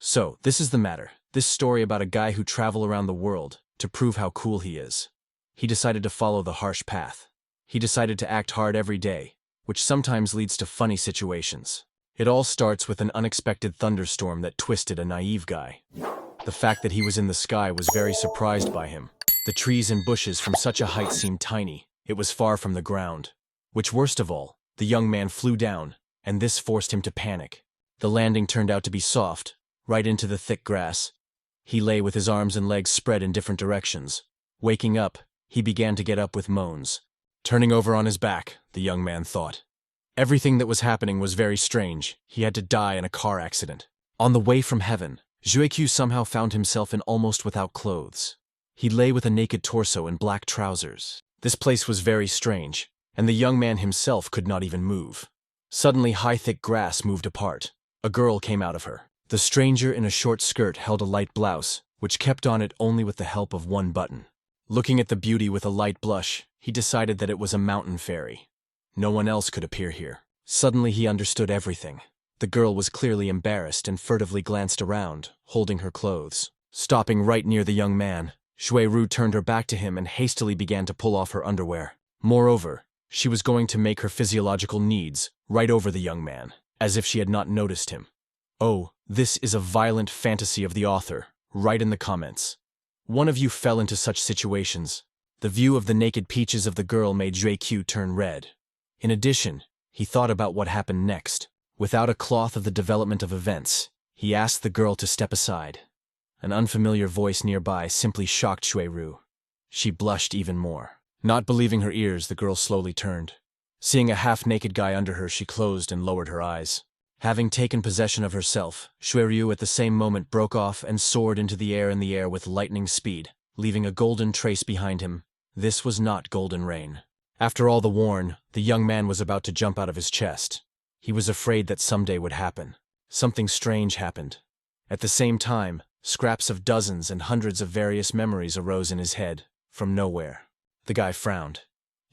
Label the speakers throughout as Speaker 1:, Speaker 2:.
Speaker 1: So, this is the matter. This story about a guy who traveled around the world to prove how cool he is. He decided to follow the harsh path. He decided to act hard every day, which sometimes leads to funny situations. It all starts with an unexpected thunderstorm that twisted a naive guy. The fact that he was in the sky was very surprised by him. The trees and bushes from such a height seemed tiny. It was far from the ground. Which, worst of all, the young man flew down, and this forced him to panic. The landing turned out to be soft, right into the thick grass. He lay with his arms and legs spread in different directions. Waking up, he began to get up with moans. Turning over on his back, the young man thought. Everything that was happening was very strange. He had to die in a car accident. On the way from heaven, Jueqiu somehow found himself in almost without clothes. He lay with a naked torso and black trousers. This place was very strange, and the young man himself could not even move. Suddenly, high thick grass moved apart. A girl came out of her. The stranger in a short skirt held a light blouse, which kept on it only with the help of one button. Looking at the beauty with a light blush, he decided that it was a mountain fairy. No one else could appear here. Suddenly he understood everything. The girl was clearly embarrassed and furtively glanced around, holding her clothes. Stopping right near the young man, Shui turned her back to him and hastily began to pull off her underwear. Moreover, she was going to make her physiological needs right over the young man, as if she had not noticed him. Oh, this is a violent fantasy of the author. Write in the comments. One of you fell into such situations. The view of the naked peaches of the girl made Jueqiu turn red. In addition, he thought about what happened next. Without a cloth of the development of events, he asked the girl to step aside. An unfamiliar voice nearby simply shocked Shui. She blushed even more. Not believing her ears, the girl slowly turned. Seeing a half-naked guy under her, she closed and lowered her eyes. Having taken possession of herself, Shui at the same moment broke off and soared into the air with lightning speed, leaving a golden trace behind him. This was not golden rain. After all the warn, the young man was about to jump out of his chest. He was afraid that someday would happen. Something strange happened. At the same time, scraps of dozens and hundreds of various memories arose in his head, from nowhere. The guy frowned.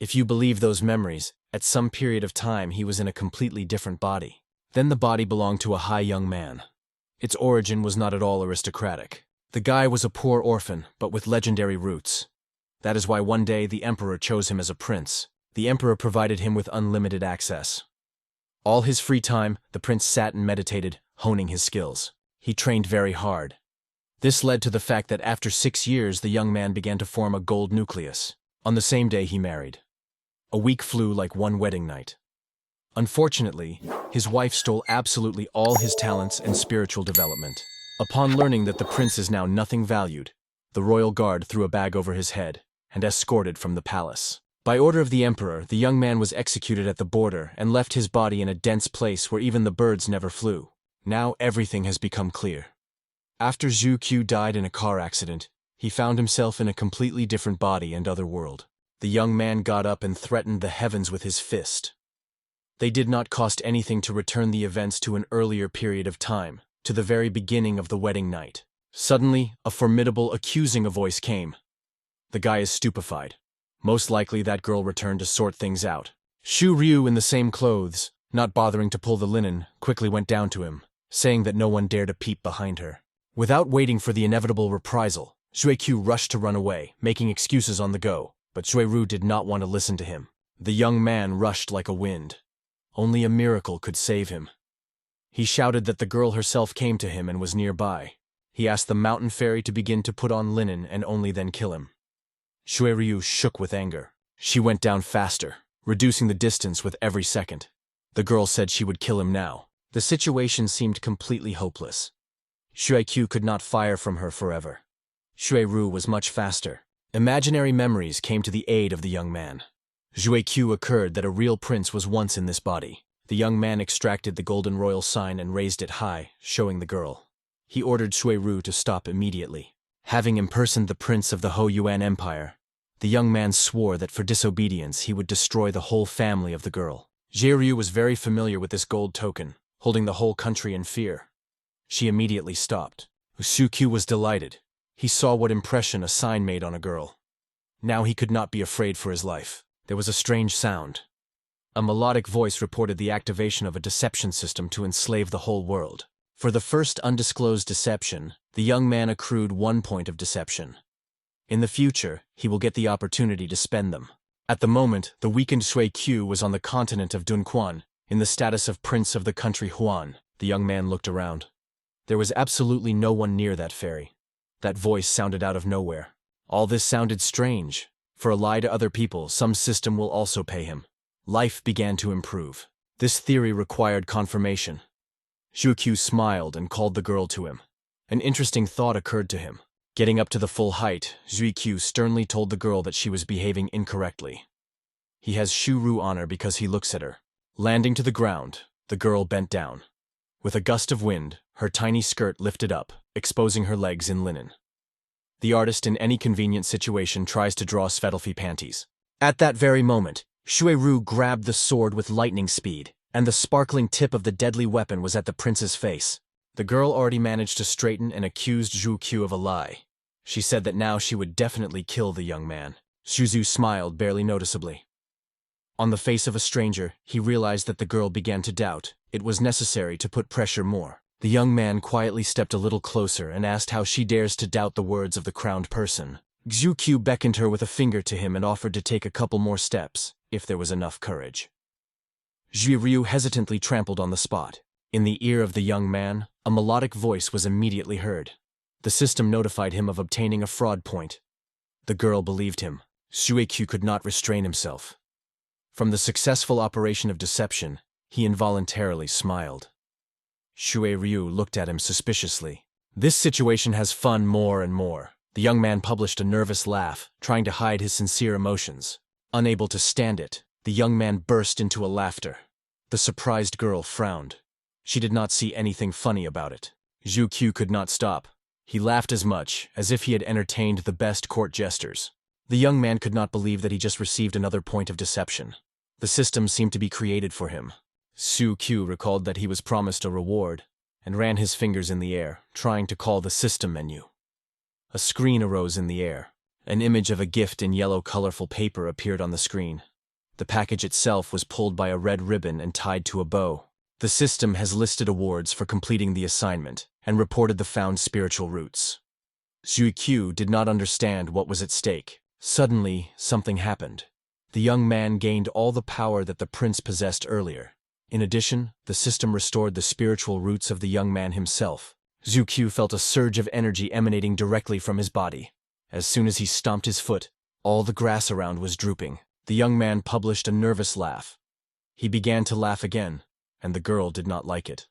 Speaker 1: If you believe those memories, at some period of time he was in a completely different body. Then the body belonged to a high young man. Its origin was not at all aristocratic. The guy was a poor orphan, but with legendary roots. That is why one day the emperor chose him as a prince. The emperor provided him with unlimited access. All his free time, the prince sat and meditated, honing his skills. He trained very hard. This led to the fact that after 6 years the young man began to form a gold nucleus. On the same day he married. A week flew like one wedding night. Unfortunately, his wife stole absolutely all his talents and spiritual development. Upon learning that the prince is now nothing valued, the royal guard threw a bag over his head and escorted from the palace. By order of the emperor, the young man was executed at the border and left his body in a dense place where even the birds never flew. Now everything has become clear. After Jueqiu died in a car accident, he found himself in a completely different body and other world. The young man got up and threatened the heavens with his fist. They did not cost anything to return the events to an earlier period of time, to the very beginning of the wedding night. Suddenly, a formidable, accusing voice came. The guy is stupefied. Most likely that girl returned to sort things out. Shu Ryu, in the same clothes, not bothering to pull the linen, quickly went down to him, saying that no one dared to peep behind her. Without waiting for the inevitable reprisal, Jueqiu rushed to run away, making excuses on the go, but Shui did not want to listen to him. The young man rushed like a wind. Only a miracle could save him. He shouted that the girl herself came to him and was nearby. He asked the mountain fairy to begin to put on linen and only then kill him. Shui shook with anger. She went down faster, reducing the distance with every second. The girl said she would kill him now. The situation seemed completely hopeless. Shuiqiu could not fire from her forever. Shui was much faster. Imaginary memories came to the aid of the young man. Jueqiu occurred that a real prince was once in this body. The young man extracted the golden royal sign and raised it high, showing the girl. He ordered Shui to stop immediately. Having impersoned the prince of the Ho Yuan Empire, the young man swore that for disobedience he would destroy the whole family of the girl. Jie was very familiar with this gold token, holding the whole country in fear. She immediately stopped. Usuqiu was delighted. He saw what impression a sign made on a girl. Now he could not be afraid for his life. There was a strange sound. A melodic voice reported the activation of a deception system to enslave the whole world. For the first undisclosed deception, the young man accrued 1 point of deception. In the future, he will get the opportunity to spend them. At the moment, the weakened Shui Q was on the continent of Dunquan, in the status of prince of the country Huan. The young man looked around. There was absolutely no one near that ferry. That voice sounded out of nowhere. All this sounded strange. For a lie to other people, some system will also pay him. Life began to improve. This theory required confirmation. Zhu Q smiled and called the girl to him. An interesting thought occurred to him. Getting up to the full height, Zhu Q sternly told the girl that she was behaving incorrectly. He has Shu Ru honor because he looks at her. Landing to the ground, the girl bent down. With a gust of wind, her tiny skirt lifted up, exposing her legs in linen. The artist in any convenient situation tries to draw Svetlfi panties. At that very moment, Shui Ru grabbed the sword with lightning speed, and the sparkling tip of the deadly weapon was at the prince's face. The girl already managed to straighten and accused Zhu Q of a lie. She said that now she would definitely kill the young man. Zhu smiled barely noticeably. On the face of a stranger, he realized that the girl began to doubt. It was necessary to put pressure more. The young man quietly stepped a little closer and asked how she dares to doubt the words of the crowned person. Zhu Q beckoned her with a finger to him and offered to take a couple more steps, if there was enough courage. Zhu Ryu hesitantly trampled on the spot. In the ear of the young man, a melodic voice was immediately heard. The system notified him of obtaining a fraud point. The girl believed him. Zhu Q could not restrain himself. From the successful operation of deception, he involuntarily smiled. Shui Ryu looked at him suspiciously. This situation has fun more and more. The young man published a nervous laugh, trying to hide his sincere emotions. Unable to stand it, the young man burst into a laughter. The surprised girl frowned. She did not see anything funny about it. Zhu Q could not stop. He laughed as much as if he had entertained the best court jesters. The young man could not believe that he just received another point of deception. The system seemed to be created for him. Zhu Q recalled that he was promised a reward, and ran his fingers in the air, trying to call the system menu. A screen arose in the air. An image of a gift in yellow colorful paper appeared on the screen. The package itself was pulled by a red ribbon and tied to a bow. The system has listed awards for completing the assignment, and reported the found spiritual roots. Zhu Q did not understand what was at stake. Suddenly, something happened. The young man gained all the power that the prince possessed earlier. In addition, the system restored the spiritual roots of the young man himself. Zhu Q felt a surge of energy emanating directly from his body. As soon as he stomped his foot, all the grass around was drooping. The young man published a nervous laugh. He began to laugh again, and the girl did not like it.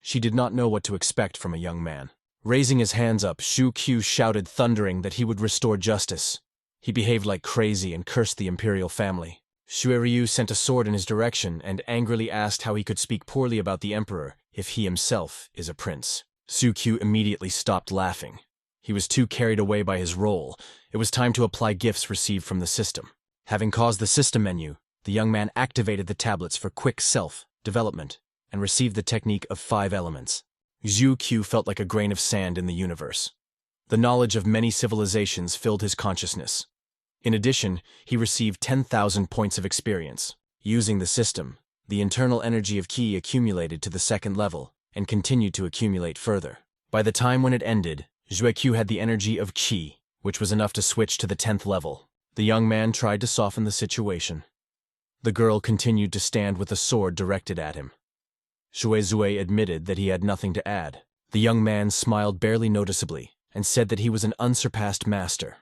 Speaker 1: She did not know what to expect from a young man. Raising his hands up, Zhu Q shouted, thundering that he would restore justice. He behaved like crazy and cursed the Imperial family. Shui Ryu sent a sword in his direction and angrily asked how he could speak poorly about the Emperor if he himself is a prince. Zhu Q immediately stopped laughing. He was too carried away by his role. It was time to apply gifts received from the system. Having caused the system menu, the young man activated the tablets for quick self-development and received the technique of 5 elements. Zhu Q felt like a grain of sand in the universe. The knowledge of many civilizations filled his consciousness. In addition, he received 10,000 points of experience. Using the system, the internal energy of Qi accumulated to the 2nd level and continued to accumulate further. By the time when it ended, Zhu Q had the energy of Qi, which was enough to switch to the 10th level. The young man tried to soften the situation. The girl continued to stand with a sword directed at him. Shui Zui admitted that he had nothing to add. The young man smiled barely noticeably and said that he was an unsurpassed master.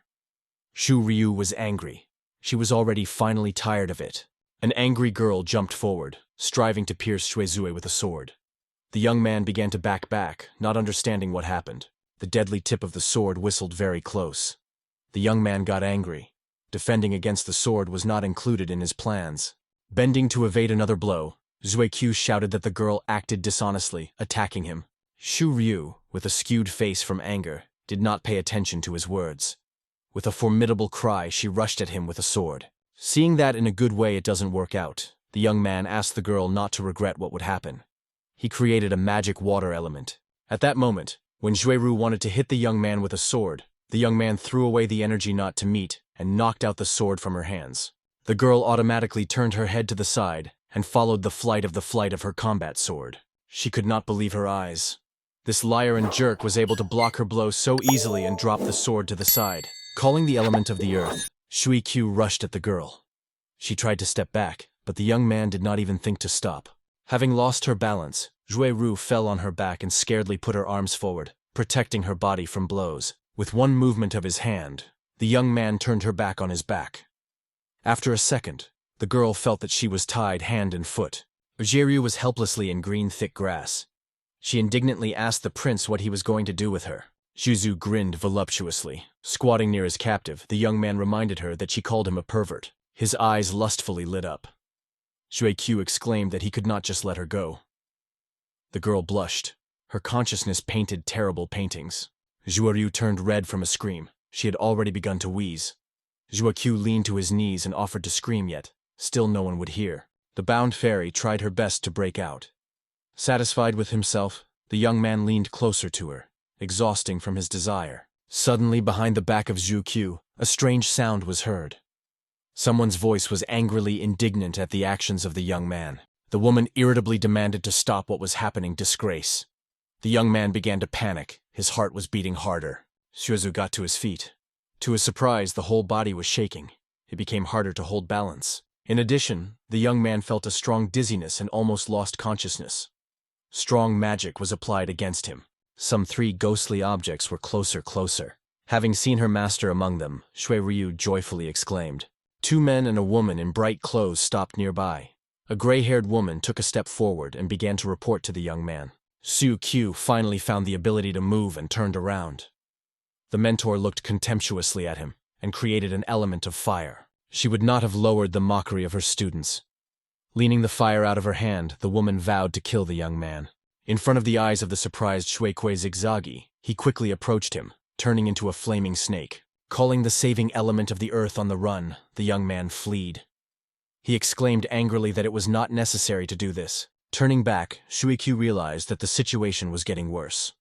Speaker 1: Shu Ryu was angry. She was already finally tired of it. An angry girl jumped forward, striving to pierce Shui Zui with a sword. The young man began to back, not understanding what happened. The deadly tip of the sword whistled very close. The young man got angry. Defending against the sword was not included in his plans. Bending to evade another blow, Zui Q shouted that the girl acted dishonestly, attacking him. Shu Ryu, with a skewed face from anger, did not pay attention to his words. With a formidable cry, she rushed at him with a sword. Seeing that in a good way it doesn't work out, the young man asked the girl not to regret what would happen. He created a magic water element. At that moment, when Jueru wanted to hit the young man with a sword, the young man threw away the energy not to meet and knocked out the sword from her hands. The girl automatically turned her head to the side and followed the flight of her combat sword. She could not believe her eyes. This liar and jerk was able to block her blow so easily and drop the sword to the side. Calling the element of the earth, Shui Q rushed at the girl. She tried to step back, but the young man did not even think to stop. Having lost her balance, Zhui Ru fell on her back and scaredly put her arms forward, protecting her body from blows. With one movement of his hand, the young man turned her back on his back. After a second, the girl felt that she was tied hand and foot. Zhui was helplessly in green thick grass. She indignantly asked the prince what he was going to do with her. Zhu grinned voluptuously. Squatting near his captive, the young man reminded her that she called him a pervert. His eyes lustfully lit up. Shui Q exclaimed that he could not just let her go. The girl blushed. Her consciousness painted terrible paintings. Zhu Ryu turned red from a scream. She had already begun to wheeze. Zhu Q leaned to his knees and offered to scream, yet still no one would hear. The bound fairy tried her best to break out. Satisfied with himself, the young man leaned closer to her, exhausting from his desire. Suddenly, behind the back of Zhu Q, a strange sound was heard. Someone's voice was angrily indignant at the actions of the young man. The woman irritably demanded to stop what was happening. Disgrace. The young man began to panic. His heart was beating harder. Xuezhu got to his feet. To his surprise, the whole body was shaking. It became harder to hold balance. In addition, the young man felt a strong dizziness and almost lost consciousness. Strong magic was applied against him. Some 3 ghostly objects were closer. Having seen her master among them, Shui Ryu joyfully exclaimed. 2 men and a woman in bright clothes stopped nearby. A gray-haired woman took a step forward and began to report to the young man. Su Q finally found the ability to move and turned around. The mentor looked contemptuously at him and created an element of fire. She would not have lowered the mockery of her students. Leaning the fire out of her hand, the woman vowed to kill the young man. In front of the eyes of the surprised Shui Kui Zigzagi, he quickly approached him, turning into a flaming snake. Calling the saving element of the earth on the run, the young man fled. He exclaimed angrily that it was not necessary to do this. Turning back, Shui Q realized that the situation was getting worse.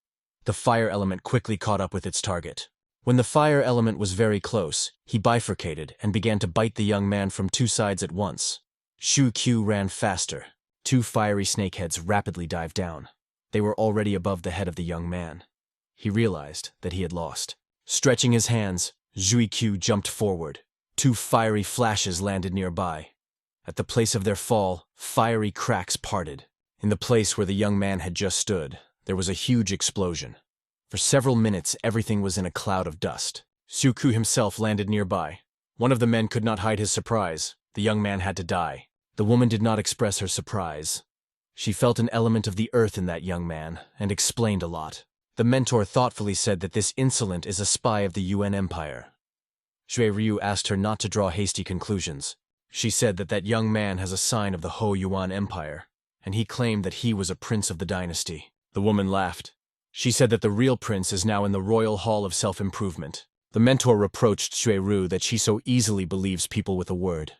Speaker 1: The fire element quickly caught up with its target. When the fire element was very close, he bifurcated and began to bite the young man from 2 sides at once. Shu Q ran faster. 2 fiery snakeheads rapidly dived down. They were already above the head of the young man. He realized that he had lost. Stretching his hands, Zhui Q jumped forward. 2 fiery flashes landed nearby. At the place of their fall, fiery cracks parted. In the place where the young man had just stood, there was a huge explosion. For several minutes, everything was in a cloud of dust. Su Q himself landed nearby. One of the men could not hide his surprise. The young man had to die. The woman did not express her surprise. She felt an element of the earth in that young man, and explained a lot. The mentor thoughtfully said that this insolent is a spy of the UN Empire. Shui Ryu asked her not to draw hasty conclusions. She said that that young man has a sign of the Ho Yuan Empire, and he claimed that he was a prince of the dynasty. The woman laughed. She said that the real prince is now in the Royal Hall of Self-Improvement. The mentor reproached Shui Ryu that she so easily believes people with a word.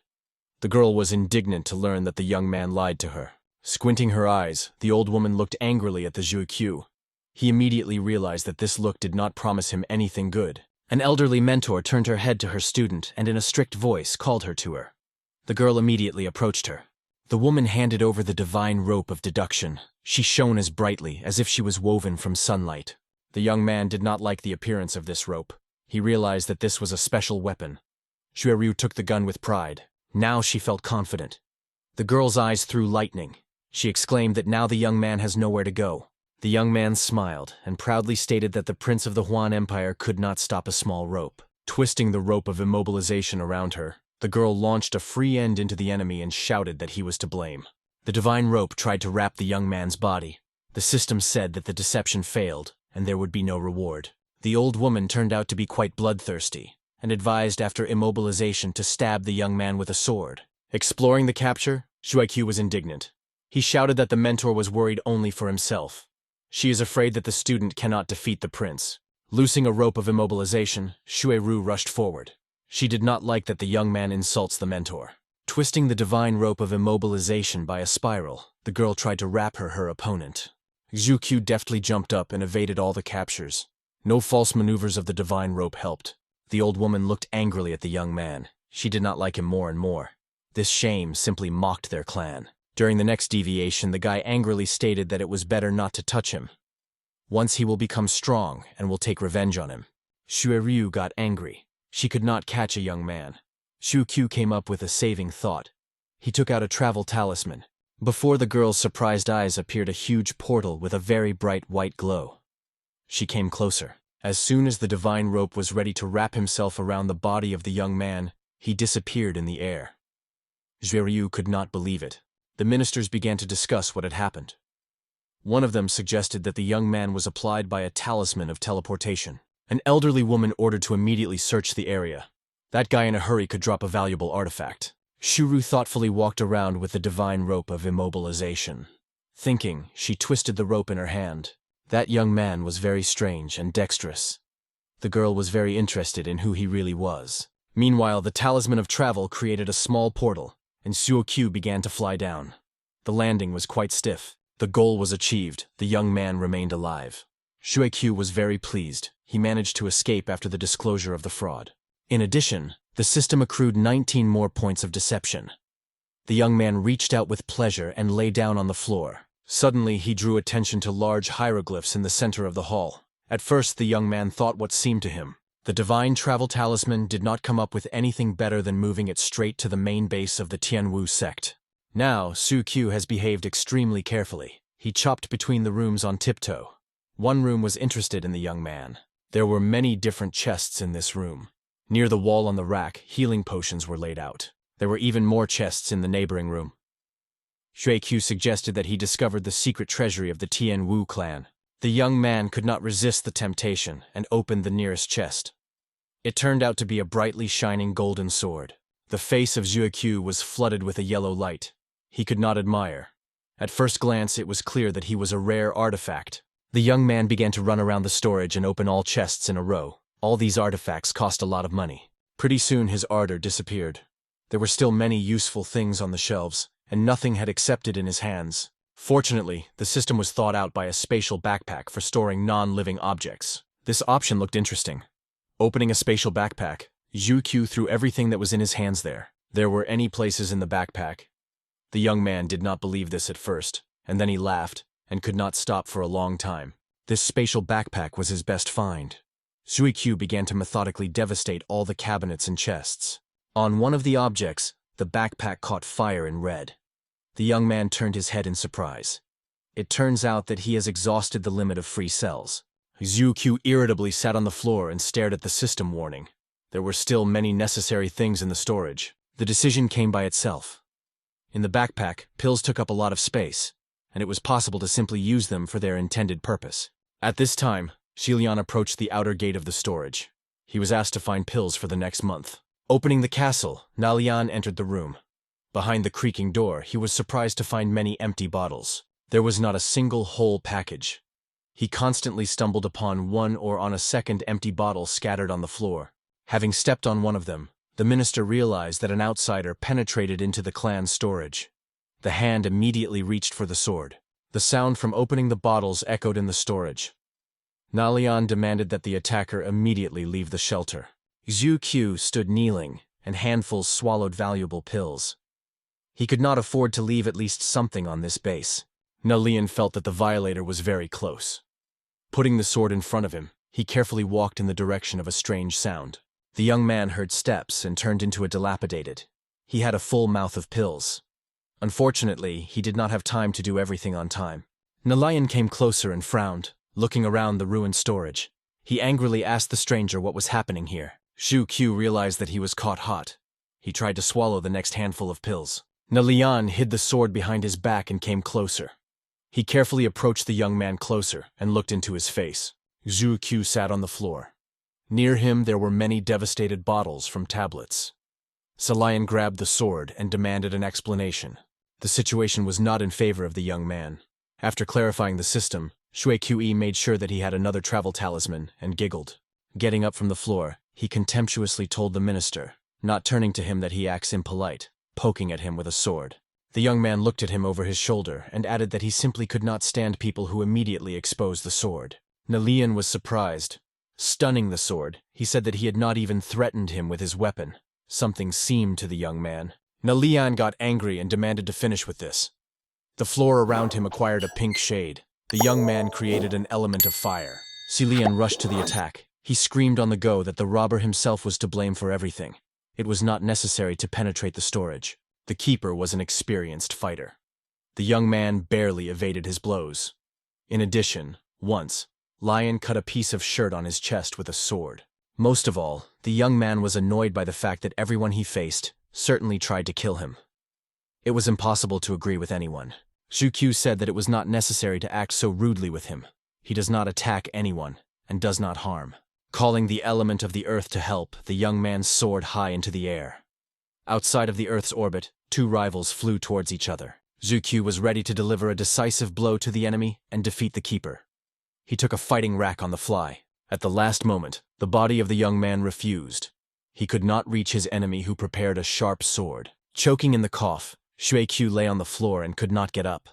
Speaker 1: The girl was indignant to learn that the young man lied to her. Squinting her eyes, the old woman looked angrily at the Zhu Q. He immediately realized that this look did not promise him anything good. An elderly mentor turned her head to her student and in a strict voice called her to her. The girl immediately approached her. The woman handed over the divine rope of deduction. She shone as brightly as if she was woven from sunlight. The young man did not like the appearance of this rope. He realized that this was a special weapon. Shui Ryu took the gun with pride. Now she felt confident. The girl's eyes threw lightning. She exclaimed that now the young man has nowhere to go. The young man smiled and proudly stated that the prince of the Huan Empire could not stop a small rope. Twisting the rope of immobilization around her, the girl launched a free end into the enemy and shouted that he was to blame. The divine rope tried to wrap the young man's body. The system said that the deception failed, and there would be no reward. The old woman turned out to be quite bloodthirsty, and advised after immobilization to stab the young man with a sword. Exploring the capture, Shui Q was indignant. He shouted that the mentor was worried only for himself. She is afraid that the student cannot defeat the prince. Loosing a rope of immobilization, Shui Ryu rushed forward. She did not like that the young man insults the mentor. Twisting the divine rope of immobilization by a spiral, the girl tried to wrap her opponent. Zhu Q deftly jumped up and evaded all the captures. No false maneuvers of the divine rope helped. The old woman looked angrily at the young man. She did not like him more and more. This shame simply mocked their clan. During the next deviation, the guy angrily stated that it was better not to touch him. Once he will become strong and will take revenge on him. Shuiryu got angry. She could not catch a young man. Shu-Q came up with a saving thought. He took out a travel talisman. Before the girl's surprised eyes appeared a huge portal with a very bright white glow. She came closer. As soon as the divine rope was ready to wrap himself around the body of the young man, he disappeared in the air. Shuiryu could not believe it. The ministers began to discuss what had happened. One of them suggested that the young man was applied by a talisman of teleportation. An elderly woman ordered to immediately search the area. That guy in a hurry could drop a valuable artifact. Shuru thoughtfully walked around with the divine rope of immobilization. Thinking, she twisted the rope in her hand. That young man was very strange and dexterous. The girl was very interested in who he really was. Meanwhile, the talisman of travel created a small portal, and Suo-Q began to fly down. The landing was quite stiff. The goal was achieved. The young man remained alive. Shuo-Q was very pleased. He managed to escape after the disclosure of the fraud. In addition, the system accrued 19 more points of deception. The young man reached out with pleasure and lay down on the floor. Suddenly, he drew attention to large hieroglyphs in the center of the hall. At first, the young man thought what seemed to him. The divine travel talisman did not come up with anything better than moving it straight to the main base of the Tianwu sect. Now, Su-Q has behaved extremely carefully. He chopped between the rooms on tiptoe. One room was interested in the young man. There were many different chests in this room. Near the wall on the rack, healing potions were laid out. There were even more chests in the neighboring room. Shui-Q suggested that he discovered the secret treasury of the Tianwu clan. The young man could not resist the temptation and opened the nearest chest. It turned out to be a brightly shining golden sword. The face of Shui-Q was flooded with a yellow light. He could not admire. At first glance, it was clear that he was a rare artifact. The young man began to run around the storage and open all chests in a row. All these artifacts cost a lot of money. Pretty soon his ardor disappeared. There were still many useful things on the shelves, and nothing had accepted in his hands. Fortunately, the system was thought out by a spatial backpack for storing non-living objects. This option looked interesting. Opening a spatial backpack, Zhu-Q threw everything that was in his hands there. There were any places in the backpack. The young man did not believe this at first, and then he laughed, and could not stop for a long time. This spatial backpack was his best find. Zhu-Q began to methodically devastate all the cabinets and chests. On one of the objects, the backpack caught fire in red. The young man turned his head in surprise. It turns out that he has exhausted the limit of free cells. Zhu-Q irritably sat on the floor and stared at the system warning. There were still many necessary things in the storage. The decision came by itself. In the backpack, pills took up a lot of space, and it was possible to simply use them for their intended purpose. At this time, Shilian approached the outer gate of the storage. He was asked to find pills for the next month. Opening the castle, Nalian entered the room. Behind the creaking door, he was surprised to find many empty bottles. There was not a single whole package. He constantly stumbled upon one or on a second empty bottle scattered on the floor. Having stepped on one of them, the minister realized that an outsider penetrated into the clan's storage. The hand immediately reached for the sword. The sound from opening the bottles echoed in the storage. Nalian demanded that the attacker immediately leave the shelter. Zhu-Q stood kneeling, and handfuls swallowed valuable pills. He could not afford to leave at least something on this base. Nalian felt that the violator was very close. Putting the sword in front of him, he carefully walked in the direction of a strange sound. The young man heard steps and turned into a dilapidated. He had a full mouth of pills. Unfortunately, he did not have time to do everything on time. Nalian came closer and frowned, looking around the ruined storage. He angrily asked the stranger what was happening here. Zhu-Q realized that he was caught hot. He tried to swallow the next handful of pills. Nalian hid the sword behind his back and came closer. He carefully approached the young man closer and looked into his face. Zhu-Q sat on the floor. Near him there were many devastated bottles from tablets. Salian grabbed the sword and demanded an explanation. The situation was not in favor of the young man. After clarifying the system, Shui-Qe made sure that he had another travel talisman and giggled. Getting up from the floor, he contemptuously told the minister, not turning to him, that he acts impolite, poking at him with a sword. The young man looked at him over his shoulder and added that he simply could not stand people who immediately exposed the sword. Nalian was surprised. Stunning the sword, he said that he had not even threatened him with his weapon. Something seemed to the young man. Nalian got angry and demanded to finish with this. The floor around him acquired a pink shade. The young man created an element of fire. Silian rushed to the attack. He screamed on the go that the robber himself was to blame for everything. It was not necessary to penetrate the storage. The keeper was an experienced fighter. The young man barely evaded his blows. In addition, once, Lion cut a piece of shirt on his chest with a sword. Most of all, the young man was annoyed by the fact that everyone he faced certainly tried to kill him. It was impossible to agree with anyone. Zhu said that it was not necessary to act so rudely with him. He does not attack anyone, and does not harm. Calling the element of the earth to help, the young man soared high into the air. Outside of the earth's orbit, two rivals flew towards each other. Zhu was ready to deliver a decisive blow to the enemy and defeat the keeper. He took a fighting rack on the fly. At the last moment, the body of the young man refused. He could not reach his enemy, who prepared a sharp sword. Choking in the cough, Shueqiu lay on the floor and could not get up.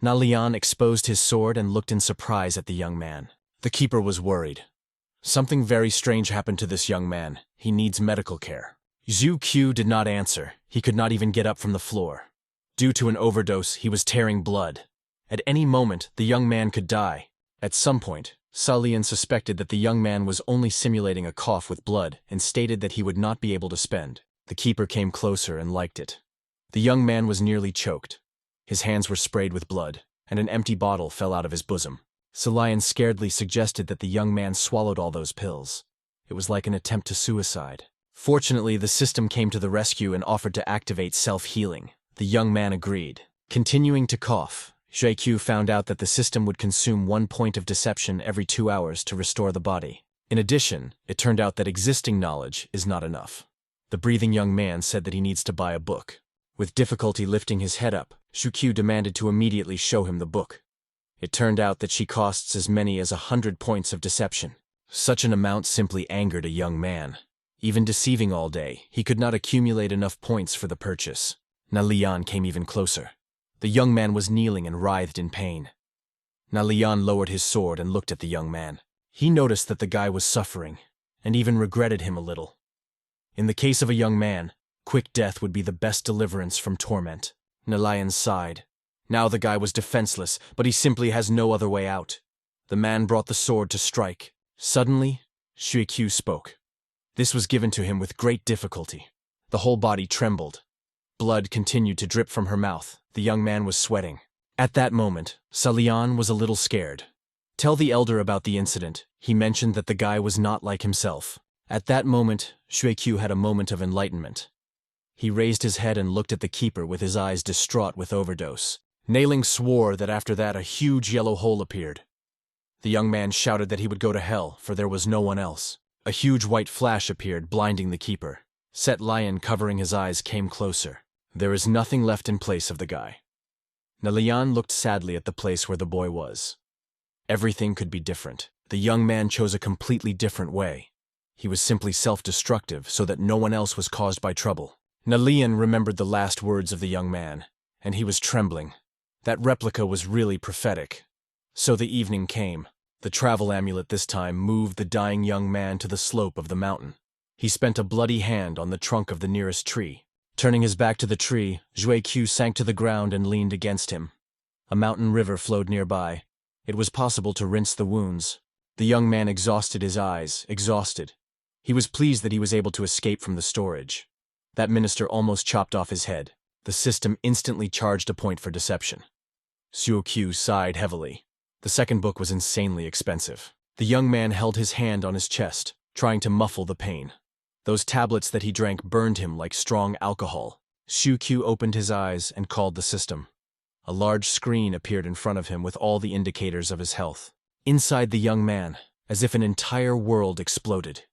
Speaker 1: Na Lian exposed his sword and looked in surprise at the young man. The keeper was worried. Something very strange happened to this young man. He needs medical care. Zhu Qiu did not answer. He could not even get up from the floor. Due to an overdose, he was tearing blood. At any moment, the young man could die. At some point, Salian suspected that the young man was only simulating a cough with blood and stated that he would not be able to spend. The keeper came closer and liked it. The young man was nearly choked. His hands were sprayed with blood, and an empty bottle fell out of his bosom. Salian scaredly suggested that the young man swallowed all those pills. It was like an attempt to suicide. Fortunately, the system came to the rescue and offered to activate self-healing. The young man agreed. Continuing to cough, Zhueqiu found out that the system would consume 1 point of deception every 2 hours to restore the body. In addition, it turned out that existing knowledge is not enough. The breathing young man said that he needs to buy a book. With difficulty lifting his head up, Zhueqiu demanded to immediately show him the book. It turned out that she costs as many as 100 points of deception. Such an amount simply angered a young man. Even deceiving all day, he could not accumulate enough points for the purchase. Na Lian came even closer. The young man was kneeling and writhed in pain. Na Lian lowered his sword and looked at the young man. He noticed that the guy was suffering, and even regretted him a little. In the case of a young man, quick death would be the best deliverance from torment. Na Lian sighed. Now the guy was defenseless, but he simply has no other way out. The man brought the sword to strike. Suddenly, Shueqiu spoke. This was given to him with great difficulty. The whole body trembled. Blood continued to drip from her mouth. The young man was sweating. At that moment, Salian was a little scared. Tell the elder about the incident. He mentioned that the guy was not like himself. At that moment, Shueqiu had a moment of enlightenment. He raised his head and looked at the keeper with his eyes distraught with overdose. Nailing swore that after that a huge yellow hole appeared. The young man shouted that he would go to hell, for there was no one else. A huge white flash appeared, blinding the keeper. Set Lion, covering his eyes, came closer. There is nothing left in place of the guy. Na Lian looked sadly at the place where the boy was. Everything could be different. The young man chose a completely different way. He was simply self-destructive so that no one else was caused by trouble. Na Lian remembered the last words of the young man, and he was trembling. That replica was really prophetic. So the evening came. The travel amulet this time moved the dying young man to the slope of the mountain. He spent a bloody hand on the trunk of the nearest tree. Turning his back to the tree, Zhueqiu sank to the ground and leaned against him. A mountain river flowed nearby. It was possible to rinse the wounds. The young man exhausted his eyes, exhausted. He was pleased that he was able to escape from the storage. That minister almost chopped off his head. The system instantly charged a point for deception. Zhueqiu sighed heavily. The second book was insanely expensive. The young man held his hand on his chest, trying to muffle the pain. Those tablets that he drank burned him like strong alcohol. Zhueqiu opened his eyes and called the system. A large screen appeared in front of him with all the indicators of his health. Inside the young man, as if an entire world exploded.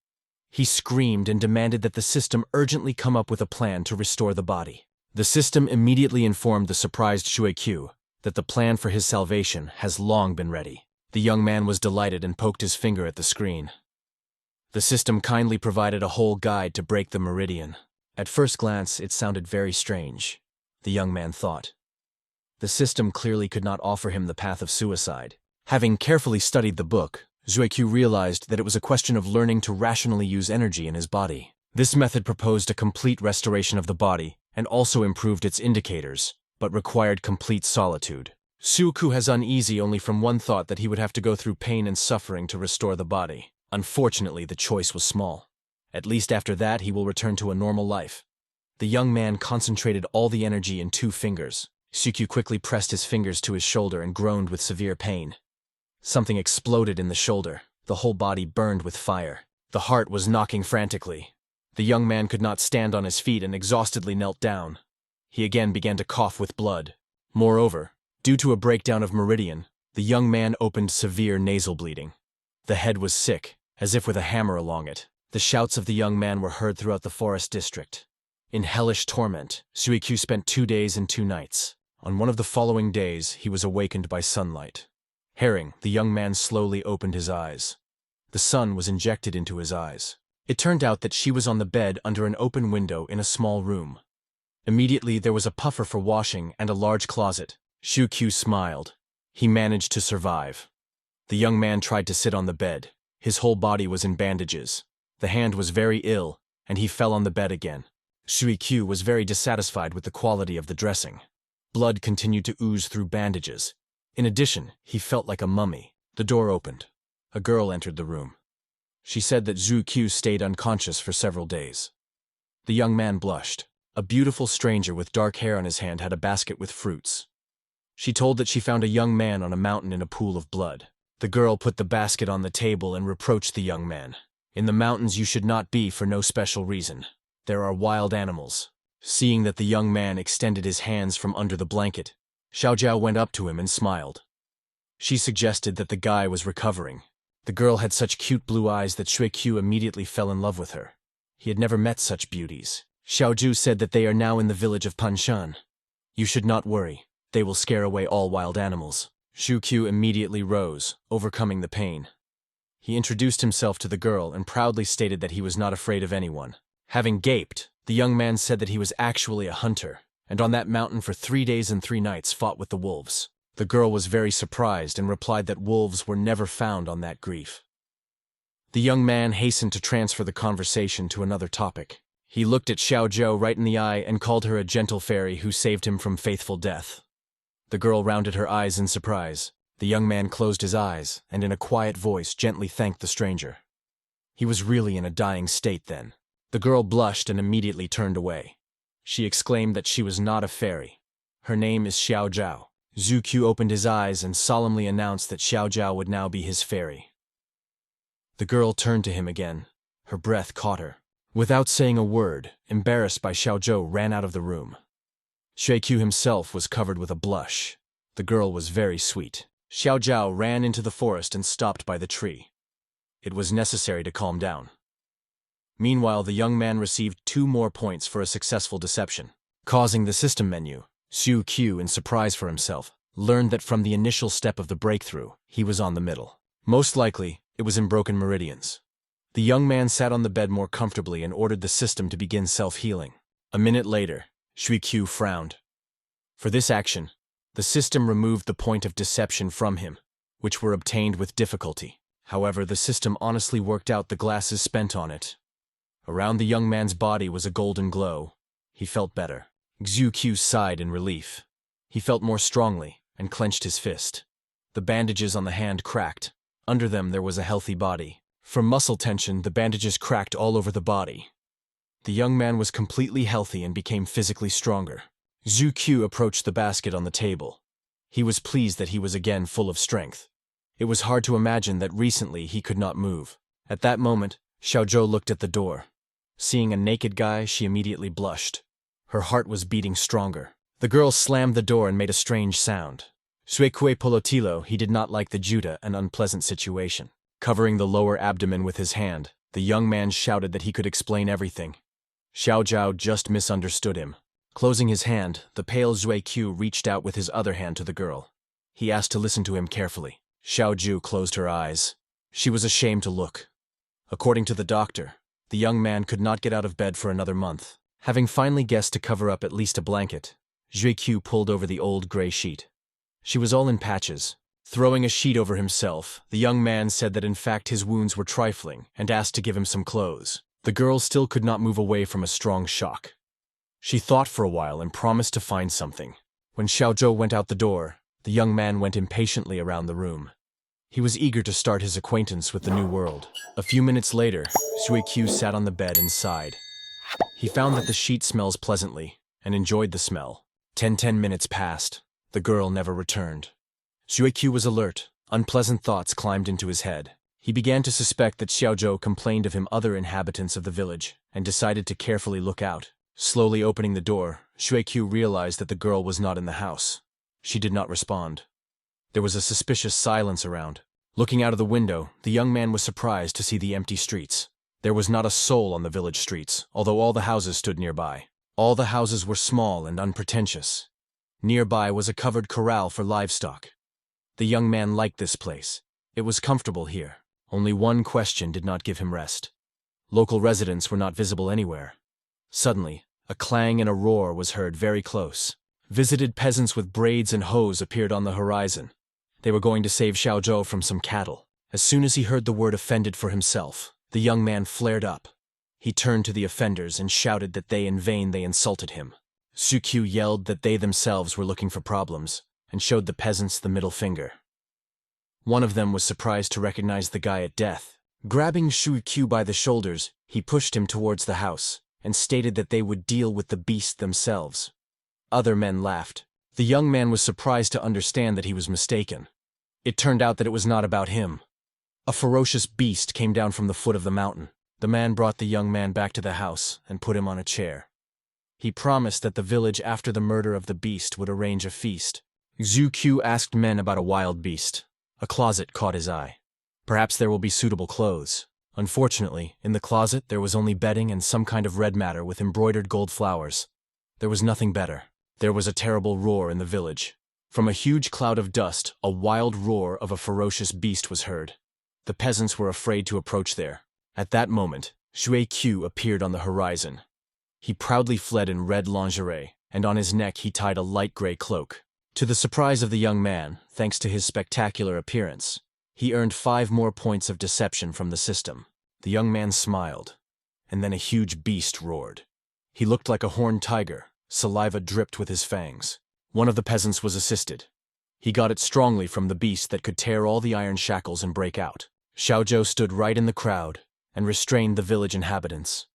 Speaker 1: He screamed and demanded that the system urgently come up with a plan to restore the body. The system immediately informed the surprised Zhueqiu that the plan for his salvation has long been ready. The young man was delighted and poked his finger at the screen. The system kindly provided a whole guide to break the meridian. At first glance, it sounded very strange, the young man thought. The system clearly could not offer him the path of suicide. Having carefully studied the book, Zhueqiu realized that it was a question of learning to rationally use energy in his body. This method proposed a complete restoration of the body and also improved its indicators, but required complete solitude. Suku has uneasy only from one thought that he would have to go through pain and suffering to restore the body. Unfortunately, the choice was small. At least after that, he will return to a normal life. The young man concentrated all the energy in 2 fingers. Suku quickly pressed his fingers to his shoulder and groaned with severe pain. Something exploded in the shoulder. The whole body burned with fire. The heart was knocking frantically. The young man could not stand on his feet and exhaustedly knelt down. He again began to cough with blood. Moreover, due to a breakdown of meridian, the young man opened severe nasal bleeding. The head was sick, as if with a hammer along it. The shouts of the young man were heard throughout the forest district. In hellish torment, Suikyu spent 2 days and 2 nights. On one of the following days, he was awakened by sunlight. Herring, the young man slowly opened his eyes. The sun was injected into his eyes. It turned out that she was on the bed under an open window in a small room. Immediately, there was a puffer for washing and a large closet. Suikyu smiled. He managed to survive. The young man tried to sit on the bed. His whole body was in bandages. The hand was very ill, and he fell on the bed again. Suikyu was very dissatisfied with the quality of the dressing. Blood continued to ooze through bandages. In addition, he felt like a mummy. The door opened. A girl entered the room. She said that Suikyu stayed unconscious for several days. The young man blushed. A beautiful stranger with dark hair on his hand had a basket with fruits. She told that she found a young man on a mountain in a pool of blood. The girl put the basket on the table and reproached the young man. In the mountains you should not be for no special reason. There are wild animals. Seeing that the young man extended his hands from under the blanket, Xiaojiao went up to him and smiled. She suggested that the guy was recovering. The girl had such cute blue eyes that Suikyu immediately fell in love with her. He had never met such beauties. Xiaoju said that they are now in the village of Panshan. You should not worry. They will scare away all wild animals. Suikyu immediately rose, overcoming the pain. He introduced himself to the girl and proudly stated that he was not afraid of anyone. Having gaped, the young man said that he was actually a hunter, and on that mountain for 3 days and 3 nights fought with the wolves. The girl was very surprised and replied that wolves were never found on that grief. The young man hastened to transfer the conversation to another topic. He looked at Xiaozhou right in the eye and called her a gentle fairy who saved him from faithful death. The girl rounded her eyes in surprise. The young man closed his eyes and in a quiet voice gently thanked the stranger. He was really in a dying state then. The girl blushed and immediately turned away. She exclaimed that she was not a fairy. Her name is Xiaozhou. Suikyu opened his eyes and solemnly announced that Xiaozhou would now be his fairy. The girl turned to him again. Her breath caught her. Without saying a word, embarrassed by Xiaozhou ran out of the room. Suikyu himself was covered with a blush. The girl was very sweet. Xiaozhou ran into the forest and stopped by the tree. It was necessary to calm down. Meanwhile, the young man received 2 more points for a successful deception. Causing the system menu, Suikyu, in surprise for himself, learned that from the initial step of the breakthrough, he was on the middle. Most likely, it was in broken meridians. The young man sat on the bed more comfortably and ordered the system to begin self-healing. A minute later, Suikyu frowned. For this action, the system removed the point of deception from him, which were obtained with difficulty. However, the system honestly worked out the glasses spent on it. Around the young man's body was a golden glow. He felt better. Suikyu sighed in relief. He felt more strongly and clenched his fist. The bandages on the hand cracked. Under them there was a healthy body. From muscle tension, the bandages cracked all over the body. The young man was completely healthy and became physically stronger. Suikyu approached the basket on the table. He was pleased that he was again full of strength. It was hard to imagine that recently he could not move. At that moment, Xiaozhou looked at the door. Seeing a naked guy, she immediately blushed. Her heart was beating stronger. The girl slammed the door and made a strange sound. Suikue Polotilo, he did not like the Judah, an unpleasant situation. Covering the lower abdomen with his hand, the young man shouted that he could explain everything. Xiaozhou just misunderstood him. Closing his hand, the pale Suikyu reached out with his other hand to the girl. He asked to listen to him carefully. Xiaozhou closed her eyes. She was ashamed to look. According to the doctor, the young man could not get out of bed for another month. Having finally guessed to cover up at least a blanket, Suikyu pulled over the old gray sheet. She was all in patches. Throwing a sheet over himself, the young man said that in fact his wounds were trifling and asked to give him some clothes. The girl still could not move away from a strong shock. She thought for a while and promised to find something. When Xiaozhou went out the door, the young man went impatiently around the room. He was eager to start his acquaintance with the new world. A few minutes later, Shuiqiu sat on the bed and sighed. He found that the sheet smells pleasantly, and enjoyed the smell. 10 minutes passed. The girl never returned. Shuiqiu was alert. Unpleasant thoughts climbed into his head. He began to suspect that Xiaozhou complained of him other inhabitants of the village, and decided to carefully look out. Slowly opening the door, Shuiqiu realized that the girl was not in the house. She did not respond. There was a suspicious silence around. Looking out of the window, the young man was surprised to see the empty streets. There was not a soul on the village streets, although all the houses stood nearby. All the houses were small and unpretentious. Nearby was a covered corral for livestock. The young man liked this place. It was comfortable here. Only one question did not give him rest. Local residents were not visible anywhere. Suddenly, a clang and a roar was heard very close. Visited peasants with braids and hoes appeared on the horizon. They were going to save Xiaozhou from some cattle. As soon as he heard the word offended for himself, the young man flared up. He turned to the offenders and shouted that in vain they insulted him. Shuiqiu yelled that they themselves were looking for problems, and showed the peasants the middle finger. One of them was surprised to recognize the guy at death. Grabbing Shuiqiu by the shoulders, he pushed him towards the house, and stated that they would deal with the beast themselves. Other men laughed. The young man was surprised to understand that he was mistaken. It turned out that it was not about him. A ferocious beast came down from the foot of the mountain. The man brought the young man back to the house and put him on a chair. He promised that the village after the murder of the beast would arrange a feast. Shuiqiu asked men about a wild beast. A closet caught his eye. Perhaps there will be suitable clothes. Unfortunately, in the closet there was only bedding and some kind of red matter with embroidered gold flowers. There was nothing better. There was a terrible roar in the village. From a huge cloud of dust, a wild roar of a ferocious beast was heard. The peasants were afraid to approach there. At that moment, Shuiqiu appeared on the horizon. He proudly fled in red lingerie, and on his neck he tied a light gray cloak. To the surprise of the young man, thanks to his spectacular appearance, he earned 5 more points of deception from the system. The young man smiled, and then a huge beast roared. He looked like a horned tiger. Saliva dripped with his fangs. One of the peasants was assisted. He got it strongly from the beast that could tear all the iron shackles and break out. Xiaozhou stood right in the crowd and restrained the village inhabitants.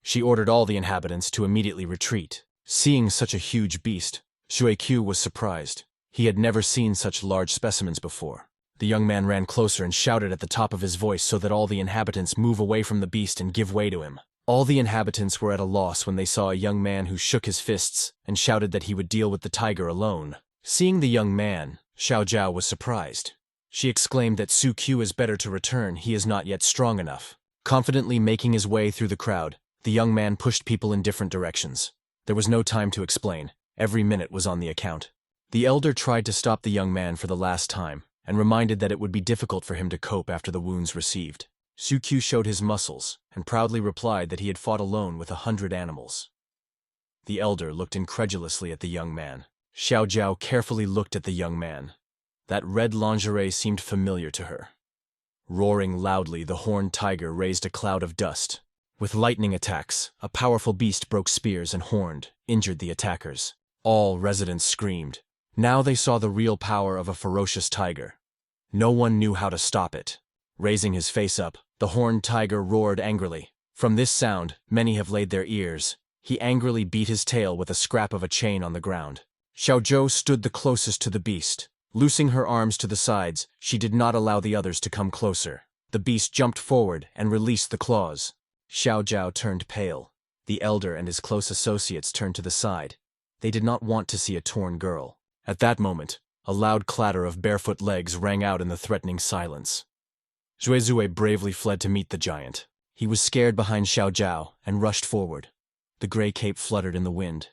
Speaker 1: She ordered all the inhabitants to immediately retreat. Seeing such a huge beast, Shuiqiu was surprised. He had never seen such large specimens before. The young man ran closer and shouted at the top of his voice so that all the inhabitants move away from the beast and give way to him. All the inhabitants were at a loss when they saw a young man who shook his fists and shouted that he would deal with the tiger alone. Seeing the young man, Xiaozhou was surprised. She exclaimed that Shuiqiu is better to return, he is not yet strong enough. Confidently making his way through the crowd, the young man pushed people in different directions. There was no time to explain. Every minute was on the account. The elder tried to stop the young man for the last time, and reminded that it would be difficult for him to cope after the wounds received. Shuiqiu showed his muscles, and proudly replied that he had fought alone with 100 animals. The elder looked incredulously at the young man. Xiaozhou carefully looked at the young man. That red lingerie seemed familiar to her. Roaring loudly, the horned tiger raised a cloud of dust. With lightning attacks, a powerful beast broke spears and injured the attackers. All residents screamed. Now they saw the real power of a ferocious tiger. No one knew how to stop it. Raising his face up, the horned tiger roared angrily. From this sound, many have laid their ears. He angrily beat his tail with a scrap of a chain on the ground. Xiaozhou stood the closest to the beast. Loosing her arms to the sides, she did not allow the others to come closer. The beast jumped forward and released the claws. Xiaozhou turned pale. The elder and his close associates turned to the side. They did not want to see a torn girl. At that moment, a loud clatter of barefoot legs rang out in the threatening silence. Zhuizue bravely fled to meet the giant. He was scared behind Xiaozhou and rushed forward. The gray cape fluttered in the wind.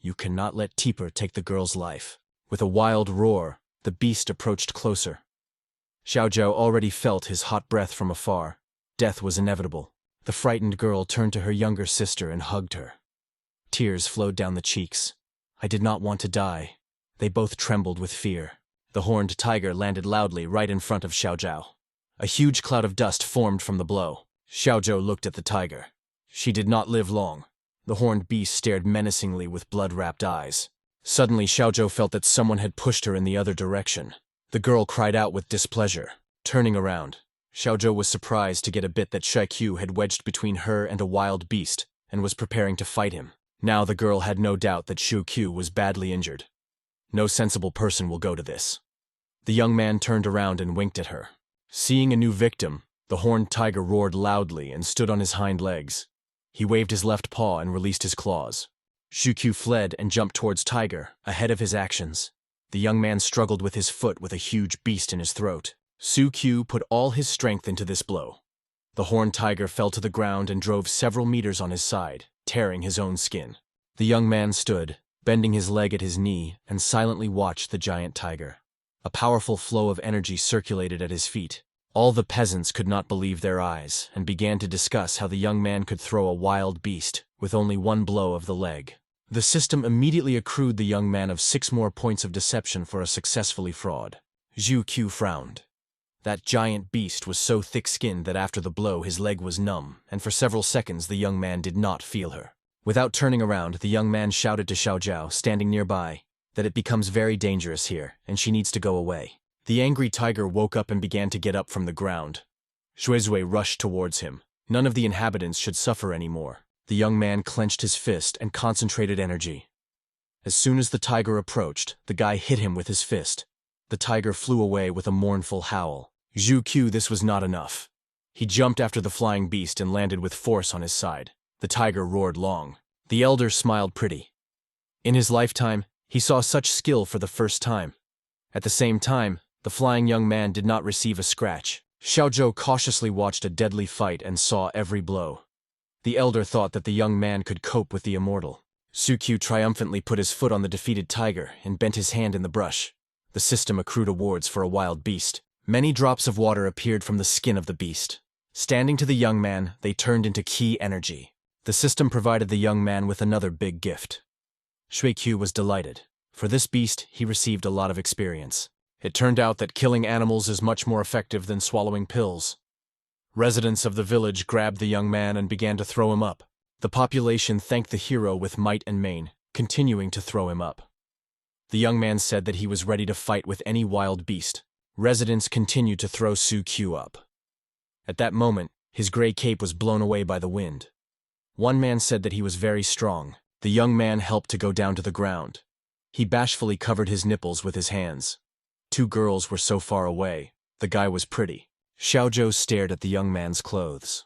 Speaker 1: You cannot let Teeper take the girl's life. With a wild roar, the beast approached closer. Xiaozhou already felt his hot breath from afar. Death was inevitable. The frightened girl turned to her younger sister and hugged her. Tears flowed down the cheeks. I did not want to die. They both trembled with fear. The horned tiger landed loudly right in front of Xiaozhou. A huge cloud of dust formed from the blow. Xiaozhou looked at the tiger. She did not live long. The horned beast stared menacingly with blood-wrapped eyes. Suddenly, Xiaozhou felt that someone had pushed her in the other direction. The girl cried out with displeasure. Turning around, Xiaozhou was surprised to get a bit that Xiaoqiu had wedged between her and a wild beast and was preparing to fight him. Now the girl had no doubt that Xiaoqiu was badly injured. No sensible person will go to this. The young man turned around and winked at her. Seeing a new victim, the horned tiger roared loudly and stood on his hind legs. He waved his left paw and released his claws. Xiaoqiu fled and jumped towards Tiger, ahead of his actions. The young man struggled with his foot with a huge beast in his throat. Xiaoqiu put all his strength into this blow. The horned tiger fell to the ground and drove several meters on his side, tearing his own skin. The young man stood, bending his leg at his knee, and silently watched the giant tiger. A powerful flow of energy circulated at his feet. All the peasants could not believe their eyes and began to discuss how the young man could throw a wild beast with only one blow of the leg. The system immediately accrued the young man of 6 more points of deception for a successfully fraud. Xiaoqiu frowned. That giant beast was so thick-skinned that after the blow his leg was numb, and for several seconds the young man did not feel her. Without turning around, the young man shouted to Xiaozhou, standing nearby, that it becomes very dangerous here, and she needs to go away. The angry tiger woke up and began to get up from the ground. Shuizui rushed towards him. None of the inhabitants should suffer anymore. The young man clenched his fist and concentrated energy. As soon as the tiger approached, the guy hit him with his fist. The tiger flew away with a mournful howl. Xiaoqiu, this was not enough. He jumped after the flying beast and landed with force on his side. The tiger roared long. The elder smiled pretty. In his lifetime, he saw such skill for the first time. At the same time, the flying young man did not receive a scratch. Xiaozhou cautiously watched a deadly fight and saw every blow. The elder thought that the young man could cope with the immortal. Xiaoqiu triumphantly put his foot on the defeated tiger and bent his hand in the brush. The system accrued awards for a wild beast. Many drops of water appeared from the skin of the beast. Standing to the young man, they turned into ki energy. The system provided the young man with another big gift. Xiaoqiu was delighted. For this beast, he received a lot of experience. It turned out that killing animals is much more effective than swallowing pills. Residents of the village grabbed the young man and began to throw him up. The population thanked the hero with might and main, continuing to throw him up. The young man said that he was ready to fight with any wild beast. Residents continued to throw Xiaoqiu up. At that moment, his gray cape was blown away by the wind. One man said that he was very strong. The young man helped to go down to the ground. He bashfully covered his nipples with his hands. 2 girls were so far away. The guy was pretty. Xiaozhou stared at the young man's clothes.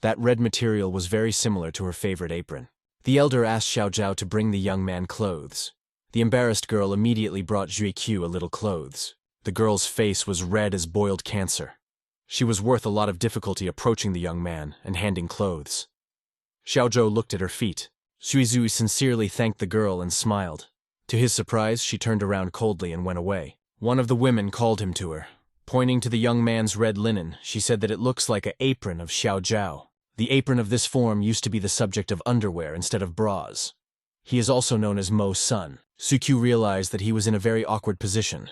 Speaker 1: That red material was very similar to her favorite apron. The elder asked Xiaozhou to bring the young man clothes. The embarrassed girl immediately brought Xiaoqiu a little clothes. The girl's face was red as boiled cancer. She was worth a lot of difficulty approaching the young man and handing clothes. Xiaozhou looked at her feet. Shuizui sincerely thanked the girl and smiled. To his surprise, she turned around coldly and went away. One of the women called him to her. Pointing to the young man's red linen, she said that it looks like an apron of Xiaozhou. The apron of this form used to be the subject of underwear instead of bras. He is also known as Mo's son. Xiaoqiu realized that he was in a very awkward position.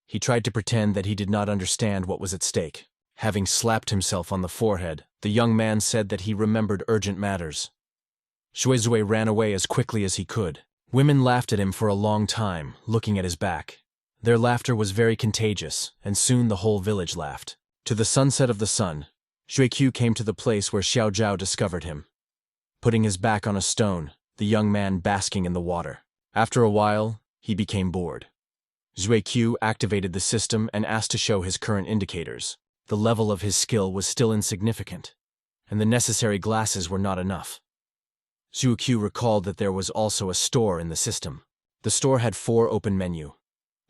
Speaker 1: He tried to pretend that he did not understand what was at stake. Having slapped himself on the forehead, the young man said that he remembered urgent matters. Shuizui ran away as quickly as he could. Women laughed at him for a long time, looking at his back. Their laughter was very contagious, and soon the whole village laughed. To the sunset of the sun, Xiaoqiu came to the place where Xiaozhou discovered him. Putting his back on a stone, the young man basking in the water. After a while, he became bored. Xiaoqiu activated the system and asked to show his current indicators. The level of his skill was still insignificant, and the necessary glasses were not enough. Xiaoqiu recalled that there was also a store in the system. The store had 4 open menus.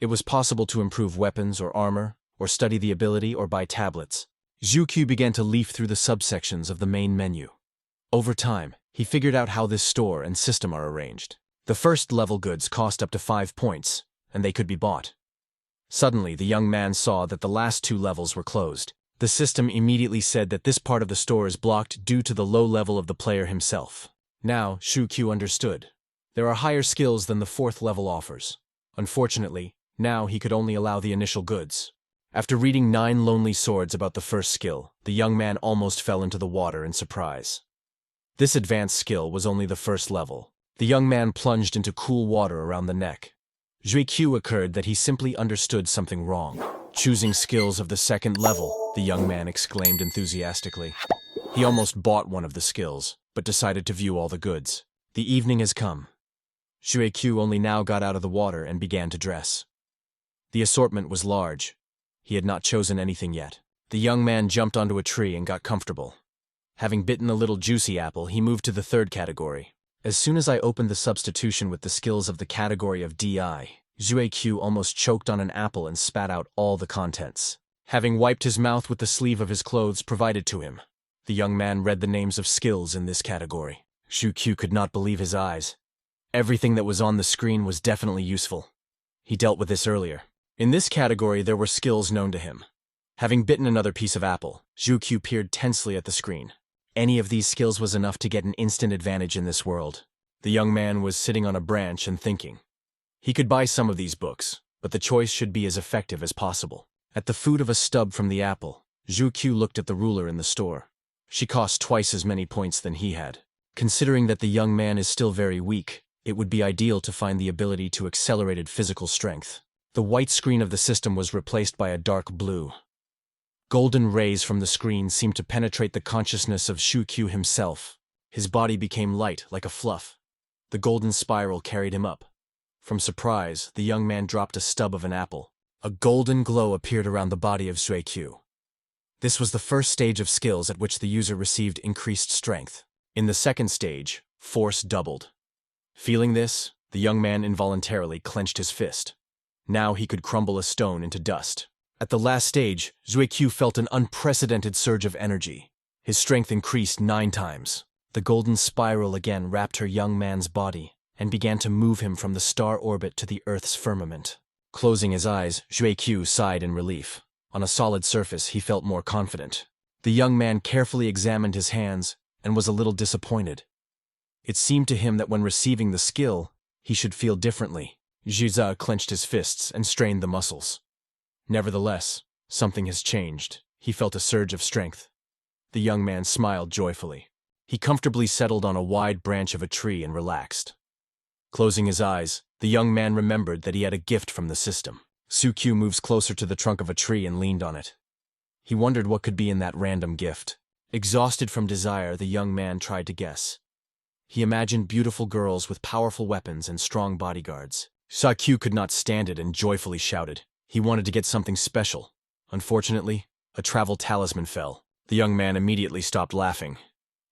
Speaker 1: It was possible to improve weapons or armor, or study the ability or buy tablets. Xiaoqiu began to leaf through the subsections of the main menu. Over time, he figured out how this store and system are arranged. The first level goods cost up to 5 points, and they could be bought. Suddenly, the young man saw that the last 2 levels were closed. The system immediately said that this part of the store is blocked due to the low level of the player himself. Now, Xiaoqiu understood. There are higher skills than the 4th level offers. Unfortunately, now he could only allow the initial goods. After reading 9 lonely swords about the first skill, the young man almost fell into the water in surprise. This advanced skill was only the 1st level. The young man plunged into cool water around the neck. Zhuiqiu occurred that he simply understood something wrong. Choosing skills of the second level, the young man exclaimed enthusiastically. He almost bought one of the skills, but decided to view all the goods. The evening has come. Zhuiqiu only now got out of the water and began to dress. The assortment was large. He had not chosen anything yet. The young man jumped onto a tree and got comfortable. Having bitten a little juicy apple, he moved to the third category. As soon as I opened the substitution with the skills of the category of DI, Zhuiqiu almost choked on an apple and spat out all the contents. Having wiped his mouth with the sleeve of his clothes provided to him, the young man read the names of skills in this category. Zhuiqiu could not believe his eyes. Everything that was on the screen was definitely useful. He dealt with this earlier. In this category, there were skills known to him. Having bitten another piece of apple, Zhuiqiu peered tensely at the screen. Any of these skills was enough to get an instant advantage in this world. The young man was sitting on a branch and thinking. He could buy some of these books, but the choice should be as effective as possible. At the foot of a stub from the apple, Zhuiqiu looked at the ruler in the store. She cost twice as many points than he had. Considering that the young man is still very weak, it would be ideal to find the ability to accelerated physical strength. The white screen of the system was replaced by a dark blue. Golden rays from the screen seemed to penetrate the consciousness of Zhuiqiu himself. His body became light like a fluff. The golden spiral carried him up. From surprise, the young man dropped a stub of an apple. A golden glow appeared around the body of Zhuiqiu. This was the first stage of skills at which the user received increased strength. In the second stage, force doubled. Feeling this, the young man involuntarily clenched his fist. Now he could crumble a stone into dust. At the last stage, Zhuiqiu felt an unprecedented surge of energy. His strength increased 9 times. The golden spiral again wrapped her young man's body and began to move him from the star orbit to the Earth's firmament. Closing his eyes, Zhuiqiu sighed in relief. On a solid surface, he felt more confident. The young man carefully examined his hands and was a little disappointed. It seemed to him that when receiving the skill, he should feel differently. Zhuiqiu clenched his fists and strained the muscles. Nevertheless, something has changed. He felt a surge of strength. The young man smiled joyfully. He comfortably settled on a wide branch of a tree and relaxed. Closing his eyes, the young man remembered that he had a gift from the system. Zhuiqiu moves closer to the trunk of a tree and leaned on it. He wondered what could be in that random gift. Exhausted from desire, the young man tried to guess. He imagined beautiful girls with powerful weapons and strong bodyguards. Zhuiqiu could not stand it and joyfully shouted. He wanted to get something special. Unfortunately, a travel talisman fell. The young man immediately stopped laughing.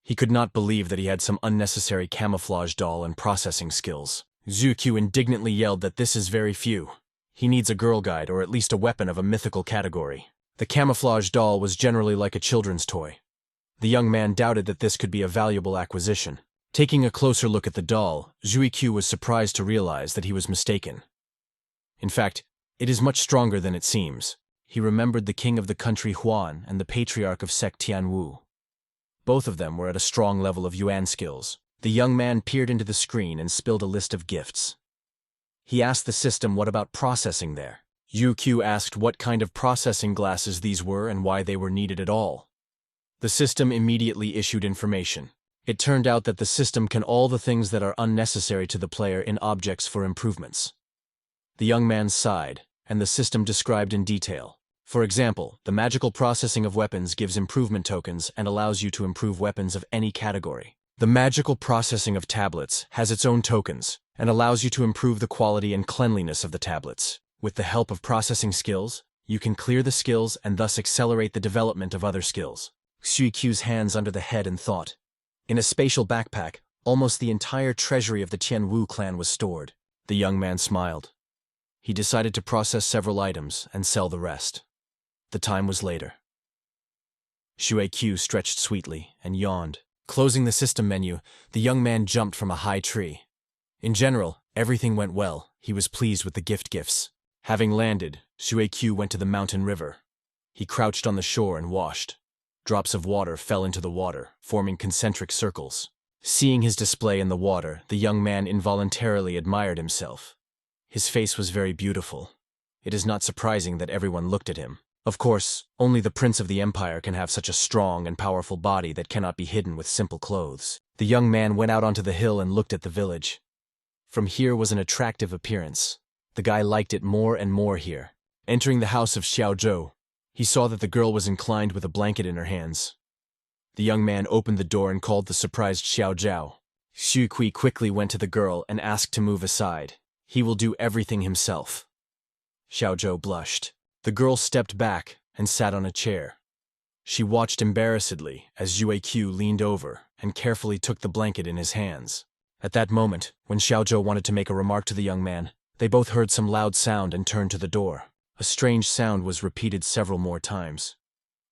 Speaker 1: He could not believe that he had some unnecessary camouflage doll and processing skills. Zhuiqiu indignantly yelled that this is very few. He needs a girl guide or at least a weapon of a mythical category. The camouflage doll was generally like a children's toy. The young man doubted that this could be a valuable acquisition. Taking a closer look at the doll, Zhuiqiu was surprised to realize that he was mistaken. In fact, it is much stronger than it seems. He remembered the king of the country Huan and the patriarch of Sect Tianwu. Both of them were at a strong level of yuan skills. The young man peered into the screen and spilled a list of gifts. He asked the system what about processing there. Zhuiqiu asked what kind of processing glasses these were and why they were needed at all. The system immediately issued information. It turned out that the system can all the things that are unnecessary to the player in objects for improvements. The young man sighed, and the system described in detail. For example, the magical processing of weapons gives improvement tokens and allows you to improve weapons of any category. The magical processing of tablets has its own tokens and allows you to improve the quality and cleanliness of the tablets. With the help of processing skills, you can clear the skills and thus accelerate the development of other skills. Zhuiqiu's hands under the head and thought. In a spatial backpack, almost the entire treasury of the Tianwu clan was stored. The young man smiled. He decided to process several items and sell the rest. The time was later. Zhuiqiu stretched sweetly and yawned. Closing the system menu, the young man jumped from a high tree. In general, everything went well. He was pleased with the gifts. Having landed, Zhuiqiu went to the mountain river. He crouched on the shore and washed. Drops of water fell into the water, forming concentric circles. Seeing his display in the water, the young man involuntarily admired himself. His face was very beautiful. It is not surprising that everyone looked at him. Of course, only the prince of the empire can have such a strong and powerful body that cannot be hidden with simple clothes. The young man went out onto the hill and looked at the village. From here was an attractive appearance. The guy liked it more and more here. Entering the house of Xiaozhou, he saw that the girl was inclined with a blanket in her hands. The young man opened the door and called the surprised Xiaozhou. Xu Kui quickly went to the girl and asked to move aside. He will do everything himself. Xiaozhou blushed. The girl stepped back and sat on a chair. She watched embarrassedly as Zhueqiu leaned over and carefully took the blanket in his hands. At that moment, when Xiaozhou wanted to make a remark to the young man, they both heard some loud sound and turned to the door. A strange sound was repeated several more times.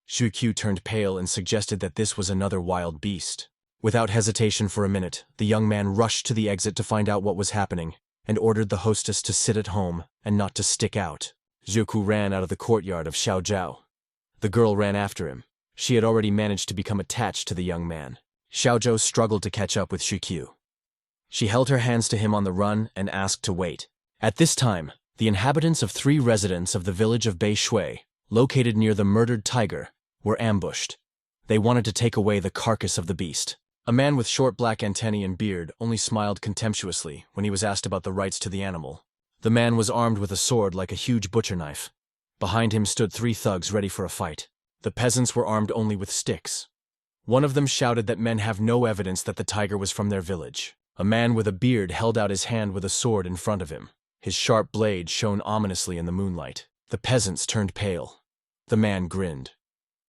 Speaker 1: Zhueqiu turned pale and suggested that this was another wild beast. Without hesitation for a minute, the young man rushed to the exit to find out what was happening and ordered the hostess to sit at home and not to stick out. Zhueqiu ran out of the courtyard of Xiaozhou. The girl ran after him. She had already managed to become attached to the young man. Xiaozhou struggled to catch up with Zhueqiu. She held her hands to him on the run and asked to wait. At this time, the inhabitants of 3 residents of the village of Beishui, located near the murdered tiger, were ambushed. They wanted to take away the carcass of the beast. A man with short black antennae and beard only smiled contemptuously when he was asked about the rights to the animal. The man was armed with a sword like a huge butcher knife. Behind him stood 3 thugs ready for a fight. The peasants were armed only with sticks. One of them shouted that men have no evidence that the tiger was from their village. A man with a beard held out his hand with a sword in front of him. His sharp blade shone ominously in the moonlight. The peasants turned pale. The man grinned.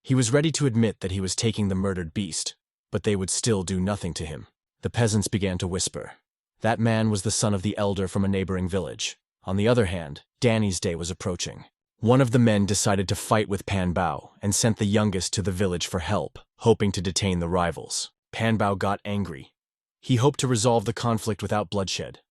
Speaker 1: He was ready to admit that he was taking the murdered beast, but they would still do nothing to him. The peasants began to whisper. That man was the son of the elder from a neighboring village. On the other hand, Danny's day was approaching. One of the men decided to fight with Pan Bao and sent the youngest to the village for help, hoping to detain the rivals. Pan Bao got angry. He hoped to resolve the conflict without bloodshed.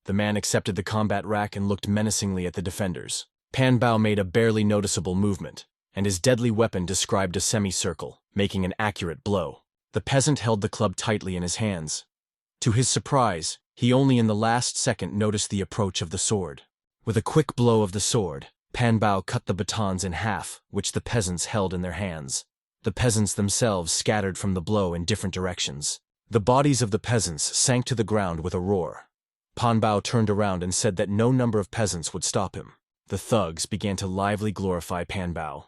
Speaker 1: The man accepted the combat rack and looked menacingly at the defenders. Pan Bao made a barely noticeable movement, and his deadly weapon described a semicircle, making an accurate blow. The peasant held the club tightly in his hands. To his surprise, he only in the last second noticed the approach of the sword. With a quick blow of the sword, Pan Bao cut the batons in half, which the peasants held in their hands. The peasants themselves scattered from the blow in different directions. The bodies of the peasants sank to the ground with a roar. Pan Bao turned around and said that no number of peasants would stop him. The thugs began to lively glorify Pan Bao.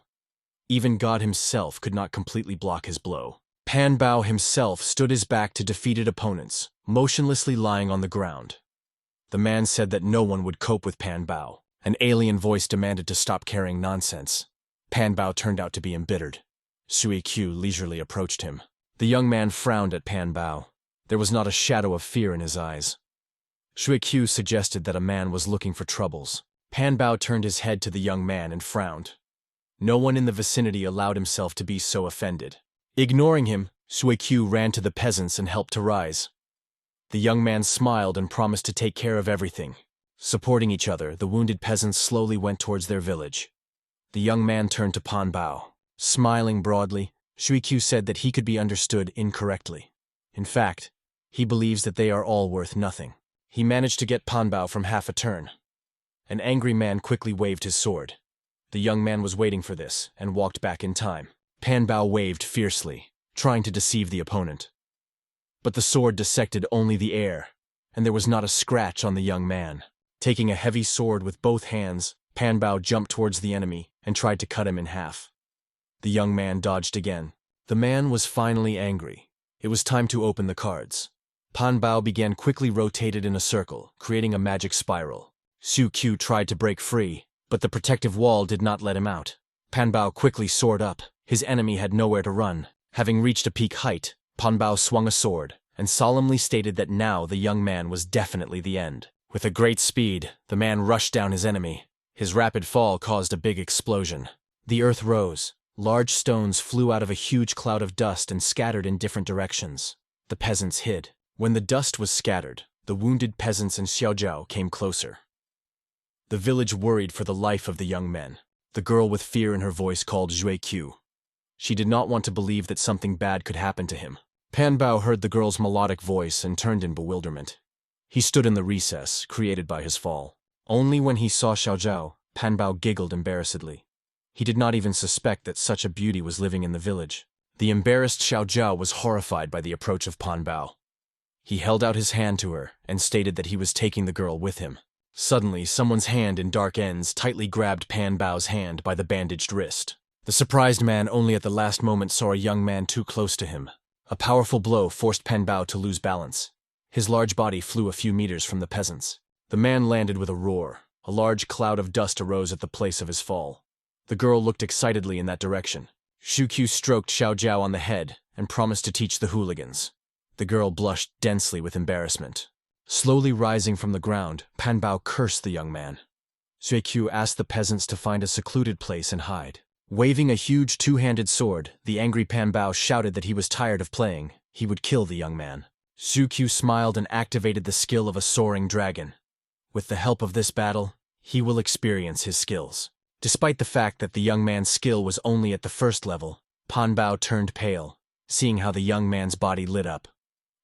Speaker 1: Even God himself could not completely block his blow. Pan Bao himself stood his back to defeated opponents, motionlessly lying on the ground. The man said that no one would cope with Pan Bao. An alien voice demanded to stop carrying nonsense. Pan Bao turned out to be embittered. Sui Q leisurely approached him. The young man frowned at Pan Bao. There was not a shadow of fear in his eyes. Sui Q suggested that a man was looking for troubles. Pan Bao turned his head to the young man and frowned. No one in the vicinity allowed himself to be so offended. Ignoring him, Sui Q ran to the peasants and helped to rise. The young man smiled and promised to take care of everything. Supporting each other, the wounded peasants slowly went towards their village. The young man turned to Pan Bao. Smiling broadly, Sui Q said that he could be understood incorrectly. In fact, he believes that they are all worth nothing. He managed to get Pan Bao from half a turn. An angry man quickly waved his sword. The young man was waiting for this and walked back in time. Pan Bao waved fiercely, trying to deceive the opponent. But the sword dissected only the air, and there was not a scratch on the young man. Taking a heavy sword with both hands, Pan Bao jumped towards the enemy and tried to cut him in half. The young man dodged again. The man was finally angry. It was time to open the cards. Pan Bao began quickly rotated in a circle, creating a magic spiral. Su Q tried to break free, but the protective wall did not let him out. Pan Bao quickly soared up. His enemy had nowhere to run. Having reached a peak height, Pan Bao swung a sword and solemnly stated that now the young man was definitely the end. With a great speed, the man rushed down his enemy. His rapid fall caused a big explosion. The earth rose. Large stones flew out of a huge cloud of dust and scattered in different directions. The peasants hid. When the dust was scattered, the wounded peasants and Xiaozhou came closer. The village worried for the life of the young men. The girl with fear in her voice called Zhueqiu. She did not want to believe that something bad could happen to him. Pan Bao heard the girl's melodic voice and turned in bewilderment. He stood in the recess, created by his fall. Only when he saw Xiaozhou, Pan Bao giggled embarrassedly. He did not even suspect that such a beauty was living in the village. The embarrassed Xiaozhou was horrified by the approach of Pan Bao. He held out his hand to her and stated that he was taking the girl with him. Suddenly, someone's hand in dark ends tightly grabbed Pan Bao's hand by the bandaged wrist. The surprised man only at the last moment saw a young man too close to him. A powerful blow forced Pan Bao to lose balance. His large body flew a few meters from the peasants. The man landed with a roar. A large cloud of dust arose at the place of his fall. The girl looked excitedly in that direction. Xu Qiu stroked Xiao Jiao on the head and promised to teach the hooligans. The girl blushed densely with embarrassment. Slowly rising from the ground, Pan Bao cursed the young man. Xu Qiu asked the peasants to find a secluded place and hide. Waving a huge two-handed sword, the angry Pan Bao shouted that he was tired of playing. He would kill the young man. Xu Qiu smiled and activated the skill of a soaring dragon. With the help of this battle, he will experience his skills. Despite the fact that the young man's skill was only at the first level, Pan Bao turned pale, seeing how the young man's body lit up.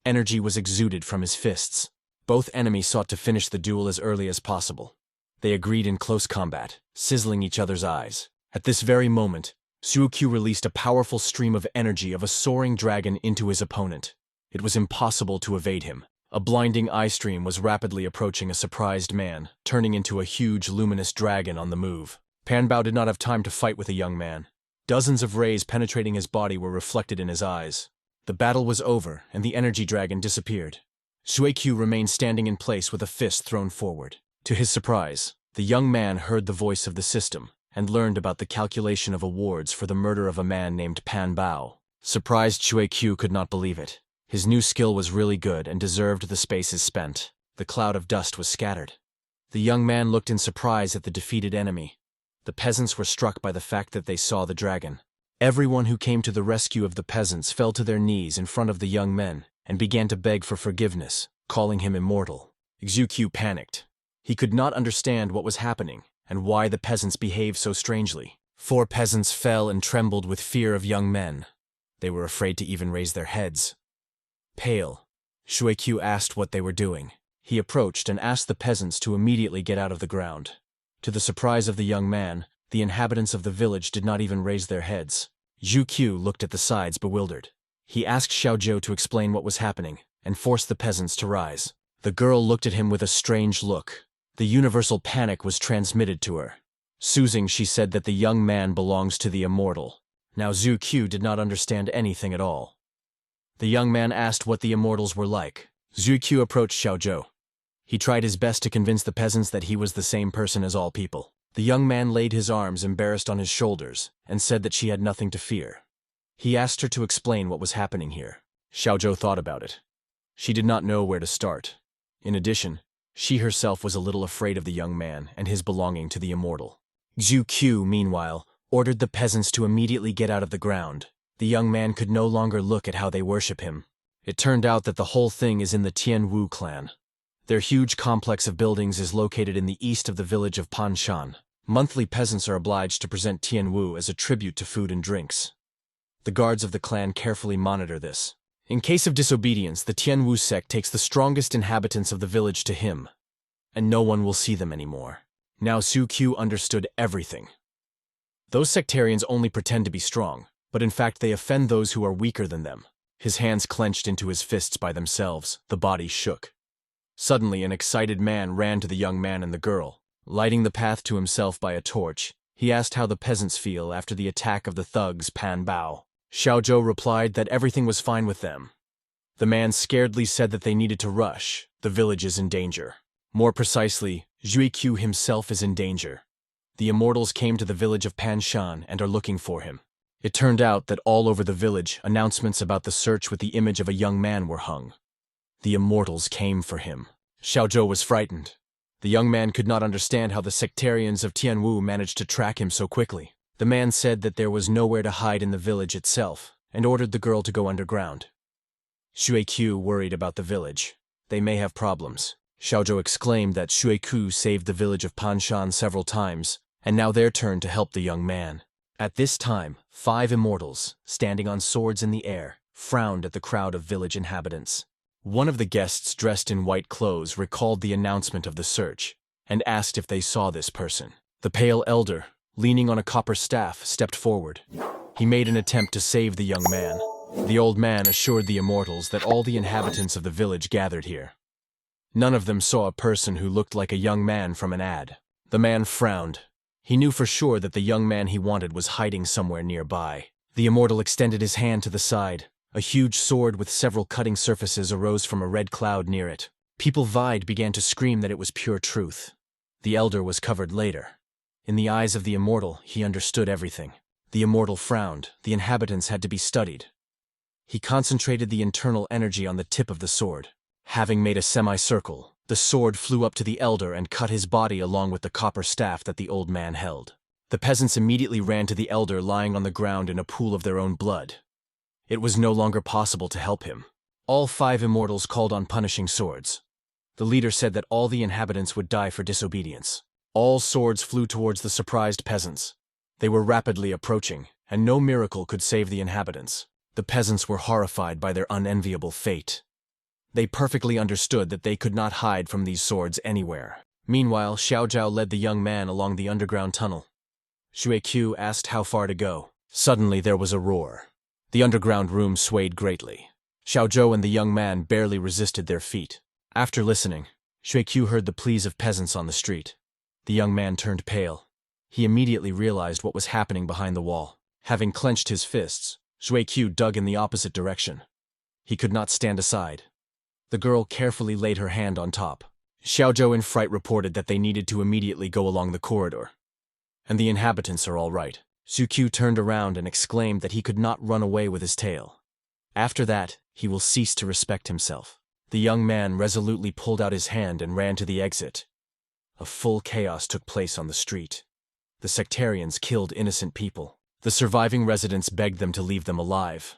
Speaker 1: Energy was exuded from his fists. Both enemies sought to finish the duel as early as possible. They agreed in close combat, sizzling each other's eyes. At this very moment, Xu Qiu released a powerful stream of energy of a soaring dragon into his opponent. It was impossible to evade him. A blinding eye stream was rapidly approaching a surprised man, turning into a huge luminous dragon on the move. Pan Bao did not have time to fight with the young man. Dozens of rays penetrating his body were reflected in his eyes. The battle was over, and the energy dragon disappeared. Xu Qiu remained standing in place with a fist thrown forward. To his surprise, the young man heard the voice of the system and learned about the calculation of awards for the murder of a man named Pan Bao. Surprised, Xu Qiu could not believe it. His new skill was really good and deserved the spaces spent. The cloud of dust was scattered. The young man looked in surprise at the defeated enemy. The peasants were struck by the fact that they saw the dragon. Everyone who came to the rescue of the peasants fell to their knees in front of the young men and began to beg for forgiveness, calling him immortal. Xu Qiu panicked. He could not understand what was happening and why the peasants behaved so strangely. 4 peasants fell and trembled with fear of young men. They were afraid to even raise their heads. Pale, Xu Qiu asked what they were doing. He approached and asked the peasants to immediately get out of the ground. To the surprise of the young man, the inhabitants of the village did not even raise their heads. Xu Qiu looked at the sides bewildered. He asked Xiao Zhou to explain what was happening and forced the peasants to rise. The girl looked at him with a strange look. The universal panic was transmitted to her. Soothing, she said that the young man belongs to the immortal. Now Xu Qiu did not understand anything at all. The young man asked what the immortals were like. Xu Qiu approached Xiao Zhou. He tried his best to convince the peasants that he was the same person as all people. The young man laid his arms embarrassed on his shoulders and said that she had nothing to fear. He asked her to explain what was happening here. Xiao Zhou thought about it. She did not know where to start. In addition, she herself was a little afraid of the young man and his belonging to the immortal. Xu Qiu, meanwhile, ordered the peasants to immediately get out of the ground. The young man could no longer look at how they worship him. It turned out that the whole thing is in the Tianwu clan. Their huge complex of buildings is located in the east of the village of Panshan. Monthly peasants are obliged to present Tianwu as a tribute to food and drinks. The guards of the clan carefully monitor this. In case of disobedience, the Tianwu sect takes the strongest inhabitants of the village to him, and no one will see them anymore. Now Xu Qiu understood everything. Those sectarians only pretend to be strong, but in fact they offend those who are weaker than them. His hands clenched into his fists by themselves, the body shook. Suddenly, an excited man ran to the young man and the girl. Lighting the path to himself by a torch, he asked how the peasants feel after the attack of the thugs Pan Bao. Xiao Zhou replied that everything was fine with them. The man scaredly said that they needed to rush. The village is in danger. More precisely, Xu Qiu himself is in danger. The immortals came to the village of Panshan and are looking for him. It turned out that all over the village, announcements about the search with the image of a young man were hung. The immortals came for him. Xiao Zhou was frightened. The young man could not understand how the sectarians of Tianwu managed to track him so quickly. The man said that there was nowhere to hide in the village itself, and ordered the girl to go underground. Xu Qiu worried about the village. They may have problems. Xiao Zhou exclaimed that Xu Qiu saved the village of Panshan several times, and now their turn to help the young man. At this time, 5 immortals, standing on swords in the air, frowned at the crowd of village inhabitants. One of the guests dressed in white clothes recalled the announcement of the search, and asked if they saw this person. The pale elder, leaning on a copper staff, stepped forward. He made an attempt to save the young man. The old man assured the immortals that all the inhabitants of the village gathered here. None of them saw a person who looked like a young man from an ad. The man frowned. He knew for sure that the young man he wanted was hiding somewhere nearby. The immortal extended his hand to the side. A huge sword with several cutting surfaces arose from a red cloud near it. People began to scream that it was pure truth. The elder was covered later. In the eyes of the immortal, he understood everything. The immortal frowned. The inhabitants had to be studied. He concentrated the internal energy on the tip of the sword. Having made a semicircle, the sword flew up to the elder and cut his body along with the copper staff that the old man held. The peasants immediately ran to the elder lying on the ground in a pool of their own blood. It was no longer possible to help him. All 5 immortals called on punishing swords. The leader said that all the inhabitants would die for disobedience. All swords flew towards the surprised peasants. They were rapidly approaching, and no miracle could save the inhabitants. The peasants were horrified by their unenviable fate. They perfectly understood that they could not hide from these swords anywhere. Meanwhile, Xiaozhao led the young man along the underground tunnel. Shuiqiu asked how far to go. Suddenly there was a roar. The underground room swayed greatly. Xiaozhou and the young man barely resisted their feet. After listening, Shuiqiu heard the pleas of peasants on the street. The young man turned pale. He immediately realized what was happening behind the wall. Having clenched his fists, Shuiqiu dug in the opposite direction. He could not stand aside. The girl carefully laid her hand on top. Xiaozhou in fright reported that they needed to immediately go along the corridor. And the inhabitants are all right. Shuiqiu turned around and exclaimed that he could not run away with his tail. After that, he will cease to respect himself. The young man resolutely pulled out his hand and ran to the exit. A full chaos took place on the street. The sectarians killed innocent people. The surviving residents begged them to leave them alive.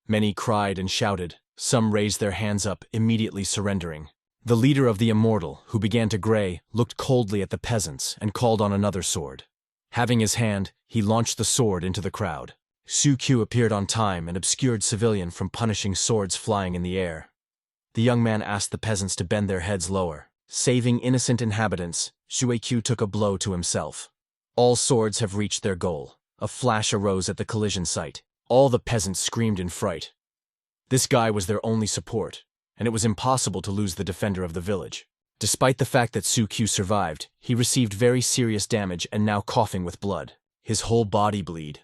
Speaker 1: Many cried and shouted. Some raised their hands up, immediately surrendering. The leader of the immortal, who began to gray, looked coldly at the peasants and called on another sword. Having his hand, he launched the sword into the crowd. Shuiqiu appeared on time and obscured civilian from punishing swords flying in the air. The young man asked the peasants to bend their heads lower. Saving innocent inhabitants, Shuiqiu took a blow to himself. All swords have reached their goal. A flash arose at the collision site. All the peasants screamed in fright. This guy was their only support, and it was impossible to lose the defender of the village. Despite the fact that Shuiqiu survived, he received very serious damage and now coughing with blood. His whole body bleed.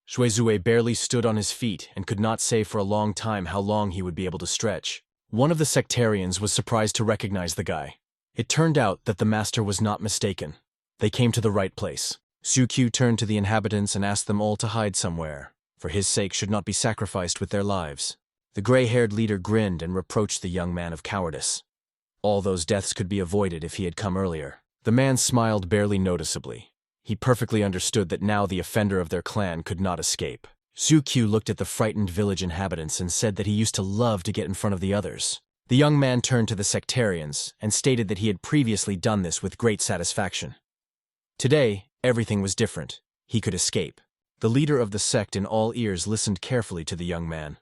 Speaker 1: Shuizue barely stood on his feet and could not say for a long time how long he would be able to stretch. One of the sectarians was surprised to recognize the guy. It turned out that the master was not mistaken. They came to the right place. Shuiqiu turned to the inhabitants and asked them all to hide somewhere, for his sake should not be sacrificed with their lives. The gray-haired leader grinned and reproached the young man of cowardice. All those deaths could be avoided if he had come earlier. The man smiled barely noticeably. He perfectly understood that now the offender of their clan could not escape. Shuiqiu looked at the frightened village inhabitants and said that he used to love to get in front of the others. The young man turned to the sectarians and stated that he had previously done this with great satisfaction. Today, everything was different. He could escape. The leader of the sect in all ears listened carefully to the young man.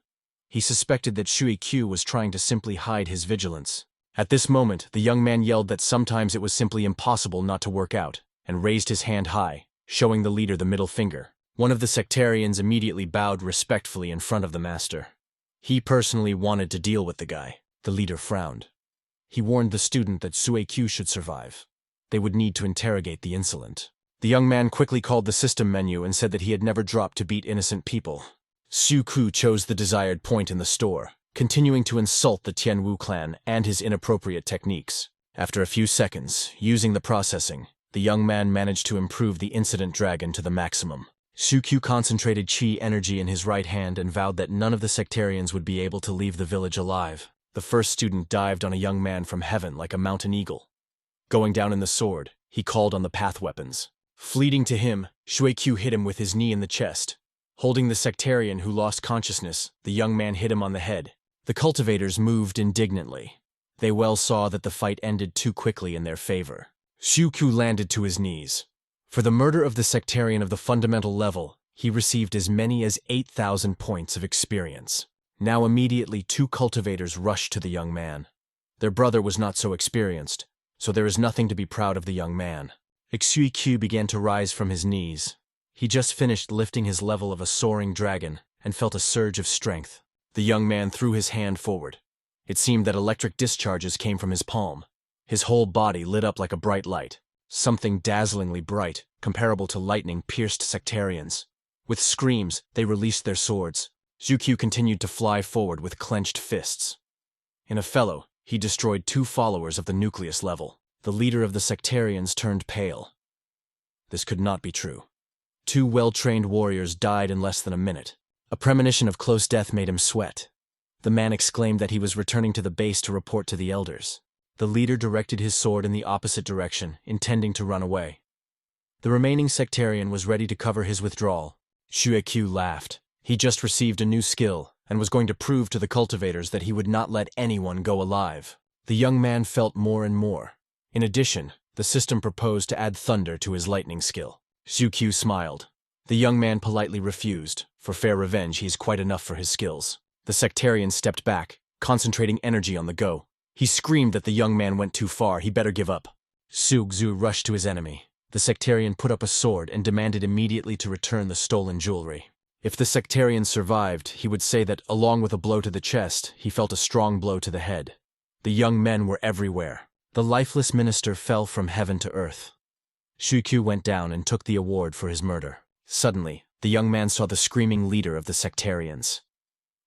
Speaker 1: He suspected that Shuiqiu was trying to simply hide his vigilance. At this moment, the young man yelled that sometimes it was simply impossible not to work out, and raised his hand high, showing the leader the middle finger. One of the sectarians immediately bowed respectfully in front of the master. He personally wanted to deal with the guy. The leader frowned. He warned the student that Shuiqiu should survive. They would need to interrogate the insolent. The young man quickly called the system menu and said that he had never dropped to beat innocent people. Shuiqiu chose the desired point in the store, continuing to insult the Tianwu clan and his inappropriate techniques. After a few seconds, using the processing, the young man managed to improve the incident dragon to the maximum. Shuiqiu concentrated qi energy in his right hand and vowed that none of the sectarians would be able to leave the village alive. The first student dived on a young man from heaven like a mountain eagle. Going down in the sword, he called on the path weapons. Fleeing to him, Shuiqiu hit him with his knee in the chest. Holding the sectarian who lost consciousness, the young man hit him on the head. The cultivators moved indignantly. They well saw that the fight ended too quickly in their favor. Shuiqiu landed to his knees. For the murder of the sectarian of the fundamental level, he received as many as 8,000 points of experience. Now immediately 2 cultivators rushed to the young man. Their brother was not so experienced, so there is nothing to be proud of the young man. Shuiqiu began to rise from his knees. He just finished lifting his level of a soaring dragon, and felt a surge of strength. The young man threw his hand forward. It seemed that electric discharges came from his palm. His whole body lit up like a bright light. Something dazzlingly bright, comparable to lightning, pierced sectarians. With screams, they released their swords. Zhu continued to fly forward with clenched fists. In a fellow, he destroyed 2 followers of the nucleus level. The leader of the sectarians turned pale. This could not be true. 2 well-trained warriors died in less than a minute. A premonition of close death made him sweat. The man exclaimed that he was returning to the base to report to the elders. The leader directed his sword in the opposite direction, intending to run away. The remaining sectarian was ready to cover his withdrawal. Shueqiu laughed. He just received a new skill, and was going to prove to the cultivators that he would not let anyone go alive. The young man felt more and more. In addition, the system proposed to add thunder to his lightning skill. Shueqiu smiled. The young man politely refused. For fair revenge, he is quite enough for his skills. The sectarian stepped back, concentrating energy on the go. He screamed that the young man went too far, he better give up. Zhu rushed to his enemy. The sectarian put up a sword and demanded immediately to return the stolen jewelry. If the sectarian survived, he would say that, along with a blow to the chest, he felt a strong blow to the head. The young men were everywhere. The lifeless minister fell from heaven to earth. Shueqiu went down and took the award for his murder. Suddenly, the young man saw the screaming leader of the sectarians.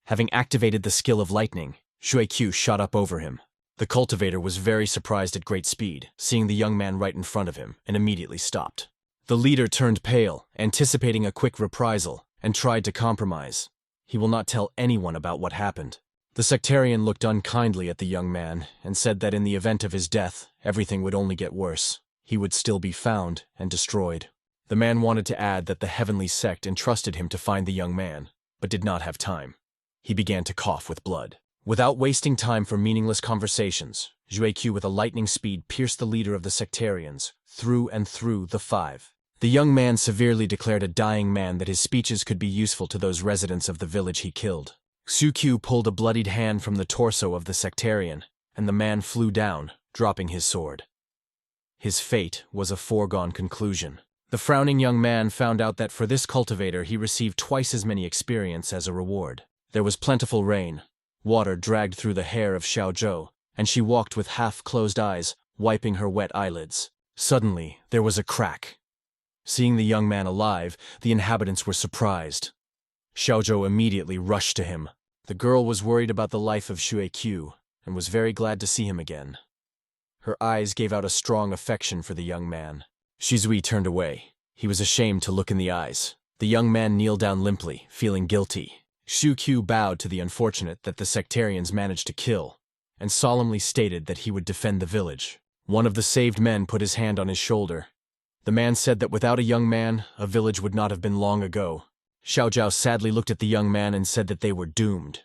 Speaker 1: Having activated the skill of lightning, Shueqiu shot up over him. The cultivator was very surprised at great speed, seeing the young man right in front of him, and immediately stopped. The leader turned pale, anticipating a quick reprisal, and tried to compromise. He will not tell anyone about what happened. The sectarian looked unkindly at the young man, and said that in the event of his death, everything would only get worse. He would still be found and destroyed. The man wanted to add that the heavenly sect entrusted him to find the young man, but did not have time. He began to cough with blood. Without wasting time for meaningless conversations, Shueqiu with a lightning speed pierced the leader of the sectarians, through and through the 5. The young man severely declared a dying man that his speeches could be useful to those residents of the village he killed. Shueqiu pulled a bloodied hand from the torso of the sectarian, and the man flew down, dropping his sword. His fate was a foregone conclusion. The frowning young man found out that for this cultivator he received twice as many experience as a reward. There was plentiful rain. Water dragged through the hair of Xiaozhou, and she walked with half-closed eyes, wiping her wet eyelids. Suddenly, there was a crack. Seeing the young man alive, the inhabitants were surprised. Xiaozhou immediately rushed to him. The girl was worried about the life of Shueqiu, and was very glad to see him again. Her eyes gave out a strong affection for the young man. Shizui turned away. He was ashamed to look in the eyes. The young man kneeled down limply, feeling guilty. Shueqiu bowed to the unfortunate that the sectarians managed to kill, and solemnly stated that he would defend the village. One of the saved men put his hand on his shoulder. The man said that without a young man, a village would not have been long ago. Xiaozhou sadly looked at the young man and said that they were doomed.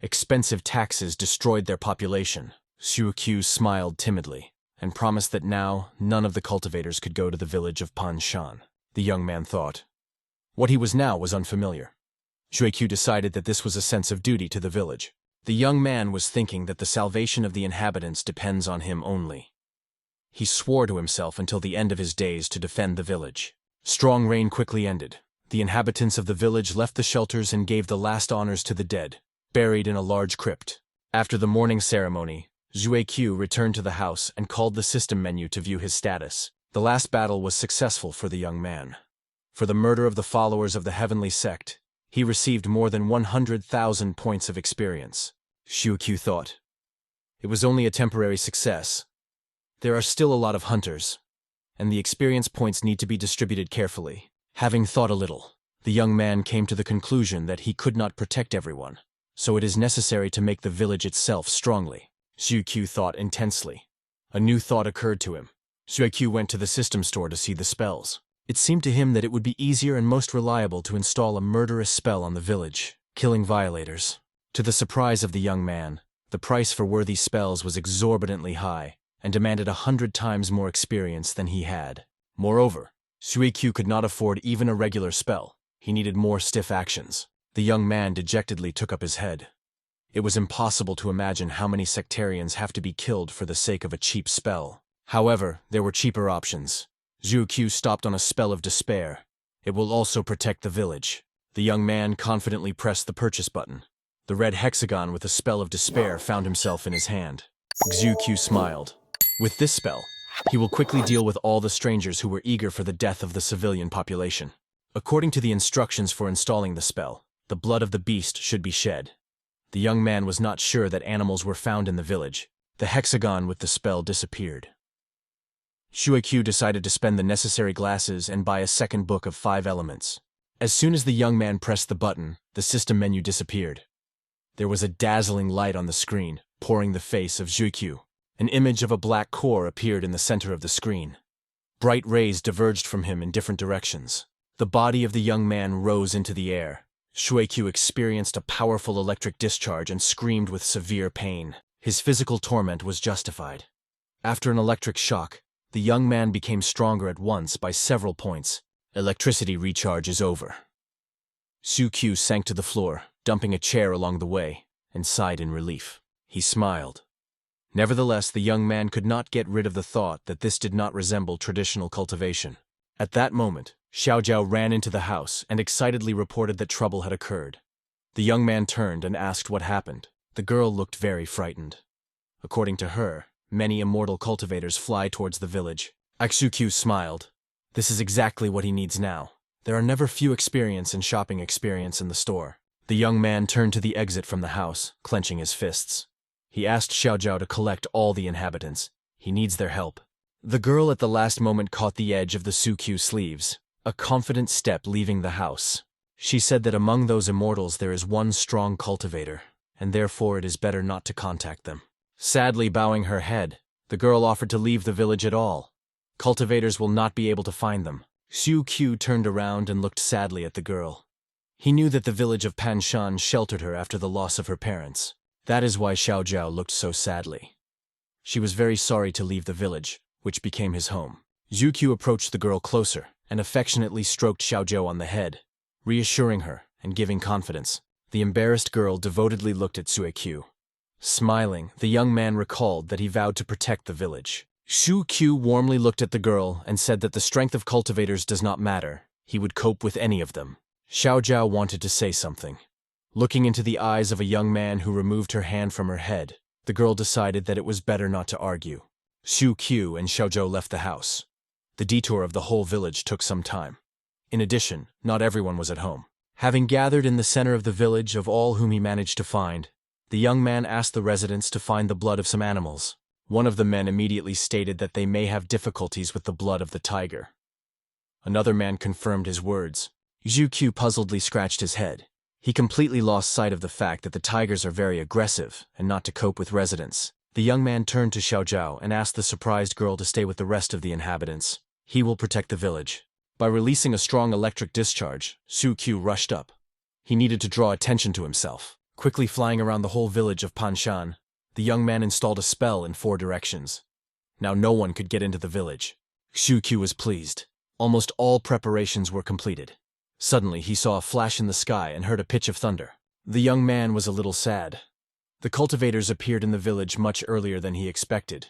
Speaker 1: Expensive taxes destroyed their population. Shueqiu smiled timidly, and promised that now none of the cultivators could go to the village of Panshan. The young man thought. What he was now was unfamiliar. Shueqiu decided that this was a sense of duty to the village. The young man was thinking that the salvation of the inhabitants depends on him only. He swore to himself until the end of his days to defend the village. Strong rain quickly ended. The inhabitants of the village left the shelters and gave the last honors to the dead, buried in a large crypt. After the mourning ceremony, Shueqiu returned to the house and called the system menu to view his status. The last battle was successful for the young man. For the murder of the followers of the heavenly sect, he received more than 100,000 points of experience. Shueqiu thought. It was only a temporary success. There are still a lot of hunters, and the experience points need to be distributed carefully. Having thought a little, the young man came to the conclusion that he could not protect everyone, so it is necessary to make the village itself strongly. Shueqiu thought intensely. A new thought occurred to him. Shueqiu went to the system store to see the spells. It seemed to him that it would be easier and most reliable to install a murderous spell on the village, killing violators. To the surprise of the young man, the price for worthy spells was exorbitantly high and demanded 100 times more experience than he had. Moreover, Shueqiu could not afford even a regular spell. He needed more stiff actions. The young man dejectedly took up his head. It was impossible to imagine how many sectarians have to be killed for the sake of a cheap spell. However, there were cheaper options. Shueqiu stopped on a spell of despair. It will also protect the village. The young man confidently pressed the purchase button. The red hexagon with a spell of despair found himself in his hand. Xiuqiu smiled. With this spell, he will quickly deal with all the strangers who were eager for the death of the civilian population. According to the instructions for installing the spell, the blood of the beast should be shed. The young man was not sure that animals were found in the village. The hexagon with the spell disappeared. Xiuqiu decided to spend the necessary glasses and buy a second book of 5 elements. As soon as the young man pressed the button, the system menu disappeared. There was a dazzling light on the screen, pouring the face of Xiuqiu. An image of a black core appeared in the center of the screen. Bright rays diverged from him in different directions. The body of the young man rose into the air. Xiuqiu experienced a powerful electric discharge and screamed with severe pain. His physical torment was justified. After an electric shock, the young man became stronger at once by several points. Electricity recharge is over. Xiuqiu sank to the floor, dumping a chair along the way, and sighed in relief. He smiled. Nevertheless, the young man could not get rid of the thought that this did not resemble traditional cultivation. At that moment, Xiaojiao ran into the house and excitedly reported that trouble had occurred. The young man turned and asked what happened. The girl looked very frightened. According to her, many immortal cultivators fly towards the village. Xiuqiu smiled. This is exactly what he needs now. There are never few experience and shopping experience in the store. The young man turned to the exit from the house, clenching his fists. He asked Xiaojiao to collect all the inhabitants. He needs their help. The girl at the last moment caught the edge of the Xiuqiu sleeves, a confident step leaving the house. She said that among those immortals there is one strong cultivator, and therefore it is better not to contact them. Sadly bowing her head, the girl offered to leave the village at all. Cultivators will not be able to find them. Xiuqiu turned around and looked sadly at the girl. He knew that the village of Panshan sheltered her after the loss of her parents. That is why Xiaojiao looked so sadly. She was very sorry to leave the village, which became his home. Xiuqiu approached the girl closer and affectionately stroked Xiaojiao on the head, reassuring her and giving confidence. The embarrassed girl devotedly looked at Xiuqiu. Smiling, the young man recalled that he vowed to protect the village. Xiuqiu warmly looked at the girl and said that the strength of cultivators does not matter. He would cope with any of them. Xiaojiao wanted to say something. Looking into the eyes of a young man who removed her hand from her head, the girl decided that it was better not to argue. Xiuqiu and Xiaojiao left the house. The detour of the whole village took some time. In addition, not everyone was at home. Having gathered in the center of the village of all whom he managed to find, the young man asked the residents to find the blood of some animals. One of the men immediately stated that they may have difficulties with the blood of the tiger. Another man confirmed his words. Xiuqiu puzzledly scratched his head. He completely lost sight of the fact that the tigers are very aggressive and not to cope with residents. The young man turned to Xiaojiao and asked the surprised girl to stay with the rest of the inhabitants. He will protect the village. By releasing a strong electric discharge, Xiuqiu rushed up. He needed to draw attention to himself. Quickly flying around the whole village of Panshan, the young man installed a spell in 4 directions. Now no one could get into the village. Xiuqiu was pleased. Almost all preparations were completed. Suddenly he saw a flash in the sky and heard a pitch of thunder. The young man was a little sad. The cultivators appeared in the village much earlier than he expected.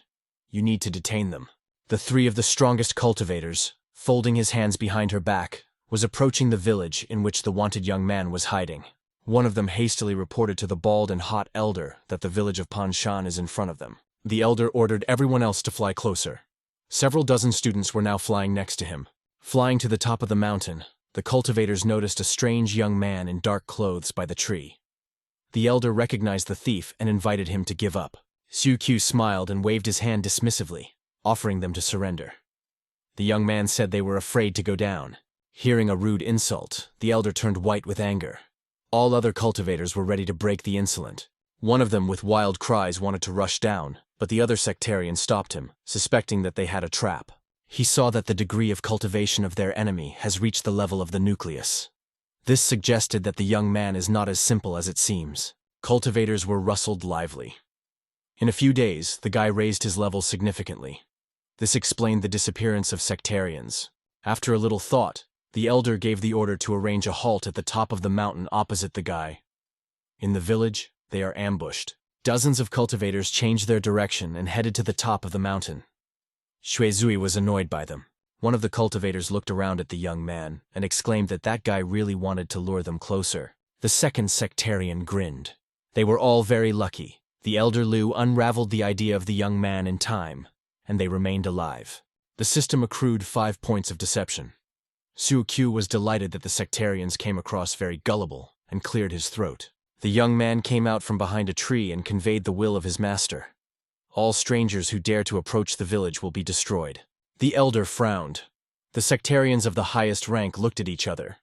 Speaker 1: You need to detain them. The 3 of the strongest cultivators, folding his hands behind her back, was approaching the village in which the wanted young man was hiding. One of them hastily reported to the bald and hot elder that the village of Panshan is in front of them. The elder ordered everyone else to fly closer. Several dozen students were now flying next to him. Flying to the top of the mountain, the cultivators noticed a strange young man in dark clothes by the tree. The elder recognized the thief and invited him to give up. Xiuqiu smiled and waved his hand dismissively, offering them to surrender. The young man said they were afraid to go down. Hearing a rude insult, the elder turned white with anger. All other cultivators were ready to break the insolent. One of them with wild cries wanted to rush down, but the other sectarian stopped him, suspecting that they had a trap. He saw that the degree of cultivation of their enemy has reached the level of the nucleus. This suggested that the young man is not as simple as it seems. Cultivators were rustled lively. In a few days, the guy raised his level significantly. This explained the disappearance of sectarians. After a little thought, the elder gave the order to arrange a halt at the top of the mountain opposite the guy. In the village, they are ambushed. Dozens of cultivators changed their direction and headed to the top of the mountain. Xuezui was annoyed by them. One of the cultivators looked around at the young man and exclaimed that that guy really wanted to lure them closer. The second sectarian grinned. They were all very lucky. The elder Liu unraveled the idea of the young man in time, and they remained alive. The system accrued 5 points of deception. Su Q was delighted that the sectarians came across very gullible and cleared his throat. The young man came out from behind a tree and conveyed the will of his master. All strangers who dare to approach the village will be destroyed. The elder frowned. The sectarians of the highest rank looked at each other.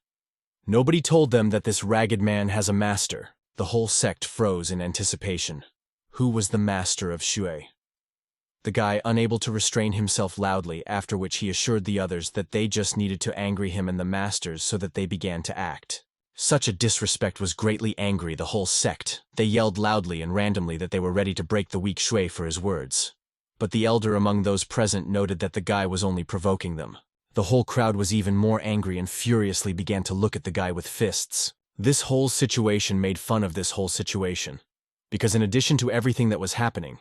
Speaker 1: Nobody told them that this ragged man has a master. The whole sect froze in anticipation. Who was the master of Shui? The guy, unable to restrain himself loudly, after which he assured the others that they just needed to angry him and the masters so that they began to act. Such a disrespect was greatly angry the whole sect. They yelled loudly and randomly that they were ready to break the weak Shui for his words. But the elder among those present noted that the guy was only provoking them. The whole crowd was even more angry and furiously began to look at the guy with fists. This whole situation made fun of this whole situation. Because in addition to everything that was happening,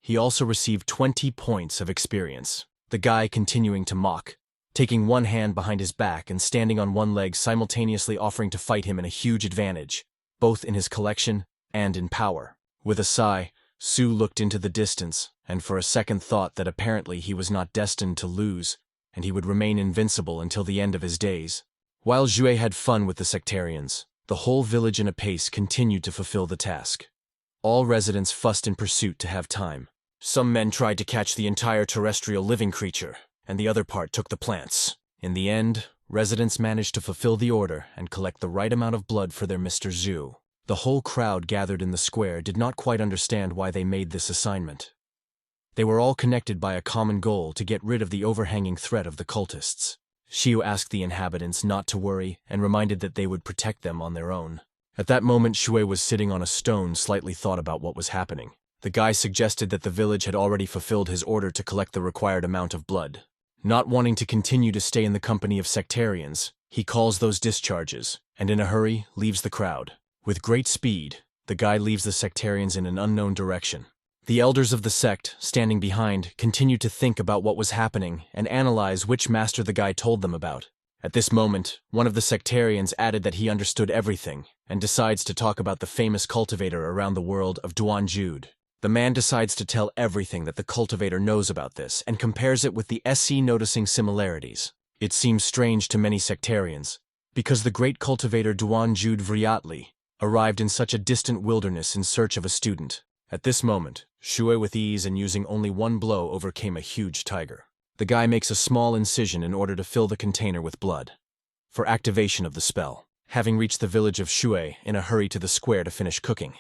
Speaker 1: he also received 20 points of experience. The guy continuing to mock, taking one hand behind his back and standing on one leg, simultaneously offering to fight him in a huge advantage, both in his collection and in power. With a sigh, Su looked into the distance, and for a second thought that apparently he was not destined to lose, and he would remain invincible until the end of his days. While Jue had fun with the sectarians, the whole village in a pace continued to fulfill the task. All residents fussed in pursuit to have time. Some men tried to catch the entire terrestrial living creature, and the other part took the plants. In the end, residents managed to fulfill the order and collect the right amount of blood for their Mr. Zhu. The whole crowd gathered in the square did not quite understand why they made this assignment. They were all connected by a common goal to get rid of the overhanging threat of the cultists. Xiu asked the inhabitants not to worry and reminded that they would protect them on their own. At that moment, Shui was sitting on a stone, slightly thought about what was happening. The guy suggested that the village had already fulfilled his order to collect the required amount of blood. Not wanting to continue to stay in the company of sectarians, he calls those discharges, and in a hurry, leaves the crowd. With great speed, the guy leaves the sectarians in an unknown direction. The elders of the sect, standing behind, continued to think about what was happening and analyze which master the guy told them about. At this moment, one of the sectarians added that he understood everything and decides to talk about the famous cultivator around the world of Duan Jude. The man decides to tell everything that the cultivator knows about this and compares it with the SC, noticing similarities. It seems strange to many sectarians, because the great cultivator Duan Jude Vriatli arrived in such a distant wilderness in search of a student. At this moment, Shui with ease and using only one blow overcame a huge tiger. The guy makes a small incision in order to fill the container with blood. For activation of the spell, having reached the village of Shui in a hurry to the square to finish cooking.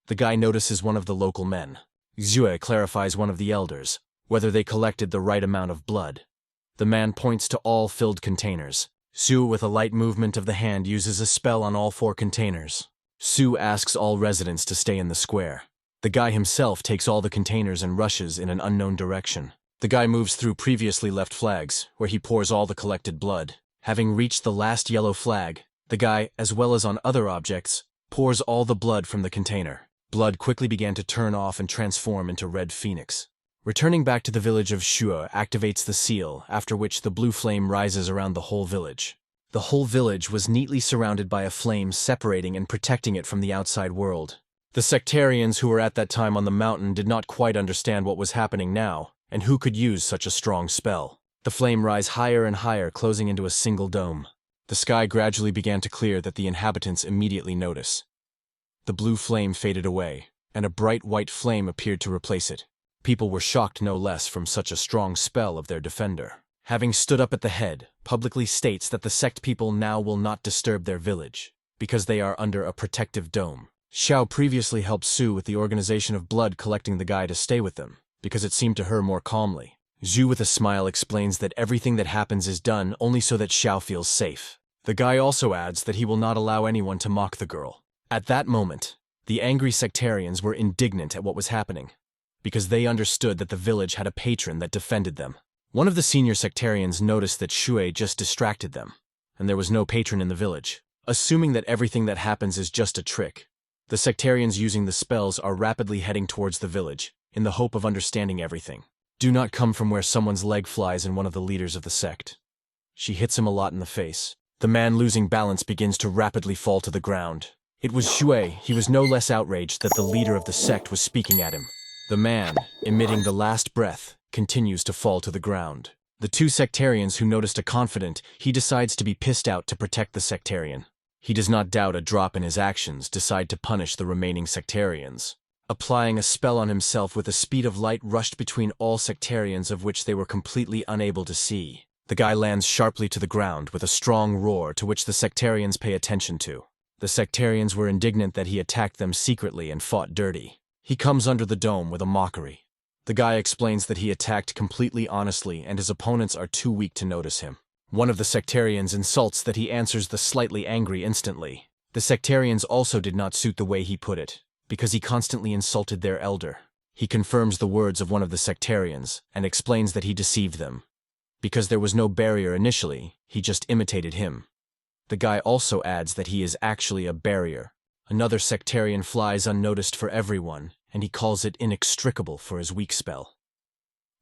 Speaker 1: The guy notices one of the local men. Xue clarifies one of the elders, whether they collected the right amount of blood. The man points to all filled containers. Su, with a light movement of the hand, uses a spell on all 4 containers. Su asks all residents to stay in the square. The guy himself takes all the containers and rushes in an unknown direction. The guy moves through previously left flags, where he pours all the collected blood. Having reached the last yellow flag, the guy, as well as on other objects, pours all the blood from the container. Blood quickly began to turn off and transform into red phoenix. Returning back to the village of Shuo activates the seal, after which the blue flame rises around the whole village. The whole village was neatly surrounded by a flame separating and protecting it from the outside world. The sectarians who were at that time on the mountain did not quite understand what was happening now, and who could use such a strong spell. The flame rise higher and higher, closing into a single dome. The sky gradually began to clear that the inhabitants immediately notice. The blue flame faded away, and a bright white flame appeared to replace it. People were shocked no less from such a strong spell of their defender. Having stood up at the head, publicly states that the sect people now will not disturb their village, because they are under a protective dome. Xiao previously helped Su with the organization of blood collecting the guy to stay with them, because it seemed to her more calmly. Zhu with a smile explains that everything that happens is done only so that Xiao feels safe. The guy also adds that he will not allow anyone to mock the girl. At that moment, the angry sectarians were indignant at what was happening, because they understood that the village had a patron that defended them. One of the senior sectarians noticed that Shui just distracted them, and there was no patron in the village. Assuming that everything that happens is just a trick, the sectarians using the spells are rapidly heading towards the village, in the hope of understanding everything. Do not come from where someone's leg flies in one of the leaders of the sect. She hits him a lot in the face. The man, losing balance, begins to rapidly fall to the ground. It was Shui. He was no less outraged that the leader of the sect was speaking at him. The man, emitting the last breath, continues to fall to the ground. The two sectarians who noticed a confidant, he decides to be pissed out to protect the sectarian. He does not doubt a drop in his actions, decide to punish the remaining sectarians. Applying a spell on himself with the speed of light, rushed between all sectarians of which they were completely unable to see. The guy lands sharply to the ground with a strong roar to which the sectarians pay attention to. The sectarians were indignant that he attacked them secretly and fought dirty. He comes under the dome with a mockery. The guy explains that he attacked completely honestly and his opponents are too weak to notice him. One of the sectarians insults that he answers the slightly angry instantly. The sectarians also did not suit the way he put it, because he constantly insulted their elder. He confirms the words of one of the sectarians and explains that he deceived them. Because there was no barrier initially, he just imitated him. The guy also adds that he is actually a barrier. Another sectarian flies unnoticed for everyone, and he calls it inextricable for his weak spell.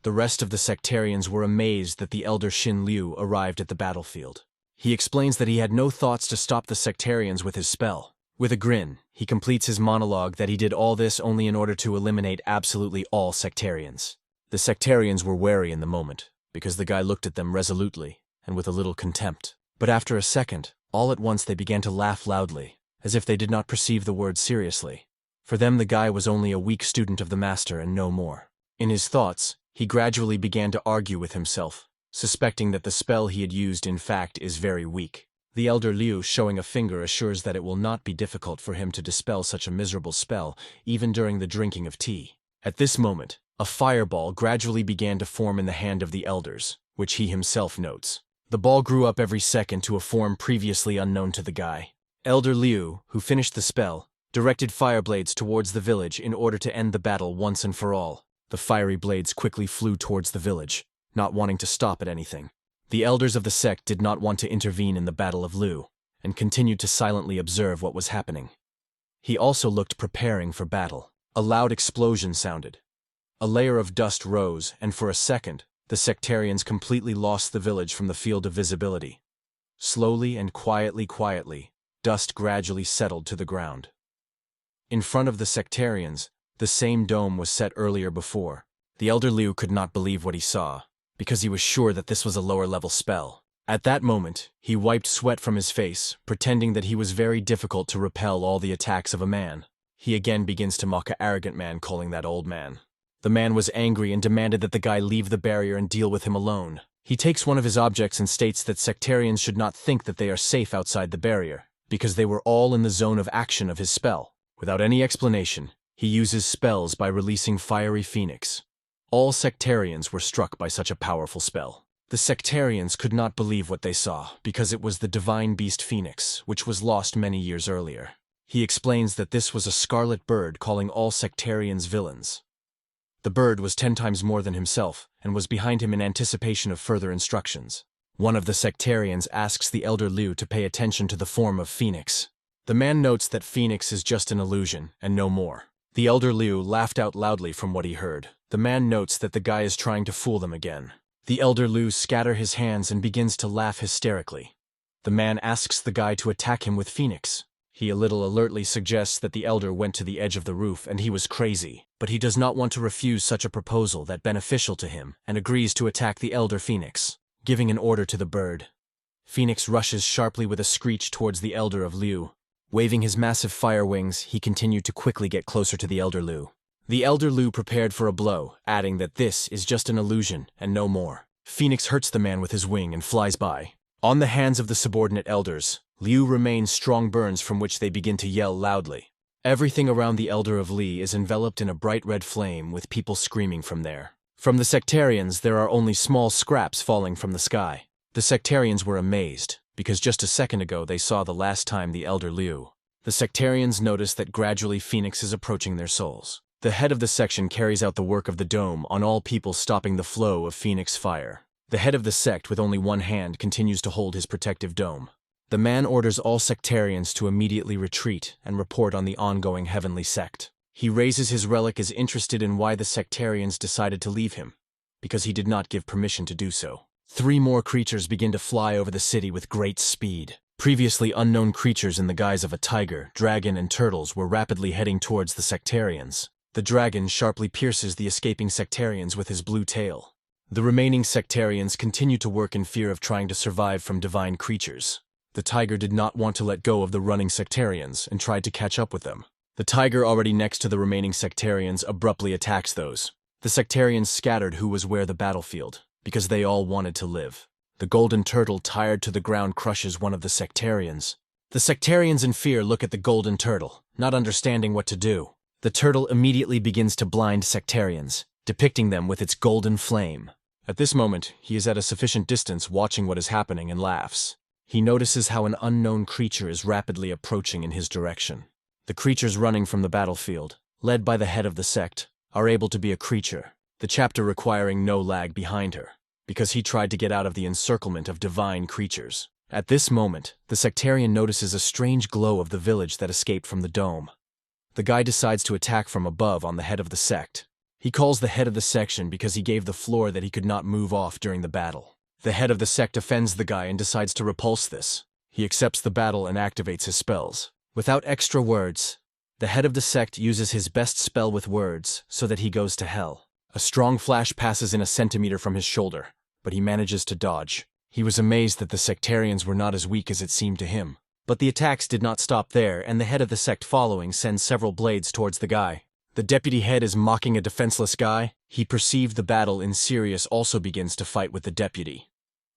Speaker 1: The rest of the sectarians were amazed that the elder Xin Liu arrived at the battlefield. He explains that he had no thoughts to stop the sectarians with his spell. With a grin, he completes his monologue that he did all this only in order to eliminate absolutely all sectarians. The sectarians were wary in the moment, because the guy looked at them resolutely and with a little contempt. But after a second, all at once they began to laugh loudly, as if they did not perceive the words seriously. For them the guy was only a weak student of the master and no more. In his thoughts, he gradually began to argue with himself, suspecting that the spell he had used in fact is very weak. The elder Liu, showing a finger, assures that it will not be difficult for him to dispel such a miserable spell, even during the drinking of tea. At this moment, a fireball gradually began to form in the hand of the elders, which he himself notes. The ball grew up every second to a form previously unknown to the guy. Elder Liu, who finished the spell, directed fire blades towards the village in order to end the battle once and for all. The fiery blades quickly flew towards the village, not wanting to stop at anything. The elders of the sect did not want to intervene in the Battle of Liu, and continued to silently observe what was happening. He also looked preparing for battle. A loud explosion sounded. A layer of dust rose, and for a second, the sectarians completely lost the village from the field of visibility. Slowly and quietly, dust gradually settled to the ground. In front of the sectarians, the same dome was set earlier before. The elder Liu could not believe what he saw, because he was sure that this was a lower-level spell. At that moment, he wiped sweat from his face, pretending that he was very difficult to repel all the attacks of a man. He again begins to mock an arrogant man, calling that old man. The man was angry and demanded that the guy leave the barrier and deal with him alone. He takes one of his objects and states that sectarians should not think that they are safe outside the barrier, because they were all in the zone of action of his spell. Without any explanation, he uses spells by releasing fiery phoenix. All sectarians were struck by such a powerful spell. The sectarians could not believe what they saw, because it was the divine beast phoenix, which was lost many years earlier. He explains that this was a scarlet bird, calling all sectarians villains. The bird was 10 times more than himself, and was behind him in anticipation of further instructions. One of the sectarians asks the elder Liu to pay attention to the form of Phoenix. The man notes that Phoenix is just an illusion, and no more. The elder Liu laughed out loudly from what he heard. The man notes that the guy is trying to fool them again. The elder Liu scatters his hands and begins to laugh hysterically. The man asks the guy to attack him with Phoenix. He a little alertly suggests that the elder went to the edge of the roof and he was crazy, but he does not want to refuse such a proposal that beneficial to him and agrees to attack the elder Phoenix, giving an order to the bird. Phoenix rushes sharply with a screech towards the elder of Liu. Waving his massive fire wings, he continued to quickly get closer to the elder Liu. The elder Liu prepared for a blow, adding that this is just an illusion and no more. Phoenix hurts the man with his wing and flies by. On the hands of the subordinate elders, Liu remains strong burns from which they begin to yell loudly. Everything around the elder of Li is enveloped in a bright red flame with people screaming from there. From the sectarians there are only small scraps falling from the sky. The sectarians were amazed, because just a second ago they saw the last time the elder Liu. The sectarians notice that gradually Phoenix is approaching their souls. The head of the section carries out the work of the dome on all people, stopping the flow of Phoenix fire. The head of the sect with only one hand continues to hold his protective dome. The man orders all sectarians to immediately retreat and report on the ongoing heavenly sect. He raises his relic, as interested in why the sectarians decided to leave him. because he did not give permission to do so. 3 more creatures begin to fly over the city with great speed. Previously unknown creatures in the guise of a tiger, dragon, and turtles were rapidly heading towards the sectarians. The dragon sharply pierces the escaping sectarians with his blue tail. The remaining sectarians continue to work in fear of trying to survive from divine creatures. The tiger did not want to let go of the running sectarians and tried to catch up with them. The tiger already next to the remaining sectarians abruptly attacks those. The sectarians scattered who was where the battlefield, because they all wanted to live. The golden turtle, tired to the ground, crushes one of the sectarians. The sectarians in fear look at the golden turtle, not understanding what to do. The turtle immediately begins to blind sectarians, depicting them with its golden flame. At this moment, he is at a sufficient distance watching what is happening and laughs. He notices how an unknown creature is rapidly approaching in his direction. The creatures running from the battlefield, led by the head of the sect, are able to be a creature, the chapter requiring no lag behind her, because he tried to get out of the encirclement of divine creatures. At this moment, the sectarian notices a strange glow of the village that escaped from the dome. The guy decides to attack from above on the head of the sect. He calls the head of the section because he gave the floor that he could not move off during the battle. The head of the sect offends the guy and decides to repulse this. He accepts the battle and activates his spells. Without extra words, the head of the sect uses his best spell with words so that he goes to hell. A strong flash passes in a centimeter from his shoulder, but he manages to dodge. He was amazed that the sectarians were not as weak as it seemed to him. But the attacks did not stop there, and the head of the sect following sends several blades towards the guy. The deputy head is mocking a defenseless guy. He perceived the battle in Sirius also begins to fight with the deputy.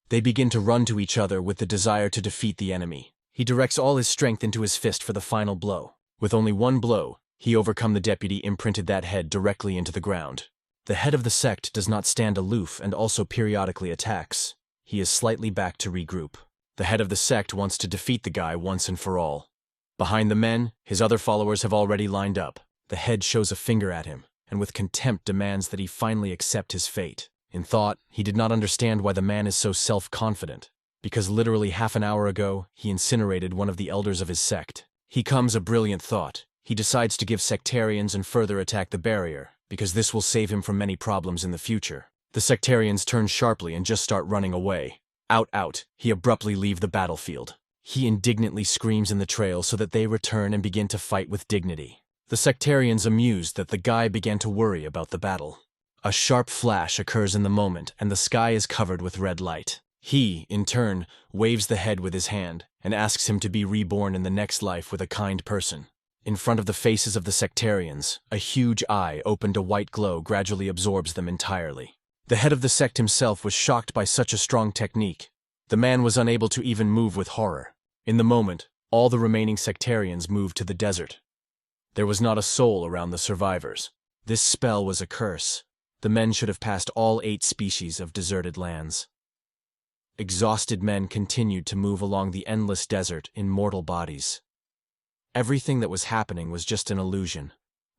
Speaker 1: They begin to run to each other with the desire to defeat the enemy. He directs all his strength into his fist for the final blow. With only one blow, he overcome the deputy imprinted that head directly into the ground. The head of the sect does not stand aloof and also periodically attacks. He is slightly back to regroup. The head of the sect wants to defeat the guy once and for all. Behind the men, his other followers have already lined up. The head shows a finger at him, and with contempt demands that he finally accept his fate. In thought, he did not understand why the man is so self-confident, because literally half an hour ago, he incinerated one of the elders of his sect. He comes a brilliant thought. He decides to give sectarians and further attack the barrier, because this will save him from many problems in the future. The sectarians turn sharply and just start running away. Out, he abruptly leave the battlefield. He indignantly screams in the trail so that they return and begin to fight with dignity. The sectarians amused that the guy began to worry about the battle. A sharp flash occurs in the moment and the sky is covered with red light. He, in turn, waves the head with his hand and asks him to be reborn in the next life with a kind person. In front of the faces of the sectarians, a huge eye opened a white glow gradually absorbs them entirely. The head of the sect himself was shocked by such a strong technique. The man was unable to even move with horror. In the moment, all the remaining sectarians moved to the desert. There was not a soul around the survivors. This spell was a curse. The men should have passed all 8 species of deserted lands. Exhausted men continued to move along the endless desert in mortal bodies. Everything that was happening was just an illusion,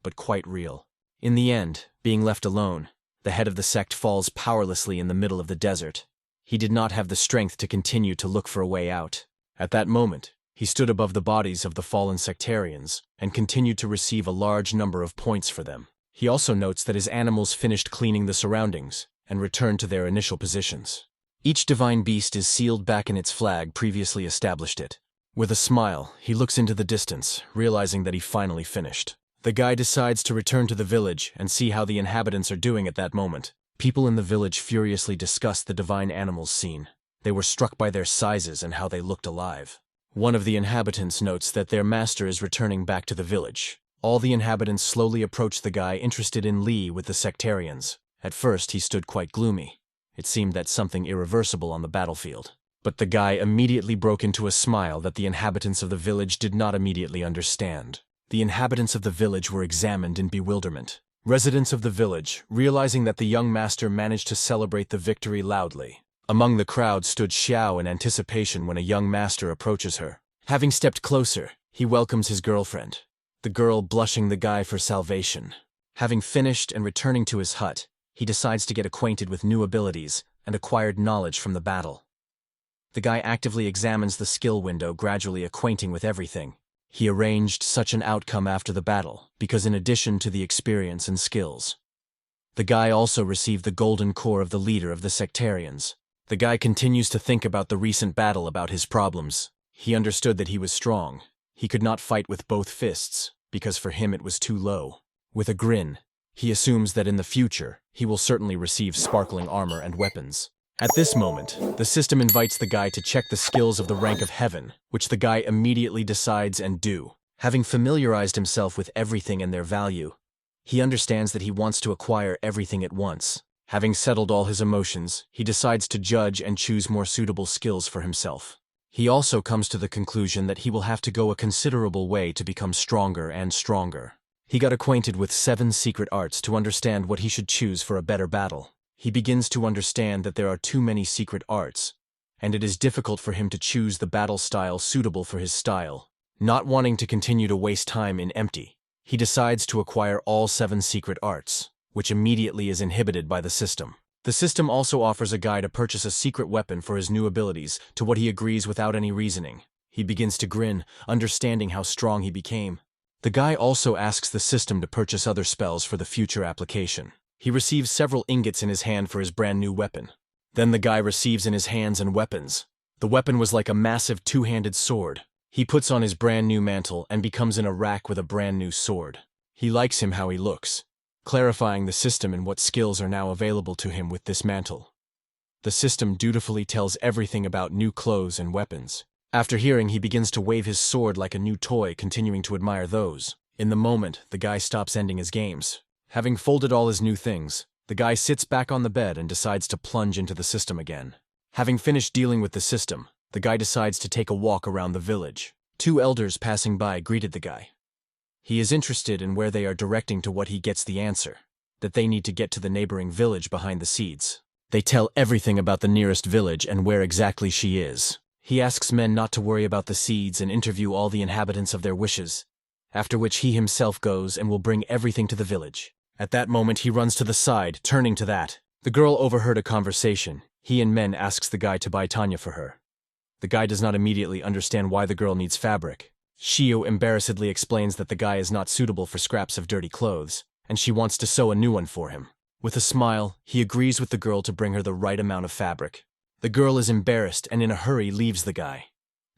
Speaker 1: but quite real. In the end, being left alone, the head of the sect falls powerlessly in the middle of the desert. He did not have the strength to continue to look for a way out. At that moment, he stood above the bodies of the fallen sectarians and continued to receive a large number of points for them. He also notes that his animals finished cleaning the surroundings and returned to their initial positions. Each divine beast is sealed back in its flag previously established it. With a smile, he looks into the distance, realizing that he finally finished. The guy decides to return to the village and see how the inhabitants are doing at that moment. People in the village furiously discuss the divine animals seen. They were struck by their sizes and how they looked alive. One of the inhabitants notes that their master is returning back to the village. All the inhabitants slowly approach the guy interested in Lee with the sectarians. At first, he stood quite gloomy. It seemed that something irreversible on the battlefield. But the guy immediately broke into a smile that the inhabitants of the village did not immediately understand. The inhabitants of the village were examined in bewilderment. Residents of the village, realizing that the young master managed to celebrate the victory loudly. Among the crowd stood Xiao in anticipation when a young master approaches her. Having stepped closer, he welcomes his girlfriend. The girl blushing the guy for salvation. Having finished and returning to his hut, he decides to get acquainted with new abilities and acquired knowledge from the battle. The guy actively examines the skill window, gradually acquainting with everything. He arranged such an outcome after the battle, because in addition to the experience and skills, The guy also received the golden core of the leader of the sectarians. The guy continues to think about the recent battle about his problems. He understood that he was strong. He could not fight with both fists, because for him it was too low. With a grin, he assumes that in the future, he will certainly receive sparkling armor and weapons. At this moment, the system invites the guy to check the skills of the rank of heaven, which the guy immediately decides and do. Having familiarized himself with everything and their value, he understands that he wants to acquire everything at once. Having settled all his emotions, he decides to judge and choose more suitable skills for himself. He also comes to the conclusion that he will have to go a considerable way to become stronger and stronger. He got acquainted with 7 secret arts to understand what he should choose for a better battle. He begins to understand that there are too many secret arts, and it is difficult for him to choose the battle style suitable for his style. Not wanting to continue to waste time in empty, he decides to acquire all 7 secret arts, which immediately is inhibited by the system. The system also offers a guy to purchase a secret weapon for his new abilities, to what he agrees without any reasoning. He begins to grin, understanding how strong he became. The guy also asks the system to purchase other spells for the future application. He receives several ingots in his hand for his brand new weapon. Then the guy receives in his hands and weapons. The weapon was like a massive 2-handed sword. He puts on his brand new mantle and becomes in a rack with a brand new sword. He likes him how he looks, clarifying the system and what skills are now available to him with this mantle. The system dutifully tells everything about new clothes and weapons. After hearing, he begins to wave his sword like a new toy, continuing to admire those. In the moment, the guy stops ending his games. Having folded all his new things, the guy sits back on the bed and decides to plunge into the system again. Having finished dealing with the system, the guy decides to take a walk around the village. 2 elders passing by greeted the guy. He is interested in where they are directing to what he gets the answer, that they need to get to the neighboring village behind the seeds. They tell everything about the nearest village and where exactly she is. He asks men not to worry about the seeds and interview all the inhabitants of their wishes, after which he himself goes and will bring everything to the village. At that moment he runs to the side, turning to that. The girl overheard a conversation. He and men asks the guy to buy Tanya for her. The guy does not immediately understand why the girl needs fabric. Shio embarrassedly explains that the guy is not suitable for scraps of dirty clothes, and she wants to sew a new one for him. With a smile, he agrees with the girl to bring her the right amount of fabric. The girl is embarrassed and in a hurry leaves the guy.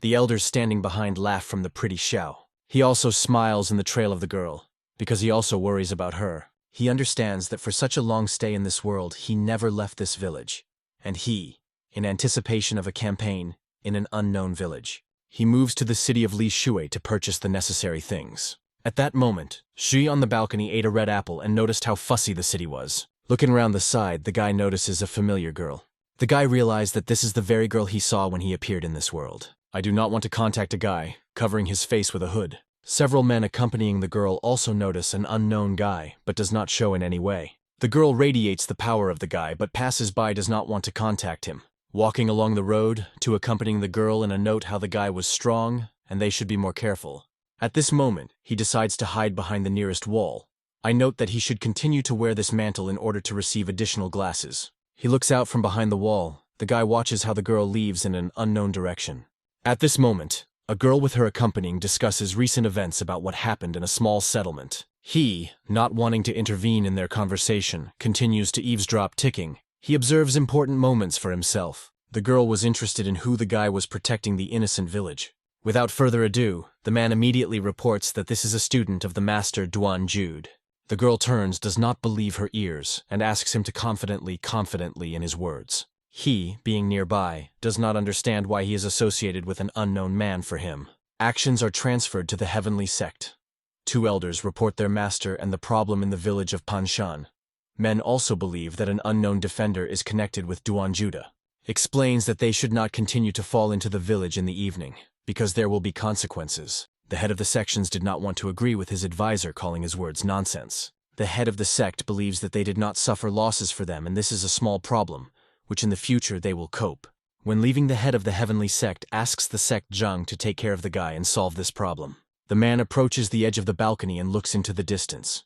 Speaker 1: The elders standing behind laugh from the pretty Xiao. He also smiles in the trail of the girl, because he also worries about her. He understands that for such a long stay in this world, he never left this village. And he, in anticipation of a campaign, in an unknown village, he moves to the city of Li Shui to purchase the necessary things. At that moment, Shi on the balcony ate a red apple and noticed how fussy the city was. Looking around the side, the guy notices a familiar girl. The guy realized that this is the very girl he saw when he appeared in this world. I do not want to contact a guy, covering his face with a hood. Several men accompanying the girl also notice an unknown guy, but does not show in any way. The girl radiates the power of the guy, but passers-by does not want to contact him. Walking along the road, to accompanying the girl in a note how the guy was strong, and they should be more careful. At this moment, he decides to hide behind the nearest wall. I note that he should continue to wear this mantle in order to receive additional glasses. He looks out from behind the wall. The guy watches how the girl leaves in an unknown direction. At this moment, a girl with her accompanying discusses recent events about what happened in a small settlement. He, not wanting to intervene in their conversation, continues to eavesdrop, ticking. He observes important moments for himself. The girl was interested in who the guy was protecting the innocent village. Without further ado, the man immediately reports that this is a student of the master Duan Jude. The girl turns, does not believe her ears, and asks him to confidently in his words. He, being nearby, does not understand why he is associated with an unknown man for him. Actions are transferred to the heavenly sect. 2 elders report their master and the problem in the village of Panshan. Men also believe that an unknown defender is connected with Duan Juda. Explains that they should not continue to fall into the village in the evening, because there will be consequences. The head of the sections did not want to agree with his advisor, calling his words nonsense. The head of the sect believes that they did not suffer losses for them, and this is a small problem, which in the future they will cope. When leaving, the head of the heavenly sect asks the sect Zhang to take care of the guy and solve this problem. The man approaches the edge of the balcony and looks into the distance.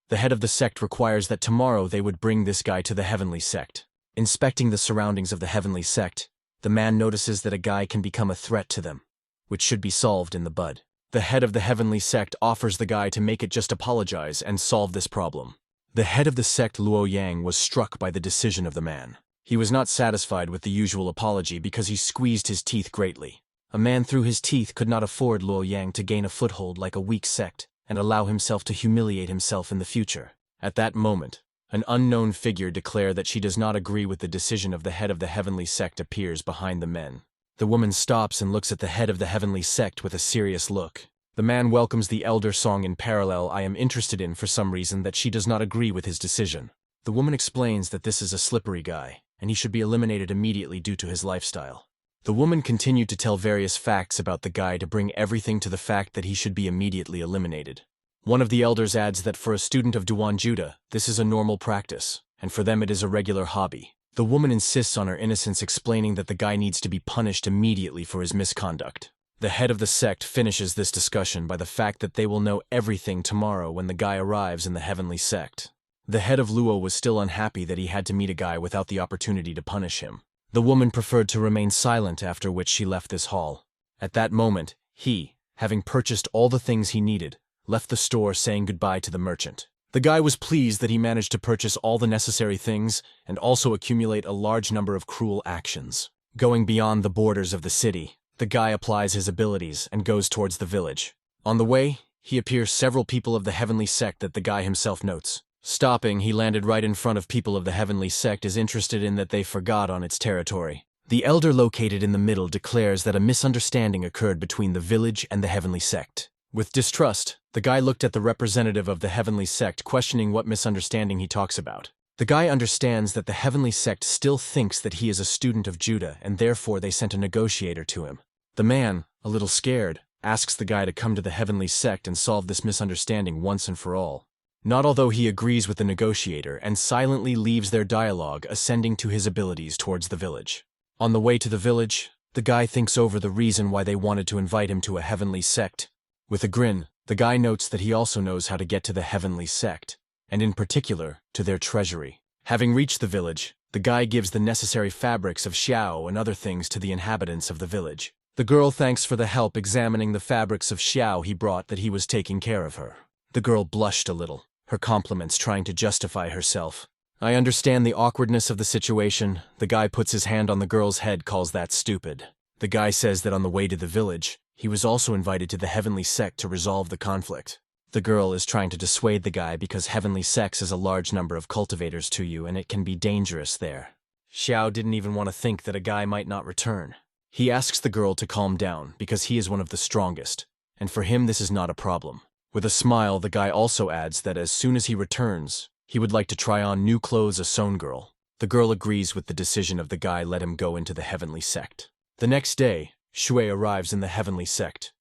Speaker 1: The head of the sect requires that tomorrow they would bring this guy to the heavenly sect. Inspecting the surroundings of the heavenly sect, the man notices that a guy can become a threat to them, which should be solved in the bud. The head of the heavenly sect offers the guy to make it just apologize and solve this problem. The head of the sect Luo Yang was struck by the decision of the man. He was not satisfied with the usual apology because he squeezed his teeth greatly. A man through his teeth could not afford Luo Yang to gain a foothold like a weak sect and allow himself to humiliate himself in the future. At that moment, an unknown figure declared that she does not agree with the decision of the head of the heavenly sect appears behind the men. The woman stops and looks at the head of the heavenly sect with a serious look. The man welcomes the elder song in parallel I am interested in for some reason that she does not agree with his decision. The woman explains that this is a slippery guy, and he should be eliminated immediately due to his lifestyle. The woman continued to tell various facts about the guy to bring everything to the fact that he should be immediately eliminated. One of the elders adds that for a student of Duan Juda, this is a normal practice, and for them it is a regular hobby. The woman insists on her innocence, explaining that the guy needs to be punished immediately for his misconduct. The head of the sect finishes this discussion by the fact that they will know everything tomorrow when the guy arrives in the heavenly sect. The head of Luo was still unhappy that he had to meet a guy without the opportunity to punish him. The woman preferred to remain silent, after which she left this hall. At that moment, he, having purchased all the things he needed, left the store saying goodbye to the merchant. The guy was pleased that he managed to purchase all the necessary things and also accumulate a large number of cruel actions. Going beyond the borders of the city, the guy applies his abilities and goes towards the village. On the way, he appears several people of the heavenly sect that the guy himself notes. Stopping, he landed right in front of people of the heavenly sect is interested in that they forgot on its territory. The elder located in the middle declares that a misunderstanding occurred between the village and the heavenly sect. With distrust, the guy looked at the representative of the heavenly sect, questioning what misunderstanding he talks about. The guy understands that the heavenly sect still thinks that he is a student of Judah, and therefore they sent a negotiator to him. The man, a little scared, asks the guy to come to the heavenly sect and solve this misunderstanding once and for all. Not although he agrees with the negotiator and silently leaves their dialogue, ascending to his abilities towards the village. On the way to the village, the guy thinks over the reason why they wanted to invite him to a heavenly sect. With a grin, the guy notes that he also knows how to get to the heavenly sect, and in particular, to their treasury. Having reached the village, the guy gives the necessary fabrics of xiao and other things to the inhabitants of the village. The girl thanks for the help examining the fabrics of xiao he brought, that he was taking care of her. The girl blushed a little, her compliments trying to justify herself. I understand the awkwardness of the situation. The guy puts his hand on the girl's head, calls that stupid. The guy says that on the way to the village, he was also invited to the heavenly sect to resolve the conflict. The girl is trying to dissuade the guy because heavenly sects is a large number of cultivators to you and it can be dangerous there. Xiao didn't even want to think that a guy might not return. He asks the girl to calm down because he is one of the strongest, and for him this is not a problem. With a smile, the guy also adds that as soon as he returns, he would like to try on new clothes as Sewn Girl. The girl agrees with the decision of the guy, let him go into the heavenly sect. The next day, Shui arrives in the heavenly sect.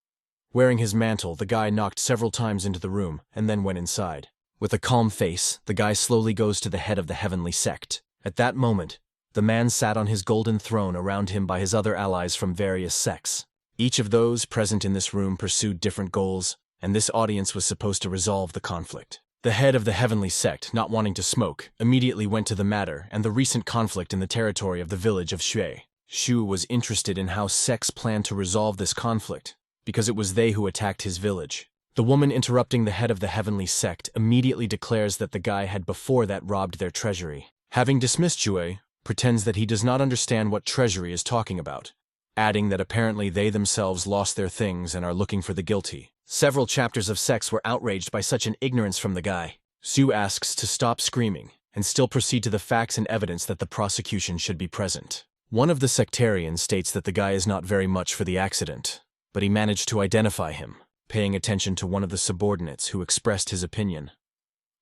Speaker 1: Wearing his mantle, the guy knocked several times into the room and then went inside. With a calm face, the guy slowly goes to the head of the heavenly sect. At that moment, the man sat on his golden throne around him by his other allies from various sects. Each of those present in this room pursued different goals, and this audience was supposed to resolve the conflict. The head of the heavenly sect, not wanting to smoke, immediately went to the matter and the recent conflict in the territory of the village of Shui. Shu was interested in how sects planned to resolve this conflict, because it was they who attacked his village. The woman interrupting the head of the heavenly sect immediately declares that the guy had before that robbed their treasury. Having dismissed Shui, pretends that he does not understand what treasury is talking about, adding that apparently they themselves lost their things and are looking for the guilty. Several chapters of sects were outraged by such an ignorance from the guy. Sue asks to stop screaming and still proceed to the facts and evidence that the prosecution should be present. One of the sectarians states that the guy is not very much for the accident, but he managed to identify him, paying attention to one of the subordinates who expressed his opinion.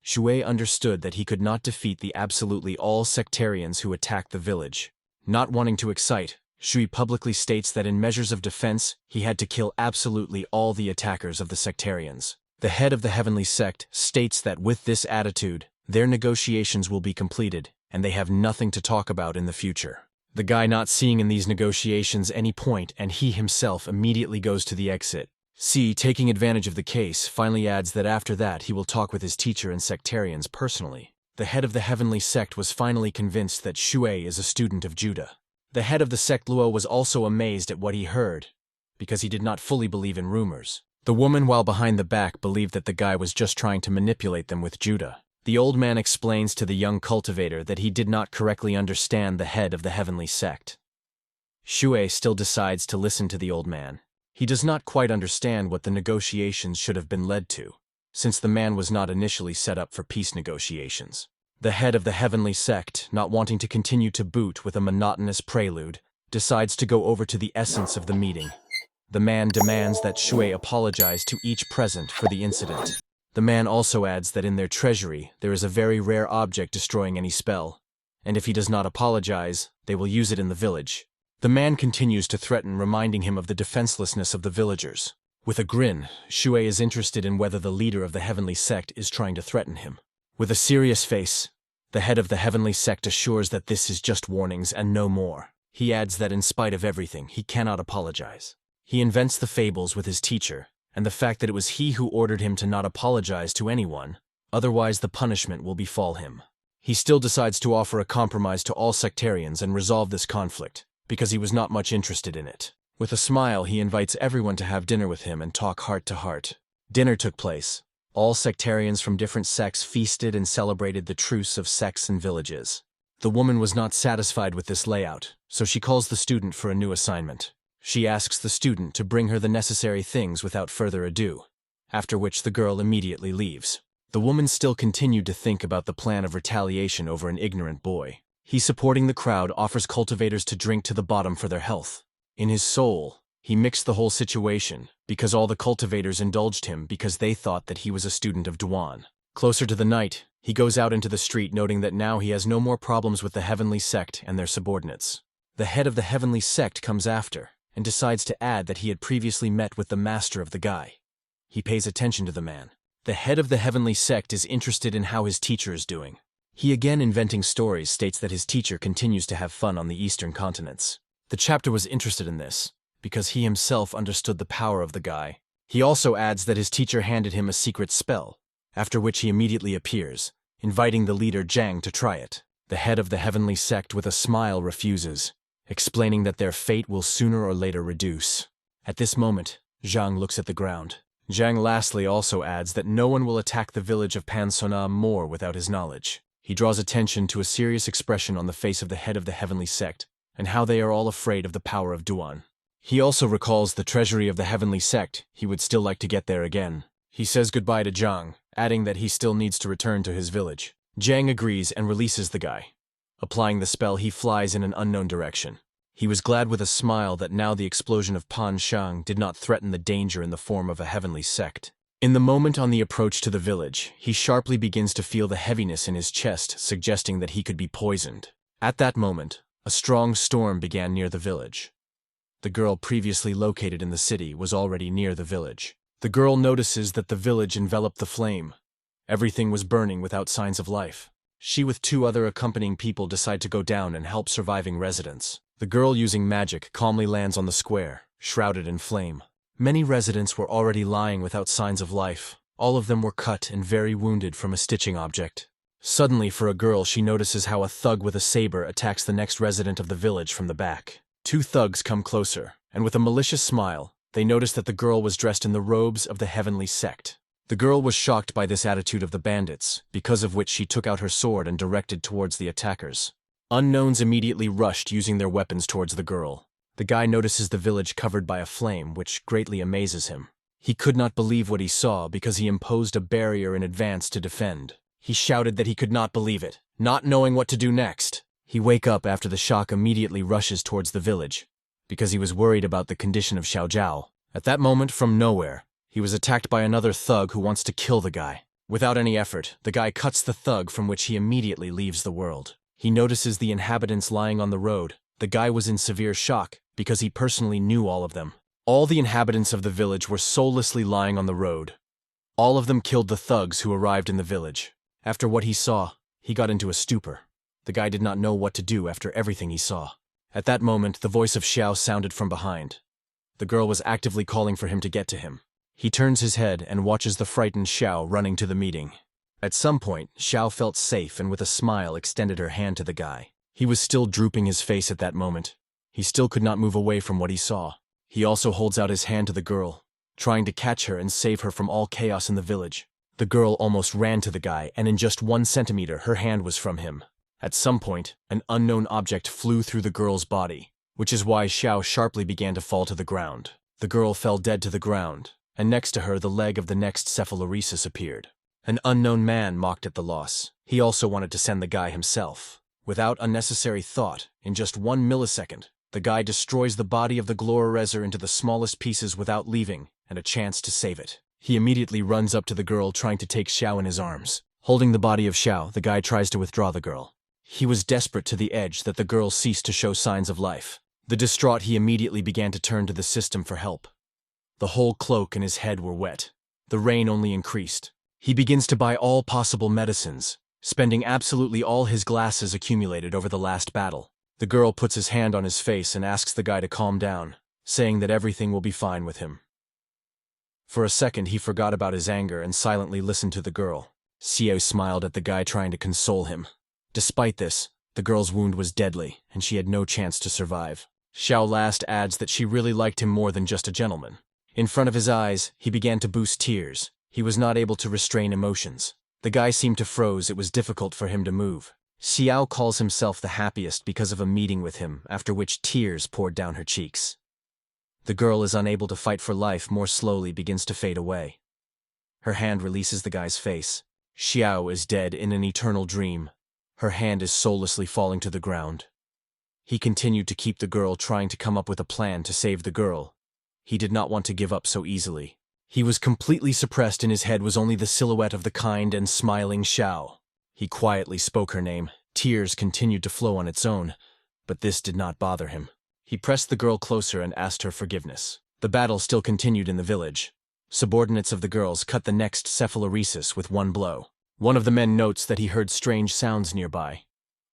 Speaker 1: Shui understood that he could not defeat the absolutely all sectarians who attacked the village. Not wanting to excite, Shui publicly states that in measures of defense, he had to kill absolutely all the attackers of the sectarians. The head of the heavenly sect states that with this attitude, their negotiations will be completed, and they have nothing to talk about in the future. The guy not seeing in these negotiations any point, and he himself immediately goes to the exit. C, taking advantage of the case, finally adds that after that he will talk with his teacher and sectarians personally. The head of the heavenly sect was finally convinced that Shui is a student of Judah. The head of the sect Luo was also amazed at what he heard, because he did not fully believe in rumors. The woman, while behind the back, believed that the guy was just trying to manipulate them with Judah. The old man explains to the young cultivator that he did not correctly understand the head of the heavenly sect. Shui still decides to listen to the old man. He does not quite understand what the negotiations should have been led to, since the man was not initially set up for peace negotiations. The head of the heavenly sect, not wanting to continue to boot with a monotonous prelude, decides to go over to the essence of the meeting. The man demands that Shui apologize to each present for the incident. The man also adds that in their treasury there is a very rare object destroying any spell, and if he does not apologize, they will use it in the village. The man continues to threaten, reminding him of the defenselessness of the villagers. With a grin, Shui is interested in whether the leader of the heavenly sect is trying to threaten him. With a serious face, the head of the heavenly sect assures that this is just warnings and no more. He adds that in spite of everything, he cannot apologize. He invents the fables with his teacher, and the fact that it was he who ordered him to not apologize to anyone, otherwise the punishment will befall him. He still decides to offer a compromise to all sectarians and resolve this conflict, because he was not much interested in it. With a smile, he invites everyone to have dinner with him and talk heart to heart. Dinner took place. All sectarians from different sects feasted and celebrated the truce of sects and villages. The woman was not satisfied with this layout, so she calls the student for a new assignment. She asks the student to bring her the necessary things without further ado, after which the girl immediately leaves. The woman still continued to think about the plan of retaliation over an ignorant boy. He, supporting the crowd, offers cultivators to drink to the bottom for their health. In his soul, he mixed the whole situation, because all the cultivators indulged him because they thought that he was a student of Duan. Closer to the night, he goes out into the street, noting that now he has no more problems with the heavenly sect and their subordinates. The head of the heavenly sect comes after, and decides to add that he had previously met with the master of the guy. He pays attention to the man. The head of the heavenly sect is interested in how his teacher is doing. He, again inventing stories, states that his teacher continues to have fun on the eastern continents. The chapter was interested in this, because he himself understood the power of the guy. He also adds that his teacher handed him a secret spell, after which he immediately appears, inviting the leader Zhang to try it. The head of the heavenly sect with a smile refuses, explaining that their fate will sooner or later reduce. At this moment, Zhang looks at the ground. Zhang lastly also adds that no one will attack the village of Pansona more without his knowledge. He draws attention to a serious expression on the face of the head of the heavenly sect, and how they are all afraid of the power of Duan. He also recalls the treasury of the heavenly sect. He would still like to get there again. He says goodbye to Zhang, adding that he still needs to return to his village. Zhang agrees and releases the guy. Applying the spell, he flies in an unknown direction. He was glad with a smile that now the explosion of Pan Shang did not threaten the danger in the form of a heavenly sect. In the moment on the approach to the village, he sharply begins to feel the heaviness in his chest, suggesting that he could be poisoned. At that moment, a strong storm began near the village. The girl previously located in the city was already near the village. The girl notices that the village enveloped the flame. Everything was burning without signs of life. She with two other accompanying people decide to go down and help surviving residents. The girl, using magic, calmly lands on the square, shrouded in flame. Many residents were already lying without signs of life. All of them were cut and very wounded from a stitching object. Suddenly, for a girl, she notices how a thug with a saber attacks the next resident of the village from the back. Two thugs come closer, and with a malicious smile, they notice that the girl was dressed in the robes of the heavenly sect. The girl was shocked by this attitude of the bandits, because of which she took out her sword and directed towards the attackers. Unknowns immediately rushed, using their weapons towards the girl. The guy notices the village covered by a flame, which greatly amazes him. He could not believe what he saw because he imposed a barrier in advance to defend. He shouted that he could not believe it, not knowing what to do next. He wakes up after the shock, immediately rushes towards the village, because he was worried about the condition of Xiaojiao. At that moment, from nowhere, he was attacked by another thug who wants to kill the guy. Without any effort, the guy cuts the thug, from which he immediately leaves the world. He notices the inhabitants lying on the road. The guy was in severe shock, because he personally knew all of them. All the inhabitants of the village were soullessly lying on the road. All of them killed the thugs who arrived in the village. After what he saw, he got into a stupor. The guy did not know what to do after everything he saw. At that moment, the voice of Xiao sounded from behind. The girl was actively calling for him to get to him. He turns his head and watches the frightened Xiao running to the meeting. At some point, Xiao felt safe and with a smile extended her hand to the guy. He was still drooping his face at that moment. He still could not move away from what he saw. He also holds out his hand to the girl, trying to catch her and save her from all chaos in the village. The girl almost ran to the guy, and in just 1 centimeter, her hand was from him. At some point, an unknown object flew through the girl's body, which is why Xiao sharply began to fall to the ground. The girl fell dead to the ground, and next to her the leg of the next cephaloresis appeared. An unknown man mocked at the loss. He also wanted to send the guy himself. Without unnecessary thought, in just 1 millisecond, the guy destroys the body of the Gloriorezer into the smallest pieces without leaving and a chance to save it. He immediately runs up to the girl, trying to take Xiao in his arms. Holding the body of Xiao, the guy tries to withdraw the girl. He was desperate to the edge that the girl ceased to show signs of life. The distraught, he immediately began to turn to the system for help. The whole cloak and his head were wet. The rain only increased. He begins to buy all possible medicines, spending absolutely all his glasses accumulated over the last battle. The girl puts his hand on his face and asks the guy to calm down, saying that everything will be fine with him. For a second, he forgot about his anger and silently listened to the girl. Xiao smiled at the guy, trying to console him. Despite this, the girl's wound was deadly, and she had no chance to survive. Xiao last adds that she really liked him more than just a gentleman. In front of his eyes, he began to boost tears. He was not able to restrain emotions. The guy seemed to froze. It was difficult for him to move. Xiao calls himself the happiest because of a meeting with him, after which tears poured down her cheeks. The girl is unable to fight for life, more slowly begins to fade away. Her hand releases the guy's face. Xiao is dead in an eternal dream. Her hand is soullessly falling to the ground. He continued to keep the girl, trying to come up with a plan to save the girl. He did not want to give up so easily. He was completely suppressed. In his head was only the silhouette of the kind and smiling Xiao. He quietly spoke her name. Tears continued to flow on its own, but this did not bother him. He pressed the girl closer and asked her forgiveness. The battle still continued in the village. Subordinates of the girls cut the next cephaloresis with 1 blow. One of the men notes that he heard strange sounds nearby.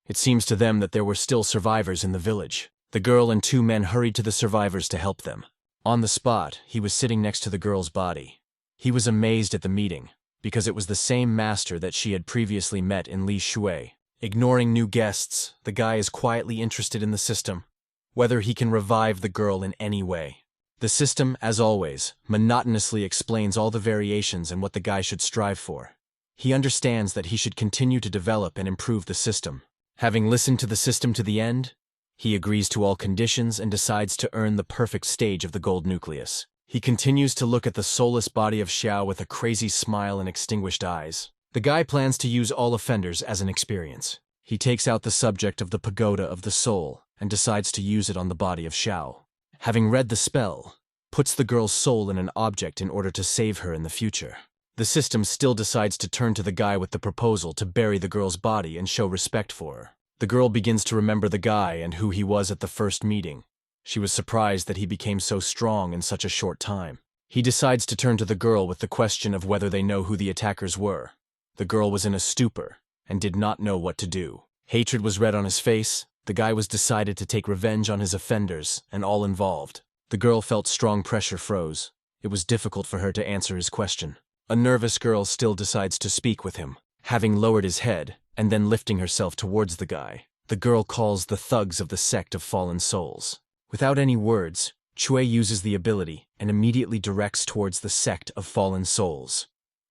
Speaker 1: It seems to them that there were still survivors in the village. The girl and 2 men hurried to the survivors to help them. On the spot, he was sitting next to the girl's body. He was amazed at the meeting, because it was the same master that she had previously met in Li Shui. Ignoring new guests, the guy is quietly interested in the system, whether he can revive the girl in any way. The system, as always, monotonously explains all the variations and what the guy should strive for. He understands that he should continue to develop and improve the system. Having listened to the system to the end, he agrees to all conditions and decides to earn the perfect stage of the gold nucleus. He continues to look at the soulless body of Xiao with a crazy smile and extinguished eyes. The guy plans to use all offenders as an experience. He takes out the subject of the pagoda of the soul and decides to use it on the body of Xiao. Having read the spell, puts the girl's soul in an object in order to save her in the future. The system still decides to turn to the guy with the proposal to bury the girl's body and show respect for her. The girl begins to remember the guy and who he was at the first meeting. She was surprised that he became so strong in such a short time. He decides to turn to the girl with the question of whether they know who the attackers were. The girl was in a stupor and did not know what to do. Hatred was read on his face. The guy was decided to take revenge on his offenders and all involved. The girl felt strong pressure froze. It was difficult for her to answer his question. A nervous girl still decides to speak with him. Having lowered his head and then lifting herself towards the guy, the girl calls the thugs of the Sect of Fallen Souls. Without any words, Chui uses the ability and immediately directs towards the Sect of Fallen Souls.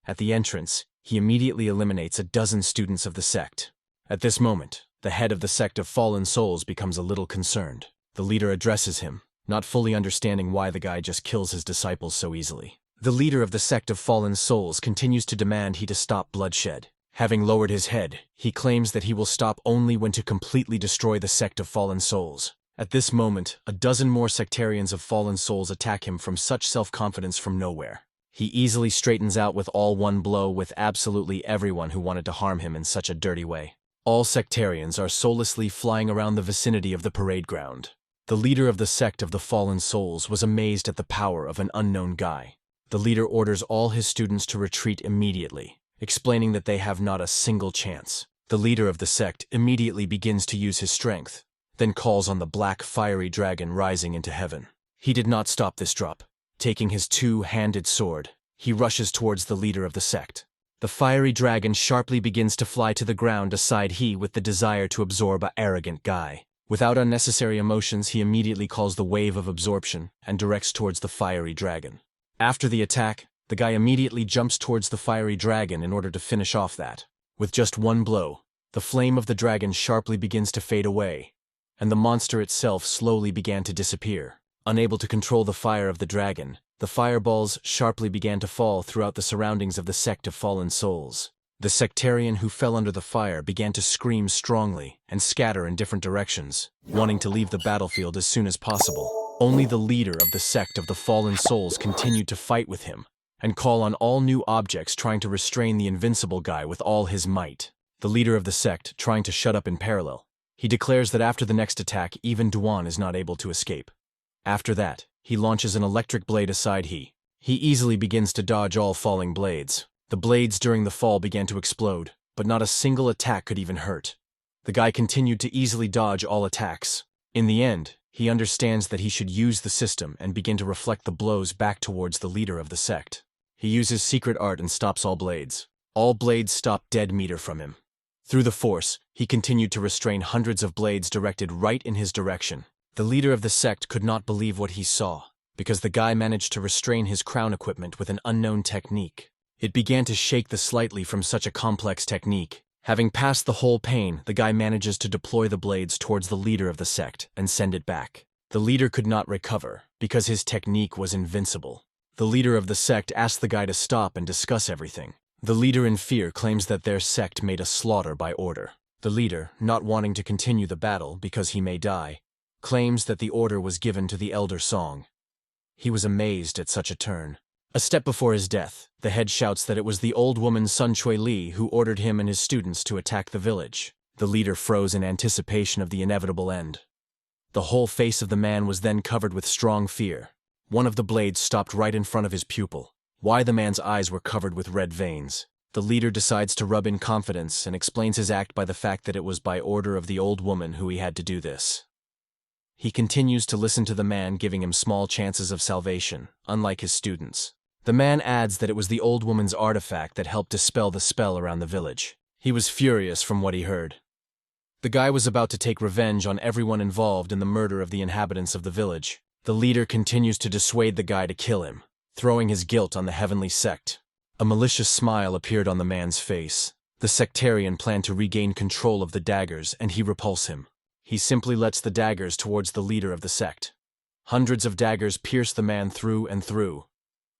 Speaker 1: At the entrance, he immediately eliminates a dozen students of the sect. At this moment, the head of the Sect of Fallen Souls becomes a little concerned. The leader addresses him, not fully understanding why the guy just kills his disciples so easily. The leader of the Sect of Fallen Souls continues to demand he to stop bloodshed. Having lowered his head, he claims that he will stop only when to completely destroy the Sect of Fallen Souls. At this moment, a dozen more sectarians of Fallen Souls attack him from such self-confidence from nowhere. He easily straightens out with all 1 blow with absolutely everyone who wanted to harm him in such a dirty way. All sectarians are soullessly flying around the vicinity of the parade ground. The leader of the Sect of the Fallen Souls was amazed at the power of an unknown guy. The leader orders all his students to retreat immediately, explaining that they have not a single chance. The leader of the sect immediately begins to use his strength, then calls on the black fiery dragon rising into heaven. He did not stop this drop. Taking his 2-handed sword, he rushes towards the leader of the sect. The fiery dragon sharply begins to fly to the ground aside he with the desire to absorb an arrogant guy. Without unnecessary emotions, he immediately calls the wave of absorption and directs towards the fiery dragon. After the attack, The guy immediately jumps towards the fiery dragon in order to finish off that. With just one blow, the flame of the dragon sharply begins to fade away, and the monster itself slowly began to disappear. Unable to control the fire of the dragon, the fireballs sharply began to fall throughout the surroundings of the sect of fallen souls. The sectarian who fell under the fire began to scream strongly and scatter in different directions, wanting to leave the battlefield as soon as possible. Only the leader of the sect of the fallen souls continued to fight with him and call on all new objects, trying to restrain the invincible guy with all his might. The leader of the sect trying to shut up in parallel. He declares that after the next attack, even Duan is not able to escape. After that, he launches an electric blade aside. He easily begins to dodge all falling blades. The blades during the fall began to explode, but not a single attack could even hurt. The guy continued to easily dodge all attacks. In the end, he understands that he should use the system and begin to reflect the blows back towards the leader of the sect. He uses secret art and stops all blades. All blades stop dead meter from him. Through the force, he continued to restrain hundreds of blades directed right in his direction. The leader of the sect could not believe what he saw, because the guy managed to restrain his crown equipment with an unknown technique. It began to shake slightly from such a complex technique. Having passed the whole pain, the guy manages to deploy the blades towards the leader of the sect and send it back. The leader could not recover, because his technique was invincible. The leader of the sect asked the guy to stop and discuss everything. The leader in fear claims that their sect made a slaughter by order. The leader, not wanting to continue the battle because he may die, claims that the order was given to the elder Song. He was amazed at such a turn. A step before his death, the head shouts that it was the old woman Sun Chui Li who ordered him and his students to attack the village. The leader froze in anticipation of the inevitable end. The whole face of the man was then covered with strong fear. One of the blades stopped right in front of his pupil. Why the man's eyes were covered with red veins. The leader decides to rub in confidence and explains his act by the fact that it was by order of the old woman who he had to do this. He continues to listen to the man, giving him small chances of salvation, unlike his students. The man adds that it was the old woman's artifact that helped dispel the spell around the village. He was furious from what he heard. The guy was about to take revenge on everyone involved in the murder of the inhabitants of the village. The leader continues to dissuade the guy to kill him, throwing his guilt on the heavenly sect. A malicious smile appeared on the man's face. The sectarian planned to regain control of the daggers, and he repulsed him. He simply lets the daggers towards the leader of the sect. Hundreds of daggers pierce the man through and through,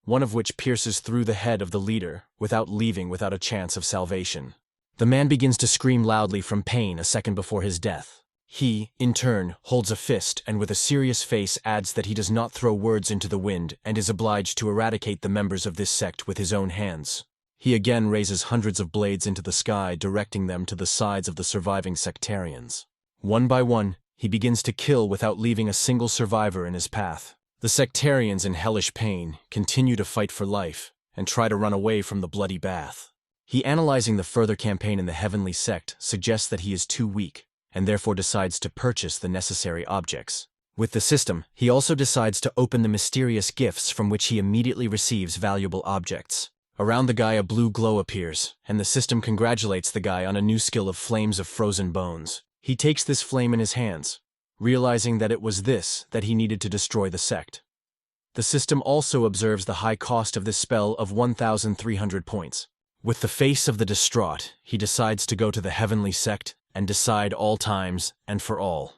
Speaker 1: one of which pierces through the head of the leader, leaving without a chance of salvation. The man begins to scream loudly from pain a second before his death. He, in turn, holds a fist and with a serious face adds that he does not throw words into the wind and is obliged to eradicate the members of this sect with his own hands. He again raises hundreds of blades into the sky, directing them to the sides of the surviving sectarians. One by one, he begins to kill without leaving a single survivor in his path. The sectarians, in hellish pain, continue to fight for life and try to run away from the bloody bath. He, analyzing the further campaign in the heavenly sect, suggests that he is too weak, and therefore decides to purchase the necessary objects. With the system, he also decides to open the mysterious gifts from which he immediately receives valuable objects. Around the guy a blue glow appears, and the system congratulates the guy on a new skill of flames of frozen bones. He takes this flame in his hands, realizing that it was this that he needed to destroy the sect. The system also observes the high cost of this spell of 1,300 points. With the face of the distraught, he decides to go to the heavenly sect and decide all times and for all.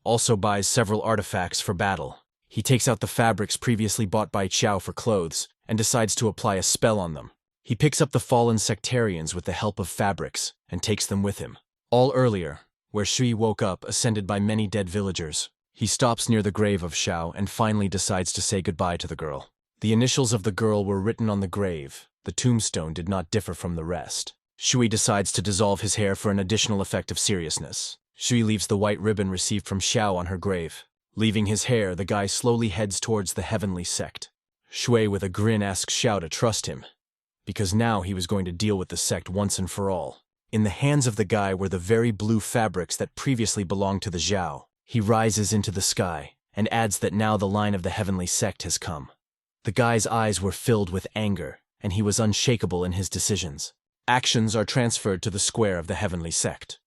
Speaker 1: Also buys several artifacts for battle. He takes out the fabrics previously bought by Qiao for clothes and decides to apply a spell on them. He picks up the fallen sectarians with the help of fabrics and takes them with him. All earlier, where Shui woke up, ascended by many dead villagers. He stops near the grave of Xiao and finally decides to say goodbye to the girl. The initials of the girl were written on the grave. The tombstone did not differ from the rest. Shui decides to dissolve his hair for an additional effect of seriousness. Shui leaves the white ribbon received from Xiao on her grave. Leaving his hair, the guy slowly heads towards the heavenly sect. Shui with a grin asks Xiao to trust him, because now he was going to deal with the sect once and for all. In the hands of the guy were the very blue fabrics that previously belonged to the Zhao. He rises into the sky and adds that now the line of the heavenly sect has come. The guy's eyes were filled with anger, and he was unshakable in his decisions. Actions are transferred to the square of the heavenly sect.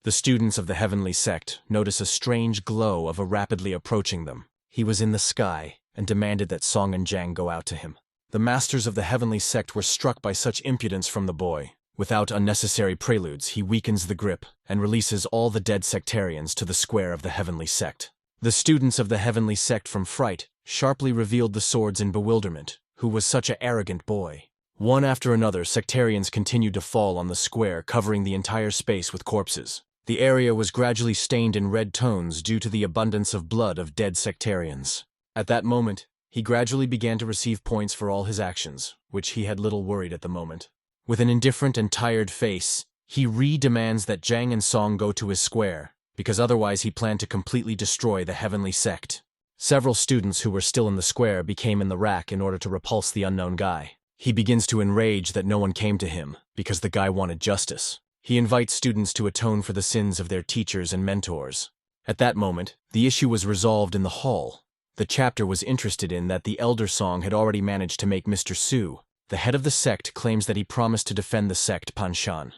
Speaker 1: The students of the heavenly sect notice a strange glow of a rapidly approaching them. He was in the sky and demanded that Song and Jiang go out to him. The masters of the heavenly sect were struck by such impudence from the boy. Without unnecessary preludes, he weakens the grip and releases all the dead sectarians to the square of the heavenly sect. The students of the heavenly sect from fright sharply revealed the swords in bewilderment. Who was such an arrogant boy? One after another, sectarians continued to fall on the square, covering the entire space with corpses. The area was gradually stained in red tones due to the abundance of blood of dead sectarians. At that moment, he gradually began to receive points for all his actions, which he had little worried at the moment. With an indifferent and tired face, he demands that Zhang and Song go to his square, because otherwise he planned to completely destroy the heavenly sect. Several students who were still in the square became in the rack in order to repulse the unknown guy. He begins to enrage that no one came to him, because the guy wanted justice. He invites students to atone for the sins of their teachers and mentors. At that moment, the issue was resolved in the hall. The chapter was interested in that the elder Song had already managed to make Mr. Su. The head of the sect claims that he promised to defend the sect Panshan.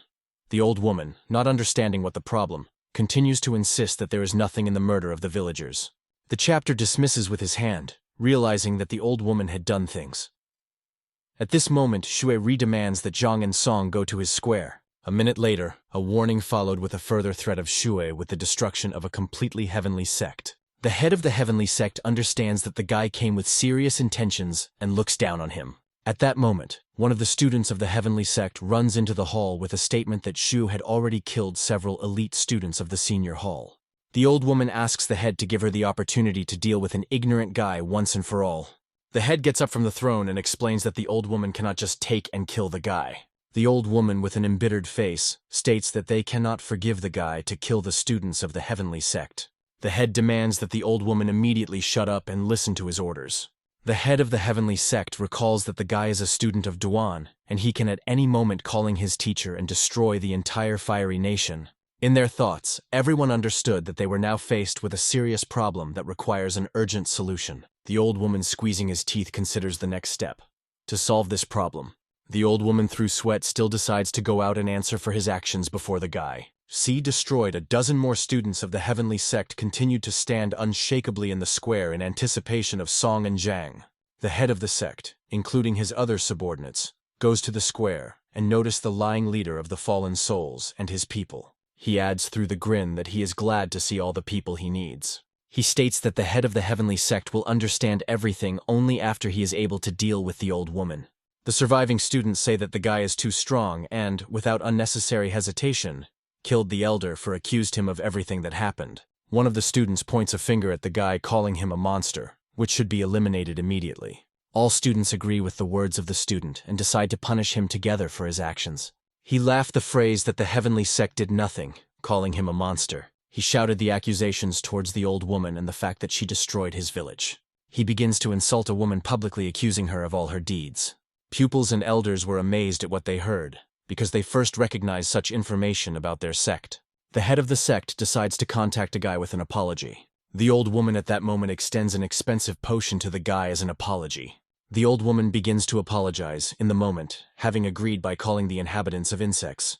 Speaker 1: The old woman, not understanding what the problem, continues to insist that there is nothing in the murder of the villagers. The chapter dismisses with his hand, realizing that the old woman had done things. At this moment, Shui demands that Zhang and Song go to his square. A minute later, a warning followed with a further threat of Shui with the destruction of a completely heavenly sect. The head of the heavenly sect understands that the guy came with serious intentions and looks down on him. At that moment, one of the students of the heavenly sect runs into the hall with a statement that Shu had already killed several elite students of the senior hall. The old woman asks the head to give her the opportunity to deal with an ignorant guy once and for all. The head gets up from the throne and explains that the old woman cannot just take and kill the guy. The old woman, with an embittered face, states that they cannot forgive the guy to kill the students of the heavenly sect. The head demands that the old woman immediately shut up and listen to his orders. The head of the heavenly sect recalls that the guy is a student of Duan, and he can at any moment calling his teacher and destroy the entire fiery nation. In their thoughts, everyone understood that they were now faced with a serious problem that requires an urgent solution. The old woman, squeezing his teeth, considers the next step. To solve this problem, the old woman, through sweat, still decides to go out and answer for his actions before the guy. Destroyed. A dozen more students of the heavenly sect continued to stand unshakably in the square in anticipation of Song and Zhang. The head of the sect, including his other subordinates, goes to the square and notices the lying leader of the fallen souls and his people. He adds through the grin that he is glad to see all the people he needs. He states that the head of the heavenly sect will understand everything only after he is able to deal with the old woman. The surviving students say that the guy is too strong and, without unnecessary hesitation, killed the elder for accused him of everything that happened. One of the students points a finger at the guy, calling him a monster, which should be eliminated immediately. All students agree with the words of the student and decide to punish him together for his actions. He laughed the phrase that the heavenly sect did nothing, calling him a monster. He shouted the accusations towards the old woman and the fact that she destroyed his village. He begins to insult a woman, publicly accusing her of all her deeds. Pupils and elders were amazed at what they heard, because they first recognized such information about their sect. The head of the sect decides to contact a guy with an apology. The old woman at that moment extends an expensive potion to the guy as an apology. The old woman begins to apologize, in the moment, having agreed by calling the inhabitants of insects.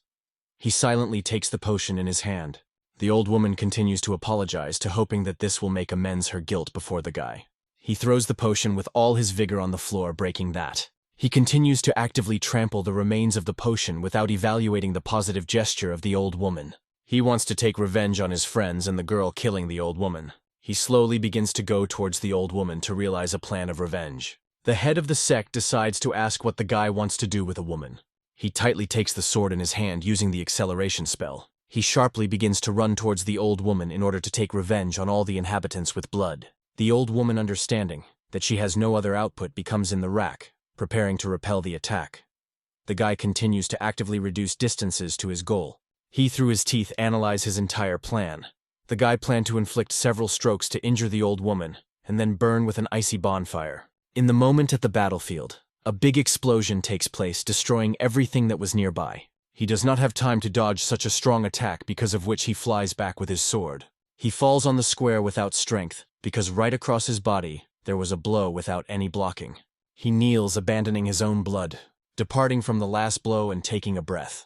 Speaker 1: He silently takes the potion in his hand. The old woman continues to apologize, hoping that this will make amends her guilt before the guy. He throws the potion with all his vigor on the floor, breaking that. He continues to actively trample the remains of the potion without evaluating the positive gesture of the old woman. He wants to take revenge on his friends and the girl killing the old woman. He slowly begins to go towards the old woman to realize a plan of revenge. The head of the sect decides to ask what the guy wants to do with a woman. He tightly takes the sword in his hand using the acceleration spell. He sharply begins to run towards the old woman in order to take revenge on all the inhabitants with blood. The old woman, understanding that she has no other output, becomes in the rack, preparing to repel the attack. The guy continues to actively reduce distances to his goal. He, through his teeth, analyzes his entire plan. The guy planned to inflict several strokes to injure the old woman, and then burn with an icy bonfire. In the moment at the battlefield, a big explosion takes place, destroying everything that was nearby. He does not have time to dodge such a strong attack, because of which he flies back with his sword. He falls on the square without strength, because right across his body there was a blow without any blocking. He kneels, abandoning his own blood, departing from the last blow and taking a breath.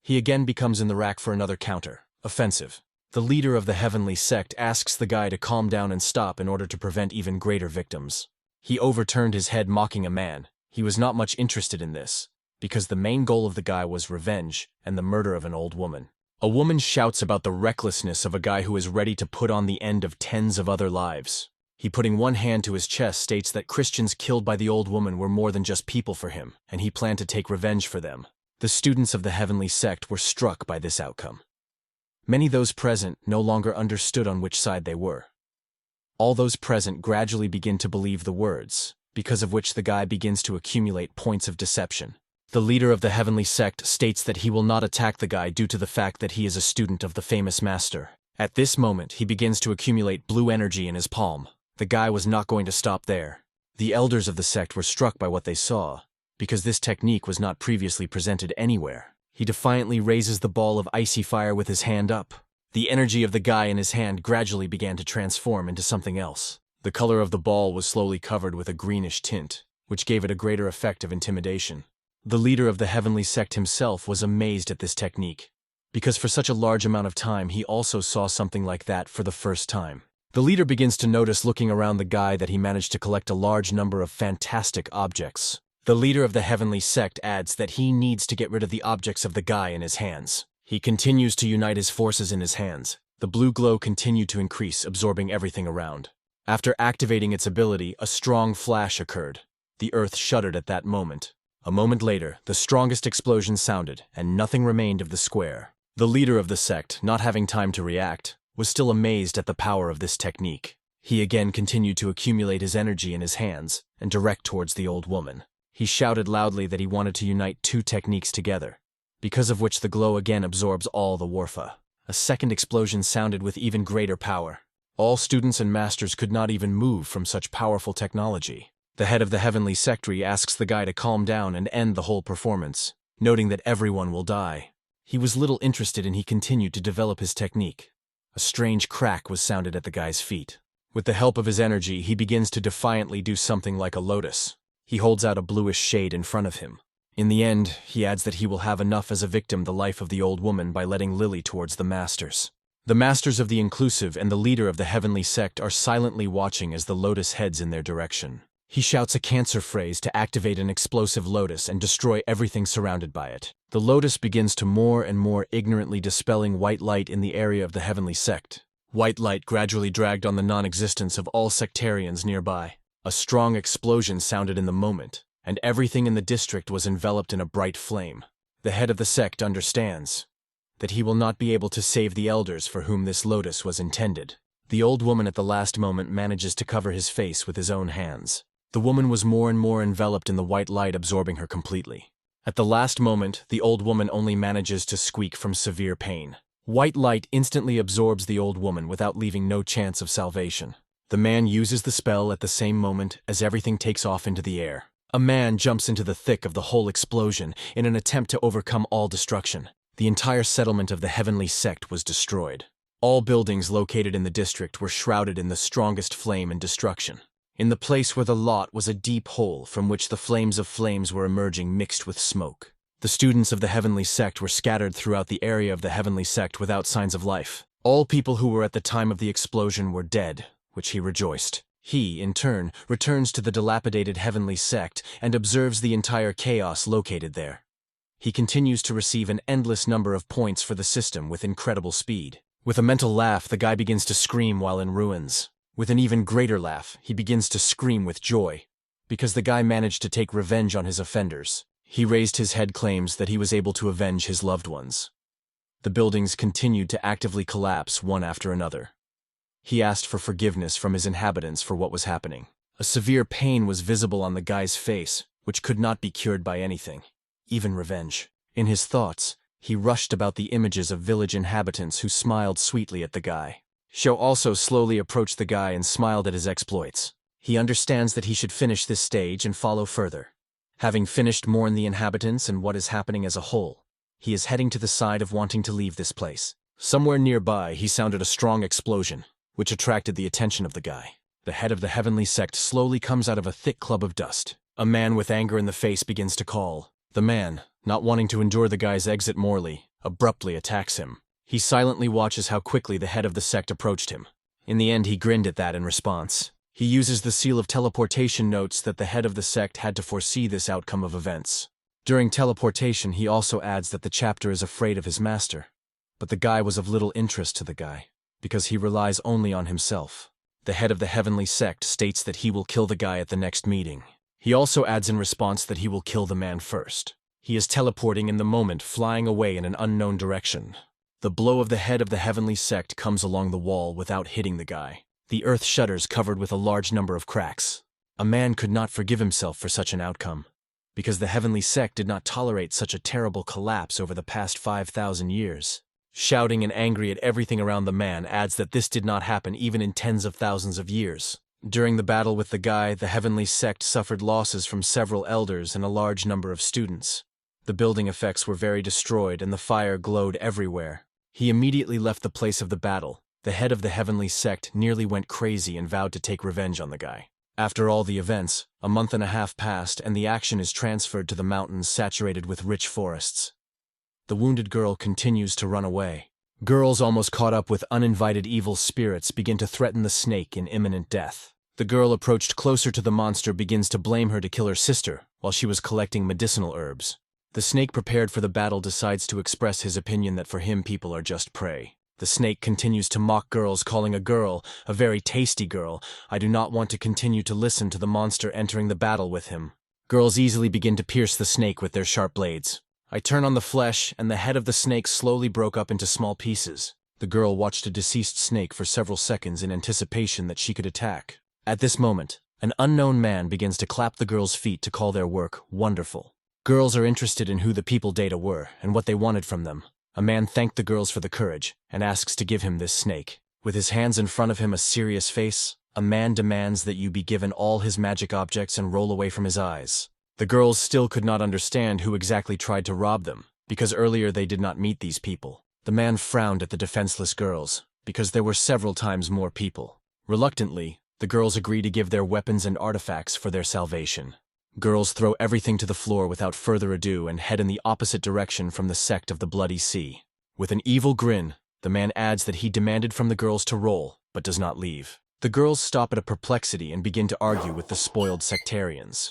Speaker 1: He again becomes in the rack for another counter, offensive. The leader of the heavenly sect asks the guy to calm down and stop in order to prevent even greater victims. He overturned his head, mocking a man. He was not much interested in this, because the main goal of the guy was revenge and the murder of an old woman. A woman shouts about the recklessness of a guy who is ready to put on the end of tens of other lives. He, putting one hand to his chest, states that Christians killed by the old woman were more than just people for him, and he planned to take revenge for them. The students of the heavenly sect were struck by this outcome. Many those present no longer understood on which side they were. All those present gradually begin to believe the words, because of which the guy begins to accumulate points of deception. The leader of the heavenly sect states that he will not attack the guy due to the fact that he is a student of the famous master. At this moment, he begins to accumulate blue energy in his palm. The guy was not going to stop there. The elders of the sect were struck by what they saw, because this technique was not previously presented anywhere. He defiantly raises the ball of icy fire with his hand up. The energy of the guy in his hand gradually began to transform into something else. The color of the ball was slowly covered with a greenish tint, which gave it a greater effect of intimidation. The leader of the heavenly sect himself was amazed at this technique, because for such a large amount of time he also saw something like that for the first time. The leader begins to notice, looking around the guy, that he managed to collect a large number of fantastic objects. The leader of the heavenly sect adds that he needs to get rid of the objects of the guy in his hands. He continues to unite his forces in his hands. The blue glow continued to increase, absorbing everything around. After activating its ability, a strong flash occurred. The earth shuddered at that moment. A moment later, the strongest explosion sounded, and nothing remained of the square. The leader of the sect, not having time to react, was still amazed at the power of this technique. He again continued to accumulate his energy in his hands and direct towards the old woman. He shouted loudly that he wanted to unite two techniques together, because of which the glow again absorbs all the warfa. A second explosion sounded with even greater power. All students and masters could not even move from such powerful technology. The head of the heavenly sectary asks the guy to calm down and end the whole performance, noting that everyone will die. He was little interested, and he continued to develop his technique. A strange crack was sounded at the guy's feet. With the help of his energy, he begins to defiantly do something like a lotus. He holds out a bluish shade in front of him. In the end, he adds that he will have enough as a victim the life of the old woman by letting Lily towards the masters. The masters of the inclusive and the leader of the heavenly sect are silently watching as the lotus heads in their direction. He shouts a cancer phrase to activate an explosive lotus and destroy everything surrounded by it. The lotus begins to more and more ignorantly dispelling white light in the area of the heavenly sect. White light gradually dragged on the non-existence of all sectarians nearby. A strong explosion sounded in the moment, and everything in the district was enveloped in a bright flame. The head of the sect understands that he will not be able to save the elders for whom this lotus was intended. The old woman at the last moment manages to cover his face with his own hands. The woman was more and more enveloped in the white light, absorbing her completely. At the last moment, the old woman only manages to squeak from severe pain. White light instantly absorbs the old woman without leaving no chance of salvation. The man uses the spell at the same moment as everything takes off into the air. A man jumps into the thick of the whole explosion in an attempt to overcome all destruction. The entire settlement of the heavenly sect was destroyed. All buildings located in the district were shrouded in the strongest flame and destruction. In the place where the lot was a deep hole from which the flames of flames were emerging mixed with smoke. The students of the heavenly sect were scattered throughout the area of the heavenly sect without signs of life. All people who were at the time of the explosion were dead, which he rejoiced. He, in turn, returns to the dilapidated heavenly sect and observes the entire chaos located there. He continues to receive an endless number of points for the system with incredible speed. With a mental laugh, the guy begins to scream while in ruins. With an even greater laugh, he begins to scream with joy, because the guy managed to take revenge on his offenders. He raised his head, claims that he was able to avenge his loved ones. The buildings continued to actively collapse one after another. He asked for forgiveness from his inhabitants for what was happening. A severe pain was visible on the guy's face, which could not be cured by anything, even revenge. In his thoughts, he rushed about the images of village inhabitants who smiled sweetly at the guy. Sho also slowly approached the guy and smiled at his exploits. He understands that he should finish this stage and follow further. Having finished mourn the inhabitants and what is happening as a whole, he is heading to the side of wanting to leave this place. Somewhere nearby, he sounded a strong explosion, which attracted the attention of the guy. The head of the heavenly sect slowly comes out of a thick club of dust. A man with anger in the face begins to call. The man, not wanting to endure the guy's exit morally, abruptly attacks him. He silently watches how quickly the head of the sect approached him. In the end, he grinned at that in response. He uses the seal of teleportation, notes that the head of the sect had to foresee this outcome of events. During teleportation, he also adds that the chapter is afraid of his master. But the guy was of little interest to the guy, because he relies only on himself. The head of the heavenly sect states that he will kill the guy at the next meeting. He also adds in response that he will kill the man first. He is teleporting in the moment, flying away in an unknown direction. The blow of the head of the heavenly sect comes along the wall without hitting the guy. The earth shudders, covered with a large number of cracks. A man could not forgive himself for such an outcome, because the heavenly sect did not tolerate such a terrible collapse over the past 5,000 years. Shouting and angry at everything around, the man adds that this did not happen even in tens of thousands of years. During the battle with the guy, the heavenly sect suffered losses from several elders and a large number of students. The building effects were very destroyed and the fire glowed everywhere. He immediately left the place of the battle. The head of the heavenly sect nearly went crazy and vowed to take revenge on the guy. After all the events, a month and a half passed and the action is transferred to the mountains saturated with rich forests. The wounded girl continues to run away. Girls almost caught up with uninvited evil spirits begin to threaten the snake in imminent death. The girl approached closer to the monster begins to blame her to kill her sister while she was collecting medicinal herbs. The snake, prepared for the battle, decides to express his opinion that for him people are just prey. The snake continues to mock girls, calling a girl, a very tasty girl. I do not want to continue to listen to the monster entering the battle with him. Girls easily begin to pierce the snake with their sharp blades. I turn on the flesh, and the head of the snake slowly broke up into small pieces. The girl watched a deceased snake for several seconds in anticipation that she could attack. At this moment, an unknown man begins to clap the girl's feet to call their work wonderful. Girls are interested in who the people data were and what they wanted from them. A man thanked the girls for the courage and asks to give him this snake. With his hands in front of him, a serious face, a man demands that you be given all his magic objects and roll away from his eyes. The girls still could not understand who exactly tried to rob them, because earlier they did not meet these people. The man frowned at the defenseless girls, because there were several times more people. Reluctantly, the girls agree to give their weapons and artifacts for their salvation. Girls throw everything to the floor without further ado and head in the opposite direction from the Sect of the Bloody Sea. With an evil grin, the man adds that he demanded from the girls to roll, but does not leave. The girls stop at a perplexity and begin to argue with the spoiled sectarians.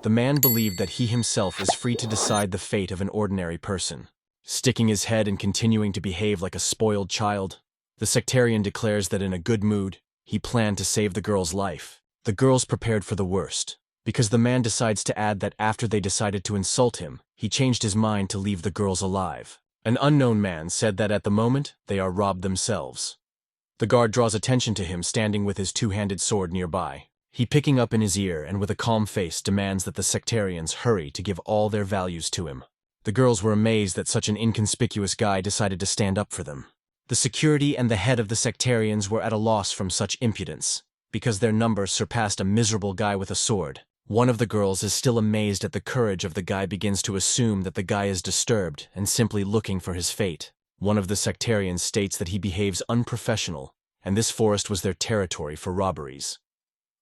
Speaker 1: The man believed that he himself is free to decide the fate of an ordinary person. Sticking his head and continuing to behave like a spoiled child, the sectarian declares that in a good mood, he planned to save the girl's life. The girls prepared for the worst, because the man decides to add that after they decided to insult him, he changed his mind to leave the girls alive. An unknown man said that at the moment, they are robbed themselves. The guard draws attention to him standing with his two-handed sword nearby. He, picking up in his ear and with a calm face, demands that the sectarians hurry to give all their values to him. The girls were amazed that such an inconspicuous guy decided to stand up for them. The security and the head of the sectarians were at a loss from such impudence, because their number surpassed a miserable guy with a sword. One of the girls is still amazed at the courage of the guy, begins to assume that the guy is disturbed and simply looking for his fate. One of the sectarians states that he behaves unprofessional, and this forest was their territory for robberies.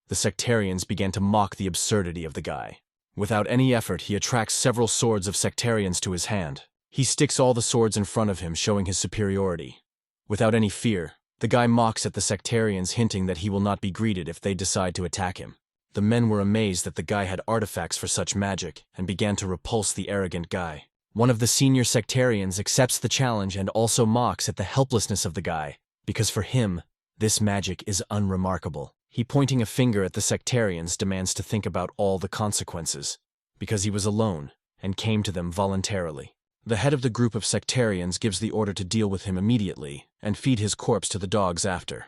Speaker 1: The sectarians began to mock the absurdity of the guy. Without any effort, he attracts several swords of sectarians to his hand. He sticks all the swords in front of him, showing his superiority. Without any fear, the guy mocks at the sectarians, hinting that he will not be greeted if they decide to attack him. The men were amazed that the guy had artifacts for such magic and began to repulse the arrogant guy. One of the senior sectarians accepts the challenge and also mocks at the helplessness of the guy, because for him, this magic is unremarkable. He, pointing a finger at the sectarians, demands to think about all the consequences, because he was alone and came to them voluntarily. The head of the group of sectarians gives the order to deal with him immediately and feed his corpse to the dogs after.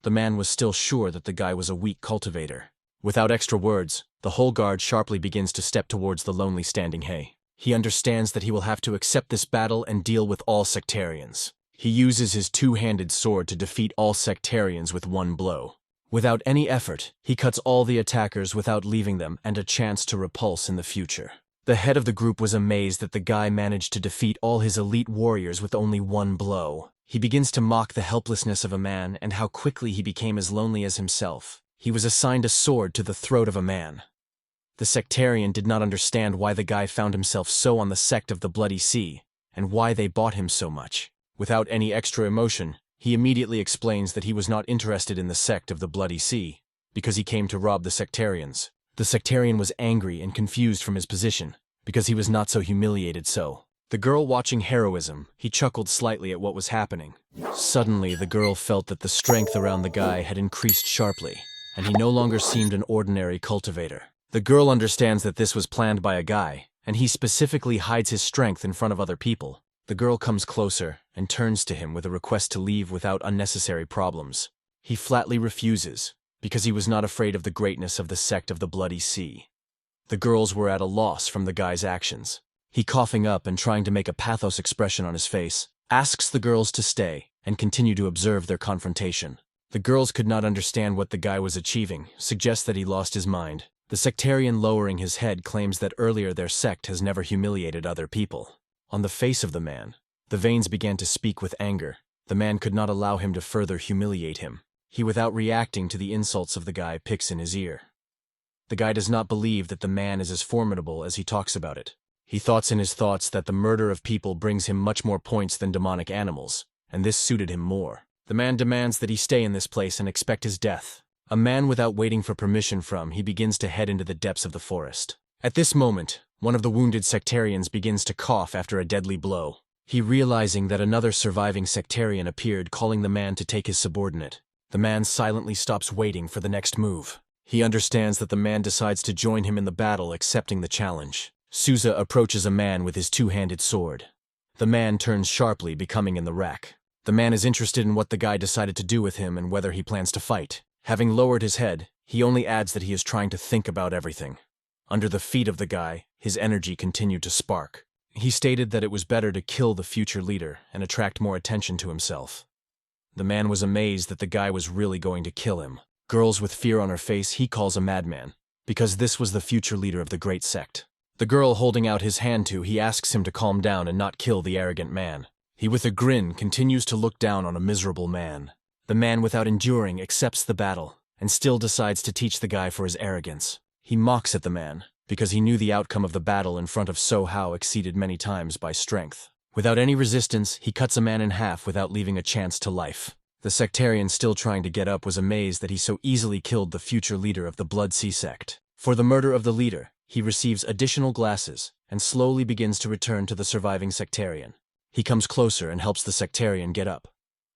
Speaker 1: The man was still sure that the guy was a weak cultivator. Without extra words, the whole guard sharply begins to step towards the lonely standing hay. He understands that he will have to accept this battle and deal with all sectarians. He uses his two-handed sword to defeat all sectarians with one blow. Without any effort, he cuts all the attackers without leaving them and a chance to repulse in the future. The head of the group was amazed that the guy managed to defeat all his elite warriors with only one blow. He begins to mock the helplessness of a man and how quickly he became as lonely as himself. He was assigned a sword to the throat of a man. The sectarian did not understand why the guy found himself so on the Sect of the Bloody Sea, and why they bought him so much. Without any extra emotion, He immediately explains that he was not interested in the sect of the Bloody Sea, because he came to rob the sectarians. The sectarian was angry and confused from his position, because he was not so humiliated so. The girl watching heroism, he chuckled slightly at what was happening. Suddenly, the girl felt that the strength around the guy had increased sharply, and he no longer seemed an ordinary cultivator. The girl understands that this was planned by a guy, and he specifically hides his strength in front of other people. The girl comes closer and turns to him with a request to leave without unnecessary problems. He flatly refuses, because he was not afraid of the greatness of the sect of the Bloody Sea. The girls were at a loss from the guy's actions. He, coughing up and trying to make a pathos expression on his face, asks the girls to stay and continue to observe their confrontation. The girls could not understand what the guy was achieving, suggests that he lost his mind. The sectarian, lowering his head, claims that earlier their sect has never humiliated other people. On the face of the man, the veins began to speak with anger. The man could not allow him to further humiliate him. He, without reacting to the insults of the guy, picks in his ear. The guy does not believe that the man is as formidable as he talks about it. He thoughts in his thoughts that the murder of people brings him much more points than demonic animals, and this suited him more. The man demands that he stay in this place and expect his death. A man, without waiting for permission from, he begins to head into the depths of the forest. At this moment, one of the wounded sectarians begins to cough after a deadly blow. He, realizing that another surviving sectarian appeared, calling the man to take his subordinate. The man silently stops waiting for the next move. He understands that the man decides to join him in the battle, accepting the challenge. Souza approaches a man with his two-handed sword. The man turns sharply, becoming in the rack. The man is interested in what the guy decided to do with him and whether he plans to fight. Having lowered his head, he only adds that he is trying to think about everything. Under the feet of the guy, his energy continued to spark. He stated that it was better to kill the future leader and attract more attention to himself. The man was amazed that the guy was really going to kill him. Girls with fear on her face, he calls a madman, because this was the future leader of the great sect. The girl holding out his hand to, he asks him to calm down and not kill the arrogant man. He, with a grin, continues to look down on a miserable man. The man, without enduring, accepts the battle, and still decides to teach the guy for his arrogance. He mocks at the man, because he knew the outcome of the battle in front of So Hao exceeded many times by strength. Without any resistance, he cuts a man in half without leaving a chance to life. The sectarian, still trying to get up, was amazed that he so easily killed the future leader of the Blood Sea sect. For the murder of the leader, he receives additional glasses, and slowly begins to return to the surviving sectarian. He comes closer and helps the sectarian get up.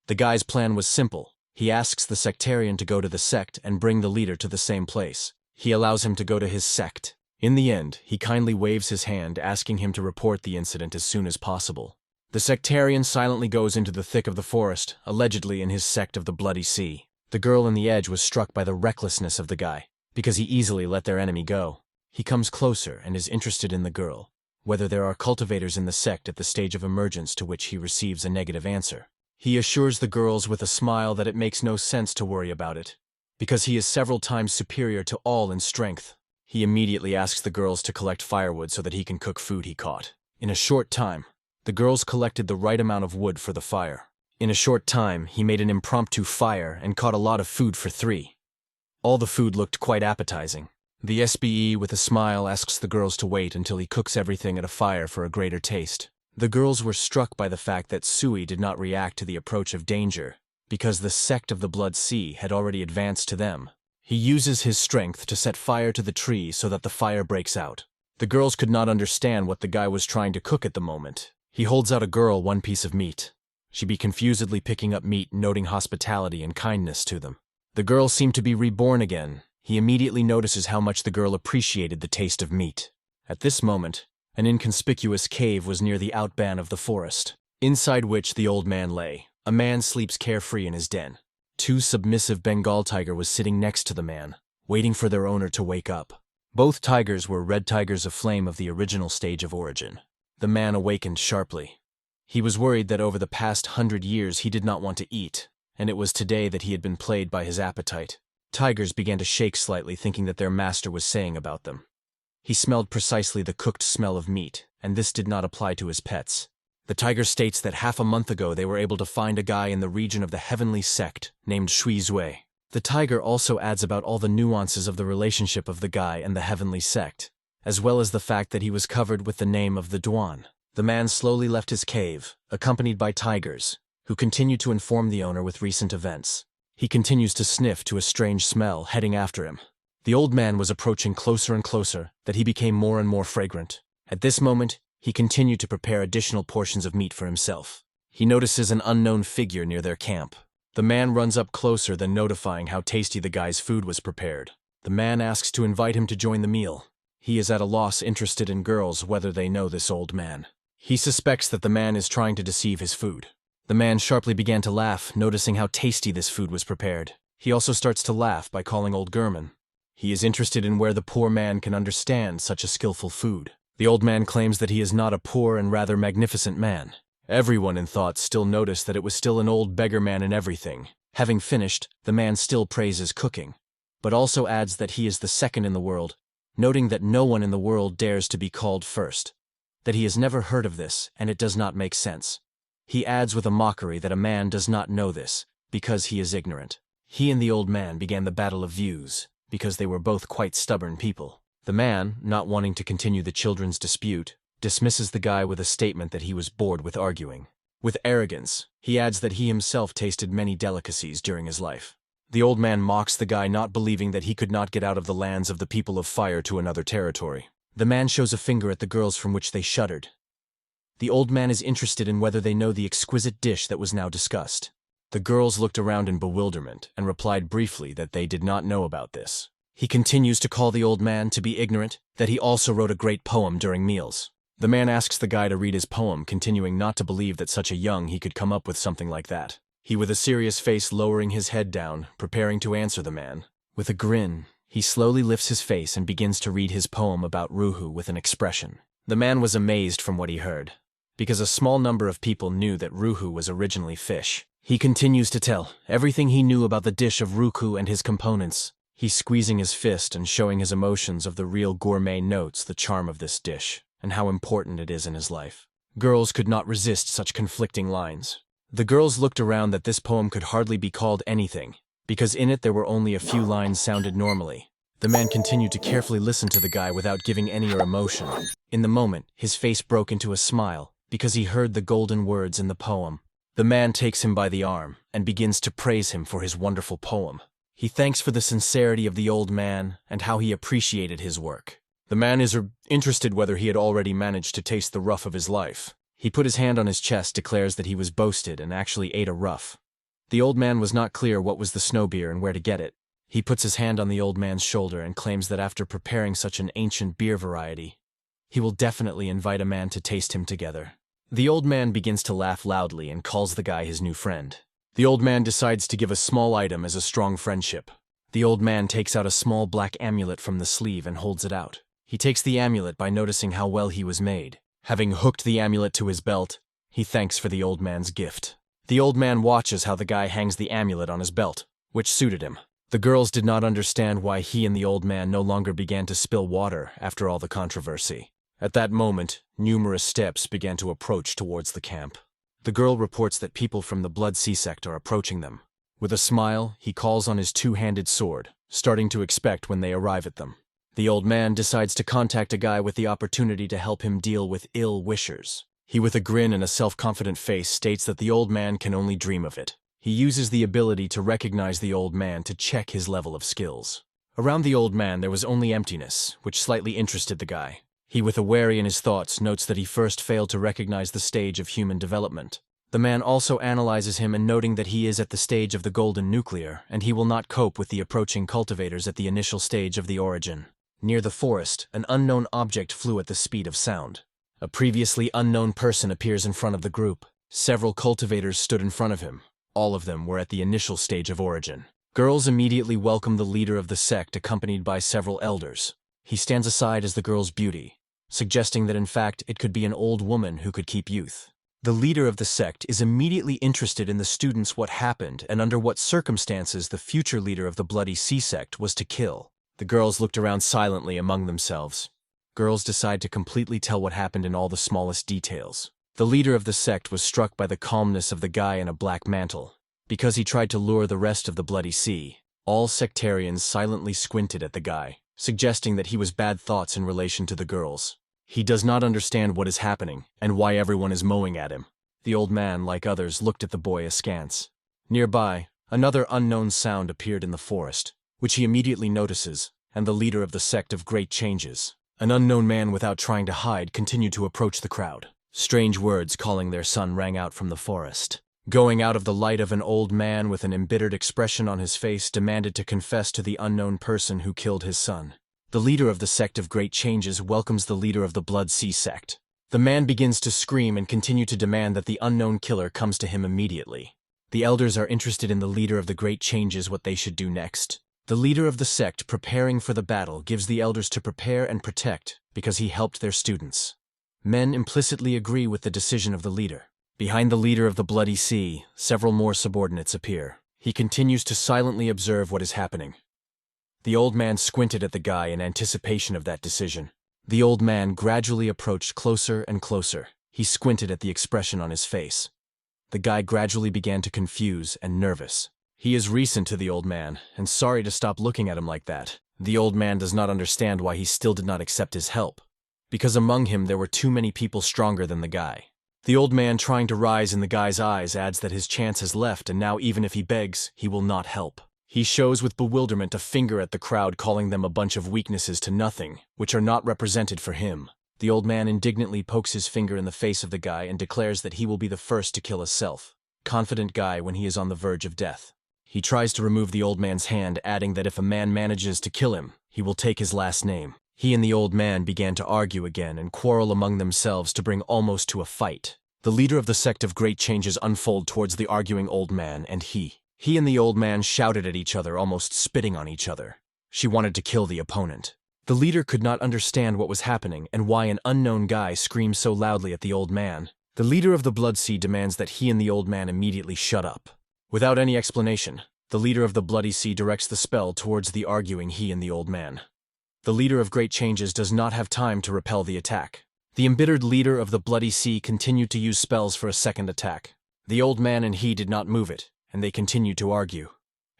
Speaker 1: The guy's plan was simple. He asks the sectarian to go to the sect and bring the leader to the same place. He allows him to go to his sect. In the end, he kindly waves his hand, asking him to report the incident as soon as possible. The sectarian silently goes into the thick of the forest, allegedly in his sect of the Bloody Sea. The girl on the edge was struck by the recklessness of the guy, because he easily let their enemy go. He comes closer and is interested in the girl, whether there are cultivators in the sect at the stage of emergence, to which he receives a negative answer. He assures the girls with a smile that it makes no sense to worry about it, because he is several times superior to all in strength. He immediately asks the girls to collect firewood so that he can cook food he caught. In a short time, the girls collected the right amount of wood for the fire. In a short time, he made an impromptu fire and caught a lot of food for 3. All the food looked quite appetizing. The SBE, with a smile, asks the girls to wait until he cooks everything at a fire for a greater taste. The girls were struck by the fact that Sui did not react to the approach of danger, because the sect of the Blood Sea had already advanced to them. He uses his strength to set fire to the tree so that the fire breaks out. The girls could not understand what the guy was trying to cook at the moment. He holds out a girl one piece of meat. She be confusedly picking up meat, noting hospitality and kindness to them. The girl seemed to be reborn again. He immediately notices how much the girl appreciated the taste of meat. At this moment, an inconspicuous cave was near the outban of the forest, inside which the old man lay. A man sleeps carefree in his den. 2 submissive Bengal tiger was sitting next to the man, waiting for their owner to wake up. Both tigers were red tigers of flame of the original stage of origin. The man awakened sharply. He was worried that over the past 100 years he did not want to eat, and it was today that he had been played by his appetite. Tigers began to shake slightly, thinking that their master was saying about them. He smelled precisely the cooked smell of meat, and this did not apply to his pets. The tiger states that half a month ago they were able to find a guy in the region of the Heavenly Sect named Shui Zui. The tiger also adds about all the nuances of the relationship of the guy and the Heavenly Sect, as well as the fact that he was covered with the name of the Duan. The man slowly left his cave, accompanied by tigers. who continue to inform the owner with recent events. He continues to sniff to a strange smell heading after him. The old man was approaching closer and closer, that he became more and more fragrant. At this moment, he continued to prepare additional portions of meat for himself. He notices an unknown figure near their camp. The man runs up closer, then notifying how tasty the guy's food was prepared. The man asks to invite him to join the meal. He is at a loss, interested in girls, whether they know this old man. He suspects that the man is trying to deceive his food. The man sharply began to laugh, noticing how tasty this food was prepared. He also starts to laugh by calling old Gurman. He is interested in where the poor man can understand such a skillful food. The old man claims that he is not a poor and rather magnificent man. Everyone in thought still noticed that it was still an old beggar man in everything. Having finished, the man still praises cooking, but also adds that he is the second in the world, noting that no one in the world dares to be called first, that he has never heard of this and it does not make sense. He adds with a mockery that a man does not know this, because he is ignorant. He and the old man began the battle of views, because they were both quite stubborn people. The man, not wanting to continue the children's dispute, dismisses the guy with a statement that he was bored with arguing. With arrogance, he adds that he himself tasted many delicacies during his life. The old man mocks the guy, not believing that he could not get out of the lands of the people of fire to another territory. The man shows a finger at the girls, from which they shuddered. The old man is interested in whether they know the exquisite dish that was now discussed. The girls looked around in bewilderment and replied briefly that they did not know about this. He continues to call the old man to be ignorant, that he also wrote a great poem during meals. The man asks the guy to read his poem, continuing not to believe that such a young he could come up with something like that. He, with a serious face, lowering his head down, preparing to answer the man. With a grin, he slowly lifts his face and begins to read his poem about Ruhu with an expression. The man was amazed from what he heard, because a small number of people knew that Ruhu was originally fish. He continues to tell everything he knew about the dish of Ruku and his components. He's squeezing his fist and showing his emotions of the real gourmet notes, the charm of this dish, and how important it is in his life. Girls could not resist such conflicting lines. The girls looked around that this poem could hardly be called anything, because in it there were only a few lines sounded normally. The man continued to carefully listen to the guy without giving any emotion. In the moment, his face broke into a smile, because he heard the golden words in the poem. The man takes him by the arm and begins to praise him for his wonderful poem. He thanks for the sincerity of the old man and how he appreciated his work. The man is interested whether he had already managed to taste the rough of his life. He put his hand on his chest, declares that he was boasted and actually ate a rough. The old man was not clear what was the snow beer and where to get it. He puts his hand on the old man's shoulder and claims that after preparing such an ancient beer variety, he will definitely invite a man to taste him together. The old man begins to laugh loudly and calls the guy his new friend. The old man decides to give a small item as a strong friendship. The old man takes out a small black amulet from the sleeve and holds it out. He takes the amulet by noticing how well he was made. Having hooked the amulet to his belt, he thanks for the old man's gift. The old man watches how the guy hangs the amulet on his belt, which suited him. The girls did not understand why he and the old man no longer began to spill water after all the controversy. At that moment, numerous steps began to approach towards the camp. The girl reports that people from the Blood Sea Sect are approaching them. With a smile, he calls on his two-handed sword, starting to expect when they arrive at them. The old man decides to contact a guy with the opportunity to help him deal with ill-wishers. He, with a grin and a self-confident face, states that the old man can only dream of it. He uses the ability to recognize the old man to check his level of skills. Around the old man there was only emptiness, which slightly interested the guy. He, with a worry in his thoughts, notes that he first failed to recognize the stage of human development. The man also analyzes him and noting that he is at the stage of the golden nuclear, and he will not cope with the approaching cultivators at the initial stage of the origin. Near the forest, an unknown object flew at the speed of sound. A previously unknown person appears in front of the group. Several cultivators stood in front of him. All of them were at the initial stage of origin. Girls immediately welcome the leader of the sect, accompanied by several elders. He stands aside as the girl's beauty, suggesting that in fact it could be an old woman who could keep youth. The leader of the sect is immediately interested in the students, what happened and under what circumstances the future leader of the Bloody Sea Sect was to kill. The girls looked around silently among themselves. Girls decide to completely tell what happened in all the smallest details. The leader of the sect was struck by the calmness of the guy in a black mantle. Because he tried to lure the rest of the Bloody Sea, all sectarians silently squinted at the guy, suggesting that he was bad thoughts in relation to the girls. He does not understand what is happening and why everyone is mowing at him. The old man, like others, looked at the boy askance. Nearby, another unknown sound appeared in the forest, which he immediately notices, and the leader of the Sect of Great Changes, an unknown man without trying to hide, continued to approach the crowd. Strange words calling their son rang out from the forest. Going out of the light of an old man with an embittered expression on his face demanded to confess to the unknown person who killed his son. The leader of the Sect of Great Changes welcomes the leader of the Blood Sea sect. The man begins to scream and continue to demand that the unknown killer comes to him immediately. The elders are interested in the leader of the Great Changes what they should do next. The leader of the sect, preparing for the battle, gives the elders to prepare and protect because he helped their students. Men implicitly agree with the decision of the leader. Behind the leader of the Bloody Sea, several more subordinates appear. He continues to silently observe what is happening. The old man squinted at the guy in anticipation of that decision. The old man gradually approached closer and closer. He squinted at the expression on his face. The guy gradually began to confuse and nervous. He is recent to the old man, and sorry to stop looking at him like that. The old man does not understand why he still did not accept his help. Because among him there were too many people stronger than the guy. The old man, trying to rise in the guy's eyes, adds that his chance has left, and now even if he begs, he will not help. He shows with bewilderment a finger at the crowd, calling them a bunch of weaknesses to nothing, which are not represented for him. The old man indignantly pokes his finger in the face of the guy and declares that he will be the first to kill a self-confident guy when he is on the verge of death. He tries to remove the old man's hand, adding that if a man manages to kill him, he will take his last name. He and the old man began to argue again and quarrel among themselves to bring almost to a fight. The leader of the Sect of Great Changes unfolded towards the arguing old man, and he and the old man shouted at each other, almost spitting on each other. She wanted to kill the opponent. The leader could not understand what was happening and why an unknown guy screamed so loudly at the old man. The leader of the Blood Sea demands that he and the old man immediately shut up. Without any explanation, the leader of the Bloody Sea directs the spell towards the arguing he and the old man. The leader of Great Changes does not have time to repel the attack. The embittered leader of the Bloody Sea continued to use spells for a second attack. The old man and he did not move it, and they continued to argue.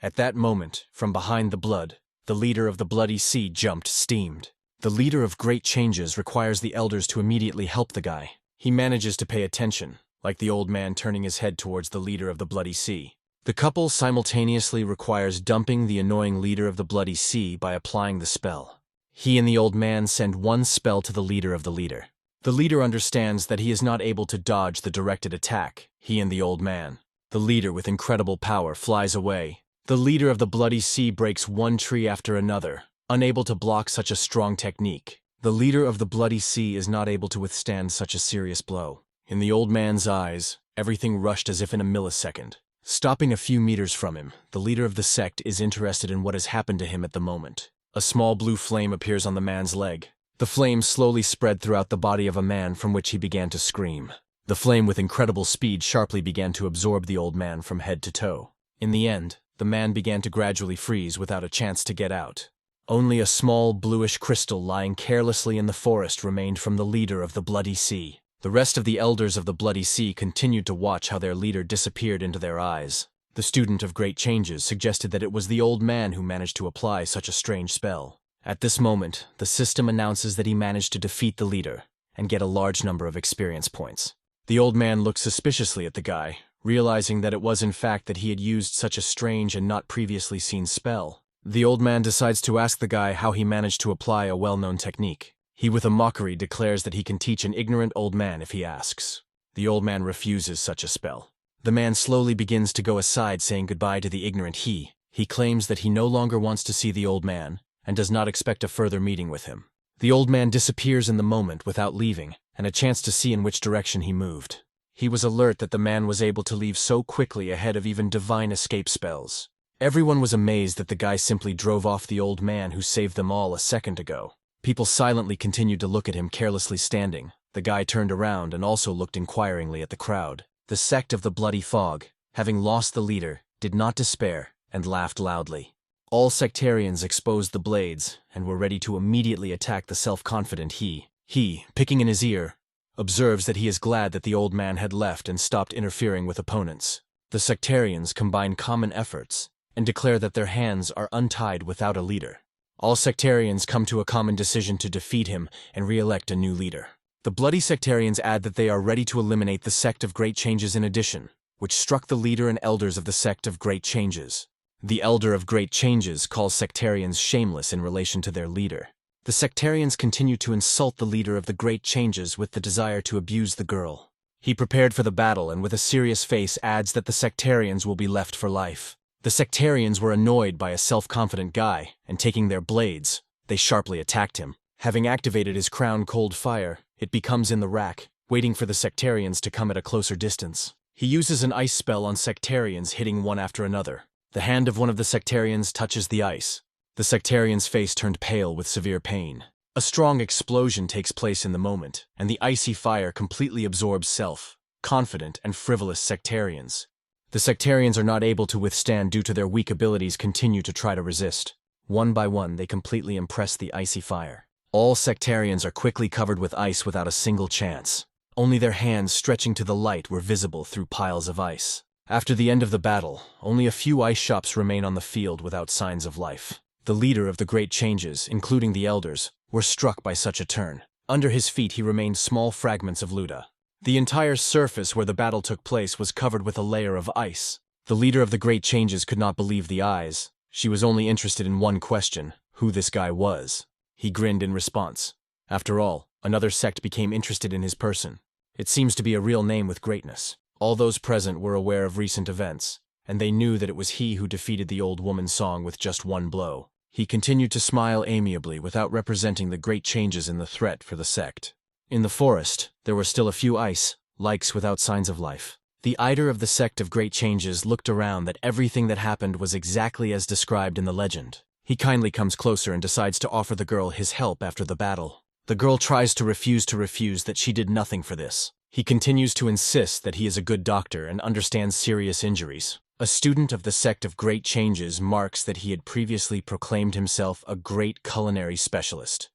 Speaker 1: At that moment, from behind the blood, the leader of the Bloody Sea jumped, steamed. The leader of Great Changes requires the elders to immediately help the guy. He manages to pay attention, like the old man turning his head towards the leader of the Bloody Sea. The couple simultaneously requires dumping the annoying leader of the Bloody Sea by applying the spell. He and the old man send one spell to the leader of the leader. The leader understands that he is not able to dodge the directed attack, he and the old man. The leader, with incredible power, flies away. The leader of the Bloody Sea breaks one tree after another, unable to block such a strong technique. The leader of the Bloody Sea is not able to withstand such a serious blow. In the old man's eyes, everything rushed as if in a millisecond. Stopping a few meters from him, the leader of the sect is interested in what has happened to him at the moment. A small blue flame appears on the man's leg. The flame slowly spread throughout the body of a man, from which he began to scream. The flame with incredible speed sharply began to absorb the old man from head to toe. In the end, the man began to gradually freeze without a chance to get out. Only a small bluish crystal lying carelessly in the forest remained from the leader of the Bloody Sea. The rest of the elders of the Bloody Sea continued to watch how their leader disappeared into their eyes. The student of Great Changes suggested that it was the old man who managed to apply such a strange spell. At this moment, the system announces that he managed to defeat the leader and get a large number of experience points. The old man looked suspiciously at the guy, realizing that it was in fact that he had used such a strange and not previously seen spell. The old man decides to ask the guy how he managed to apply a well-known technique. He with a mockery declares that he can teach an ignorant old man if he asks. The old man refuses such a spell. The man slowly begins to go aside, saying goodbye to the ignorant he. He claims that he no longer wants to see the old man and does not expect a further meeting with him. The old man disappears in the moment without leaving, and a chance to see in which direction he moved. He was alert that the man was able to leave so quickly ahead of even divine escape spells. Everyone was amazed that the guy simply drove off the old man who saved them all a second ago. People silently continued to look at him carelessly standing. The guy turned around and also looked inquiringly at the crowd. The sect of the Bloody Fog, having lost the leader, did not despair and laughed loudly. All sectarians exposed the blades and were ready to immediately attack the self-confident he. He, picking in his ear, observes that he is glad that the old man had left and stopped interfering with opponents. The sectarians combine common efforts and declare that their hands are untied without a leader. All sectarians come to a common decision to defeat him and re-elect a new leader. The bloody sectarians add that they are ready to eliminate the Sect of Great Changes in addition, which struck the leader and elders of the Sect of Great Changes. The Elder of Great Changes calls sectarians shameless in relation to their leader. The sectarians continue to insult the leader of the Great Changes with the desire to abuse the girl. He prepared for the battle and with a serious face adds that the sectarians will be left for life. The sectarians were annoyed by a self-confident guy, and taking their blades, they sharply attacked him. Having activated his crown cold fire, it becomes in the rack, waiting for the sectarians to come at a closer distance. He uses an ice spell on sectarians, hitting one after another. The hand of one of the sectarians touches the ice. The sectarian's face turned pale with severe pain. A strong explosion takes place in the moment, and the icy fire completely absorbs self-confident and frivolous sectarians. The sectarians are not able to withstand due to their weak abilities continue to try to resist. One by one, they completely impress the icy fire. All sectarians are quickly covered with ice without a single chance. Only their hands stretching to the light were visible through piles of ice. After the end of the battle, only a few ice shops remain on the field without signs of life. The leader of the Great Changes, including the elders, were struck by such a turn. Under his feet he remained small fragments of Luda. The entire surface where the battle took place was covered with a layer of ice. The leader of the Great Changes could not believe the eyes. She was only interested in one question, who this guy was. He grinned in response. After all, another sect became interested in his person. It seems to be a real name with greatness. All those present were aware of recent events, and they knew that it was he who defeated the old woman's song with just one blow. He continued to smile amiably without representing the great changes in the threat for the sect. In the forest, there were still a few ice-likes without signs of life. The Eider of the Sect of Great Changes looked around that everything that happened was exactly as described in the legend. He kindly comes closer and decides to offer the girl his help after the battle. The girl tries to refuse that she did nothing for this. He continues to insist that he is a good doctor and understands serious injuries. A student of the Sect of Great Changes marks that he had previously proclaimed himself a great culinary specialist.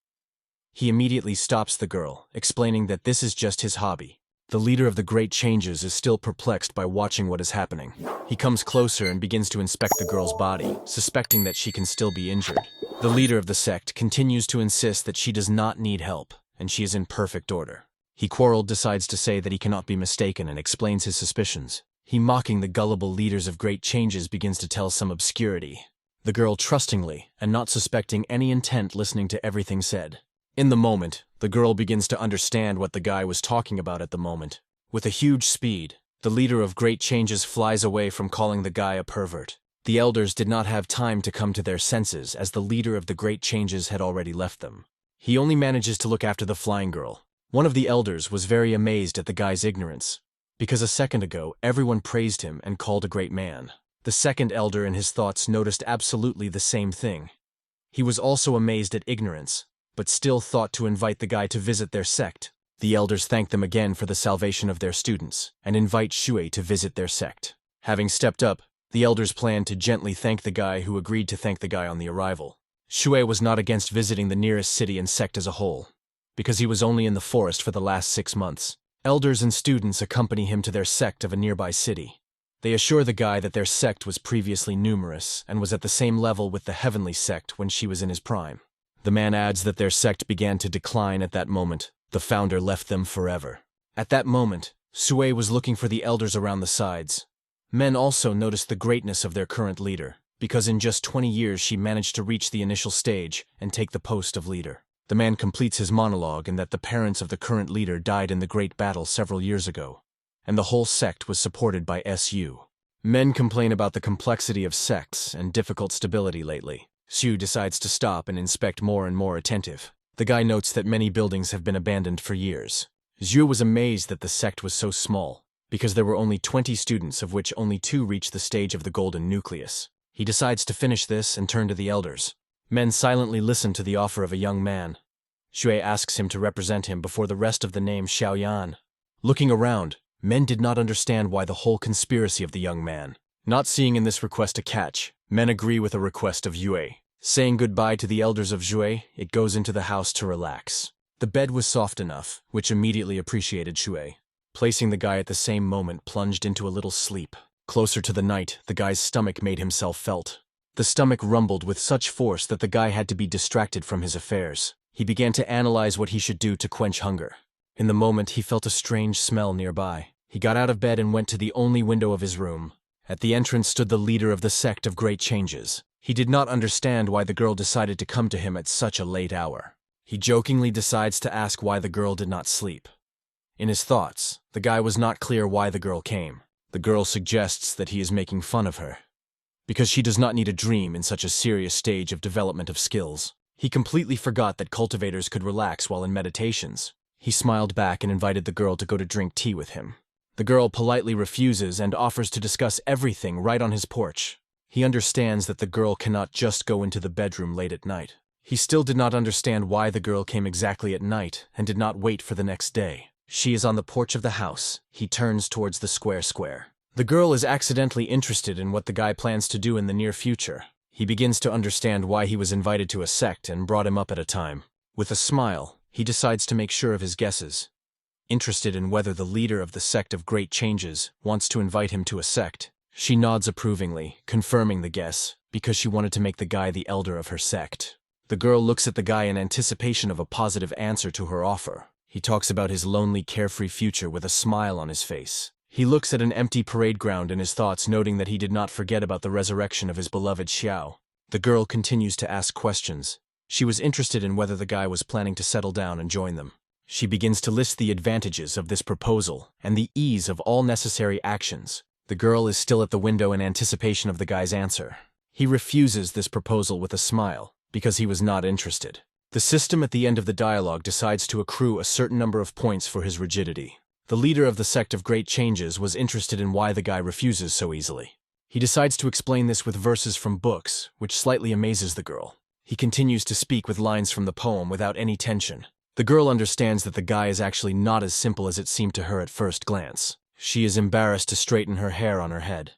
Speaker 1: He immediately stops the girl, explaining that this is just his hobby. The leader of the Great Changes is still perplexed by watching what is happening. He comes closer and begins to inspect the girl's body, suspecting that she can still be injured. The leader of the sect continues to insist that she does not need help, and she is in perfect order. He quarreled decides to say that he cannot be mistaken and explains his suspicions. He mocking the gullible leaders of Great Changes begins to tell some obscurity. The girl trustingly, and not suspecting any intent listening to everything said. In the moment, the girl begins to understand what the guy was talking about at the moment. With a huge speed, the leader of Great Changes flies away from calling the guy a pervert. The elders did not have time to come to their senses as the leader of the Great Changes had already left them. He only manages to look after the flying girl. One of the elders was very amazed at the guy's ignorance, because a second ago everyone praised him and called a great man. The second elder in his thoughts noticed absolutely the same thing. He was also amazed at ignorance, but still thought to invite the guy to visit their sect. The elders thank them again for the salvation of their students, and invite Shui to visit their sect. Having stepped up, the elders planned to gently thank the guy who agreed to thank the guy on the arrival. Shui was not against visiting the nearest city and sect as a whole, because he was only in the forest for the last 6 months. Elders and students accompany him to their sect of a nearby city. They assure the guy that their sect was previously numerous and was at the same level with the heavenly sect when she was in his prime. The man adds that their sect began to decline at that moment. The founder left them forever. At that moment, Sui was looking for the elders around the sides. Men also noticed the greatness of their current leader, because in just 20 years she managed to reach the initial stage and take the post of leader. The man completes his monologue in that the parents of the current leader died in the great battle several years ago, and the whole sect was supported by SU. Men complain about the complexity of sects and difficult stability lately. Sue decides to stop and inspect more and more attentive. The guy notes that many buildings have been abandoned for years. Zhu was amazed that the sect was so small, because there were only 20 students of which only 2 reached the stage of the golden nucleus. He decides to finish this and turn to the elders. Men silently listen to the offer of a young man. Shui asks him to represent him before the rest of the name Xiaoyan. Looking around, men did not understand why the whole conspiracy of the young man. Not seeing in this request a catch, men agree with a request of Yue. Saying goodbye to the elders of Yue, it goes into the house to relax. The bed was soft enough, which immediately appreciated Shui. Placing the guy at the same moment plunged into a little sleep. Closer to the night, the guy's stomach made himself felt. The stomach rumbled with such force that the guy had to be distracted from his affairs. He began to analyze what he should do to quench hunger. In the moment, he felt a strange smell nearby. He got out of bed and went to the only window of his room. At the entrance stood the leader of the Sect of Great Changes. He did not understand why the girl decided to come to him at such a late hour. He jokingly decides to ask why the girl did not sleep. In his thoughts, the guy was not clear why the girl came. The girl suggests that he is making fun of her, because she does not need a dream in such a serious stage of development of skills. He completely forgot that cultivators could relax while in meditations. He smiled back and invited the girl to go to drink tea with him. The girl politely refuses and offers to discuss everything right on his porch. He understands that the girl cannot just go into the bedroom late at night. He still did not understand why the girl came exactly at night and did not wait for the next day. She is on the porch of the house. He turns towards the square. The girl is accidentally interested in what the guy plans to do in the near future. He begins to understand why he was invited to a sect and brought him up at a time. With a smile, he decides to make sure of his guesses. Interested in whether the leader of the Sect of Great Changes wants to invite him to a sect, she nods approvingly, confirming the guess, because she wanted to make the guy the elder of her sect. The girl looks at the guy in anticipation of a positive answer to her offer. He talks about his lonely, carefree future with a smile on his face. He looks at an empty parade ground in his thoughts, noting that he did not forget about the resurrection of his beloved Xiao. The girl continues to ask questions. She was interested in whether the guy was planning to settle down and join them. She begins to list the advantages of this proposal and the ease of all necessary actions. The girl is still at the window in anticipation of the guy's answer. He refuses this proposal with a smile, because he was not interested. The system at the end of the dialogue decides to accrue a certain number of points for his rigidity. The leader of the Sect of Great Changes was interested in why the guy refuses so easily. He decides to explain this with verses from books, which slightly amazes the girl. He continues to speak with lines from the poem without any tension. The girl understands that the guy is actually not as simple as it seemed to her at first glance. She is embarrassed to straighten her hair on her head.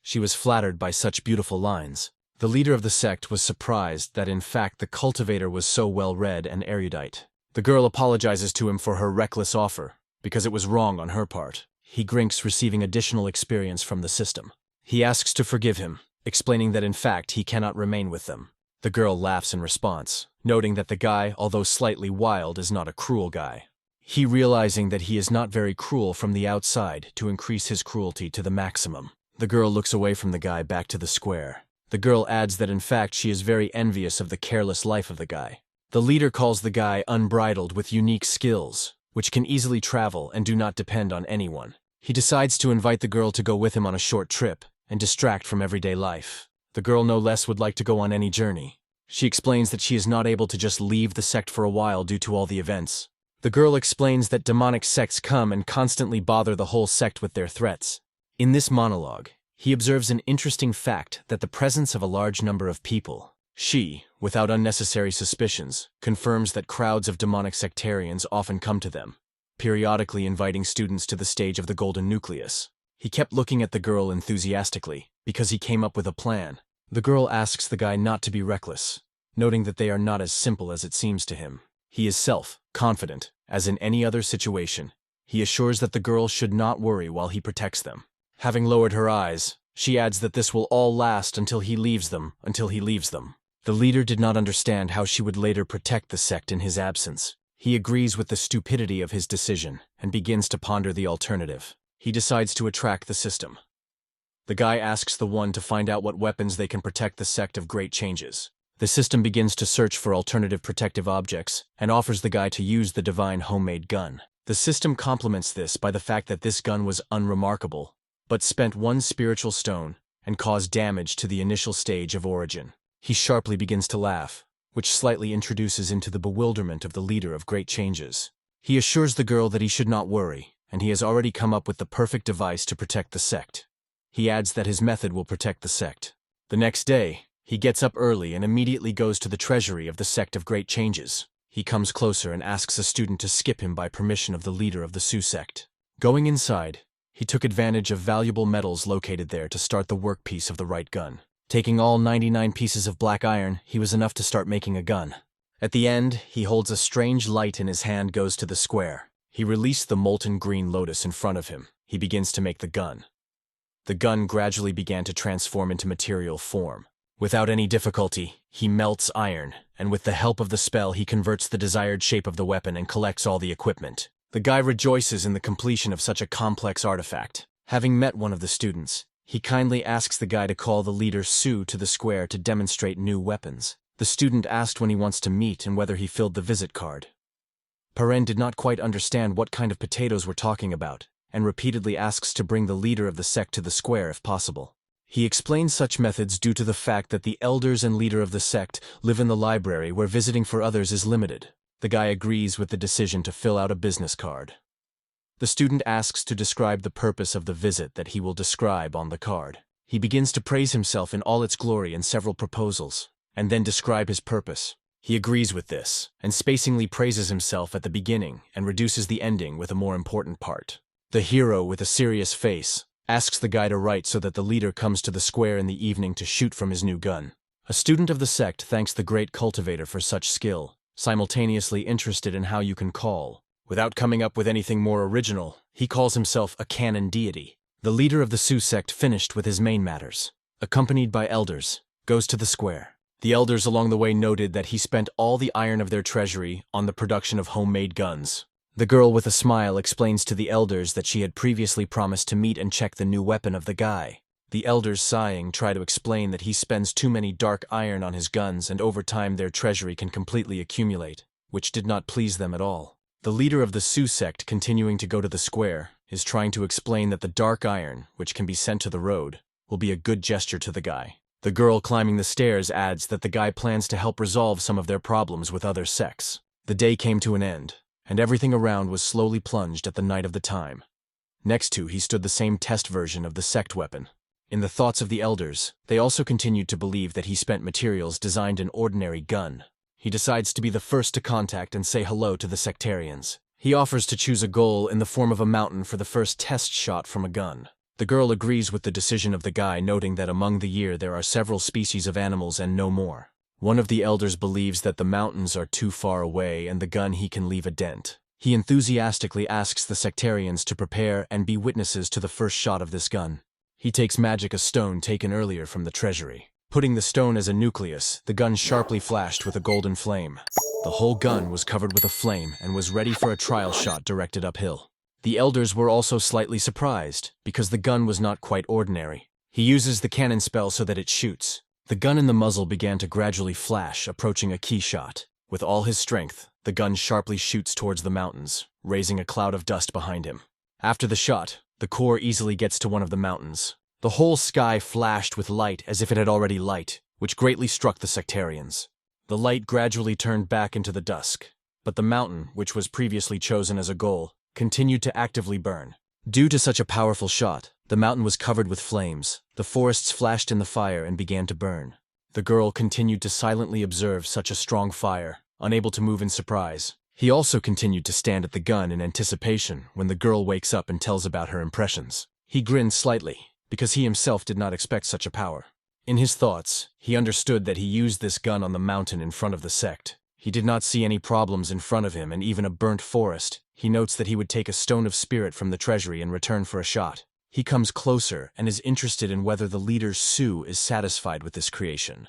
Speaker 1: She was flattered by such beautiful lines. The leader of the sect was surprised that in fact the cultivator was so well-read and erudite. The girl apologizes to him for her reckless offer, because it was wrong on her part. He grinks, receiving additional experience from the system. He asks to forgive him, explaining that in fact he cannot remain with them. The girl laughs in response, noting that the guy, although slightly wild, is not a cruel guy. He realizing that he is not very cruel from the outside to increase his cruelty to the maximum. The girl looks away from the guy back to the square. The girl adds that in fact she is very envious of the careless life of the guy. The leader calls the guy unbridled with unique skills, which can easily travel and do not depend on anyone. He decides to invite the girl to go with him on a short trip and distract from everyday life. The girl no less would like to go on any journey. She explains that she is not able to just leave the sect for a while due to all the events. The girl explains that demonic sects come and constantly bother the whole sect with their threats. In this monologue, he observes an interesting fact that the presence of a large number of people. She, without unnecessary suspicions, confirms that crowds of demonic sectarians often come to them, periodically inviting students to the stage of the golden nucleus. He kept looking at the girl enthusiastically, because he came up with a plan. The girl asks the guy not to be reckless, noting that they are not as simple as it seems to him. He is self-confident, as in any other situation. He assures that the girl should not worry while he protects them. Having lowered her eyes, she adds that this will all last until he leaves them. The leader did not understand how she would later protect the sect in his absence. He agrees with the stupidity of his decision and begins to ponder the alternative. He decides to attract the system. The guy asks the one to find out what weapons they can protect the Sect of Great Changes. The system begins to search for alternative protective objects and offers the guy to use the divine homemade gun. The system complements this by the fact that this gun was unremarkable, but spent one spiritual stone and caused damage to the initial stage of origin. He sharply begins to laugh, which slightly introduces into the bewilderment of the leader of Great Changes. He assures the girl that he should not worry, and he has already come up with the perfect device to protect the sect. He adds that his method will protect the sect. The next day, he gets up early and immediately goes to the treasury of the Sect of Great Changes. He comes closer and asks a student to skip him by permission of the leader of the Su sect. Going inside, he took advantage of valuable metals located there to start the workpiece of the right gun. Taking all 99 pieces of black iron, he was enough to start making a gun. At the end, he holds a strange light in his hand, goes to the square. He released the molten green lotus in front of him. He begins to make the gun. The gun gradually began to transform into material form. Without any difficulty, he melts iron, and with the help of the spell he converts the desired shape of the weapon and collects all the equipment. The guy rejoices in the completion of such a complex artifact. Having met one of the students, he kindly asks the guy to call the leader Sue to the square to demonstrate new weapons. The student asked when he wants to meet and whether he filled the visit card. Paren did not quite understand what kind of potatoes we're talking about, and repeatedly asks to bring the leader of the sect to the square if possible. He explains such methods due to the fact that the elders and leader of the sect live in the library where visiting for others is limited. The guy agrees with the decision to fill out a business card. The student asks to describe the purpose of the visit that he will describe on the card. He begins to praise himself in all its glory in several proposals, and then describe his purpose. He agrees with this, and spacingly praises himself at the beginning and reduces the ending with a more important part. The hero, with a serious face, asks the guy to write so that the leader comes to the square in the evening to shoot from his new gun. A student of the sect thanks the great cultivator for such skill, simultaneously interested in how you can call. Without coming up with anything more original, he calls himself a canon deity. The leader of the Sioux sect finished with his main matters. Accompanied by elders, goes to the square. The elders along the way noted that he spent all the iron of their treasury on the production of homemade guns. The girl with a smile explains to the elders that she had previously promised to meet and check the new weapon of the guy. The elders, sighing, try to explain that he spends too many dark iron on his guns and over time their treasury can completely accumulate, which did not please them at all. The leader of the Sioux sect, continuing to go to the square, is trying to explain that the dark iron, which can be sent to the road, will be a good gesture to the guy. The girl climbing the stairs adds that the guy plans to help resolve some of their problems with other sects. The day came to an end, and everything around was slowly plunged at the night of the time. Next to he stood the same test version of the sect weapon. In the thoughts of the elders, they also continued to believe that he spent materials designed an ordinary gun. He decides to be the first to contact and say hello to the sectarians. He offers to choose a goal in the form of a mountain for the first test shot from a gun. The girl agrees with the decision of the guy, noting that among the year there are several species of animals and no more. One of the elders believes that the mountains are too far away and the gun he can leave a dent. He enthusiastically asks the sectarians to prepare and be witnesses to the first shot of this gun. He takes magic a stone taken earlier from the treasury. Putting the stone as a nucleus, the gun sharply flashed with a golden flame. The whole gun was covered with a flame and was ready for a trial shot directed uphill. The elders were also slightly surprised, because the gun was not quite ordinary. He uses the cannon spell so that it shoots. The gun in the muzzle began to gradually flash, approaching a key shot. With all his strength, the gun sharply shoots towards the mountains, raising a cloud of dust behind him. After the shot, the core easily gets to one of the mountains. The whole sky flashed with light as if it had already light, which greatly struck the sectarians. The light gradually turned back into the dusk, but the mountain, which was previously chosen as a goal, continued to actively burn. Due to such a powerful shot, the mountain was covered with flames. The forests flashed in the fire and began to burn. The girl continued to silently observe such a strong fire, unable to move in surprise. He also continued to stand at the gun in anticipation when the girl wakes up and tells about her impressions. He grinned slightly, because he himself did not expect such a power. In his thoughts, he understood that he used this gun on the mountain in front of the sect. He did not see any problems in front of him and even a burnt forest. He notes that he would take a stone of spirit from the treasury in return for a shot. He comes closer and is interested in whether the leader Sue is satisfied with this creation.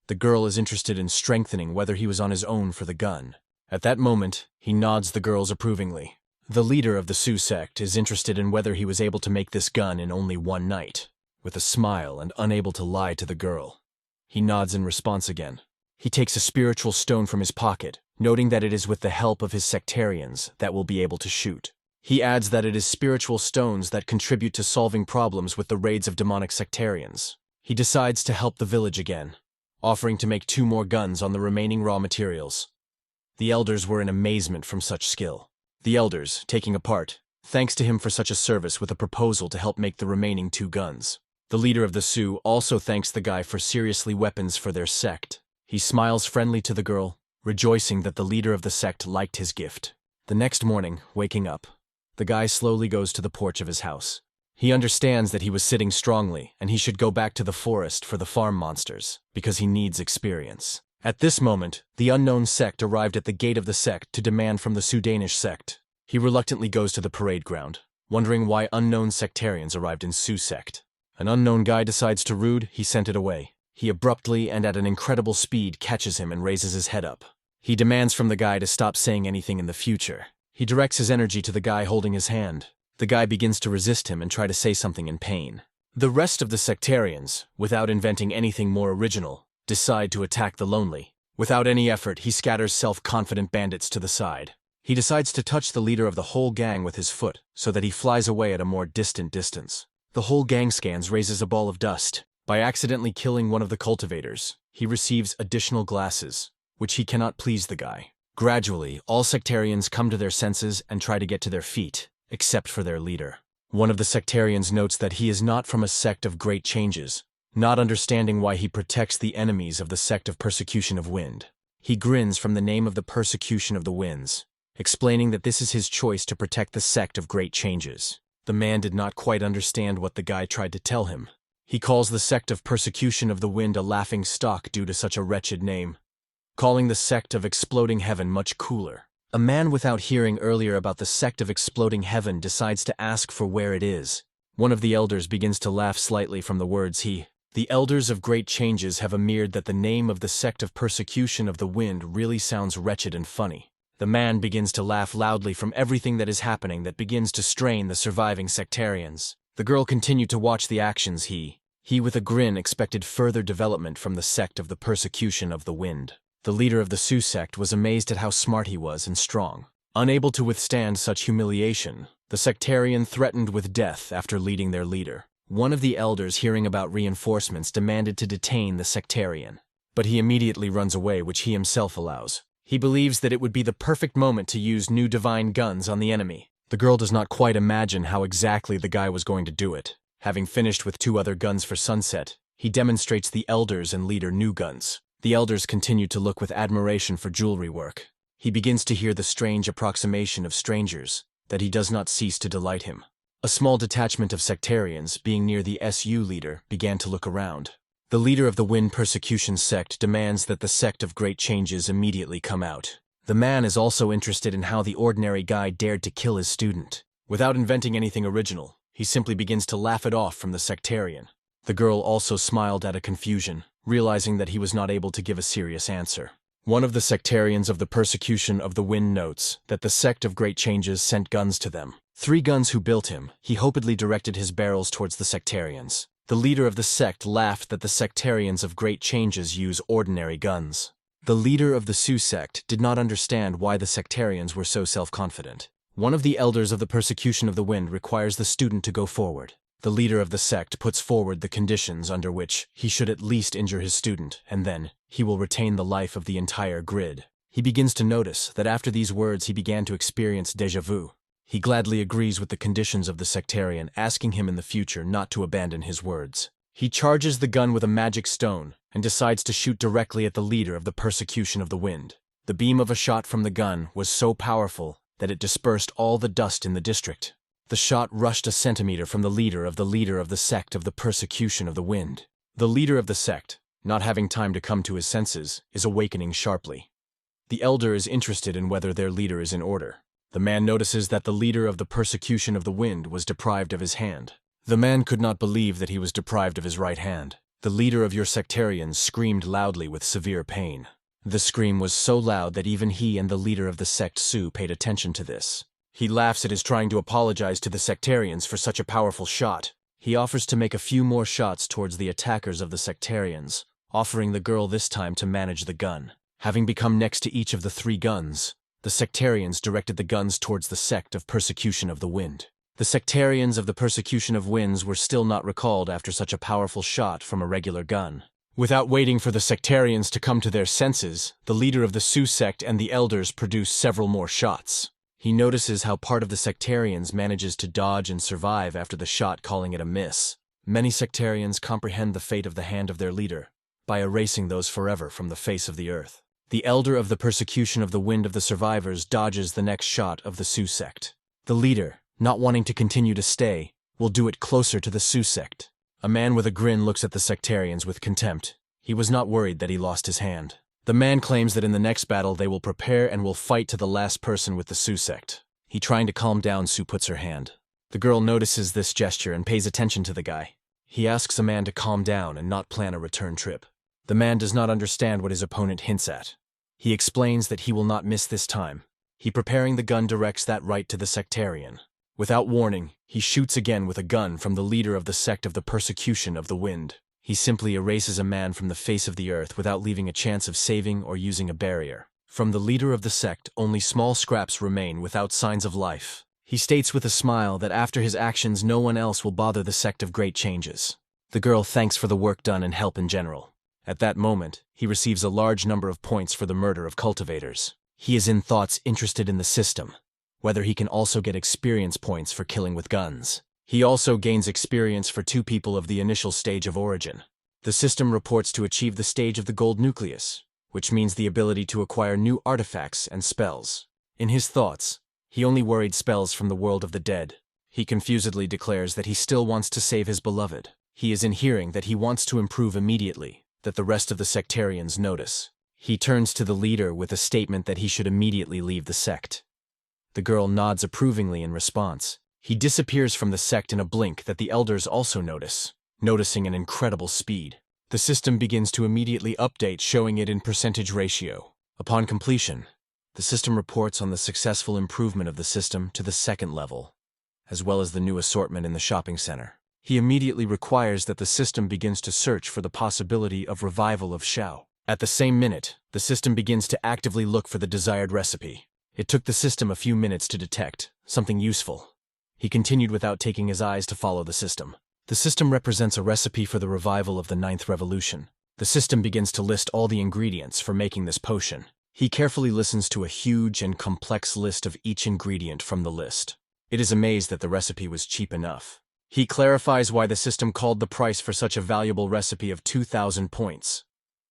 Speaker 1: The girl is interested in strengthening whether he was on his own for the gun. At that moment, he nods the girls approvingly. The leader of the Sioux sect is interested in whether he was able to make this gun in only one night. With a smile and unable to lie to the girl, he nods in response again. He takes a spiritual stone from his pocket, noting that it is with the help of his sectarians that will be able to shoot. He adds that it is spiritual stones that contribute to solving problems with the raids of demonic sectarians. He decides to help the village again, offering to make 2 more guns on the remaining raw materials. The elders were in amazement from such skill. The elders, taking a part, thanks to him for such a service with a proposal to help make the remaining 2 guns. The leader of the Sioux also thanks the guy for seriously weapons for their sect. He smiles friendly to the girl, rejoicing that the leader of the sect liked his gift. The next morning, waking up, the guy slowly goes to the porch of his house. He understands that he was sitting strongly and he should go back to the forest for the farm monsters, because he needs experience. At this moment, the unknown sect arrived at the gate of the sect to demand from the Sioux-Danish sect. He reluctantly goes to the parade ground, wondering why unknown sectarians arrived in Sioux sect. An unknown guy decides to rude, he sent it away. He abruptly and at an incredible speed catches him and raises his head up. He demands from the guy to stop saying anything in the future. He directs his energy to the guy holding his hand. The guy begins to resist him and try to say something in pain. The rest of the sectarians, without inventing anything more original, decide to attack the lonely. Without any effort, he scatters self-confident bandits to the side. He decides to touch the leader of the whole gang with his foot so that he flies away at a more distant distance. The whole gang scans raises a ball of dust. By accidentally killing one of the cultivators, he receives additional glasses, which he cannot please the guy. Gradually, all sectarians come to their senses and try to get to their feet, except for their leader. One of the sectarians notes that he is not from a sect of great changes, not understanding why he protects the enemies of the sect of persecution of wind. He grins from the name of the persecution of the winds, explaining that this is his choice to protect the sect of great changes. The man did not quite understand what the guy tried to tell him. He calls the sect of persecution of the wind a laughing stock due to such a wretched name, calling the sect of exploding heaven much cooler. A man without hearing earlier about the sect of exploding heaven decides to ask for where it is. One of the elders begins to laugh slightly from the words The elders of great changes have admired that the name of the sect of persecution of the wind really sounds wretched and funny. The man begins to laugh loudly from everything that is happening that begins to strain the surviving sectarians. The girl continued to watch the actions. He with a grin expected further development from the sect of the persecution of the wind. The leader of the Su sect was amazed at how smart he was and strong. Unable to withstand such humiliation, the sectarian threatened with death after leading their leader. One of the elders, hearing about reinforcements, demanded to detain the sectarian, but he immediately runs away, which he himself allows. He believes that it would be the perfect moment to use new divine guns on the enemy. The girl does not quite imagine how exactly the guy was going to do it. Having finished with 2 other guns for sunset, he demonstrates the elders and leader new guns. The elders continue to look with admiration for jewelry work. He begins to hear the strange approximation of strangers, that he does not cease to delight him. A small detachment of sectarians, being near the SU leader, began to look around. The leader of the Wind Persecution sect demands that the sect of great changes immediately come out. The man is also interested in how the ordinary guy dared to kill his student. Without inventing anything original, he simply begins to laugh it off from the sectarian. The girl also smiled out of confusion, realizing that he was not able to give a serious answer. One of the sectarians of the persecution of the wind notes that the sect of great changes sent guns to them. 3 guns who built him. He hopedly directed his barrels towards the sectarians. The leader of the sect laughed that the sectarians of great changes use ordinary guns. The leader of the Su sect did not understand why the sectarians were so self-confident. One of the elders of the persecution of the wind requires the student to go forward. The leader of the sect puts forward the conditions under which he should at least injure his student, and then he will retain the life of the entire grid. He begins to notice that after these words he began to experience déjà vu. He gladly agrees with the conditions of the sectarian, asking him in the future not to abandon his words. He charges the gun with a magic stone and decides to shoot directly at the leader of the persecution of the wind. The beam of a shot from the gun was so powerful that it dispersed all the dust in the district. The shot rushed a centimeter from the leader of the sect of the persecution of the wind. The leader of the sect, not having time to come to his senses, is awakening sharply. The elder is interested in whether their leader is in order. The man notices that the leader of the persecution of the wind was deprived of his hand. The man could not believe that he was deprived of his right hand. The leader of your sectarians screamed loudly with severe pain. The scream was so loud that even he and the leader of the sect Su paid attention to this. He laughs at his trying to apologize to the sectarians for such a powerful shot. He offers to make a few more shots towards the attackers of the sectarians, offering the girl this time to manage the gun. Having become next to each of the 3 guns, the sectarians directed the guns towards the sect of persecution of the wind. The sectarians of the persecution of winds were still not recalled after such a powerful shot from a regular gun. Without waiting for the sectarians to come to their senses, the leader of the Su sect and the elders produce several more shots. He notices how part of the sectarians manages to dodge and survive after the shot, calling it a miss. Many sectarians comprehend the fate of the hand of their leader by erasing those forever from the face of the earth. The elder of the persecution of the wind of the survivors dodges the next shot of the Su sect. The leader, not wanting to continue to stay, will do it closer to the Su sect. A man with a grin looks at the sectarians with contempt. He was not worried that he lost his hand. The man claims that in the next battle they will prepare and will fight to the last person with the Su sect. He trying to calm down, Su puts her hand. The girl notices this gesture and pays attention to the guy. He asks a man to calm down and not plan a return trip. The man does not understand what his opponent hints at. He explains that he will not miss this time. He preparing the gun directs that right to the sectarian. Without warning, he shoots again with a gun from the leader of the sect of the persecution of the wind. He simply erases a man from the face of the earth without leaving a chance of saving or using a barrier. From the leader of the sect, only small scraps remain without signs of life. He states with a smile that after his actions no one else will bother the sect of great changes. The girl thanks for the work done and help in general. At that moment, he receives a large number of points for the murder of cultivators. He is in thoughts interested in the system, whether he can also get experience points for killing with guns. He also gains experience for 2 people of the initial stage of origin. The system reports to achieve the stage of the gold nucleus, which means the ability to acquire new artifacts and spells. In his thoughts, he only worried spells from the world of the dead. He confusedly declares that he still wants to save his beloved. He is in hearing that he wants to improve immediately, that the rest of the sectarians notice. He turns to the leader with a statement that he should immediately leave the sect. The girl nods approvingly in response. He disappears from the sect in a blink that the elders also notice, noticing an incredible speed. The system begins to immediately update, showing it in percentage ratio. Upon completion, the system reports on the successful improvement of the system to the 2nd level, as well as the new assortment in the shopping center. He immediately requires that the system begins to search for the possibility of revival of Xiao. At the same minute, the system begins to actively look for the desired recipe. It took the system a few minutes to detect something useful. He continued without taking his eyes to follow the system. The system represents a recipe for the revival of the 9th revolution. The system begins to list all the ingredients for making this potion. He carefully listens to a huge and complex list of each ingredient from the list. It is amazed that the recipe was cheap enough. He clarifies why the system called the price for such a valuable recipe of 2,000 points.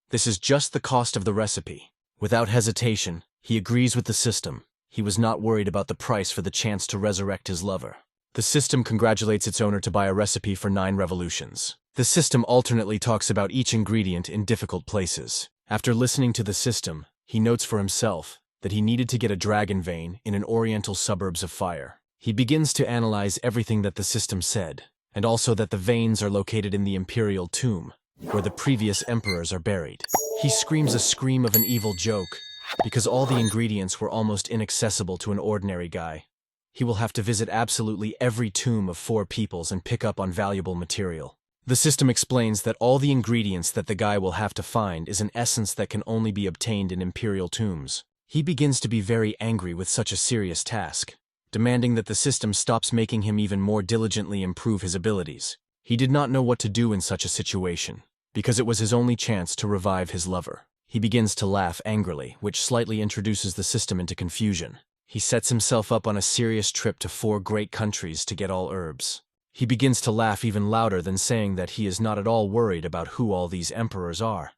Speaker 1: This is just the cost of the recipe. Without hesitation, he agrees with the system. He was not worried about the price for the chance to resurrect his lover. The system congratulates its owner to buy a recipe for 9 revolutions. The system alternately talks about each ingredient in difficult places. After listening to the system, he notes for himself that he needed to get a dragon vein in an oriental suburbs of fire. He begins to analyze everything that the system said, and also that the veins are located in the Imperial tomb, where the previous emperors are buried. He screams a scream of an evil joke, because all the ingredients were almost inaccessible to an ordinary guy. He will have to visit absolutely every tomb of 4 peoples and pick up on valuable material. The system explains that all the ingredients that the guy will have to find is an essence that can only be obtained in Imperial tombs. He begins to be very angry with such a serious task, demanding that the system stops making him even more diligently improve his abilities. He did not know what to do in such a situation, because it was his only chance to revive his lover. He begins to laugh angrily, which slightly introduces the system into confusion. He sets himself up on a serious trip to 4 great countries to get all herbs. He begins to laugh even louder than saying that he is not at all worried about who all these emperors are,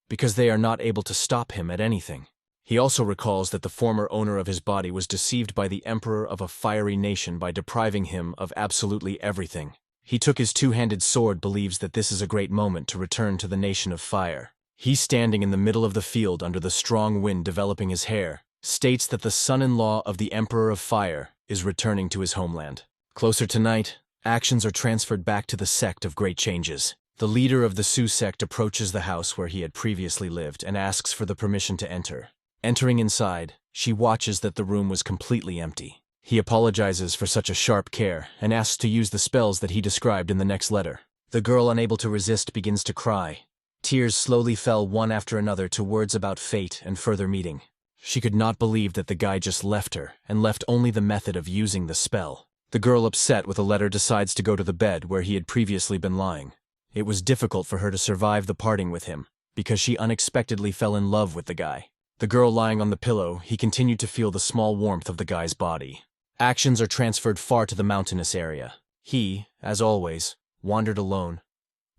Speaker 1: because they are not able to stop him at anything. He also recalls that the former owner of his body was deceived by the emperor of a fiery nation by depriving him of absolutely everything. He took his 2-handed sword, believes that this is a great moment to return to the nation of fire. He, standing in the middle of the field under the strong wind developing his hair, states that the son-in-law of the Emperor of Fire is returning to his homeland. Closer to night, actions are transferred back to the Sect of Great Changes. The leader of the Sioux sect approaches the house where he had previously lived and asks for the permission to enter. Entering inside, she watches that the room was completely empty. He apologizes for such a sharp care and asks to use the spells that he described in the next letter. The girl, unable to resist, begins to cry. Tears slowly fell one after another to words about fate and further meeting. She could not believe that the guy just left her and left only the method of using the spell. The girl, upset with a letter, decides to go to the bed where he had previously been lying. It was difficult for her to survive the parting with him, because she unexpectedly fell in love with the guy. The girl lying on the pillow, he continued to feel the small warmth of the guy's body. Actions are transferred far to the mountainous area. He, as always, wandered alone,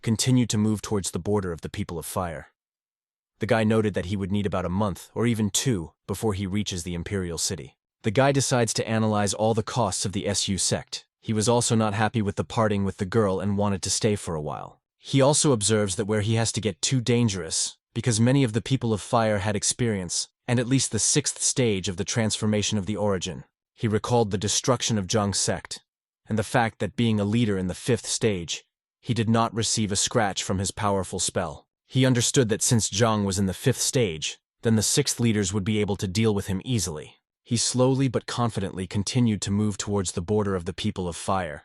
Speaker 1: continued to move towards the border of the people of fire. The guy noted that he would need about a month, or even 2, before he reaches the Imperial city. The guy decides to analyze all the costs of the SU sect. He was also not happy with the parting with the girl and wanted to stay for a while. He also observes that where he has to get too dangerous, because many of the people of fire had experience, and at least the 6th stage of the transformation of the origin. He recalled the destruction of Zhang's sect, and the fact that being a leader in the 5th stage, he did not receive a scratch from his powerful spell. He understood that since Zhang was in the 5th stage, then the 6th leaders would be able to deal with him easily. He slowly but confidently continued to move towards the border of the People of Fire,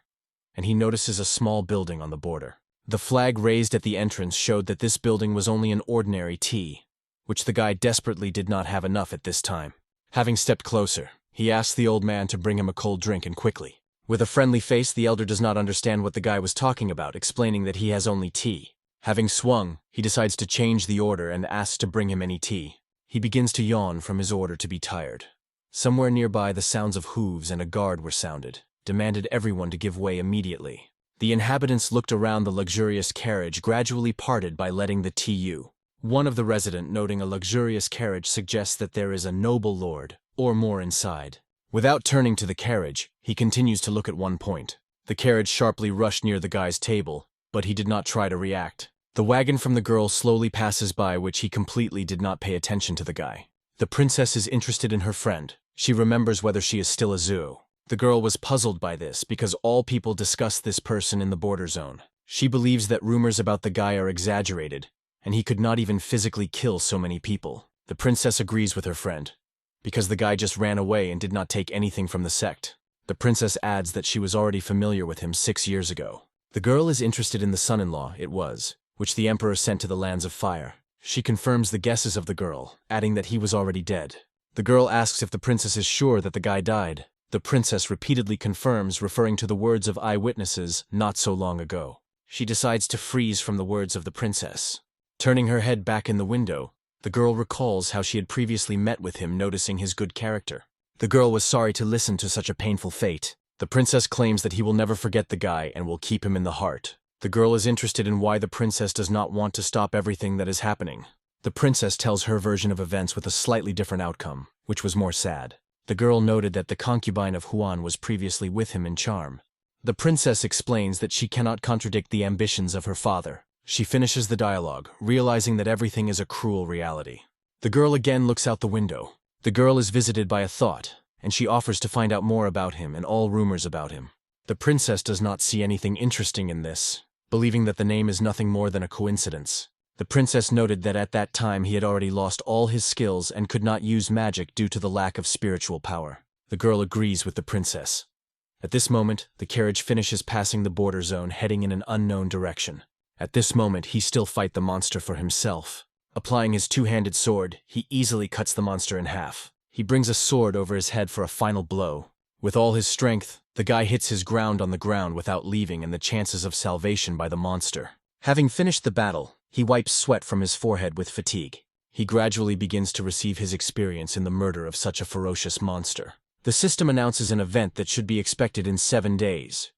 Speaker 1: and he notices a small building on the border. The flag raised at the entrance showed that this building was only an ordinary tea, which the guy desperately did not have enough at this time. Having stepped closer, he asked the old man to bring him a cold drink and quickly. With a friendly face, the elder does not understand what the guy was talking about, explaining that he has only tea. Having swung, he decides to change the order and asks to bring him any tea. He begins to yawn from his order to be tired. Somewhere nearby, the sounds of hooves and a guard were sounded, demanded everyone to give way immediately. The inhabitants looked around the luxurious carriage, gradually parted by letting the TU. One of the resident, noting a luxurious carriage, suggests that there is a noble lord, or more inside. Without turning to the carriage, he continues to look at one point. The carriage sharply rushed near the guy's table, but he did not try to react. The wagon from the girl slowly passes by, which he completely did not pay attention to the guy. The princess is interested in her friend. She remembers whether she is still a Zuo. The girl was puzzled by this because all people discuss this person in the border zone. She believes that rumors about the guy are exaggerated, and he could not even physically kill so many people. The princess agrees with her friend, because the guy just ran away and did not take anything from the sect. The princess adds that she was already familiar with him 6 years ago. The girl is interested in the son-in-law, which the emperor sent to the lands of fire. She confirms the guesses of the girl, adding that he was already dead. The girl asks if the princess is sure that the guy died. The princess repeatedly confirms, referring to the words of eyewitnesses not so long ago. She decides to freeze from the words of the princess. Turning her head back in the window, the girl recalls how she had previously met with him, noticing his good character. The girl was sorry to listen to such a painful fate. The princess claims that he will never forget the guy and will keep him in the heart. The girl is interested in why the princess does not want to stop everything that is happening. The princess tells her version of events with a slightly different outcome, which was more sad. The girl noted that the concubine of Huan was previously with him in charm. The princess explains that she cannot contradict the ambitions of her father. She finishes the dialogue, realizing that everything is a cruel reality. The girl again looks out the window. The girl is visited by a thought, and she offers to find out more about him and all rumors about him. The princess does not see anything interesting in this, believing that the name is nothing more than a coincidence. The princess noted that at that time he had already lost all his skills and could not use magic due to the lack of spiritual power. The girl agrees with the princess. At this moment, the carriage finishes passing the border zone, heading in an unknown direction. At this moment, he still fights the monster for himself. Applying his two-handed sword, he easily cuts the monster in half. He brings a sword over his head for a final blow. With all his strength, the guy hits his ground on the ground without leaving, and the chances of salvation by the monster. Having finished the battle, he wipes sweat from his forehead with fatigue. He gradually begins to receive his experience in the murder of such a ferocious monster. The system announces an event that should be expected in 7 days.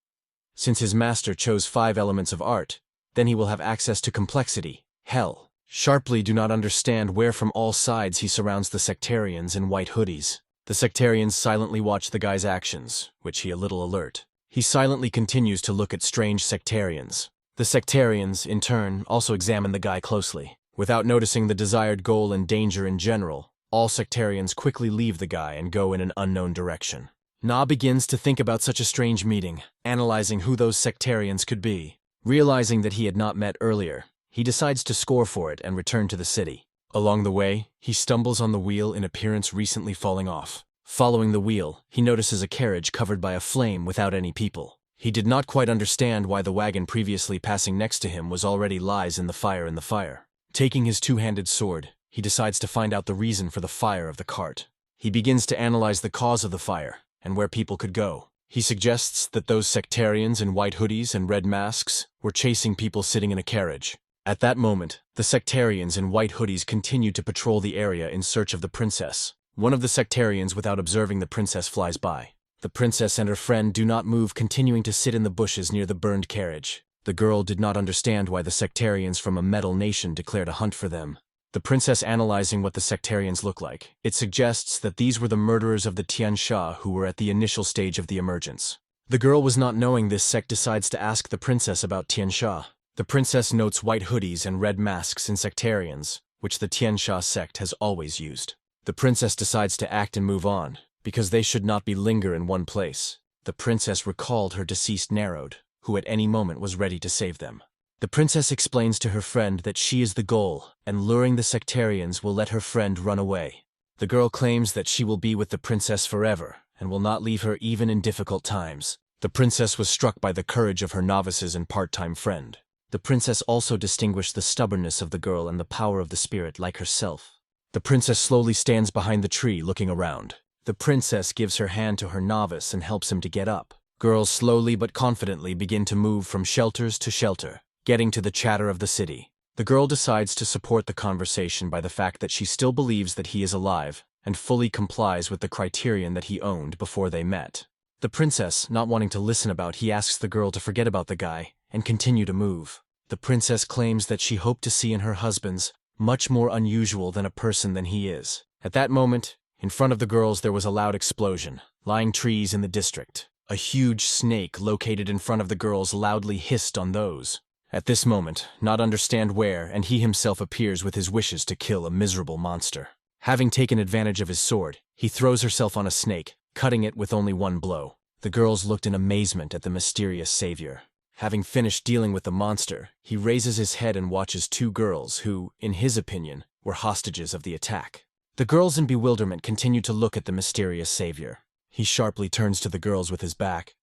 Speaker 1: Since his master chose 5 elements of art, then he will have access to complexity, hell. Sharply do not understand where from all sides he surrounds the sectarians in white hoodies. The sectarians silently watch the guy's actions, which he a little alert. He silently continues to look at strange sectarians. The sectarians, in turn, also examine the guy closely. Without noticing the desired goal and danger in general, all sectarians quickly leave the guy and go in an unknown direction. Na begins to think about such a strange meeting, analyzing who those sectarians could be. Realizing that he had not met earlier, he decides to score for it and return to the city. Along the way, he stumbles on the wheel in appearance recently falling off. Following the wheel, he notices a carriage covered by a flame without any people. He did not quite understand why the wagon previously passing next to him was already lies in the fire. Taking his two-handed sword, he decides to find out the reason for the fire of the cart. He begins to analyze the cause of the fire and where people could go. He suggests that those sectarians in white hoodies and red masks were chasing people sitting in a carriage. At that moment, the sectarians in white hoodies continued to patrol the area in search of the princess. One of the sectarians, without observing the princess, flies by. The princess and her friend do not move, continuing to sit in the bushes near the burned carriage. The girl did not understand why the sectarians from a metal nation declared a hunt for them. The princess analyzing what the sectarians look like, it suggests that these were the murderers of the Tian Sha who were at the initial stage of the emergence. The girl was not knowing this sect decides to ask the princess about Tian Sha. The princess notes white hoodies and red masks in sectarians, which the Tian Sha sect has always used. The princess decides to act and move on, because they should not be linger in one place. The princess recalled her deceased Narrowed, who at any moment was ready to save them. The princess explains to her friend that she is the goal, and luring the sectarians will let her friend run away. The girl claims that she will be with the princess forever and will not leave her even in difficult times. The princess was struck by the courage of her novices and part-time friend. The princess also distinguished the stubbornness of the girl and the power of the spirit like herself. The princess slowly stands behind the tree looking around. The princess gives her hand to her novice and helps him to get up. Girls slowly but confidently begin to move from shelters to shelter, getting to the chatter of the city. The girl decides to support the conversation by the fact that she still believes that he is alive and fully complies with the criterion that he owned before they met. The princess, not wanting to listen about, he asks the girl to forget about the guy and continue to move. The princess claims that she hoped to see in her husband's much more unusual than a person than he is. At that moment, in front of the girls there was a loud explosion. Lying trees in the district. A huge snake located in front of the girls loudly hissed on those. At this moment, not understand where, and he himself appears with his wishes to kill a miserable monster. Having taken advantage of his sword, he throws herself on a snake, cutting it with only one blow. The girls looked in amazement at the mysterious savior. Having finished dealing with the monster, he raises his head and watches two girls who, in his opinion, were hostages of the attack. The girls in bewilderment continue to look at the mysterious savior. He sharply turns to the girls with his back,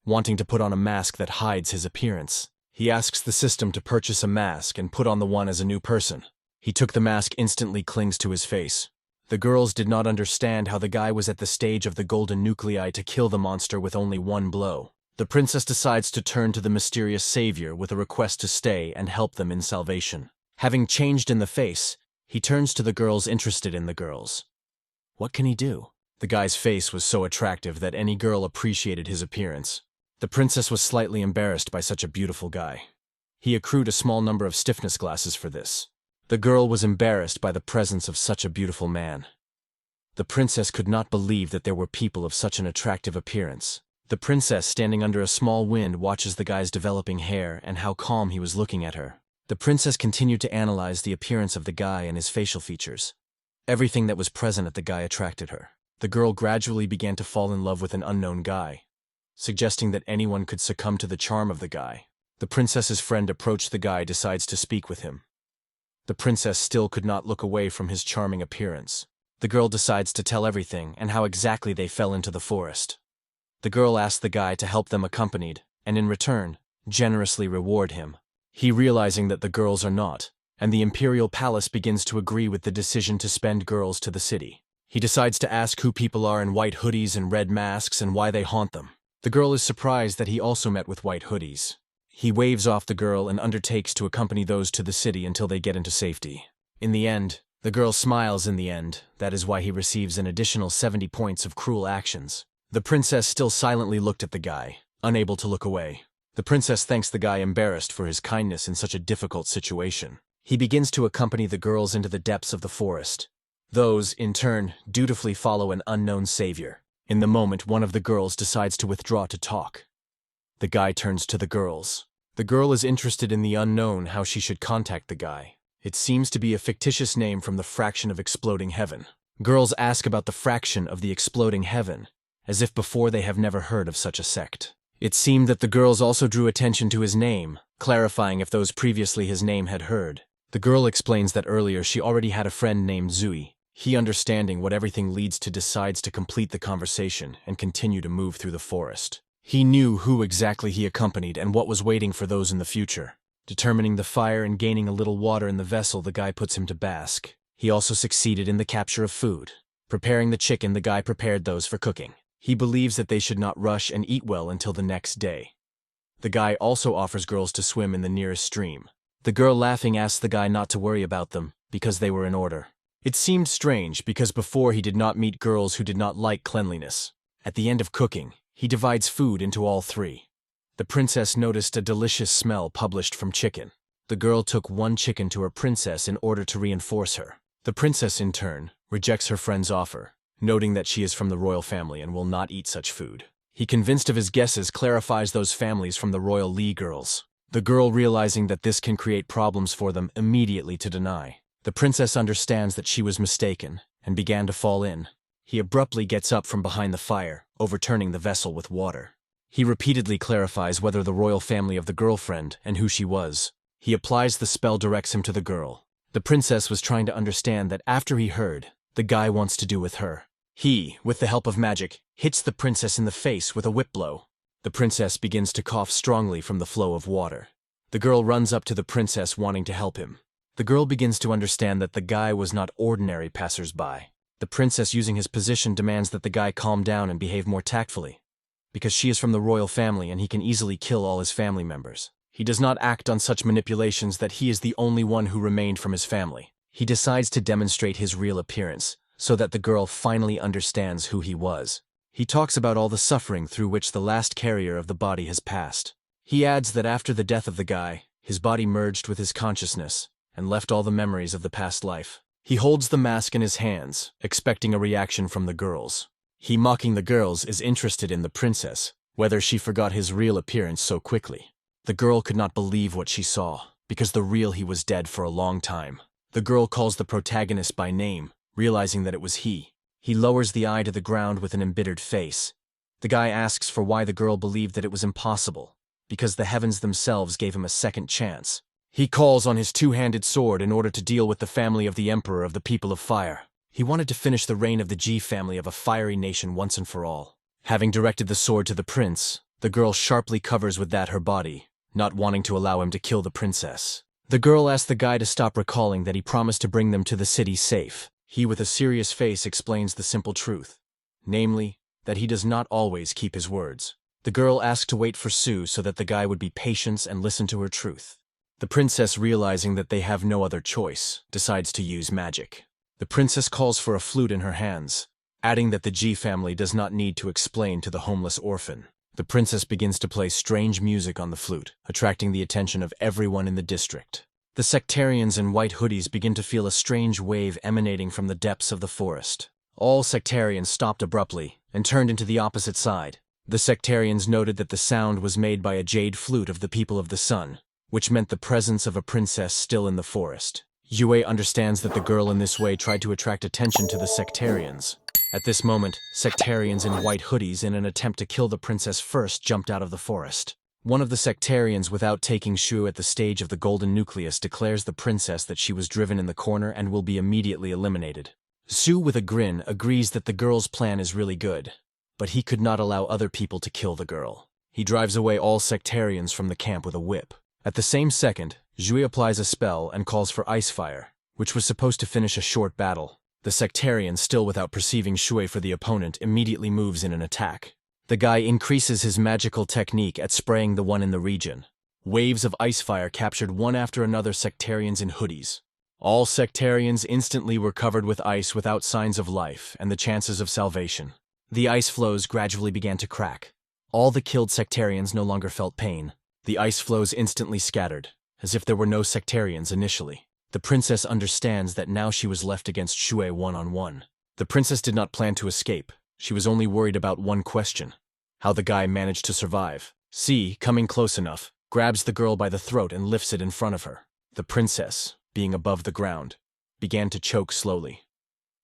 Speaker 1: wanting to put on a mask that hides his appearance. He asks the system to purchase a mask and put on the one as a new person. He took the mask, instantly clings to his face. The girls did not understand how the guy was at the stage of the golden nuclei to kill the monster with only one blow. The princess decides to turn to the mysterious savior with a request to stay and help them in salvation. Having changed in the face, he turns to the girls interested in the girls. What can he do? The guy's face was so attractive that any girl appreciated his appearance. The princess was slightly embarrassed by such a beautiful guy. He accrued a small number of stiffness glasses for this. The girl was embarrassed by the presence of such a beautiful man. The princess could not believe that there were people of such an attractive appearance. The princess, standing under a small wind, watches the guy's developing hair and how calm he was looking at her. The princess continued to analyze the appearance of the guy and his facial features. Everything that was present at the guy attracted her. The girl gradually began to fall in love with an unknown guy, suggesting that anyone could succumb to the charm of the guy. The princess's friend approached the guy, decides to speak with him. The princess still could not look away from his charming appearance. The girl decides to tell everything and how exactly they fell into the forest. The girl asked the guy to help them accompanied, and in return, generously reward him. He, realizing that the girls are not, and the Imperial Palace begins to agree with the decision to spend girls to the city. He decides to ask who people are in white hoodies and red masks and why they haunt them. The girl is surprised that he also met with white hoodies. He waves off the girl and undertakes to accompany those to the city until they get into safety. In the end, the girl smiles in the end. That is why he receives an additional 70 points of cruel actions. The princess still silently looked at the guy, unable to look away. The princess thanks the guy, embarrassed for his kindness in such a difficult situation. He begins to accompany the girls into the depths of the forest. Those, in turn, dutifully follow an unknown savior. In the moment, one of the girls decides to withdraw to talk. The guy turns to the girls. The girl is interested in the unknown, how she should contact the guy. It seems to be a fictitious name from the fraction of exploding heaven. Girls ask about the fraction of the exploding heaven, as if before they have never heard of such a sect. It seemed that the girls also drew attention to his name, clarifying if those previously his name had heard. The girl explains that earlier she already had a friend named Zui. He, understanding what everything leads to, decides to complete the conversation and continue to move through the forest. He knew who exactly he accompanied and what was waiting for those in the future. Determining the fire and gaining a little water in the vessel, the guy puts him to bask. He also succeeded in the capture of food. Preparing the chicken, the guy prepared those for cooking. He believes that they should not rush and eat well until the next day. The guy also offers girls to swim in the nearest stream. The girl, laughing, asks the guy not to worry about them because they were in order. It seemed strange because before he did not meet girls who did not like cleanliness. At the end of cooking, he divides food into all three. The princess noticed a delicious smell published from chicken. The girl took one chicken to her princess in order to reinforce her. The princess, in turn, rejects her friend's offer, noting that she is from the royal family and will not eat such food. He, convinced of his guesses, clarifies those families from the royal Lee girls. The girl, realizing that this can create problems for them, immediately to deny. The princess understands that she was mistaken and began to fall in. He abruptly gets up from behind the fire, overturning the vessel with water. He repeatedly clarifies whether the royal family of the girlfriend and who she was. He applies the spell, directs him to the girl. The princess was trying to understand that after he heard, the guy wants to do with her. He, with the help of magic, hits the princess in the face with a whip blow. The princess begins to cough strongly from the flow of water. The girl runs up to the princess wanting to help him. The girl begins to understand that the guy was not ordinary passers-by. The princess, using his position, demands that the guy calm down and behave more tactfully, because she is from the royal family and he can easily kill all his family members. He does not act on such manipulations that he is the only one who remained from his family. He decides to demonstrate his real appearance, so that the girl finally understands who he was. He talks about all the suffering through which the last carrier of the body has passed. He adds that after the death of the guy, his body merged with his consciousness and left all the memories of the past life. He holds the mask in his hands, expecting a reaction from the girls. He, mocking the girls, is interested in the princess, whether she forgot his real appearance so quickly. The girl could not believe what she saw, because the real he was dead for a long time. The girl calls the protagonist by name, realizing that it was he. He lowers the eye to the ground with an embittered face. The guy asks for why the girl believed that it was impossible, because the heavens themselves gave him a second chance. He calls on his two-handed sword in order to deal with the family of the Emperor of the People of Fire. He wanted to finish the reign of the G family of a fiery nation once and for all. Having directed the sword to the prince, the girl sharply covers with that her body, not wanting to allow him to kill the princess. The girl asks the guy to stop, recalling that he promised to bring them to the city safe. He, with a serious face, explains the simple truth, namely, that he does not always keep his words. The girl asks to wait for Sue so that the guy would be patient and listen to her truth. The princess, realizing that they have no other choice, decides to use magic. The princess calls for a flute in her hands, adding that the G family does not need to explain to the homeless orphan. The princess begins to play strange music on the flute, attracting the attention of everyone in the district. The sectarians in white hoodies begin to feel a strange wave emanating from the depths of the forest. All sectarians stopped abruptly and turned into the opposite side. The sectarians noted that the sound was made by a jade flute of the people of the sun, which meant the presence of a princess still in the forest. Yue understands that the girl in this way tried to attract attention to the sectarians. At this moment, sectarians in white hoodies, in an attempt to kill the princess first, jumped out of the forest. One of the sectarians, without taking Shu at the stage of the golden nucleus, declares the princess that she was driven in the corner and will be immediately eliminated. Sue, with a grin, agrees that the girl's plan is really good, but he could not allow other people to kill the girl. He drives away all sectarians from the camp with a whip. At the same second, Zhui applies a spell and calls for ice fire, which was supposed to finish a short battle. The sectarian, still without perceiving Shui for the opponent, immediately moves in an attack. The guy increases his magical technique at spraying the one in the region. Waves of ice fire captured one after another sectarians in hoodies. All sectarians instantly were covered with ice without signs of life and the chances of salvation. The ice floes gradually began to crack. All the killed sectarians no longer felt pain. The ice floes instantly scattered, as if there were no sectarians initially. The princess understands that now she was left against Shui one-on-one. The princess did not plan to escape. She was only worried about one question: how the guy managed to survive. C, coming close enough, grabs the girl by the throat and lifts it in front of her. The princess, being above the ground, began to choke slowly.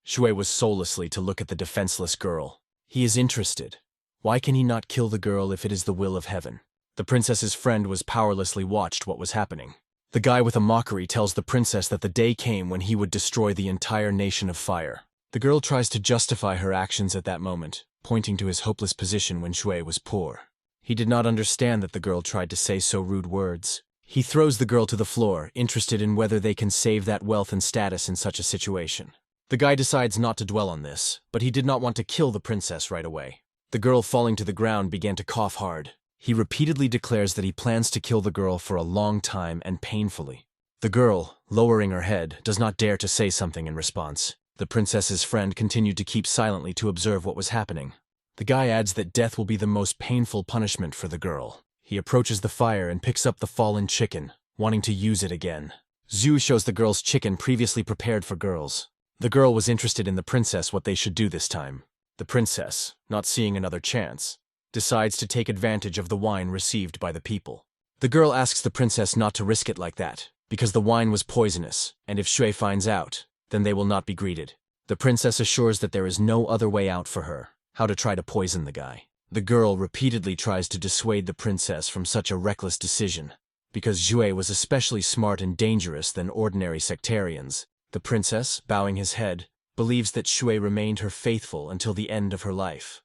Speaker 1: Shui was soullessly to look at the defenseless girl. He is interested. Why can he not kill the girl if it is the will of heaven? The princess's friend was powerlessly watched what was happening. The guy, with a mockery, tells the princess that the day came when he would destroy the entire nation of fire. The girl tries to justify her actions at that moment, pointing to his hopeless position when Shui was poor. He did not understand that the girl tried to say so rude words. He throws the girl to the floor, interested in whether they can save that wealth and status in such a situation. The guy decides not to dwell on this, but he did not want to kill the princess right away. The girl, falling to the ground, began to cough hard. He repeatedly declares that he plans to kill the girl for a long time and painfully. The girl, lowering her head, does not dare to say something in response. The princess's friend continued to keep silently to observe what was happening. The guy adds that death will be the most painful punishment for the girl. He approaches the fire and picks up the fallen chicken, wanting to use it again. Zhu shows the girl's chicken previously prepared for girls. The girl was interested in the princess what they should do this time. The princess, not seeing another chance, decides to take advantage of the wine received by the people. The girl asks the princess not to risk it like that, because the wine was poisonous, and if Shui finds out, then they will not be greeted. The princess assures that there is no other way out for her, how to try to poison the guy. The girl repeatedly tries to dissuade the princess from such a reckless decision, because Zhui was especially smart and dangerous than ordinary sectarians. The princess, bowing his head, believes that Shui remained her faithful until the end of her life.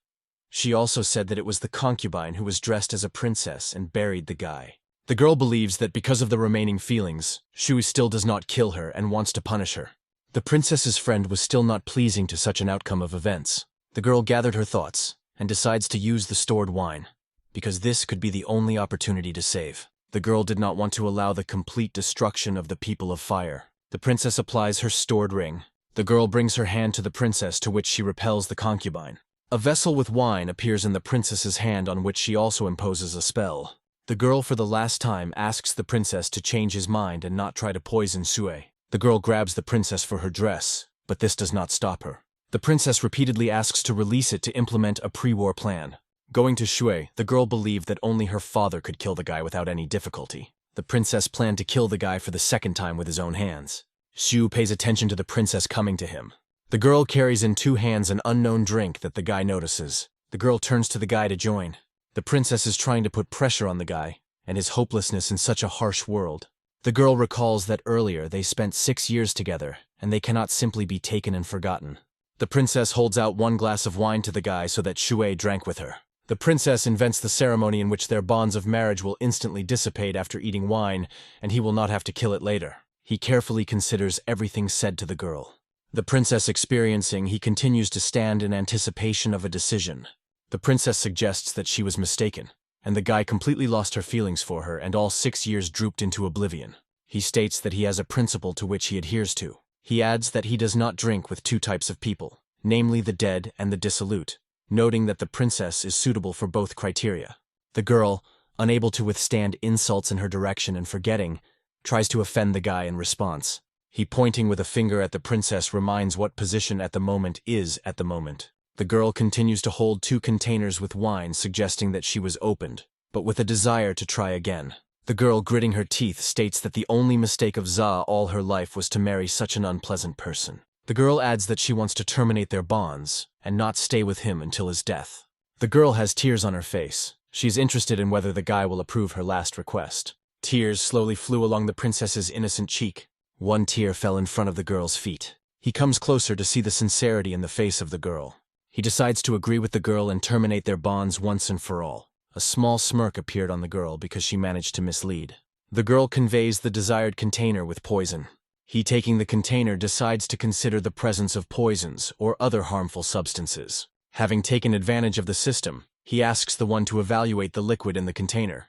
Speaker 1: She also said that it was the concubine who was dressed as a princess and buried the guy. The girl believes that because of the remaining feelings, Shui still does not kill her and wants to punish her. The princess's friend was still not pleasing to such an outcome of events. The girl gathered her thoughts and decides to use the stored wine, because this could be the only opportunity to save. The girl did not want to allow the complete destruction of the people of fire. The princess applies her stored ring. The girl brings her hand to the princess, to which she repels the concubine. A vessel with wine appears in the princess's hand, on which she also imposes a spell. The girl for the last time asks the princess to change his mind and not try to poison Sui. The girl grabs the princess for her dress, but this does not stop her. The princess repeatedly asks to release it to implement a pre-war plan. Going to Shui, the girl believed that only her father could kill the guy without any difficulty. The princess planned to kill the guy for the second time with his own hands. Shu pays attention to the princess coming to him. The girl carries in 2 hands an unknown drink that the guy notices. The girl turns to the guy to join. The princess is trying to put pressure on the guy and his hopelessness in such a harsh world. The girl recalls that earlier they spent 6 years together, and they cannot simply be taken and forgotten. The princess holds out 1 glass of wine to the guy so that Shui drank with her. The princess invents the ceremony in which their bonds of marriage will instantly dissipate after eating wine, and he will not have to kill it later. He carefully considers everything said to the girl. The princess experiencing, he continues to stand in anticipation of a decision. The princess suggests that she was mistaken, and the guy completely lost her feelings for her, and all 6 years drooped into oblivion. He states that he has a principle to which he adheres to. He adds that he does not drink with 2 types of people, namely the dead and the dissolute, noting that the princess is suitable for both criteria. The girl, unable to withstand insults in her direction and forgetting, tries to offend the guy in response. He, pointing with a finger at the princess, reminds what position at the moment is at the moment. The girl continues to hold 2 containers with wine, suggesting that she was opened, but with a desire to try again. The girl, gritting her teeth, states that the only mistake of Za all her life was to marry such an unpleasant person. The girl adds that she wants to terminate their bonds and not stay with him until his death. The girl has tears on her face. She is interested in whether the guy will approve her last request. Tears slowly flew along the princess's innocent cheek. 1 tear fell in front of the girl's feet. He comes closer to see the sincerity in the face of the girl. He decides to agree with the girl and terminate their bonds once and for all. A small smirk appeared on the girl because she managed to mislead. The girl conveys the desired container with poison. He, taking the container, decides to consider the presence of poisons or other harmful substances. Having taken advantage of the system, he asks the one to evaluate the liquid in the container.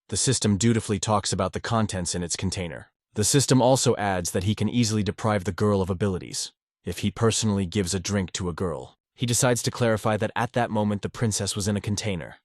Speaker 1: The system dutifully talks about the contents in its container. The system also adds that he can easily deprive the girl of abilities if he personally gives a drink to a girl. He decides to clarify that at that moment the princess was in a container.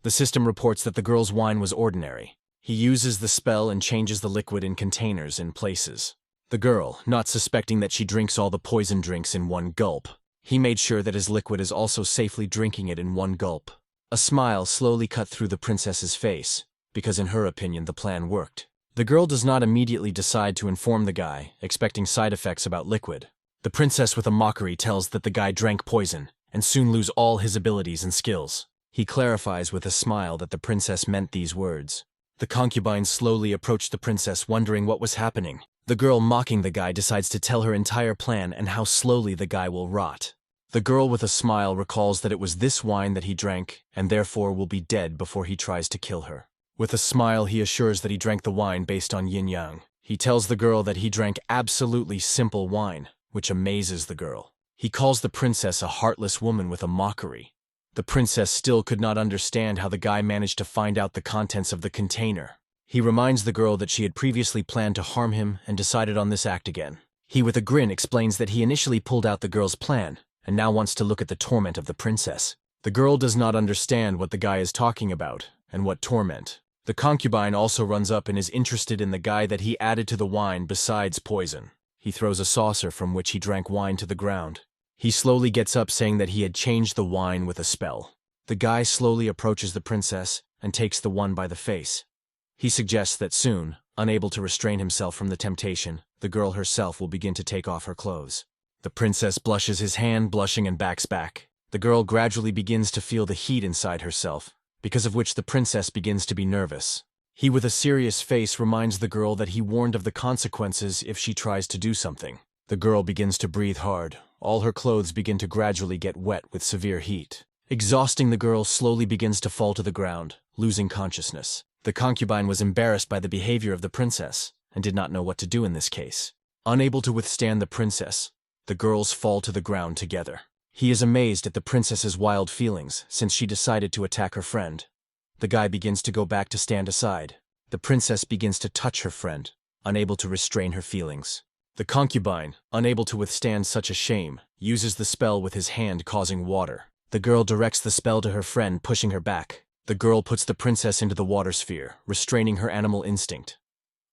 Speaker 1: The system reports that the girl's wine was ordinary. He uses the spell and changes the liquid in containers in places. The girl, not suspecting that she drinks all the poison drinks in 1 gulp, he made sure that his liquid is also safely drinking it in 1 gulp. A smile slowly cut through the princess's face, because in her opinion the plan worked. The girl does not immediately decide to inform the guy, expecting side effects about liquid. The princess with a mockery tells that the guy drank poison and soon lose all his abilities and skills. He clarifies with a smile that the princess meant these words. The concubine slowly approached the princess, wondering what was happening. The girl, mocking the guy, decides to tell her entire plan and how slowly the guy will rot. The girl with a smile recalls that it was this wine that he drank and therefore will be dead before he tries to kill her. With a smile, he assures that he drank the wine based on yin-yang. He tells the girl that he drank absolutely simple wine, which amazes the girl. He calls the princess a heartless woman with a mockery. The princess still could not understand how the guy managed to find out the contents of the container. He reminds the girl that she had previously planned to harm him and decided on this act again. He, with a grin, explains that he initially pulled out the girl's plan and now wants to look at the torment of the princess. The girl does not understand what the guy is talking about and what torment. The concubine also runs up and is interested in the guy that he added to the wine besides poison. He throws a saucer from which he drank wine to the ground. He slowly gets up, saying that he had changed the wine with a spell. The guy slowly approaches the princess and takes the one by the face. He suggests that soon, unable to restrain himself from the temptation, the girl herself will begin to take off her clothes. The princess blushes his hand, blushing, and backs back. The girl gradually begins to feel the heat inside herself, because of which the princess begins to be nervous. He, with a serious face, reminds the girl that he warned of the consequences if she tries to do something. The girl begins to breathe hard, All her clothes begin to gradually get wet with severe heat. Exhausting, the girl slowly begins to fall to the ground, losing consciousness. The concubine was embarrassed by the behavior of the princess and did not know what to do in this case. Unable to withstand the princess, the girls fall to the ground together. He is amazed at the princess's wild feelings since she decided to attack her friend. The guy begins to go back to stand aside. The princess begins to touch her friend, unable to restrain her feelings. The concubine, unable to withstand such a shame, uses the spell with his hand causing water. The girl directs the spell to her friend, pushing her back. The girl puts the princess into the water sphere, restraining her animal instinct.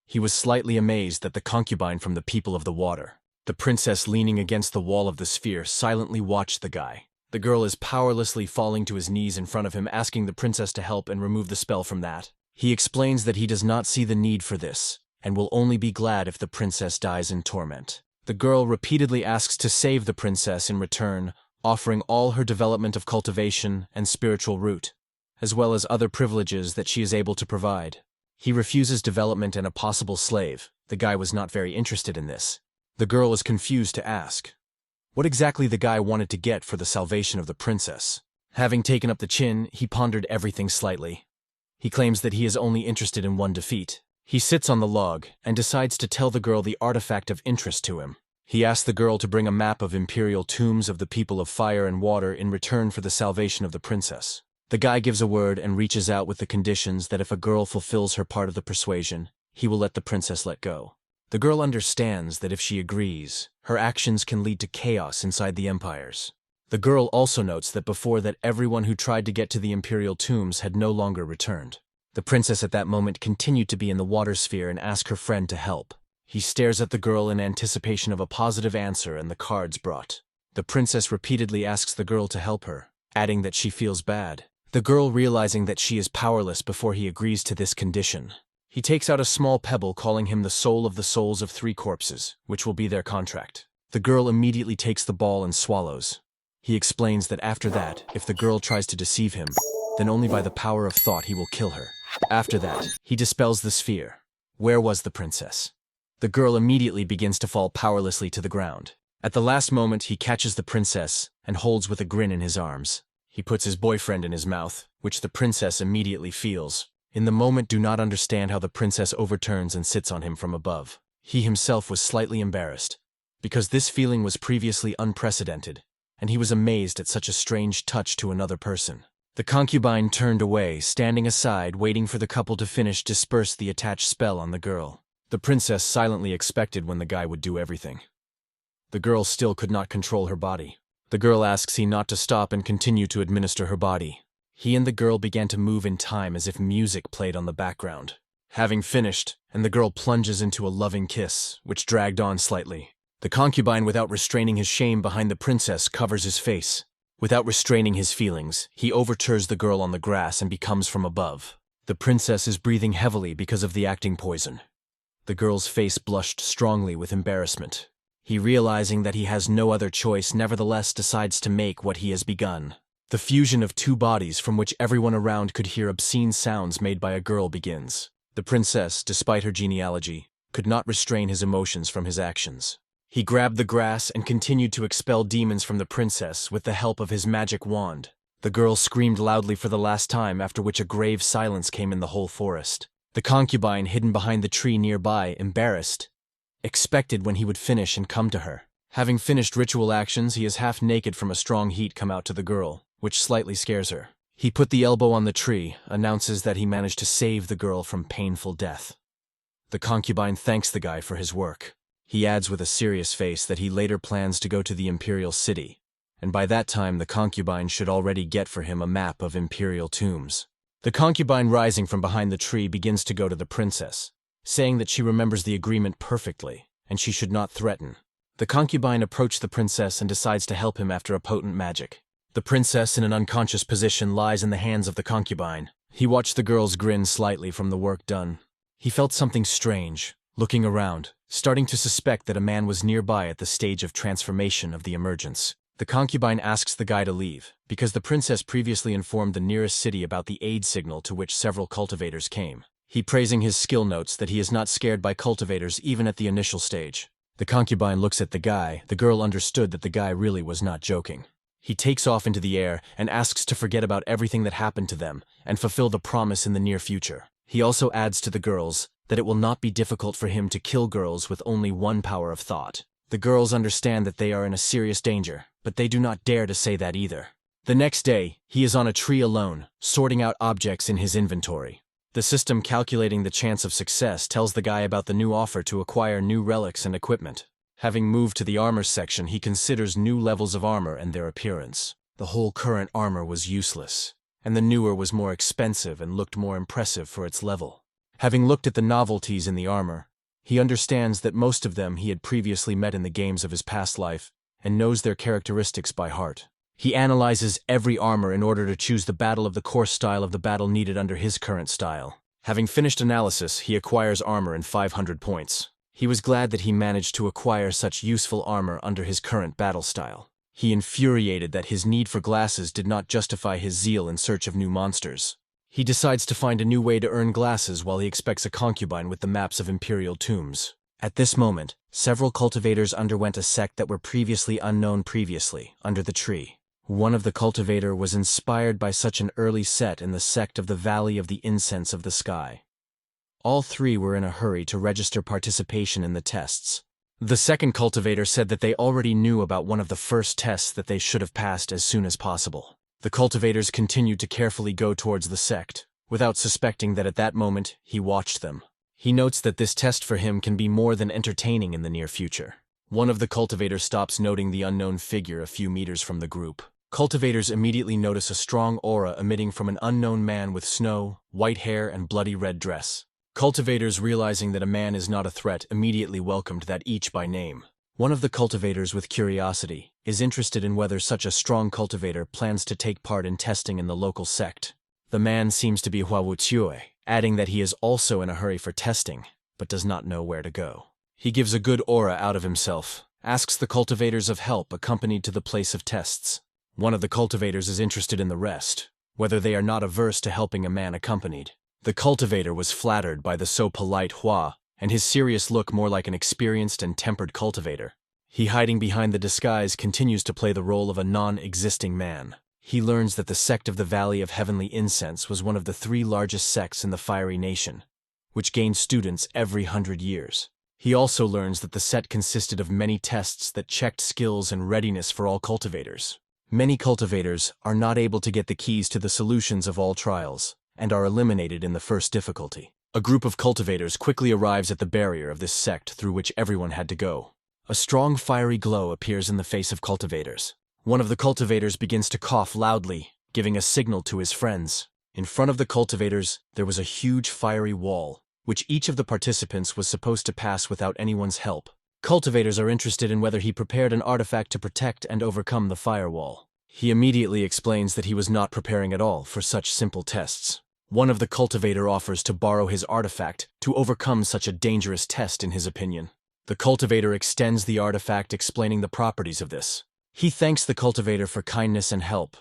Speaker 1: He was slightly amazed that the concubine from the people of the water. The princess, leaning against the wall of the sphere, silently watched the guy. The girl is powerlessly falling to his knees in front of him, asking the princess to help and remove the spell from that. He explains that he does not see the need for this, and will only be glad if the princess dies in torment. The girl repeatedly asks to save the princess in return, offering all her development of cultivation and spiritual root, as well as other privileges that she is able to provide. He refuses development and a possible slave. The guy was not very interested in this. The girl is confused to ask what exactly the guy wanted to get for the salvation of the princess. Having taken up the chin, he pondered everything slightly. He claims that he is only interested in one defeat. He sits on the log and decides to tell the girl the artifact of interest to him. He asks the girl to bring a map of Imperial tombs of the people of fire and water in return for the salvation of the princess. The guy gives a word and reaches out with the conditions that if a girl fulfills her part of the persuasion, he will let the princess let go. The girl understands that if she agrees, her actions can lead to chaos inside the empires. The girl also notes that before that everyone who tried to get to the Imperial tombs had no longer returned. The princess at that moment continued to be in the water sphere and asked her friend to help. He stares at the girl in anticipation of a positive answer and the cards brought. The princess repeatedly asks the girl to help her, adding that she feels bad. The girl realizing that she is powerless before he agrees to this condition. He takes out a small pebble, calling him the soul of the souls of 3 corpses, which will be their contract. The girl immediately takes the ball and swallows. He explains that after that, if the girl tries to deceive him, then only by the power of thought he will kill her. After that, he dispels the sphere. Where was the princess? The girl immediately begins to fall powerlessly to the ground. At the last moment, he catches the princess and holds with a grin in his arms. He puts his boyfriend in his mouth, which the princess immediately feels. In the moment, do not understand how the princess overturns and sits on him from above. He himself was slightly embarrassed, because this feeling was previously unprecedented, and he was amazed at such a strange touch to another person. The concubine turned away, standing aside, waiting for the couple to finish disperse the attached spell on the girl. The princess silently expected when the guy would do everything. The girl still could not control her body. The girl asks he not to stop and continue to administer her body. He and the girl began to move in time as if music played on the background. Having finished, and the girl plunges into a loving kiss, which dragged on slightly. The concubine, without restraining his shame behind the princess, covers his face. Without restraining his feelings, he overtures the girl on the grass and becomes from above. The princess is breathing heavily because of the acting poison. The girl's face blushed strongly with embarrassment. He, realizing that he has no other choice, nevertheless decides to make what he has begun. The fusion of 2 bodies from which everyone around could hear obscene sounds made by a girl begins. The princess, despite her genealogy, could not restrain his emotions from his actions. He grabbed the grass and continued to expel demons from the princess with the help of his magic wand. The girl screamed loudly for the last time, after which a grave silence came in the whole forest. The concubine, hidden behind the tree nearby, embarrassed, expected when he would finish and come to her. Having finished ritual actions, he is half naked from a strong heat come out to the girl, which slightly scares her. He put the elbow on the tree, announces that he managed to save the girl from painful death. The concubine thanks the guy for his work. He adds with a serious face that he later plans to go to the Imperial city, and by that time the concubine should already get for him a map of Imperial tombs. The concubine, rising from behind the tree, begins to go to the princess, saying that she remembers the agreement perfectly, and she should not threaten. The concubine approached the princess and decides to help him after a potent magic. The princess, in an unconscious position, lies in the hands of the concubine. He watched the girls grin slightly from the work done. He felt something strange, looking around, starting to suspect that a man was nearby at the stage of transformation of the emergence. The concubine asks the guy to leave, because the princess previously informed the nearest city about the aid signal to which several cultivators came. He, praising his skill, notes that he is not scared by cultivators even at the initial stage. The concubine looks at the guy. The girl understood that the guy really was not joking. He takes off into the air and asks to forget about everything that happened to them and fulfill the promise in the near future. He also adds to the girls that it will not be difficult for him to kill girls with only one power of thought. The girls understand that they are in a serious danger, but they do not dare to say that either. The next day, he is on a tree alone, sorting out objects in his inventory. The system calculating the chance of success tells the guy about the new offer to acquire new relics and equipment. Having moved to the armor section, he considers new levels of armor and their appearance. The whole current armor was useless, and the newer was more expensive and looked more impressive for its level. Having looked at the novelties in the armor, he understands that most of them he had previously met in the games of his past life and knows their characteristics by heart. He analyzes every armor in order to choose the battle of the course style of the battle needed under his current style. Having finished analysis, he acquires armor in 500 points. He was glad that he managed to acquire such useful armor under his current battle style. He infuriated that his need for glasses did not justify his zeal in search of new monsters. He decides to find a new way to earn glasses while he expects a concubine with the maps of Imperial tombs. At this moment, several cultivators underwent a sect that were previously unknown under the tree. One of the cultivator was inspired by such an early set in the sect of the Valley of the Incense of the Sky. All three were in a hurry to register participation in the tests. The second cultivator said that they already knew about one of the first tests that they should have passed as soon as possible. The cultivators continued to carefully go towards the sect, without suspecting that at that moment he watched them. He notes that this test for him can be more than entertaining in the near future. One of the cultivators stops noting the unknown figure a few meters from the group. Cultivators immediately notice a strong aura emitting from an unknown man with snow, white hair, and bloody red dress. Cultivators, realizing that a man is not a threat, immediately welcomed that each by name. One of the cultivators, with curiosity, is interested in whether such a strong cultivator plans to take part in testing in the local sect. The man seems to be Hua-Wu-Tue, adding that he is also in a hurry for testing, but does not know where to go. He gives a good aura out of himself, asks the cultivators of help accompanied to the place of tests. One of the cultivators is interested in the rest, whether they are not averse to helping a man accompanied. The cultivator was flattered by the so polite Hua, and his serious look more like an experienced and tempered cultivator. He, hiding behind the disguise, continues to play the role of a non-existing man. He learns that the sect of the Valley of Heavenly Incense was one of the 3 largest sects in the Fiery Nation, which gained students every 100 years. He also learns that the set consisted of many tests that checked skills and readiness for all cultivators. Many cultivators are not able to get the keys to the solutions of all trials, and are eliminated in the first difficulty. A group of cultivators quickly arrives at the barrier of this sect through which everyone had to go. A strong fiery glow appears in the face of cultivators. One of the cultivators begins to cough loudly, giving a signal to his friends. In front of the cultivators, there was a huge fiery wall, which each of the participants was supposed to pass without anyone's help. Cultivators are interested in whether he prepared an artifact to protect and overcome the firewall. He immediately explains that he was not preparing at all for such simple tests. One of the cultivator offers to borrow his artifact to overcome such a dangerous test in his opinion. The cultivator extends the artifact, explaining the properties of this. He thanks the cultivator for kindness and help,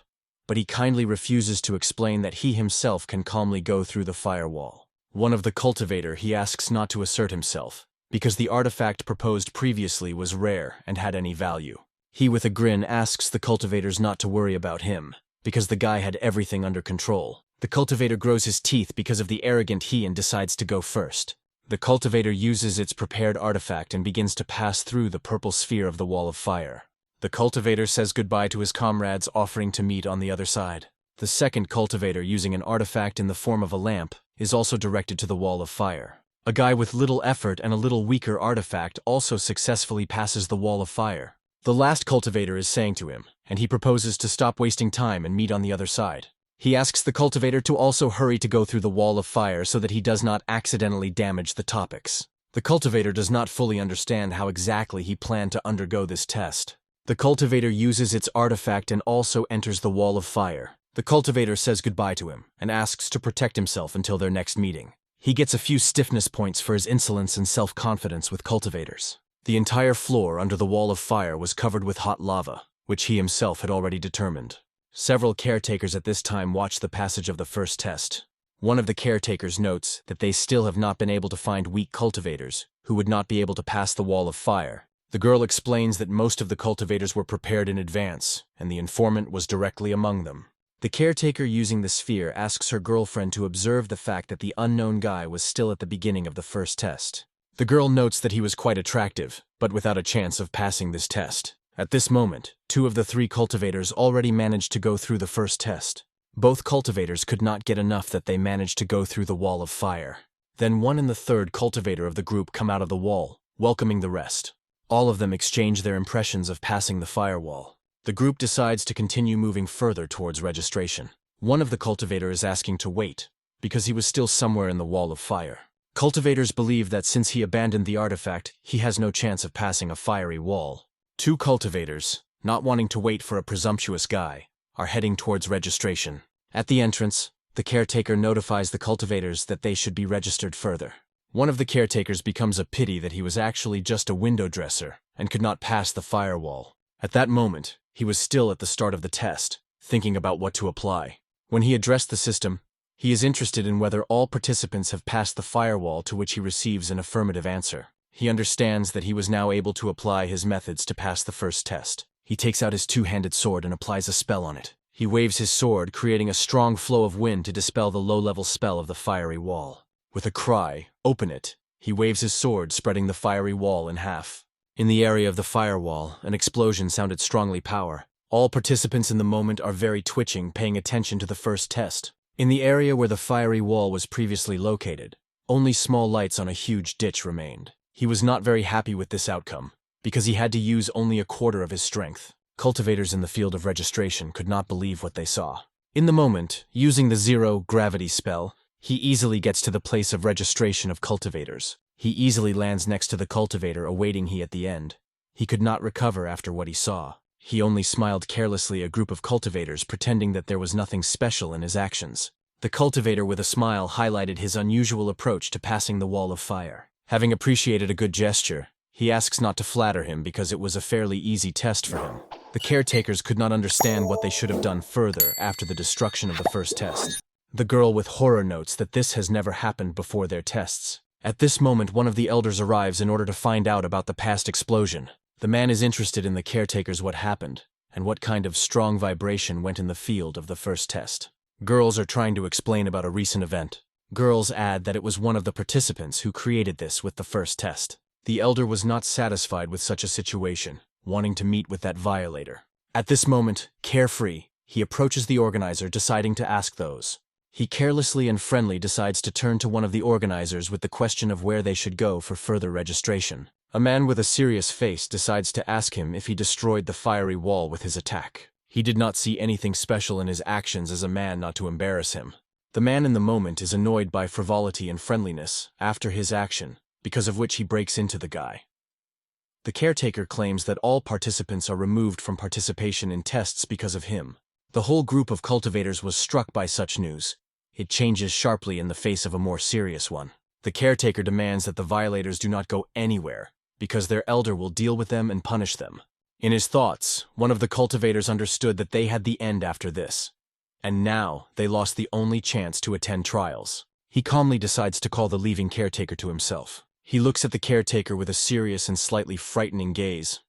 Speaker 1: but he kindly refuses to explain that he himself can calmly go through the firewall. One of the cultivator he asks not to assert himself, because the artifact proposed previously was rare and had any value. He, with a grin, asks the cultivators not to worry about him, because the guy had everything under control. The cultivator grows his teeth because of the arrogant he and decides to go first. The cultivator uses its prepared artifact and begins to pass through the purple sphere of the wall of fire. The cultivator says goodbye to his comrades, offering to meet on the other side. The second cultivator, using an artifact in the form of a lamp, is also directed to the wall of fire. A guy with little effort and a little weaker artifact also successfully passes the wall of fire. The last cultivator is saying to him, and he proposes to stop wasting time and meet on the other side. He asks the cultivator to also hurry to go through the wall of fire so that he does not accidentally damage the topics. The cultivator does not fully understand how exactly he planned to undergo this test. The cultivator uses its artifact and also enters the wall of fire. The cultivator says goodbye to him and asks to protect himself until their next meeting. He gets a few stiffness points for his insolence and self-confidence with cultivators. The entire floor under the wall of fire was covered with hot lava, which he himself had already determined. Several caretakers at this time watched the passage of the first test. One of the caretakers notes that they still have not been able to find weak cultivators who would not be able to pass the wall of fire. The girl explains that most of the cultivators were prepared in advance, and the informant was directly among them. The caretaker using the sphere asks her girlfriend to observe the fact that the unknown guy was still at the beginning of the first test. The girl notes that he was quite attractive, but without a chance of passing this test. At this moment, 2 of the 3 cultivators already managed to go through the first test. Both cultivators could not get enough that they managed to go through the wall of fire. Then 1 and the 3rd cultivator of the group come out of the wall, welcoming the rest. All of them exchange their impressions of passing the firewall. The group decides to continue moving further towards registration. One of the cultivators is asking to wait, because he was still somewhere in the wall of fire. Cultivators believe that since he abandoned the artifact, he has no chance of passing a fiery wall. 2 cultivators, not wanting to wait for a presumptuous guy, are heading towards registration. At the entrance, the caretaker notifies the cultivators that they should be registered further. One of the caretakers becomes a pity that he was actually just a window dresser and could not pass the firewall. At that moment, he was still at the start of the test, thinking about what to apply. When he addressed the system, he is interested in whether all participants have passed the firewall, to which he receives an affirmative answer. He understands that he was now able to apply his methods to pass the first test. He takes out his 2-handed sword and applies a spell on it. He waves his sword, creating a strong flow of wind to dispel the low-level spell of the fiery wall. With a cry, "Open it!" he waves his sword, spreading the fiery wall in half. In the area of the firewall, an explosion sounded strongly power. All participants in the moment are very twitching, paying attention to the first test. In the area where the fiery wall was previously located, only small lights on a huge ditch remained. He was not very happy with this outcome, because he had to use only a quarter of his strength. Cultivators in the field of registration could not believe what they saw. In the moment, using the zero-gravity spell, he easily gets to the place of registration of cultivators. He easily lands next to the cultivator awaiting he at the end. He could not recover after what he saw. He only smiled carelessly at a group of cultivators, pretending that there was nothing special in his actions. The cultivator with a smile highlighted his unusual approach to passing the wall of fire. Having appreciated a good gesture, he asks not to flatter him because it was a fairly easy test for him. The caretakers could not understand what they should have done further after the destruction of the first test. The girl with horror notes that this has never happened before their tests. At this moment, one of the elders arrives in order to find out about the past explosion. The man is interested in the caretakers what happened, and what kind of strong vibration went in the field of the first test. Girls are trying to explain about a recent event. Girls add that it was one of the participants who created this with the first test. The elder was not satisfied with such a situation, wanting to meet with that violator. At this moment, carefree, he approaches the organizer, deciding to ask those. He carelessly and friendly decides to turn to one of the organizers with the question of where they should go for further registration. A man with a serious face decides to ask him if he destroyed the fiery wall with his attack. He did not see anything special in his actions as a man not to embarrass him. The man in the moment is annoyed by frivolity and friendliness after his action, because of which he breaks into the guy. The caretaker claims that all participants are removed from participation in tests because of him. The whole group of cultivators was struck by such news. It changes sharply in the face of a more serious one. The caretaker demands that the violators do not go anywhere, because their elder will deal with them and punish them. In his thoughts, one of the cultivators understood that they had the end after this, and now they lost the only chance to attend trials. He calmly decides to call the leaving caretaker to himself. He looks at the caretaker with a serious and slightly frightening gaze.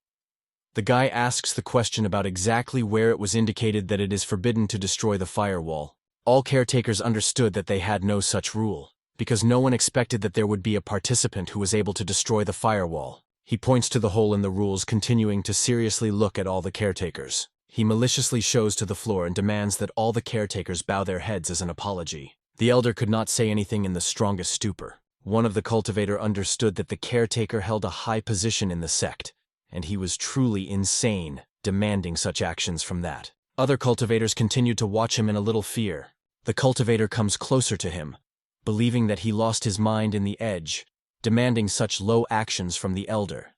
Speaker 1: The guy asks the question about exactly where it was indicated that it is forbidden to destroy the firewall. All caretakers understood that they had no such rule, because no one expected that there would be a participant who was able to destroy the firewall. He points to the hole in the rules, continuing to seriously look at all the caretakers. He maliciously shows to the floor and demands that all the caretakers bow their heads as an apology. The elder could not say anything in the strongest stupor. One of the cultivator understood that the caretaker held a high position in the sect, and he was truly insane, demanding such actions from that. Other cultivators continued to watch him in a little fear. The cultivator comes closer to him, believing that he lost his mind in the edge, demanding such low actions from the elder.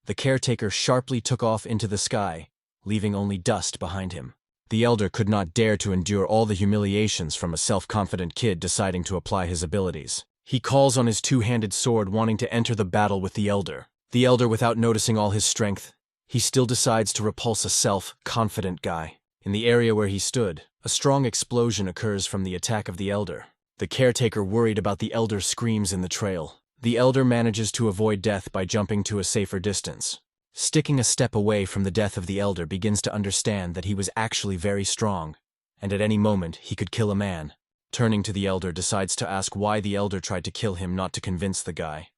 Speaker 1: The caretaker sharply took off into the sky, leaving only dust behind him. The elder could not dare to endure all the humiliations from a self-confident kid deciding to apply his abilities. He calls on his 2-handed sword, wanting to enter the battle with the elder. The elder, without noticing all his strength, he still decides to repulse a self-confident guy. In the area where he stood, a strong explosion occurs from the attack of the elder. The caretaker worried about the elder's screams in the trail. The elder manages to avoid death by jumping to a safer distance. Sticking a step away from the death of the elder begins to understand that he was actually very strong, and at any moment he could kill a man. Turning to the elder, decides to ask why the elder tried to kill him, not to convince the guy.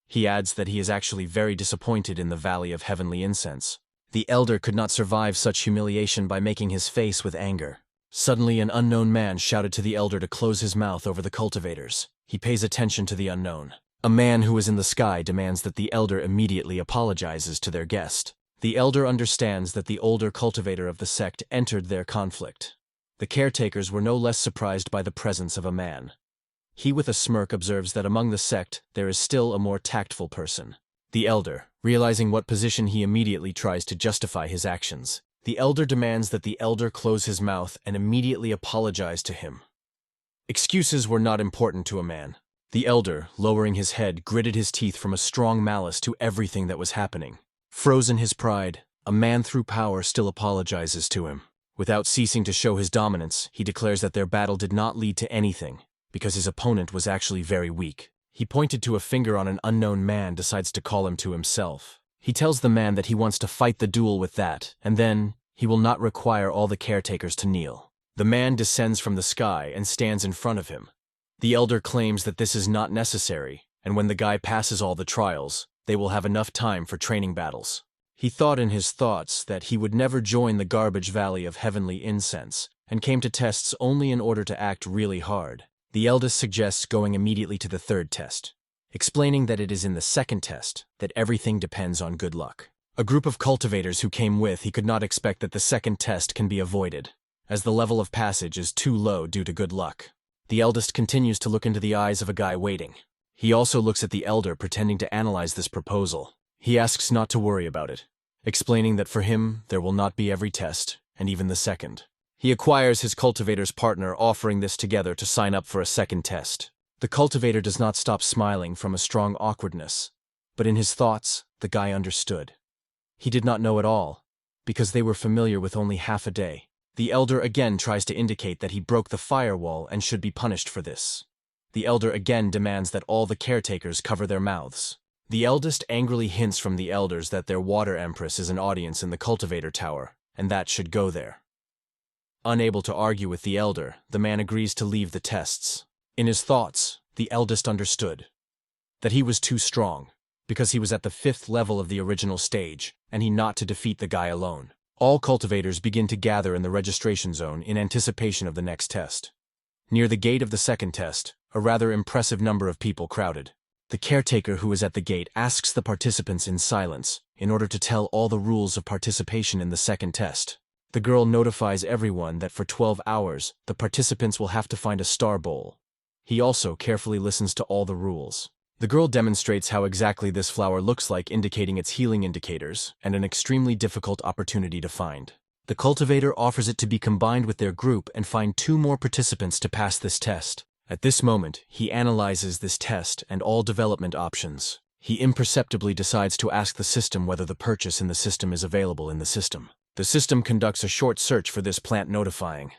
Speaker 1: He adds that he is actually very disappointed in the Valley of Heavenly Incense. The elder could not survive such humiliation by making his face with anger. Suddenly, an unknown man shouted to the elder to close his mouth over the cultivators. He pays attention to the unknown. A man who is in the sky demands that the elder immediately apologizes to their guest. The elder understands that the older cultivator of the sect entered their conflict. The caretakers were no less surprised by the presence of a man. He with a smirk observes that among the sect there is still a more tactful person. The elder, realizing what position, he immediately tries to justify his actions. The elder demands that the elder close his mouth and immediately apologize to him. Excuses were not important to a man. The elder, lowering his head, gritted his teeth from a strong malice to everything that was happening. Frozen his pride, a man through power still apologizes to him. Without ceasing to show his dominance, he declares that their battle did not lead to anything, because his opponent was actually very weak. He pointed to a finger on an unknown man, decides to call him to himself. He tells the man that he wants to fight the duel with that, and then he will not require all the caretakers to kneel. The man descends from the sky and stands in front of him. The elder claims that this is not necessary, and when the guy passes all the trials, they will have enough time for training battles. He thought in his thoughts that he would never join the garbage valley of heavenly incense, and came to tests only in order to act really hard. The eldest suggests going immediately to the third test, explaining that it is in the second test that everything depends on good luck. A group of cultivators who came with, he could not expect that the second test can be avoided, as the level of passage is too low due to good luck. The eldest continues to look into the eyes of a guy waiting. He also looks at the elder, pretending to analyze this proposal. He asks not to worry about it, explaining that for him there will not be every test, and even the second. He acquires his cultivator's partner, offering this together to sign up for a second test. The cultivator does not stop smiling from a strong awkwardness, but in his thoughts, the guy understood. He did not know at all, because they were familiar with only half a day. The elder again tries to indicate that he broke the firewall and should be punished for this. The elder again demands that all the caretakers cover their mouths. The eldest angrily hints from the elders that their water empress is an audience in the cultivator tower, and that should go there. Unable to argue with the elder, the man agrees to leave the tests. In his thoughts, the eldest understood that he was too strong, because he was at the 5th level of the original stage, and he not to defeat the guy alone. All cultivators begin to gather in the registration zone in anticipation of the next test. Near the gate of the second test, a rather impressive number of people crowded. The caretaker who is at the gate asks the participants in silence in order to tell all the rules of participation in the second test. The girl notifies everyone that for 12 hours, the participants will have to find a star bowl. He also carefully listens to all the rules. The girl demonstrates how exactly this flower looks like, indicating its healing indicators, and an extremely difficult opportunity to find. The cultivator offers it to be combined with their group and find 2 more participants to pass this test. At this moment, he analyzes this test and all development options. He imperceptibly decides to ask the system whether the purchase in the system is available in the system. The system conducts a short search for this plant, notifying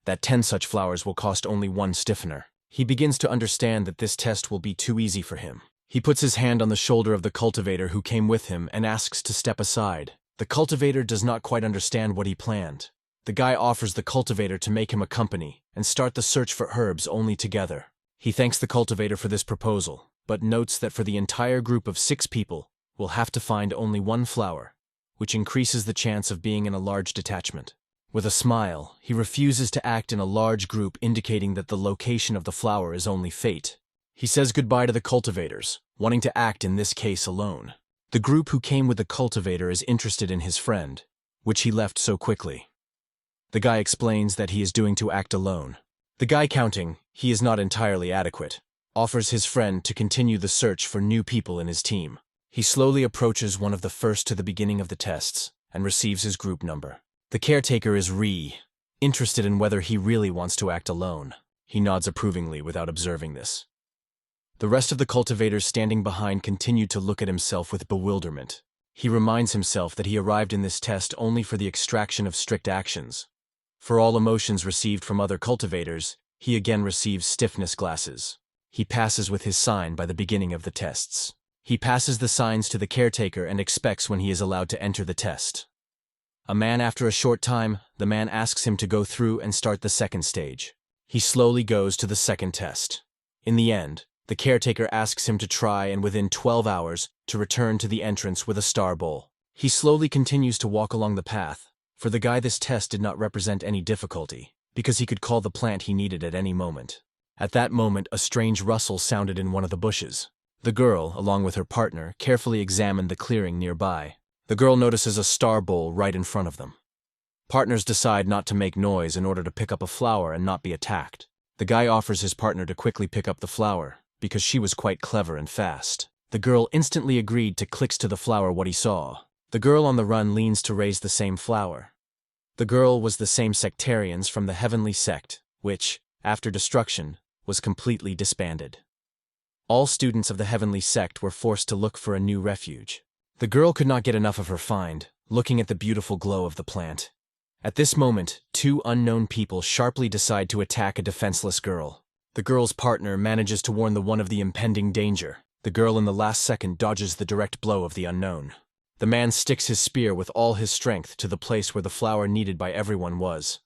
Speaker 1: that 10 such flowers will cost only 1 stiffener. He begins to understand that this test will be too easy for him. He puts his hand on the shoulder of the cultivator who came with him and asks to step aside. The cultivator does not quite understand what he planned. The guy offers the cultivator to make him a company and start the search for herbs only together. He thanks the cultivator for this proposal, but notes that for the entire group of 6 people, will have to find only 1 flower, which increases the chance of being in a large detachment. With a smile, he refuses to act in a large group, indicating that the location of the flower is only fate. He says goodbye to the cultivators, wanting to act in this case alone. The group who came with the cultivator is interested in his friend, which he left so quickly. The guy explains that he is doing to act alone. The guy, counting he is not entirely adequate, offers his friend to continue the search for new people in his team. He slowly approaches one of the first to the beginning of the tests and receives his group number. The caretaker is interested in whether he really wants to act alone. He nods approvingly without observing this. The rest of the cultivators standing behind continue to look at himself with bewilderment. He reminds himself that he arrived in this test only for the extraction of strict actions. For all emotions received from other cultivators, He again receives stiffness glasses. He passes with his sign by the beginning of the tests. He passes the signs to the caretaker and expects when he is allowed to enter the test. After a short time, the man asks him to go through and start the second stage. He slowly goes to the second test. In the end, the caretaker asks him to try and within 12 hours to return to the entrance with a star bowl. He slowly continues to walk along the path. For the guy, this test did not represent any difficulty, because he could call the plant he needed at any moment. At that moment, a strange rustle sounded in one of the bushes. The girl, along with her partner, carefully examined the clearing nearby. The girl notices a star bowl right in front of them. Partners decide not to make noise in order to pick up a flower and not be attacked. The guy offers his partner to quickly pick up the flower, because she was quite clever and fast. The girl instantly agreed to clicks to the flower what he saw. The girl on the run leans to raise the same flower. The girl was the same sectarians from the heavenly sect, which, after destruction, was completely disbanded. All students of the heavenly sect were forced to look for a new refuge. The girl could not get enough of her find, looking at the beautiful glow of the plant. At this moment, two unknown people sharply decide to attack a defenseless girl. The girl's partner manages to warn the one of the impending danger. The girl in the last second dodges the direct blow of the unknown. The man sticks his spear with all his strength to the place where the flower needed by everyone was.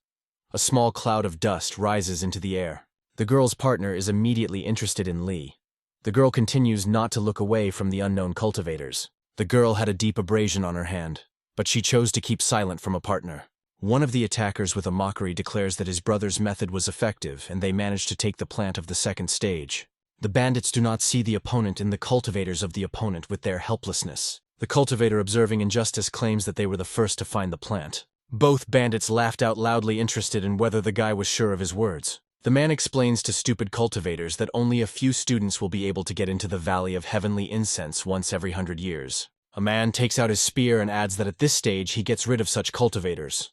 Speaker 1: A small cloud of dust rises into the air. The girl's partner is immediately interested in Lee. The girl continues not to look away from the unknown cultivators. The girl had a deep abrasion on her hand, but she chose to keep silent from a partner. One of the attackers with a mockery declares that his brother's method was effective and they managed to take the plant of the second stage. The bandits do not see the opponent in the cultivators of the opponent with their helplessness. The cultivator observing injustice claims that they were the first to find the plant. Both bandits laughed out loudly, interested in whether the guy was sure of his words. The man explains to stupid cultivators that only a few students will be able to get into the Valley of Heavenly Incense once every 100 years. A man takes out his spear and adds that at this stage he gets rid of such cultivators.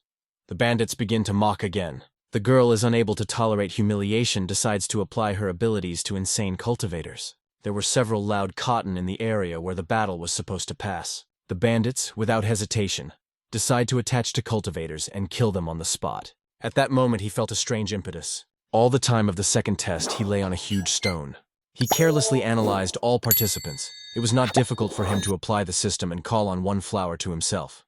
Speaker 1: The bandits begin to mock again. The girl is unable to tolerate humiliation, decides to apply her abilities to insane cultivators. There were several loud cotton in the area where the battle was supposed to pass. The bandits, without hesitation, decide to attach to cultivators and kill them on the spot. At that moment he felt a strange impetus. All the time of the second test he lay on a huge stone. He carelessly analyzed all participants. It was not difficult for him to apply the system and call on one flower to himself.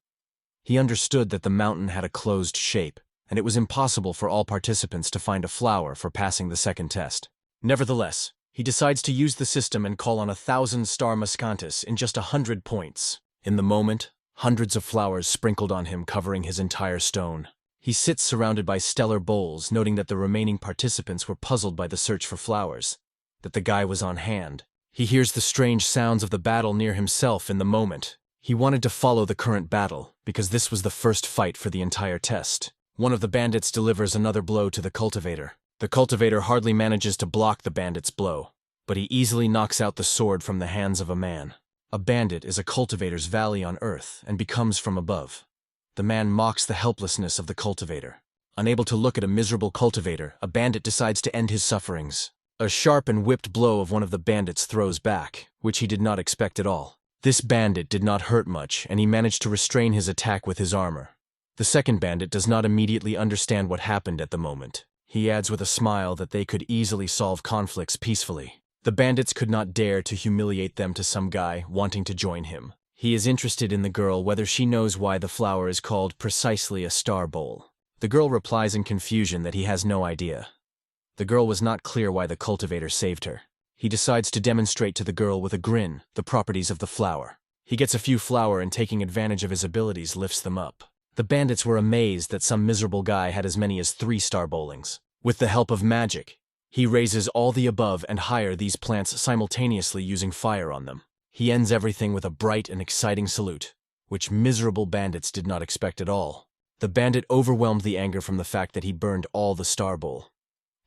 Speaker 1: He understood that the mountain had a closed shape, and it was impossible for all participants to find a flower for passing the second test. Nevertheless, he decides to use the system and call on 1,000 star muscantis in just 100 points. In the moment, hundreds of flowers sprinkled on him, covering his entire stone. He sits surrounded by stellar bowls, noting that the remaining participants were puzzled by the search for flowers, that the guy was on hand. He hears the strange sounds of the battle near himself in the moment. He wanted to follow the current battle, because this was the first fight for the entire test. One of the bandits delivers another blow to the cultivator. The cultivator hardly manages to block the bandit's blow, but he easily knocks out the sword from the hands of a man. A bandit is a cultivator's valley on earth and becomes from above. The man mocks the helplessness of the cultivator. Unable to look at a miserable cultivator, a bandit decides to end his sufferings. A sharp and whipped blow of one of the bandits throws back, which he did not expect at all. This bandit did not hurt much, and he managed to restrain his attack with his armor. The second bandit does not immediately understand what happened at the moment. He adds with a smile that they could easily solve conflicts peacefully. The bandits could not dare to humiliate them to some guy wanting to join him. He is interested in the girl, whether she knows why the flower is called precisely a star bowl. The girl replies in confusion that he has no idea. The girl was not clear why the cultivator saved her. He decides to demonstrate to the girl with a grin the properties of the flower. He gets a few flower and, taking advantage of his abilities, lifts them up. The bandits were amazed that some miserable guy had as many as 3 star bowlings. With the help of magic, he raises all the above and higher these plants simultaneously using fire on them. He ends everything with a bright and exciting salute, which miserable bandits did not expect at all. The bandit overwhelmed the anger from the fact that he burned all the star bowl.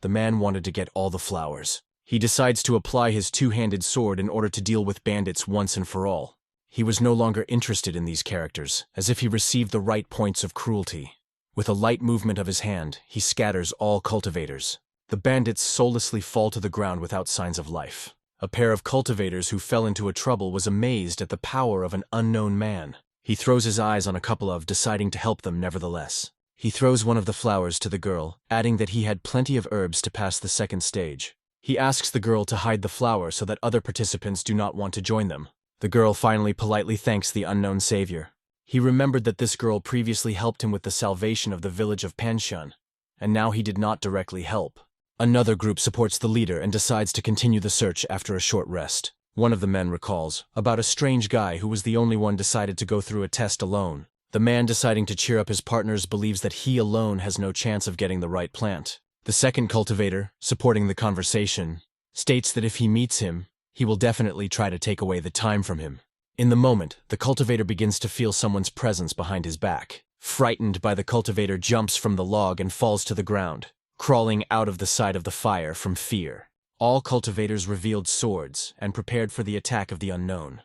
Speaker 1: The man wanted to get all the flowers. He decides to apply his two-handed sword in order to deal with bandits once and for all. He was no longer interested in these characters, as if he received the right points of cruelty. With a light movement of his hand, he scatters all cultivators. The bandits soullessly fall to the ground without signs of life. A pair of cultivators who fell into a trouble was amazed at the power of an unknown man. He throws his eyes on a couple of, deciding to help them nevertheless. He throws one of the flowers to the girl, adding that he had plenty of herbs to pass the second stage. He asks the girl to hide the flower so that other participants do not want to join them. The girl finally politely thanks the unknown savior. He remembered that this girl previously helped him with the salvation of the village of Panshan, and now he did not directly help. Another group supports the leader and decides to continue the search after a short rest. One of the men recalls about a strange guy who was the only one decided to go through a test alone. The man deciding to cheer up his partners believes that he alone has no chance of getting the right plant. The second cultivator, supporting the conversation, states that if he meets him, he will definitely try to take away the time from him. In the moment, the cultivator begins to feel someone's presence behind his back. Frightened by the cultivator jumps from the log and falls to the ground, crawling out of the side of the fire from fear. All cultivators revealed swords and prepared for the attack of the unknown.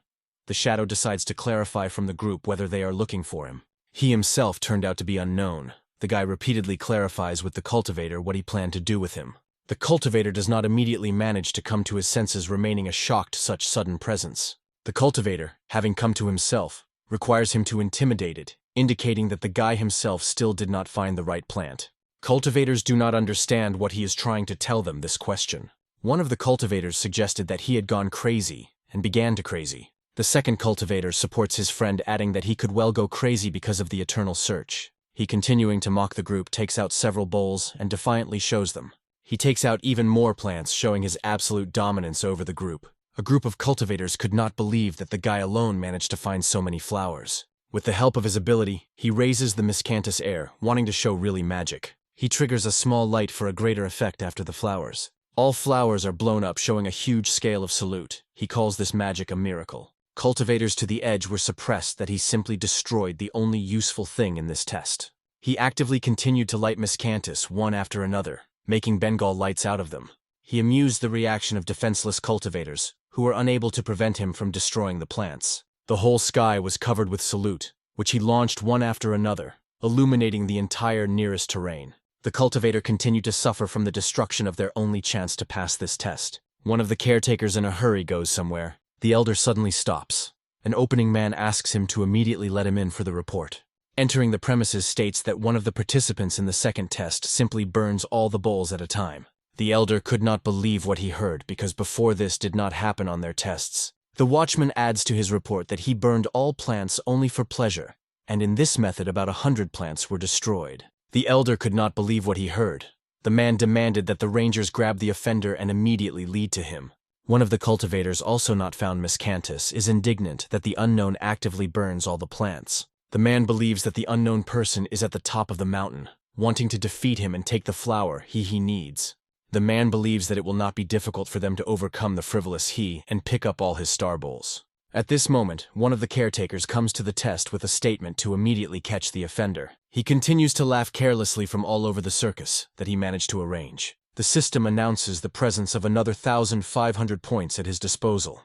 Speaker 1: The shadow decides to clarify from the group whether they are looking for him. He himself turned out to be unknown. The guy repeatedly clarifies with the cultivator what he planned to do with him. The cultivator does not immediately manage to come to his senses, remaining shocked such sudden presence. The cultivator, having come to himself, requires him to intimidate it, indicating that the guy himself still did not find the right plant. Cultivators do not understand what he is trying to tell them this question. One of the cultivators suggested that he had gone crazy and began to crazy. The second cultivator supports his friend, adding that he could well go crazy because of the eternal search. He, continuing to mock the group, takes out several bowls and defiantly shows them. He takes out even more plants, showing his absolute dominance over the group. A group of cultivators could not believe that the guy alone managed to find so many flowers. With the help of his ability, he raises the miscanthus air, wanting to show really magic. He triggers a small light for a greater effect after the flowers. All flowers are blown up, showing a huge scale of salute. He calls this magic a miracle. Cultivators to the edge were suppressed that he simply destroyed the only useful thing in this test. He actively continued to light miscanthus one after another, making Bengal lights out of them. He amused the reaction of defenseless cultivators, who were unable to prevent him from destroying the plants. The whole sky was covered with salute, which he launched one after another, illuminating the entire nearest terrain. The cultivator continued to suffer from the destruction of their only chance to pass this test. One of the caretakers in a hurry goes somewhere. The elder suddenly stops. An opening man asks him to immediately let him in for the report. Entering the premises states that one of the participants in the second test simply burns all the bowls at a time. The elder could not believe what he heard because before this did not happen on their tests. The watchman adds to his report that he burned all plants only for pleasure, and in this method about 100 plants were destroyed. The elder could not believe what he heard. The man demanded that the rangers grab the offender and immediately lead to him. One of the cultivators, also not found miscanthus, is indignant that the unknown actively burns all the plants. The man believes that the unknown person is at the top of the mountain, wanting to defeat him and take the flower he needs. The man believes that it will not be difficult for them to overcome the frivolous he and pick up all his star bowls. At this moment, one of the caretakers comes to the test with a statement to immediately catch the offender. He continues to laugh carelessly from all over the circus that he managed to arrange. The system announces the presence of another 1,500 points at his disposal.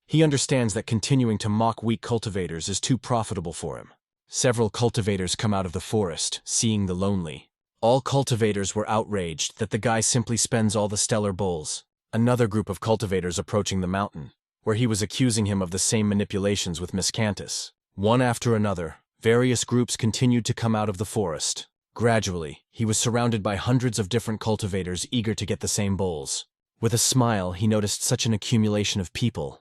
Speaker 1: He understands that continuing to mock weak cultivators is too profitable for him. Several cultivators come out of the forest, seeing the lonely. All cultivators were outraged that the guy simply spends all the stellar bowls. Another group of cultivators approaching the mountain, where he was accusing him of the same manipulations with miscanthus. One after another, various groups continued to come out of the forest. Gradually, he was surrounded by hundreds of different cultivators eager to get the same bowls. With a smile, he noticed such an accumulation of people.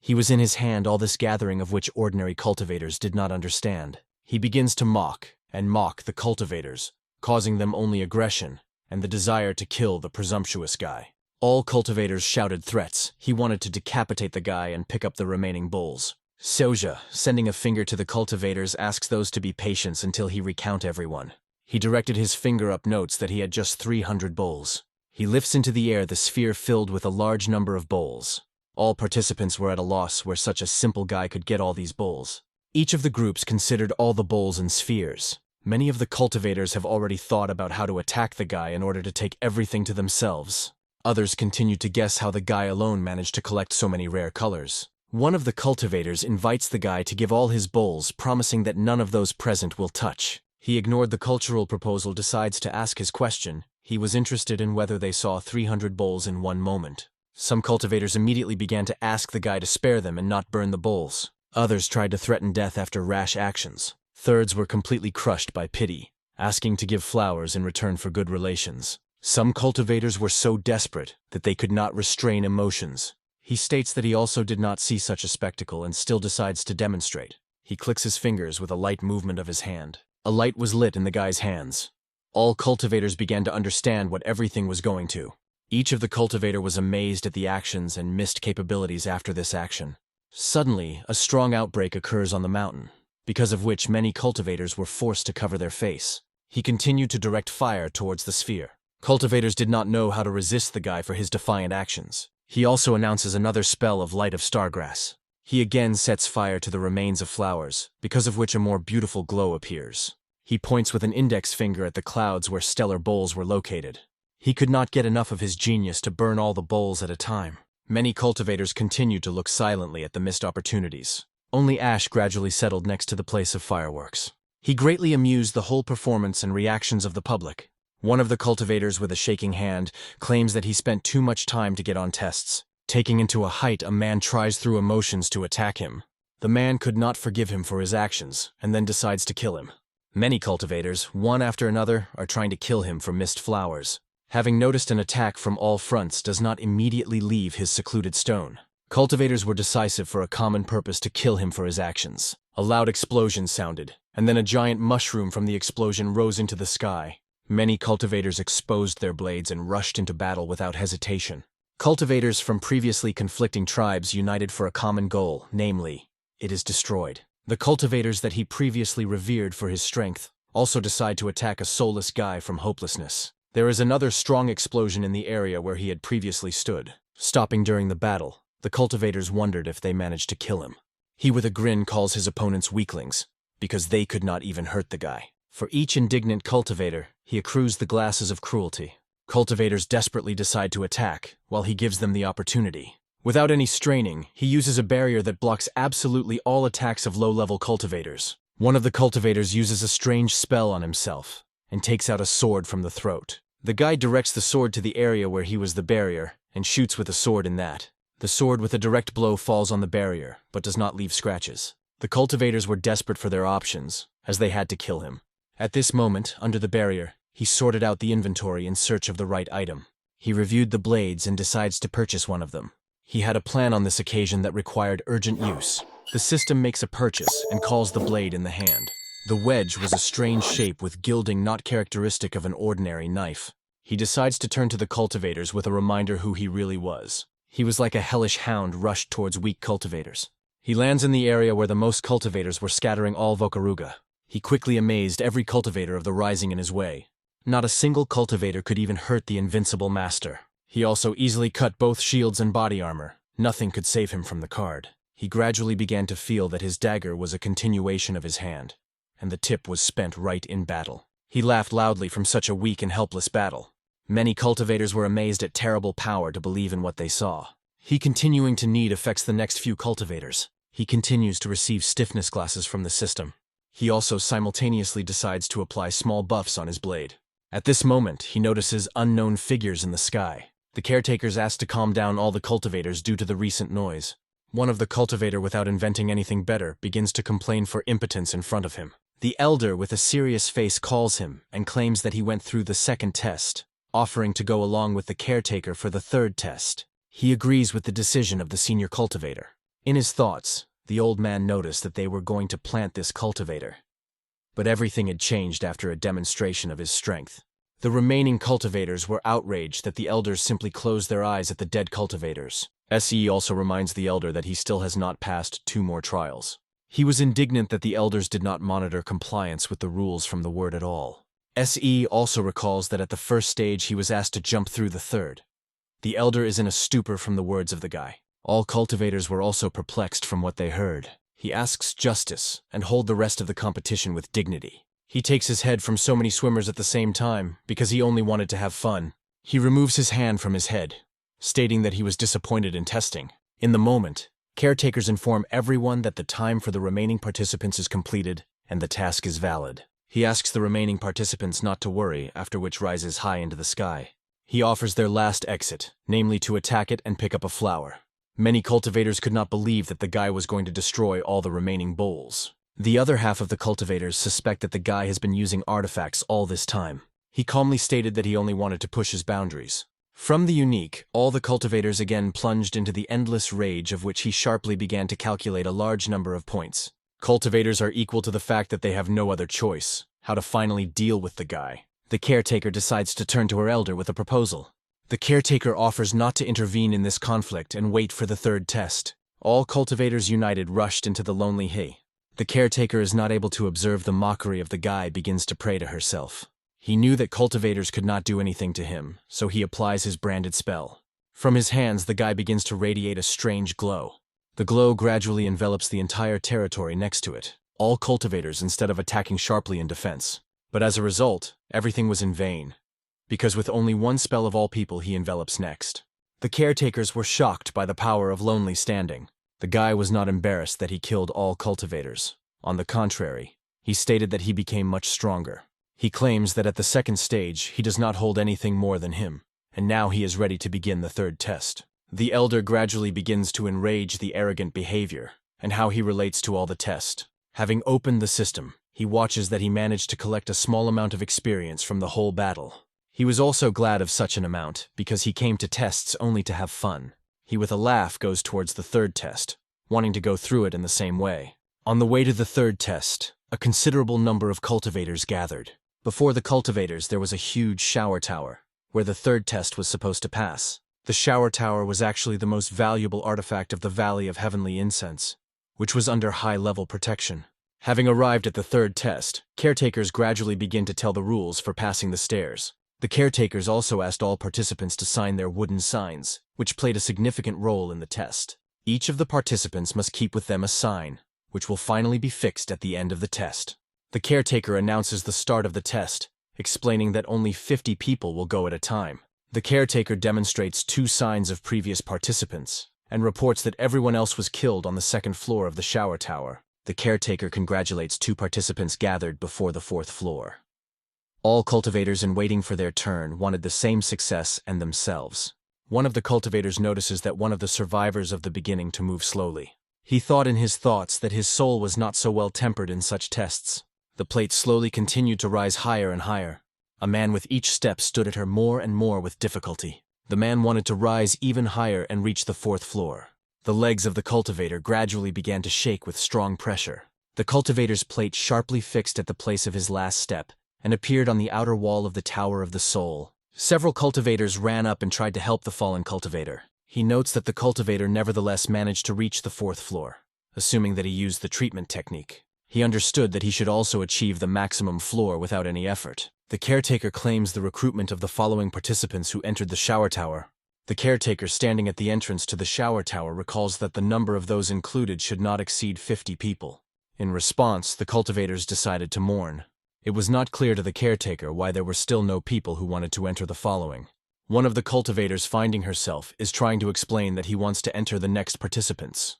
Speaker 1: He was in his hand all this gathering of which ordinary cultivators did not understand. He begins to mock and mock the cultivators, causing them only aggression and the desire to kill the presumptuous guy. All cultivators shouted threats. He wanted to decapitate the guy and pick up the remaining bowls. Soja, sending a finger to the cultivators, asks those to be patient until he recount everyone. He directed his finger up, notes that he had just 300 bowls. He lifts into the air the sphere filled with a large number of bowls. All participants were at a loss where such a simple guy could get all these bowls. Each of the groups considered all the bowls in spheres. Many of the cultivators have already thought about how to attack the guy in order to take everything to themselves. Others continued to guess how the guy alone managed to collect so many rare colors. One of the cultivators invites the guy to give all his bowls, promising that none of those present will touch. He ignored the cultural proposal, decides to ask his question. He was interested in whether they saw 300 bowls in one moment. Some cultivators immediately began to ask the guy to spare them and not burn the bowls. Others tried to threaten death after rash actions. Thirds were completely crushed by pity. asking to give flowers in return for good relations. Some cultivators were so desperate that they could not restrain emotions. He states that he also did not see such a spectacle and still decides to demonstrate. He clicks his fingers with a light movement of his hand. A light was lit in the guy's hands. All cultivators began to understand what everything was going to. Each of the cultivator was amazed at the actions and missed capabilities after this action. Suddenly, a strong outbreak occurs on the mountain, because of which many cultivators were forced to cover their face. He continued to direct fire towards the sphere. Cultivators did not know how to resist the guy for his defiant actions. He also announces another spell of light of stargrass. He again sets fire to the remains of flowers, because of which a more beautiful glow appears. He points with an index finger at the clouds where stellar bowls were located. He could not get enough of his genius to burn all the bowls at a time. Many cultivators continued to look silently at the missed opportunities. Only Ash gradually settled next to the place of fireworks. He greatly amused the whole performance and reactions of the public. One of the cultivators with a shaking hand claims that he spent too much time to get on tests. Taking into a height, a man tries through emotions to attack him. The man could not forgive him for his actions and then decides to kill him. Many cultivators, one after another, are trying to kill him for missed flowers. Having noticed an attack from all fronts does not immediately leave his secluded stone. Cultivators were decisive for a common purpose to kill him for his actions. A loud explosion sounded, and then a giant mushroom from the explosion rose into the sky. Many cultivators exposed their blades and rushed into battle without hesitation. Cultivators from previously conflicting tribes united for a common goal, namely, it is destroyed. The cultivators that he previously revered for his strength also decide to attack a soulless guy from hopelessness. There is another strong explosion in the area where he had previously stood. Stopping during the battle, the cultivators wondered if they managed to kill him. He with a grin calls his opponents weaklings, because they could not even hurt the guy. For each indignant cultivator, he accrues the glasses of cruelty. Cultivators desperately decide to attack, while he gives them the opportunity. Without any straining, he uses a barrier that blocks absolutely all attacks of low-level cultivators. One of the cultivators uses a strange spell on himself, and takes out a sword from the throat. The guy directs the sword to the area where he was the barrier, and shoots with the sword in that. The sword with a direct blow falls on the barrier, but does not leave scratches. The cultivators were desperate for their options, as they had to kill him. At this moment, under the barrier, he sorted out the inventory in search of the right item. He reviewed the blades and decides to purchase one of them. He had a plan on this occasion that required urgent use. The system makes a purchase and calls the blade in the hand. The wedge was a strange shape with gilding not characteristic of an ordinary knife. He decides to turn to the cultivators with a reminder who he really was. He was like a hellish hound rushed towards weak cultivators. He lands in the area where the most cultivators were scattering all Vokaruga. He quickly amazed every cultivator of the rising in his way. Not a single cultivator could even hurt the invincible master. He also easily cut both shields and body armor. Nothing could save him from the card. He gradually began to feel that his dagger was a continuation of his hand, and the tip was spent right in battle. He laughed loudly from such a weak and helpless battle. Many cultivators were amazed at terrible power to believe in what they saw. He continuing to need affects the next few cultivators. He continues to receive stiffness glasses from the system. He also simultaneously decides to apply small buffs on his blade. At this moment, he notices unknown figures in the sky. The caretakers ask to calm down all the cultivators due to the recent noise. One of the cultivator, without inventing anything better, begins to complain for impotence in front of him. The elder with a serious face calls him and claims that he went through the second test, offering to go along with the caretaker for the third test. He agrees with the decision of the senior cultivator. In his thoughts, the old man noticed that they were going to plant this cultivator. But everything had changed after a demonstration of his strength. The remaining cultivators were outraged that the elders simply closed their eyes at the dead cultivators. SE also reminds the elder that he still has not passed 2 more trials. He was indignant that the elders did not monitor compliance with the rules from the word at all. SE also recalls that at the first stage he was asked to jump through the third. The elder is in a stupor from the words of the guy. All cultivators were also perplexed from what they heard. He asks justice and hold the rest of the competition with dignity. He takes his head from so many swimmers at the same time because he only wanted to have fun. He removes his hand from his head, stating that he was disappointed in testing. In the moment, caretakers inform everyone that the time for the remaining participants is completed and the task is valid. He asks the remaining participants not to worry, after which rises high into the sky. He offers their last exit, namely to attack it and pick up a flower. Many cultivators could not believe that the guy was going to destroy all the remaining bowls. The other half of the cultivators suspect that the guy has been using artifacts all this time. He calmly stated that he only wanted to push his boundaries. From the unique, all the cultivators again plunged into the endless rage of which he sharply began to calculate a large number of points. Cultivators are equal to the fact that they have no other choice, how to finally deal with the guy. The caretaker decides to turn to her elder with a proposal. The caretaker offers not to intervene in this conflict and wait for the third test. All cultivators united rushed into the lonely hay. The caretaker is not able to observe the mockery of the guy begins to pray to herself. He knew that cultivators could not do anything to him, so he applies his branded spell. From his hands, the guy begins to radiate a strange glow. The glow gradually envelops the entire territory next to it, all cultivators instead of attacking sharply in defense. But as a result, everything was in vain, because with only one spell of all people he envelops next. The caretakers were shocked by the power of lonely standing. The guy was not embarrassed that he killed all cultivators. On the contrary, he stated that he became much stronger. He claims that at the second stage he does not hold anything more than him, and now he is ready to begin the third test. The elder gradually begins to enrage the arrogant behavior, and how he relates to all the tests. Having opened the system, he watches that he managed to collect a small amount of experience from the whole battle. He was also glad of such an amount, because he came to tests only to have fun. He with a laugh goes towards the third test, wanting to go through it in the same way. On the way to the third test, a considerable number of cultivators gathered. Before the cultivators there was a huge shower tower, where the third test was supposed to pass. The shower tower was actually the most valuable artifact of the Valley of Heavenly Incense, which was under high-level protection. Having arrived at the third test, caretakers gradually begin to tell the rules for passing the stairs. The caretakers also asked all participants to sign their wooden signs, which played a significant role in the test. Each of the participants must keep with them a sign, which will finally be fixed at the end of the test. The caretaker announces the start of the test, explaining that only 50 people will go at a time. The caretaker demonstrates 2 signs of previous participants, and reports that everyone else was killed on the second floor of the shower tower. The caretaker congratulates 2 participants gathered before the 4th floor. All cultivators in waiting for their turn wanted the same success and themselves. One of the cultivators notices that one of the survivors of the beginning to move slowly. He thought in his thoughts that his soul was not so well tempered in such tests. The plate slowly continued to rise higher and higher. A man with each step stood at her more and more with difficulty. The man wanted to rise even higher and reach the 4th floor. The legs of the cultivator gradually began to shake with strong pressure. The cultivator's plate sharply fixed at the place of his last step, and appeared on the outer wall of the Tower of the Soul. Several cultivators ran up and tried to help the fallen cultivator. He notes that the cultivator nevertheless managed to reach the 4th floor, assuming that he used the treatment technique. He understood that he should also achieve the maximum floor without any effort. The caretaker claims the recruitment of the following participants who entered the shower tower. The caretaker standing at the entrance to the shower tower recalls that the number of those included should not exceed 50 people. In response, the cultivators decided to mourn. It was not clear to the caretaker why there were still no people who wanted to enter the following. One of the cultivators, finding herself, is trying to explain that he wants to enter the next participants.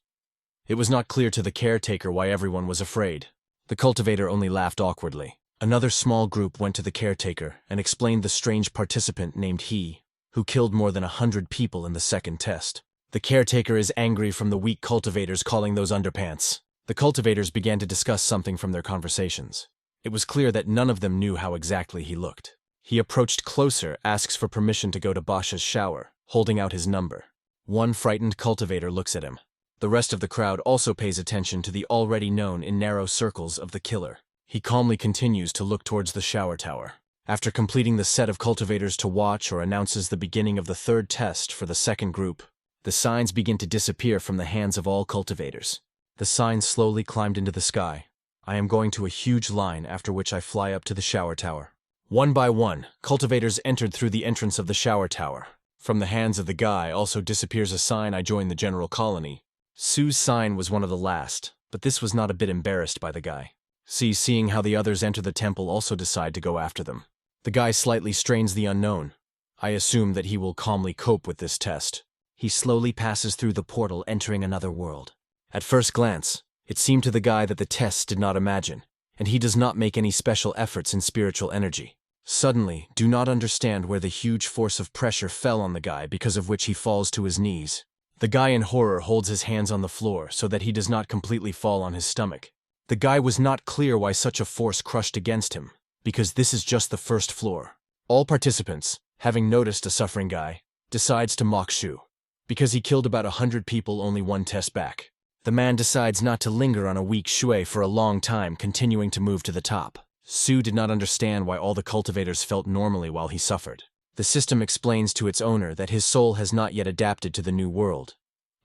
Speaker 1: It was not clear to the caretaker why everyone was afraid. The cultivator only laughed awkwardly. Another small group went to the caretaker and explained the strange participant named He, who killed more than 100 people in the second test. The caretaker is angry from the weak cultivators calling those underpants. The cultivators began to discuss something from their conversations. It was clear that none of them knew how exactly he looked. He approached closer, asks for permission to go to Basha's shower, holding out his number. One frightened cultivator looks at him. The rest of the crowd also pays attention to the already known in narrow circles of the killer. He calmly continues to look towards the shower tower. After completing the set of cultivators to watch or announces the beginning of the third test for the second group, the signs begin to disappear from the hands of all cultivators. The signs slowly climbed into the sky. I am going to a huge line, after which I fly up to the shower tower. One by one, cultivators entered through the entrance of the shower tower. From the hands of the guy also disappears a sign, I join the general colony. Sue's sign was one of the last, but this was not a bit embarrassed by the guy. Seeing how the others enter the temple, also decide to go after them. The guy slightly strains the unknown. I assume that he will calmly cope with this test. He slowly passes through the portal, entering another world. At first glance, it seemed to the guy that the test did not imagine, and he does not make any special efforts in spiritual energy. Suddenly, do not understand where the huge force of pressure fell on the guy, because of which he falls to his knees. The guy in horror holds his hands on the floor so that he does not completely fall on his stomach. The guy was not clear why such a force crushed against him, because this is just the first floor. All participants, having noticed a suffering guy, decides to mock Shu. Because he killed about 100 people only one test back. The man decides not to linger on a weak Shui for a long time, continuing to move to the top. Su did not understand why all the cultivators felt normally while he suffered. The system explains to its owner that his soul has not yet adapted to the new world,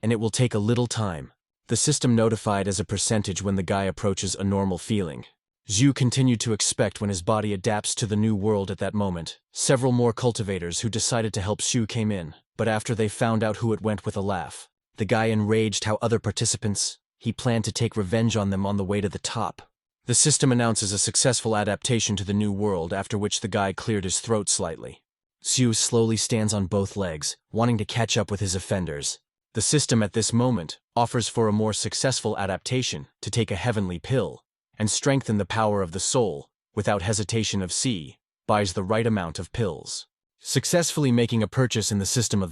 Speaker 1: and it will take a little time. The system notified as a percentage when the guy approaches a normal feeling. Zhu continued to expect when his body adapts to the new world at that moment. Several more cultivators who decided to help Shu came in, but after they found out who it went with a laugh. The guy enraged how other participants, he planned to take revenge on them on the way to the top. The system announces a successful adaptation to the new world, after which the guy cleared his throat slightly. Shu slowly stands on both legs, wanting to catch up with his offenders. The system at this moment offers for a more successful adaptation to take a heavenly pill and strengthen the power of the soul, without hesitation of C, buys the right amount of pills. Successfully making a purchase in the system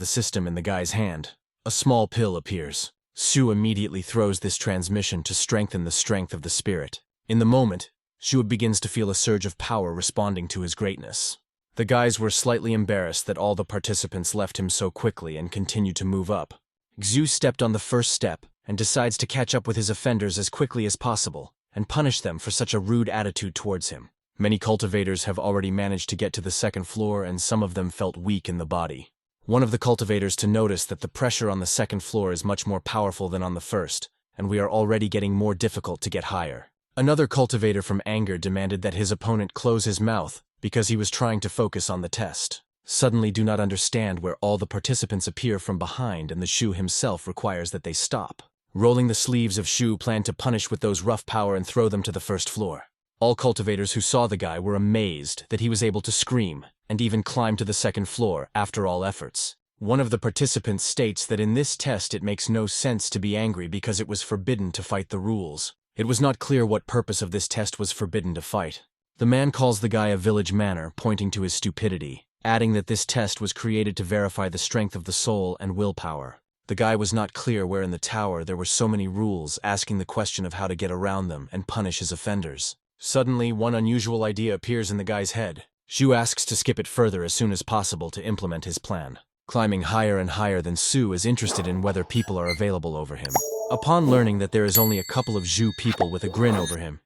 Speaker 1: in the guy's hand, a small pill appears. Shu immediately throws this transmission to strengthen the strength of the spirit. In the moment, Shu begins to feel a surge of power responding to his greatness. The guys were slightly embarrassed that all the participants left him so quickly and continued to move up. Xu stepped on the first step and decides to catch up with his offenders as quickly as possible and punish them for such a rude attitude towards him. Many cultivators have already managed to get to the second floor, and some of them felt weak in the body. One of the cultivators to notice that the pressure on the second floor is much more powerful than on the first, and we are already getting more difficult to get higher. Another cultivator from anger demanded that his opponent close his mouth because he was trying to focus on the test. Suddenly do not understand where all the participants appear from behind, and the Shu himself requires that they stop. Rolling the sleeves of Shu planned to punish with those rough power and throw them to the first floor. All cultivators who saw the guy were amazed that he was able to scream and even climb to the second floor after all efforts. One of the participants states that in this test it makes no sense to be angry because it was forbidden to fight the rules. It was not clear what purpose of this test was forbidden to fight. The man calls the guy a village manor, pointing to his stupidity, adding that this test was created to verify the strength of the soul and willpower. The guy was not clear where in the tower there were so many rules, asking the question of how to get around them and punish his offenders. Suddenly, one unusual idea appears in the guy's head. Shu asks to skip it further as soon as possible to implement his plan. Climbing higher and higher than Su is interested in whether people are available over him. Upon learning that there is only a couple of Zhu people with a grin over him,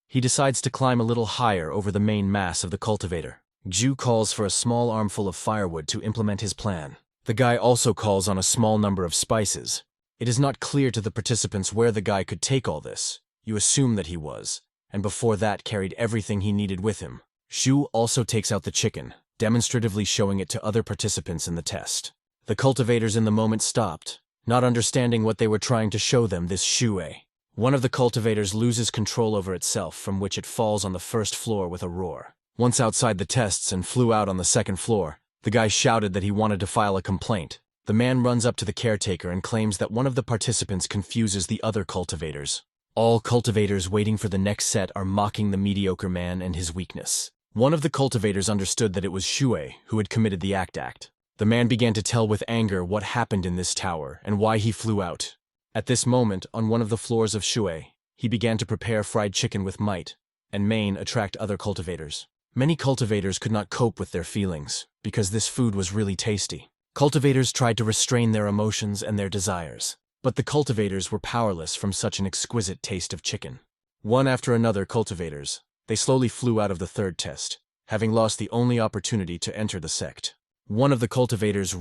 Speaker 1: he decides to climb a little higher over the main mass of the cultivator. Zhu calls for a small armful of firewood to implement his plan. The guy also calls on a small number of spices. It is not clear to the participants where the guy could take all this. You assume that he was, and before that carried everything he needed with him. Shu also takes out the chicken, demonstratively showing it to other participants in the test. The cultivators in the moment stopped, not understanding what they were trying to show them this Shue. One of the cultivators loses control over itself, from which it falls on the first floor with a roar. Once outside the tests and flew out on the second floor, the guy shouted that he wanted to file a complaint. The man runs up to the caretaker and claims that one of the participants confuses the other cultivators. All cultivators waiting for the next set are mocking the mediocre man and his weakness. One of the cultivators understood that it was Shue who had committed the act. The man began to tell with anger what happened in this tower and why he flew out. At this moment, on one of the floors of Shue, he began to prepare fried chicken with might and main attract other cultivators. Many cultivators could not cope with their feelings, because this food was really tasty. Cultivators tried to restrain their emotions and their desires, but the cultivators were powerless from such an exquisite taste of chicken. One after another cultivators, they slowly flew out of the third test, having lost the only opportunity to enter the sect. One of the cultivators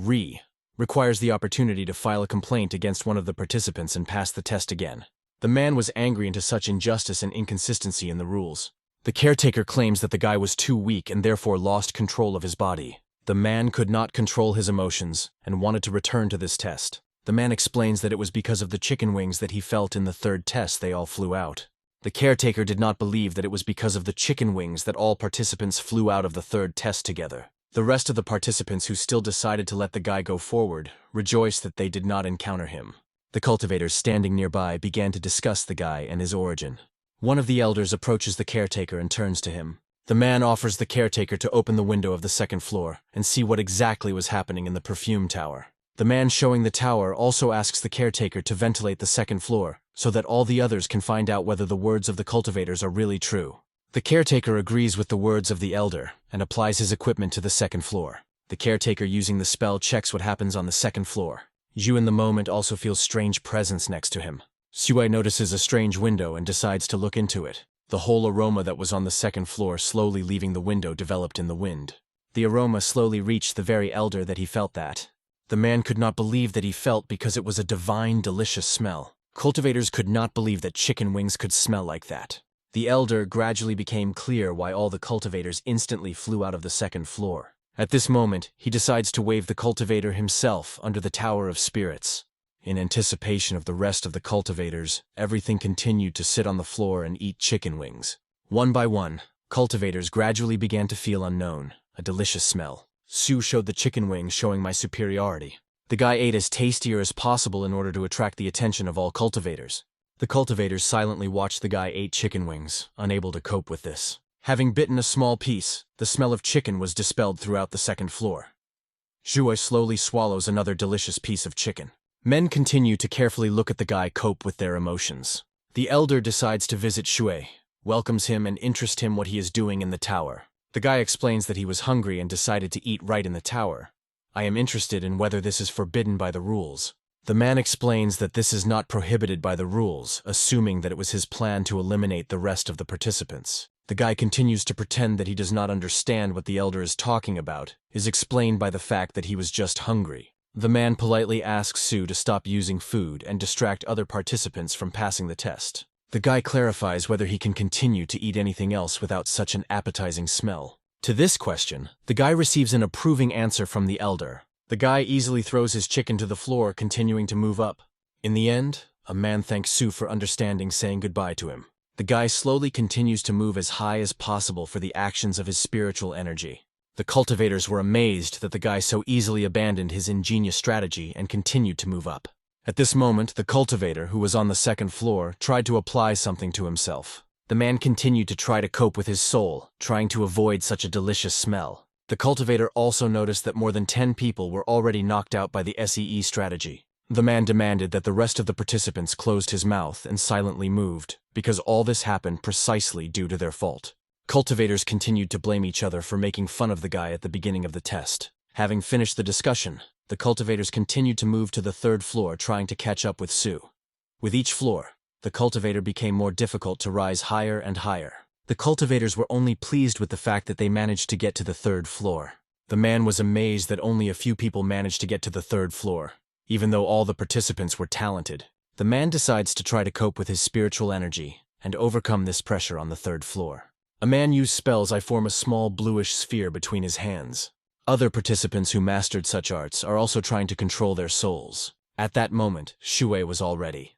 Speaker 1: requires the opportunity to file a complaint against one of the participants and pass the test again. The man was angry into such injustice and inconsistency in the rules. The caretaker claims that the guy was too weak and therefore lost control of his body. The man could not control his emotions and wanted to return to this test. The man explains that it was because of the chicken wings that he felt in the third test they all flew out. The caretaker did not believe that it was because of the chicken wings that all participants flew out of the third test together. The rest of the participants who still decided to let the guy go forward rejoiced that they did not encounter him. The cultivators standing nearby began to discuss the guy and his origin. One of the elders approaches the caretaker and turns to him. The man offers the caretaker to open the window of the second floor and see what exactly was happening in the perfume tower. The man showing the tower also asks the caretaker to ventilate the second floor, so that all the others can find out whether the words of the cultivators are really true. The caretaker agrees with the words of the elder and applies his equipment to the second floor. The caretaker using the spell checks what happens on the second floor. Yu in the moment also feels strange presence next to him. Sue notices a strange window and decides to look into it. The whole aroma that was on the second floor slowly leaving the window developed in the wind. The aroma slowly reached the very elder that he felt that. The man could not believe that he felt because it was a divine, delicious smell. Cultivators could not believe that chicken wings could smell like that. The elder gradually became clear why all the cultivators instantly flew out of the second floor. At this moment, he decides to wave the cultivator himself under the Tower of Spirits. In anticipation of the rest of the cultivators, everything continued to sit on the floor and eat chicken wings. One by one, cultivators gradually began to feel unknown, a delicious smell. Sue showed the chicken wings, showing my superiority. The guy ate as tastier as possible in order to attract the attention of all cultivators. The cultivators silently watched the guy eat chicken wings, unable to cope with this. Having bitten a small piece, the smell of chicken was dispelled throughout the second floor. Zhuai slowly swallows another delicious piece of chicken. Men continue to carefully look at the guy cope with their emotions. The elder decides to visit Shui, welcomes him and interests him what he is doing in the tower. The guy explains that he was hungry and decided to eat right in the tower. I am interested in whether this is forbidden by the rules. The man explains that this is not prohibited by the rules, assuming that it was his plan to eliminate the rest of the participants. The guy continues to pretend that he does not understand what the elder is talking about, is explained by the fact that he was just hungry. The man politely asks Sue to stop using food and distract other participants from passing the test. The guy clarifies whether he can continue to eat anything else without such an appetizing smell. To this question, the guy receives an approving answer from the elder. The guy easily throws his chicken to the floor, continuing to move up. In the end, a man thanks Sue for understanding, saying goodbye to him. The guy slowly continues to move as high as possible for the actions of his spiritual energy. The cultivators were amazed that the guy so easily abandoned his ingenious strategy and continued to move up. At this moment, the cultivator, who was on the second floor, tried to apply something to himself. The man continued to try to cope with his soul, trying to avoid such a delicious smell. The cultivator also noticed that more than 10 people were already knocked out by the SEE strategy. The man demanded that the rest of the participants closed his mouth and silently moved, because all this happened precisely due to their fault. Cultivators continued to blame each other for making fun of the guy at the beginning of the test. Having finished the discussion, the cultivators continued to move to the third floor, trying to catch up with Sue. With each floor, the cultivator became more difficult to rise higher and higher. The cultivators were only pleased with the fact that they managed to get to the third floor. The man was amazed that only a few people managed to get to the third floor. Even though all the participants were talented, the man decides to try to cope with his spiritual energy and overcome this pressure on the third floor. A man used spells. I form a small bluish sphere between his hands. Other participants who mastered such arts are also trying to control their souls. At that moment, Shui was all ready.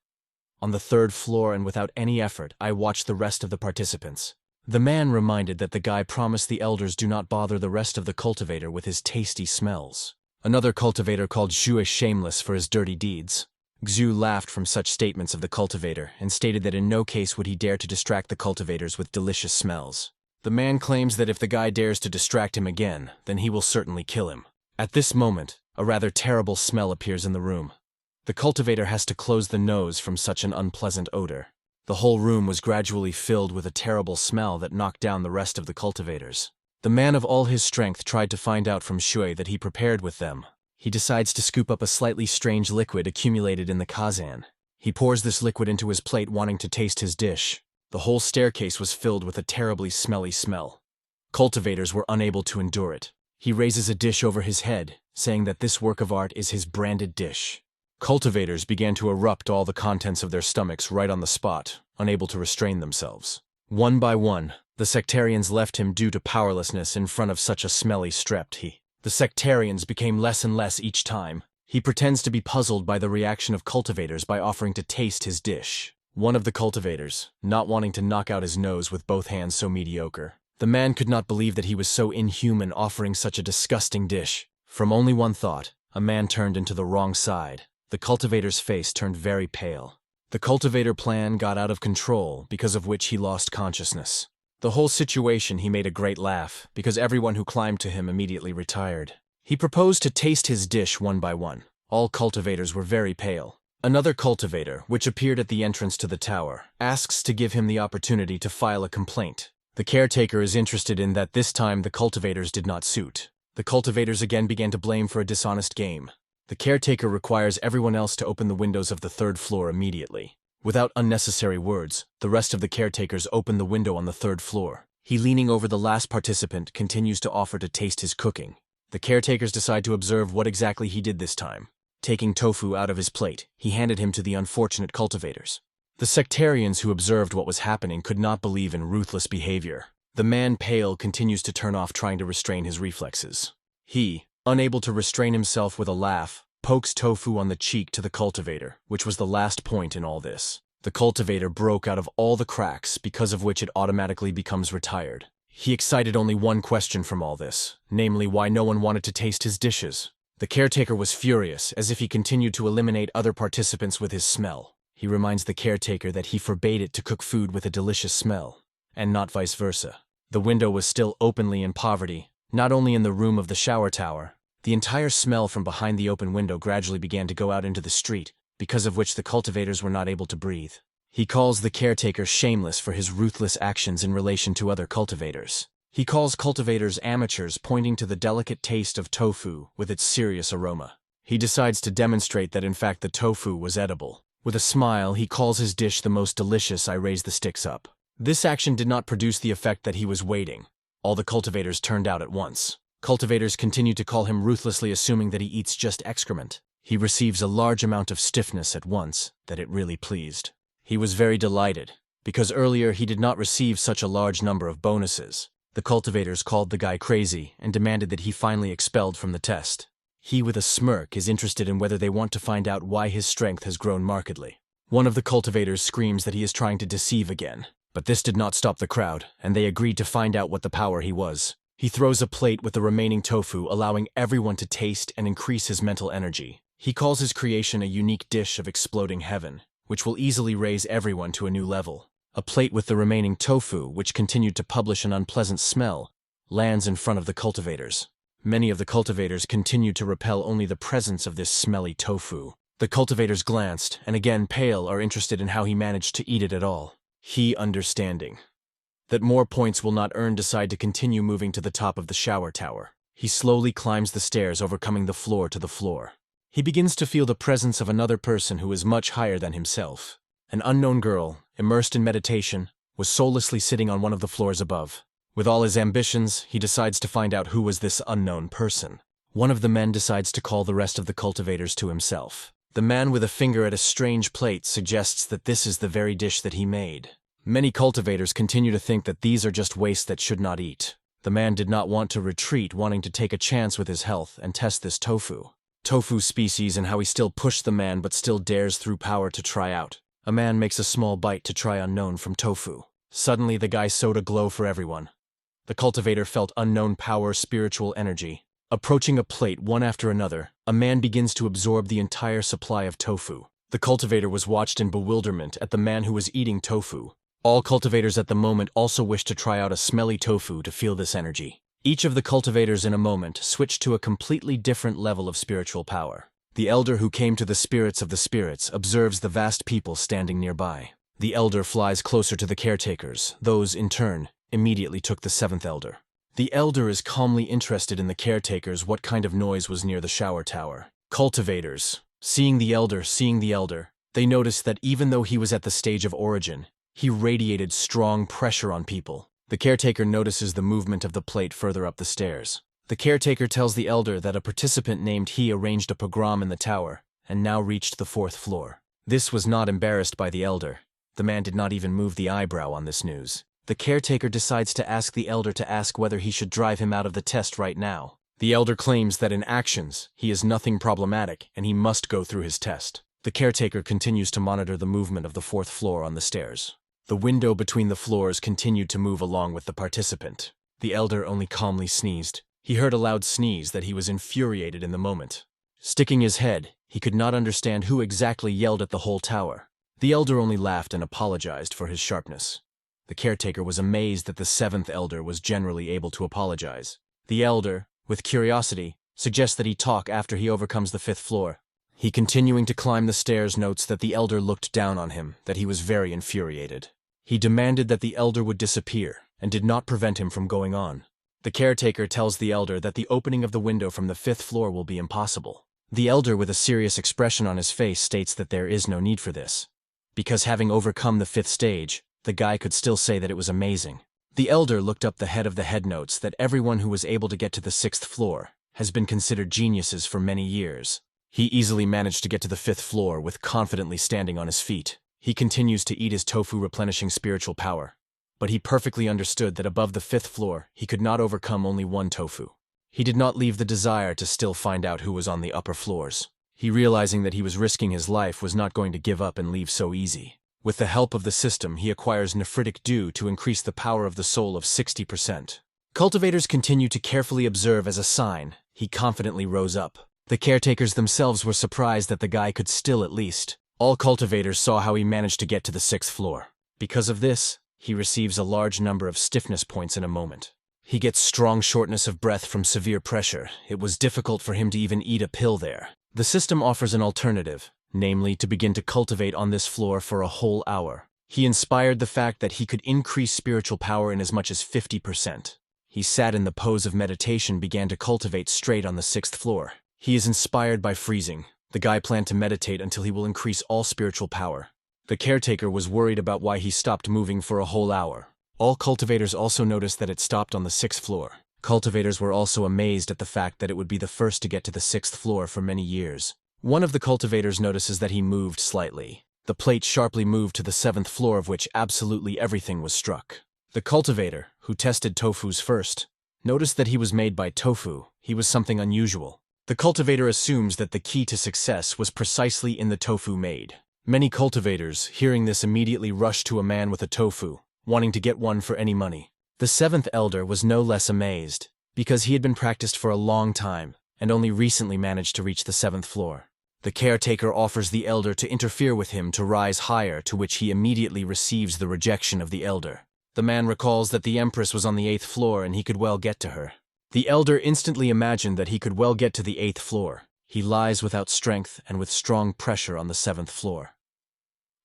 Speaker 1: On the third floor, and without any effort, I watched the rest of the participants. The man reminded that the guy promised the elders do not bother the rest of the cultivator with his tasty smells. Another cultivator called Zhu shameless for his dirty deeds. Xu laughed from such statements of the cultivator and stated that in no case would he dare to distract the cultivators with delicious smells. The man claims that if the guy dares to distract him again, then he will certainly kill him. At this moment, a rather terrible smell appears in the room. The cultivator has to close the nose from such an unpleasant odor. The whole room was gradually filled with a terrible smell that knocked down the rest of the cultivators. The man of all his strength tried to find out from Shui that he prepared with them. He decides to scoop up a slightly strange liquid accumulated in the kazan. He pours this liquid into his plate, wanting to taste his dish. The whole staircase was filled with a terribly smelly smell. Cultivators were unable to endure it. He raises a dish over his head, saying that this work of art is his branded dish. Cultivators began to erupt all the contents of their stomachs right on the spot, unable to restrain themselves. One by one, the sectarians left him due to powerlessness in front of such a smelly strept. The sectarians became less and less each time. He pretends to be puzzled by the reaction of cultivators by offering to taste his dish. One of the cultivators, not wanting to knock out his nose with both hands so mediocre. The man could not believe that he was so inhuman offering such a disgusting dish. From only one thought, a man turned into the wrong side. The cultivator's face turned very pale. The cultivator plan got out of control, because of which he lost consciousness. The whole situation he made a great laugh, because everyone who climbed to him immediately retired. He proposed to taste his dish one by one. All cultivators were very pale. Another cultivator, which appeared at the entrance to the tower, asks to give him the opportunity to file a complaint. The caretaker is interested in that this time the cultivators did not suit. The cultivators again began to blame for a dishonest game. The caretaker requires everyone else to open the windows of the 3rd floor immediately. Without unnecessary words, the rest of the caretakers open the window on the 3rd floor. He, leaning over the last participant, continues to offer to taste his cooking. The caretakers decide to observe what exactly he did this time. Taking tofu out of his plate, he handed him to the unfortunate cultivators. The sectarians who observed what was happening could not believe in ruthless behavior. The man, pale, continues to turn off, trying to restrain his reflexes. He, unable to restrain himself with a laugh, pokes tofu on the cheek to the cultivator, which was the last point in all this. The cultivator broke out of all the cracks, because of which it automatically becomes retired. He excited only one question from all this, namely why no one wanted to taste his dishes. The caretaker was furious, as if he continued to eliminate other participants with his smell. He reminds the caretaker that he forbade it to cook food with a delicious smell, and not vice versa. The window was still openly in poverty, not only in the room of the shower tower. The entire smell from behind the open window gradually began to go out into the street, because of which the cultivators were not able to breathe. He calls the caretaker shameless for his ruthless actions in relation to other cultivators. He calls cultivators amateurs, pointing to the delicate taste of tofu with its serious aroma. He decides to demonstrate that in fact the tofu was edible. With a smile, he calls his dish the most delicious. I raise the sticks up. This action did not produce the effect that he was waiting. All the cultivators turned out at once. Cultivators continue to call him ruthlessly, assuming that he eats just excrement. He receives a large amount of stiffness at once, that it really pleased. He was very delighted, because earlier he did not receive such a large number of bonuses. The cultivators called the guy crazy and demanded that he finally expelled from the test. He, with a smirk, is interested in whether they want to find out why his strength has grown markedly. One of the cultivators screams that he is trying to deceive again, but this did not stop the crowd, and they agreed to find out what the power he was. He throws a plate with the remaining tofu, allowing everyone to taste and increase his mental energy. He calls his creation a unique dish of exploding heaven, which will easily raise everyone to a new level. A plate with the remaining tofu, which continued to publish an unpleasant smell, lands in front of the cultivators. Many of the cultivators continued to repel only the presence of this smelly tofu. The cultivators glanced, and again pale, are interested in how he managed to eat it at all. He, understanding that more points will not earn, decide to continue moving to the top of the shower tower. He slowly climbs the stairs, overcoming the floor to the floor. He begins to feel the presence of another person who is much higher than himself. An unknown girl, immersed in meditation, was soullessly sitting on one of the floors above. With all his ambitions, he decides to find out who was this unknown person. One of the men decides to call the rest of the cultivators to himself. The man with a finger at a strange plate suggests that this is the very dish that he made. Many cultivators continue to think that these are just waste that should not eat. The man did not want to retreat, wanting to take a chance with his health and test this tofu. Tofu species and how he still pushed the man but still dares through power to try out. A man makes a small bite to try unknown from tofu. Suddenly the guy's soda glow for everyone. The cultivator felt unknown power, spiritual energy. Approaching a plate one after another, a man begins to absorb the entire supply of tofu. The cultivator was watched in bewilderment at the man who was eating tofu. All cultivators at the moment also wished to try out a smelly tofu to feel this energy. Each of the cultivators in a moment switched to a completely different level of spiritual power. The elder who came to the spirits of the spirits observes the vast people standing nearby. The elder flies closer to the caretakers. Those, in turn, immediately took the 7th elder. The elder is calmly interested in the caretakers what kind of noise was near the shower tower. Cultivators, seeing the elder, they noticed that even though he was at the stage of origin, he radiated strong pressure on people. The caretaker notices the movement of the plate further up the stairs. The caretaker tells the elder that a participant named He arranged a pogrom in the tower, and now reached the 4th floor. This was not embarrassed by the elder. The man did not even move the eyebrow on this news. The caretaker decides to ask the elder to ask whether he should drive him out of the test right now. The elder claims that in actions, he is nothing problematic, and he must go through his test. The caretaker continues to monitor the movement of the 4th floor on the stairs. The window between the floors continued to move along with the participant. The elder only calmly sneezed. He heard a loud sneeze that he was infuriated in the moment. Sticking his head, he could not understand who exactly yelled at the whole tower. The elder only laughed and apologized for his sharpness. The caretaker was amazed that the 7th elder was generally able to apologize. The elder, with curiosity, suggests that he talk after he overcomes the 5th floor. He continuing to climb the stairs notes that the elder looked down on him, that he was very infuriated. He demanded that the elder would disappear, and did not prevent him from going on. The caretaker tells the elder that the opening of the window from the 5th floor will be impossible. The elder with a serious expression on his face states that there is no need for this, because having overcome the 5th stage, the guy could still say that it was amazing. The elder looked up the head of the head notes that everyone who was able to get to the 6th floor has been considered geniuses for many years. He easily managed to get to the 5th floor with confidently standing on his feet. He continues to eat his tofu replenishing spiritual power. But he perfectly understood that above the 5th floor, he could not overcome only one tofu. He did not leave the desire to still find out who was on the upper floors. He realizing that he was risking his life was not going to give up and leave so easy. With the help of the system, he acquires nephritic dew to increase the power of the soul of 60%. Cultivators continue to carefully observe as a sign. He confidently rose up. The caretakers themselves were surprised that the guy could still at least. All cultivators saw how he managed to get to the 6th floor. Because of this, he receives a large number of stiffness points in a moment. He gets strong shortness of breath from severe pressure. It was difficult for him to even eat a pill there. The system offers an alternative, namely to begin to cultivate on this floor for a whole hour. He inspired the fact that he could increase spiritual power in as much as 50%. He sat in the pose of meditation, began to cultivate straight on the 6th floor. He is inspired by freezing. The guy planned to meditate until he will increase all spiritual power. The caretaker was worried about why he stopped moving for a whole hour. All cultivators also noticed that it stopped on the 6th floor. Cultivators were also amazed at the fact that it would be the first to get to the 6th floor for many years. One of the cultivators notices that he moved slightly. The plate sharply moved to the 7th floor, of which absolutely everything was struck. The cultivator, who tested tofus first, noticed that he was made by tofu. He was something unusual. The cultivator assumes that the key to success was precisely in the tofu made. Many cultivators, hearing this, immediately rushed to a man with a tofu, wanting to get one for any money. The 7th elder was no less amazed, because he had been practiced for a long time, and only recently managed to reach the 7th floor. The caretaker offers the elder to interfere with him to rise higher, to which he immediately receives the rejection of the elder. The man recalls that the empress was on the 8th floor and he could well get to her. The elder instantly imagined that he could well get to the 8th floor. He lies without strength and with strong pressure on the 7th floor.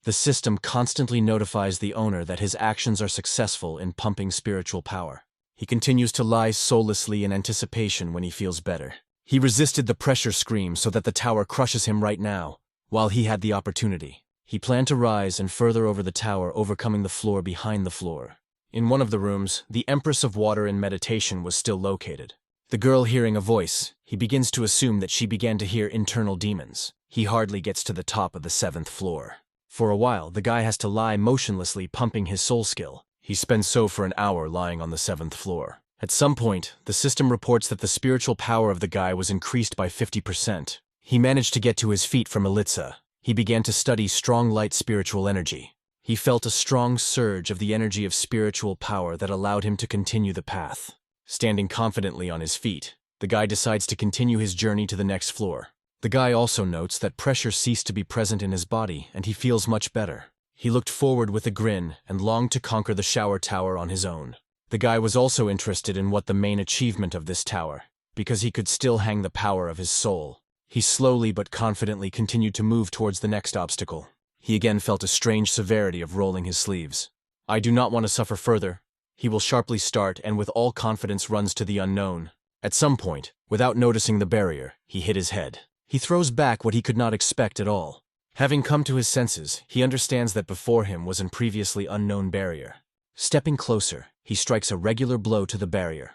Speaker 1: The system constantly notifies the owner that his actions are successful in pumping spiritual power. He continues to lie soullessly in anticipation when he feels better. He resisted the pressure scream so that the tower crushes him right now, while he had the opportunity. He planned to rise and further over the tower, overcoming the floor behind the floor. In one of the rooms, the Empress of Water in meditation was still located. The girl hearing a voice, he begins to assume that she began to hear internal demons. He hardly gets to the top of the 7th floor. For a while, the guy has to lie motionlessly pumping his soul skill. He spends so for an hour lying on the 7th floor. At some point, the system reports that the spiritual power of the guy was increased by 50%. He managed to get to his feet from M.E.T.A. He began to study strong light spiritual energy. He felt a strong surge of the energy of spiritual power that allowed him to continue the path. Standing confidently on his feet, the guy decides to continue his journey to the next floor. The guy also notes that pressure ceased to be present in his body and he feels much better. He looked forward with a grin and longed to conquer the shower tower on his own. The guy was also interested in what the main achievement of this tower, because he could still hang the power of his soul. He slowly but confidently continued to move towards the next obstacle. He again felt a strange severity of rolling his sleeves. I do not want to suffer further. He will sharply start and with all confidence runs to the unknown. At some point, without noticing the barrier, he hit his head. He throws back what he could not expect at all. Having come to his senses, he understands that before him was a previously unknown barrier. Stepping closer, he strikes a regular blow to the barrier.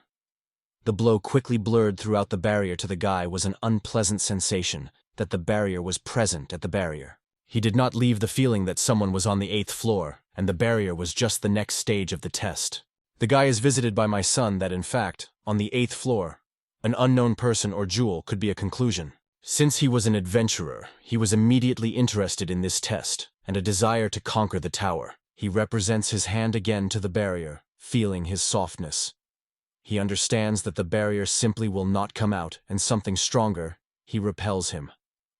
Speaker 1: The blow quickly blurred throughout the barrier. To the guy was an unpleasant sensation that the barrier was present at the barrier. He did not leave the feeling that someone was on the 8th floor, and the barrier was just the next stage of the test. The guy is visited by my son that in fact, on the 8th floor, an unknown person or jewel could be a conclusion. Since he was an adventurer, he was immediately interested in this test, and a desire to conquer the tower. He represents his hand again to the barrier, feeling his softness. He understands that the barrier simply will not come out, and something stronger, he repels him.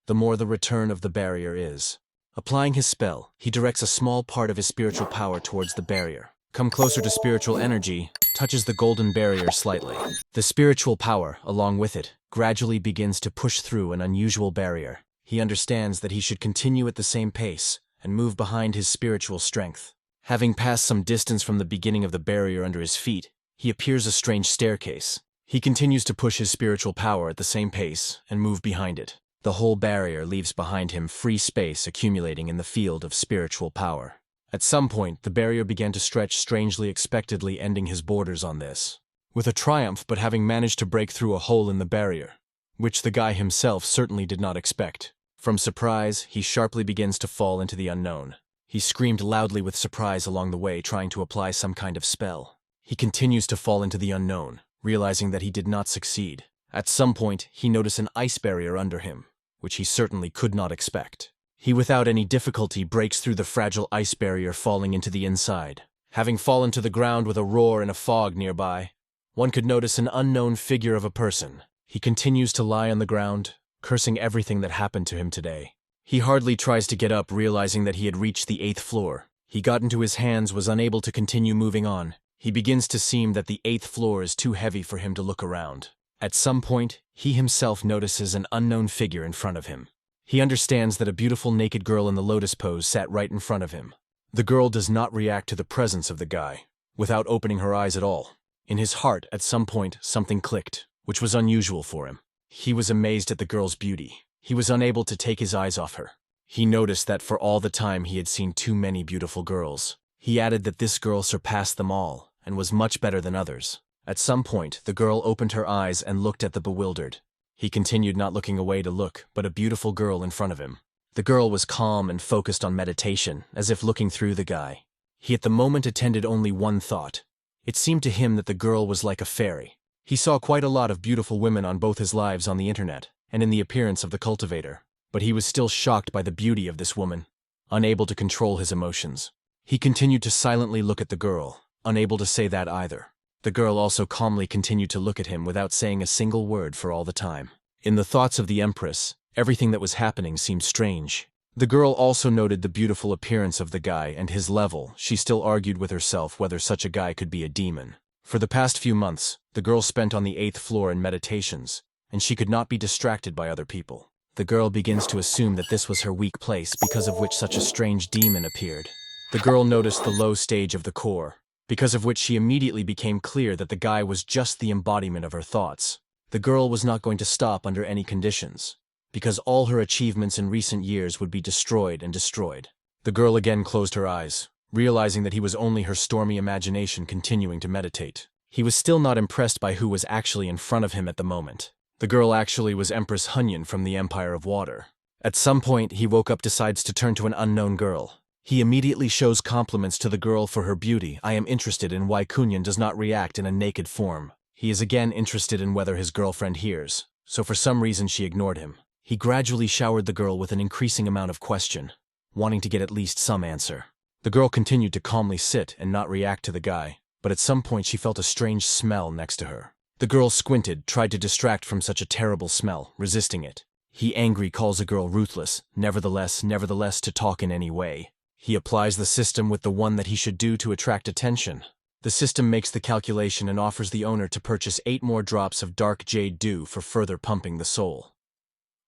Speaker 1: The more the return of the barrier is. Applying his spell, he directs a small part of his spiritual power towards the barrier. Come closer to spiritual energy, touches the golden barrier slightly. The spiritual power, along with it, gradually begins to push through an unusual barrier. He understands that he should continue at the same pace and move behind his spiritual strength. Having passed some distance from the beginning of the barrier under his feet, he appears a strange staircase. He continues to push his spiritual power at the same pace and move behind it. The whole barrier leaves behind him free space accumulating in the field of spiritual power. At some point, the barrier began to stretch strangely expectedly, ending his borders on this. With a triumph but having managed to break through a hole in the barrier, which the guy himself certainly did not expect. From surprise, he sharply begins to fall into the unknown. He screamed loudly with surprise along the way, trying to apply some kind of spell. He continues to fall into the unknown, realizing that he did not succeed. At some point, he noticed an ice barrier under him, which he certainly could not expect. He without any difficulty breaks through the fragile ice barrier, falling into the inside. Having fallen to the ground with a roar in a fog nearby, one could notice an unknown figure of a person. He continues to lie on the ground, cursing everything that happened to him today. He hardly tries to get up, realizing that he had reached the 8th floor. He got into his hands, was unable to continue moving on. He begins to seem that the 8th floor is too heavy for him to look around. At some point, he himself notices an unknown figure in front of him. He understands that a beautiful naked girl in the lotus pose sat right in front of him. The girl does not react to the presence of the guy, without opening her eyes at all. In his heart, at some point, something clicked, which was unusual for him. He was amazed at the girl's beauty. He was unable to take his eyes off her. He noticed that for all the time he had seen too many beautiful girls. He added that this girl surpassed them all, and was much better than others. At some point, the girl opened her eyes and looked at the bewildered. He continued, not looking away to look, but a beautiful girl in front of him. The girl was calm and focused on meditation, as if looking through the guy. He at the moment attended only one thought. It seemed to him that the girl was like a fairy. He saw quite a lot of beautiful women on both his lives on the internet, and in the appearance of the cultivator, but he was still shocked by the beauty of this woman, unable to control his emotions. He continued to silently look at the girl, unable to say that either. The girl also calmly continued to look at him without saying a single word for all the time. In the thoughts of the Empress, everything that was happening seemed strange. The girl also noted the beautiful appearance of the guy and his level. She still argued with herself whether such a guy could be a demon. For the past few months, the girl spent on the 8th floor in meditations, and she could not be distracted by other people. The girl begins to assume that this was her weak place, because of which such a strange demon appeared. The girl noticed the low stage of the core, because of which she immediately became clear that the guy was just the embodiment of her thoughts. The girl was not going to stop under any conditions, because all her achievements in recent years would be destroyed and destroyed. The girl again closed her eyes, realizing that he was only her stormy imagination continuing to meditate. He was still not impressed by who was actually in front of him at the moment. The girl actually was Empress Hunyan from the Empire of Water. At some point, he woke up, decides to turn to an unknown girl. He immediately shows compliments to the girl for her beauty. I am interested in why Cunning does not react in a naked form. He is again interested in whether his girlfriend hears, so for some reason she ignored him. He gradually showered the girl with an increasing amount of question, wanting to get at least some answer. The girl continued to calmly sit and not react to the guy, but at some point she felt a strange smell next to her. The girl squinted, tried to distract from such a terrible smell, resisting it. He angry calls the girl ruthless, nevertheless to talk in any way. He applies the system with the one that he should do to attract attention. The system makes the calculation and offers the owner to purchase 8 more drops of dark jade dew for further pumping the soul.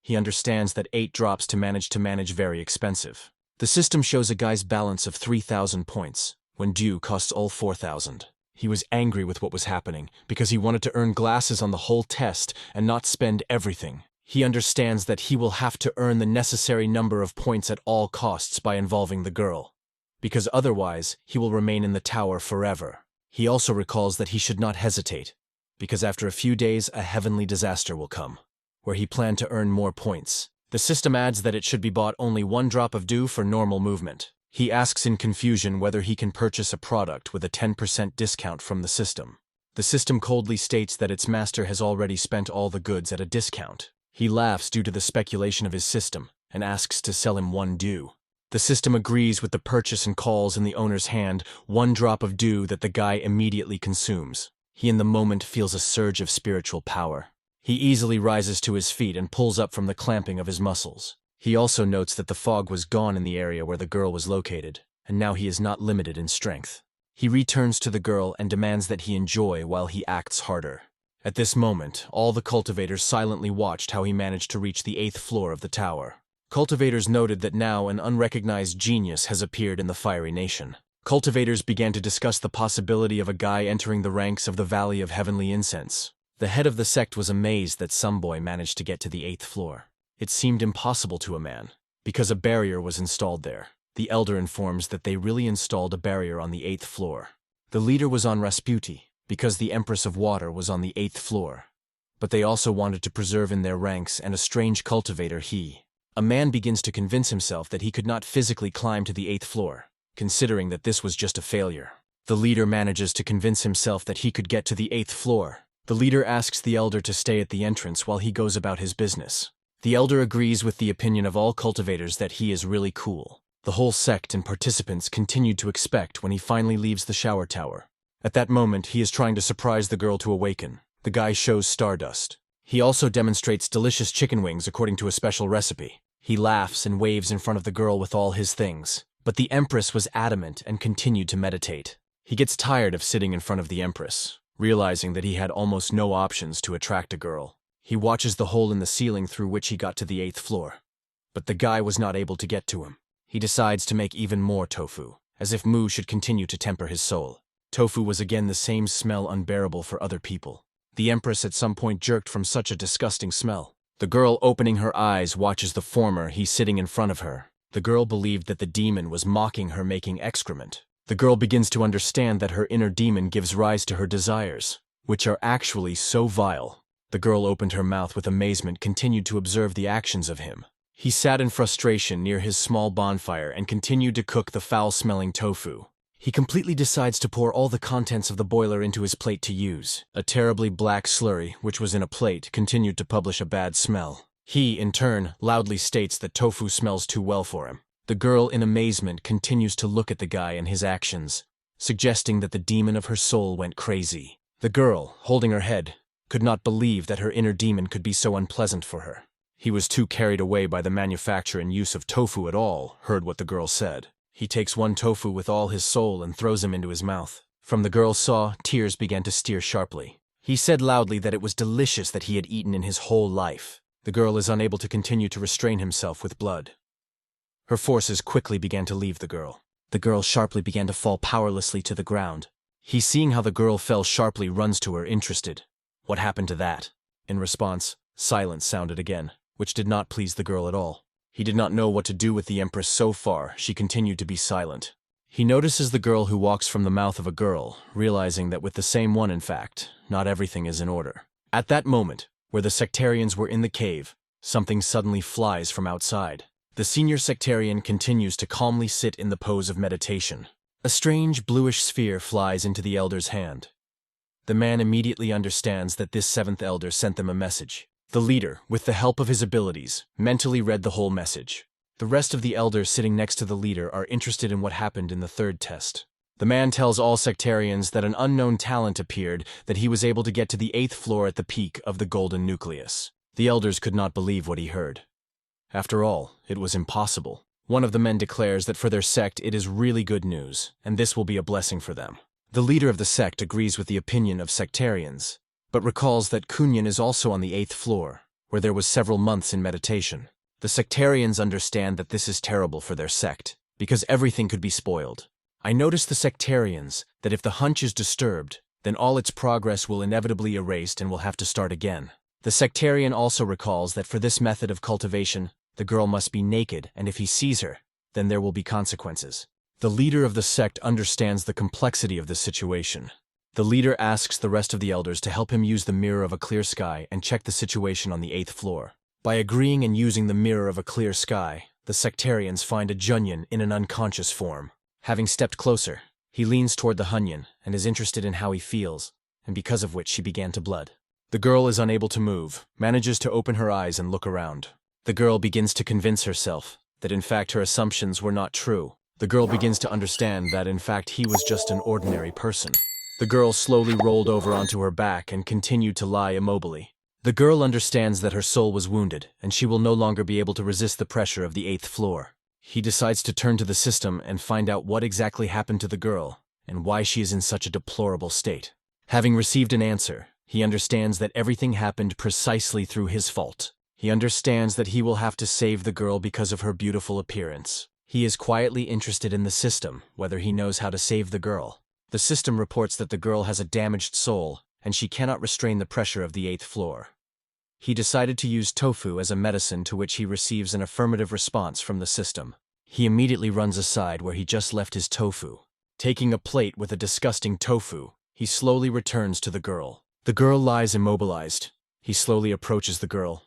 Speaker 1: He understands that 8 drops to manage very expensive. The system shows a guy's balance of 3,000 points, when dew costs all 4,000. He was angry with what was happening, because he wanted to earn glasses on the whole test and not spend everything. He understands that he will have to earn the necessary number of points at all costs by involving the girl, because otherwise he will remain in the tower forever. He also recalls that he should not hesitate, because after a few days a heavenly disaster will come, where he planned to earn more points. The system adds that it should be bought only 1 drop of dew for normal movement. He asks in confusion whether he can purchase a product with a 10% discount from the system. The system coldly states that its master has already spent all the goods at a discount. He laughs due to the speculation of his system and asks to sell him 1 dew. The system agrees with the purchase and calls in the owner's hand 1 drop of dew that the guy immediately consumes. He in the moment feels a surge of spiritual power. He easily rises to his feet and pulls up from the clamping of his muscles. He also notes that the fog was gone in the area where the girl was located, and now he is not limited in strength. He returns to the girl and demands that he enjoy while he acts harder. At this moment, all the cultivators silently watched how he managed to reach the 8th floor of the tower. Cultivators noted that now an unrecognized genius has appeared in the fiery nation. Cultivators began to discuss the possibility of a guy entering the ranks of the Valley of Heavenly Incense. The head of the sect was amazed that some boy managed to get to the 8th floor. It seemed impossible to a man, because a barrier was installed there. The elder informs that they really installed a barrier on the 8th floor. The leader was on Rasputi, because the Empress of Water was on the 8th floor. But they also wanted to preserve in their ranks and a strange cultivator A man begins to convince himself that he could not physically climb to the 8th floor, considering that this was just a failure. The leader manages to convince himself that he could get to the 8th floor. The leader asks the elder to stay at the entrance while he goes about his business. The elder agrees with the opinion of all cultivators that he is really cool. The whole sect and participants continued to expect when he finally leaves the shower tower. At that moment, he is trying to surprise the girl to awaken. The guy shows stardust. He also demonstrates delicious chicken wings according to a special recipe. He laughs and waves in front of the girl with all his things. But the Empress was adamant and continued to meditate. He gets tired of sitting in front of the Empress, realizing that he had almost no options to attract a girl. He watches the hole in the ceiling through which he got to the 8th floor. But the guy was not able to get to him. He decides to make even more tofu, as if Mu should continue to temper his soul. Tofu was again the same smell unbearable for other people. The Empress at some point jerked from such a disgusting smell. The girl opening her eyes watches the former he sitting in front of her. The girl believed that the demon was mocking her making excrement. The girl begins to understand that her inner demon gives rise to her desires, which are actually so vile. The girl opened her mouth with amazement, continued to observe the actions of him. He sat in frustration near his small bonfire and continued to cook the foul-smelling tofu. He completely decides to pour all the contents of the boiler into his plate to use. A terribly black slurry, which was in a plate, continued to publish a bad smell. He, in turn, loudly states that tofu smells too well for him. The girl, in amazement, continues to look at the guy and his actions, suggesting that the demon of her soul went crazy. The girl, holding her head, could not believe that her inner demon could be so unpleasant for her. He was too carried away by the manufacture and use of tofu at all, heard what the girl said. He takes one tofu with all his soul and throws him into his mouth. From the girl's saw, tears began to steer sharply. He said loudly that it was delicious that he had eaten in his whole life. The girl is unable to continue to restrain himself with blood. Her forces quickly began to leave the girl. The girl sharply began to fall powerlessly to the ground. He, seeing how the girl fell sharply, runs to her, interested. What happened to that? In response, silence sounded again, which did not please the girl at all. He did not know what to do with the Empress so far. She continued to be silent. He notices the girl who walks from the mouth of a girl, realizing that with the same one, in fact, not everything is in order. At that moment, where the sectarians were in the cave, something suddenly flies from outside. The senior sectarian continues to calmly sit in the pose of meditation. A strange bluish sphere flies into the elder's hand. The man immediately understands that this 7th elder sent them a message. The leader, with the help of his abilities, mentally read the whole message. The rest of the elders sitting next to the leader are interested in what happened in the 3rd test. The man tells all sectarians that an unknown talent appeared, that he was able to get to the 8th floor at the peak of the golden nucleus. The elders could not believe what he heard. After all, it was impossible. One of the men declares that for their sect it is really good news, and this will be a blessing for them. The leader of the sect agrees with the opinion of sectarians, but recalls that Cunning is also on the 8th floor, where there was several months in meditation. The sectarians understand that this is terrible for their sect, because everything could be spoiled. I notice the sectarians that if the hunch is disturbed, then all its progress will inevitably erased and will have to start again. The sectarian also recalls that for this method of cultivation, the girl must be naked, and if he sees her, then there will be consequences. The leader of the sect understands the complexity of the situation. The leader asks the rest of the elders to help him use the mirror of a clear sky and check the situation on the 8th floor. By agreeing and using the mirror of a clear sky, the sectarians find a Junyan in an unconscious form. Having stepped closer, he leans toward the Hunyan and is interested in how he feels, and because of which she began to blood. The girl is unable to move, manages to open her eyes and look around. The girl begins to convince herself that in fact her assumptions were not true. The girl begins to understand that in fact he was just an ordinary person. The girl slowly rolled over onto her back and continued to lie immobily. The girl understands that her soul was wounded, and she will no longer be able to resist the pressure of the 8th floor. He decides to turn to the system and find out what exactly happened to the girl, and why she is in such a deplorable state. Having received an answer, he understands that everything happened precisely through his fault. He understands that he will have to save the girl because of her beautiful appearance. He is quietly interested in the system, whether he knows how to save the girl. The system reports that the girl has a damaged soul, and she cannot restrain the pressure of the 8th floor. He decided to use tofu as a medicine, to which he receives an affirmative response from the system. He immediately runs aside where he just left his tofu. Taking a plate with a disgusting tofu, he slowly returns to the girl. The girl lies immobilized. He slowly approaches the girl.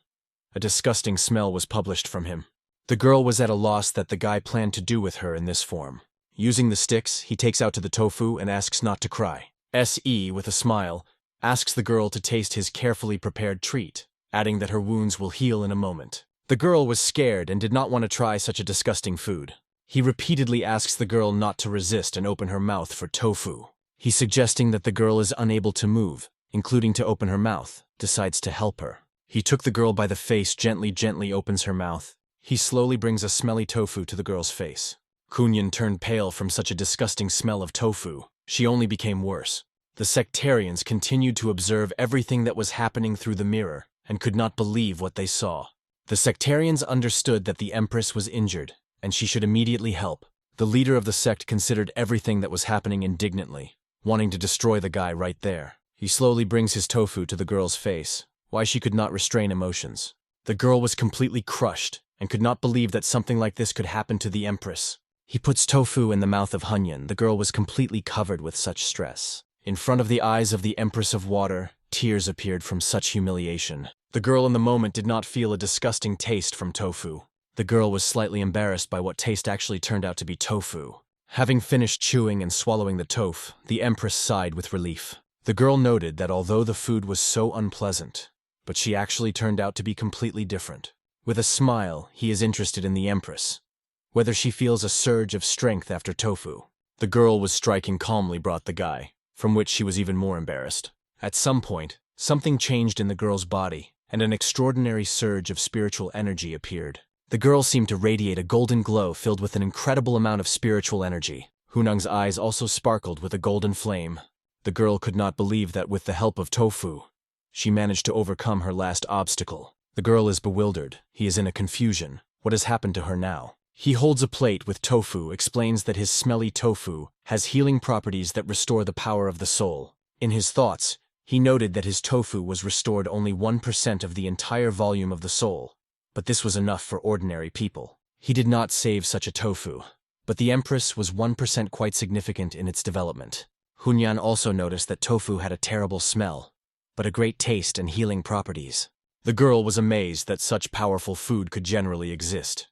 Speaker 1: A disgusting smell was published from him. The girl was at a loss that the guy planned to do with her in this form. Using the sticks, he takes out to the tofu and asks not to cry. S.E., with a smile, asks the girl to taste his carefully prepared treat, adding that her wounds will heal in a moment. The girl was scared and did not want to try such a disgusting food. He repeatedly asks the girl not to resist and open her mouth for tofu. He, suggesting that the girl is unable to move, including to open her mouth, decides to help her. He took the girl by the face, gently opens her mouth. He slowly brings a smelly tofu to the girl's face. Cunning turned pale from such a disgusting smell of tofu. She only became worse. The sectarians continued to observe everything that was happening through the mirror and could not believe what they saw. The sectarians understood that the Empress was injured, and she should immediately help. The leader of the sect considered everything that was happening indignantly, wanting to destroy the guy right there. He slowly brings his tofu to the girl's face. Why she could not restrain emotions. The girl was completely crushed and could not believe that something like this could happen to the Empress. He puts tofu in the mouth of Hunyan. The girl was completely covered with such stress. In front of the eyes of the Empress of Water, tears appeared from such humiliation. The girl in the moment did not feel a disgusting taste from tofu. The girl was slightly embarrassed by what taste actually turned out to be tofu. Having finished chewing and swallowing the tofu, the Empress sighed with relief. The girl noted that although the food was so unpleasant, but she actually turned out to be completely different. With a smile, he is interested in the Empress, whether she feels a surge of strength after tofu. The girl was striking calmly brought the guy, from which she was even more embarrassed. At some point, something changed in the girl's body, and an extraordinary surge of spiritual energy appeared. The girl seemed to radiate a golden glow filled with an incredible amount of spiritual energy. Hunang's eyes also sparkled with a golden flame. The girl could not believe that with the help of tofu, she managed to overcome her last obstacle. The girl is bewildered. He is in a confusion. What has happened to her now? He holds a plate with tofu, explains that his smelly tofu has healing properties that restore the power of the soul. In his thoughts, he noted that his tofu was restored only 1% of the entire volume of the soul, but this was enough for ordinary people. He did not save such a tofu, but the Empress was 1% quite significant in its development. Hunyan also noticed that tofu had a terrible smell, but a great taste and healing properties. The girl was amazed that such powerful food could generally exist.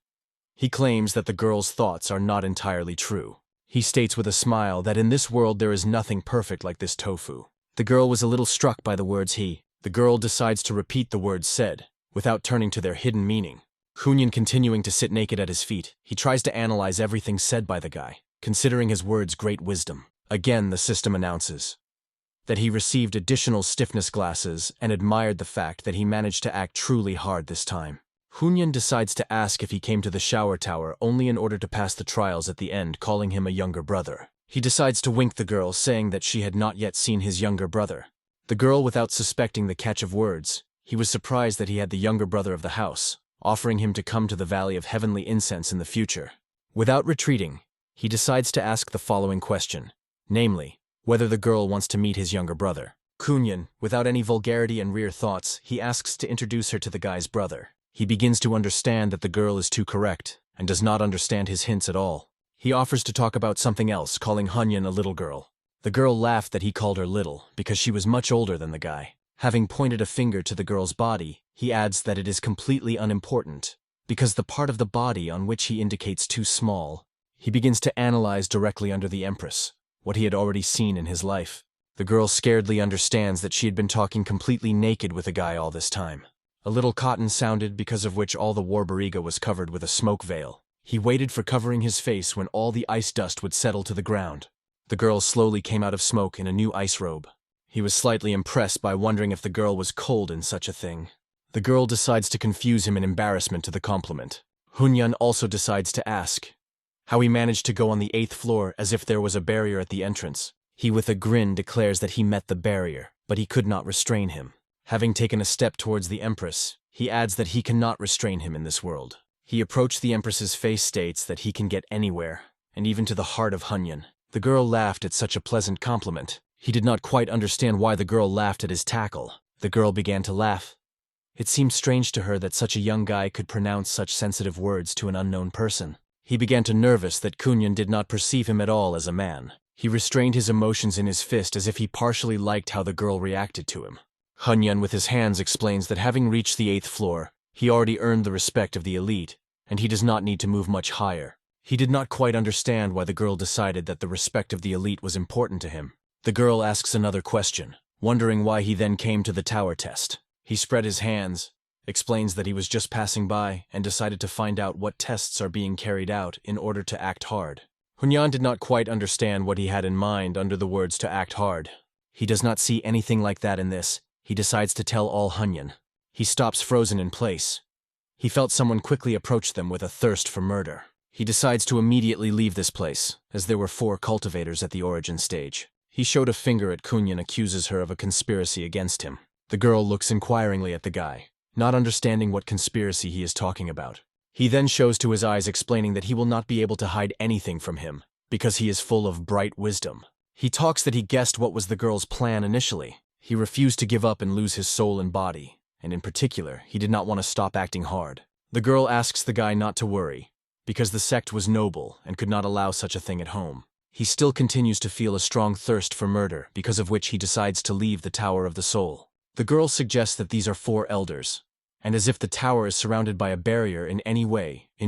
Speaker 1: He claims that the girl's thoughts are not entirely true. He states with a smile that in this world there is nothing perfect like this tofu. The girl was a little struck by the words The girl decides to repeat the words said, without turning to their hidden meaning. Cunning continuing to sit naked at his feet, he tries to analyze everything said by the guy, considering his words great wisdom. Again, the system announces that he received additional stiffness glasses and admired the fact that he managed to act truly hard this time. Hunyan decides to ask if he came to the shower tower only in order to pass the trials at the end, calling him a younger brother. He decides to wink the girl, saying that she had not yet seen his younger brother. The girl, without suspecting the catch of words, he was surprised that he had the younger brother of the house, offering him to come to the Valley of Heavenly Incense in the future. Without retreating, he decides to ask the following question, namely, whether the girl wants to meet his younger brother. Cunning, without any vulgarity and rear thoughts, he asks to introduce her to the guy's brother. He begins to understand that the girl is too correct, and does not understand his hints at all. He offers to talk about something else, calling Hunyan a little girl. The girl laughed that he called her little, because she was much older than the guy. Having pointed a finger to the girl's body, he adds that it is completely unimportant, because the part of the body on which he indicates too small. He begins to analyze directly under the Empress what he had already seen in his life. The girl scaredly understands that she had been talking completely naked with a guy all this time. A little cotton sounded, because of which all the Warbariga was covered with a smoke veil. He waited for covering his face when all the ice dust would settle to the ground. The girl slowly came out of smoke in a new ice robe. He was slightly impressed by wondering if the girl was cold in such a thing. The girl decides to confuse him in embarrassment to the compliment. Hunyan also decides to ask how he managed to go on the 8th floor as if there was a barrier at the entrance. He with a grin declares that he met the barrier, but he could not restrain him. Having taken a step towards the Empress, He adds that he cannot restrain him in this world. He approached the Empress's face states that he can get anywhere, and even to the heart of Hunyan. The girl laughed at such a pleasant compliment. He did not quite understand why the girl laughed at his tackle. The girl began to laugh. It seemed strange to her that such a young guy could pronounce such sensitive words to an unknown person. He began to nervous that Cunning did not perceive him at all as a man. He restrained his emotions in his fist as if he partially liked how the girl reacted to him. Hunyan with his hands explains that having reached the 8th floor, he already earned the respect of the elite, and he does not need to move much higher. He did not quite understand why the girl decided that the respect of the elite was important to him. The girl asks another question, wondering why he then came to the tower test. He spread his hands, explains that he was just passing by, and decided to find out what tests are being carried out in order to act hard. Hunyan did not quite understand what he had in mind under the words to act hard. He does not see anything like that in this. He decides to tell all Hunyan. He stops frozen in place. He felt someone quickly approach them with a thirst for murder. He decides to immediately leave this place, as there were 4 cultivators at the origin stage. He showed a finger at Cunning and accuses her of a conspiracy against him. The girl looks inquiringly at the guy, not understanding what conspiracy he is talking about. He then shows to his eyes explaining that he will not be able to hide anything from him, because he is full of bright wisdom. He talks that he guessed what was the girl's plan initially. He refused to give up and lose his soul and body, and in particular, he did not want to stop acting hard. The girl asks the guy not to worry, because the sect was noble and could not allow such a thing at home. He still continues to feel a strong thirst for murder, because of which he decides to leave the Tower of the Soul. The girl suggests that these are 4 elders, and as if the tower is surrounded by a barrier in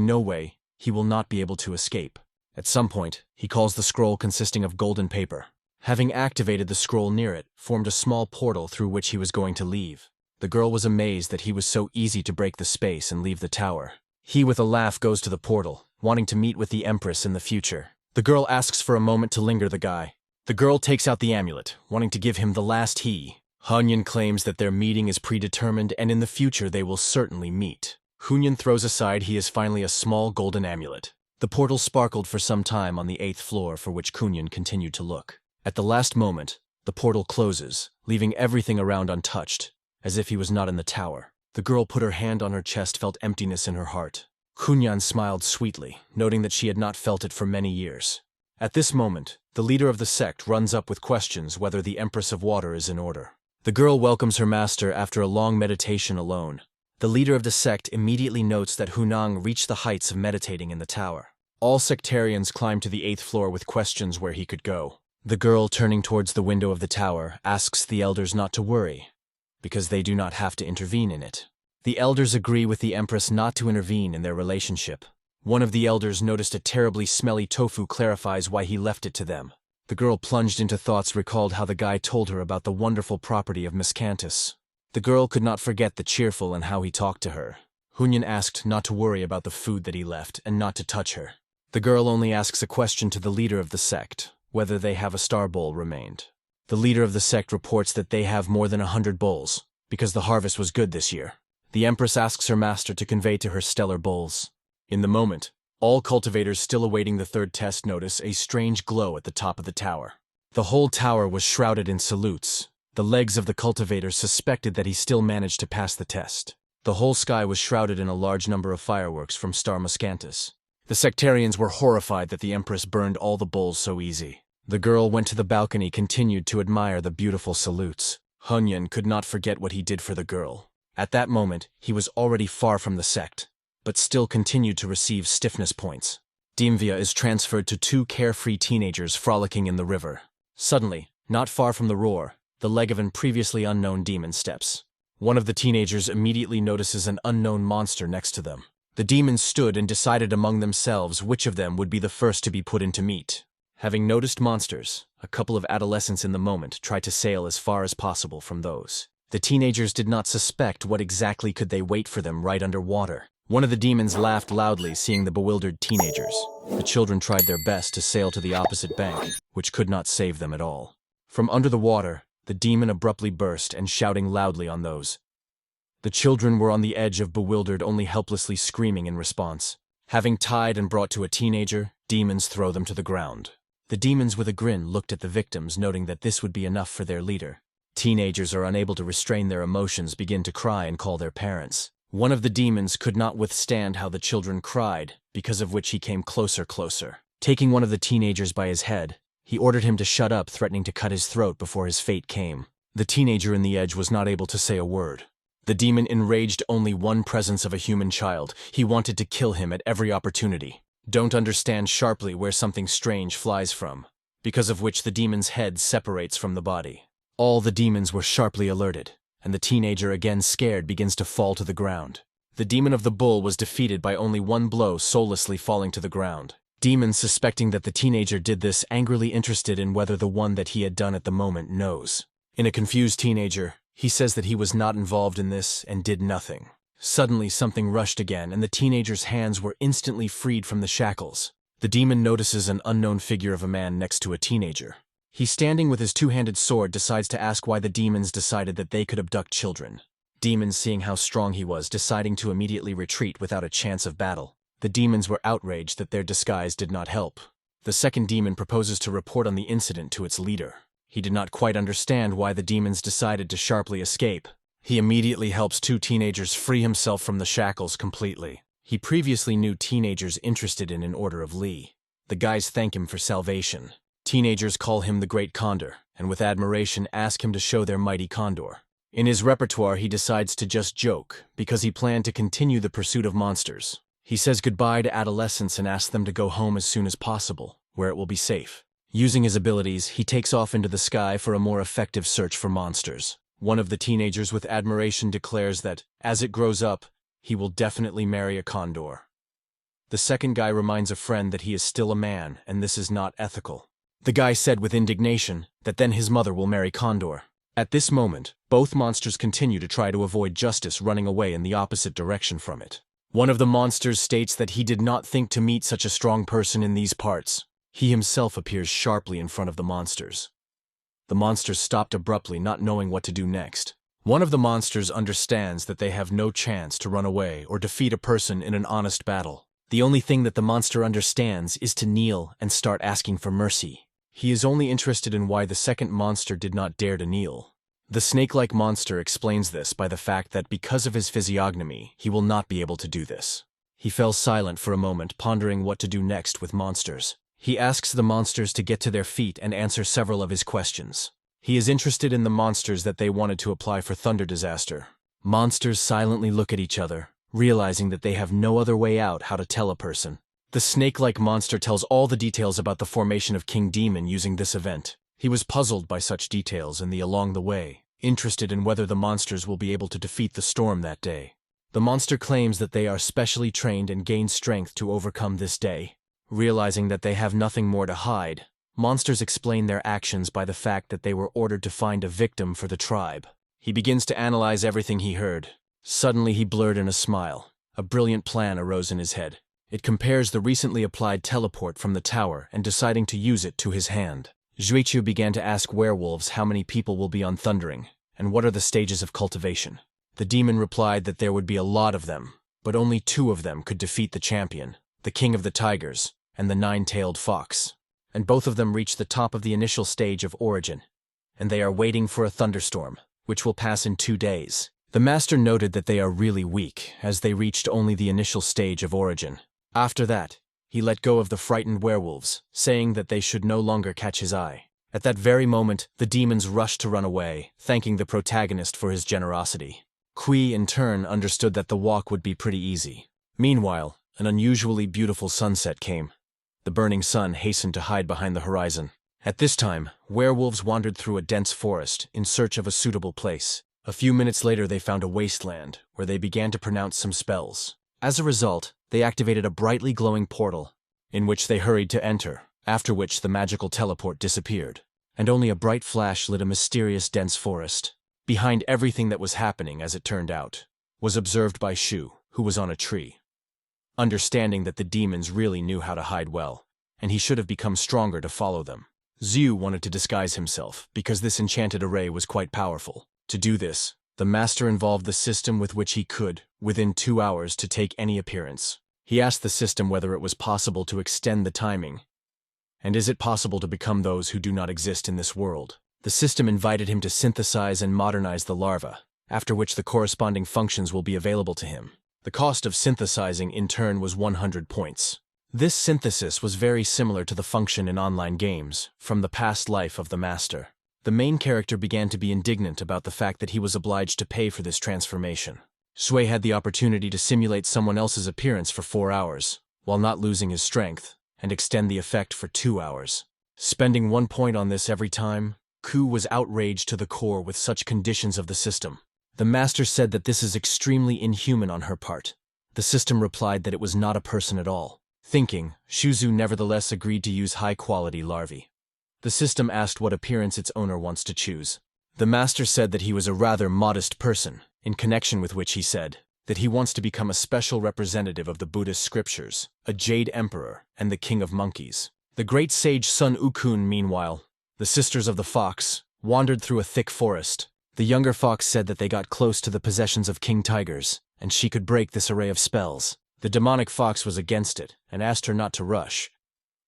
Speaker 1: no way, he will not be able to escape. At some point, he calls the scroll consisting of golden paper. Having activated the scroll near it, formed a small portal through which he was going to leave. The girl was amazed that he was so easy to break the space and leave the tower. He with a laugh goes to the portal, wanting to meet with the Empress in the future. The girl asks for a moment to linger the guy. The girl takes out the amulet, wanting to give him the last he. Hunyan claims that their meeting is predetermined and in the future they will certainly meet. Hunyan throws aside he is finally a small golden amulet. The portal sparkled for some time on the 8th floor for which Cunning continued to look. At the last moment, the portal closes, leaving everything around untouched, as if he was not in the tower. The girl put her hand on her chest, felt emptiness in her heart. Cunning smiled sweetly, noting that she had not felt it for many years. At this moment, the leader of the sect runs up with questions whether the Empress of Water is in order. The girl welcomes her master after a long meditation alone. The leader of the sect immediately notes that Hunang reached the heights of meditating in the tower. All sectarians climb to the 8th floor with questions where he could go. The girl, turning towards the window of the tower, asks the elders not to worry, because they do not have to intervene in it. The elders agree with the Empress not to intervene in their relationship. One of the elders noticed a terribly smelly tofu, clarifies why he left it to them. The girl plunged into thoughts, recalled how the guy told her about the wonderful property of miscanthus. The girl could not forget the cheerful and how he talked to her. Hunyan asked not to worry about the food that he left and not to touch her. The girl only asks a question to the leader of the sect, whether they have a star bowl remained. The leader of the sect reports that they have more than 100 bowls, because the harvest was good this year. The Empress asks her master to convey to her stellar bowls. In the moment, all cultivators still awaiting the 3rd test notice a strange glow at the top of the tower. The whole tower was shrouded in salutes. The legs of the cultivators suspected that he still managed to pass the test. The whole sky was shrouded in a large number of fireworks from Star Miscanthus. The sectarians were horrified that the Empress burned all the bowls so easy. The girl went to the balcony, continued to admire the beautiful salutes. Hunyan could not forget what he did for the girl. At that moment, he was already far from the sect, but still continued to receive stiffness points. Dimvia is transferred to 2 carefree teenagers frolicking in the river. Suddenly, not far from the roar, the leg of an previously unknown demon steps. One of the teenagers immediately notices an unknown monster next to them. The demons stood and decided among themselves which of them would be the first to be put into meat. Having noticed monsters, a couple of adolescents in the moment tried to sail as far as possible from those. The teenagers did not suspect what exactly could they wait for them right underwater. One of the demons laughed loudly, seeing the bewildered teenagers. The children tried their best to sail to the opposite bank, which could not save them at all. From under the water, the demon abruptly burst and shouting loudly on those. The children were on the edge of bewildered, only helplessly screaming in response. Having tied and brought to a teenager, demons throw them to the ground. The demons with a grin looked at the victims, noting that this would be enough for their leader. Teenagers are unable to restrain their emotions, begin to cry and call their parents. One of the demons could not withstand how the children cried, because of which he came closer. Taking one of the teenagers by his head, he ordered him to shut up, threatening to cut his throat before his fate came. The teenager in the edge was not able to say a word. The demon enraged only one presence of a human child. He wanted to kill him at every opportunity. Don't understand sharply where something strange flies from, because of which the demon's head separates from the body. All the demons were sharply alerted, and the teenager, again scared, begins to fall to the ground. The demon of the bull was defeated by only one blow, soullessly falling to the ground. Demon, suspecting that the teenager did this, angrily interested in whether the one that he had done at the moment knows. In a confused teenager, he says that he was not involved in this and did nothing. Suddenly something rushed again, and the teenager's hands were instantly freed from the shackles. The demon notices an unknown figure of a man next to a teenager. He, standing with his two-handed sword, decides to ask why the demons decided that they could abduct children. Demon, seeing how strong he was, deciding to immediately retreat without a chance of battle. The demons were outraged that their disguise did not help. The second demon proposes to report on the incident to its leader. He did not quite understand why the demons decided to sharply escape. He immediately helps two teenagers free himself from the shackles completely. He previously knew teenagers interested in an order of Lee. The guys thank him for salvation. Teenagers call him the Great Condor, and with admiration ask him to show their mighty condor. In his repertoire, he decides to just joke, because he planned to continue the pursuit of monsters. He says goodbye to adolescents and asks them to go home as soon as possible, where it will be safe. Using his abilities, he takes off into the sky for a more effective search for monsters. One of the teenagers with admiration declares that, as it grows up, he will definitely marry a condor. The second guy reminds a friend that he is still a man, and this is not ethical. The guy said with indignation that then his mother will marry Condor. At this moment, both monsters continue to try to avoid justice, running away in the opposite direction from it. One of the monsters states that he did not think to meet such a strong person in these parts. He himself appears sharply in front of the monsters. The monsters stopped abruptly, not knowing what to do next. One of the monsters understands that they have no chance to run away or defeat a person in an honest battle. The only thing that the monster understands is to kneel and start asking for mercy. He is only interested in why the second monster did not dare to kneel. The snake-like monster explains this by the fact that because of his physiognomy, he will not be able to do this. He fell silent for a moment, pondering what to do next with monsters. He asks the monsters to get to their feet and answer several of his questions. He is interested in the monsters that they wanted to apply for thunder disaster. Monsters silently look at each other, realizing that they have no other way out how to tell a person. The snake-like monster tells all the details about the formation of King Demon using this event. He was puzzled by such details and along the way, interested in whether the monsters will be able to defeat the storm that day. The monster claims that they are specially trained and gain strength to overcome this day. Realizing that they have nothing more to hide, monsters explain their actions by the fact that they were ordered to find a victim for the tribe. He begins to analyze everything he heard. Suddenly he blurred in a smile. A brilliant plan arose in his head. It compares the recently applied teleport from the tower and deciding to use it to his hand. Zhuichu began to ask werewolves how many people will be on Thundering, and what are the stages of cultivation. The demon replied that there would be a lot of them, but only 2 of them could defeat the champion, the king of the tigers, and the 9-tailed fox. And both of them reached the top of the initial stage of origin, and they are waiting for a thunderstorm, which will pass in 2 days. The master noted that they are really weak, as they reached only the initial stage of origin. After that, he let go of the frightened werewolves, saying that they should no longer catch his eye. At that very moment, the demons rushed to run away, thanking the protagonist for his generosity. Kui, in turn, understood that the walk would be pretty easy. Meanwhile, an unusually beautiful sunset came. The burning sun hastened to hide behind the horizon. At this time, werewolves wandered through a dense forest in search of a suitable place. A few minutes later, they found a wasteland, where they began to pronounce some spells. As a result, they activated a brightly glowing portal, in which they hurried to enter, after which the magical teleport disappeared, and only a bright flash lit a mysterious dense forest. Behind everything that was happening, as it turned out, was observed by Shu, who was on a tree. Understanding that the demons really knew how to hide well, and he should have become stronger to follow them. Zhu wanted to disguise himself, because this enchanted array was quite powerful. To do this, the master involved the system with which he could, within 2 hours, to take any appearance. He asked the system whether it was possible to extend the timing, and is it possible to become those who do not exist in this world. The system invited him to synthesize and modernize the larva, after which the corresponding functions will be available to him. The cost of synthesizing, in turn, was 100 points. This synthesis was very similar to the function in online games, from the past life of the master. The main character began to be indignant about the fact that he was obliged to pay for this transformation. Sui had the opportunity to simulate someone else's appearance for 4 hours, while not losing his strength, and extend the effect for 2 hours. Spending 1 point on this every time, Ku was outraged to the core with such conditions of the system. The master said that this is extremely inhuman on her part. The system replied that it was not a person at all. Thinking, Shuzu nevertheless agreed to use high-quality larvae. The system asked what appearance its owner wants to choose. The master said that he was a rather modest person, in connection with which he said that he wants to become a special representative of the Buddhist scriptures, a jade emperor, and the king of monkeys. The great sage Sun Ukun, meanwhile, the sisters of the fox, wandered through a thick forest. The younger fox said that they got close to the possessions of King Tigers, and she could break this array of spells. The demonic fox was against it, and asked her not to rush,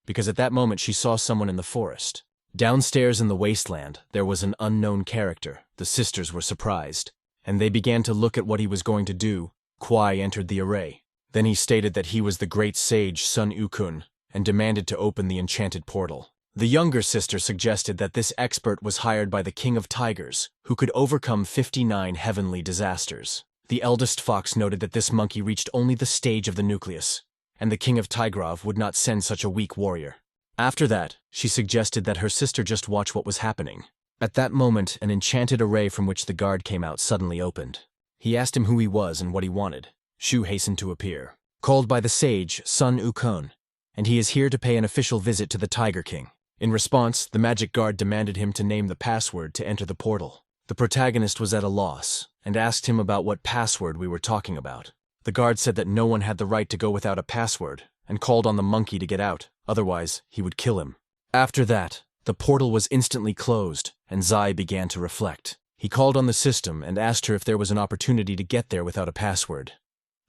Speaker 1: because at that moment she saw someone in the forest. Downstairs in the wasteland, there was an unknown character. The sisters were surprised, and they began to look at what he was going to do. Kwai entered the array. Then he stated that he was the great sage Sun Ukun, and demanded to open the enchanted portal. The younger sister suggested that this expert was hired by the King of Tigers, who could overcome 59 heavenly disasters. The eldest fox noted that this monkey reached only the stage of the nucleus, and the King of Tigrov would not send such a weak warrior. After that, she suggested that her sister just watch what was happening. At that moment, an enchanted array from which the guard came out suddenly opened. He asked him who he was and what he wanted. Shu hastened to appear, called by the sage Sun Ukon, and he is here to pay an official visit to the Tiger King. In response, the magic guard demanded him to name the password to enter the portal. The protagonist was at a loss, and asked him about what password we were talking about. The guard said that no one had the right to go without a password, and called on the monkey to get out, otherwise he would kill him. After that, the portal was instantly closed, and Zai began to reflect. He called on the system and asked her if there was an opportunity to get there without a password.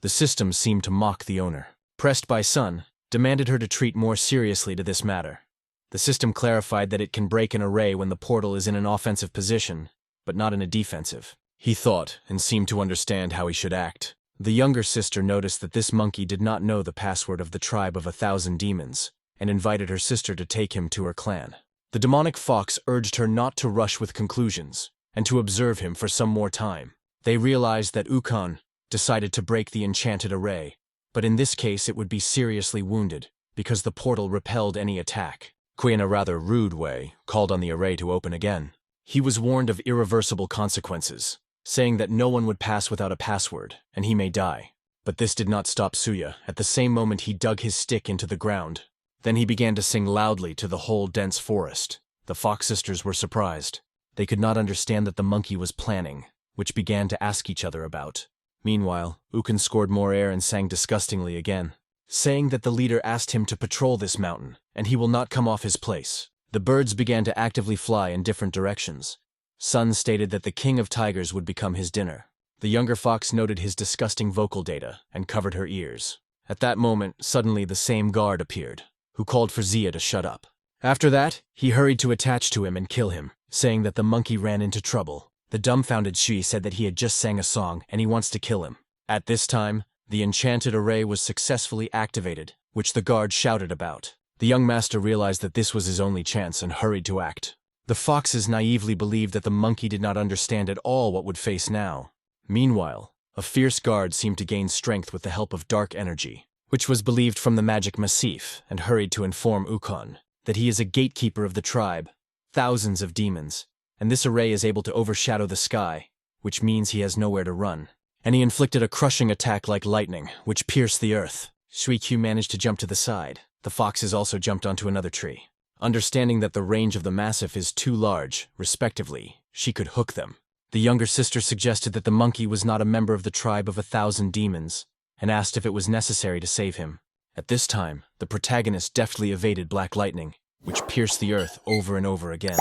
Speaker 1: The system seemed to mock the owner. Pressed by Sun, demanded her to treat more seriously to this matter. The system clarified that it can break an array when the portal is in an offensive position, but not in a defensive. He thought and seemed to understand how he should act. The younger sister noticed that this monkey did not know the password of the tribe of 1,000 demons, and invited her sister to take him to her clan. The demonic fox urged her not to rush with conclusions, and to observe him for some more time. They realized that Ukon decided to break the enchanted array, but in this case it would be seriously wounded, because the portal repelled any attack. Kui, in a rather rude way, called on the array to open again. He was warned of irreversible consequences, saying that no one would pass without a password, and he may die. But this did not stop Suya. At the same moment he dug his stick into the ground. Then he began to sing loudly to the whole dense forest. The fox sisters were surprised. They could not understand that the monkey was planning, which began to ask each other about. Meanwhile, Ukon scored more air and sang disgustingly again, saying that the leader asked him to patrol this mountain, and he will not come off his place. The birds began to actively fly in different directions. Sun stated that the King of Tigers would become his dinner. The younger fox noted his disgusting vocal data and covered her ears. At that moment, suddenly the same guard appeared, who called for Zia to shut up. After that, he hurried to attach to him and kill him, saying that the monkey ran into trouble. The dumbfounded Shui said that he had just sang a song and he wants to kill him. At this time, the enchanted array was successfully activated, which the guard shouted about. The young master realized that this was his only chance and hurried to act. The foxes naively believed that the monkey did not understand at all what would face now. Meanwhile, a fierce guard seemed to gain strength with the help of dark energy, which was believed from the magic massif, and hurried to inform Ukon that he is a gatekeeper of the tribe, thousands of demons, and this array is able to overshadow the sky, which means he has nowhere to run. And he inflicted a crushing attack like lightning, which pierced the earth. Shuikyu managed to jump to the side. The foxes also jumped onto another tree. Understanding that the range of the massif is too large, respectively, she could hook them. The younger sister suggested that the monkey was not a member of the tribe of 1,000 demons, and asked if it was necessary to save him. At this time, the protagonist deftly evaded black lightning, which pierced the earth over and over again,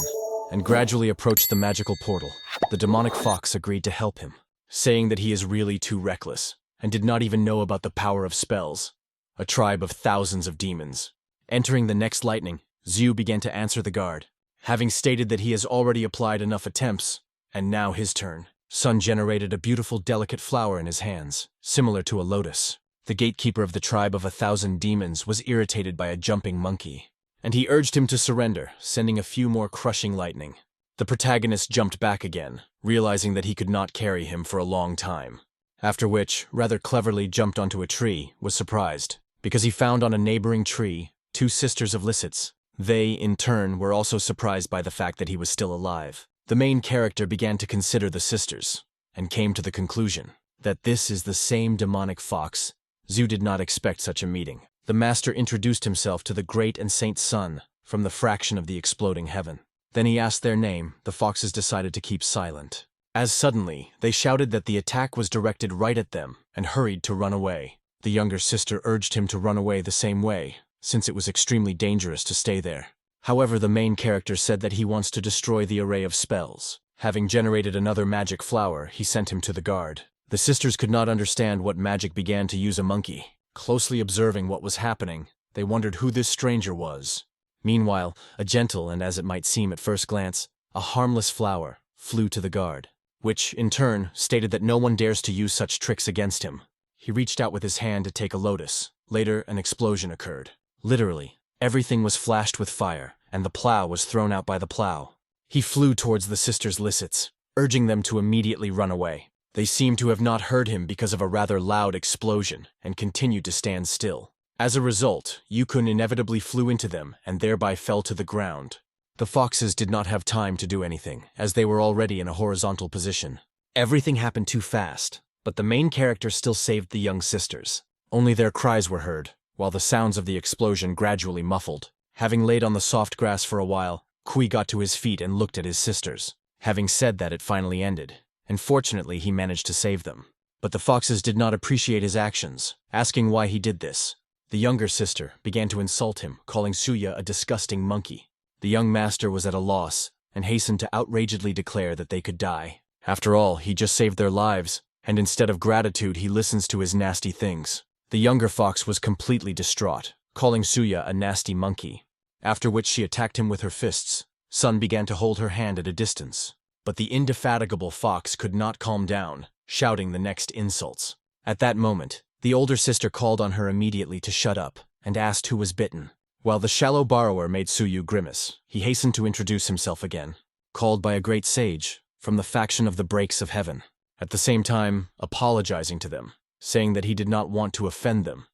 Speaker 1: and gradually approached the magical portal. The demonic fox agreed to help him, saying that he is really too reckless, and did not even know about the power of spells. A tribe of thousands of demons. Entering the next lightning, Zhu began to answer the guard, having stated that he has already applied enough attempts, and now his turn. Sun generated a beautiful, delicate flower in his hands, similar to a lotus. The gatekeeper of the tribe of 1,000 demons was irritated by a jumping monkey, and he urged him to surrender, sending a few more crushing lightning. The protagonist jumped back again, realizing that he could not carry him for a long time. After which, rather cleverly jumped onto a tree, was surprised, because he found on a neighboring tree 2 sisters of Lysits. They, in turn, were also surprised by the fact that he was still alive. The main character began to consider the sisters, and came to the conclusion that this is the same demonic fox. Zhu did not expect such a meeting. The master introduced himself to the great and Saint Sun from the fraction of the exploding heaven. Then he asked their name. The foxes decided to keep silent, as suddenly they shouted that the attack was directed right at them and hurried to run away. The younger sister urged him to run away the same way, since it was extremely dangerous to stay there. However, the main character said that he wants to destroy the array of spells. Having generated another magic flower, he sent him to the guard. The sisters could not understand what magic began to use a monkey. Closely observing what was happening, they wondered who this stranger was. Meanwhile, a gentle and, as it might seem at first glance, a harmless flower flew to the guard, which, in turn, stated that no one dares to use such tricks against him. He reached out with his hand to take a lotus. Later, an explosion occurred. Literally, everything was flashed with fire, and the plow was thrown out by the plow. He flew towards the sisters' Lysits, urging them to immediately run away. They seemed to have not heard him because of a rather loud explosion, and continued to stand still. As a result, Yukun inevitably flew into them and thereby fell to the ground. The foxes did not have time to do anything, as they were already in a horizontal position. Everything happened too fast, but the main character still saved the young sisters. Only their cries were heard, while the sounds of the explosion gradually muffled. Having laid on the soft grass for a while, Kui got to his feet and looked at his sisters. Having said that, it finally ended, and fortunately he managed to save them. But the foxes did not appreciate his actions, asking why he did this. The younger sister began to insult him, calling Suya a disgusting monkey. The young master was at a loss, and hastened to outrageously declare that they could die. After all, he just saved their lives, and instead of gratitude he listens to his nasty things. The younger fox was completely distraught, calling Suya a nasty monkey, after which she attacked him with her fists. Sun began to hold her hand at a distance, but the indefatigable fox could not calm down, shouting the next insults. At that moment, the older sister called on her immediately to shut up, and asked who was bitten. While the shallow borrower made Suyu grimace, he hastened to introduce himself again, called by a great sage, from the faction of the Breaks of Heaven, at the same time apologizing to them, saying that he did not want to offend them,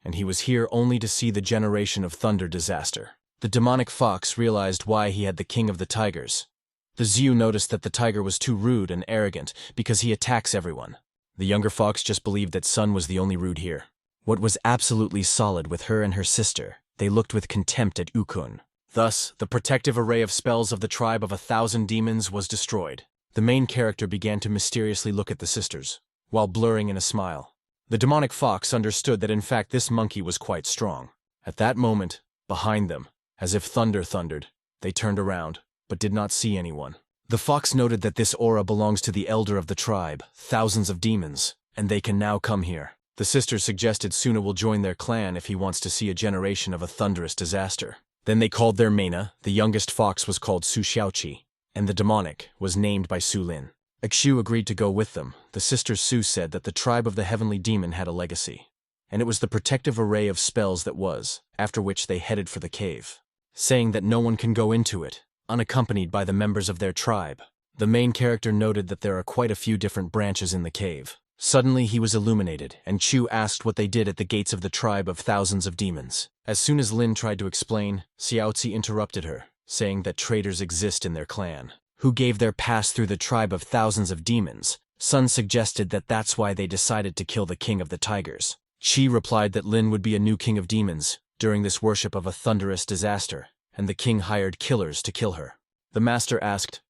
Speaker 1: and he was here only to see the generation of thunder disaster. The demonic fox realized why he had the king of the tigers. The Zyu noticed that the tiger was too rude and arrogant because he attacks everyone. The younger fox just believed that Sun was the only rude here. What was absolutely solid with her and her sister, they looked with contempt at Ukun. Thus, the protective array of spells of the tribe of 1,000 demons was destroyed. The main character began to mysteriously look at the sisters, while blurring in a smile. The demonic fox understood that in fact this monkey was quite strong. At that moment, behind them, as if thunder thundered, they turned around, but did not see anyone. The fox noted that this aura belongs to the elder of the tribe, thousands of demons, and they can now come here. The sisters suggested Suna will join their clan if he wants to see a generation of a thunderous disaster. Then they called their Mena. The youngest fox was called Su Xiaoqi, and the demonic was named by Su Lin. Xu agreed to go with them. The sister Su said that the tribe of the heavenly demon had a legacy, and it was the protective array of spells that was, after which they headed for the cave, saying that no one can go into it, unaccompanied by the members of their tribe. The main character noted that there are quite a few different branches in the cave. Suddenly he was illuminated, and Chu asked what they did at the gates of the tribe of thousands of demons. As soon as Lin tried to explain, Xiaozi interrupted her, saying that traitors exist in their clan, who gave their pass through the tribe of thousands of demons. Sun suggested that that's why they decided to kill the king of the tigers. Qi replied that Lin would be a new king of demons during this worship of a thunderous disaster, and the king hired killers to kill her. The master asked,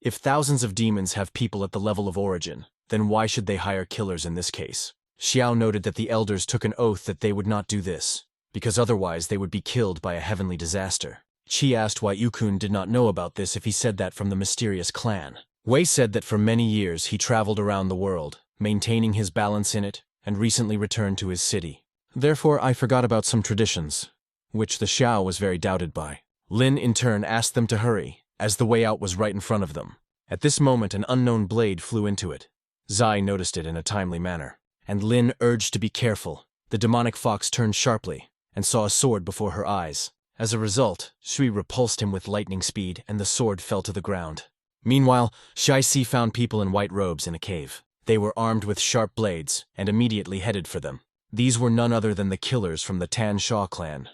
Speaker 1: if thousands of demons have people at the level of origin, then why should they hire killers in this case? Xiao noted that the elders took an oath that they would not do this, because otherwise they would be killed by a heavenly disaster. Qi asked why Yukun did not know about this if he said that from the mysterious clan. Wei said that for many years he traveled around the world, maintaining his balance in it, and recently returned to his city. Therefore I forgot about some traditions, which the Xiao was very doubted by. Lin in turn asked them to hurry, as the way out was right in front of them. At this moment, an unknown blade flew into it. Zai noticed it in a timely manner, and Lin urged to be careful. The demonic fox turned sharply and saw a sword before her eyes. As a result, Shui repulsed him with lightning speed, and the sword fell to the ground. Meanwhile, Shai-Si found people in white robes in a cave. They were armed with sharp blades and immediately headed for them. These were none other than the killers from the Tan Sha clan.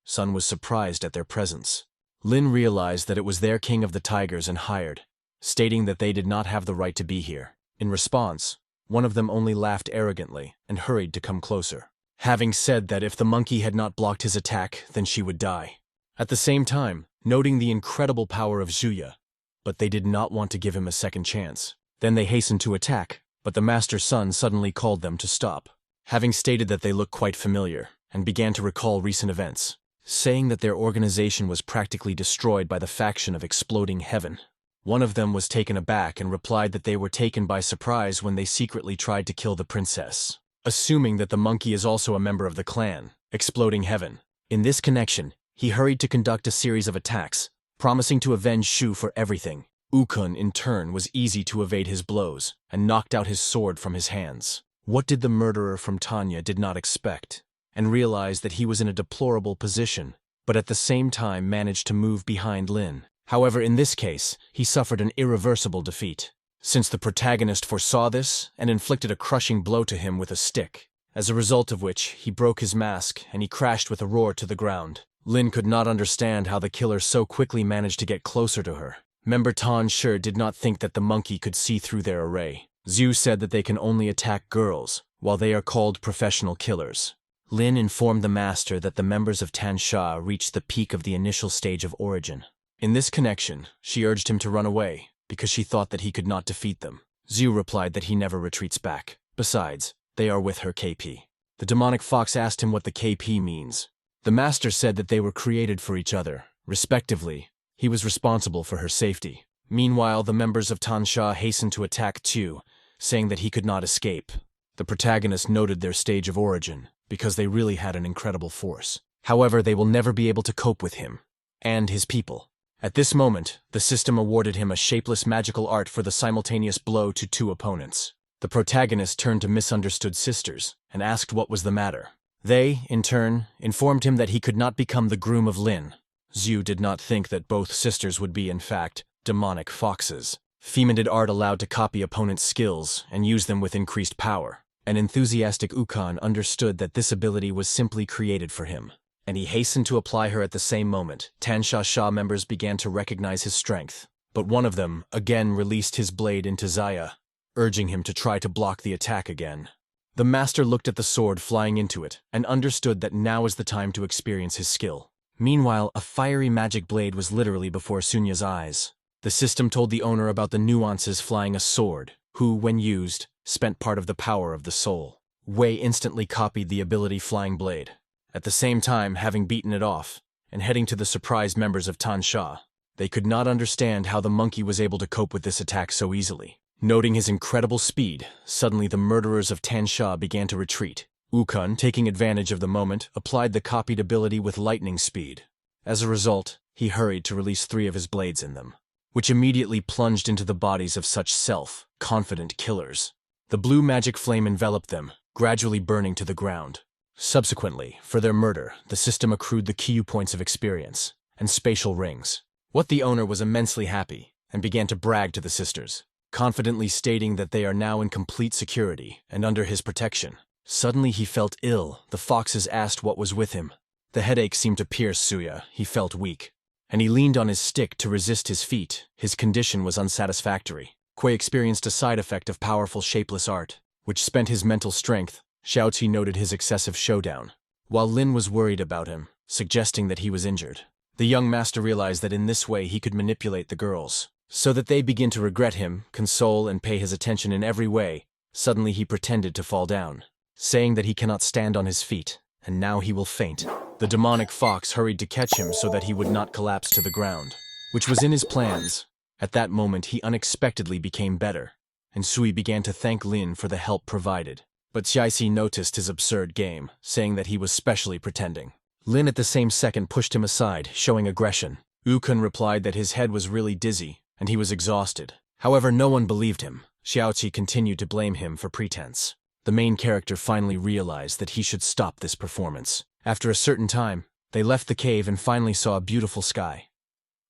Speaker 1: Sun was surprised at their presence. Lin realized that it was their king of the tigers and hired, stating that they did not have the right to be here. In response, one of them only laughed arrogantly and hurried to come closer, having said that if the monkey had not blocked his attack, then she would die. At the same time, noting the incredible power of Zhuya, but they did not want to give him a second chance. Then they hastened to attack, but the Master's son suddenly called them to stop, having stated that they looked quite familiar, and began to recall recent events, saying that their organization was practically destroyed by the faction of Exploding Heaven. One of them was taken aback and replied that they were taken by surprise when they secretly tried to kill the princess, assuming that the monkey is also a member of the clan, Exploding Heaven. In this connection, he hurried to conduct a series of attacks, promising to avenge Shu for everything. Ukun, in turn, was easy to evade his blows and knocked out his sword from his hands. What did the murderer from Tanya did not expect, and realized that he was in a deplorable position, but at the same time managed to move behind Lin. However, in this case, he suffered an irreversible defeat, since the protagonist foresaw this and inflicted a crushing blow to him with a stick, as a result of which he broke his mask and he crashed with a roar to the ground. Lin could not understand how the killer so quickly managed to get closer to her. Member Tan Shi did not think that the monkey could see through their array. Zhu said that they can only attack girls, while they are called professional killers. Lin informed the master that the members of Tan Sha reached the peak of the initial stage of origin. In this connection, she urged him to run away, because she thought that he could not defeat them. Zhu replied that he never retreats back. Besides, they are with her KP. The demonic fox asked him what the KP means. The master said that they were created for each other, respectively. He was responsible for her safety. Meanwhile, the members of Tan Sha hastened to attack Tu, saying that he could not escape. The protagonist noted their stage of origin, because they really had an incredible force. However, they will never be able to cope with him and his people. At this moment, the system awarded him a shapeless magical art for the simultaneous blow to two opponents. The protagonist turned to misunderstood sisters and asked what was the matter. They, in turn, informed him that he could not become the groom of Lin. Zhu did not think that both sisters would be, in fact, demonic foxes. Feminid art allowed to copy opponents' skills and use them with increased power. An enthusiastic Ukon understood that this ability was simply created for him, and he hastened to apply her at the same moment. Tan Sha members began to recognize his strength, but one of them again released his blade into Zaya, urging him to try to block the attack again. The master looked at the sword flying into it and understood that now is the time to experience his skill. Meanwhile, a fiery magic blade was literally before Sunya's eyes. The system told the owner about the nuances flying a sword, who, when used, spent part of the power of the soul. Wei instantly copied the ability Flying Blade, at the same time having beaten it off, and heading to the surprised members of Tan Sha. They could not understand how the monkey was able to cope with this attack so easily. Noting his incredible speed, suddenly the murderers of Tan Sha began to retreat. Ukun, taking advantage of the moment, applied the copied ability with lightning speed. As a result, he hurried to release 3 of his blades in them, which immediately plunged into the bodies of such self-confident killers. The blue magic flame enveloped them, gradually burning to the ground. Subsequently, for their murder, the system accrued the Kyu points of experience and spatial rings. What the owner was immensely happy, and began to brag to the sisters, confidently stating that they are now in complete security and under his protection. Suddenly he felt ill. The foxes asked what was with him. The headache seemed to pierce Suya. He felt weak, and he leaned on his stick to resist his feet. His condition was unsatisfactory. Kuei experienced a side effect of powerful shapeless art, which spent his mental strength. Xiaoqi noted his excessive showdown, while Lin was worried about him, suggesting that he was injured. The young master realized that in this way he could manipulate the girls, so that they begin to regret him, console, and pay his attention in every way. Suddenly he pretended to fall down, saying that he cannot stand on his feet, and now he will faint. The demonic fox hurried to catch him so that he would not collapse to the ground, which was in his plans. At that moment he unexpectedly became better, and Sui began to thank Lin for the help provided. But Xiaixi noticed his absurd game, saying that he was specially pretending. Lin at the same second pushed him aside, showing aggression. Ukun replied that his head was really dizzy, and he was exhausted. However, no one believed him. Xiaoqi continued to blame him for pretense. The main character finally realized that he should stop this performance. After a certain time, they left the cave and finally saw a beautiful sky.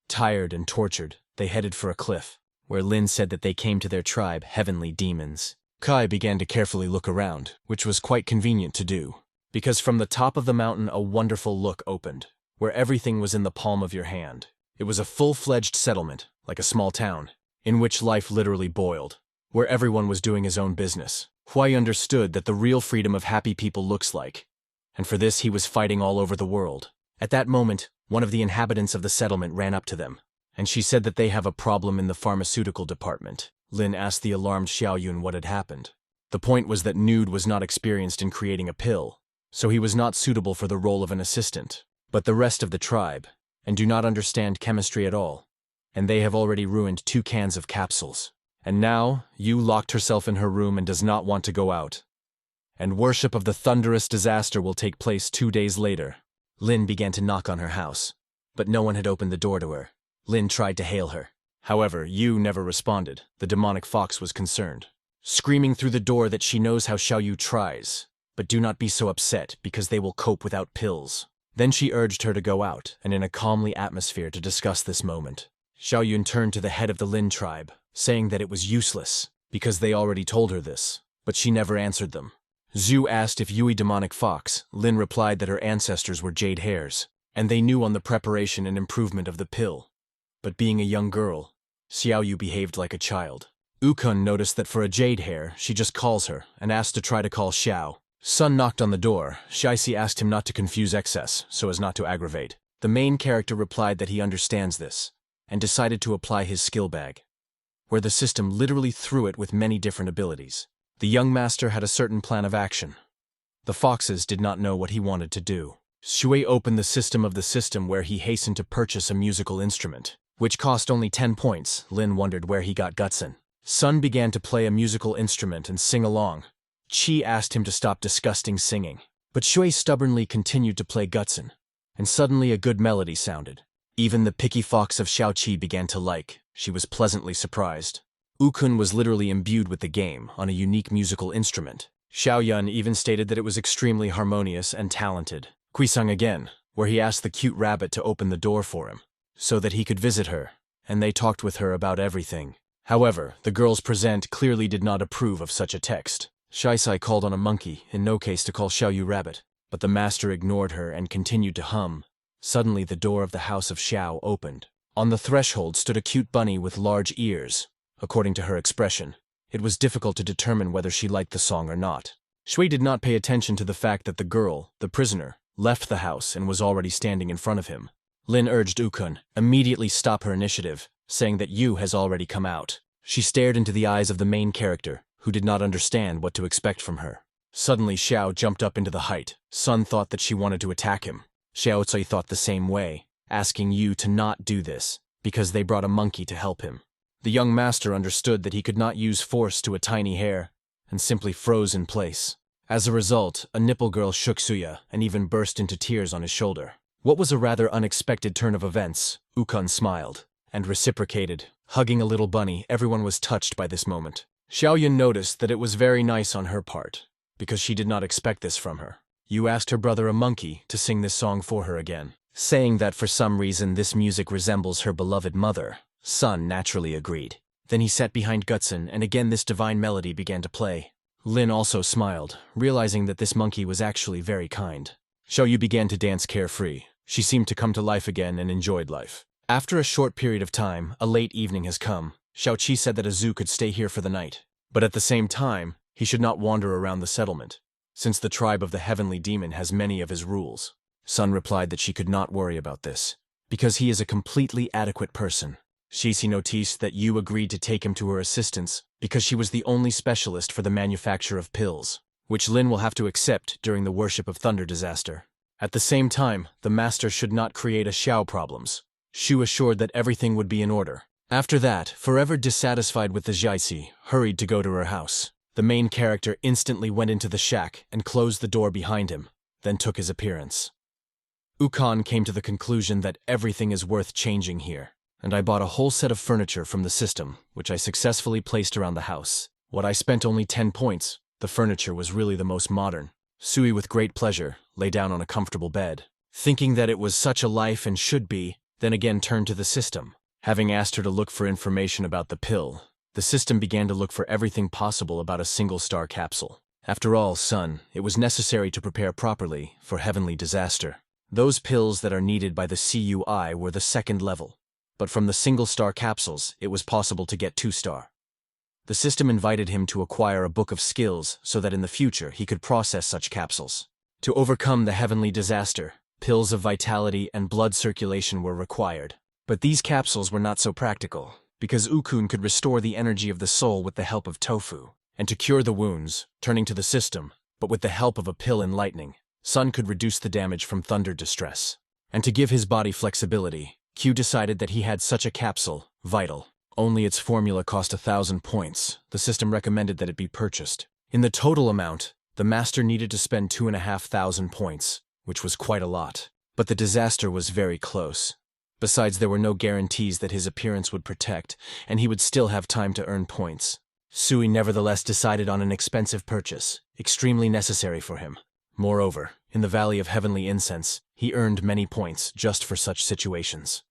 Speaker 1: Tired and tortured, they headed for a cliff, where Lin said that they came to their tribe, heavenly demons. Kai began to carefully look around, which was quite convenient to do, because from the top of the mountain a wonderful look opened, where everything was in the palm of your hand. It was a full-fledged settlement, like a small town, in which life literally boiled, where everyone was doing his own business. Huai understood that the real freedom of happy people looks like, and for this he was fighting all over the world. At that moment, one of the inhabitants of the settlement ran up to them, and she said that they have a problem in the pharmaceutical department. Lin asked the alarmed Xiaoyun what had happened. The point was that Nude was not experienced in creating a pill, so he was not suitable for the role of an assistant. But the rest of the tribe, and do not understand chemistry at all, and they have already ruined 2 cans of capsules. And now, Yu locked herself in her room and does not want to go out. And worship of the thunderous disaster will take place 2 days later. Lin began to knock on her house, but no one had opened the door to her. Lin tried to hail her. However, Yu never responded. The demonic fox was concerned, screaming through the door that she knows how Xiaoyu tries, but do not be so upset because they will cope without pills. Then she urged her to go out and in a calmly atmosphere to discuss this moment. Xiaoyun turned to the head of the Lin tribe, saying that it was useless, because they already told her this, but she never answered them. Zhu asked if Yui demonic fox. Lin replied that her ancestors were jade hares, and they knew on the preparation and improvement of the pill. But being a young girl, Xiaoyu behaved like a child. Ukun noticed that for a jade hare, she just calls her, and asked to try to call Xiao. Sun knocked on the door. Shaisi asked him not to confuse excess, so as not to aggravate. The main character replied that he understands this, and decided to apply his skill bag, where the system literally threw it with many different abilities. The young master had a certain plan of action. The foxes did not know what he wanted to do. Shui opened the system of the system where he hastened to purchase a musical instrument, which cost only 10 points. Lin wondered where he got Gutsun. Sun began to play a musical instrument and sing along. Qi asked him to stop disgusting singing, but Shui stubbornly continued to play Gutsun, and suddenly a good melody sounded. Even the picky fox of Xiaoqi began to like. She was pleasantly surprised. Ukun was literally imbued with the game on a unique musical instrument. Xiaoyun even stated that it was extremely harmonious and talented. Kuisang again, where he asked the cute rabbit to open the door for him, so that he could visit her, and they talked with her about everything. However, the girls present clearly did not approve of such a text. Shaisai called on a monkey, in no case to call Xiaoyu rabbit, but the master ignored her and continued to hum. Suddenly the door of the house of Xiao opened. On the threshold stood a cute bunny with large ears. According to her expression, it was difficult to determine whether she liked the song or not. Shui did not pay attention to the fact that the girl, the prisoner, left the house and was already standing in front of him. Lin urged Ukun, immediately stop her initiative, saying that Yu has already come out. She stared into the eyes of the main character, who did not understand what to expect from her. Suddenly Xiao jumped up into the height. Sun thought that she wanted to attack him. Xiao Cui thought the same way, asking Yu to not do this, because they brought a monkey to help him. The young master understood that he could not use force to a tiny hare, and simply froze in place. As a result, a nipple girl shook Suya and even burst into tears on his shoulder. What was a rather unexpected turn of events, Ukun smiled, and reciprocated. Hugging a little bunny, everyone was touched by this moment. Xiaoyun noticed that it was very nice on her part, because she did not expect this from her. Yu asked her brother a monkey to sing this song for her again, saying that for some reason this music resembles her beloved mother. Sun naturally agreed. Then he sat behind Gutsun and again this divine melody began to play. Lin also smiled, realizing that this monkey was actually very kind. Xiaoyu began to dance carefree. She seemed to come to life again and enjoyed life. After a short period of time, a late evening has come. Xiaoqi said that Azu could stay here for the night, but at the same time, he should not wander around the settlement, since the tribe of the heavenly demon has many of his rules. Sun replied that she could not worry about this, because he is a completely adequate person. Shisi noticed that Yu agreed to take him to her assistance because she was the only specialist for the manufacture of pills, which Lin will have to accept during the worship of thunder disaster. At the same time, the master should not create a Xiao problems. Shu assured that everything would be in order. After that, forever dissatisfied with the Jiaisi, hurried to go to her house. The main character instantly went into the shack and closed the door behind him, then took his appearance. Ukon came to the conclusion that everything is worth changing here. and I bought a whole set of furniture from the system, which I successfully placed around the house. What I spent only 10 points, the furniture was really the most modern. Sui, with great pleasure, lay down on a comfortable bed, thinking that it was such a life and should be, then again turned to the system. Having asked her to look for information about the pill, the system began to look for everything possible about a single-star capsule. After all, son, it was necessary to prepare properly for heavenly disaster. Those pills that are needed by the CUI were the second level, but from the single-star capsules, it was possible to get 2-star. The system invited him to acquire a book of skills so that in the future he could process such capsules. To overcome the heavenly disaster, pills of vitality and blood circulation were required. But these capsules were not so practical, because Ukun could restore the energy of the soul with the help of tofu. And to cure the wounds, turning to the system, but with the help of a pill and lightning, Sun could reduce the damage from thunder distress. And to give his body flexibility, Q decided that he had such a capsule, vital. Only its formula cost 1,000 points. The system recommended that it be purchased. In the total amount, the master needed to spend 2,500 points, which was quite a lot. But the disaster was very close. Besides, there were no guarantees that his appearance would protect, and he would still have time to earn points. Sui nevertheless decided on an expensive purchase, extremely necessary for him. Moreover, in the Valley of Heavenly Incense, he earned many points just for such situations.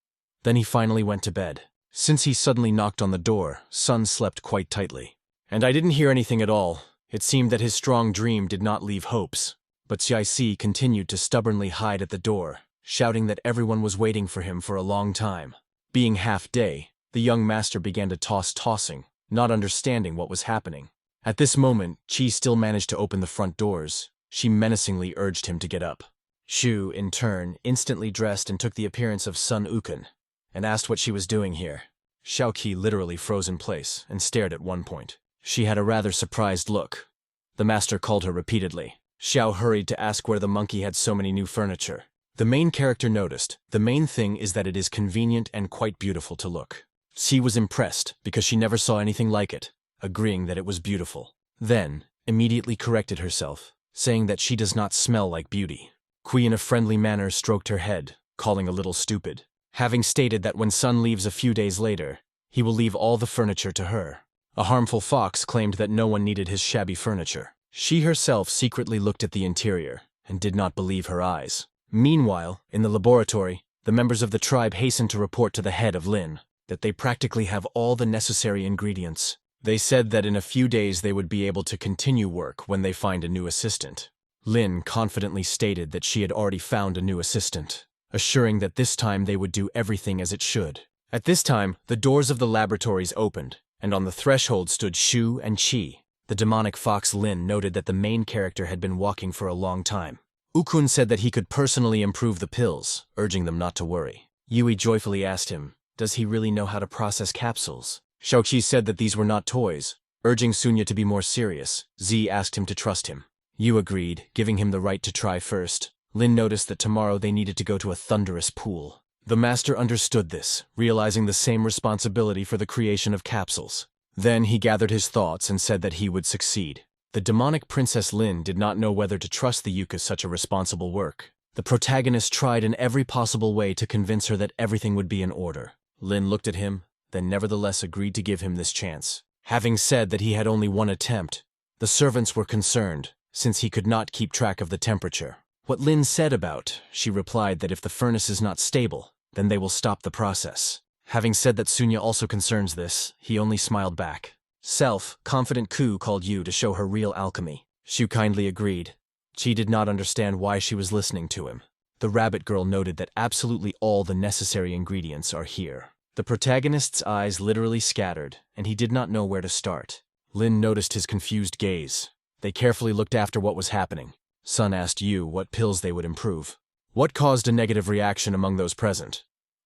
Speaker 1: Then he finally went to bed. Since he suddenly knocked on the door, Sun slept quite tightly. And I didn't hear anything at all. It seemed that his strong dream did not leave hopes. But Xiaixi continued to stubbornly hide at the door, shouting that everyone was waiting for him for a long time. Being half-day, the young master began to tossing, not understanding what was happening. At this moment, Qi still managed to open the front doors. She menacingly urged him to get up. Shu, in turn, instantly dressed and took the appearance of Sun Ukun, and asked what she was doing here. Xiaoqi literally froze in place and stared at one point. She had a rather surprised look. The master called her repeatedly. Xiao hurried to ask where the monkey had so many new furniture. The main character noticed, the main thing is that it is convenient and quite beautiful to look. Xi was impressed because she never saw anything like it, agreeing that it was beautiful. Then, immediately corrected herself, saying that she does not smell like beauty. Kui in a friendly manner stroked her head, calling a little stupid. Having stated that when Sun leaves a few days later, he will leave all the furniture to her. A harmful fox claimed that no one needed his shabby furniture. She herself secretly looked at the interior and did not believe her eyes. Meanwhile, in the laboratory, the members of the tribe hastened to report to the head of Lin that they practically have all the necessary ingredients. They said that in a few days they would be able to continue work when they find a new assistant. Lin confidently stated that she had already found a new assistant, assuring that this time they would do everything as it should. At this time, the doors of the laboratories opened, and on the threshold stood Shu and Qi. The demonic fox Lin noted that the main character had been walking for a long time. Ukun said that he could personally improve the pills, urging them not to worry. Yui joyfully asked him, does he really know how to process capsules? Xiaoqi said that these were not toys, urging Sunya to be more serious. Z asked him to trust him. Yu agreed, giving him the right to try first. Lin noticed that tomorrow they needed to go to a thunderous pool. The master understood this, realizing the same responsibility for the creation of capsules. Then he gathered his thoughts and said that he would succeed. The demonic Princess Lin did not know whether to trust the Yuka such a responsible work. The protagonist tried in every possible way to convince her that everything would be in order. Lin looked at him, then nevertheless agreed to give him this chance. Having said that he had only one attempt, the servants were concerned, since he could not keep track of the temperature. What Lin said about, she replied that if the furnace is not stable, then they will stop the process. Having said that Sunya also concerns this, he only smiled back. Self-confident Ku called Yu to show her real alchemy. Shu kindly agreed. She did not understand why she was listening to him. The rabbit girl noted that absolutely all the necessary ingredients are here. The protagonist's eyes literally scattered, and he did not know where to start. Lin noticed his confused gaze. They carefully looked after what was happening. Sun asked Yu what pills they would improve. What caused a negative reaction among those present?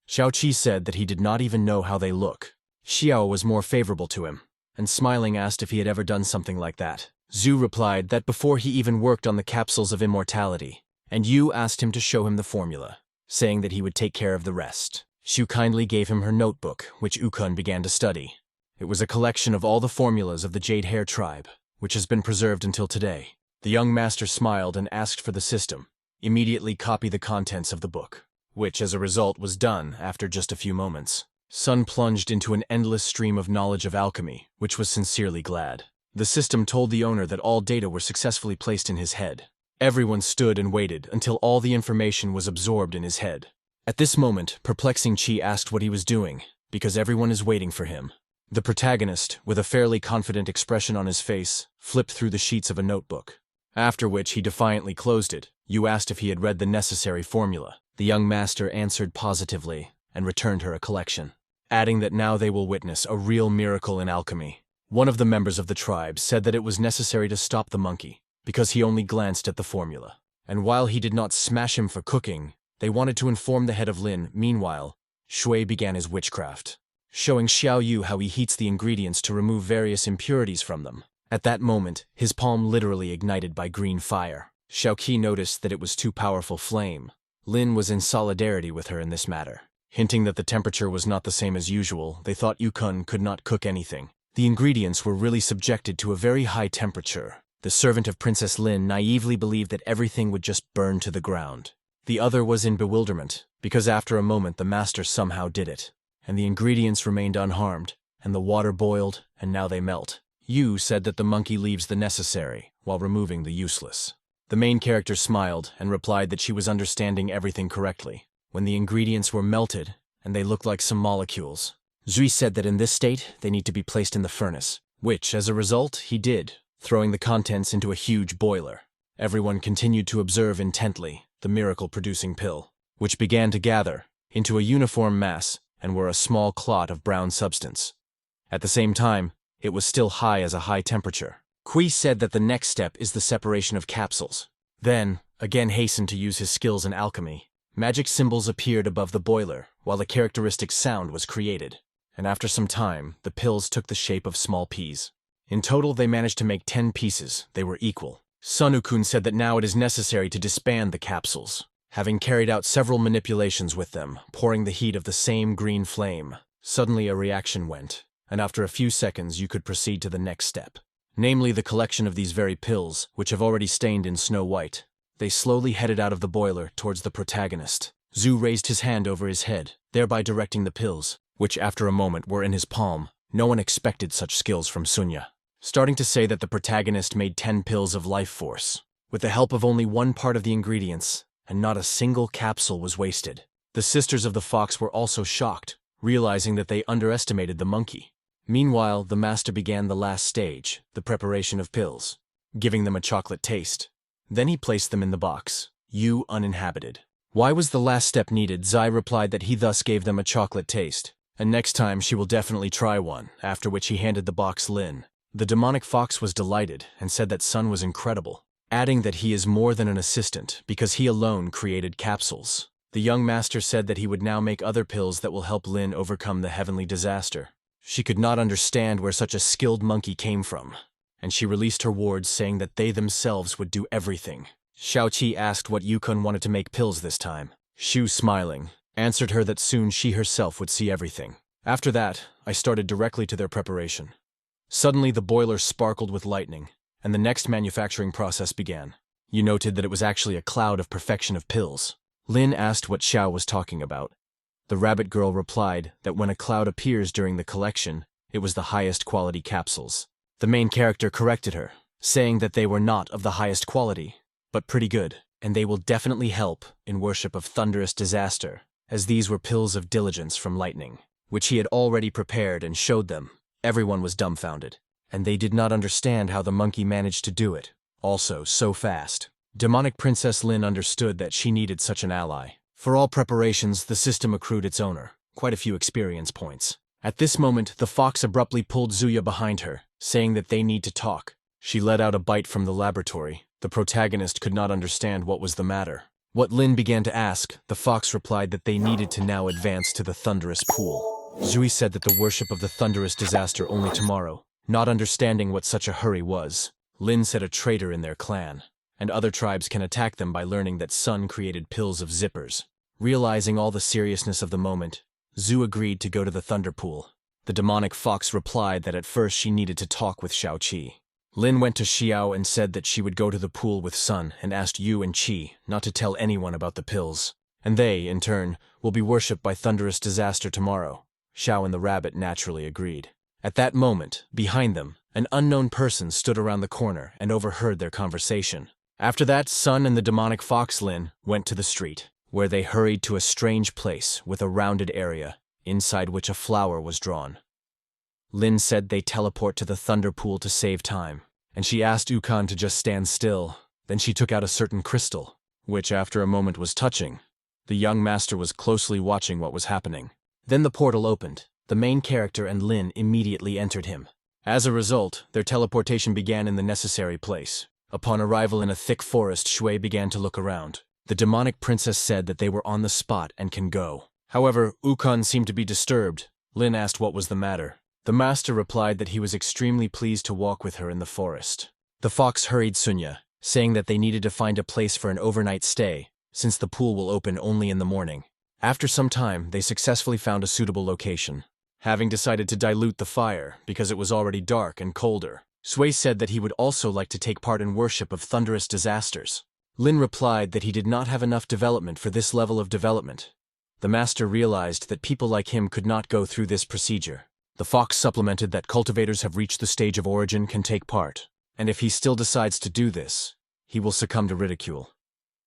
Speaker 1: Xiaoqi said that he did not even know how they look. Xiao was more favorable to him, and smiling asked if he had ever done something like that. Zhu replied that before he even worked on the capsules of immortality, and Yu asked him to show him the formula, saying that he would take care of the rest. Shu kindly gave him her notebook, which Ukun began to study. It was a collection of all the formulas of the Jade Hair tribe, which has been preserved until today. The young master smiled and asked for the system. Immediately copy the contents of the book, which as a result was done after just a few moments. Sun plunged into an endless stream of knowledge of alchemy, which was sincerely glad. The system told the owner that all data were successfully placed in his head. Everyone stood and waited until all the information was absorbed in his head. At this moment, perplexing Chi asked what he was doing, because everyone is waiting for him. The protagonist, with a fairly confident expression on his face, flipped through the sheets of a notebook. After which he defiantly closed it. You asked if he had read the necessary formula. The young master answered positively and returned her a collection, adding that now they will witness a real miracle in alchemy. One of the members of the tribe said that it was necessary to stop the monkey, because he only glanced at the formula. And while he did not smash him for cooking, they wanted to inform the head of Lin. Meanwhile, Shui began his witchcraft, showing Xiao Yu how he heats the ingredients to remove various impurities from them. At that moment, his palm literally ignited by green fire. Xiao Qi noticed that it was too powerful flame. Lin was in solidarity with her in this matter. Hinting that the temperature was not the same as usual, they thought Yukun could not cook anything. The ingredients were really subjected to a very high temperature. The servant of Princess Lin naively believed that everything would just burn to the ground. The other was in bewilderment, because after a moment the master somehow did it, and the ingredients remained unharmed, and the water boiled, and now they melt. Yu said that the monkey leaves the necessary, while removing the useless. The main character smiled and replied that she was understanding everything correctly. When the ingredients were melted, and they looked like some molecules, Zui said that in this state they need to be placed in the furnace, which, as a result, he did, throwing the contents into a huge boiler. Everyone continued to observe intently the miracle-producing pill, which began to gather into a uniform mass and were a small clot of brown substance. At the same time, it was still high as a high temperature. Kui said that the next step is the separation of capsules. Then, again hastened to use his skills in alchemy. Magic symbols appeared above the boiler, while a characteristic sound was created. And after some time, the pills took the shape of small peas. In total, they managed to make 10 pieces. They were equal. Sunukun said that now it is necessary to disband the capsules, having carried out several manipulations with them, pouring the heat of the same green flame. Suddenly a reaction went, and after a few seconds you could proceed to the next step, namely the collection of these very pills, which have already stained in snow white. They slowly headed out of the boiler towards the protagonist. Zhu raised his hand over his head, thereby directing the pills, which after a moment were in his palm. No one expected such skills from Sunya. Starting to say that the protagonist made 10 pills of life force, with the help of only one part of the ingredients, and not a single capsule was wasted. The sisters of the fox were also shocked, realizing that they underestimated the monkey. Meanwhile, the master began the last stage, the preparation of pills, giving them a chocolate taste. Then he placed them in the box, uninhabited. Why was the last step needed? Zai replied that he thus gave them a chocolate taste, and next time she will definitely try one, after which he handed the box Lin. The demonic fox was delighted and said that Sun was incredible, adding that he is more than an assistant because he alone created capsules. The young master said that he would now make other pills that will help Lin overcome the heavenly disaster. She could not understand where such a skilled monkey came from, and she released her wards saying that they themselves would do everything. Xiaoqi asked what Yukun wanted to make pills this time. Shu, smiling, answered her that soon she herself would see everything. After that, I started directly to their preparation. Suddenly the boiler sparkled with lightning, and the next manufacturing process began. You noted that it was actually a cloud of perfection of pills. Lin asked what Xiao was talking about. The rabbit girl replied that when a cloud appears during the collection, it was the highest quality capsules. The main character corrected her, saying that they were not of the highest quality, but pretty good, and they will definitely help in worship of thunderous disaster, as these were pills of diligence from lightning, which he had already prepared and showed them. Everyone was dumbfounded, and they did not understand how the monkey managed to do it, also so fast. Demonic Princess Lin understood that she needed such an ally. For all preparations, the system accrued its owner quite a few experience points. At this moment, the fox abruptly pulled Zuya behind her, saying that they need to talk. She let out a bite from the laboratory. The protagonist could not understand what was the matter. What Lin began to ask, the fox replied that they needed to now advance to the thunderous pool. Zui said that the worship of the thunderous disaster only tomorrow, not understanding what such a hurry was. Lin said a traitor in their clan, and other tribes can attack them by learning that Sun created pills of zippers. Realizing all the seriousness of the moment, Zhu agreed to go to the thunder pool. The demonic fox replied that at first she needed to talk with Xiaoqi. Lin went to Xiao and said that she would go to the pool with Sun and asked Yu and Qi not to tell anyone about the pills, and they, in turn, will be worshipped by thunderous disaster tomorrow. Xiao and the rabbit naturally agreed. At that moment, behind them, an unknown person stood around the corner and overheard their conversation. After that, Sun and the demonic fox Lin went to the street, where they hurried to a strange place with a rounded area, inside which a flower was drawn. Lin said they teleport to the thunder pool to save time, and she asked Ukan to just stand still. Then she took out a certain crystal, which after a moment was touching. The young master was closely watching what was happening. Then the portal opened. The main character and Lin immediately entered him. As a result, their teleportation began in the necessary place. Upon arrival in a thick forest, Shui began to look around. The demonic princess said that they were on the spot and can go. However, Ukan seemed to be disturbed. Lin asked what was the matter. The master replied that he was extremely pleased to walk with her in the forest. The fox hurried Sunya, saying that they needed to find a place for an overnight stay, since the pool will open only in the morning. After some time, they successfully found a suitable location. Having decided to dilute the fire, because it was already dark and colder, Sui said that he would also like to take part in worship of thunderous disasters. Lin replied that he did not have enough development for this level of development. The master realized that people like him could not go through this procedure. The fox supplemented that cultivators have reached the stage of origin can take part, and if he still decides to do this, he will succumb to ridicule.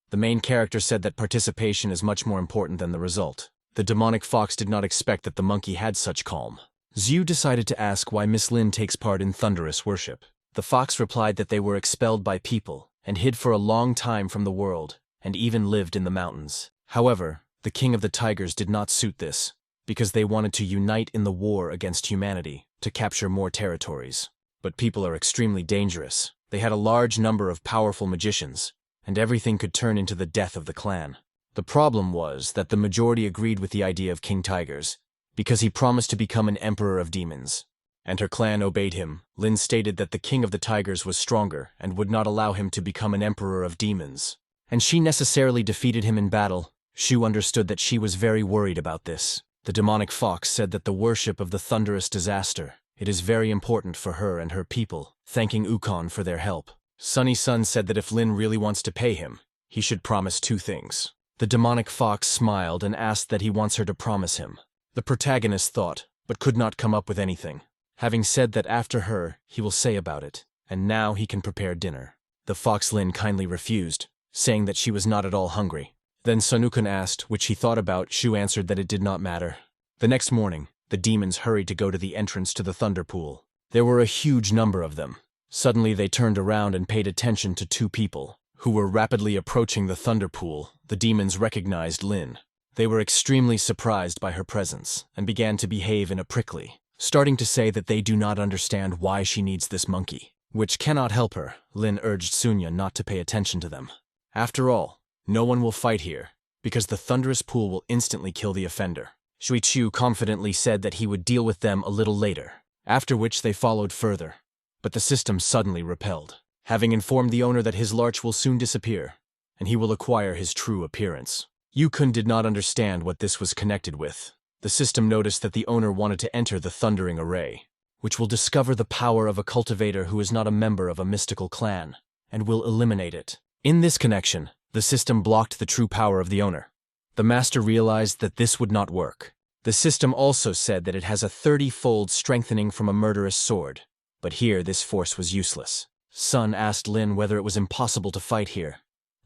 Speaker 1: The main character said that participation is much more important than the result. The demonic fox did not expect that the monkey had such calm. Zhu decided to ask why Miss Lin takes part in thunderous worship. The fox replied that they were expelled by people and hid for a long time from the world, and even lived in the mountains. However, the king of the tigers did not suit this, because they wanted to unite in the war against humanity to capture more territories. But people are extremely dangerous. They had a large number of powerful magicians, and everything could turn into the death of the clan. The problem was that the majority agreed with the idea of King Tigers, because he promised to become an emperor of demons. And her clan obeyed him. Lin stated that the king of the tigers was stronger and would not allow him to become an emperor of demons. And she necessarily defeated him in battle. Shu understood that she was very worried about this. The demonic fox said that the worship of the thunderous disaster, it is very important for her and her people, thanking Ukan for their help. Sunny Sun said that if Lin really wants to pay him, he should promise 2 things. The demonic fox smiled and asked that he wants her to promise him. The protagonist thought, but could not come up with anything. Having said that after her, he will say about it, and now he can prepare dinner. The fox Lin kindly refused, saying that she was not at all hungry. Then Sanukan asked, which he thought about. Shu answered that it did not matter. The next morning, the demons hurried to go to the entrance to the thunder pool. There were a huge number of them. Suddenly they turned around and paid attention to 2 people, who were rapidly approaching the thunder pool. The demons recognized Lin. They were extremely surprised by her presence, and began to behave in a prickly, starting to say that they do not understand why she needs this monkey, which cannot help her. Lin urged Sunya not to pay attention to them. After all, no one will fight here, because the thunderous pool will instantly kill the offender. Shui Chu confidently said that he would deal with them a little later, after which they followed further. But the system suddenly repelled, having informed the owner that his larch will soon disappear, and he will acquire his true appearance. Yukun did not understand what this was connected with. The system noticed that the owner wanted to enter the thundering array, which will discover the power of a cultivator who is not a member of a mystical clan, and will eliminate it. In this connection, the system blocked the true power of the owner. The master realized that this would not work. The system also said that it has a 30-fold strengthening from a murderous sword, but here this force was useless. Sun asked Lin whether it was impossible to fight here.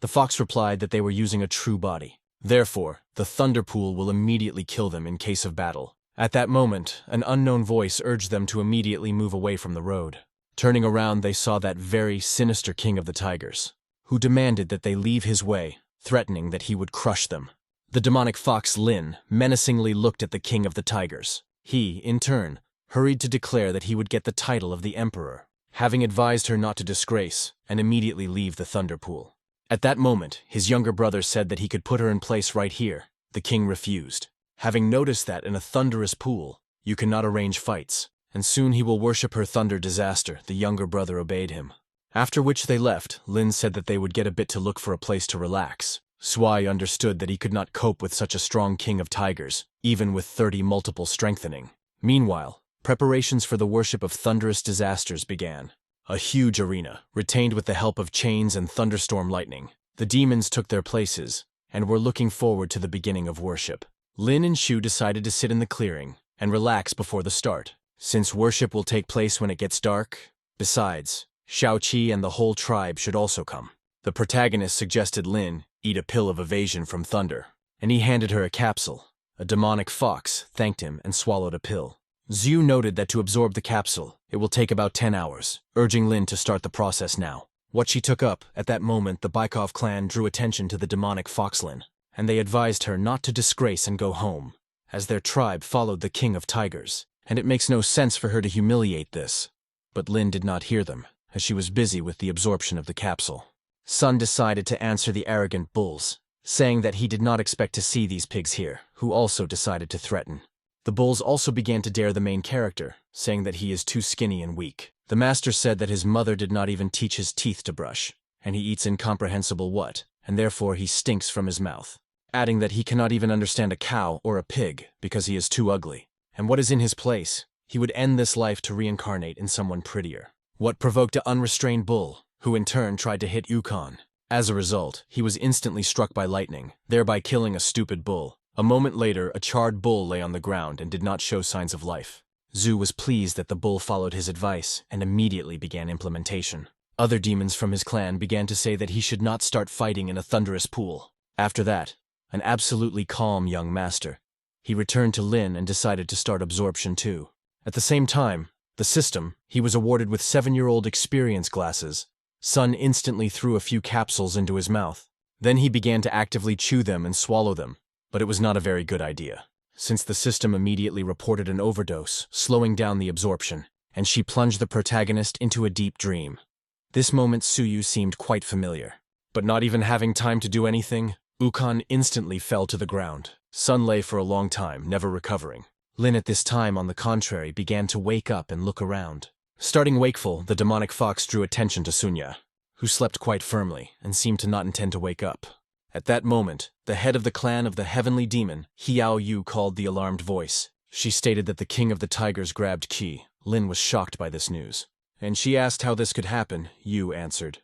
Speaker 1: The fox replied that they were using a true body. Therefore, the thunder pool will immediately kill them in case of battle. At that moment, an unknown voice urged them to immediately move away from the road. Turning around, they saw that very sinister king of the tigers, who demanded that they leave his way, threatening that he would crush them. The demonic fox Lin menacingly looked at the king of the tigers. He, in turn, hurried to declare that he would get the title of the emperor, having advised her not to disgrace and immediately leave the thunder pool. At that moment, his younger brother said that he could put her in place right here. The king refused, having noticed that in a thunderous pool, you cannot arrange fights, and soon he will worship her thunder disaster. The younger brother obeyed him. After which they left. Lin said that they would get a bit to look for a place to relax. Swai understood that he could not cope with such a strong king of tigers, even with 30 multiple strengthening. Meanwhile, preparations for the worship of thunderous disasters began. A huge arena, retained with the help of chains and thunderstorm lightning. The demons took their places, and were looking forward to the beginning of worship. Lin and Shu decided to sit in the clearing, and relax before the start, since worship will take place when it gets dark. Besides, Xiaoqi and the whole tribe should also come. The protagonist suggested Lin eat a pill of evasion from thunder, and he handed her a capsule. A demonic fox thanked him and swallowed a pill. Zhu noted that to absorb the capsule, it will take about 10 hours, urging Lin to start the process now. What she took up, at that moment the Baikov clan drew attention to the demonic fox Lin, and they advised her not to disgrace and go home, as their tribe followed the king of tigers, and it makes no sense for her to humiliate this. But Lin did not hear them, as she was busy with the absorption of the capsule. Sun decided to answer the arrogant bulls, saying that he did not expect to see these pigs here, who also decided to threaten. The bulls also began to dare the main character, saying that he is too skinny and weak. The master said that his mother did not even teach his teeth to brush, and he eats incomprehensible what, and therefore he stinks from his mouth, adding that he cannot even understand a cow or a pig because he is too ugly. And what is in his place? He would end this life to reincarnate in someone prettier. What provoked an unrestrained bull, who in turn tried to hit Yukon. As a result, he was instantly struck by lightning, thereby killing a stupid bull. A moment later, a charred bull lay on the ground and did not show signs of life. Zhu was pleased that the bull followed his advice and immediately began implementation. Other demons from his clan began to say that he should not start fighting in a thunderous pool. After that, an absolutely calm young master, he returned to Lin and decided to start absorption too. At the same time, the system, he was awarded with 7-year-old experience glasses. Sun instantly threw a few capsules into his mouth. Then he began to actively chew them and swallow them, but it was not a very good idea, since the system immediately reported an overdose, slowing down the absorption, and she plunged the protagonist into a deep dream. This moment Suyu seemed quite familiar, but not even having time to do anything, Ukon instantly fell to the ground. Sun lay for a long time, never recovering. Lin at this time, on the contrary, began to wake up and look around. Starting wakeful, the demonic fox drew attention to Sunya, who slept quite firmly and seemed to not intend to wake up. At that moment, the head of the clan of the heavenly demon, Hiao Yu, called the alarmed voice. She stated that the king of the tigers grabbed Qi. Lin was shocked by this news, and she asked how this could happen. Yu answered.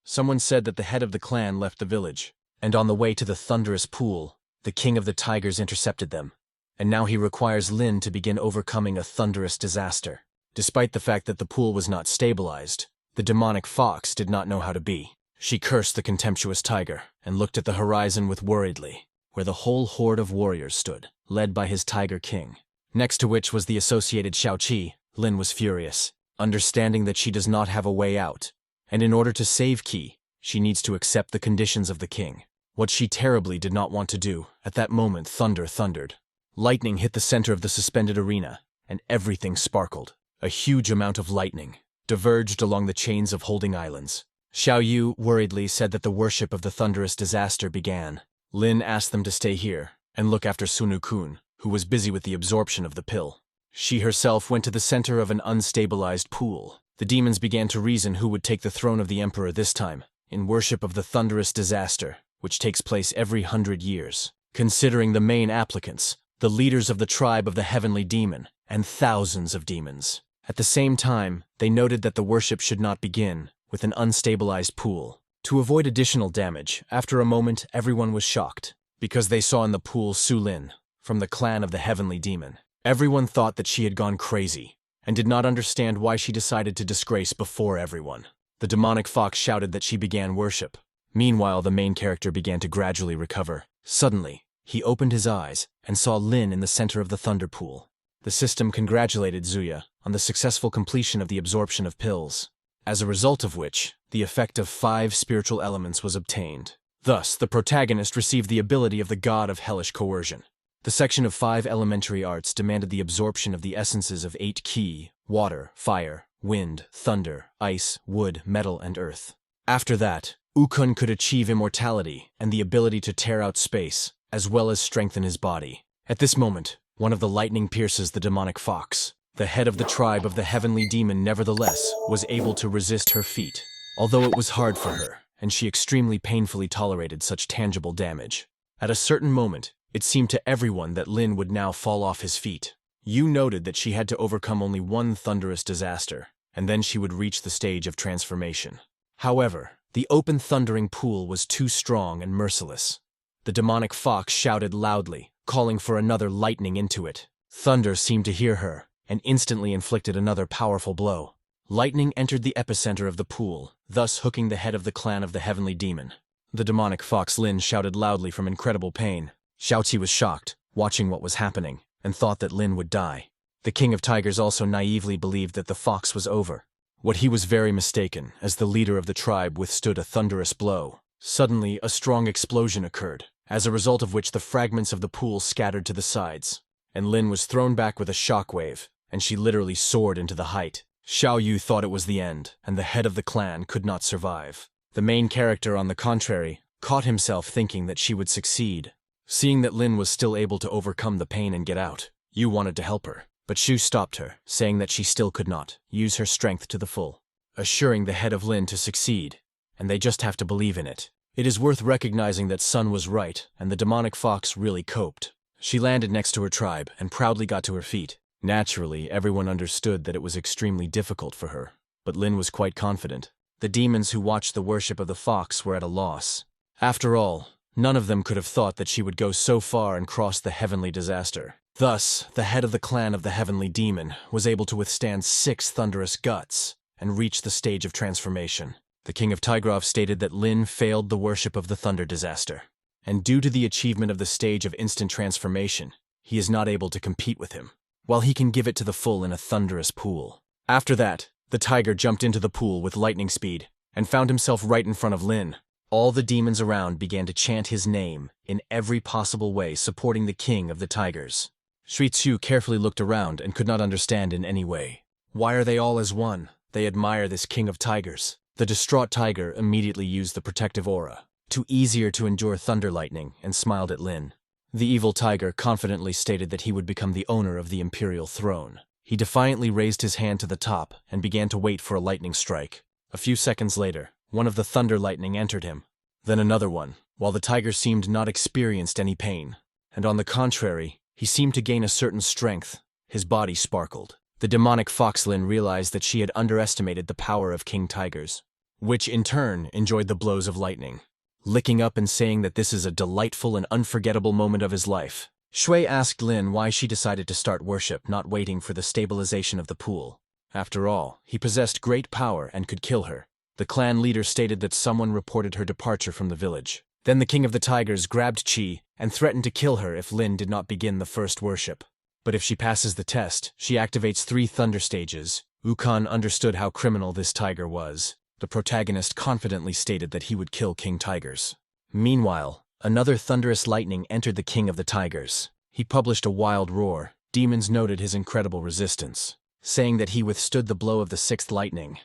Speaker 1: Someone said that the head of the clan left the village, and on the way to the thunderous pool, the king of the tigers intercepted them, and now he requires Lin to begin overcoming a thunderous disaster. Despite the fact that the pool was not stabilized, the demonic fox did not know how to be. She cursed the contemptuous tiger and looked at the horizon with worriedly, where the whole horde of warriors stood, led by his tiger king, next to which was the associated Xiaoqi. Lin was furious, understanding that she does not have a way out, and in order to save Qi, she needs to accept the conditions of the king. What she terribly did not want to do. At that moment, thunder thundered. Lightning hit the center of the suspended arena, and everything sparkled. A huge amount of lightning diverged along the chains of holding islands. Xiao Yu worriedly said that the worship of the thunderous disaster began. Lin asked them to stay here and look after Sunu-kun, who was busy with the absorption of the pill. She herself went to the center of an unstabilized pool. The demons began to reason who would take the throne of the emperor this time, in worship of the thunderous disaster, which takes place every 100 years. Considering the main applicants, the leaders of the tribe of the heavenly demon, and thousands of demons. At the same time, they noted that the worship should not begin with an unstabilized pool. To avoid additional damage, after a moment everyone was shocked, because they saw in the pool Su Lin, from the clan of the heavenly demon. Everyone thought that she had gone crazy, and did not understand why she decided to disgrace before everyone. The demonic fox shouted that she began worship. Meanwhile, the main character began to gradually recover. Suddenly, he opened his eyes and saw Lin in the center of the thunder pool. The system congratulated Zuya on the successful completion of the absorption of pills, as a result of which, the effect of 5 spiritual elements was obtained. Thus, the protagonist received the ability of the god of hellish coercion. The section of 5 elementary arts demanded the absorption of the essences of 8 ki: water, fire, wind, thunder, ice, wood, metal, and earth. After that, Ukon could achieve immortality and the ability to tear out space, as well as strengthen his body. At this moment, one of the lightning pierces the demonic fox. The head of the tribe of the heavenly demon, nevertheless, was able to resist her feat, although it was hard for her, and she extremely painfully tolerated such tangible damage. At a certain moment, it seemed to everyone that Lin would now fall off his feet. Yu noted that she had to overcome only one thunderous disaster, and then she would reach the stage of transformation. However, the open thundering pool was too strong and merciless. The demonic fox shouted loudly, calling for another lightning into it. Thunder seemed to hear her, and instantly inflicted another powerful blow. Lightning entered the epicenter of the pool, thus hooking the head of the clan of the Heavenly Demon. The demonic fox Lin shouted loudly from incredible pain. Xiaoqi was shocked, watching what was happening, and thought that Lin would die. The King of Tigers also naively believed that the fox was over. What he was very mistaken, as the leader of the tribe withstood a thunderous blow. Suddenly, a strong explosion occurred, as a result of which the fragments of the pool scattered to the sides, and Lin was thrown back with a shockwave, and she literally soared into the height. Xiao Yu thought it was the end, and the head of the clan could not survive. The main character, on the contrary, caught himself thinking that she would succeed. Seeing that Lin was still able to overcome the pain and get out, Yu wanted to help her, but Shu stopped her, saying that she still could not use her strength to the full, assuring the head of Lin to succeed, and they just have to believe in it. It is worth recognizing that Sun was right, and the demonic fox really coped. She landed next to her tribe and proudly got to her feet. Naturally, everyone understood that it was extremely difficult for her, but Lin was quite confident. The demons who watched the worship of the fox were at a loss. After all, none of them could have thought that she would go so far and cross the heavenly disaster. Thus, the head of the clan of the Heavenly Demon was able to withstand 6 thunderous guts and reach the stage of transformation. The King of Tigrov stated that Lin failed the worship of the thunder disaster, and due to the achievement of the stage of instant transformation, he is not able to compete with him, while he can give it to the full in a thunderous pool. After that, the tiger jumped into the pool with lightning speed and found himself right in front of Lin. All the demons around began to chant his name in every possible way, supporting the king of the tigers. Shui Tzu carefully looked around and could not understand in any way. Why are they all as one? They admire this king of tigers. The distraught tiger immediately used the protective aura, too easier to endure thunder lightning, and smiled at Lin. The evil tiger confidently stated that he would become the owner of the Imperial throne. He defiantly raised his hand to the top and began to wait for a lightning strike. A few seconds later, one of the thunder lightning entered him, then another one, while the tiger seemed not experienced any pain, and on the contrary, he seemed to gain a certain strength. His body sparkled. The demonic fox Lin realized that she had underestimated the power of King Tigers, which in turn enjoyed the blows of lightning, licking up and saying that this is a delightful and unforgettable moment of his life. Shui asked Lin why she decided to start worship, not waiting for the stabilization of the pool. After all, he possessed great power and could kill her. The clan leader stated that someone reported her departure from the village. Then the King of the Tigers grabbed Qi and threatened to kill her if Lin did not begin the first worship. But if she passes the test, she activates 3 thunder stages. Wukong understood how criminal this tiger was. The protagonist confidently stated that he would kill King Tigers. Meanwhile, another thunderous lightning entered the King of the Tigers. He published a wild roar. Demons noted his incredible resistance, saying that he withstood the blow of the 6th lightning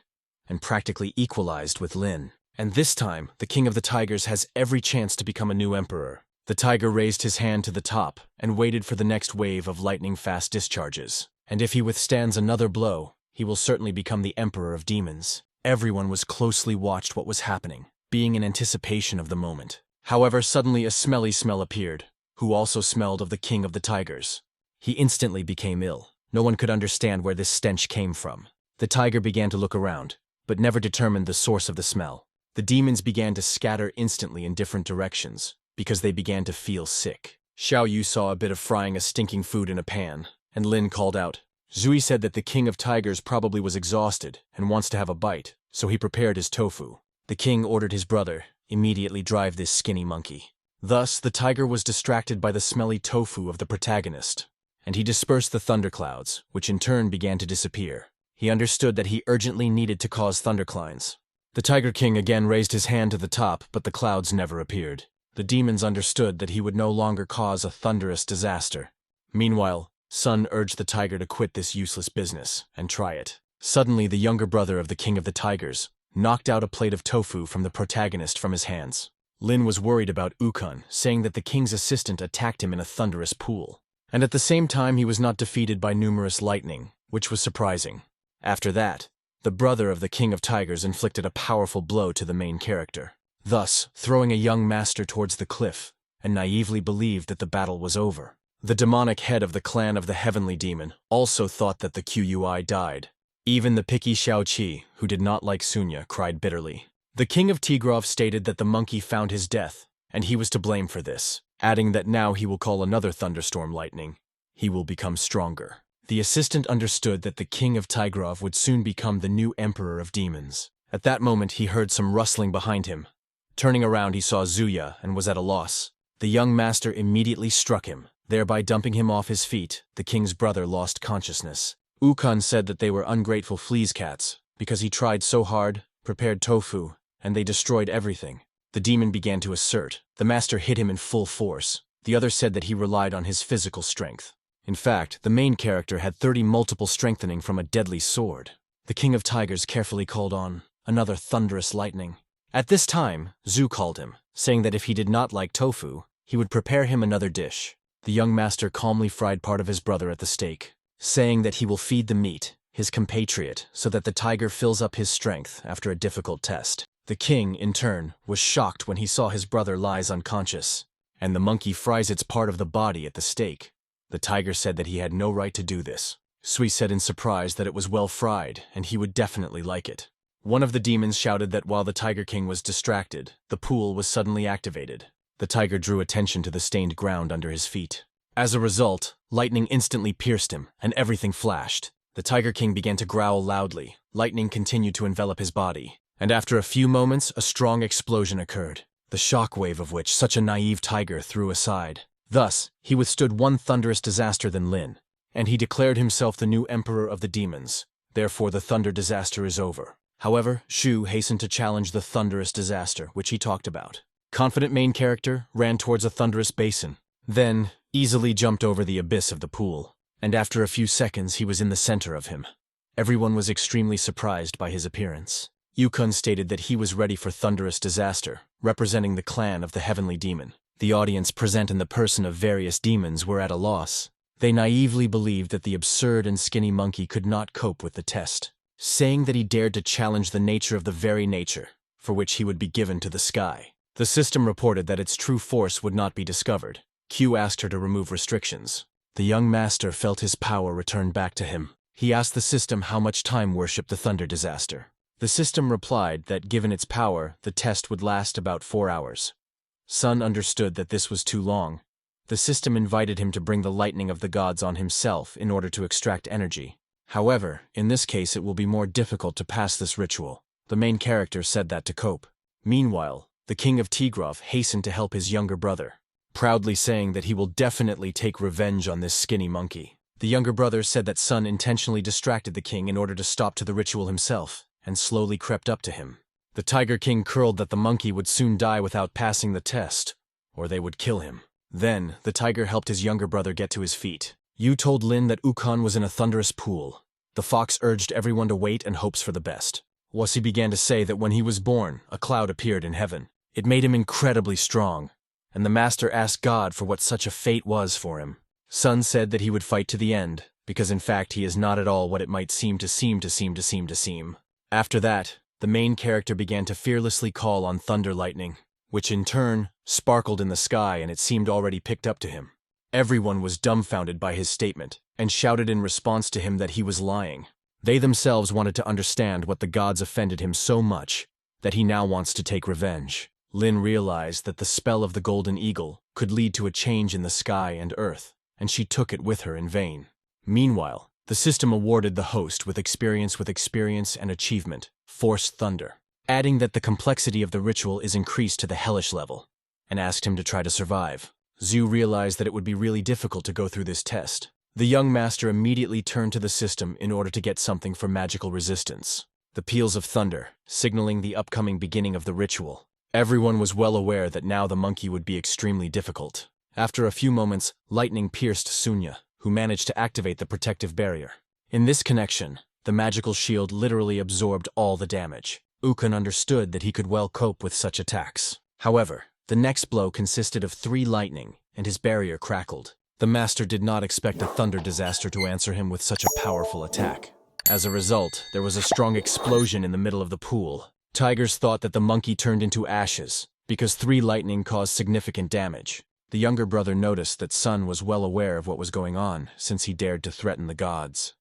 Speaker 1: and practically equalized with Lin. And this time, the King of the Tigers has every chance to become a new emperor. The tiger raised his hand to the top and waited for the next wave of lightning-fast discharges. And if he withstands another blow, he will certainly become the emperor of demons. Everyone was closely watched what was happening, being in anticipation of the moment. However, suddenly a smelly smell appeared, who also smelled of the King of the Tigers. He instantly became ill. No one could understand where this stench came from. The tiger began to look around, but never determined the source of the smell. The demons began to scatter instantly in different directions, because they began to feel sick. Xiao Yu saw a bit of frying a stinking food in a pan, and Lin called out. Zui said that the King of Tigers probably was exhausted and wants to have a bite, so he prepared his tofu. The king ordered his brother, immediately drive this skinny monkey. Thus, the tiger was distracted by the smelly tofu of the protagonist, and he dispersed the thunderclouds, which in turn began to disappear. He understood that he urgently needed to cause thunderclines. The Tiger King again raised his hand to the top, but the clouds never appeared. The demons understood that he would no longer cause a thunderous disaster. Meanwhile, Sun urged the tiger to quit this useless business and try it. Suddenly, the younger brother of the King of the Tigers knocked out a plate of tofu from the protagonist from his hands. Lin was worried about Wukong, saying that the king's assistant attacked him in a thunderous pool. And at the same time, he was not defeated by numerous lightning, which was surprising. After that, the brother of the King of Tigers inflicted a powerful blow to the main character, thus throwing a young master towards the cliff, and naively believed that the battle was over. The demonic head of the clan of the Heavenly Demon also thought that the Kui died. Even the picky Xiaoqi, who did not like Sunya, cried bitterly. The King of Tigrov stated that the monkey found his death, and he was to blame for this, adding that now he will call another thunderstorm lightning. he will become stronger. The assistant understood that the king of Tigrov would soon become the new emperor of demons. At that moment he heard some rustling behind him. Turning around he saw Zuya and was at a loss. The young master immediately struck him, thereby dumping him off his feet. The king's brother lost consciousness. Ukon said that they were ungrateful fleas cats, because he tried so hard, prepared tofu, and they destroyed everything. The demon began to assert. The master hit him in full force. The other said that he relied on his physical strength. In fact, the main character had 30 multiple strengthening from a deadly sword. The king of tigers carefully called on another thunderous lightning. At this time, Zhu called him, saying that if he did not like tofu, he would prepare him another dish. The young master calmly fried part of his brother at the stake, saying that he will feed the meat, his compatriot, so that the tiger fills up his strength after a difficult test. The king, in turn, was shocked when he saw his brother lies unconscious, and the monkey fries its part of the body at the stake. The tiger said that he had no right to do this. Sui said in surprise that it was well fried, and he would definitely like it. One of the demons shouted that while the Tiger King was distracted, the pool was suddenly activated. The tiger drew attention to the stained ground under his feet. As a result, lightning instantly pierced him, and everything flashed. The Tiger King began to growl loudly. Lightning continued to envelop his body, and after a few moments, a strong explosion occurred, the shockwave of which such a naive tiger threw aside. Thus, he withstood one thunderous disaster than Lin, and he declared himself the new emperor of the demons. Therefore, the thunder disaster is over. However, Shu hastened to challenge the thunderous disaster, which he talked about. Confident main character ran towards a thunderous basin, then easily jumped over the abyss of the pool, and after a few seconds he was in the center of him. Everyone was extremely surprised by his appearance. Yukon stated that he was ready for thunderous disaster, representing the clan of the heavenly demon. The audience present in the person of various demons were at a loss. They naively believed that the absurd and skinny monkey could not cope with the test, saying that he dared to challenge the nature of the very nature, for which he would be given to the sky. The system reported that its true force would not be discovered. Q asked her to remove restrictions. The young master felt his power return back to him. He asked the system how much time worshipped the thunder disaster. The system replied that given its power, the test would last about 4 hours. Sun understood that this was too long. The system invited him to bring the lightning of the gods on himself in order to extract energy. However, in this case it will be more difficult to pass this ritual. The main character said that to cope. Meanwhile, the king of Tigrov hastened to help his younger brother, proudly saying that he will definitely take revenge on this skinny monkey. The younger brother said that Sun intentionally distracted the king in order to stop to the ritual himself, and slowly crept up to him. The Tiger King curled that the monkey would soon die without passing the test, or they would kill him. Then, the tiger helped his younger brother get to his feet. Yu told Lin that Ukon was in a thunderous pool. The fox urged everyone to wait and hopes for the best. Wasi began to say that when he was born, a cloud appeared in heaven. It made him incredibly strong, and the master asked God for what such a fate was for him. Sun said that he would fight to the end, because in fact he is not at all what it might seem. After that, the main character began to fearlessly call on thunder lightning, which in turn sparkled in the sky, and it seemed already picked up to him. Everyone was dumbfounded by his statement, and shouted in response to him that he was lying. They themselves wanted to understand what the gods offended him so much that he now wants to take revenge. Lin realized that the spell of the golden eagle could lead to a change in the sky and earth, and she took it with her in vain. Meanwhile, the system awarded the host with experience and achievement, Force Thunder, adding that the complexity of the ritual is increased to the hellish level, and asked him to try to survive. Zhu realized that it would be really difficult to go through this test. The young master immediately turned to the system in order to get something for magical resistance. The peals of thunder, signaling the upcoming beginning of the ritual. Everyone was well aware that now the monkey would be extremely difficult. After a few moments, lightning pierced Sunya, who managed to activate the protective barrier. In this connection, the magical shield literally absorbed all the damage. Ukon understood that he could well cope with such attacks. However, the next blow consisted of 3 lightning, and his barrier crackled. The master did not expect a thunder disaster to answer him with such a powerful attack. As a result, there was a strong explosion in the middle of the pool. Tigers thought that the monkey turned into ashes, because 3 lightning caused significant damage. The younger brother noticed that Sun was well aware of what was going on, since he dared to threaten the gods.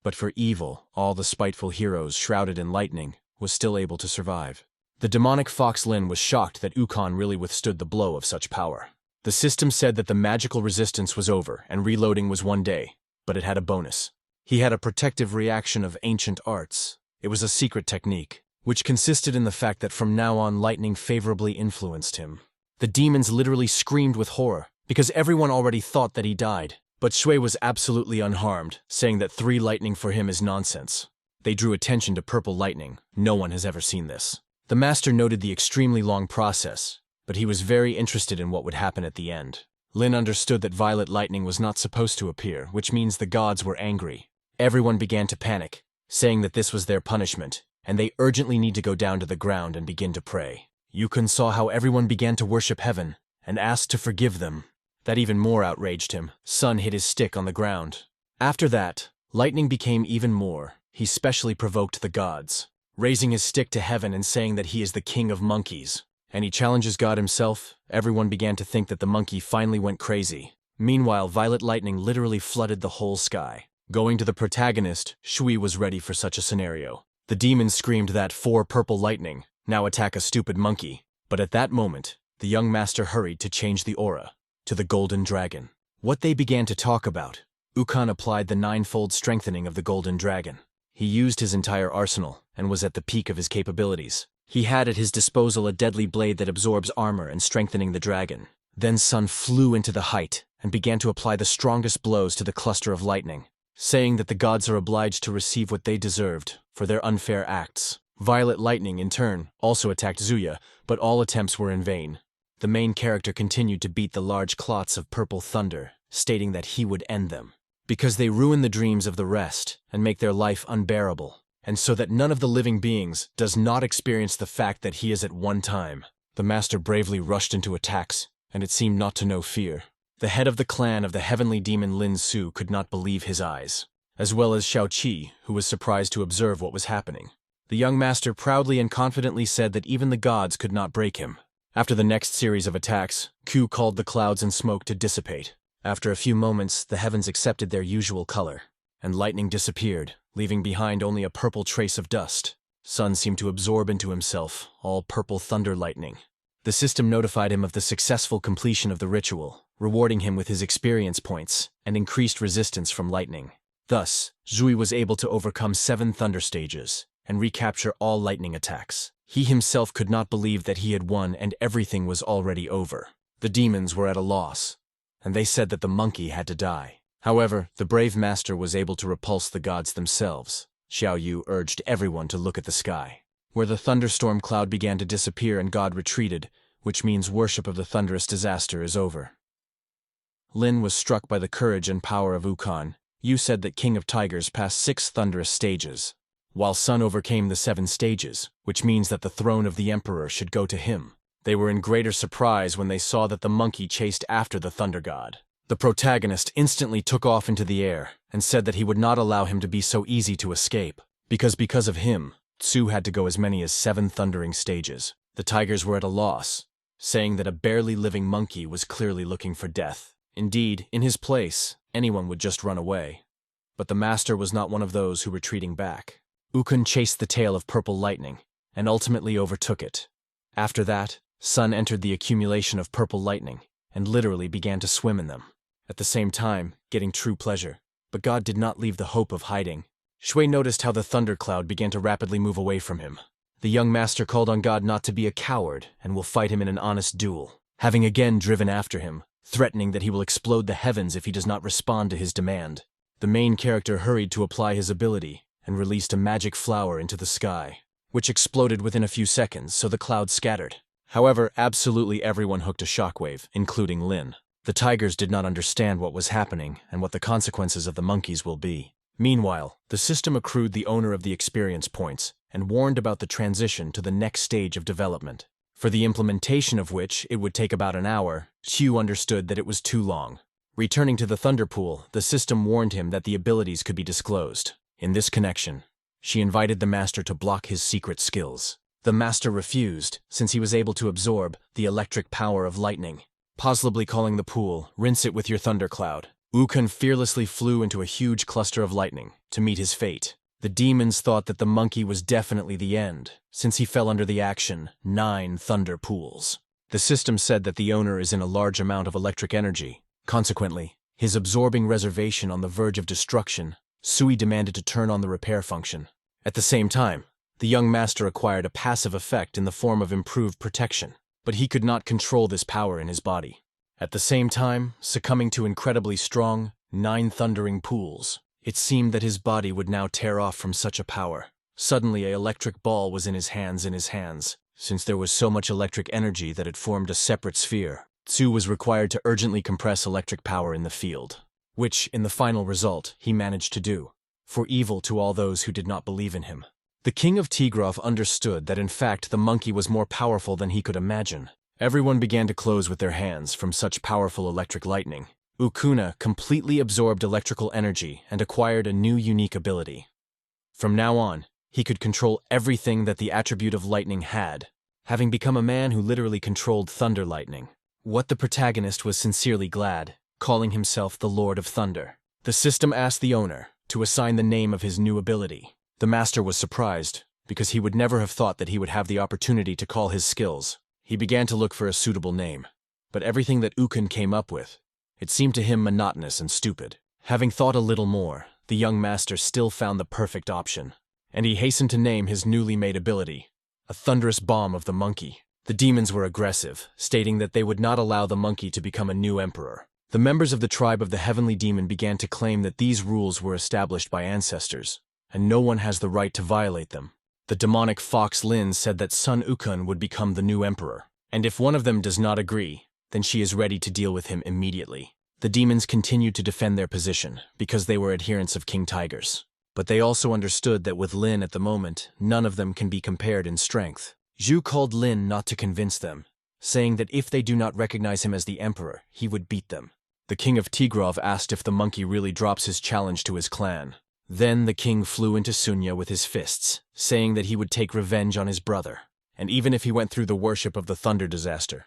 Speaker 1: But for evil, all the spiteful heroes shrouded in lightning was still able to survive. The demonic fox Lin was shocked that Ukon really withstood the blow of such power. The system said that the magical resistance was over and reloading was 1 day, but it had a bonus. He had a protective reaction of ancient arts. It was a secret technique, which consisted in the fact that from now on lightning favorably influenced him. The demons literally screamed with horror, because everyone already thought that he died. But Shui was absolutely unharmed, saying that 3 lightning for him is nonsense. They drew attention to purple lightning. No one has ever seen this. The master noted the extremely long process, but he was very interested in what would happen at the end. Lin understood that violet lightning was not supposed to appear, which means the gods were angry. Everyone began to panic, saying that this was their punishment, and they urgently need to go down to the ground and begin to pray. Yukun saw how everyone began to worship heaven, and asked to forgive them. That even more outraged him. Sun hit his stick on the ground. After that, lightning became even more. He specially provoked the gods, raising his stick to heaven and saying that he is the king of monkeys. And he challenges God himself. Everyone began to think that the monkey finally went crazy. Meanwhile, violet lightning literally flooded the whole sky. Going to the protagonist, Shui was ready for such a scenario. The demons screamed that 4 purple lightning, now attack a stupid monkey. But at that moment, the young master hurried to change the aura to the golden dragon. What they began to talk about, Ukon applied the 9-fold strengthening of the golden dragon. He used his entire arsenal and was at the peak of his capabilities. He had at his disposal a deadly blade that absorbs armor and strengthening the dragon. Then Sun flew into the height and began to apply the strongest blows to the cluster of lightning, saying that the gods are obliged to receive what they deserved for their unfair acts. Violet lightning, in turn, also attacked Zuya, but all attempts were in vain. The main character continued to beat the large clots of purple thunder, stating that he would end them, because they ruin the dreams of the rest and make their life unbearable, and so that none of the living beings does not experience the fact that he is at one time. The master bravely rushed into attacks, and it seemed not to know fear. The head of the clan of the heavenly demon Lin Su could not believe his eyes, as well as Xiao Qi, who was surprised to observe what was happening. The young master proudly and confidently said that even the gods could not break him. After the next series of attacks, Ku called the clouds and smoke to dissipate. After a few moments, the heavens accepted their usual color, and lightning disappeared, leaving behind only a purple trace of dust. Sun seemed to absorb into himself all purple thunder lightning. The system notified him of the successful completion of the ritual, rewarding him with his experience points and increased resistance from lightning. Thus, Zhui was able to overcome 7 thunder stages and recapture all lightning attacks. He himself could not believe that he had won and everything was already over. The demons were at a loss, and they said that the monkey had to die. However, the brave master was able to repulse the gods themselves. Xiao Yu urged everyone to look at the sky, where the thunderstorm cloud began to disappear and God retreated, which means worship of the thunderous disaster is over. Lin was struck by the courage and power of Ukon. Yu said that King of Tigers passed 6 thunderous stages, while Sun overcame the 7 stages, which means that the throne of the Emperor should go to him. They were in greater surprise when they saw that the monkey chased after the Thunder God. The protagonist instantly took off into the air and said that he would not allow him to be so easy to escape, because of him, Tsu had to go as many as 7 thundering stages. The tigers were at a loss, saying that a barely living monkey was clearly looking for death. Indeed, in his place, anyone would just run away. But the master was not one of those who were retreating back. Ukon chased the tail of purple lightning and ultimately overtook it. After that, Sun entered the accumulation of purple lightning and literally began to swim in them, at the same time getting true pleasure. But God did not leave the hope of hiding. Shui noticed how the thundercloud began to rapidly move away from him. The young master called on God not to be a coward and will fight him in an honest duel, having again driven after him, threatening that he will explode the heavens if he does not respond to his demand. The main character hurried to apply his ability and released a magic flower into the sky, which exploded within a few seconds, so the clouds scattered. However, absolutely everyone hooked a shockwave, including Lin. The tigers did not understand what was happening and what the consequences of the monkeys will be. Meanwhile, the system accrued the owner of the experience points and warned about the transition to the next stage of development, for the implementation of which it would take about an hour. Xiu understood that it was too long. Returning to the Thunder Pool, the system warned him that the abilities could be disclosed. In this connection, she invited the master to block his secret skills. The master refused, since he was able to absorb the electric power of lightning. Possibly calling the pool, "Rinse it with your thundercloud." Ukon fearlessly flew into a huge cluster of lightning to meet his fate. The demons thought that the monkey was definitely the end, since he fell under the action 9 thunder pools. The system said that the owner is in a large amount of electric energy. Consequently, his absorbing reservation on the verge of destruction, Sui demanded to turn on the repair function. At the same time, the young master acquired a passive effect in the form of improved protection, but he could not control this power in his body. At the same time, succumbing to incredibly strong, 9 thundering pools, it seemed that his body would now tear off from such a power. Suddenly, an electric ball was in his hands. Since there was so much electric energy that it formed a separate sphere, Tsu was required to urgently compress electric power in the field, which, in the final result, he managed to do, for evil to all those who did not believe in him. The king of Tigrov understood that in fact the monkey was more powerful than he could imagine. Everyone began to close with their hands from such powerful electric lightning. Ukuna completely absorbed electrical energy and acquired a new unique ability. From now on, he could control everything that the attribute of lightning had, having become a man who literally controlled thunder lightning. What the protagonist was sincerely glad, calling himself the Lord of Thunder. The system asked the owner to assign the name of his new ability. The master was surprised, because he would never have thought that he would have the opportunity to call his skills. He began to look for a suitable name, but everything that Ukun came up with, it seemed to him monotonous and stupid. Having thought a little more, the young master still found the perfect option, and he hastened to name his newly made ability, a thunderous bomb of the monkey. The demons were aggressive, stating that they would not allow the monkey to become a new emperor. The members of the tribe of the heavenly demon began to claim that these rules were established by ancestors, and no one has the right to violate them. The demonic fox Lin said that Sun Ukun would become the new emperor, and if one of them does not agree, then she is ready to deal with him immediately. The demons continued to defend their position, because they were adherents of King Tigers. But they also understood that with Lin at the moment, none of them can be compared in strength. Zhu called Lin not to convince them, saying that if they do not recognize him as the emperor, he would beat them. The king of Tigrov asked if the monkey really drops his challenge to his clan. Then the king flew into Sunya with his fists, saying that he would take revenge on his brother, and even if he went through the worship of the thunder disaster,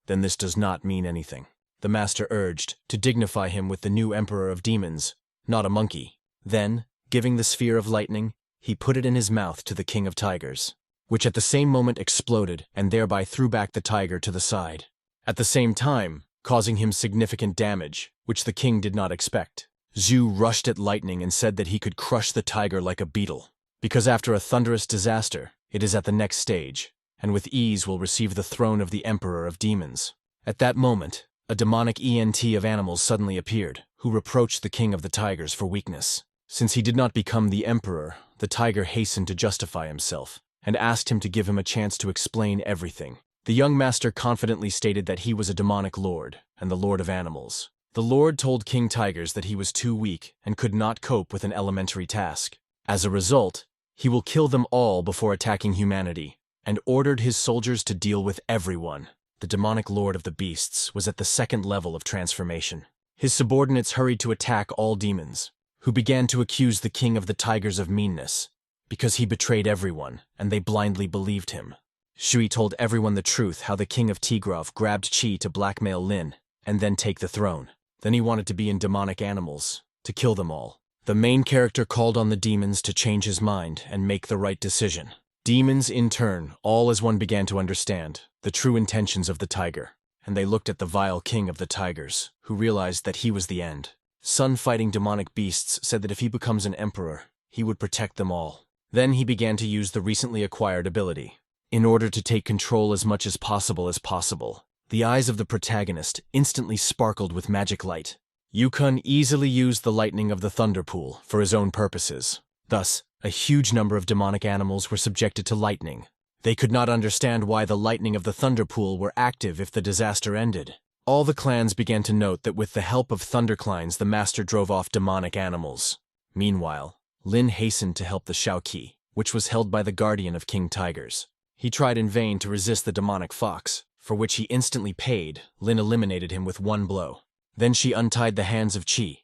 Speaker 1: then this does not mean anything. The master urged to dignify him with the new emperor of demons, not a monkey. Then, giving the sphere of lightning, he put it in his mouth to the king of tigers, which at the same moment exploded and thereby threw back the tiger to the side, at the same time causing him significant damage, which the king did not expect. Zhu rushed at lightning and said that he could crush the tiger like a beetle, because after a thunderous disaster, it is at the next stage, and with ease will receive the throne of the emperor of demons. At that moment, a demonic ENT of animals suddenly appeared, who reproached the king of the tigers for weakness. Since he did not become the emperor, the tiger hastened to justify himself, and asked him to give him a chance to explain everything. The young master confidently stated that he was a demonic lord, and the lord of animals. The lord told King Tigers that he was too weak and could not cope with an elementary task. As a result, he will kill them all before attacking humanity, and ordered his soldiers to deal with everyone. The demonic lord of the beasts was at the second level of transformation. His subordinates hurried to attack all demons, who began to accuse the king of the tigers of meanness, because he betrayed everyone, and they blindly believed him. Shui told everyone the truth how the king of Tigrov grabbed Chi to blackmail Lin, and then take the throne. Then he wanted to be in demonic animals, to kill them all. The main character called on the demons to change his mind and make the right decision. Demons, in turn, all as one began to understand the true intentions of the tiger, and they looked at the vile king of the tigers, who realized that he was the end. Sun-fighting demonic beasts said that if he becomes an emperor, he would protect them all. Then he began to use the recently acquired ability. In order to take control as much as possible, the eyes of the protagonist instantly sparkled with magic light. Yukun easily used the lightning of the thunder pool for his own purposes. Thus, a huge number of demonic animals were subjected to lightning. They could not understand why the lightning of the thunder pool were active if the disaster ended. All the clans began to note that with the help of thunderclines the master drove off demonic animals. Meanwhile, Lin hastened to help the Shaoqi, which was held by the guardian of King Tigers. He tried in vain to resist the demonic fox, for which he instantly paid. Lin eliminated him with one blow. Then she untied the hands of Qi.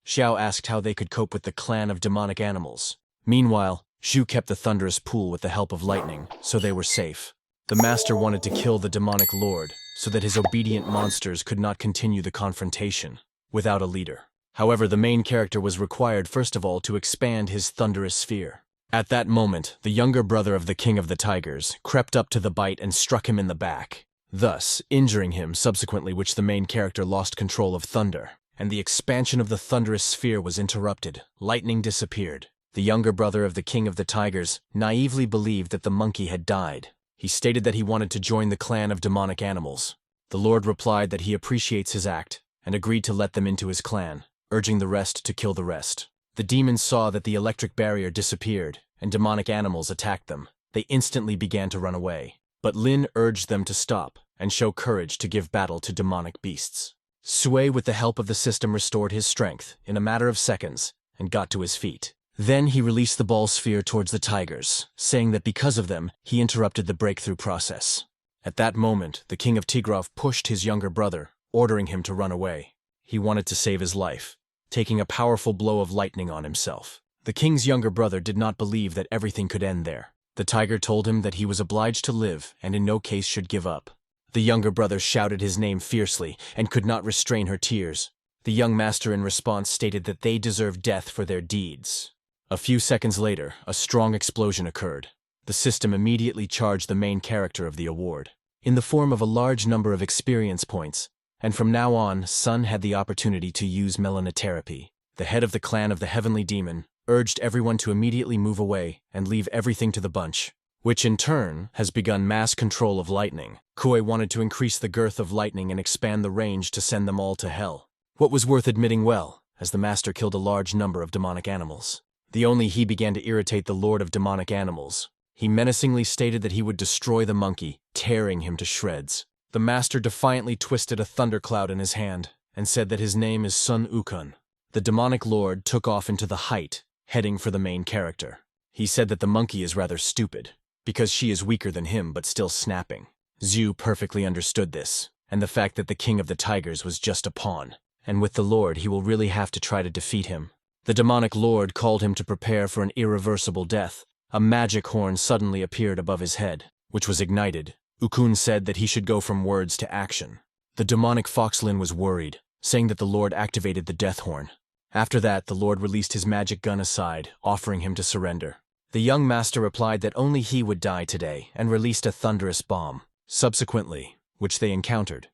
Speaker 1: Xiao asked how they could cope with the clan of demonic animals. Meanwhile, Zhu kept the thunderous pool with the help of lightning, so they were safe. The master wanted to kill the demonic lord, so that his obedient monsters could not continue the confrontation without a leader. However, the main character was required first of all to expand his thunderous sphere. At that moment, the younger brother of the king of the tigers crept up to the bite and struck him in the back. thus injuring him subsequently, which the main character lost control of thunder, and the expansion of the thunderous sphere was interrupted. Lightning disappeared. The younger brother of the king of the tigers naively believed that the monkey had died. He stated that he wanted to join the clan of demonic animals. The Lord replied that he appreciates his act and agreed to let them into his clan, urging the rest to kill the rest. The demons saw that the electric barrier disappeared and demonic animals attacked them. They instantly began to run away, but Lin urged them to stop and show courage to give battle to demonic beasts. Sui, with the help of the system, restored his strength in a matter of seconds and got to his feet. Then he released the ball sphere towards the tigers, saying that because of them, he interrupted the breakthrough process. At that moment, the king of Tigrov pushed his younger brother, ordering him to run away. He wanted to save his life, taking a powerful blow of lightning on himself. The king's younger brother did not believe that everything could end there. The tiger told him that he was obliged to live and in no case should give up. The younger brother shouted his name fiercely and could not restrain her tears. The young master in response stated that they deserved death for their deeds. A few seconds later, a strong explosion occurred. The system immediately charged the main character of the award, in the form of a large number of experience points, and from now on, Sun had the opportunity to use melanotherapy. The head of the clan of the Heavenly Demon urged everyone to immediately move away and leave everything to the bunch, which in turn has begun mass control of lightning. Kue wanted to increase the girth of lightning and expand the range to send them all to hell. What was worth admitting well, as the master killed a large number of demonic animals. Only he began to irritate the Lord of Demonic Animals. He menacingly stated that he would destroy the monkey, tearing him to shreds. The master defiantly twisted a thundercloud in his hand and said that his name is Sun Ukon. The demonic lord took off into the height, heading for the main character. He said that the monkey is rather stupid, because she is weaker than him but still snapping. Zhu perfectly understood this, and the fact that the king of the tigers was just a pawn, and with the lord he will really have to try to defeat him. The demonic lord called him to prepare for an irreversible death. A magic horn suddenly appeared above his head, which was ignited. Ukun said that he should go from words to action. The demonic Foxlin was worried, saying that the lord activated the death horn. After that, the lord released his magic gun aside, offering him to surrender. The young master replied that only he would die today and released a thunderous bomb, subsequently, which they encountered.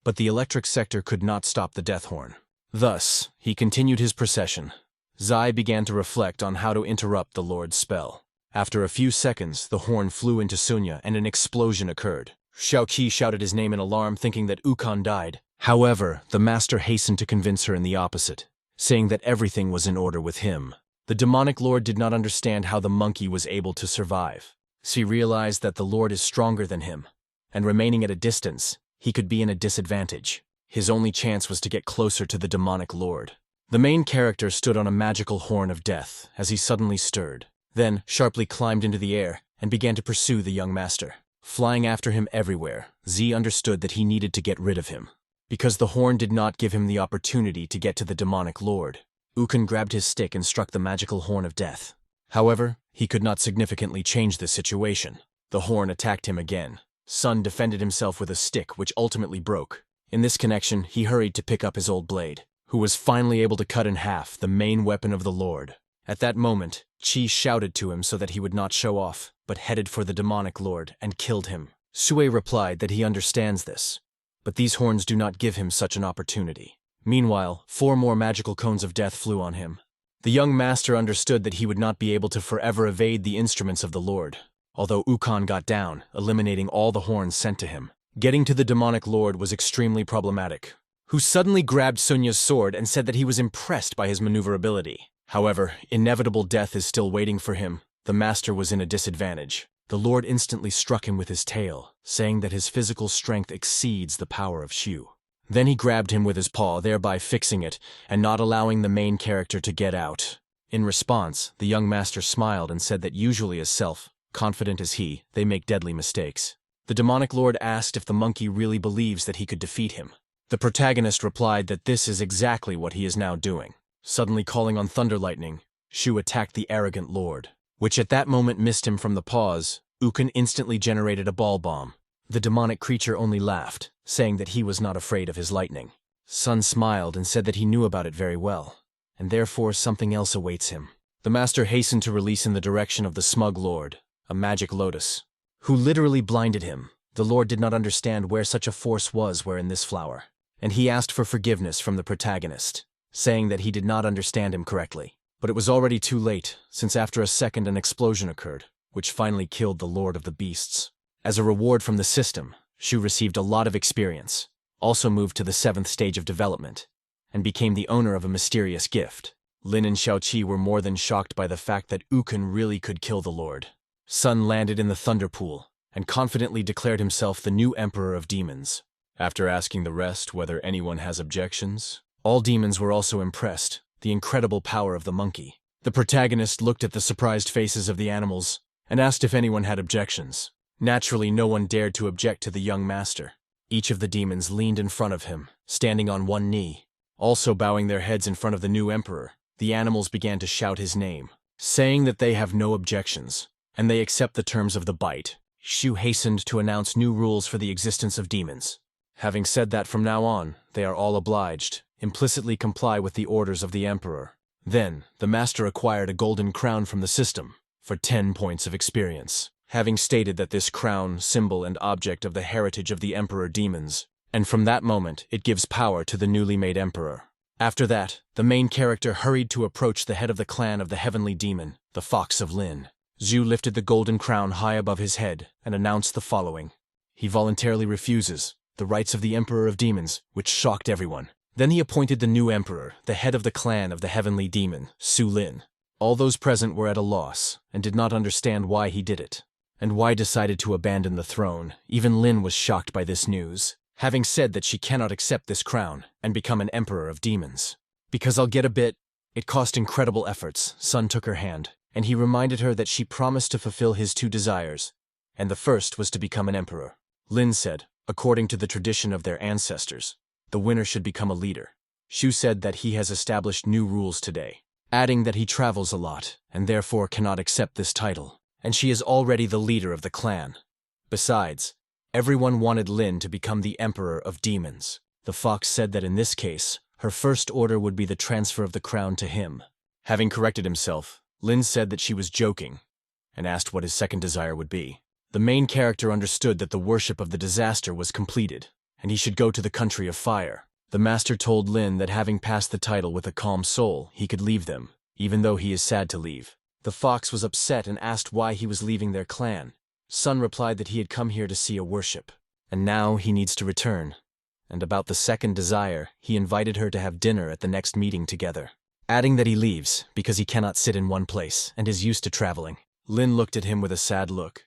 Speaker 1: But the electric sector could not stop the death horn. Thus, he continued his procession. Zai began to reflect on how to interrupt the lord's spell. After a few seconds, the horn flew into Sunya and an explosion occurred. Xiaoqi shouted his name in alarm, thinking that Ukon died. However, the master hastened to convince her in the opposite, saying that everything was in order with him. The demonic lord did not understand how the monkey was able to survive. She realized that the lord is stronger than him, and remaining at a distance, he could be in a disadvantage. His only chance was to get closer to the demonic lord. The main character stood on a magical horn of death as he suddenly stirred, then sharply climbed into the air and began to pursue the young master. Flying after him everywhere, Z understood that he needed to get rid of him, because the horn did not give him the opportunity to get to the demonic lord. Ukon grabbed his stick and struck the magical horn of death. However, he could not significantly change the situation. The horn attacked him again. Sun defended himself with a stick, which ultimately broke. In this connection, he hurried to pick up his old blade, who was finally able to cut in half the main weapon of the lord. At that moment, Qi shouted to him so that he would not show off, but headed for the demonic lord and killed him. Sui replied that he understands this, but these horns do not give him such an opportunity. Meanwhile, 4 more magical cones of death flew on him. The young master understood that he would not be able to forever evade the instruments of the lord, although Ukon got down, eliminating all the horns sent to him. Getting to the demonic lord was extremely problematic, who suddenly grabbed Sunya's sword and said that he was impressed by his maneuverability. However, inevitable death is still waiting for him. The master was in a disadvantage. The lord instantly struck him with his tail, saying that his physical strength exceeds the power of Shu. Then he grabbed him with his paw, thereby fixing it and not allowing the main character to get out. In response, the young master smiled and said that usually as self-confident as he, they make deadly mistakes. The demonic lord asked if the monkey really believes that he could defeat him. The protagonist replied that this is exactly what he is now doing. Suddenly calling on thunder lightning, Shu attacked the arrogant lord, which at that moment missed him from the paws. Ukon instantly generated a ball bomb. The demonic creature only laughed, saying that he was not afraid of his lightning. Sun smiled and said that he knew about it very well, and therefore something else awaits him. The master hastened to release in the direction of the smug lord, a magic lotus, who literally blinded him. The Lord did not understand where such a force was where in this flower, and he asked for forgiveness from the protagonist, saying that he did not understand him correctly. But it was already too late, since after a second an explosion occurred, which finally killed the Lord of the Beasts. As a reward from the system, Shu received a lot of experience, also moved to the 7th stage of development, and became the owner of a mysterious gift. Lin and Xiaoqi were more than shocked by the fact that Ukon really could kill the Lord. Sun landed in the Thunder Pool, and confidently declared himself the new Emperor of Demons. After asking the rest whether anyone has objections, all demons were also impressed, the incredible power of the monkey. The protagonist looked at the surprised faces of the animals, and asked if anyone had objections. Naturally, no one dared to object to the young master. Each of the demons leaned in front of him, standing on one knee. Also bowing their heads in front of the new emperor, the animals began to shout his name, saying that they have no objections, and they accept the terms of the bite. Shu hastened to announce new rules for the existence of demons. Having said that from now on, they are all obliged, implicitly comply with the orders of the emperor. Then, the master acquired a golden crown from the system, for 10 points of experience, having stated that this crown, symbol and object of the heritage of the emperor demons, and from that moment it gives power to the newly made emperor. After that, the main character hurried to approach the head of the clan of the heavenly demon, the Fox of Lin. Zhu lifted the golden crown high above his head and announced the following. He voluntarily refuses the rights of the Emperor of Demons, which shocked everyone. Then he appointed the new emperor, the head of the clan of the heavenly demon, Su Lin. All those present were at a loss and did not understand why he did it, and why decided to abandon the throne. Even Lin was shocked by this news, having said that she cannot accept this crown and become an emperor of demons. Because I'll get a bit. It cost incredible efforts. Sun took her hand, and he reminded her that she promised to fulfill his 2 desires, and the first was to become an emperor. Lin said, according to the tradition of their ancestors, the winner should become a leader. Shu said that he has established new rules today, adding that he travels a lot and therefore cannot accept this title, and she is already the leader of the clan. Besides, everyone wanted Lin to become the Emperor of Demons. The fox said that in this case, her first order would be the transfer of the crown to him. Having corrected himself, Lin said that she was joking, and asked what his second desire would be. The main character understood that the worship of the disaster was completed, and he should go to the country of fire. The master told Lin that having passed the title with a calm soul, he could leave them, even though he is sad to leave. The fox was upset and asked why he was leaving their clan. Sun replied that he had come here to see a worship, and now he needs to return. And about the second desire, he invited her to have dinner at the next meeting together, adding that he leaves because he cannot sit in one place and is used to traveling. Lin looked at him with a sad look,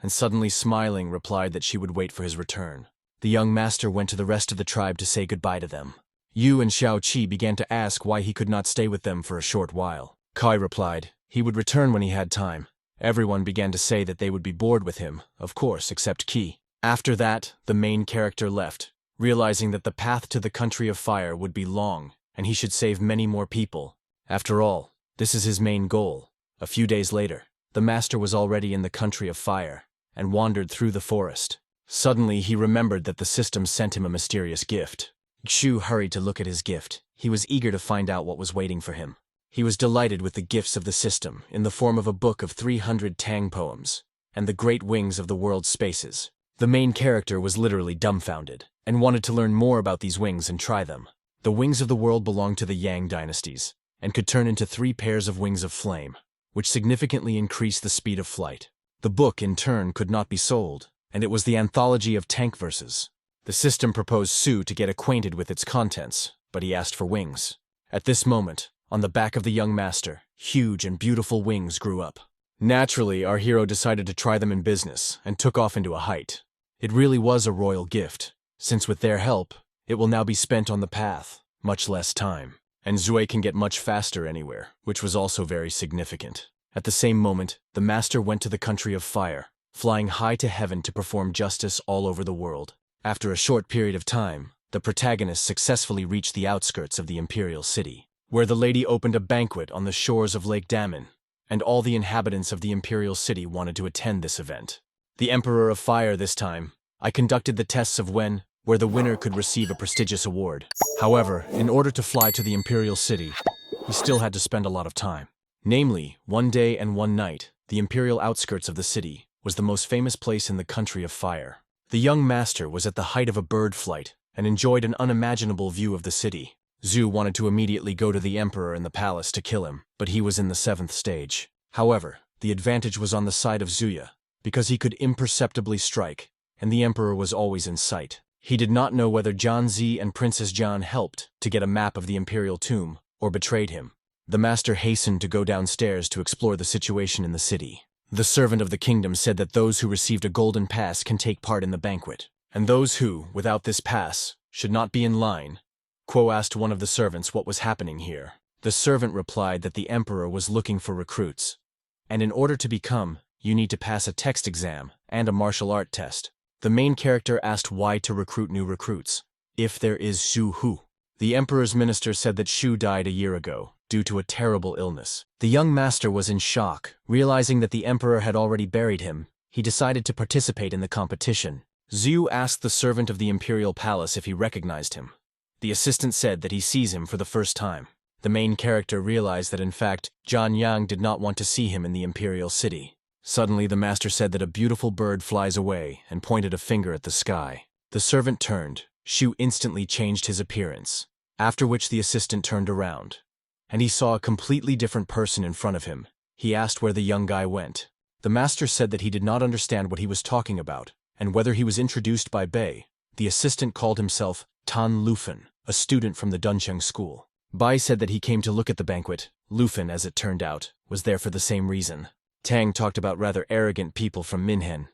Speaker 1: and suddenly smiling replied that she would wait for his return. The young master went to the rest of the tribe to say goodbye to them. Yu and Xiaoqi began to ask why he could not stay with them for a short while. Kai replied he would return when he had time. Everyone began to say that they would be bored with him, of course, except Qi. After that, the main character left, realizing that the path to the country of fire would be long, and he should save many more people. After all, this is his main goal. A few days later, the master was already in the country of fire, and wandered through the forest. Suddenly, he remembered that the system sent him a mysterious gift. Xu hurried to look at his gift. He was eager to find out what was waiting for him. He was delighted with the gifts of the system in the form of a book of 300 Tang poems, and the great wings of the world's spaces. The main character was literally dumbfounded, and wanted to learn more about these wings and try them. The wings of the world belonged to the Yang dynasties, and could turn into 3 pairs of wings of flame, which significantly increased the speed of flight. The book, in turn, could not be sold, and it was the anthology of tank verses. The system proposed Su to get acquainted with its contents, but he asked for wings. At this moment, on the back of the young master, huge and beautiful wings grew up. Naturally, our hero decided to try them in business, and took off into a height. It really was a royal gift, since with their help, it will now be spent on the path, much less time, and Zui can get much faster anywhere, which was also very significant. At the same moment, the master went to the country of fire, flying high to heaven to perform justice all over the world. After a short period of time, the protagonist successfully reached the outskirts of the Imperial city, where the lady opened a banquet on the shores of Lake Daman, and all the inhabitants of the Imperial city wanted to attend this event. The Emperor of Fire this time, I conducted the tests of where the winner could receive a prestigious award. However, in order to fly to the Imperial city, he still had to spend a lot of time. Namely, 1 day and 1 night, the Imperial outskirts of the city was the most famous place in the country of fire. The young master was at the height of a bird flight and enjoyed an unimaginable view of the city. Zhu wanted to immediately go to the emperor in the palace to kill him, but he was in the 7th stage. However, the advantage was on the side of Zuya, because he could imperceptibly strike, and the emperor was always in sight. He did not know whether John Z and Princess John helped to get a map of the Imperial tomb, or betrayed him. The master hastened to go downstairs to explore the situation in the city. The servant of the kingdom said that those who received a golden pass can take part in the banquet, and those who, without this pass, should not be in line. Quo asked one of the servants what was happening here. The servant replied that the emperor was looking for recruits, and in order to become, you need to pass a text exam and a martial art test. The main character asked why to recruit new recruits, if there is Xu Hu. The emperor's minister said that Xu died a year ago, due to a terrible illness. The young master was in shock, realizing that the emperor had already buried him. He decided to participate in the competition. Zhu asked the servant of the Imperial palace if he recognized him. The assistant said that he sees him for the first time. The main character realized that in fact, Zhan Yang did not want to see him in the Imperial city. Suddenly the master said that a beautiful bird flies away and pointed a finger at the sky. The servant turned. Xu instantly changed his appearance, after which the assistant turned around, and he saw a completely different person in front of him. He asked where the young guy went. The master said that he did not understand what he was talking about, and whether he was introduced by Bei. The assistant called himself Tan Lufin, a student from the Duncheng school. Bai said that he came to look at the banquet. Lufin, as it turned out, was there for the same reason. Tang talked about rather arrogant people from Minhen,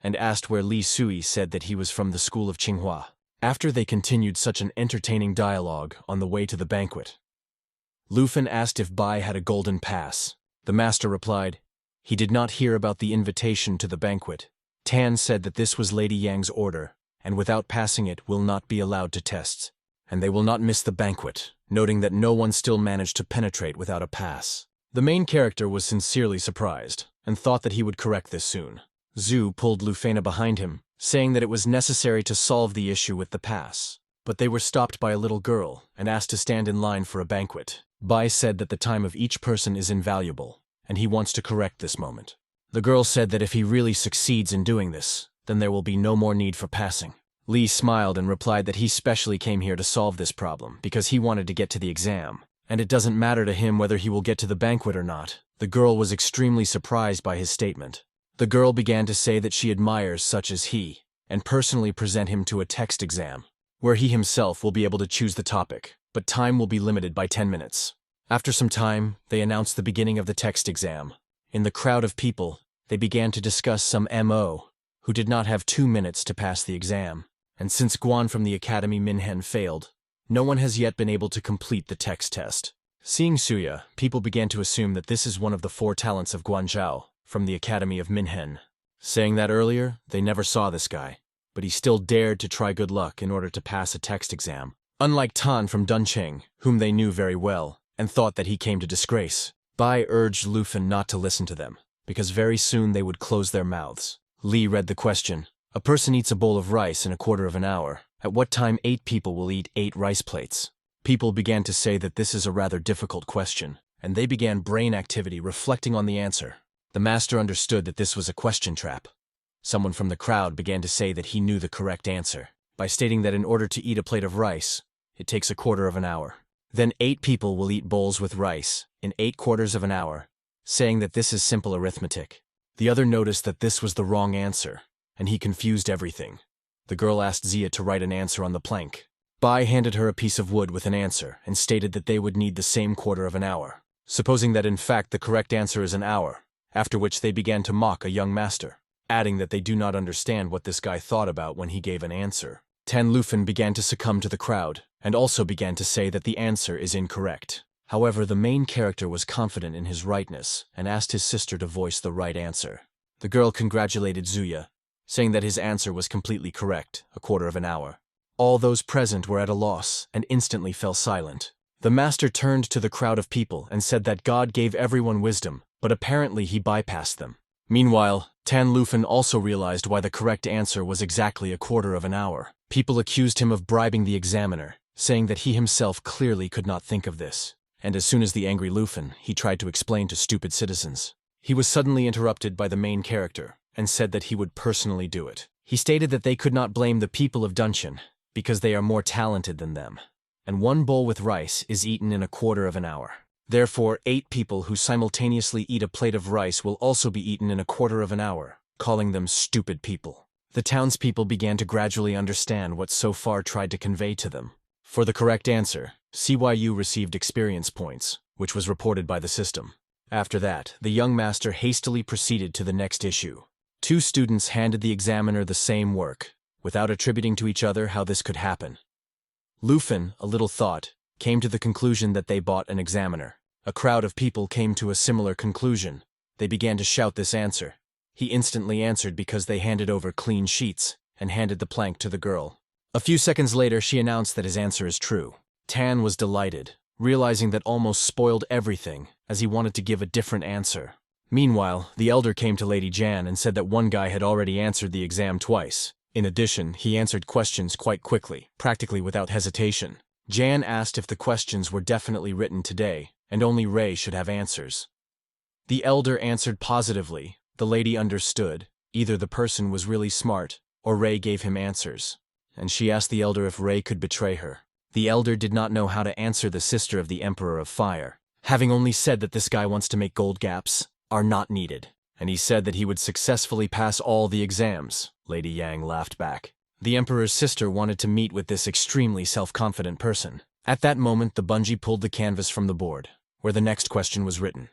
Speaker 1: and asked where Li Sui said that he was from the school of Tsinghua. After they continued such an entertaining dialogue on the way to the banquet, Lufin asked if Bai had a golden pass. The master replied, he did not hear about the invitation to the banquet. Tan said that this was Lady Yang's order, and without passing it will not be allowed to tests, and they will not miss the banquet, noting that no one still managed to penetrate without a pass. The main character was sincerely surprised, and thought that he would correct this soon. Zhu pulled Lufena behind him, saying that it was necessary to solve the issue with the pass. But they were stopped by a little girl, and asked to stand in line for a banquet. Bai said that the time of each person is invaluable, and he wants to correct this moment. The girl said that if he really succeeds in doing this, then there will be no more need for passing. Li smiled and replied that he specially came here to solve this problem because he wanted to get to the exam, and it doesn't matter to him whether he will get to the banquet or not. The girl was extremely surprised by his statement. The girl began to say that she admires such as he, and personally present him to a text exam, where he himself will be able to choose the topic, but time will be limited by 10 minutes. After some time, they announced the beginning of the text exam. In the crowd of people, they began to discuss some M.O. who did not have 2 minutes to pass the exam, and since Guan from the Academy Minhen failed, no one has yet been able to complete the text test. Seeing Suya, people began to assume that this is one of the 4 talents of Guanzhao from the Academy of Minhen. Saying that earlier, they never saw this guy, but he still dared to try good luck in order to pass a text exam. Unlike Tan from Duncheng, whom they knew very well, and thought that he came to disgrace, Bai urged Lufin not to listen to them, because very soon they would close their mouths. Li read the question. A person eats a bowl of rice in a quarter of an hour. At what time 8 people will eat 8 rice plates? People began to say that this is a rather difficult question, and they began brain activity reflecting on the answer. The master understood that this was a question trap. Someone from the crowd began to say that he knew the correct answer, by stating that in order to eat a plate of rice, it takes a quarter of an hour. Then 8 people will eat bowls with rice in 8 quarters of an hour, saying that this is simple arithmetic. The other noticed that this was the wrong answer, and he confused everything. The girl asked Zia to write an answer on the plank. Bai handed her a piece of wood with an answer and stated that they would need the same quarter of an hour, supposing that in fact the correct answer is an hour, after which they began to mock a young master, adding that they do not understand what this guy thought about when he gave an answer. Tan Lufin began to succumb to the crowd, and also began to say that the answer is incorrect. However, the main character was confident in his rightness and asked his sister to voice the right answer. The girl congratulated Zuya, saying that his answer was completely correct, a quarter of an hour. All those present were at a loss and instantly fell silent. The master turned to the crowd of people and said that God gave everyone wisdom, but apparently he bypassed them. Meanwhile, Tan Lufin also realized why the correct answer was exactly a quarter of an hour. People accused him of bribing the examiner, saying that he himself clearly could not think of this. And as soon as the angry Lufin, he tried to explain to stupid citizens. He was suddenly interrupted by the main character, and said that he would personally do it. He stated that they could not blame the people of Duncheon because they are more talented than them, and one bowl with rice is eaten in a quarter of an hour. Therefore, 8 people who simultaneously eat a plate of rice will also be eaten in a quarter of an hour, calling them stupid people. The townspeople began to gradually understand what so far tried to convey to them. For the correct answer, CYU received experience points, which was reported by the system. After that, the young master hastily proceeded to the next issue. 2 students handed the examiner the same work, without attributing to each other how this could happen. Bluffing, a little thought, came to the conclusion that they bought an examiner. A crowd of people came to a similar conclusion. They began to shout this answer. He instantly answered because they handed over clean sheets and handed the plank to the girl. A few seconds later, she announced that his answer is true. Tan was delighted, realizing that almost spoiled everything, as he wanted to give a different answer. Meanwhile, the elder came to Lady Jan and said that one guy had already answered the exam twice. In addition, he answered questions quite quickly, practically without hesitation. Jan asked if the questions were definitely written today, and only Ray should have answers. The elder answered positively. The lady understood. Either the person was really smart, or Ray gave him answers. And she asked the elder if Ray could betray her. The elder did not know how to answer the sister of the Emperor of Fire, having only said that this guy wants to make gold gaps are not needed, and he said that he would successfully pass all the exams. Lady Yang laughed back. The Emperor's sister wanted to meet with this extremely self-confident person. At that moment, the bungee pulled the canvas from the board, where the next question was written.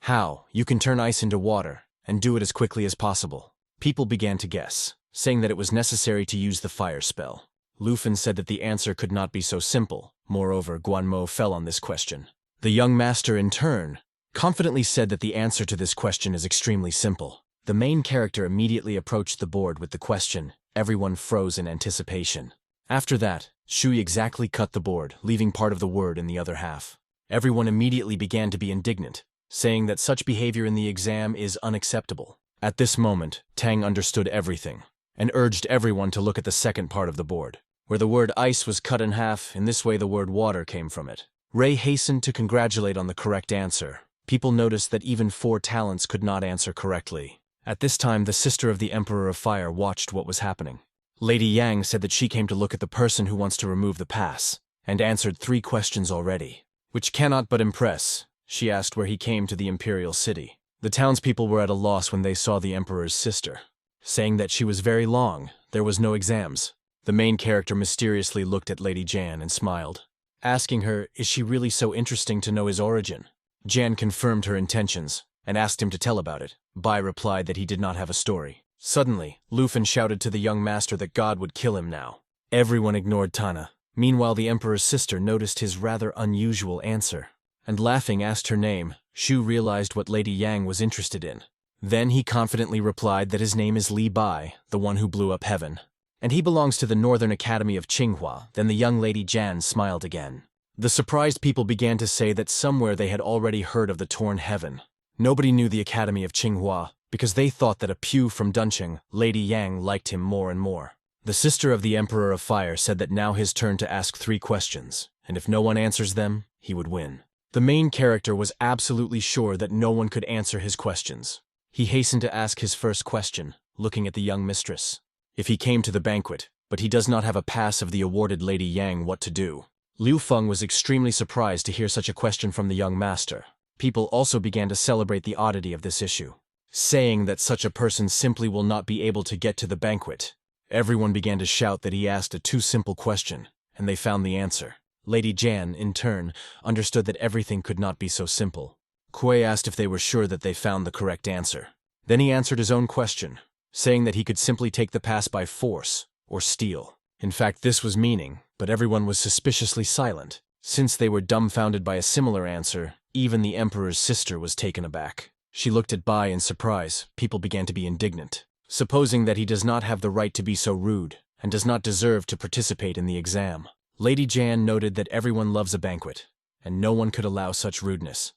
Speaker 1: How? You can turn ice into water, and do it as quickly as possible. People began to guess, saying that it was necessary to use the fire spell. Bluffing said that the answer could not be so simple. Moreover, Guanmo fell on this question. The young master, in turn, confidently said that the answer to this question is extremely simple. The main character immediately approached the board with the question. Everyone froze in anticipation. After that, Shui exactly cut the board, leaving part of the word in the other half. Everyone immediately began to be indignant, saying that such behavior in the exam is unacceptable. At this moment, Tang understood everything, and urged everyone to look at the second part of the board, where the word ice was cut in half. In this way the word water came from it. Ray hastened to congratulate on the correct answer. People noticed that even 4 talents could not answer correctly. At this time, the sister of the Emperor of Fire watched what was happening. Lady Yang said that she came to look at the person who wants to remove the pass, and answered 3 questions already, which cannot but impress. She asked where he came to the Imperial city. The townspeople were at a loss when they saw the Emperor's sister, saying that she was very long, there was no exams. The main character mysteriously looked at Lady Jan and smiled, asking her, is she really so interesting to know his origin? Jan confirmed her intentions, and asked him to tell about it. Bai replied that he did not have a story. Suddenly, Bluffing shouted to the young master that God would kill him now. Everyone ignored Tana. Meanwhile, the Emperor's sister noticed his rather unusual answer, and laughing asked her name. Shu realized what Lady Yang was interested in. Then he confidently replied that his name is Li Bai, the one who blew up heaven, and he belongs to the Northern Academy of Tsinghua. Then the young Lady Jan smiled again. The surprised people began to say that somewhere they had already heard of the Torn Heaven. Nobody knew the Academy of Tsinghua, because they thought that a Pew from Duncheon, Lady Yang, liked him more and more. The sister of the Emperor of Fire said that now his turn to ask 3 questions, and if no one answers them, he would win. The main character was absolutely sure that no one could answer his questions. He hastened to ask his first question, looking at the young mistress. If he came to the banquet, but he does not have a pass of the awarded Lady Yang, what to do? Liu Feng was extremely surprised to hear such a question from the young master. People also began to celebrate the oddity of this issue, saying that such a person simply will not be able to get to the banquet. Everyone began to shout that he asked a too simple question, and they found the answer. Lady Jan, in turn, understood that everything could not be so simple. Kuei asked if they were sure that they found the correct answer. Then he answered his own question, saying that he could simply take the pass by force or steal. In fact, this was meaning, but everyone was suspiciously silent. Since they were dumbfounded by a similar answer, even the Emperor's sister was taken aback. She looked at Bai in surprise. People began to be indignant, supposing that he does not have the right to be so rude and does not deserve to participate in the exam. Lady Jan noted that everyone loves a banquet, and no one could allow such rudeness.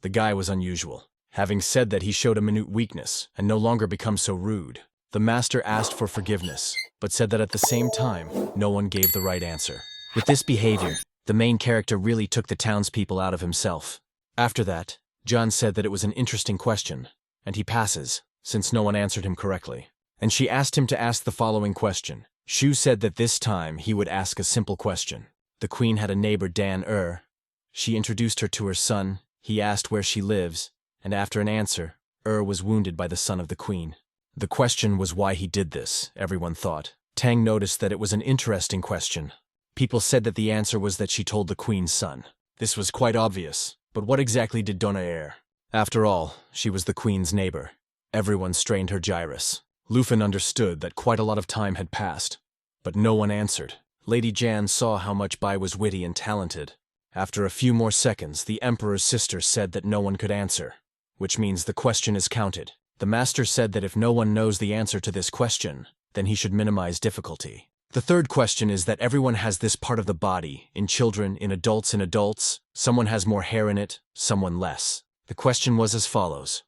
Speaker 1: The guy was unusual. Having said that, he showed a minute weakness and no longer become so rude. The master asked for forgiveness, but said that at the same time, no one gave the right answer. With this behavior, the main character really took the townspeople out of himself. After that, John said that it was an interesting question, and he passes, since no one answered him correctly. and she asked him to ask the following question. Shu said that this time he would ask a simple question. The queen had a neighbor, Dan She introduced her to her son, he asked where she lives, and after an answer, was wounded by the son of the queen. The question was why he did this, everyone thought. Tang noticed that it was an interesting question. People said that the answer was that she told the queen's son. This was quite obvious, but what exactly did Donna? After all, she was the queen's neighbor. Everyone strained her gyrus. Lufen understood that quite a lot of time had passed, but no one answered. Lady Jan saw how much Bai was witty and talented. After a few more seconds, the emperor's sister said that no one could answer, which means the question is counted. The master said that if no one knows the answer to this question, then he should minimize difficulty. The third question is that everyone has this part of the body, in children, in adults. Someone has more hair in it, someone less. The question was as follows: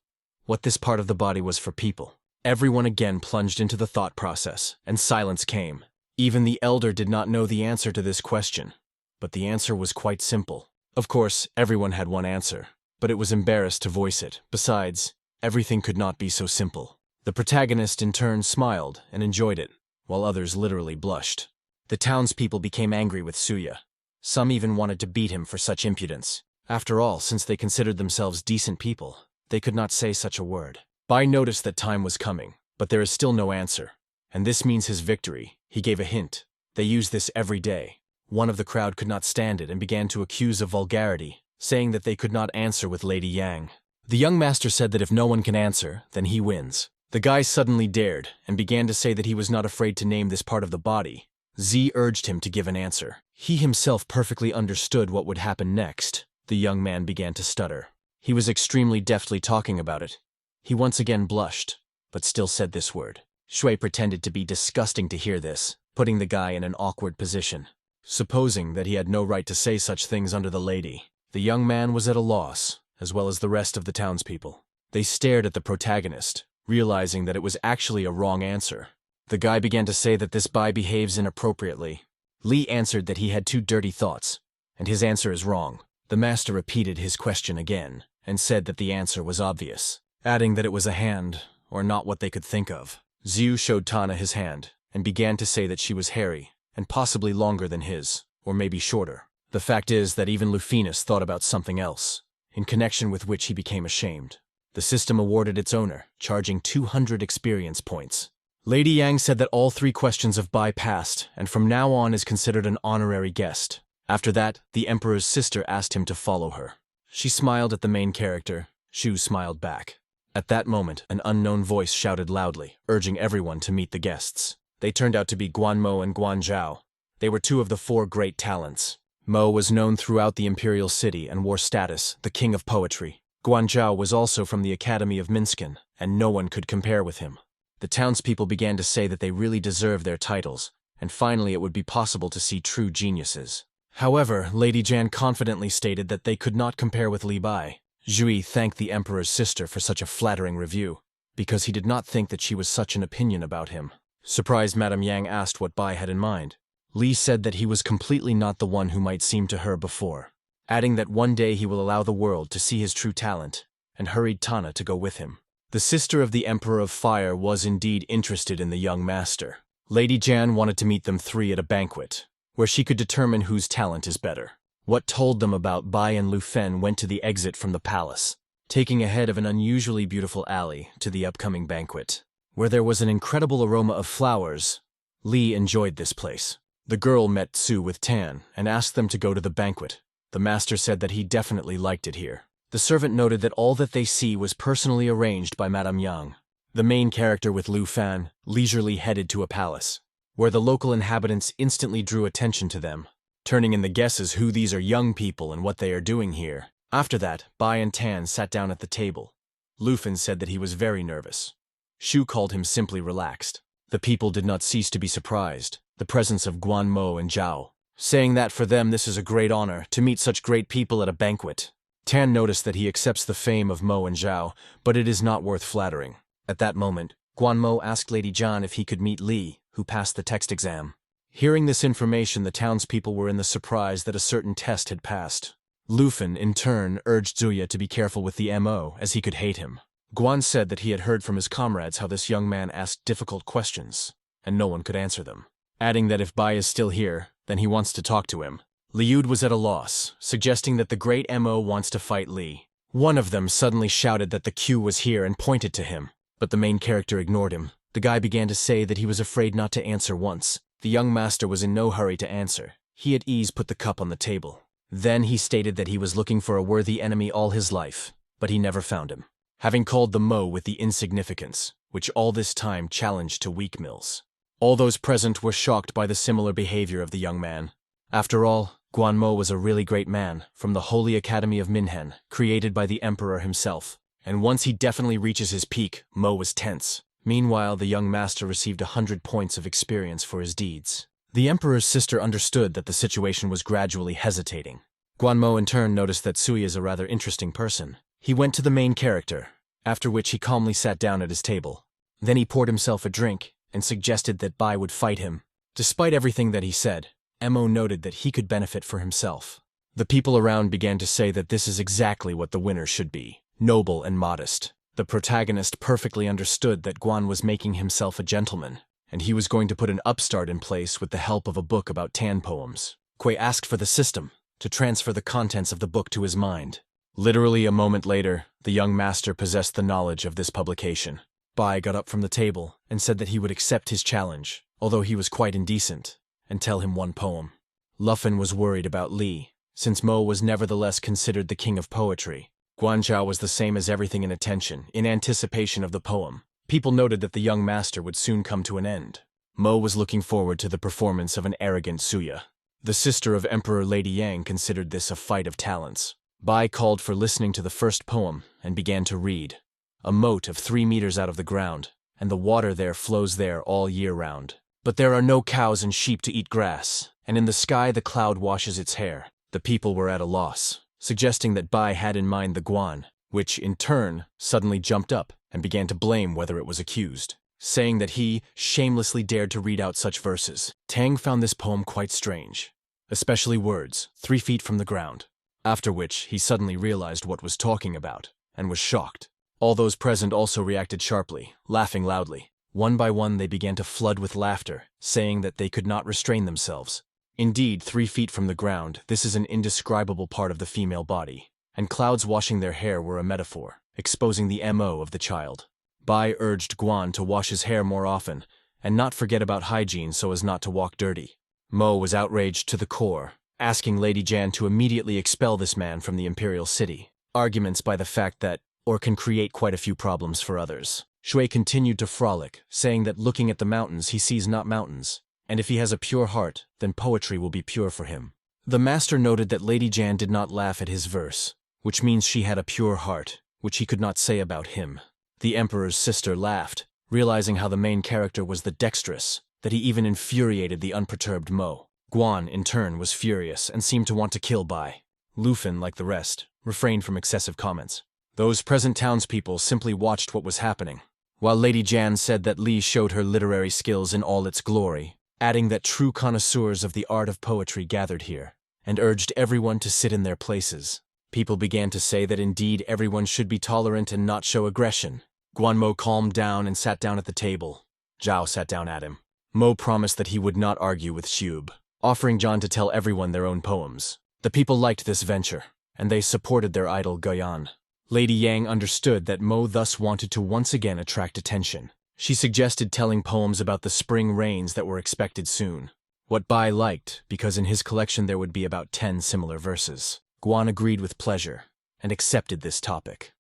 Speaker 1: what this part of the body was for people. Everyone again plunged into the thought process, and silence came. Even the elder did not know the answer to this question. But the answer was quite simple. Of course, everyone had one answer, but it was embarrassed to voice it. Besides, everything could not be so simple. The protagonist in turn smiled and enjoyed it, while others literally blushed. The townspeople became angry with Suya. Some even wanted to beat him for such impudence. After all, since they considered themselves decent people, they could not say such a word. Bai noticed that time was coming, but there is still no answer. And this means his victory. He gave a hint. They use this every day. One of the crowd could not stand it and began to accuse of vulgarity, saying that they could not answer with Lady Yang. The young master said that if no one can answer, then he wins. The guy suddenly dared and began to say that he was not afraid to name this part of the body. Z urged him to give an answer. He himself perfectly understood what would happen next. The young man began to stutter. He was extremely deftly talking about it. He once again blushed, but still said this word. Shui pretended to be disgusting to hear this, putting the guy in an awkward position. Supposing that he had no right to say such things under the lady, the young man was at a loss, as well as the rest of the townspeople. They stared at the protagonist, realizing that it was actually a wrong answer. The guy began to say that this Bai behaves inappropriately. Li answered that he had two dirty thoughts, and his answer is wrong. The master repeated his question again, and said that the answer was obvious, adding that it was a hand, or not what they could think of. Zhu showed Tana his hand, and began to say that she was hairy, and possibly longer than his, or maybe shorter. The fact is that even Lufinus thought about something else, in connection with which he became ashamed. The system awarded its owner, charging 200 experience points. Lady Yang said that all three questions of Bai passed, and from now on is considered an honorary guest. After that, the emperor's sister asked him to follow her. She smiled at the main character. Shu smiled back. At that moment, an unknown voice shouted loudly, urging everyone to meet the guests. They turned out to be Guanmo and Guanzhao. They were two of the four great talents. Mo was known throughout the Imperial city and wore status, the king of poetry. Guanzhao was also from the Academy of Minskin, and no one could compare with him. The townspeople began to say that they really deserved their titles, and finally it would be possible to see true geniuses. However, Lady Jan confidently stated that they could not compare with Li Bai. Zhui thanked the emperor's sister for such a flattering review, because he did not think that she was such an opinion about him. Surprised, Madame Yang asked what Bai had in mind. Li said that he was completely not the one who might seem to her before, adding that one day he will allow the world to see his true talent, and hurried Tana to go with him. The sister of the Emperor of Fire was indeed interested in the young master. Lady Jan wanted to meet them three at a banquet, where she could determine whose talent is better. What told them about Bai and Lu Fen went to the exit from the palace, taking ahead of an unusually beautiful alley to the upcoming banquet, where there was an incredible aroma of flowers. Li enjoyed this place. The girl met Tsu with Tan and asked them to go to the banquet. The master said that he definitely liked it here. The servant noted that all that they see was personally arranged by Madame Yang. The main character with Lu Fan leisurely headed to a palace, where the local inhabitants instantly drew attention to them, turning in the guesses who these are young people and what they are doing here. After that, Bai and Tan sat down at the table. Lufin said that he was very nervous. Shu called him simply relaxed. The people did not cease to be surprised, the presence of Guan Mo and Zhao, saying that for them this is a great honor to meet such great people at a banquet. Tan noticed that he accepts the fame of Mo and Zhao, but it is not worth flattering. At that moment, Guan Mo asked Lady Zhan if he could meet Li, who passed the text exam. Hearing this information, the townspeople were in the surprise that a certain test had passed. Lufin, in turn, urged Zuya to be careful with the M.O., as he could hate him. Guan said that he had heard from his comrades how this young man asked difficult questions, and no one could answer them, adding that if Bai is still here, then he wants to talk to him. Liud was at a loss, suggesting that the great M.O. wants to fight Li. One of them suddenly shouted that the Q was here and pointed to him, but the main character ignored him. The guy began to say that he was afraid not to answer once. The young master was in no hurry to answer. He at ease put the cup on the table. Then he stated that he was looking for a worthy enemy all his life, but he never found him, having called the Mo with the insignificance, which all this time challenged to weak mills. All those present were shocked by the similar behavior of the young man. After all, Guan Mo was a really great man, from the Holy Academy of Minhen, created by the Emperor himself. And once he definitely reaches his peak, Mo was tense. Meanwhile, the young master received 100 points of experience for his deeds. The Emperor's sister understood that the situation was gradually hesitating. Guan Mo in turn noticed that Sui is a rather interesting person. He went to the main character, after which he calmly sat down at his table. Then he poured himself a drink and suggested that Bai would fight him. Despite everything that he said, M.O. noted that he could benefit for himself. The people around began to say that this is exactly what the winner should be, noble and modest. The protagonist perfectly understood that Guan was making himself a gentleman, and he was going to put an upstart in place with the help of a book about Tan poems. Kui asked for the system to transfer the contents of the book to his mind. Literally a moment later, the young master possessed the knowledge of this publication. Bai got up from the table and said that he would accept his challenge, although he was quite indecent, and tell him one poem. Bluffing was worried about Li, since Mo was nevertheless considered the king of poetry. Guanzhou was the same as everything in attention, in anticipation of the poem. People noted that the young master would soon come to an end. Mo was looking forward to the performance of an arrogant Suya. The sister of Emperor Lady Yang considered this a fight of talents. Bai called for listening to the first poem and began to read. A moat of 3 meters out of the ground, and the water there flows there all year round. But there are no cows and sheep to eat grass, and in the sky the cloud washes its hair. The people were at a loss, suggesting that Bai had in mind the Guan, which, in turn, suddenly jumped up and began to blame whether it was accused, saying that he shamelessly dared to read out such verses. Tang found this poem quite strange, especially words, 3 feet from the ground, after which he suddenly realized what was talking about, and was shocked. All those present also reacted sharply, laughing loudly. One by one they began to flood with laughter, saying that they could not restrain themselves. Indeed, 3 feet from the ground, this is an indescribable part of the female body, and clouds washing their hair were a metaphor, exposing the M.O. of the child. Bai urged Guan to wash his hair more often, and not forget about hygiene so as not to walk dirty. Mo was outraged to the core, asking Lady Jan to immediately expel this man from the Imperial city. Arguments by the fact that or can create quite a few problems for others. Shui continued to frolic, saying that looking at the mountains he sees not mountains, and if he has a pure heart, then poetry will be pure for him. The master noted that Lady Jan did not laugh at his verse, which means she had a pure heart, which he could not say about him. The Emperor's sister laughed, realizing how the main character was the dexterous, that he even infuriated the unperturbed Mo. Guan, in turn, was furious and seemed to want to kill Bai. Lufin, like the rest, refrained from excessive comments. Those present townspeople simply watched what was happening, while Lady Jan said that Li showed her literary skills in all its glory, adding that true connoisseurs of the art of poetry gathered here, and urged everyone to sit in their places. People began to say that indeed everyone should be tolerant and not show aggression. Guan Mo calmed down and sat down at the table. Zhao sat down at him. Mo promised that he would not argue with Xub, offering John to tell everyone their own poems. The people liked this venture, and they supported their idol Guyan. Lady Yang understood that Mo thus wanted to once again attract attention. She suggested telling poems about the spring rains that were expected soon. What Bai liked, because in his collection there would be about 10 similar verses. Guan agreed with pleasure, and accepted this topic.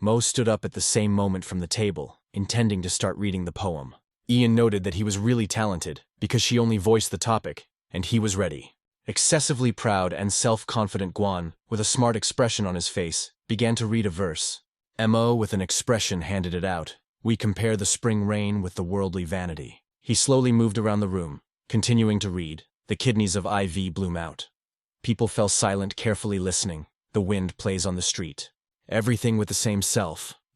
Speaker 1: Mo stood up at the same moment from the table, intending to start reading the poem. Ian noted that he was really talented, because she only voiced the topic, and he was ready. Excessively proud and self-confident Guan, with a smart expression on his face, began to read a verse. M.O. with an expression handed it out. We compare the spring rain with the worldly vanity. He slowly moved around the room, continuing to read. The kidneys of IV bloom out. People fell silent, carefully listening. The wind plays on the street. Everything with the same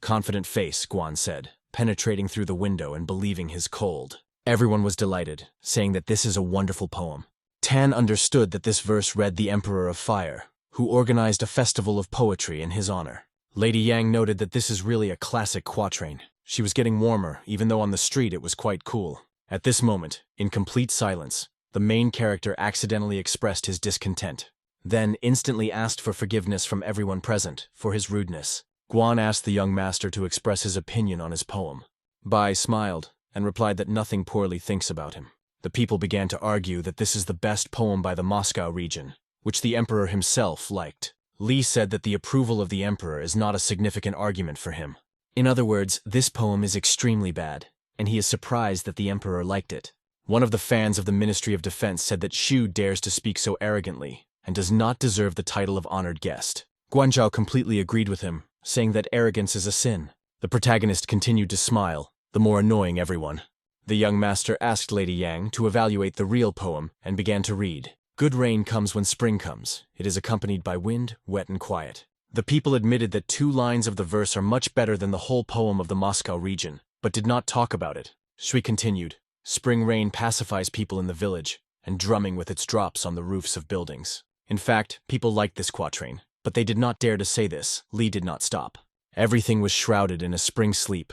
Speaker 1: confident face, Guan said, penetrating through the window and believing his cold. Everyone was delighted, saying that this is a wonderful poem. Tan understood that this verse read the Emperor of Fire, who organized a festival of poetry in his honor. Lady Yang noted that this is really a classic quatrain. She was getting warmer, even though on the street it was quite cool. At this moment, in complete silence, the main character accidentally expressed his discontent, then instantly asked for forgiveness from everyone present for his rudeness. Guan asked the young master to express his opinion on his poem. Bai smiled and replied that nothing poorly thinks about him. The people began to argue that this is the best poem by the Moscow region, which the emperor himself liked. Li said that the approval of the emperor is not a significant argument for him. In other words, this poem is extremely bad, and he is surprised that the emperor liked it. One of the fans of the Ministry of Defense said that Xu dares to speak so arrogantly and does not deserve the title of honored guest. Guanzhao completely agreed with him, saying that arrogance is a sin. The protagonist continued to smile, the more annoying everyone. The young master asked Lady Yang to evaluate the real poem and began to read. Good rain comes when spring comes. It is accompanied by wind, wet and quiet. The people admitted that 2 lines of the verse are much better than the whole poem of the Moscow region, but did not talk about it. Shui continued. Spring rain pacifies people in the village, and drumming with its drops on the roofs of buildings. In fact, people liked this quatrain, but they did not dare to say this. Li did not stop. Everything was shrouded in a spring sleep.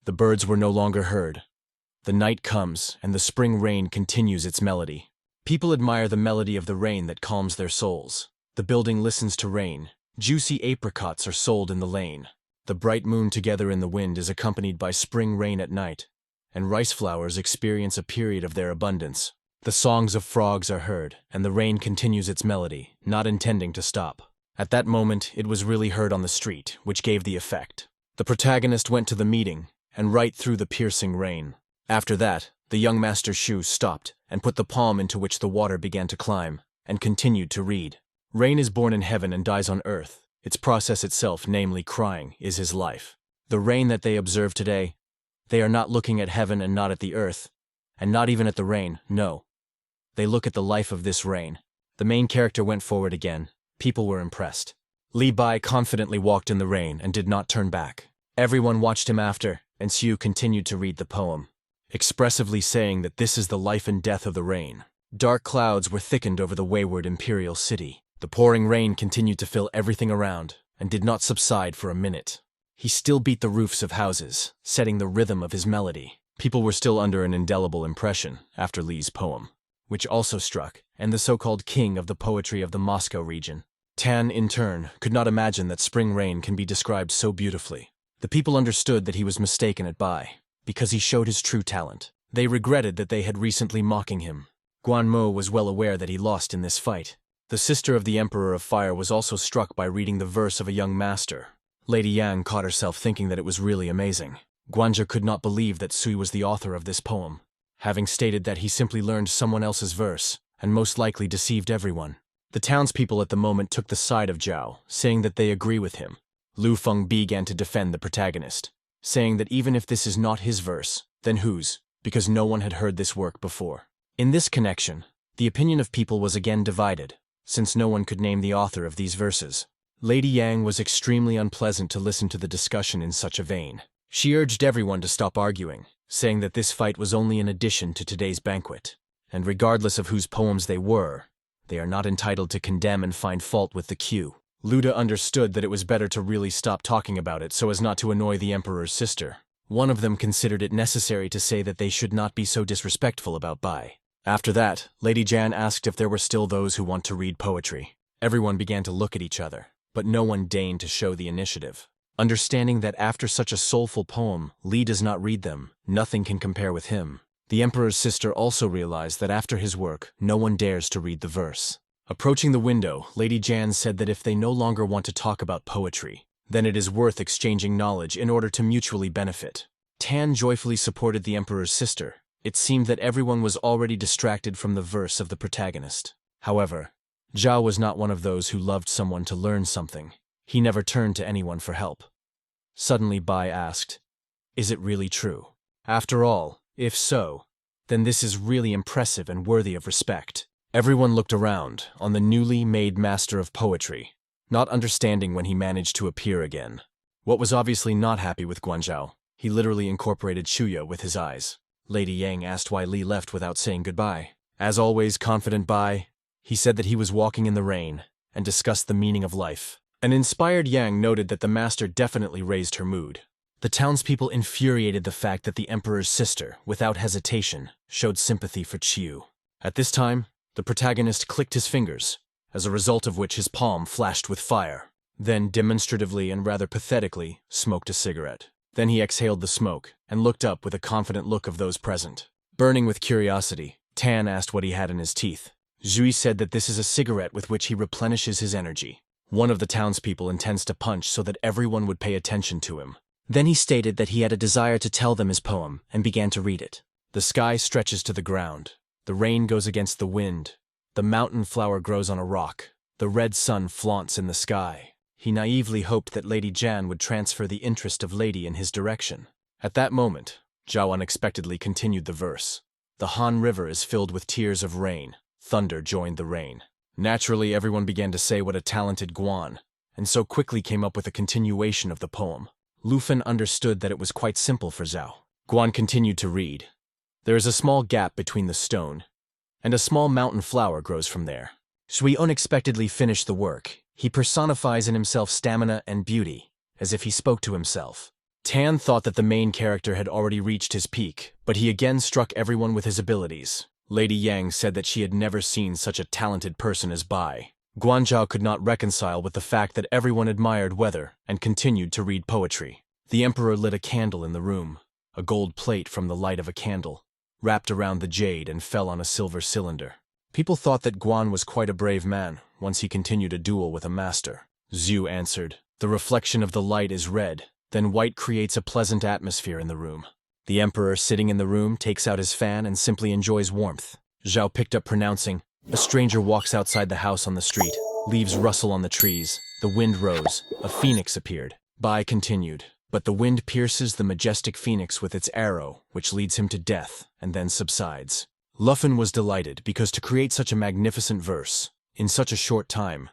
Speaker 1: The birds were no longer heard. The night comes, and the spring rain continues its melody. People admire the melody of the rain that calms their souls. The building listens to rain. Juicy apricots are sold in the lane. The bright moon together in the wind is accompanied by spring rain at night, and rice flowers experience a period of their abundance. The songs of frogs are heard, and the rain continues its melody, not intending to stop. At that moment, it was really heard on the street, which gave the effect. The protagonist went to the meeting, and right through the piercing rain. After that, the young master Shu stopped and put the palm into which the water began to climb, and continued to read. Rain is born in heaven and dies on earth. Its process itself, namely crying, is his life. The rain that they observe today, they are not looking at heaven and not at the earth, and not even at the rain, no. They look at the life of this rain. The main character went forward again. People were impressed. Li Bai confidently walked in the rain and did not turn back. Everyone watched him after, and Xu continued to read the poem, expressively saying that this is the life and death of the rain. Dark clouds were thickened over the wayward Imperial city. The pouring rain continued to fill everything around, and did not subside for a minute. He still beat the roofs of houses, setting the rhythm of his melody. People were still under an indelible impression after Li's poem, which also struck, and the so-called king of the poetry of the Moscow region. Tan, in turn, could not imagine that spring rain can be described so beautifully. The people understood that he was mistaken at Bai, because he showed his true talent. They regretted that they had recently mocking him. Guan Mo was well aware that he lost in this fight. The sister of the Emperor of Fire was also struck by reading the verse of a young master. Lady Yang caught herself thinking that it was really amazing. Guanzhou could not believe that Sui was the author of this poem, having stated that he simply learned someone else's verse, and most likely deceived everyone. The townspeople at the moment took the side of Zhao, saying that they agree with him. Lu Feng began to defend the protagonist, saying that even if this is not his verse, then whose, because no one had heard this work before. In this connection, the opinion of people was again divided, since no one could name the author of these verses. Lady Yang was extremely unpleasant to listen to the discussion in such a vein. She urged everyone to stop arguing, saying that this fight was only an addition to today's banquet, and regardless of whose poems they were, they are not entitled to condemn and find fault with the queue. Luda understood that it was better to really stop talking about it so as not to annoy the Emperor's sister. One of them considered it necessary to say that they should not be so disrespectful about Bai. After that, Lady Jan asked if there were still those who want to read poetry. Everyone began to look at each other, but no one deigned to show the initiative. Understanding that after such a soulful poem, Li does not read them, nothing can compare with him. The Emperor's sister also realized that after his work, no one dares to read the verse. Approaching the window, Lady Jan said that if they no longer want to talk about poetry, then it is worth exchanging knowledge in order to mutually benefit. Tan joyfully supported the Emperor's sister. It seemed that everyone was already distracted from the verse of the protagonist. However, Zhao was not one of those who loved someone to learn something. He never turned to anyone for help. Suddenly Bai asked, "Is it really true? After all, if so, then this is really impressive and worthy of respect." Everyone looked around on the newly made master of poetry, not understanding when he managed to appear again. What was obviously not happy with Guanzhao, he literally incorporated Shuya with his eyes. Lady Yang asked why Li left without saying goodbye. As always confident Bai, he said that he was walking in the rain and discussed the meaning of life. An inspired Yang noted that the master definitely raised her mood. The townspeople infuriated the fact that the emperor's sister, without hesitation, showed sympathy for Chiu. At this time, the protagonist clicked his fingers, as a result of which his palm flashed with fire. Then, demonstratively and rather pathetically, smoked a cigarette. Then he exhaled the smoke and looked up with a confident look of those present. Burning with curiosity, Tan asked what he had in his teeth. Zhui said that this is a cigarette with which he replenishes his energy. One of the townspeople intends to punch so that everyone would pay attention to him. Then he stated that he had a desire to tell them his poem and began to read it. The sky stretches to the ground. The rain goes against the wind. The mountain flower grows on a rock. The red sun flaunts in the sky. He naively hoped that Lady Jan would transfer the interest of Lady in his direction. At that moment, Zhao unexpectedly continued the verse. The Han River is filled with tears of rain. Thunder joined the rain. Naturally, everyone began to say what a talented Guan, and so quickly came up with a continuation of the poem. Lufen understood that it was quite simple for Zhao. Guan continued to read. There is a small gap between the stone, and a small mountain flower grows from there. Shui unexpectedly finished the work. He personifies in himself stamina and beauty, as if he spoke to himself. Tan thought that the main character had already reached his peak, but he again struck everyone with his abilities. Lady Yang said that she had never seen such a talented person as Bai. Guanzhao could not reconcile with the fact that everyone admired weather and continued to read poetry. The emperor lit a candle in the room, a gold plate from the light of a candle, wrapped around the jade and fell on a silver cylinder. People thought that Guan was quite a brave man once he continued a duel with a master. Zhu answered, the reflection of the light is red, then white creates a pleasant atmosphere in the room. The emperor sitting in the room takes out his fan and simply enjoys warmth. Zhao picked up pronouncing, a stranger walks outside the house on the street. Leaves rustle on the trees. The wind rose. A phoenix appeared. Bai continued, but the wind pierces the majestic phoenix with its arrow, which leads him to death, and then subsides. Lufen was delighted because to create such a magnificent verse, in such a short time,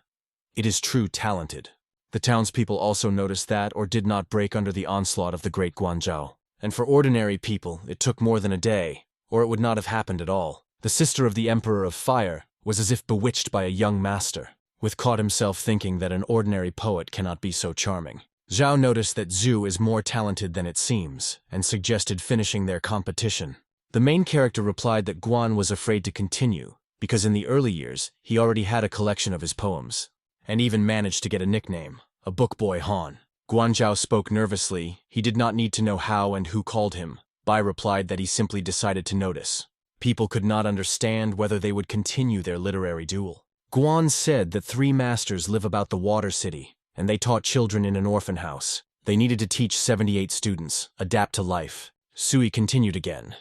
Speaker 1: it is true talented. The townspeople also noticed that or did not break under the onslaught of the great Guanzhao. And for ordinary people, it took more than a day, or it would not have happened at all. The sister of the Emperor of Fire was as if bewitched by a young master, with caught himself thinking that an ordinary poet cannot be so charming. Zhao noticed that Zhu is more talented than it seems, and suggested finishing their competition. The main character replied that Guan was afraid to continue, because in the early years, he already had a collection of his poems, and even managed to get a nickname, a book boy Han. Guanzhao spoke nervously. He did not need to know how and who called him. Bai replied that he simply decided to notice. People could not understand whether they would continue their literary duel. Guan said that 3 masters live about the water city, and they taught children in an orphan house. They needed to teach 78 students, adapt to life. Sui continued again.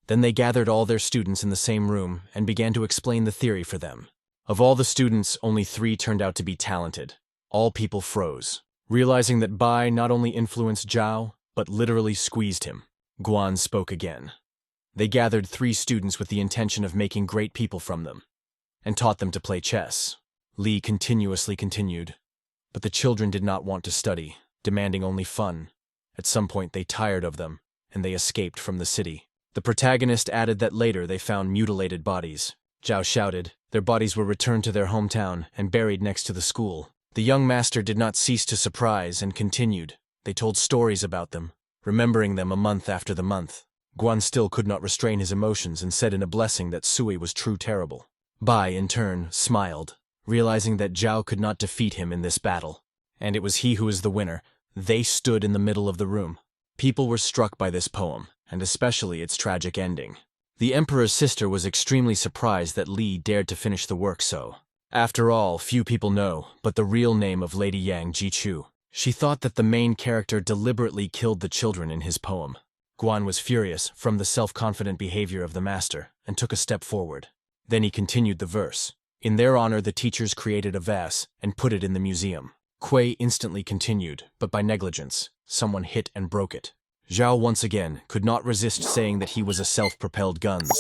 Speaker 1: Then they gathered all their students in the same room and began to explain the theory for them. Of all the students, only 3 turned out to be talented. All people froze, realizing that Bai not only influenced Zhao, but literally squeezed him. Guan spoke again. They gathered 3 students with the intention of making great people from them, and taught them to play chess. Li continuously continued. But the children did not want to study, demanding only fun. At some point they tired of them, and they escaped from the city. The protagonist added that later they found mutilated bodies. Zhao shouted. Their bodies were returned to their hometown and buried next to the school. The young master did not cease to surprise and continued. They told stories about them, remembering them a month after the month. Guan still could not restrain his emotions and said in a blessing that Sui was true terrible. Bai, in turn, smiled, realizing that Zhao could not defeat him in this battle. And it was he who was the winner. They stood in the middle of the room. People were struck by this poem, and especially its tragic ending. The emperor's sister was extremely surprised that Li dared to finish the work so. After all, few people know, but the real name of Lady Yang Jichu. She thought that the main character deliberately killed the children in his poem. Guan was furious from the self-confident behavior of the master and took a step forward. Then he continued the verse. In their honor, the teachers created a vase and put it in the museum. Kuei instantly continued, but by negligence, someone hit and broke it. Zhao once again could not resist saying that he was a self-propelled guns.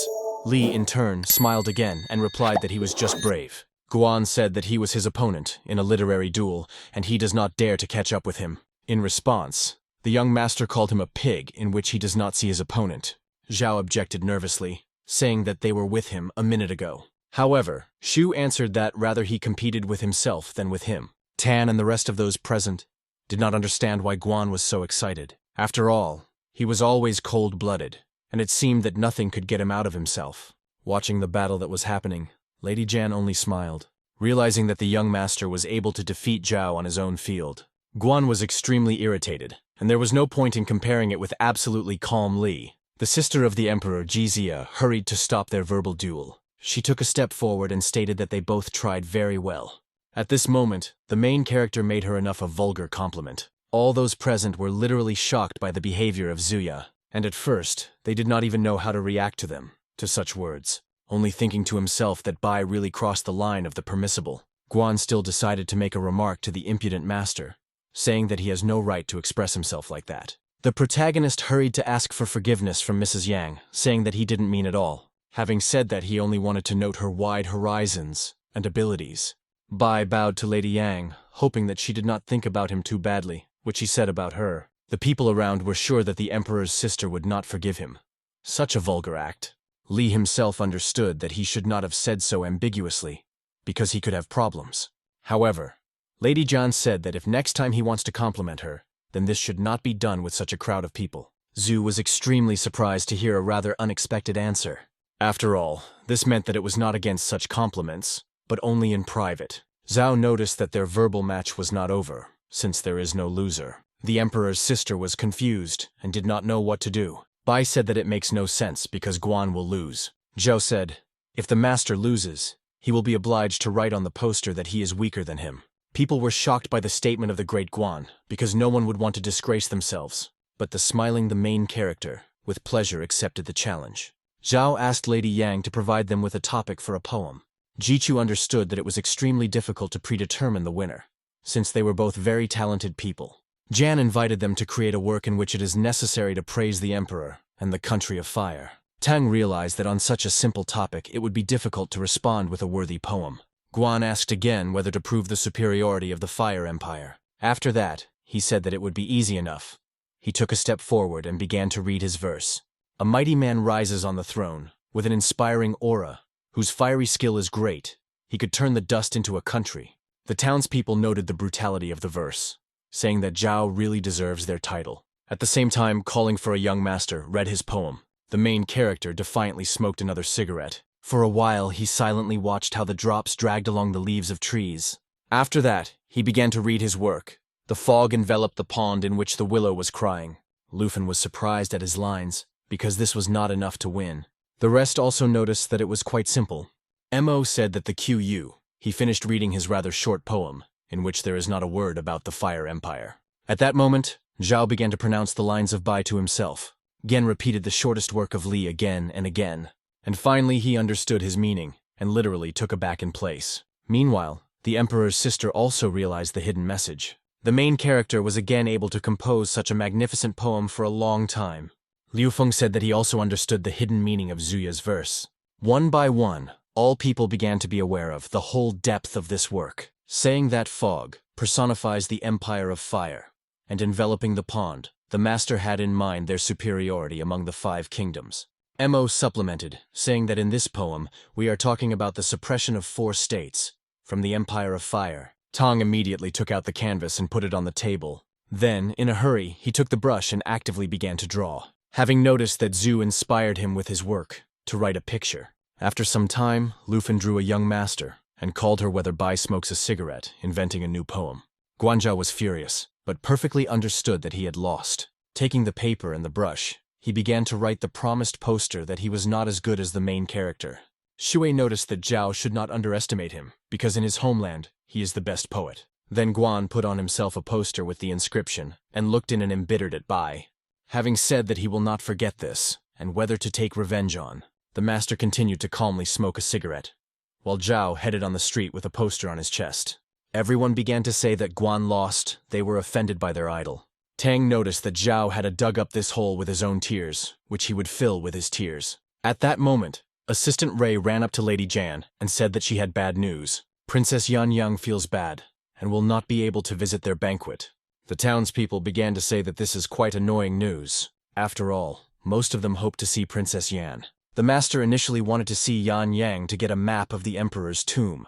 Speaker 1: Li, in turn, smiled again and replied that he was just brave. Guan said that he was his opponent in a literary duel, and he does not dare to catch up with him. In response, the young master called him a pig in which he does not see his opponent. Zhao objected nervously, saying that they were with him a minute ago. However, Shu answered that rather he competed with himself than with him. Tan and the rest of those present did not understand why Guan was so excited. After all, he was always cold-blooded, and it seemed that nothing could get him out of himself. Watching the battle that was happening, Lady Jan only smiled, realizing that the young master was able to defeat Zhao on his own field. Guan was extremely irritated, and there was no point in comparing it with absolutely calm Li. The sister of the Emperor, Jizia, hurried to stop their verbal duel. She took a step forward and stated that they both tried very well. At this moment, the main character made her enough a vulgar compliment. All those present were literally shocked by the behavior of Zuya, and at first, they did not even know how to react to such words. Only thinking to himself that Bai really crossed the line of the permissible, Guan still decided to make a remark to the impudent master, saying that he has no right to express himself like that. The protagonist hurried to ask for forgiveness from Mrs. Yang, saying that he didn't mean it all. Having said that, he only wanted to note her wide horizons and abilities. Bai bowed to Lady Yang, hoping that she did not think about him too badly, which he said about her. The people around were sure that the Emperor's sister would not forgive him. Such a vulgar act. Li himself understood that he should not have said so ambiguously, because he could have problems. However, Lady Jan said that if next time he wants to compliment her, then this should not be done with such a crowd of people. Zhu was extremely surprised to hear a rather unexpected answer. After all, this meant that it was not against such compliments, but only in private. Zhao noticed that their verbal match was not over, since there is no loser. The Emperor's sister was confused and did not know what to do. Bai said that it makes no sense because Guan will lose. Zhao said, if the master loses, he will be obliged to write on the poster that he is weaker than him. People were shocked by the statement of the great Guan, because no one would want to disgrace themselves. But the main character, with pleasure accepted the challenge. Zhao asked Lady Yang to provide them with a topic for a poem. Jichu understood that it was extremely difficult to predetermine the winner, since they were both very talented people. Jan invited them to create a work in which it is necessary to praise the Emperor and the country of fire. Tang realized that on such a simple topic it would be difficult to respond with a worthy poem. Guan asked again whether to prove the superiority of the Fire Empire. After that, he said that it would be easy enough. He took a step forward and began to read his verse. A mighty man rises on the throne, with an inspiring aura, whose fiery skill is great. He could turn the dust into a country. The townspeople noted the brutality of the verse, saying that Zhao really deserves their title. At the same time, calling for a young master, read his poem. The main character defiantly smoked another cigarette. For a while, he silently watched how the drops dragged along the leaves of trees. After that, he began to read his work. The fog enveloped the pond in which the willow was crying. Lufen was surprised at his lines, because this was not enough to win. The rest also noticed that it was quite simple. M.O. said that the QU. He finished reading his rather short poem, in which there is not a word about the Fire Empire. At that moment, Zhao began to pronounce the lines of Bai to himself. Gen repeated the shortest work of Li again and again. And finally he understood his meaning, and literally took a back in place. Meanwhile, the Emperor's sister also realized the hidden message. The main character was again able to compose such a magnificent poem for a long time. Liu Feng said that he also understood the hidden meaning of Zuya's verse. One by one, all people began to be aware of the whole depth of this work, saying that fog personifies the Empire of Fire, and enveloping the pond, the master had in mind their superiority among the 5 kingdoms. M.O. supplemented, saying that in this poem, we are talking about the suppression of 4 states, from the Empire of Fire. Tong immediately took out the canvas and put it on the table. Then, in a hurry, he took the brush and actively began to draw, having noticed that Zhu inspired him with his work, to write a picture. After some time, Lufen drew a young master, and called her whether Bai smokes a cigarette, inventing a new poem. Guanzhao was furious, but perfectly understood that he had lost. Taking the paper and the brush, he began to write the promised poster that he was not as good as the main character. Shui noticed that Zhao should not underestimate him, because in his homeland, he is the best poet. Then Guan put on himself a poster with the inscription, and looked in and embittered at Bai. Having said that he will not forget this, and whether to take revenge on, the master continued to calmly smoke a cigarette, while Zhao headed on the street with a poster on his chest. Everyone began to say that Guan lost, they were offended by their idol. Tang noticed that Zhao had dug up this hole with his own tears, which he would fill with his tears. At that moment, Assistant Ray ran up to Lady Jan and said that she had bad news. Princess Yan Yang feels bad, and will not be able to visit their banquet. The townspeople began to say that this is quite annoying news. After all, most of them hoped to see Princess Yan. The master initially wanted to see Yan Yang to get a map of the Emperor's tomb.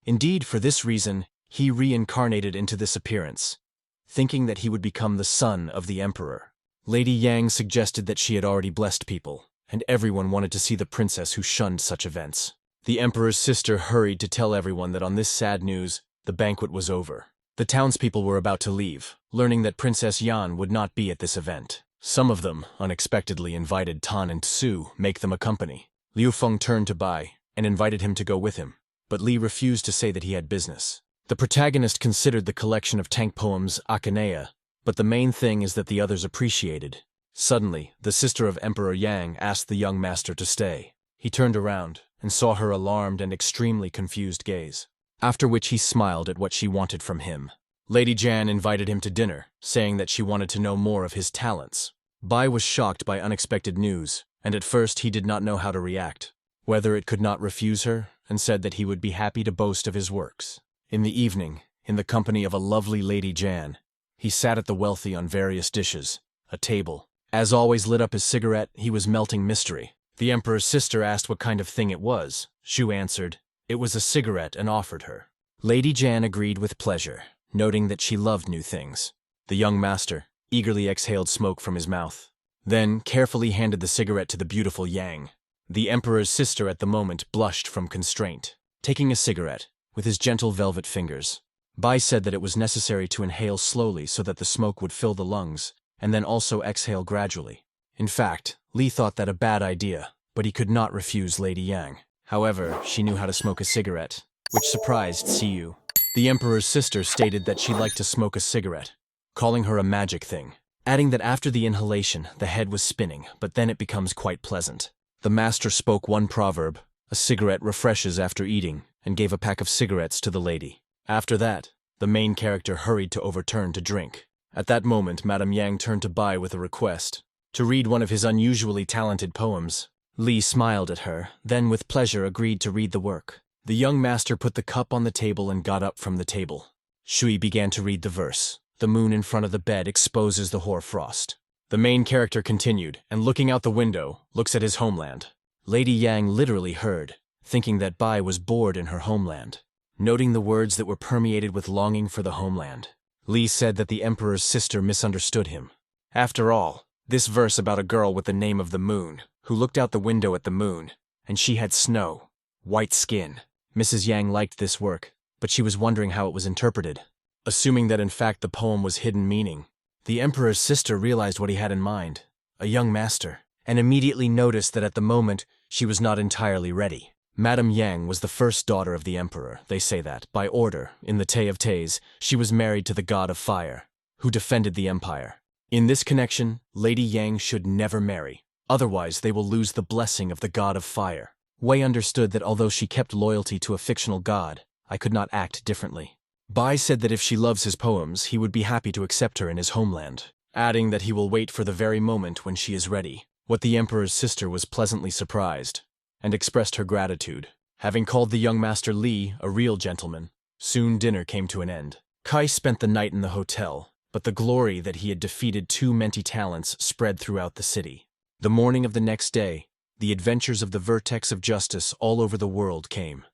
Speaker 1: Indeed, for this reason, He reincarnated into this appearance, thinking that he would become the son of the emperor. Lady Yang suggested that she had already blessed people, and everyone wanted to see the princess who shunned such events. The emperor's sister hurried to tell everyone that on this sad news, the banquet was over. The townspeople were about to leave, learning that Princess Yan would not be at this event. Some of them unexpectedly invited Tan and Su make them a company. Liu Feng turned to Bai and invited him to go with him, but Li refused to say that he had business. The protagonist considered the collection of tank poems Akanea, but the main thing is that the others appreciated. Suddenly, the sister of Emperor Yang asked the young master to stay. He turned around and saw her alarmed and extremely confused gaze, after which he smiled at what she wanted from him. Lady Jan invited him to dinner, saying that she wanted to know more of his talents. Bai was shocked by unexpected news, and at first he did not know how to react, whether it could not refuse her, and said that he would be happy to boast of his works. In the evening, in the company of a lovely Lady Jan, he sat at the wealthy on various dishes, a table. As always lit up his cigarette, he was melting mystery. The emperor's sister asked what kind of thing it was. Shu answered, it was a cigarette, and offered her. Lady Jan agreed with pleasure, noting that she loved new things. The young master eagerly exhaled smoke from his mouth, then carefully handed the cigarette to the beautiful Yang. The emperor's sister at the moment blushed from constraint. Taking a cigarette, with his gentle velvet fingers, Bai said that it was necessary to inhale slowly so that the smoke would fill the lungs, and then also exhale gradually. In fact, Li thought that a bad idea, but he could not refuse Lady Yang. However, she knew how to smoke a cigarette, which surprised Siyu. The emperor's sister stated that she liked to smoke a cigarette, calling her a magic thing, adding that after the inhalation, the head was spinning, but then it becomes quite pleasant. The master spoke one proverb, a cigarette refreshes after eating, and gave a pack of cigarettes to the lady. After that, the main character hurried to overturn to drink. At that moment, Madame Yang turned to Bai with a request to read one of his unusually talented poems. Li smiled at her, then with pleasure agreed to read the work. The young master put the cup on the table and got up from the table. Shui began to read the verse. The moon in front of the bed exposes the hoarfrost. The main character continued, and looking out the window, looks at his homeland. Lady Yang literally heard, thinking that Bai was bored in her homeland, noting the words that were permeated with longing for the homeland. Li said that the emperor's sister misunderstood him. After all, this verse about a girl with the name of the moon, who looked out the window at the moon, and she had snow, white skin. Mrs. Yang liked this work, but she was wondering how it was interpreted. Assuming that in fact the poem was hidden meaning, the emperor's sister realized what he had in mind, a young master, and immediately noticed that at the moment she was not entirely ready. Madame Yang was the first daughter of the emperor. They say that, by order, in the Te of Te's, she was married to the god of fire, who defended the empire. In this connection, Lady Yang should never marry, otherwise they will lose the blessing of the god of fire. Wei understood that although she kept loyalty to a fictional god, I could not act differently. Bai said that if she loves his poems, he would be happy to accept her in his homeland, adding that he will wait for the very moment when she is ready. What the emperor's sister was pleasantly surprised, and expressed her gratitude. Having called the young master Li a real gentleman, soon dinner came to an end. Kai spent the night in the hotel, but the glory that he had defeated 2 M.E.T.A talents spread throughout the city. The morning of the next day, the adventures of the Vertex of Justice all over the world came.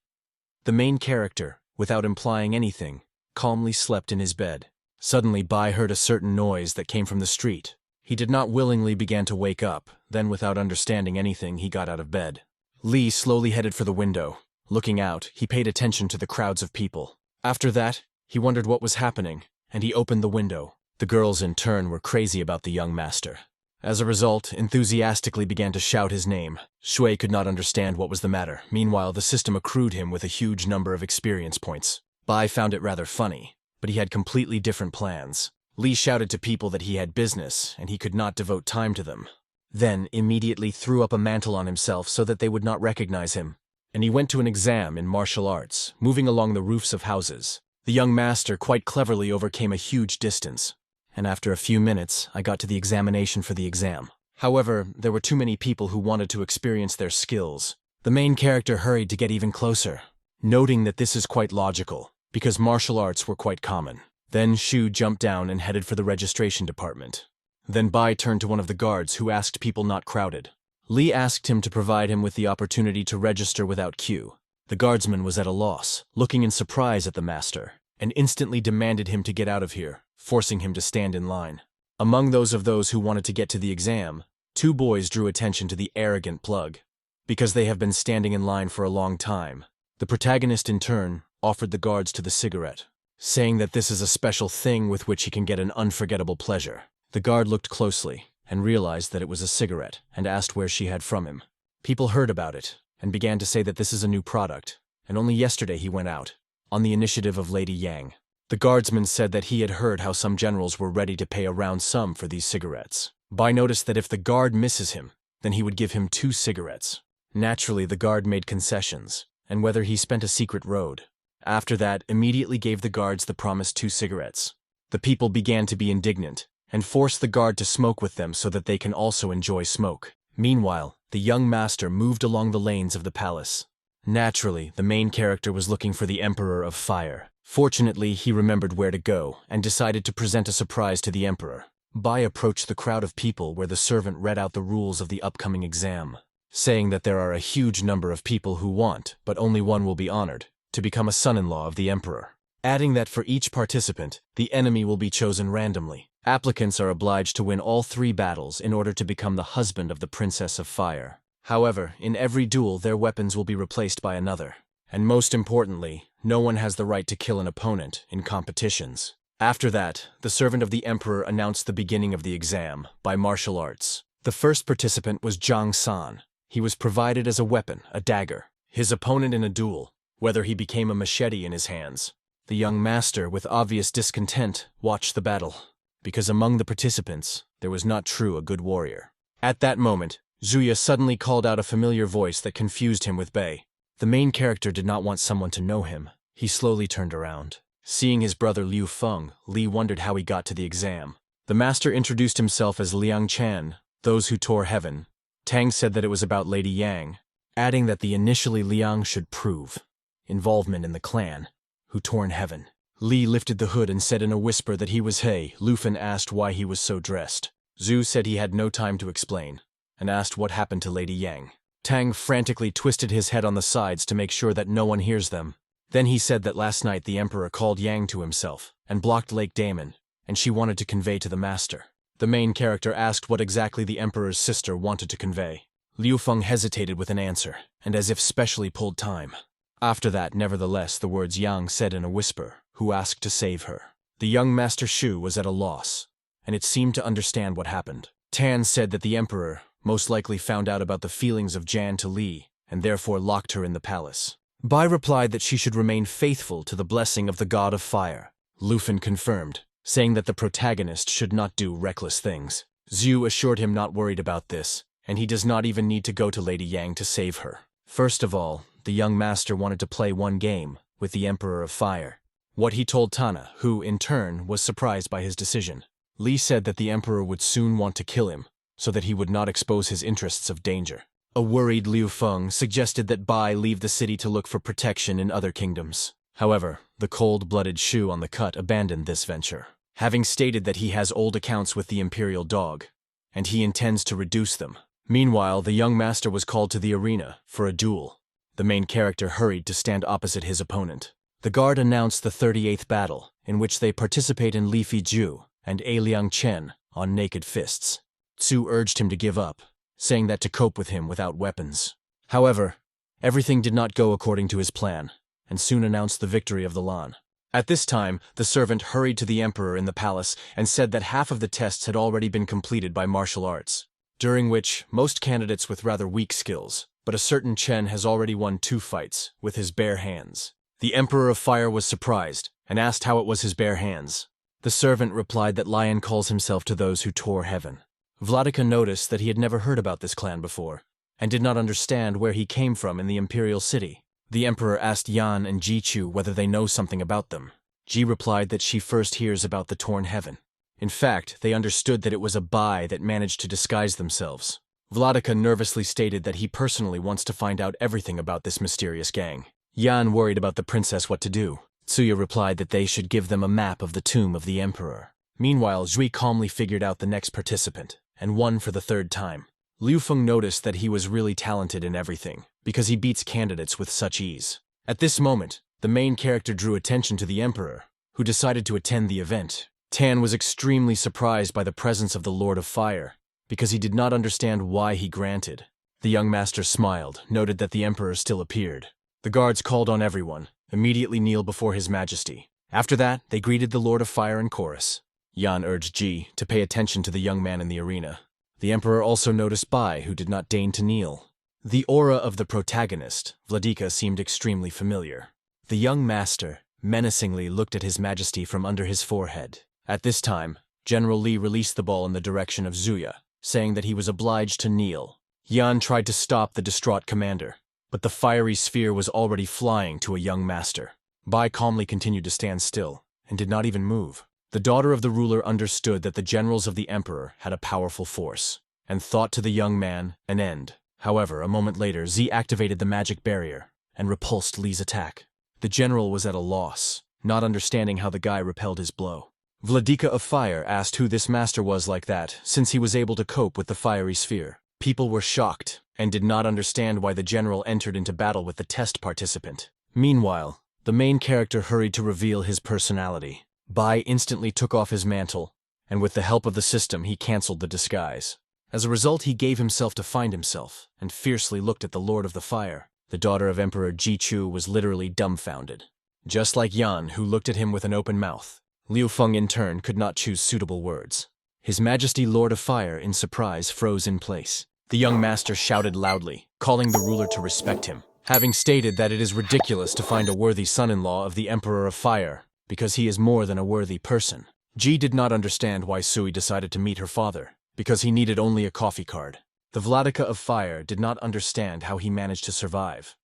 Speaker 1: The main character, without implying anything, calmly slept in his bed. Suddenly Bai heard a certain noise that came from the street. He did not willingly begin to wake up, then without understanding anything he got out of bed. Li slowly headed for the window. Looking out, he paid attention to the crowds of people. After that, he wondered what was happening, and he opened the window. The girls in turn were crazy about the young master. As a result, enthusiastically began to shout his name. Shui could not understand what was the matter. Meanwhile, the system accrued him with a huge number of experience points. Bai found it rather funny, but he had completely different plans. Li shouted to people that he had business, and he could not devote time to them. Then immediately threw up a mantle on himself so that they would not recognize him, and he went to an exam in martial arts, moving along the roofs of houses. The young master quite cleverly overcame a huge distance, and after a few minutes, I got to the examination for the exam. However, there were too many people who wanted to experience their skills. The main character hurried to get even closer, noting that this is quite logical, because martial arts were quite common. Then Shu jumped down and headed for the registration department. Then Bai turned to one of the guards who asked people not crowded. Li asked him to provide him with the opportunity to register without queue. The guardsman was at a loss, looking in surprise at the master. and instantly demanded him to get out of here, forcing him to stand in line. Among those who wanted to get to the exam, 2 boys drew attention to the arrogant plug. Because they have been standing in line for a long time, the protagonist in turn offered the guards to the cigarette, saying that this is a special thing with which he can get an unforgettable pleasure. The guard looked closely and realized that it was a cigarette and asked where she had from him. People heard about it and began to say that this is a new product, and only yesterday he went out, on the initiative of Lady Yang. The guardsman said that he had heard how some generals were ready to pay a round sum for these cigarettes. Bai noticed that if the guard misses him, then he would give him 2 cigarettes. Naturally, the guard made concessions, and whether he spent a secret road. After that, immediately gave the guards the promised 2 cigarettes. The people began to be indignant, and forced the guard to smoke with them so that they can also enjoy smoke. Meanwhile, the young master moved along the lanes of the palace. Naturally, the main character was looking for the Emperor of Fire. Fortunately, he remembered where to go, and decided to present a surprise to the Emperor. Bai approached the crowd of people where the servant read out the rules of the upcoming exam, saying that there are a huge number of people who want, but only one will be honored, to become a son-in-law of the Emperor. Adding that for each participant, the enemy will be chosen randomly. Applicants are obliged to win all 3 battles in order to become the husband of the Princess of Fire. However, in every duel their weapons will be replaced by another. And most importantly, no one has the right to kill an opponent in competitions. After that, the servant of the Emperor announced the beginning of the exam by martial arts. The first participant was Zhang San. He was provided as a weapon, a dagger. His opponent in a duel, whether he became a machete in his hands. The young master, with obvious discontent, watched the battle, because among the participants, there was not true a good warrior. At that moment, Zuya suddenly called out a familiar voice that confused him with Bei. The main character did not want someone to know him. He slowly turned around. Seeing his brother Liu Feng, Li wondered how he got to the exam. The master introduced himself as Liang Chan, those who tore heaven. Tang said that it was about Lady Yang, adding that the initially Liang should prove involvement in the clan, who torn heaven. Li lifted the hood and said in a whisper that he was He. Lufen asked why he was so dressed. Zhu said he had no time to explain, and asked what happened to Lady Yang. Tang frantically twisted his head on the sides to make sure that no one hears them. Then he said that last night the Emperor called Yang to himself, and blocked Lake Damon, and she wanted to convey to the master. The main character asked what exactly the Emperor's sister wanted to convey. Liu Feng hesitated with an answer, and as if specially pulled time. After that, nevertheless, the words Yang said in a whisper, who asked to save her. The young Master Shu was at a loss, and it seemed to understand what happened. Tan said that the Emperor most likely found out about the feelings of Jan to Li, and therefore locked her in the palace. Bai replied that she should remain faithful to the blessing of the God of Fire. Lufen confirmed, saying that the protagonist should not do reckless things. Zhu assured him not worried about this, and he does not even need to go to Lady Yang to save her. First of all, the young master wanted to play one game with the Emperor of Fire. What he told Tana, who, in turn, was surprised by his decision. Li said that the Emperor would soon want to kill him, so that he would not expose his interests of danger. A worried Liu Feng suggested that Bai leave the city to look for protection in other kingdoms. However, the cold-blooded Shu on the cut abandoned this venture, having stated that he has old accounts with the Imperial dog, and he intends to reduce them. Meanwhile, the young master was called to the arena for a duel. The main character hurried to stand opposite his opponent. The guard announced the 38th battle, in which they participate in Li Fiju and A Liang Chen on naked fists. Tsu urged him to give up, saying that to cope with him without weapons. However, everything did not go according to his plan, and soon announced the victory of the Lan. At this time, the servant hurried to the Emperor in the palace and said that half of the tests had already been completed by martial arts, during which most candidates with rather weak skills, but a certain Chen has already won 2 fights with his bare hands. The Emperor of Fire was surprised and asked how it was his bare hands. The servant replied that Lion calls himself to those who tore heaven. Vladika noticed that he had never heard about this clan before, and did not understand where he came from in the Imperial city. The Emperor asked Yan and Jichu whether they know something about them. Ji replied that she first hears about the torn heaven. In fact, they understood that it was a Bai that managed to disguise themselves. Vladika nervously stated that he personally wants to find out everything about this mysterious gang. Yan worried about the princess what to do. Tsuya replied that they should give them a map of the tomb of the Emperor. Meanwhile, Zhui calmly figured out the next participant, and won for the 3rd time. Liu Feng noticed that he was really talented in everything, because he beats candidates with such ease. At this moment, the main character drew attention to the Emperor, who decided to attend the event. Tan was extremely surprised by the presence of the Lord of Fire, because he did not understand why he granted. The young master smiled, noted that the Emperor still appeared. The guards called on everyone, immediately kneel before His Majesty. After that, they greeted the Lord of Fire in chorus. Yan urged Ji to pay attention to the young man in the arena. The Emperor also noticed Bai, who did not deign to kneel. The aura of the protagonist, Vladika, seemed extremely familiar. The young master menacingly looked at His Majesty from under his forehead. At this time, General Li released the ball in the direction of Zuya, saying that he was obliged to kneel. Yan tried to stop the distraught commander, but the fiery sphere was already flying to a young master. Bai calmly continued to stand still, and did not even move. The daughter of the ruler understood that the generals of the Emperor had a powerful force, and thought to the young man an end. However, a moment later, Z activated the magic barrier, and repulsed Li's attack. The general was at a loss, not understanding how the guy repelled his blow. Vladika of Fire asked who this master was like that, since he was able to cope with the fiery sphere. People were shocked, and did not understand why the general entered into battle with the test participant. Meanwhile, the main character hurried to reveal his personality. Bai instantly took off his mantle, and with the help of the system he cancelled the disguise. As a result, he gave himself to find himself, and fiercely looked at the Lord of the Fire. The daughter of Emperor Ji-Chu was literally dumbfounded. Just like Yan, who looked at him with an open mouth, Liu Feng in turn could not choose suitable words. His Majesty Lord of Fire, in surprise, froze in place. The young master shouted loudly, calling the ruler to respect him, having stated that it is ridiculous to find a worthy son-in-law of the Emperor of Fire, because he is more than a worthy person. Ji did not understand why Sui decided to meet her father, because he needed only a coffee card. The Vladika of Fire did not understand how he managed to survive.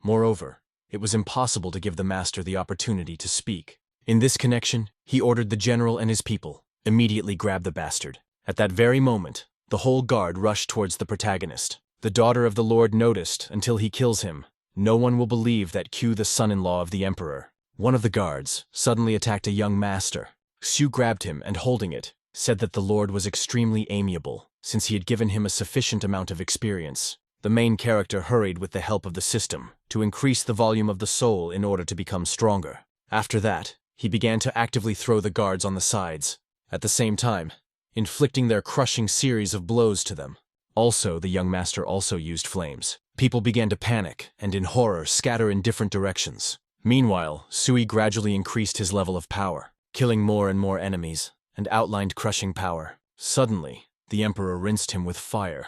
Speaker 1: Moreover, it was impossible to give the master the opportunity to speak. In this connection, he ordered the general and his people immediately grab the bastard. At that very moment, the whole guard rushed towards the protagonist. The daughter of the Lord noticed until he kills him. No one will believe that Q, the son-in-law of the Emperor. One of the guards suddenly attacked a young master. Xu grabbed him and, holding it, said that the Lord was extremely amiable, since he had given him a sufficient amount of experience. The main character hurried with the help of the system to increase the volume of the soul in order to become stronger. After that, he began to actively throw the guards on the sides, at the same time, inflicting their crushing series of blows to them. Also, the young master also used flames. People began to panic and, in horror, scatter in different directions. Meanwhile, Sui gradually increased his level of power, killing more and more enemies, and outlined crushing power. Suddenly, the Emperor rinsed him with fire,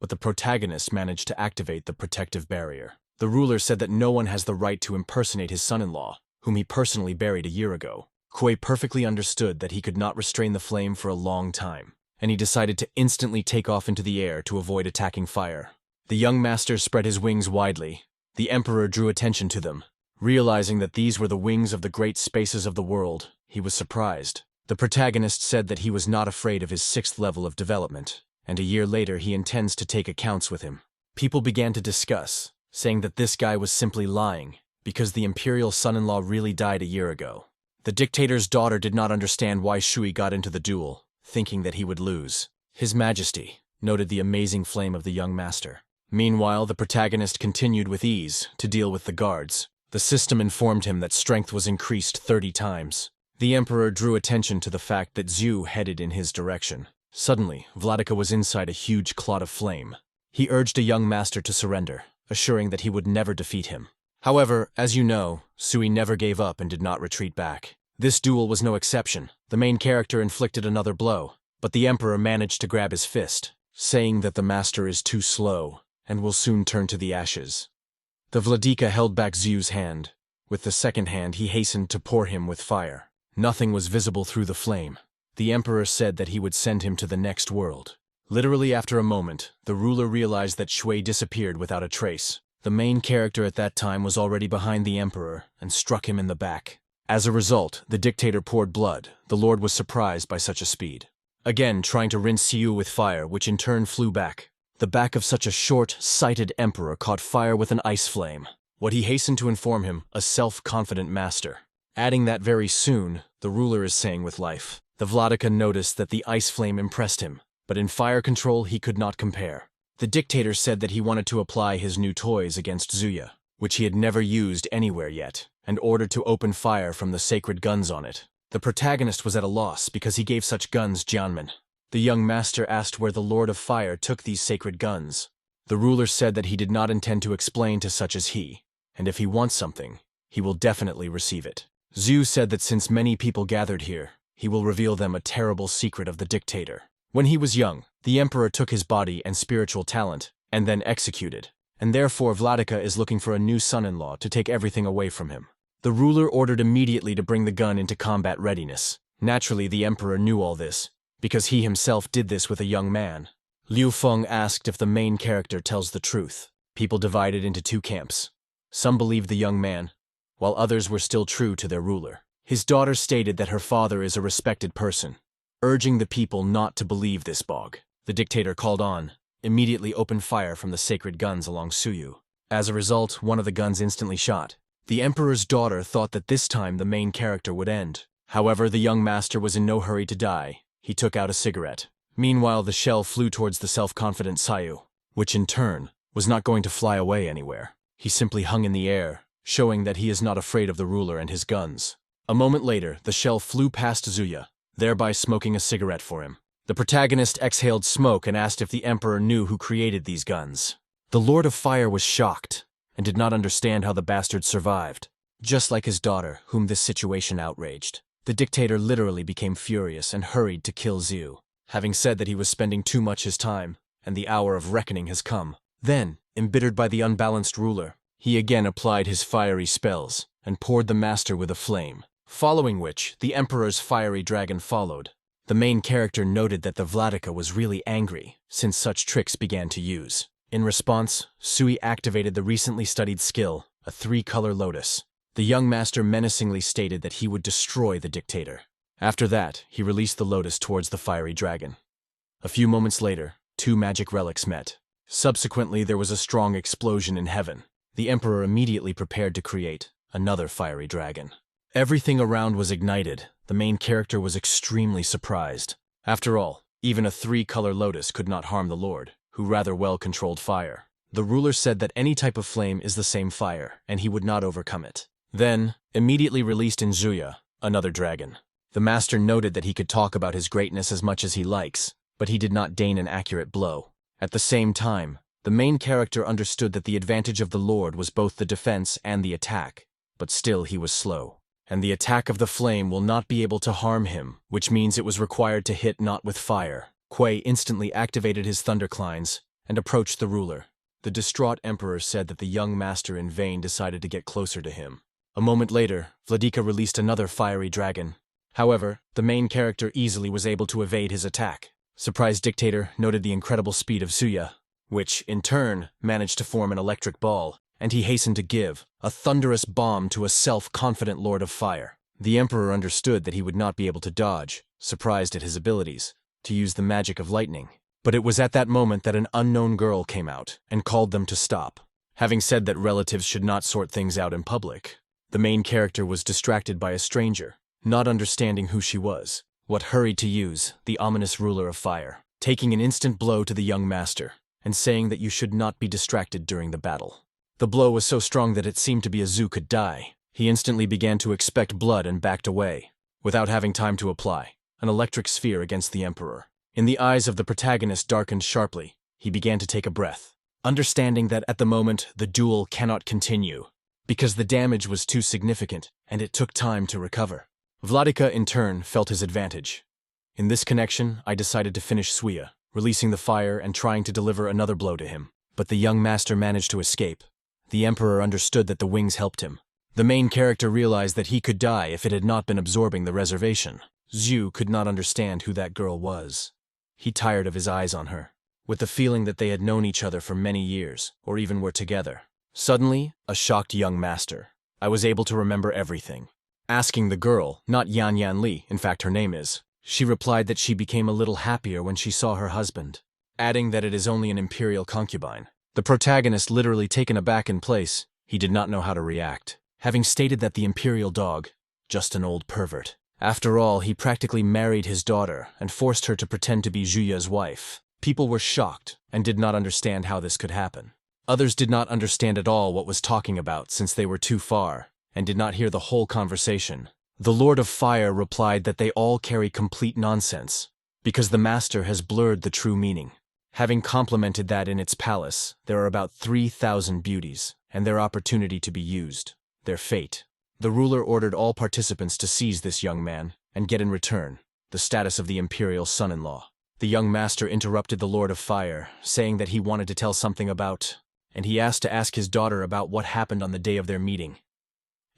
Speaker 1: but the protagonist managed to activate the protective barrier. The ruler said that no one has the right to impersonate his son-in-law, whom he personally buried a year ago. Kuei perfectly understood that he could not restrain the flame for a long time, and he decided to instantly take off into the air to avoid attacking fire. The young master spread his wings widely. The Emperor drew attention to them. Realizing that these were the wings of the great spaces of the world, he was surprised. The protagonist said that he was not afraid of his 6th level of development, and a year later he intends to take accounts with him. People began to discuss, saying that this guy was simply lying, because the Imperial son-in-law really died a year ago. The dictator's daughter did not understand why Shui got into the duel, thinking that he would lose. His Majesty noted the amazing flame of the young master. Meanwhile, the protagonist continued with ease to deal with the guards. The system informed him that strength was increased 30 times. The Emperor drew attention to the fact that Zhu headed in his direction. Suddenly, Vladika was inside a huge clot of flame. He urged a young master to surrender, assuring that he would never defeat him. However, as you know, Sui never gave up and did not retreat back. This duel was no exception. The main character inflicted another blow, but the Emperor managed to grab his fist, saying that the master is too slow and will soon turn to the ashes. The Vladika held back Zhu's hand. With the second hand, he hastened to pour him with fire. Nothing was visible through the flame. The Emperor said that he would send him to the next world. Literally after a moment, the ruler realized that Shui disappeared without a trace. The main character at that time was already behind the Emperor and struck him in the back. As a result, the dictator poured blood. The Lord was surprised by such a speed. Again, trying to rinse Xiu with fire, which in turn flew back. The back of such a short-sighted emperor caught fire with an ice flame. What he hastened to inform him, a self-confident master. Adding that very soon, the ruler is saying with life. The Vladika noticed that the ice flame impressed him, but in fire control he could not compare. The dictator said that he wanted to apply his new toys against Zuya. which he had never used anywhere yet, and ordered to open fire from the sacred guns on it. The protagonist was at a loss because he gave such guns Jianmen. The young master asked where the Lord of Fire took these sacred guns. The ruler said that he did not intend to explain to such as he, and if he wants something, he will definitely receive it. Zhu said that since many people gathered here, he will reveal them a terrible secret of the dictator. When he was young, the emperor took his body and spiritual talent, and then executed, and therefore Vladika is looking for a new son-in-law to take everything away from him. The ruler ordered immediately to bring the gun into combat readiness. Naturally, the emperor knew all this, because he himself did this with a young man. Liu Feng asked if the main character tells the truth. People divided into two camps. Some believed the young man, while others were still true to their ruler. His daughter stated that her father is a respected person, urging the people not to believe this bog. The dictator called on, immediately opened fire from the sacred guns along Suyu. As a result, one of the guns instantly shot. The emperor's daughter thought that this time the main character would end. However, the young master was in no hurry to die. He took out a cigarette. Meanwhile, the shell flew towards the self-confident Sayu, which in turn was not going to fly away anywhere. He simply hung in the air, showing that he is not afraid of the ruler and his guns. A moment later, the shell flew past Zuya, thereby smoking a cigarette for him. The protagonist exhaled smoke and asked if the emperor knew who created these guns. The Lord of Fire was shocked and did not understand how the bastard survived. Just like his daughter, whom this situation outraged, the dictator literally became furious and hurried to kill Zhu, having said that he was spending too much his time, and the hour of reckoning has come. Then, embittered by the unbalanced ruler, he again applied his fiery spells and poured the master with a flame, following which the emperor's fiery dragon followed. The main character noted that the Vladika was really angry since such tricks began to use. In response, Sui activated the recently studied skill, a 3-color lotus. The young master menacingly stated that he would destroy the dictator. After that, he released the lotus towards the fiery dragon. A few moments later, 2 magic relics met. Subsequently, there was a strong explosion in heaven. The emperor immediately prepared to create another fiery dragon. Everything around was ignited. The main character was extremely surprised. After all, even a 3-color lotus could not harm the lord, who rather well controlled fire. The ruler said that any type of flame is the same fire, and he would not overcome it. Then, immediately released in Zuya, another dragon. The master noted that he could talk about his greatness as much as he likes, but he did not deign an accurate blow. At the same time, the main character understood that the advantage of the lord was both the defense and the attack, but still he was slow. And the attack of the flame will not be able to harm him, which means it was required to hit not with fire. Kuei instantly activated his thunderclines and approached the ruler. The distraught emperor said that the young master in vain decided to get closer to him. A moment later, Vladika released another fiery dragon. However, the main character easily was able to evade his attack. Surprised dictator noted the incredible speed of Suya, which, in turn, managed to form an electric ball, and he hastened to give a thunderous bomb to a self-confident Lord of Fire. The emperor understood that he would not be able to dodge, surprised at his abilities, to use the magic of lightning. But it was at that moment that an unknown girl came out and called them to stop. Having said that relatives should not sort things out in public, the main character was distracted by a stranger, not understanding who she was, what hurried to use the ominous ruler of fire, taking an instant blow to the young master, and saying that you should not be distracted during the battle. The blow was so strong that it seemed to be as Zhu could die. He instantly began to expect blood and backed away, without having time to apply an electric sphere against the emperor. In the eyes of the protagonist darkened sharply, he began to take a breath, understanding that at the moment the duel cannot continue, because the damage was too significant and it took time to recover. Vladika, in turn, felt his advantage. In this connection, I decided to finish Suya, releasing the fire and trying to deliver another blow to him. But the young master managed to escape. The emperor understood that the wings helped him. The main character realized that he could die if it had not been absorbing the reservation. Zhu could not understand who that girl was. He tired of his eyes on her, with the feeling that they had known each other for many years, or even were together. Suddenly, a shocked young master. I was able to remember everything. Asking the girl, not Yan Yan Li, in fact her name is, she replied that she became a little happier when she saw her husband, adding that it is only an Imperial concubine. The protagonist literally taken aback in place. He did not know how to react, having stated that the Imperial dog, just an old pervert. After all, he practically married his daughter and forced her to pretend to be Zhuya's wife. People were shocked and did not understand how this could happen. Others did not understand at all what was talking about since they were too far, and did not hear the whole conversation. The Lord of Fire replied that they all carry complete nonsense, because the Master has blurred the true meaning. Having complimented that in its palace, there are about 3,000 beauties, and their opportunity to be used, their fate. The ruler ordered all participants to seize this young man, and get in return the status of the Imperial son-in-law. The young master interrupted the Lord of Fire, saying that he wanted to tell something about, and he asked to ask his daughter about what happened on the day of their meeting.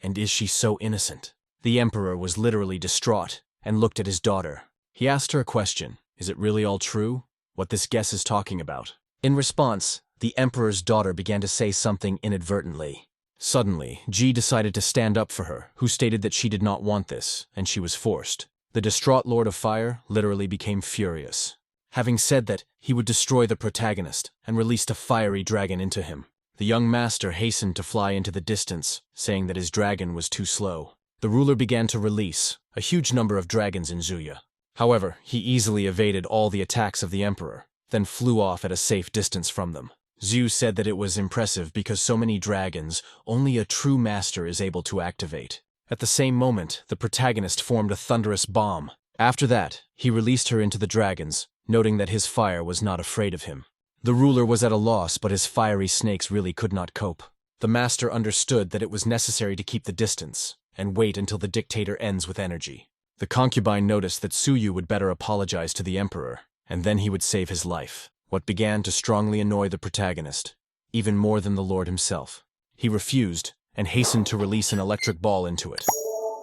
Speaker 1: And is she so innocent? The Emperor was literally distraught, and looked at his daughter. He asked her a question: is it really all true, what this guess is talking about? In response, the Emperor's daughter began to say something inadvertently. Suddenly, Ji decided to stand up for her, who stated that she did not want this, and she was forced. The distraught Lord of Fire literally became furious. Having said that, he would destroy the protagonist, and released a fiery dragon into him. The young master hastened to fly into the distance, saying that his dragon was too slow. The ruler began to release a huge number of dragons in Zuya. However, he easily evaded all the attacks of the Emperor, then flew off at a safe distance from them. Zhu said that it was impressive because so many dragons, only a true master is able to activate. At the same moment, the protagonist formed a thunderous bomb. After that, he released her into the dragons, noting that his fire was not afraid of him. The ruler was at a loss, but his fiery snakes really could not cope. The master understood that it was necessary to keep the distance, and wait until the dictator ends with energy. The concubine noticed that Suyu would better apologize to the Emperor, and then he would save his life. What began to strongly annoy the protagonist, even more than the Lord himself. He refused, and hastened to release an electric ball into it.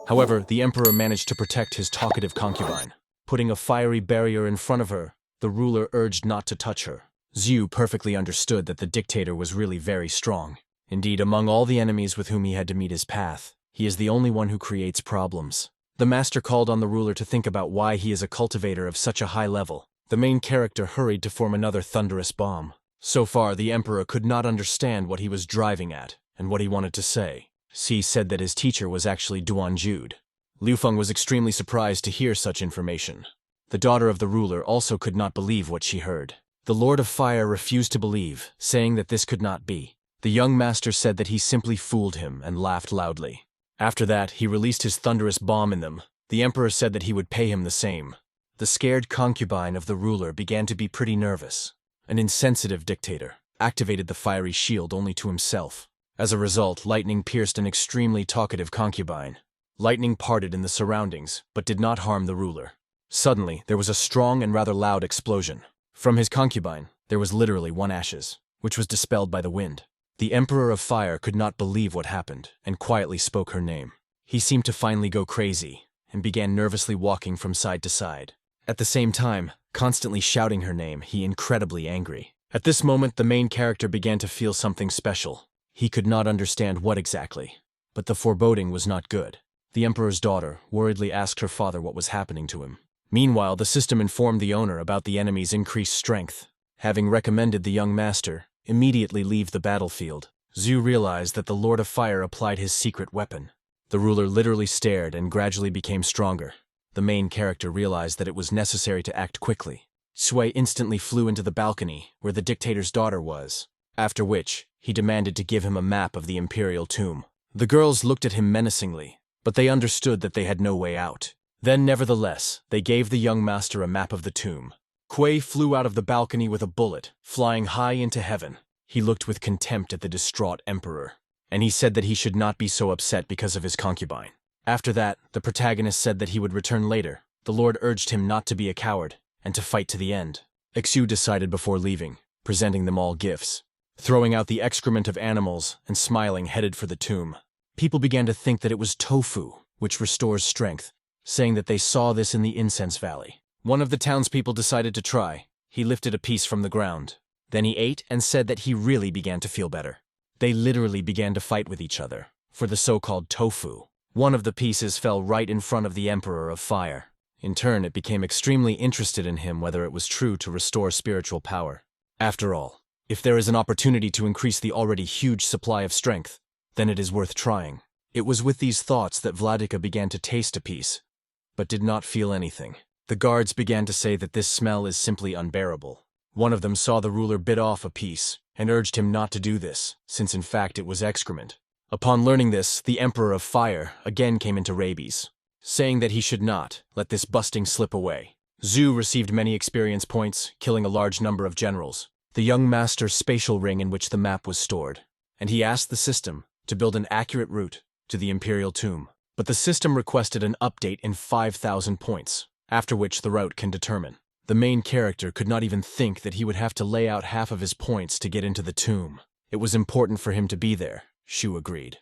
Speaker 1: However, the Emperor managed to protect his talkative concubine. Putting a fiery barrier in front of her, the ruler urged not to touch her. Zhu perfectly understood that the dictator was really very strong. Indeed, among all the enemies with whom he had to meet his path, he is the only one who creates problems. The master called on the ruler to think about why he is a cultivator of such a high level. The main character hurried to form another thunderous bomb. So far, the Emperor could not understand what he was driving at, and what he wanted to say. C said that his teacher was actually Duan Jude. Liu Feng was extremely surprised to hear such information. The daughter of the ruler also could not believe what she heard. The Lord of Fire refused to believe, saying that this could not be. The young master said that he simply fooled him and laughed loudly. After that, he released his thunderous bomb in them. The Emperor said that he would pay him the same. The scared concubine of the ruler began to be pretty nervous. An insensitive dictator activated the fiery shield only to himself. As a result, lightning pierced an extremely talkative concubine. Lightning parted in the surroundings, but did not harm the ruler. Suddenly, there was a strong and rather loud explosion. From his concubine, there was literally one ashes, which was dispelled by the wind. The Emperor of Fire could not believe what happened, and quietly spoke her name. He seemed to finally go crazy, and began nervously walking from side to side. At the same time, constantly shouting her name, he incredibly angry. At this moment, the main character began to feel something special. He could not understand what exactly, but the foreboding was not good. The Emperor's daughter worriedly asked her father what was happening to him. Meanwhile, the system informed the owner about the enemy's increased strength. Having recommended the young master immediately leave the battlefield, Zhu realized that the Lord of Fire applied his secret weapon. The ruler literally stared and gradually became stronger. The main character realized that it was necessary to act quickly. Sui instantly flew into the balcony where the dictator's daughter was, after which he demanded to give him a map of the Imperial tomb. The girls looked at him menacingly, but they understood that they had no way out. Then, nevertheless, they gave the young master a map of the tomb. Kuei flew out of the balcony with a bullet, flying high into heaven. He looked with contempt at the distraught emperor, and he said that he should not be so upset because of his concubine. After that, the protagonist said that he would return later. The Lord urged him not to be a coward, and to fight to the end. Xu decided before leaving, presenting them all gifts. Throwing out the excrement of animals and smiling, headed for the tomb. People began to think that it was tofu, which restores strength, saying that they saw this in the incense valley. One of the townspeople decided to try. He lifted a piece from the ground. Then he ate and said that he really began to feel better. They literally began to fight with each other for the so-called tofu. One of the pieces fell right in front of the Emperor of Fire. In turn, it became extremely interested in him whether it was true to restore spiritual power. After all, if there is an opportunity to increase the already huge supply of strength, then it is worth trying. It was with these thoughts that Vladika began to taste a piece, but did not feel anything. The guards began to say that this smell is simply unbearable. One of them saw the ruler bit off a piece and urged him not to do this, since in fact it was excrement. Upon learning this, the Emperor of Fire again came into rabies, saying that he should not let this busting slip away. Zhu received many experience points, killing a large number of generals. The young master's spatial ring in which the map was stored, and he asked the system to build an accurate route to the Imperial tomb. But the system requested an update in 5,000 points, after which the route can determine. The main character could not even think that he would have to lay out half of his points to get into the tomb. It was important for him to be there, Shu agreed.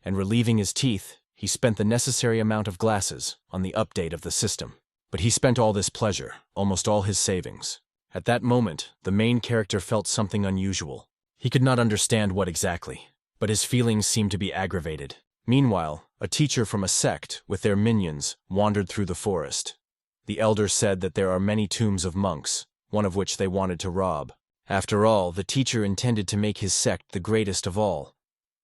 Speaker 1: And relieving his teeth, he spent the necessary amount of glasses on the update of the system. But he spent all this pleasure, almost all his savings. At that moment, the main character felt something unusual. He could not understand what exactly, but his feelings seemed to be aggravated. Meanwhile, a teacher from a sect with their minions wandered through the forest. The elder said that there are many tombs of monks, one of which they wanted to rob. After all, the teacher intended to make his sect the greatest of all,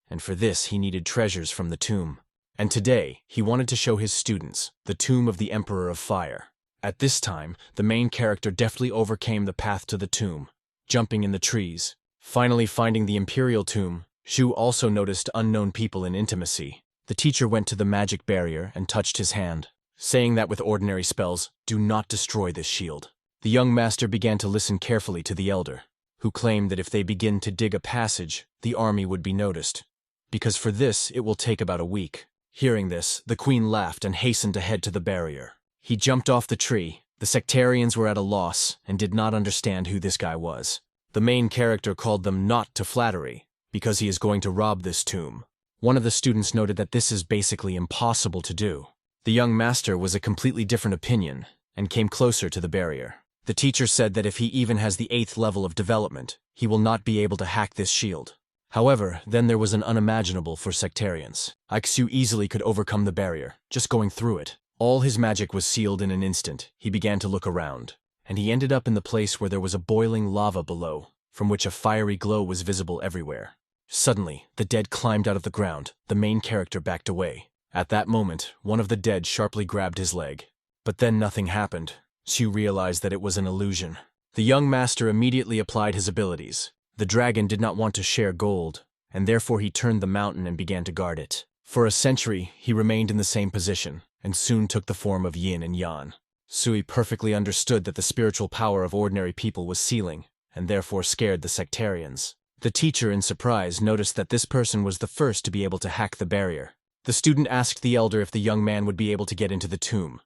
Speaker 1: and for this he needed treasures from the tomb. And today, he wanted to show his students the tomb of the Emperor of Fire. At this time, the main character deftly overcame the path to the tomb, jumping in the trees. Finally finding the Imperial tomb, Shu also noticed unknown people in intimacy. The teacher went to the magic barrier and touched his hand, saying that with ordinary spells, do not destroy this shield. The young master began to listen carefully to the elder, who claimed that if they begin to dig a passage, the army would be noticed, because for this it will take about a week. Hearing this, the queen laughed and hastened to head to the barrier. He jumped off the tree. The sectarians were at a loss and did not understand who this guy was. The main character called them not to flattery, because he is going to rob this tomb. One of the students noted that this is basically impossible to do. The young master was a completely different opinion and came closer to the barrier. The teacher said that if he even has the 8th level of development, he will not be able to hack this shield. However, then there was an unimaginable for sectarians. Ixu easily could overcome the barrier, just going through it. All his magic was sealed in an instant. He began to look around, and he ended up in the place where there was a boiling lava below, from which a fiery glow was visible everywhere. Suddenly, the dead climbed out of the ground. The main character backed away. At that moment, one of the dead sharply grabbed his leg. But then nothing happened. Xu realized that it was an illusion. The young master immediately applied his abilities. The dragon did not want to share gold, and therefore he turned the mountain and began to guard it. For a century, he remained in the same position, and soon took the form of yin and yang. Sui perfectly understood that the spiritual power of ordinary people was ceiling, and therefore scared the sectarians. The teacher, in surprise, noticed that this person was the first to be able to hack the barrier. The student asked the elder if the young man would be able to get into the tomb.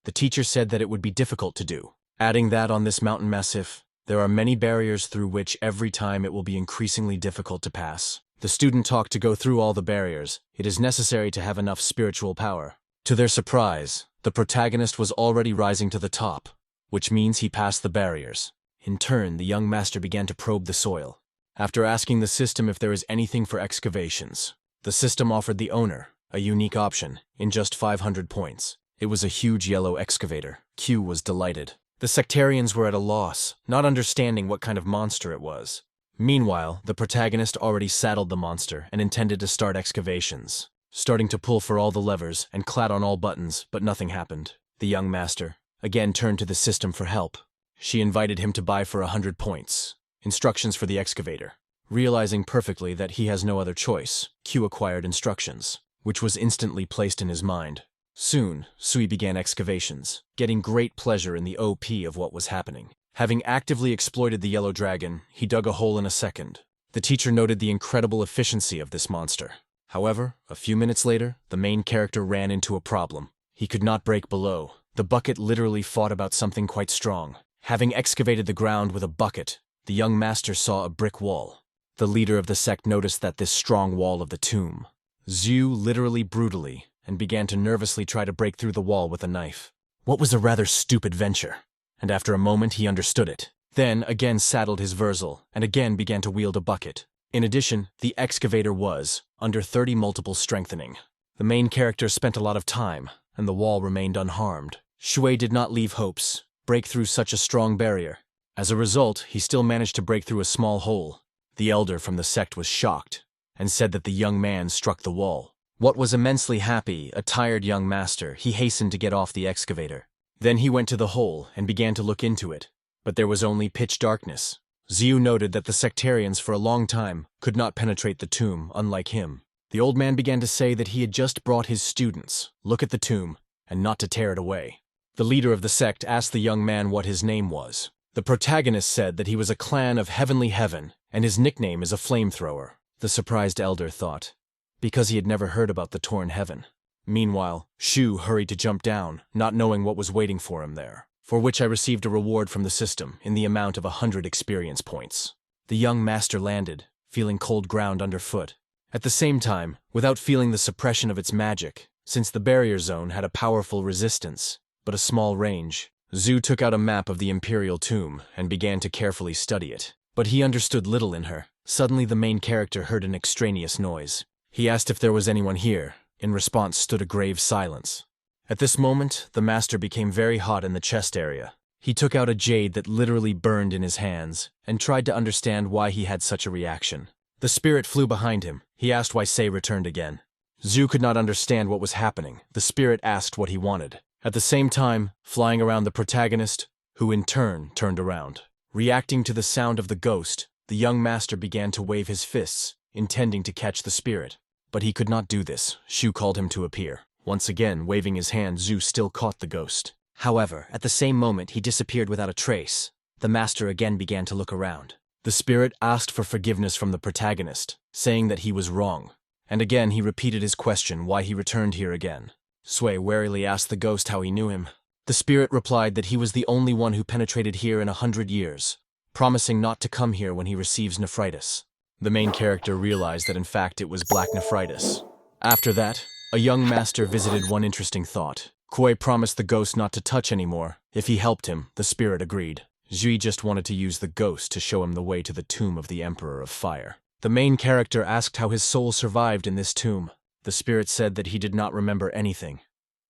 Speaker 1: The teacher said that it would be difficult to do. Adding that on this mountain massif, there are many barriers through which every time it will be increasingly difficult to pass. The student talked to go through all the barriers. It is necessary to have enough spiritual power. To their surprise, the protagonist was already rising to the top, which means he passed the barriers. In turn, the young master began to probe the soil. After asking the system if there is anything for excavations, the system offered the owner a unique option in just 500 points. It was a huge yellow excavator. Q was delighted. The sectarians were at a loss, not understanding what kind of monster it was. Meanwhile, the protagonist already saddled the monster and intended to start excavations, starting to pull for all the levers and clad on all buttons, but nothing happened. The young master again turned to the system for help. She invited him to buy for 100 points. Instructions for the excavator. Realizing perfectly that he has no other choice, Q acquired instructions, which was instantly placed in his mind. Soon, Sui began excavations, getting great pleasure in the OP of what was happening. Having actively exploited the yellow dragon, he dug a hole in a second. The teacher noted the incredible efficiency of this monster. However, a few minutes later, the main character ran into a problem. He could not break below. The bucket literally fought about something quite strong. Having excavated the ground with a bucket, the young master saw a brick wall. The leader of the sect noticed that this strong wall of the tomb. Zhu literally brutally and began to nervously try to break through the wall with a knife. What was a rather stupid venture, and after a moment he understood it. Then again saddled his Verzel and again began to wield a bucket. In addition, the excavator was under 30 multiple strengthening. The main character spent a lot of time, and the wall remained unharmed. Shui did not leave hopes, break through such a strong barrier. As a result, he still managed to break through a small hole. The elder from the sect was shocked, and said that the young man struck the wall. What was immensely happy, a tired young master, he hastened to get off the excavator. Then he went to the hole and began to look into it, but there was only pitch darkness. Zhu noted that the sectarians for a long time could not penetrate the tomb, unlike him. The old man began to say that he had just brought his students, look at the tomb, and not to tear it away. The leader of the sect asked the young man what his name was. The protagonist said that he was a clan of Heavenly Heaven, and his nickname is a flamethrower. The surprised elder thought, because he had never heard about the torn heaven. Meanwhile, Shu hurried to jump down, not knowing what was waiting for him there, for which I received a reward from the system in the amount of 100 experience points. The young master landed, feeling cold ground underfoot. At the same time, without feeling the suppression of its magic, since the barrier zone had a powerful resistance, but a small range, Zhu took out a map of the Imperial tomb and began to carefully study it. But he understood little in her. Suddenly the main character heard an extraneous noise. He asked if there was anyone here. In response stood a grave silence. At this moment, the master became very hot in the chest area. He took out a jade that literally burned in his hands, and tried to understand why he had such a reaction. The spirit flew behind him. He asked why Sei returned again. Zhu could not understand what was happening. The spirit asked what he wanted. At the same time, flying around the protagonist, who in turn turned around. Reacting to the sound of the ghost, the young master began to wave his fists, intending to catch the spirit. But he could not do this. Shu called him to appear. Once again, waving his hand, Zhu still caught the ghost. However, at the same moment he disappeared without a trace. The master again began to look around. The spirit asked for forgiveness from the protagonist, saying that he was wrong. And again he repeated his question why he returned here again. Sui warily asked the ghost how he knew him. The spirit replied that he was the only one who penetrated here in 100 years, promising not to come here when he receives nephritis. The main character realized that in fact it was black nephritis. After that, a young master visited one interesting thought. Kui promised the ghost not to touch anymore. If he helped him, the spirit agreed. Zhui just wanted to use the ghost to show him the way to the tomb of the Emperor of Fire. The main character asked how his soul survived in this tomb. The spirit said that he did not remember anything,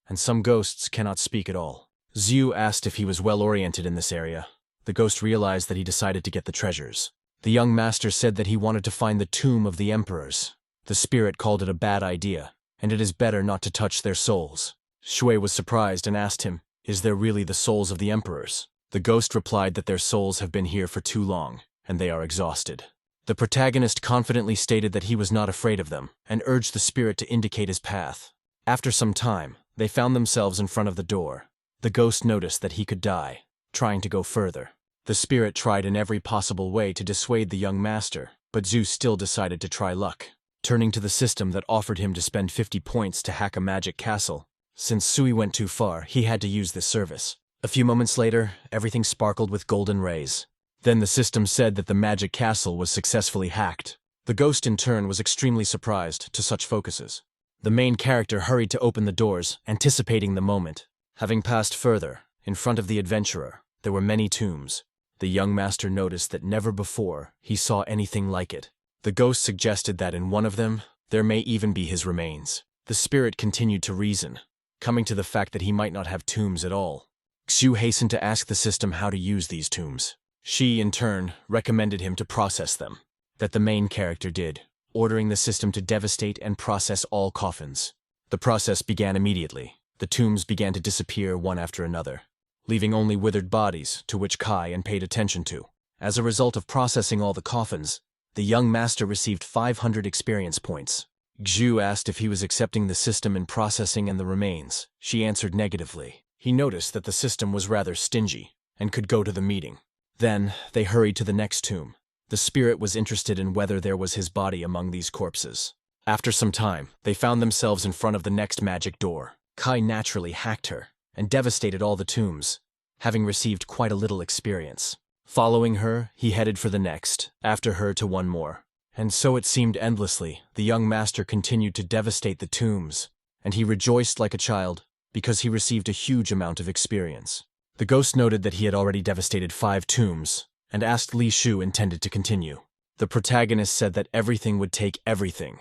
Speaker 1: and some ghosts cannot speak at all. Zhu asked if he was well-oriented in this area. The ghost realized that he decided to get the treasures. The young master said that he wanted to find the tomb of the emperors. The spirit called it a bad idea, and it is better not to touch their souls. Shui was surprised and asked him, "Is there really the souls of the emperors?" The ghost replied that their souls have been here for too long, and they are exhausted. The protagonist confidently stated that he was not afraid of them, and urged the spirit to indicate his path. After some time, they found themselves in front of the door. The ghost noticed that he could die, trying to go further. The spirit tried in every possible way to dissuade the young master, but Zhu still decided to try luck, turning to the system that offered him to spend 50 points to hack a magic castle. Since Sui went too far, he had to use this service. A few moments later, everything sparkled with golden rays. Then the system said that the magic castle was successfully hacked. The ghost in turn was extremely surprised to such focuses. The main character hurried to open the doors, anticipating the moment. Having passed further, in front of the adventurer, there were many tombs. The young master noticed that never before he saw anything like it. The ghost suggested that in one of them, there may even be his remains. The spirit continued to reason, coming to the fact that he might not have tombs at all. Xu hastened to ask the system how to use these tombs. She, in turn, recommended him to process them. That the main character did, ordering the system to devastate and process all coffins. The process began immediately. The tombs began to disappear one after another, leaving only withered bodies, to which Kai and paid attention to. As a result of processing all the coffins, the young master received 500 experience points. Xu asked if he was accepting the system in processing and the remains. She answered negatively. He noticed that the system was rather stingy, and could go to the meeting. Then, they hurried to the next tomb. The spirit was interested in whether there was his body among these corpses. After some time, they found themselves in front of the next magic door. Kai naturally hacked her, and devastated all the tombs, having received quite a little experience. Following her, he headed for the next, after her to one more. And so it seemed endlessly. The young master continued to devastate the tombs, and he rejoiced like a child, because he received a huge amount of experience. The ghost noted that he had already devastated 5 tombs, and asked Li Shu intended to continue. The protagonist said that everything would take everything.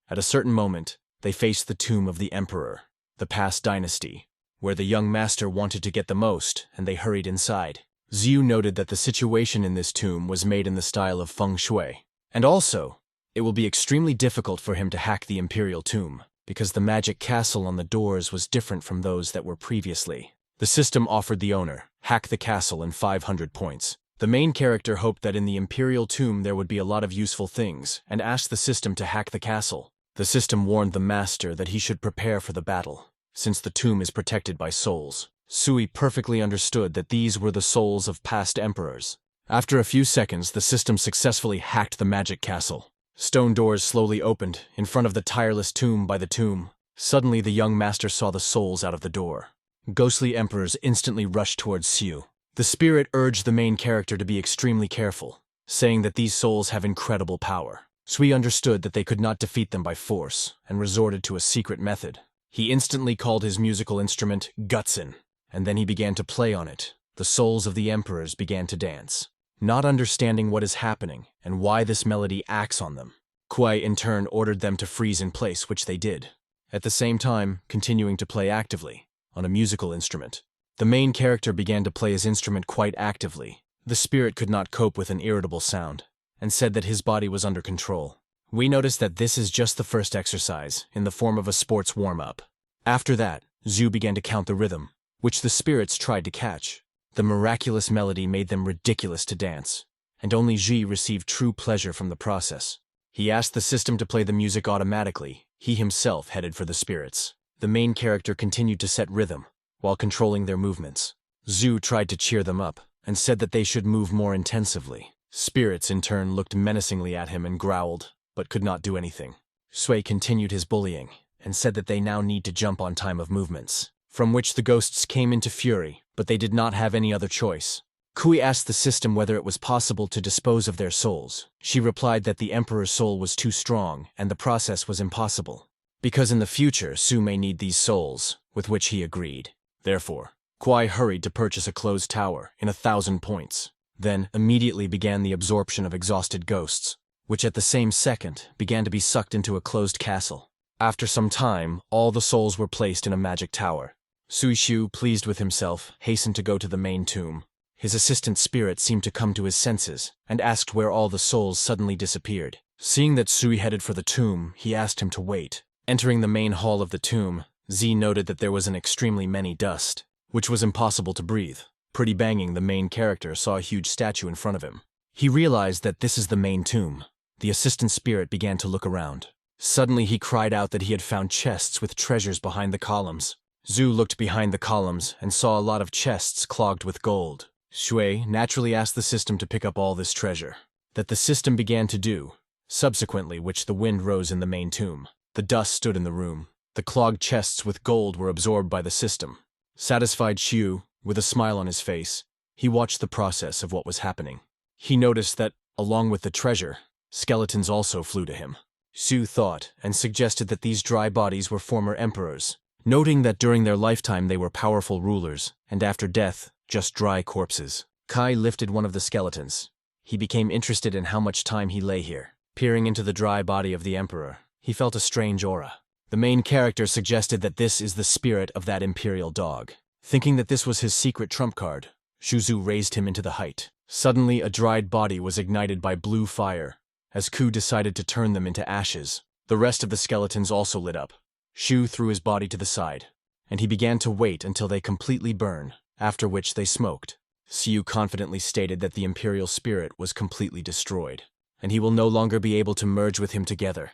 Speaker 1: At a certain moment, they faced the tomb of the emperor, the past dynasty, where the young master wanted to get the most, and they hurried inside. Zhu noted that the situation in this tomb was made in the style of feng shui, and also, it will be extremely difficult for him to hack the Imperial tomb, because the magic castle on the doors was different from those that were previously. The system offered the owner, hack the castle in 500 points. The main character hoped that in the Imperial tomb there would be a lot of useful things, and asked the system to hack the castle. The system warned the master that he should prepare for the battle, since the tomb is protected by souls. Sui perfectly understood that these were the souls of past emperors. After a few seconds, the system successfully hacked the magic castle. Stone doors slowly opened in front of the tireless tomb by the tomb. Suddenly, the young master saw the souls out of the door. Ghostly emperors instantly rushed towards Siu. The spirit urged the main character to be extremely careful, saying that these souls have incredible power. Sui understood that they could not defeat them by force, and resorted to a secret method. He instantly called his musical instrument Gutsin, and then he began to play on it. The souls of the emperors began to dance, not understanding what is happening and why this melody acts on them. Kuai in turn ordered them to freeze in place, which they did, at the same time continuing to play actively on a musical instrument. The main character began to play his instrument quite actively. The spirit could not cope with an irritable sound, and said that his body was under control. We noticed that this is just the first exercise, in the form of a sports warm-up. After that, Zhu began to count the rhythm, which the spirits tried to catch. The miraculous melody made them ridiculous to dance, and only Ji received true pleasure from the process. He asked the system to play the music automatically. He himself headed for the spirits. The main character continued to set rhythm, while controlling their movements. Zhu tried to cheer them up, and said that they should move more intensively. Spirits in turn looked menacingly at him and growled, but could not do anything. Sui continued his bullying, and said that they now need to jump on time of movements, from which the ghosts came into fury, but they did not have any other choice. Kui asked the system whether it was possible to dispose of their souls. She replied that the emperor's soul was too strong, and the process was impossible, because in the future Su may need these souls, with which he agreed. Therefore, Kuai hurried to purchase a closed tower in 1,000 points, then immediately began the absorption of exhausted ghosts, which at the same second began to be sucked into a closed castle. After some time, all the souls were placed in a magic tower. Sui Shu, pleased with himself, hastened to go to the main tomb. His assistant spirit seemed to come to his senses, and asked where all the souls suddenly disappeared. Seeing that Sui headed for the tomb, he asked him to wait. Entering the main hall of the tomb, Z noted that there was an extremely many dust, which was impossible to breathe. Pretty banging, the main character saw a huge statue in front of him. He realized that this is the main tomb. The assistant spirit began to look around. Suddenly he cried out that he had found chests with treasures behind the columns. Zhu looked behind the columns and saw a lot of chests clogged with gold. Shui naturally asked the system to pick up all this treasure. That the system began to do, subsequently which the wind rose in the main tomb. The dust stood in the room. The clogged chests with gold were absorbed by the system. Satisfied Xiu, with a smile on his face, he watched the process of what was happening. He noticed that, along with the treasure, skeletons also flew to him. Xu thought and suggested that these dry bodies were former emperors, noting that during their lifetime they were powerful rulers, and after death, just dry corpses. Kai lifted one of the skeletons. He became interested in how much time he lay here. Peering into the dry body of the emperor, he felt a strange aura. The main character suggested that this is the spirit of that Imperial dog. Thinking that this was his secret trump card, Shuzu raised him into the height. Suddenly, a dried body was ignited by blue fire, as Ku decided to turn them into ashes. The rest of the skeletons also lit up. Shu threw his body to the side, and he began to wait until they completely burn, after which they smoked. Siu confidently stated that the Imperial spirit was completely destroyed, and he will no longer be able to merge with him together.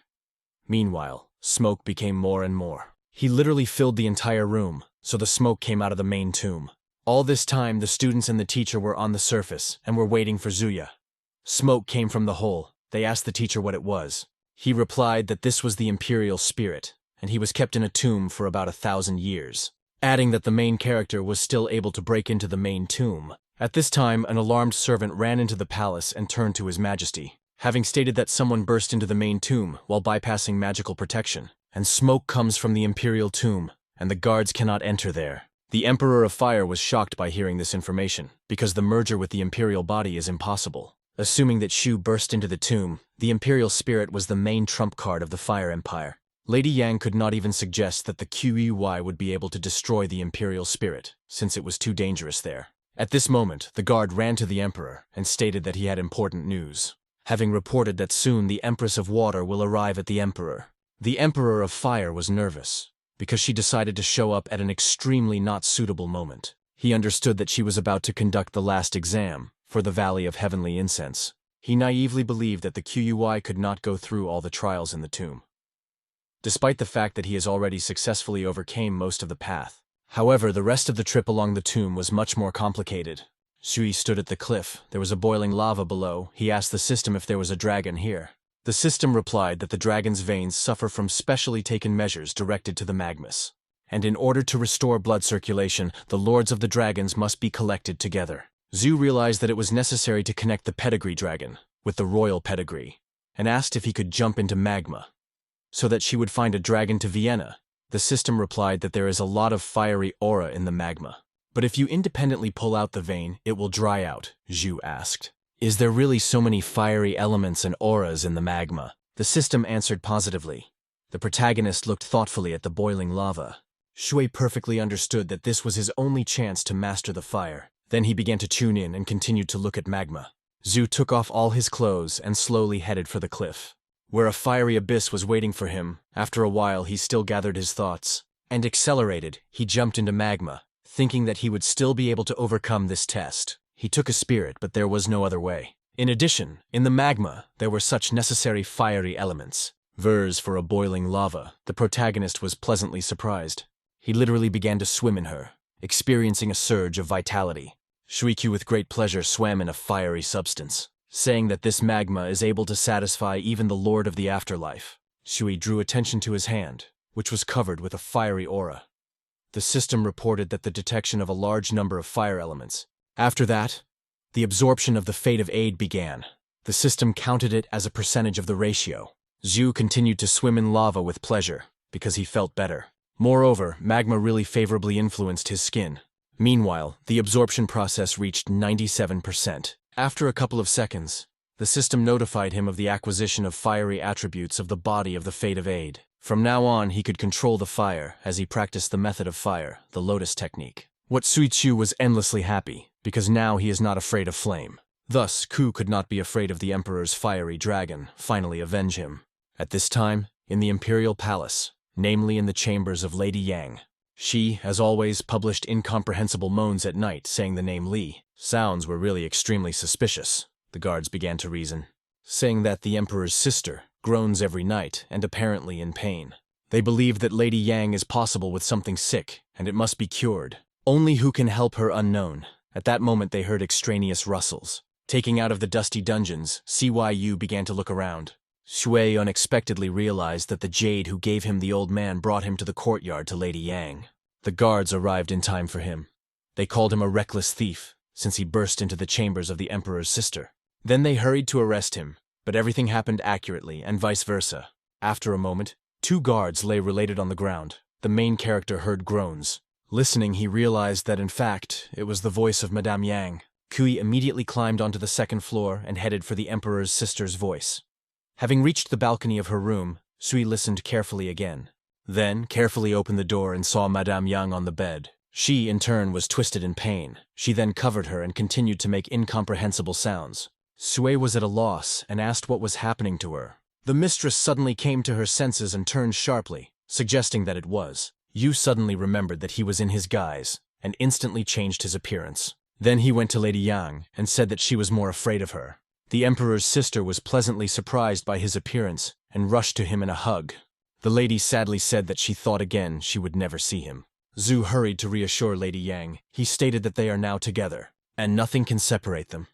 Speaker 1: Meanwhile, smoke became more and more. He literally filled the entire room, so the smoke came out of the main tomb. All this time, the students and the teacher were on the surface and were waiting for Zuya. Smoke came from the hole. They asked the teacher what it was. He replied that this was the Imperial spirit, and he was kept in a tomb for about 1,000 years, adding that the main character was still able to break into the main tomb. At this time, an alarmed servant ran into the palace and turned to His Majesty, having stated that someone burst into the main tomb while bypassing magical protection, and smoke comes from the Imperial tomb, and the guards cannot enter there. The Emperor of Fire was shocked by hearing this information, because the merger with the Imperial body is impossible. Assuming that Shu burst into the tomb, the Imperial spirit was the main trump card of the Fire Empire. Lady Yang could not even suggest that the QEY would be able to destroy the Imperial spirit, since it was too dangerous there. At this moment, the guard ran to the Emperor and stated that he had important news, having reported that soon the Empress of Water will arrive at the Emperor. The Emperor of Fire was nervous, because she decided to show up at an extremely not suitable moment. He understood that she was about to conduct the last exam, for the Valley of Heavenly Incense. He naively believed that the QUI could not go through all the trials in the tomb, despite the fact that he has already successfully overcame most of the path. However, the rest of the trip along the tomb was much more complicated. Sui stood at the cliff. There was a boiling lava below. He asked the system if there was a dragon here. The system replied that the dragon's veins suffer from specially taken measures directed to the magmas, and in order to restore blood circulation, the lords of the dragons must be collected together. Zhu realized that it was necessary to connect the pedigree dragon with the royal pedigree, and asked if he could jump into magma so that she would find a dragon to Vienna. The system replied that there is a lot of fiery aura in the magma, but if you independently pull out the vein, it will dry out. Zhu asked, "Is there really so many fiery elements and auras in the magma?" The system answered positively. The protagonist looked thoughtfully at the boiling lava. Shui perfectly understood that this was his only chance to master the fire. Then he began to tune in and continued to look at magma. Zhu took off all his clothes and slowly headed for the cliff, where a fiery abyss was waiting for him. After a while, he still gathered his thoughts and accelerated. He jumped into magma, thinking that he would still be able to overcome this test. He took a spirit, but there was no other way. In addition, in the magma, there were such necessary fiery elements. Vers for a boiling lava. The protagonist was pleasantly surprised. He literally began to swim in her, experiencing a surge of vitality. Shuikyu with great pleasure swam in a fiery substance, saying that this magma is able to satisfy even the Lord of the Afterlife. Shui drew attention to his hand, which was covered with a fiery aura. The system reported that the detection of a large number of fire elements. After that, the absorption of the fate of aid began. The system counted it as a percentage of the ratio. Zhu continued to swim in lava with pleasure, because he felt better. Moreover, magma really favorably influenced his skin. Meanwhile, the absorption process reached 97%. After a couple of seconds, the system notified him of the acquisition of fiery attributes of the body of the fate of aid. From now on, he could control the fire as he practiced the method of fire, the lotus technique. What Suichu was endlessly happy, because now he is not afraid of flame. Thus, Ku could not be afraid of the Emperor's fiery dragon, finally avenge him. At this time, in the Imperial Palace, namely in the chambers of Lady Yang, she, as always, published incomprehensible moans at night, saying the name Li. Sounds were really extremely suspicious, the guards began to reason, saying that the Emperor's sister groans every night and apparently in pain. They believed that Lady Yang is possible with something sick, and it must be cured. Only who can help her unknown. At that moment they heard extraneous rustles. Taking out of the dusty dungeons, CYU began to look around. Shui unexpectedly realized that the jade who gave him the old man brought him to the courtyard to Lady Yang. The guards arrived in time for him. They called him a reckless thief, since he burst into the chambers of the Emperor's sister. Then they hurried to arrest him, but everything happened accurately, and vice versa. After a moment, 2 guards lay related on the ground. The main character heard groans. Listening, he realized that in fact, it was the voice of Madame Yang. Kui immediately climbed onto the 2nd floor and headed for the Emperor's sister's voice. Having reached the balcony of her room, Sui listened carefully again. Then, carefully opened the door and saw Madame Yang on the bed. She, in turn, was twisted in pain. She then covered her and continued to make incomprehensible sounds. Sui was at a loss and asked what was happening to her. The mistress suddenly came to her senses and turned sharply, suggesting that it was. Yu suddenly remembered that he was in his guise and instantly changed his appearance. Then he went to Lady Yang and said that she was more afraid of her. The Emperor's sister was pleasantly surprised by his appearance and rushed to him in a hug. The lady sadly said that she thought again she would never see him. Zhu hurried to reassure Lady Yang. He stated that they are now together, and nothing can separate them.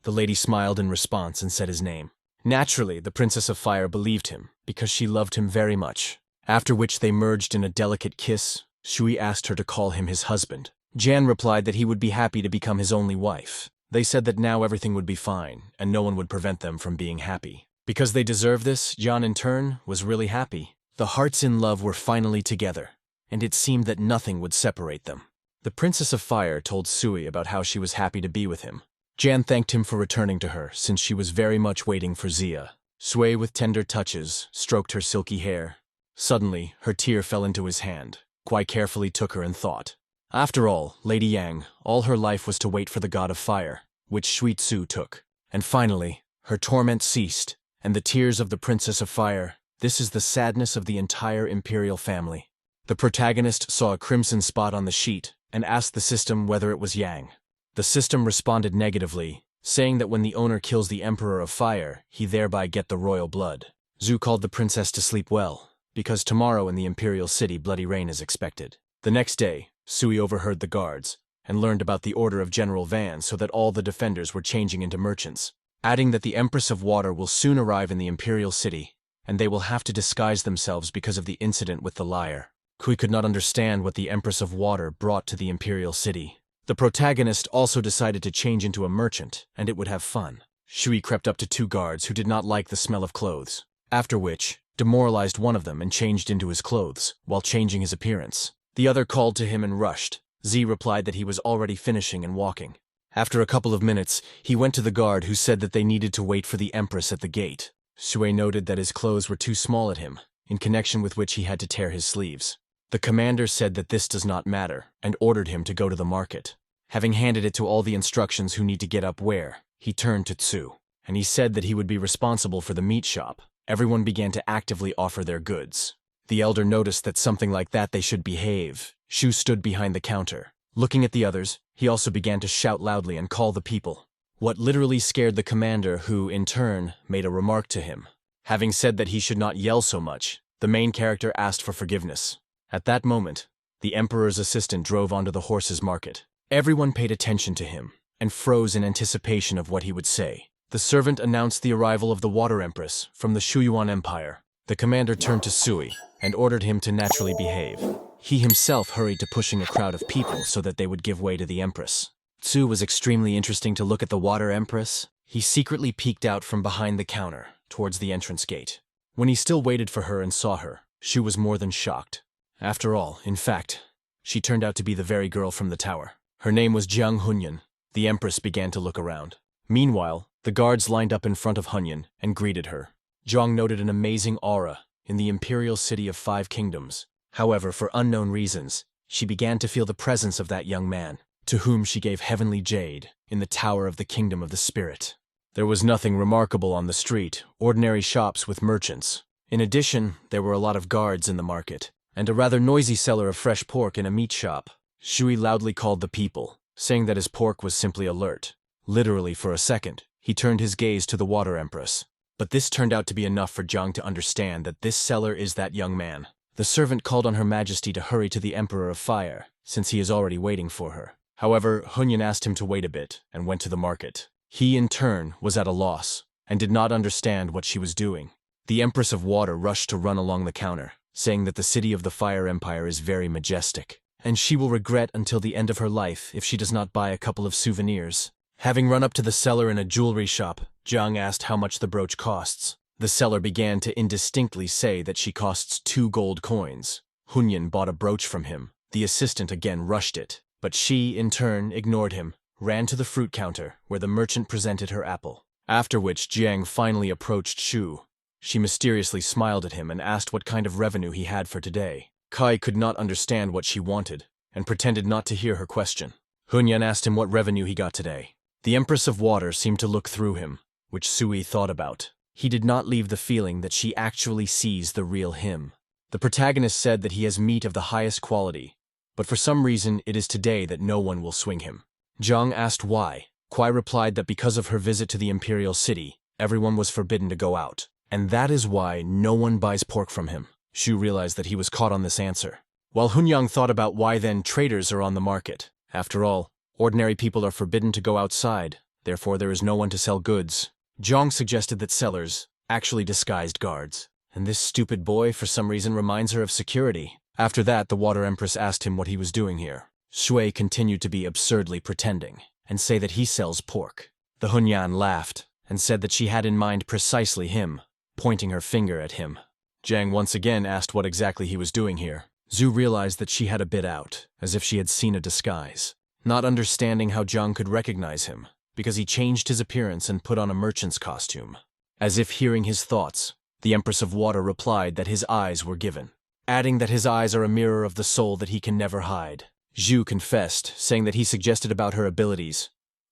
Speaker 1: The lady smiled in response and said his name. Naturally, the Princess of Fire believed him, because she loved him very much. After which they merged in a delicate kiss. Shui asked her to call him his husband. Jan replied that he would be happy to become his only wife. They said that now everything would be fine, and no one would prevent them from being happy. Because they deserved this, Jan in turn was really happy. The hearts in love were finally together, and it seemed that nothing would separate them. The Princess of Fire told Sui about how she was happy to be with him. Jan thanked him for returning to her, since she was very much waiting for Zia. Sui, with tender touches, stroked her silky hair. Suddenly, her tear fell into his hand. Quite carefully took her and thought. After all, Lady Yang, all her life was to wait for the god of fire, which Shui Tzu took. And finally, her torment ceased, and the tears of the Princess of Fire. This is the sadness of the entire Imperial family. The protagonist saw a crimson spot on the sheet and asked the system whether it was Yang. The system responded negatively, saying that when the owner kills the Emperor of Fire, he thereby get the royal blood. Zhu called the princess to sleep well, because tomorrow in the Imperial City bloody rain is expected. The next day, Sui overheard the guards, and learned about the order of General Van so that all the defenders were changing into merchants, adding that the Empress of Water will soon arrive in the Imperial City, and they will have to disguise themselves because of the incident with the liar. Kui could not understand what the Empress of Water brought to the Imperial City. The protagonist also decided to change into a merchant, and it would have fun. Shui crept up to two guards who did not like the smell of clothes, after which, demoralized one of them and changed into his clothes, while changing his appearance. The other called to him and rushed. Z replied that he was already finishing and walking. After a couple of minutes, he went to the guard who said that they needed to wait for the Empress at the gate. Shui noted that his clothes were too small at him, in connection with which he had to tear his sleeves. The commander said that this does not matter, and ordered him to go to the market. Having handed it to all the instructions who need to get up where, he turned to Tsu, and he said that he would be responsible for the meat shop. Everyone began to actively offer their goods. The elder noticed that something like that they should behave. Shu stood behind the counter. Looking at the others, he also began to shout loudly and call the people. What literally scared the commander who, in turn, made a remark to him. Having said that he should not yell so much, the main character asked for forgiveness. At that moment, the Emperor's assistant drove onto the horses' market. Everyone paid attention to him, and froze in anticipation of what he would say. The servant announced the arrival of the Water Empress from the Shuyuan Empire. The commander turned to Sui and ordered him to naturally behave. He himself hurried to pushing a crowd of people so that they would give way to the Empress. Tsu was extremely interesting to look at the Water Empress. He secretly peeked out from behind the counter, towards the entrance gate. When he still waited for her and saw her, Shu was more than shocked. After all, in fact, she turned out to be the very girl from the tower. Her name was Jiang Hunyan. The Empress began to look around. Meanwhile, the guards lined up in front of Hunyan and greeted her. Jiang noted an amazing aura in the Imperial City of 5 Kingdoms. However, for unknown reasons, she began to feel the presence of that young man, to whom she gave heavenly jade in the tower of the Kingdom of the Spirit. There was nothing remarkable on the street, ordinary shops with merchants. In addition, there were a lot of guards in the market, and a rather noisy seller of fresh pork in a meat shop. Shui loudly called the people, saying that his pork was simply alert. Literally for a second, he turned his gaze to the Water Empress. But this turned out to be enough for Jiang to understand that this seller is that young man. The servant called on Her Majesty to hurry to the Emperor of Fire, since he is already waiting for her. However, Hunyan asked him to wait a bit and went to the market. He, in turn, was at a loss, and did not understand what she was doing. The Empress of Water rushed to run along the counter, saying that the city of the Fire Empire is very majestic, and she will regret until the end of her life if she does not buy a couple of souvenirs. Having run up to the seller in a jewelry shop, Jiang asked how much the brooch costs. The seller began to indistinctly say that she costs 2 gold coins. Hunyan bought a brooch from him. The assistant again rushed it, but she, in turn, ignored him, ran to the fruit counter, where the merchant presented her apple. After which Jiang finally approached Shu. She mysteriously smiled at him and asked what kind of revenue he had for today. Kai could not understand what she wanted, and pretended not to hear her question. Hunyan asked him what revenue he got today. The Empress of Water seemed to look through him, which Sui thought about. He did not leave the feeling that she actually sees the real him. The protagonist said that he has meat of the highest quality, but for some reason it is today that no one will swing him. Jiang asked why. Kuai replied that because of her visit to the Imperial City, everyone was forbidden to go out, and that is why no one buys pork from him. Shu realized that he was caught on this answer. While Hunyang thought about why then traders are on the market. After all, ordinary people are forbidden to go outside, therefore there is no one to sell goods. Jiang suggested that sellers, actually disguised guards, and this stupid boy for some reason reminds her of security. After that, the Water Empress asked him what he was doing here. Shui continued to be absurdly pretending, and say that he sells pork. The Hunyan laughed, and said that she had in mind precisely him, pointing her finger at him. Jiang once again asked what exactly he was doing here. Zhu realized that she had a bit out, as if she had seen a disguise, not understanding how Jiang could recognize him, because he changed his appearance and put on a merchant's costume. As if hearing his thoughts, the Empress of Water replied that his eyes were given, adding that his eyes are a mirror of the soul that he can never hide. Zhu confessed, saying that he suggested about her abilities,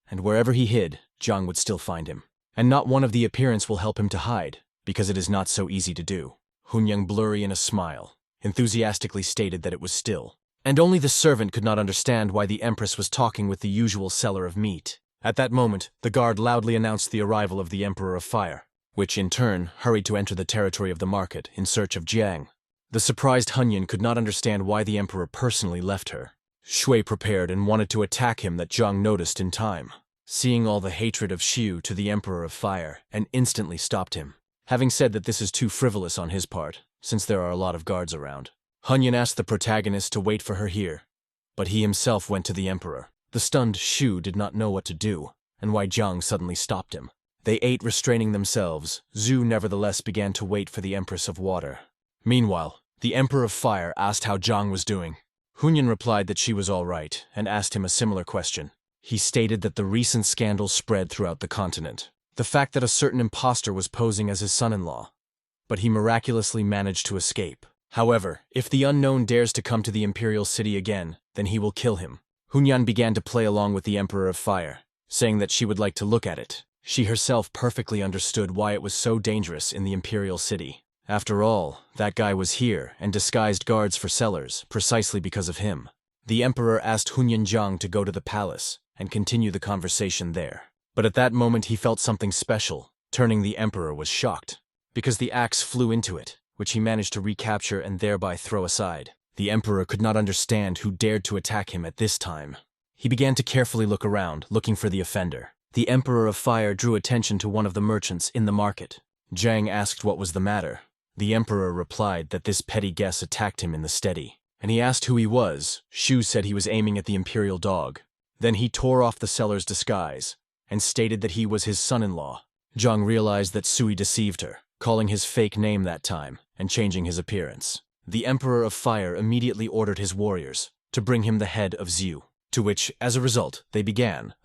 Speaker 1: and wherever he hid, Jiang would still find him. And not one of the appearance will help him to hide, because it is not so easy to do. Hunyang, blurry in a smile, enthusiastically stated that it was still, and only the servant could not understand why the Empress was talking with the usual seller of meat. At that moment, the guard loudly announced the arrival of the Emperor of Fire, which in turn hurried to enter the territory of the market in search of Jiang. The surprised Hunyan could not understand why the Emperor personally left her. Shui prepared and wanted to attack him that Zhang noticed in time, seeing all the hatred of Xiu to the Emperor of Fire, and instantly stopped him, having said that this is too frivolous on his part, since there are a lot of guards around. Hunyan asked the protagonist to wait for her here, but he himself went to the Emperor. The stunned Shu did not know what to do, and why Zhang suddenly stopped him. They ate, restraining themselves. Zhu nevertheless began to wait for the Empress of Water. Meanwhile, the Emperor of Fire asked how Zhang was doing. Hunyan replied that she was all right, and asked him a similar question. He stated that the recent scandal spread throughout the continent. The fact that a certain impostor was posing as his son-in-law, but he miraculously managed to escape. However, if the unknown dares to come to the Imperial city again, then he will kill him. Hunyan began to play along with the Emperor of Fire, saying that she would like to look at it. She herself perfectly understood why it was so dangerous in the Imperial city. After all, that guy was here and disguised guards for sellers, precisely because of him. The Emperor asked Hunyan Zhang to go to the palace and continue the conversation there. But at that moment he felt something special. Turning, the Emperor was shocked, because the axe flew into it, which he managed to recapture and thereby throw aside. The Emperor could not understand who dared to attack him at this time. He began to carefully look around, looking for the offender. The Emperor of Fire drew attention to one of the merchants in the market. Zhang asked what was the matter. The Emperor replied that this petty guest attacked him in the steady, and he asked who he was. Shu said he was aiming at the Imperial dog. Then he tore off the seller's disguise and stated that he was his son-in-law. Zhang realized that Sui deceived her, calling his fake name that time and changing his appearance. The Emperor of Fire immediately ordered his warriors to bring him the head of Xiu, to which, as a result, they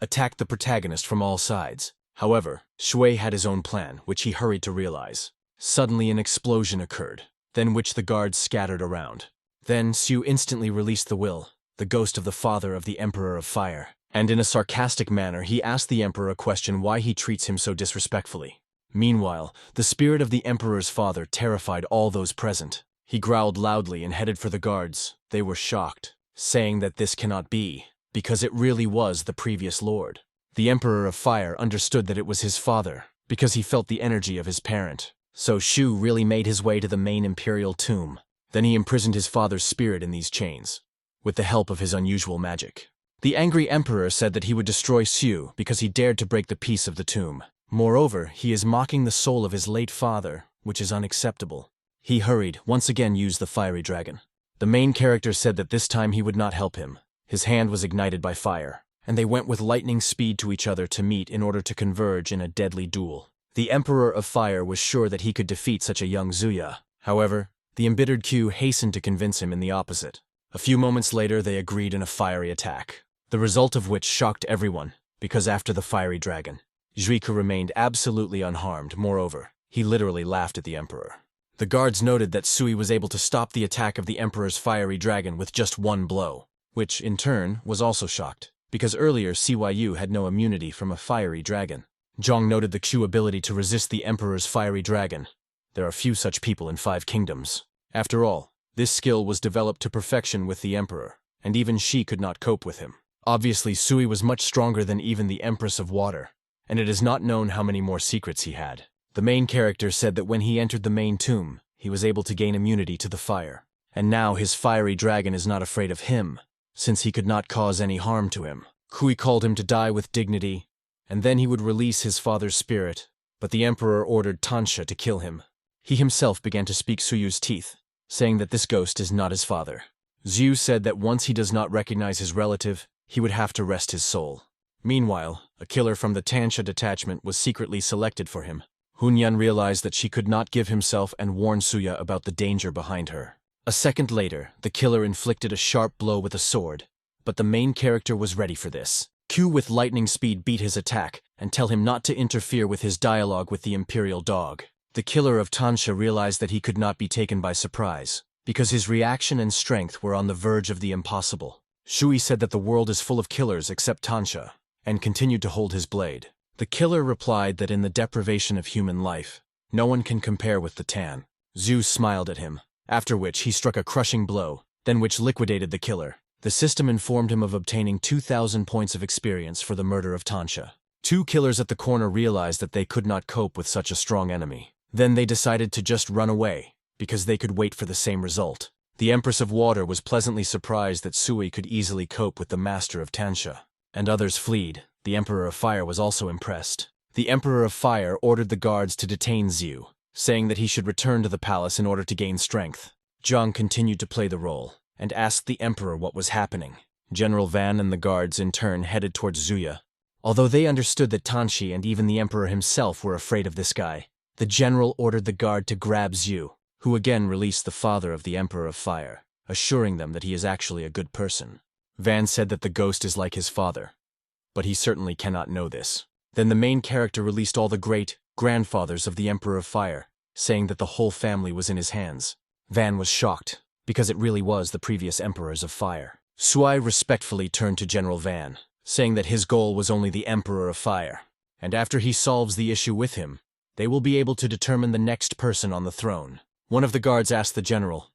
Speaker 1: attacked the protagonist from all sides. However, Shui had his own plan, which he hurried to realize. Suddenly an explosion occurred, then which the guards scattered around. Then Xiu instantly released the will, the ghost of the father of the Emperor of Fire, and in a sarcastic manner he asked the Emperor a question why he treats him so disrespectfully. Meanwhile, the spirit of the Emperor's father terrified all those present. He growled loudly and headed for the guards. They were shocked, saying that this cannot be, because it really was the previous lord. The Emperor of Fire understood that it was his father, because he felt the energy of his parent. So Shu really made his way to the main Imperial tomb. Then he imprisoned his father's spirit in these chains, with the help of his unusual magic. The angry Emperor said that he would destroy Shu because he dared to break the peace of the tomb. Moreover, he is mocking the soul of his late father, which is unacceptable. He hurried, once again used the fiery dragon. The main character said that this time he would not help him. His hand was ignited by fire, and they went with lightning speed to each other to meet in order to converge in a deadly duel. The Emperor of Fire was sure that he could defeat such a young Zuya. However, the embittered Q hastened to convince him in the opposite. A few moments later, they agreed in a fiery attack, the result of which shocked everyone, because after the fiery dragon, Zhuiku remained absolutely unharmed. Moreover, he literally laughed at the Emperor. The guards noted that Sui was able to stop the attack of the Emperor's fiery dragon with just one blow, which, in turn, was also shocked, because earlier CYU had no immunity from a fiery dragon. Zhang noted the Q ability to resist the Emperor's fiery dragon. There are few such people in 5 kingdoms. After all, this skill was developed to perfection with the Emperor, and even she could not cope with him. Obviously, Sui was much stronger than even the Empress of Water, and it is not known how many more secrets he had. The main character said that when he entered the main tomb, he was able to gain immunity to the fire, and now his fiery dragon is not afraid of him, since he could not cause any harm to him. Kui called him to die with dignity, and then he would release his father's spirit, but the Emperor ordered Tansha to kill him. He himself began to speak Suyu's teeth, saying that this ghost is not his father. Zhu said that once he does not recognize his relative, he would have to rest his soul. Meanwhile, a killer from the Tansha detachment was secretly selected for him. Hunyan realized that she could not give himself and warn Suya about the danger behind her. A second later, the killer inflicted a sharp blow with a sword, but the main character was ready for this. Q with lightning speed beat his attack and tell him not to interfere with his dialogue with the Imperial dog. The killer of Tansha realized that he could not be taken by surprise, because his reaction and strength were on the verge of the impossible. Shui said that the world is full of killers except Tansha, and continued to hold his blade. The killer replied that in the deprivation of human life, no one can compare with the Tan. Zhu smiled at him, after which he struck a crushing blow, then which liquidated the killer. The system informed him of obtaining 2,000 points of experience for the murder of Tansha. Two killers at the corner realized that they could not cope with such a strong enemy. Then they decided to just run away, because they could wait for the same result. The Empress of Water was pleasantly surprised that Sui could easily cope with the Master of Tansha. And others fled. The Emperor of Fire was also impressed. The Emperor of Fire ordered the guards to detain Xiu, saying that he should return to the palace in order to gain strength. Zhang continued to play the role, and asked the Emperor what was happening. General Van and the guards in turn headed towards Zuya. Although they understood that Tanshi and even the Emperor himself were afraid of this guy, the general ordered the guard to grab Xiu, who again released the father of the Emperor of Fire, assuring them that he is actually a good person. Van said that the ghost is like his father, but he certainly cannot know this. Then the main character released all the great-grandfathers of the Emperor of Fire, saying that the whole family was in his hands. Van was shocked, because it really was the previous Emperors of Fire. Sui respectfully turned to General Van, saying that his goal was only the Emperor of Fire, and after he solves the issue with him, they will be able to determine the next person on the throne. One of the guards asked the general,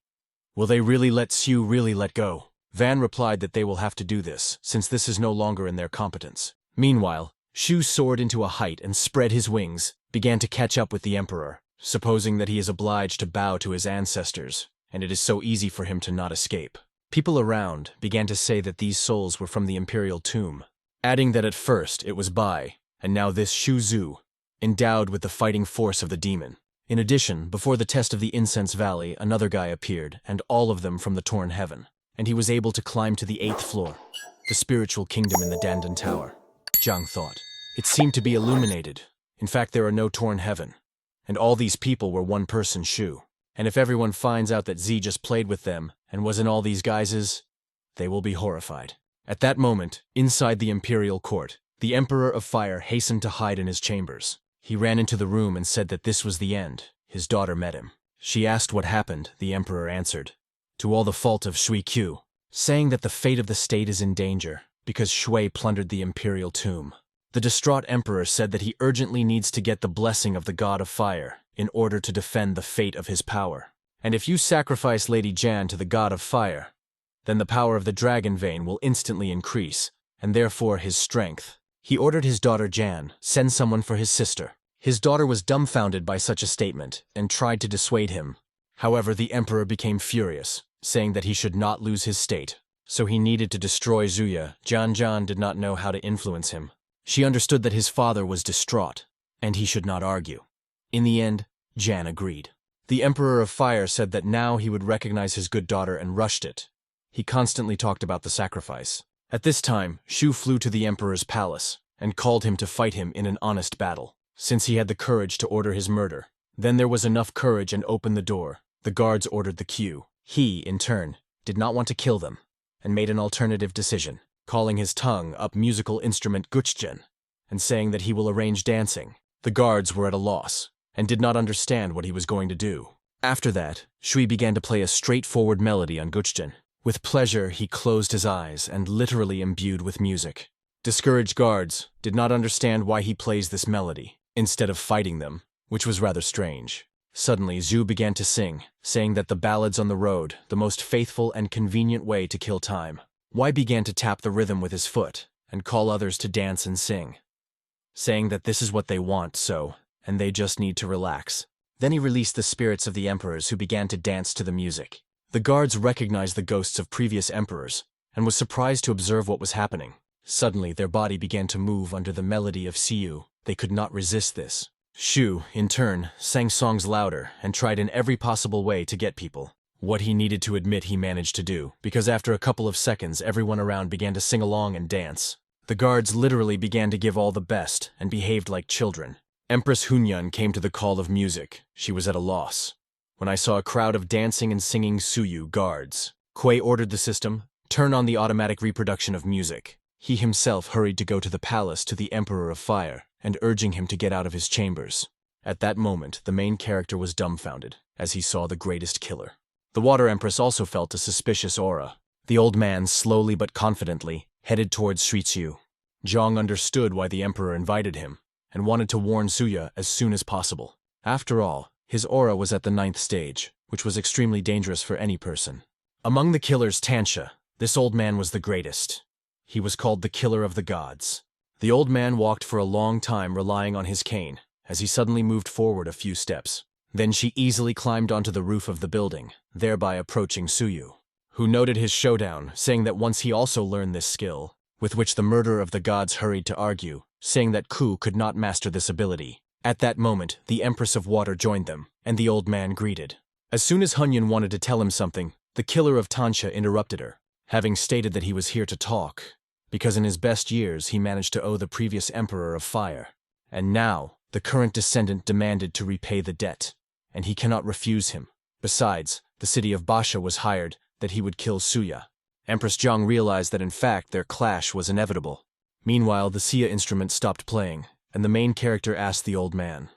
Speaker 1: "Will they really let Xiu really let go?" Van replied that they will have to do this, since this is no longer in their competence. Meanwhile, Xiu soared into a height and spread his wings, began to catch up with the Emperor, supposing that he is obliged to bow to his ancestors, and it is so easy for him to not escape. People around began to say that these souls were from the Imperial tomb, adding that at first it was Bai, and now this Shu Zhu, endowed with the fighting force of the demon. In addition, before the test of the Incense Valley, another guy appeared, and all of them from the Torn Heaven, and he was able to climb to the 8th floor, the spiritual kingdom in the Dandan Tower. Zhang thought. It seemed to be illuminated. In fact, there are no Torn Heaven, and all these people were one person Shu. And if everyone finds out that Z just played with them and was in all these guises, they will be horrified. At that moment, inside the Imperial court, the Emperor of Fire hastened to hide in his chambers. He ran into the room and said that this was the end. His daughter met him. She asked what happened. The Emperor answered, "To all the fault of Shui Q," saying that the fate of the state is in danger because Shui plundered the Imperial tomb. The distraught Emperor said that he urgently needs to get the blessing of the God of Fire in order to defend the fate of his power. And if you sacrifice Lady Jan to the God of Fire, then the power of the dragon vein will instantly increase, and therefore his strength. He ordered his daughter Jan, send someone for his sister. His daughter was dumbfounded by such a statement and tried to dissuade him. However, the Emperor became furious, saying that he should not lose his state, so he needed to destroy Zuya. Jan did not know how to influence him. She understood that his father was distraught, and he should not argue. In the end, Jan agreed. The Emperor of Fire said that now he would recognize his good daughter and rushed it. He constantly talked about the sacrifice. At this time, Shu flew to the Emperor's palace and called him to fight him in an honest battle, since he had the courage to order his murder. Then there was enough courage and opened the door. The guards ordered the queue. He, in turn, did not want to kill them, and made an alternative decision, calling his tongue up musical instrument Guchjen, and saying that he will arrange dancing. The guards were at a loss, and did not understand what he was going to do. After that, Shui began to play a straightforward melody on Guchjen. With pleasure, he closed his eyes and literally imbued with music. Discouraged guards did not understand why he plays this melody, instead of fighting them, which was rather strange. Suddenly, Zhu began to sing, saying that the ballads on the road, the most faithful and convenient way to kill time. Wai began to tap the rhythm with his foot, and call others to dance and sing, saying that this is what they want, and they just need to relax. Then he released the spirits of the emperors who began to dance to the music. The guards recognized the ghosts of previous emperors, and was surprised to observe what was happening. Suddenly, their body began to move under the melody of Siyu. They could not resist this. Shu, in turn, sang songs louder and tried in every possible way to get people. What he needed to admit he managed to do, because after a couple of seconds, everyone around began to sing along and dance. The guards literally began to give all the best and behaved like children. Empress Hunyun came to the call of music. She was at a loss. When I saw a crowd of dancing and singing Suyu guards, Kuei ordered the system, turn on the automatic reproduction of music. He himself hurried to go to the palace to the Emperor of Fire, and urging him to get out of his chambers. At that moment, the main character was dumbfounded, as he saw the greatest killer. The Water Empress also felt a suspicious aura. The old man, slowly but confidently, headed towards Shritsu. Zhang understood why the Emperor invited him, and wanted to warn Suya as soon as possible. After all, his aura was at the 9th stage, which was extremely dangerous for any person. Among the killers, Tansha, This old man was the greatest. He was called the Killer of the Gods. The old man walked for a long time relying on his cane, as he suddenly moved forward a few steps. Then she easily climbed onto the roof of the building, thereby approaching Suyu, who noted his showdown, saying that once he also learned this skill, with which the murderer of the gods hurried to argue, saying that Ku could not master this ability. At that moment, the Empress of Water joined them, and the old man greeted. As soon as Hunyun wanted to tell him something, the killer of Tansha interrupted her, having stated that he was here to talk, because in his best years he managed to owe the previous Emperor of Fire, and now the current descendant demanded to repay the debt, and he cannot refuse him. Besides, the city of Basha was hired that he would kill Suya. Empress Jiang realized that in fact their clash was inevitable. Meanwhile, the Sia instrument stopped playing, and the main character asked the old man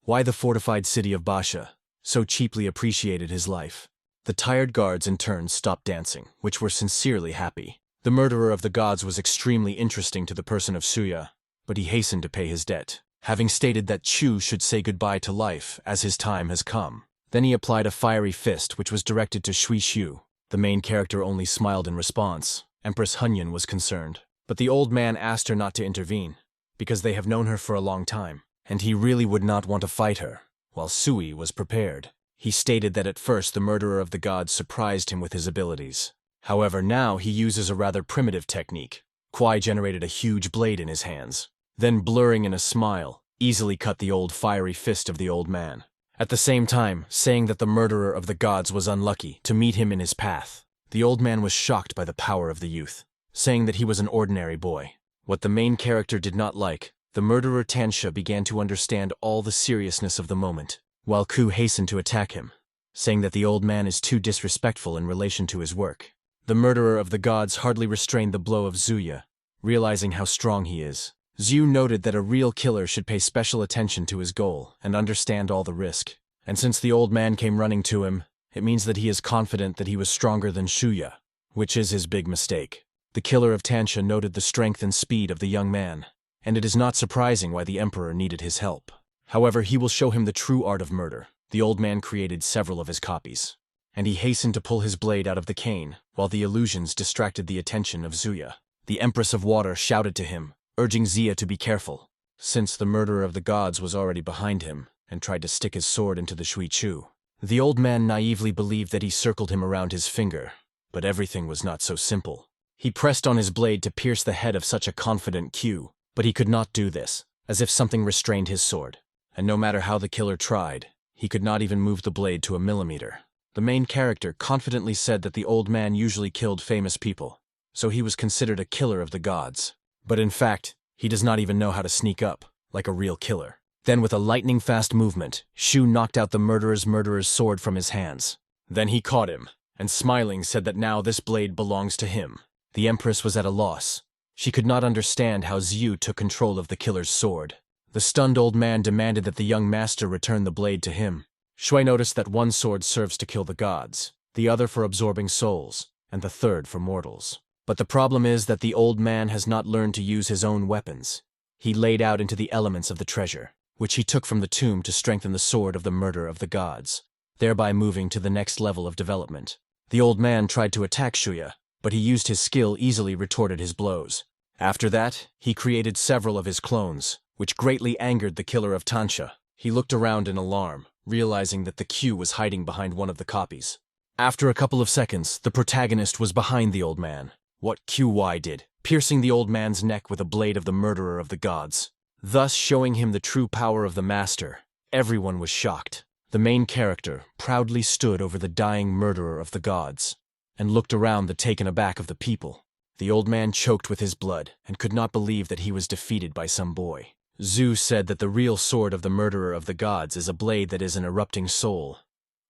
Speaker 1: why the fortified city of Basha so cheaply appreciated his life. The tired guards in turn stopped dancing, which were sincerely happy. The murderer of the gods was extremely interesting to the person of Suya, but he hastened to pay his debt, having stated that Chu should say goodbye to life as his time has come. Then he applied a fiery fist which was directed to Shui Xiu. The main character only smiled in response. Empress Hunyun was concerned, but the old man asked her not to intervene, because they have known her for a long time, and he really would not want to fight her, while Sui was prepared. He stated that at first the murderer of the gods surprised him with his abilities. However, now he uses a rather primitive technique. Kwai generated a huge blade in his hands, then blurring in a smile, easily cut the old fiery fist of the old man. At the same time, saying that the murderer of the gods was unlucky to meet him in his path. The old man was shocked by the power of the youth, saying that he was an ordinary boy. What the main character did not like, the murderer Tansha began to understand all the seriousness of the moment, while Ku hastened to attack him, saying that the old man is too disrespectful in relation to his work. The murderer of the gods hardly restrained the blow of Zuya, realizing how strong he is. Zhu noted that a real killer should pay special attention to his goal and understand all the risk. And since the old man came running to him, it means that he is confident that he was stronger than Shuya, which is his big mistake. The killer of Tansha noted the strength and speed of the young man, and it is not surprising why the emperor needed his help. However, he will show him the true art of murder. The old man created several of his copies, and he hastened to pull his blade out of the cane, while the illusions distracted the attention of Zuya. The Empress of Water shouted to him, urging Zia to be careful, since the murderer of the gods was already behind him and tried to stick his sword into the Shui Chu. The old man naively believed that he circled him around his finger, but everything was not so simple. He pressed on his blade to pierce the head of such a confident Q, but he could not do this, as if something restrained his sword, and no matter how the killer tried, he could not even move the blade to a millimeter. The main character confidently said that the old man usually killed famous people, so he was considered a killer of the gods. But in fact, he does not even know how to sneak up, like a real killer. Then with a lightning-fast movement, Shu knocked out the murderer's sword from his hands. Then he caught him, and smiling said that now this blade belongs to him. The Empress was at a loss. She could not understand how Zhu took control of the killer's sword. The stunned old man demanded that the young master return the blade to him. Shui noticed that one sword serves to kill the gods, the other for absorbing souls, and the third for mortals. But the problem is that the old man has not learned to use his own weapons. He laid out into the elements of the treasure, which he took from the tomb to strengthen the sword of the murder of the gods, thereby moving to the next level of development. The old man tried to attack Shuya, but he used his skill easily retorted his blows. After that, he created several of his clones, which greatly angered the killer of Tansha. He looked around in alarm, realizing that the Q was hiding behind one of the copies. After a couple of seconds, the protagonist was behind the old man. What QY did, piercing the old man's neck with a blade of the murderer of the gods, thus showing him the true power of the master. Everyone was shocked. The main character proudly stood over the dying murderer of the gods, and looked around the taken aback of the people. The old man choked with his blood, and could not believe that he was defeated by some boy. Zhu said that the real sword of the murderer of the gods is a blade that is an erupting soul,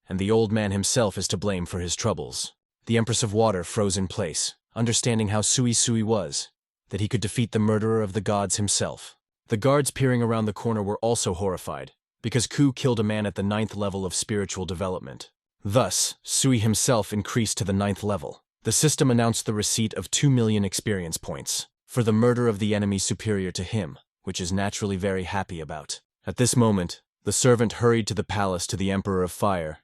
Speaker 1: and the old man himself is to blame for his troubles. The Empress of Water froze in place, understanding how Sui was, that he could defeat the murderer of the gods himself. The guards peering around the corner were also horrified, because Ku killed a man at the 9th level of spiritual development. Thus, Sui himself increased to the 9th level. The system announced the receipt of 2 million experience points for the murder of the enemy superior to him, which is naturally very happy about. At this moment, the servant hurried to the palace to the Emperor of Fire,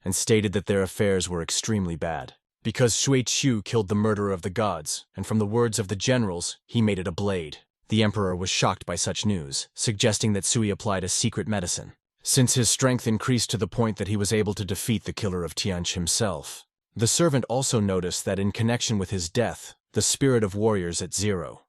Speaker 1: and stated that their affairs were extremely bad. because Shui Qiu killed the murderer of the gods, and from the words of the generals, he made it a blade. The emperor was shocked by such news, suggesting that Sui applied a secret medicine, since his strength increased to the point that he was able to defeat the killer of Tianchi himself. The servant also noticed that in connection with his death, the spirit of warriors at 0.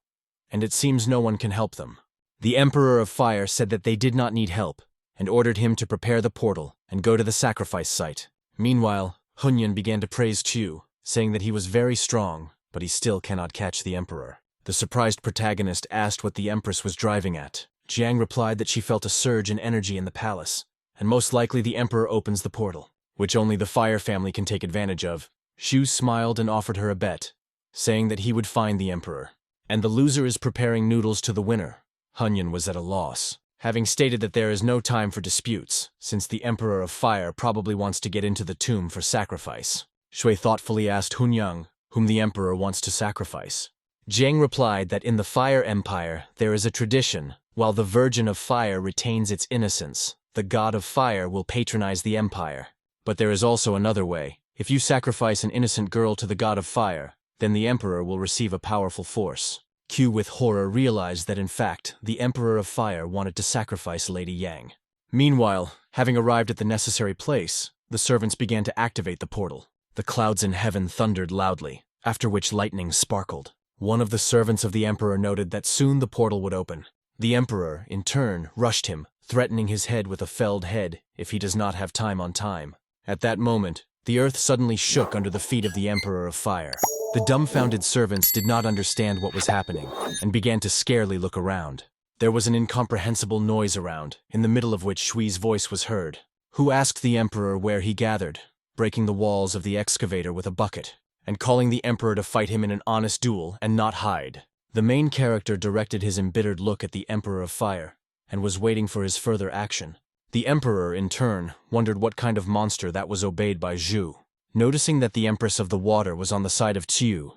Speaker 1: And it seems no one can help them. The Emperor of Fire said that they did not need help, and ordered him to prepare the portal and go to the sacrifice site. Meanwhile, Hunyan began to praise Qiu, saying that he was very strong, but he still cannot catch the Emperor. The surprised protagonist asked what the Empress was driving at. Jiang replied that she felt a surge in energy in the palace, and most likely the Emperor opens the portal, which only the Fire family can take advantage of. Xu smiled and offered her a bet, saying that he would find the Emperor. And the loser is preparing noodles to the winner. Hunyan was at a loss, having stated that there is no time for disputes, since the Emperor of Fire probably wants to get into the tomb for sacrifice. Shui thoughtfully asked Hunyang, whom the Emperor wants to sacrifice. Jiang replied that in the Fire Empire there is a tradition, while the Virgin of Fire retains its innocence, the God of Fire will patronize the Empire. But there is also another way. If you sacrifice an innocent girl to the God of Fire, then the Emperor will receive a powerful force. Q with horror realized that in fact, the Emperor of Fire wanted to sacrifice Lady Yang. Meanwhile, having arrived at the necessary place, the servants began to activate the portal. The clouds in heaven thundered loudly, after which lightning sparkled. One of the servants of the Emperor noted that soon the portal would open. The Emperor, in turn, rushed him, threatening his head with a felled head if he does not have time on time. At that moment, the earth suddenly shook under the feet of the Emperor of Fire. The dumbfounded servants did not understand what was happening, and began to scarily look around. There was an incomprehensible noise around, in the middle of which Shui's voice was heard. Who asked the Emperor where he gathered, breaking the walls of the excavator with a bucket, and calling the Emperor to fight him in an honest duel and not hide. The main character directed his embittered look at the Emperor of Fire, and was waiting for his further action. The Emperor, in turn, wondered what kind of monster that was obeyed by Zhu. Noticing that the Empress of the Water was on the side of Qiu,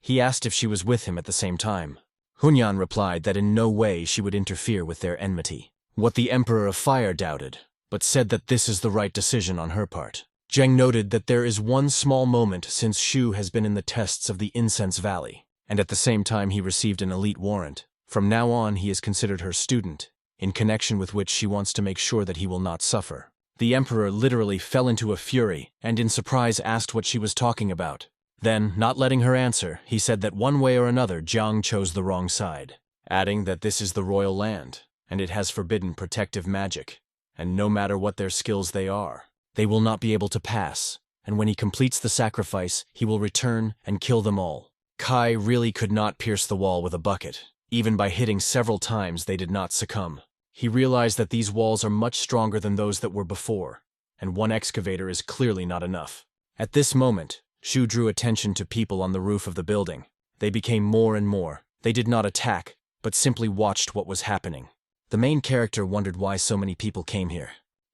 Speaker 1: he asked if she was with him at the same time. Hunyan replied that in no way she would interfere with their enmity. What the Emperor of Fire doubted, but said that this is the right decision on her part. Zheng noted that there is one small moment since Xu has been in the tests of the Incense Valley, and at the same time he received an elite warrant. From now on he is considered her student, in connection with which she wants to make sure that he will not suffer. The Emperor literally fell into a fury, and in surprise asked what she was talking about. Then, not letting her answer, he said that one way or another Jiang chose the wrong side, adding that this is the royal land, and it has forbidden protective magic, and no matter what their skills they are, they will not be able to pass, and when he completes the sacrifice, he will return and kill them all. Kai really could not pierce the wall with a bucket. Even by hitting several times, they did not succumb. He realized that these walls are much stronger than those that were before, and one excavator is clearly not enough. At this moment, Xu drew attention to people on the roof of the building. They became more and more. They did not attack, but simply watched what was happening. The main character wondered why so many people came here.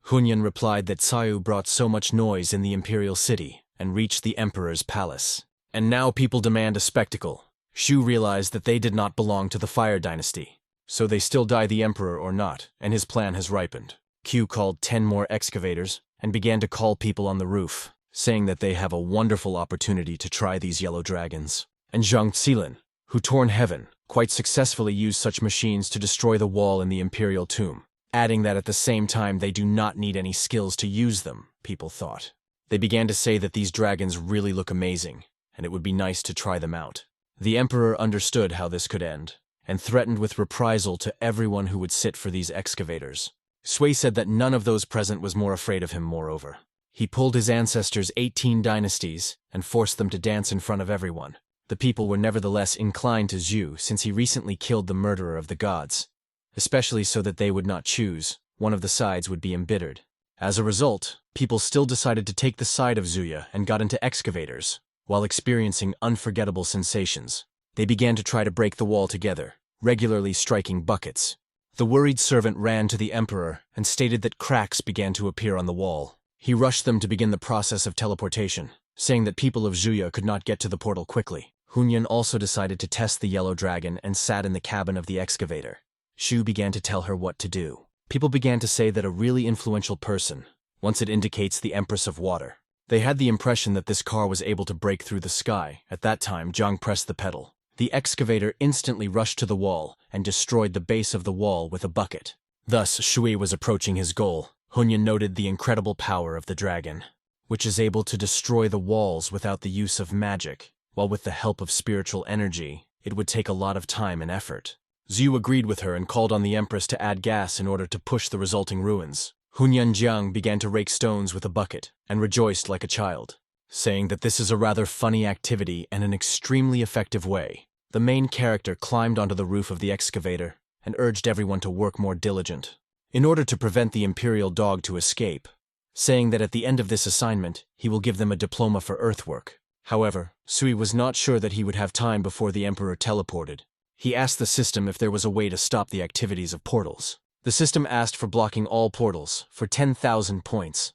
Speaker 1: Hunyan replied that Caillou brought so much noise in the Imperial city and reached the Emperor's palace. And now people demand a spectacle. Xu realized that they did not belong to the Fire Dynasty, so they still die the Emperor or not, and his plan has ripened. Q called 10 more excavators and began to call people on the roof, saying that they have a wonderful opportunity to try these yellow dragons. And Zhang Xilin, who torn heaven, quite successfully used such machines to destroy the wall in the Imperial tomb, adding that at the same time they do not need any skills to use them, people thought. They began to say that these dragons really look amazing, and it would be nice to try them out. The Emperor understood how this could end, and threatened with reprisal to everyone who would sit for these excavators. Sui said that none of those present was more afraid of him, moreover. He pulled his ancestors' 18 dynasties and forced them to dance in front of everyone. The people were nevertheless inclined to Zhu since he recently killed the murderer of the gods, especially so that they would not choose, one of the sides would be embittered. As a result, people still decided to take the side of Zuya and got into excavators, while experiencing unforgettable sensations. They began to try to break the wall together, regularly striking buckets. The worried servant ran to the Emperor and stated that cracks began to appear on the wall. He rushed them to begin the process of teleportation, saying that people of Zuya could not get to the portal quickly. Hunyan also decided to test the yellow dragon and sat in the cabin of the excavator. Xu began to tell her what to do. People began to say that a really influential person, once it indicates the Empress of Water, They had the impression that this car was able to break through the sky. At that time, Zhang pressed the pedal. The excavator instantly rushed to the wall and destroyed the base of the wall with a bucket. Thus, Shui was approaching his goal. Hunyan noted the incredible power of the dragon, which is able to destroy the walls without the use of magic, while with the help of spiritual energy, it would take a lot of time and effort. Zhu agreed with her and called on the Empress to add gas in order to push the resulting ruins. Hunyan Jiang began to rake stones with a bucket and rejoiced like a child, saying that this is a rather funny activity and an extremely effective way. The main character climbed onto the roof of the excavator and urged everyone to work more diligent in order to prevent the Imperial dog to escape, saying that at the end of this assignment, he will give them a diploma for earthwork. However, Sui was not sure that he would have time before the Emperor teleported. He asked the system if there was a way to stop the activities of portals. The system asked for blocking all portals for 10,000 points.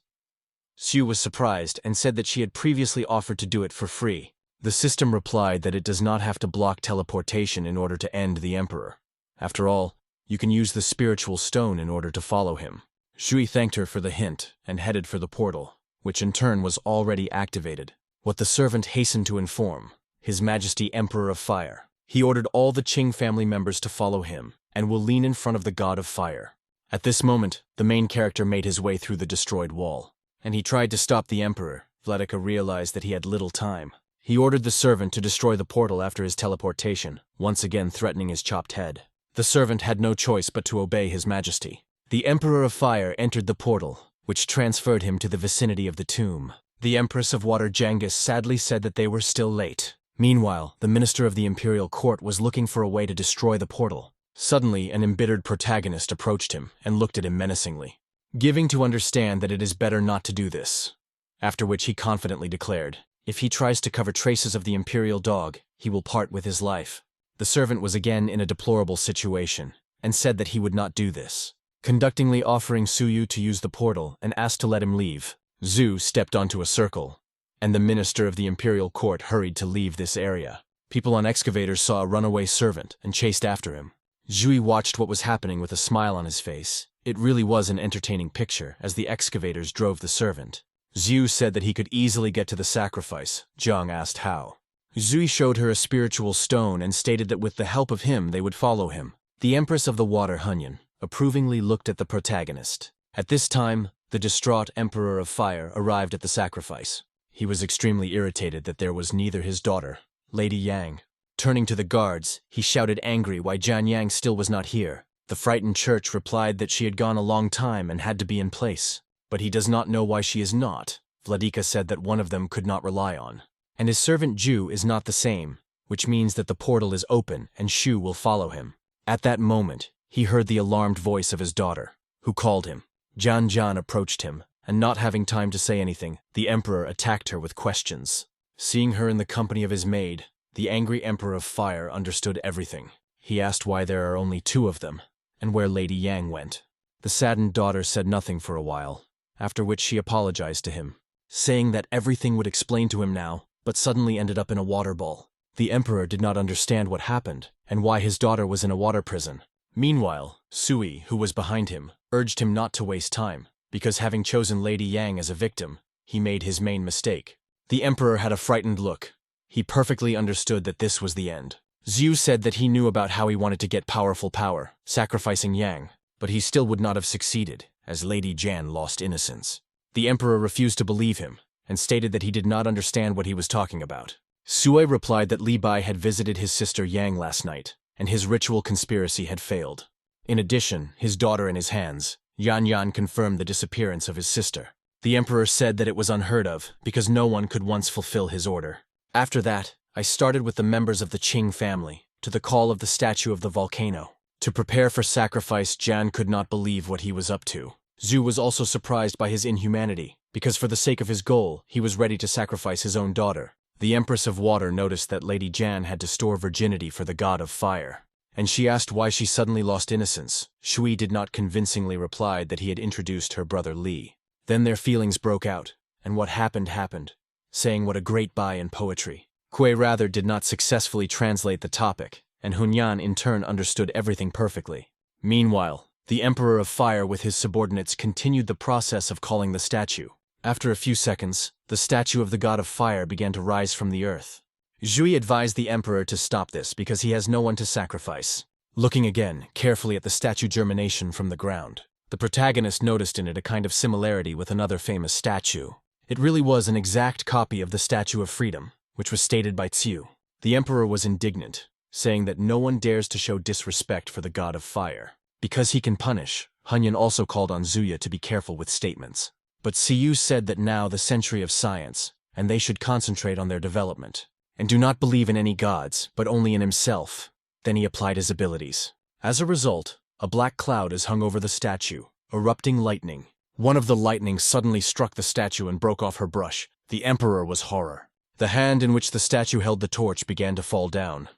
Speaker 1: Sue was surprised and said that she had previously offered to do it for free. The system replied that it does not have to block teleportation in order to end the Emperor. After all, you can use the spiritual stone in order to follow him. Shui thanked her for the hint and headed for the portal, which in turn was already activated. What the servant hastened to inform, His Majesty Emperor of Fire. He ordered all the Qing family members to follow him, and will lean in front of the God of Fire. At this moment, the main character made his way through the destroyed wall, and he tried to stop the Emperor. Vladika realized that he had little time. He ordered the servant to destroy the portal after his teleportation, once again threatening his chopped head. The servant had no choice but to obey His Majesty. The Emperor of Fire entered the portal, which transferred him to the vicinity of the tomb. The Empress of Water Genghis sadly said that they were still late. Meanwhile, the Minister of the Imperial Court was looking for a way to destroy the portal. Suddenly, an embittered protagonist approached him and looked at him menacingly, giving to understand that it is better not to do this. After which he confidently declared, if he tries to cover traces of the Imperial dog, he will part with his life. The servant was again in a deplorable situation, and said that he would not do this, conductingly offering Suyu to use the portal and asked to let him leave. Zhu stepped onto a circle, and the Minister of the Imperial Court hurried to leave this area. People on excavators saw a runaway servant and chased after him. Zhui watched what was happening with a smile on his face. It really was an entertaining picture as the excavators drove the servant. Zhu said that he could easily get to the sacrifice. Zhang asked how. Zhui showed her a spiritual stone and stated that with the help of him they would follow him. The Empress of the Water Hunyan approvingly looked at the protagonist. At this time, the distraught Emperor of Fire arrived at the sacrifice. He was extremely irritated that there was neither his daughter, Lady Yang. Turning to the guards, he shouted angry why Jian Yang still was not here. The frightened church replied that she had gone a long time and had to be in place. But he does not know why she is not. Vladika said that one of them could not rely on. And his servant Ju is not the same, which means that the portal is open and Shu will follow him. At that moment, he heard the alarmed voice of his daughter, who called him. Jian approached him, and not having time to say anything, the Emperor attacked her with questions. Seeing her in the company of his maid, the angry Emperor of Fire understood everything. He asked why there are only two of them, and where Lady Yang went. The saddened daughter said nothing for a while, after which she apologized to him, saying that everything would explain to him now, but suddenly ended up in a water ball. The Emperor did not understand what happened, and why his daughter was in a water prison. Meanwhile, Sui, who was behind him, urged him not to waste time, because having chosen Lady Yang as a victim, he made his main mistake. The Emperor had a frightened look. He perfectly understood that this was the end. Zhu said that he knew about how he wanted to get powerful power, sacrificing Yang, but he still would not have succeeded, as Lady Jan lost innocence. The Emperor refused to believe him, and stated that he did not understand what he was talking about. Sui replied that Li Bai had visited his sister Yang last night, and his ritual conspiracy had failed. In addition, his daughter in his hands, Yan confirmed the disappearance of his sister. The Emperor said that it was unheard of, because no one could once fulfill his order. After that, I started with the members of the Qing family, to the call of the statue of the volcano. To prepare for sacrifice, Jan could not believe what he was up to. Zhu was also surprised by his inhumanity, because for the sake of his goal, he was ready to sacrifice his own daughter. The Empress of Water noticed that Lady Jan had to store virginity for the God of Fire, and she asked why she suddenly lost innocence. Shui did not convincingly reply that he had introduced her brother Li. Then their feelings broke out, and what happened, saying what a great buy in poetry. Kuei rather did not successfully translate the topic, and Hunyan in turn understood everything perfectly. Meanwhile, the Emperor of Fire with his subordinates continued the process of calling the statue. After a few seconds, the statue of the god of fire began to rise from the earth. Zhui advised the emperor to stop this because he has no one to sacrifice. Looking again, carefully at the statue germination from the ground, the protagonist noticed in it a kind of similarity with another famous statue. It really was an exact copy of the Statue of Freedom, which was stated by Tsiu. The emperor was indignant, saying that no one dares to show disrespect for the god of fire. Because he can punish, Hunyan also called on Zuya to be careful with statements. But Tsiu said that now the century of science, and they should concentrate on their development, and do not believe in any gods, but only in himself. Then he applied his abilities. As a result, a black cloud is hung over the statue, erupting lightning. One of the lightnings suddenly struck the statue and broke off her brush. The emperor was horror. The hand in which the statue held the torch began to fall down.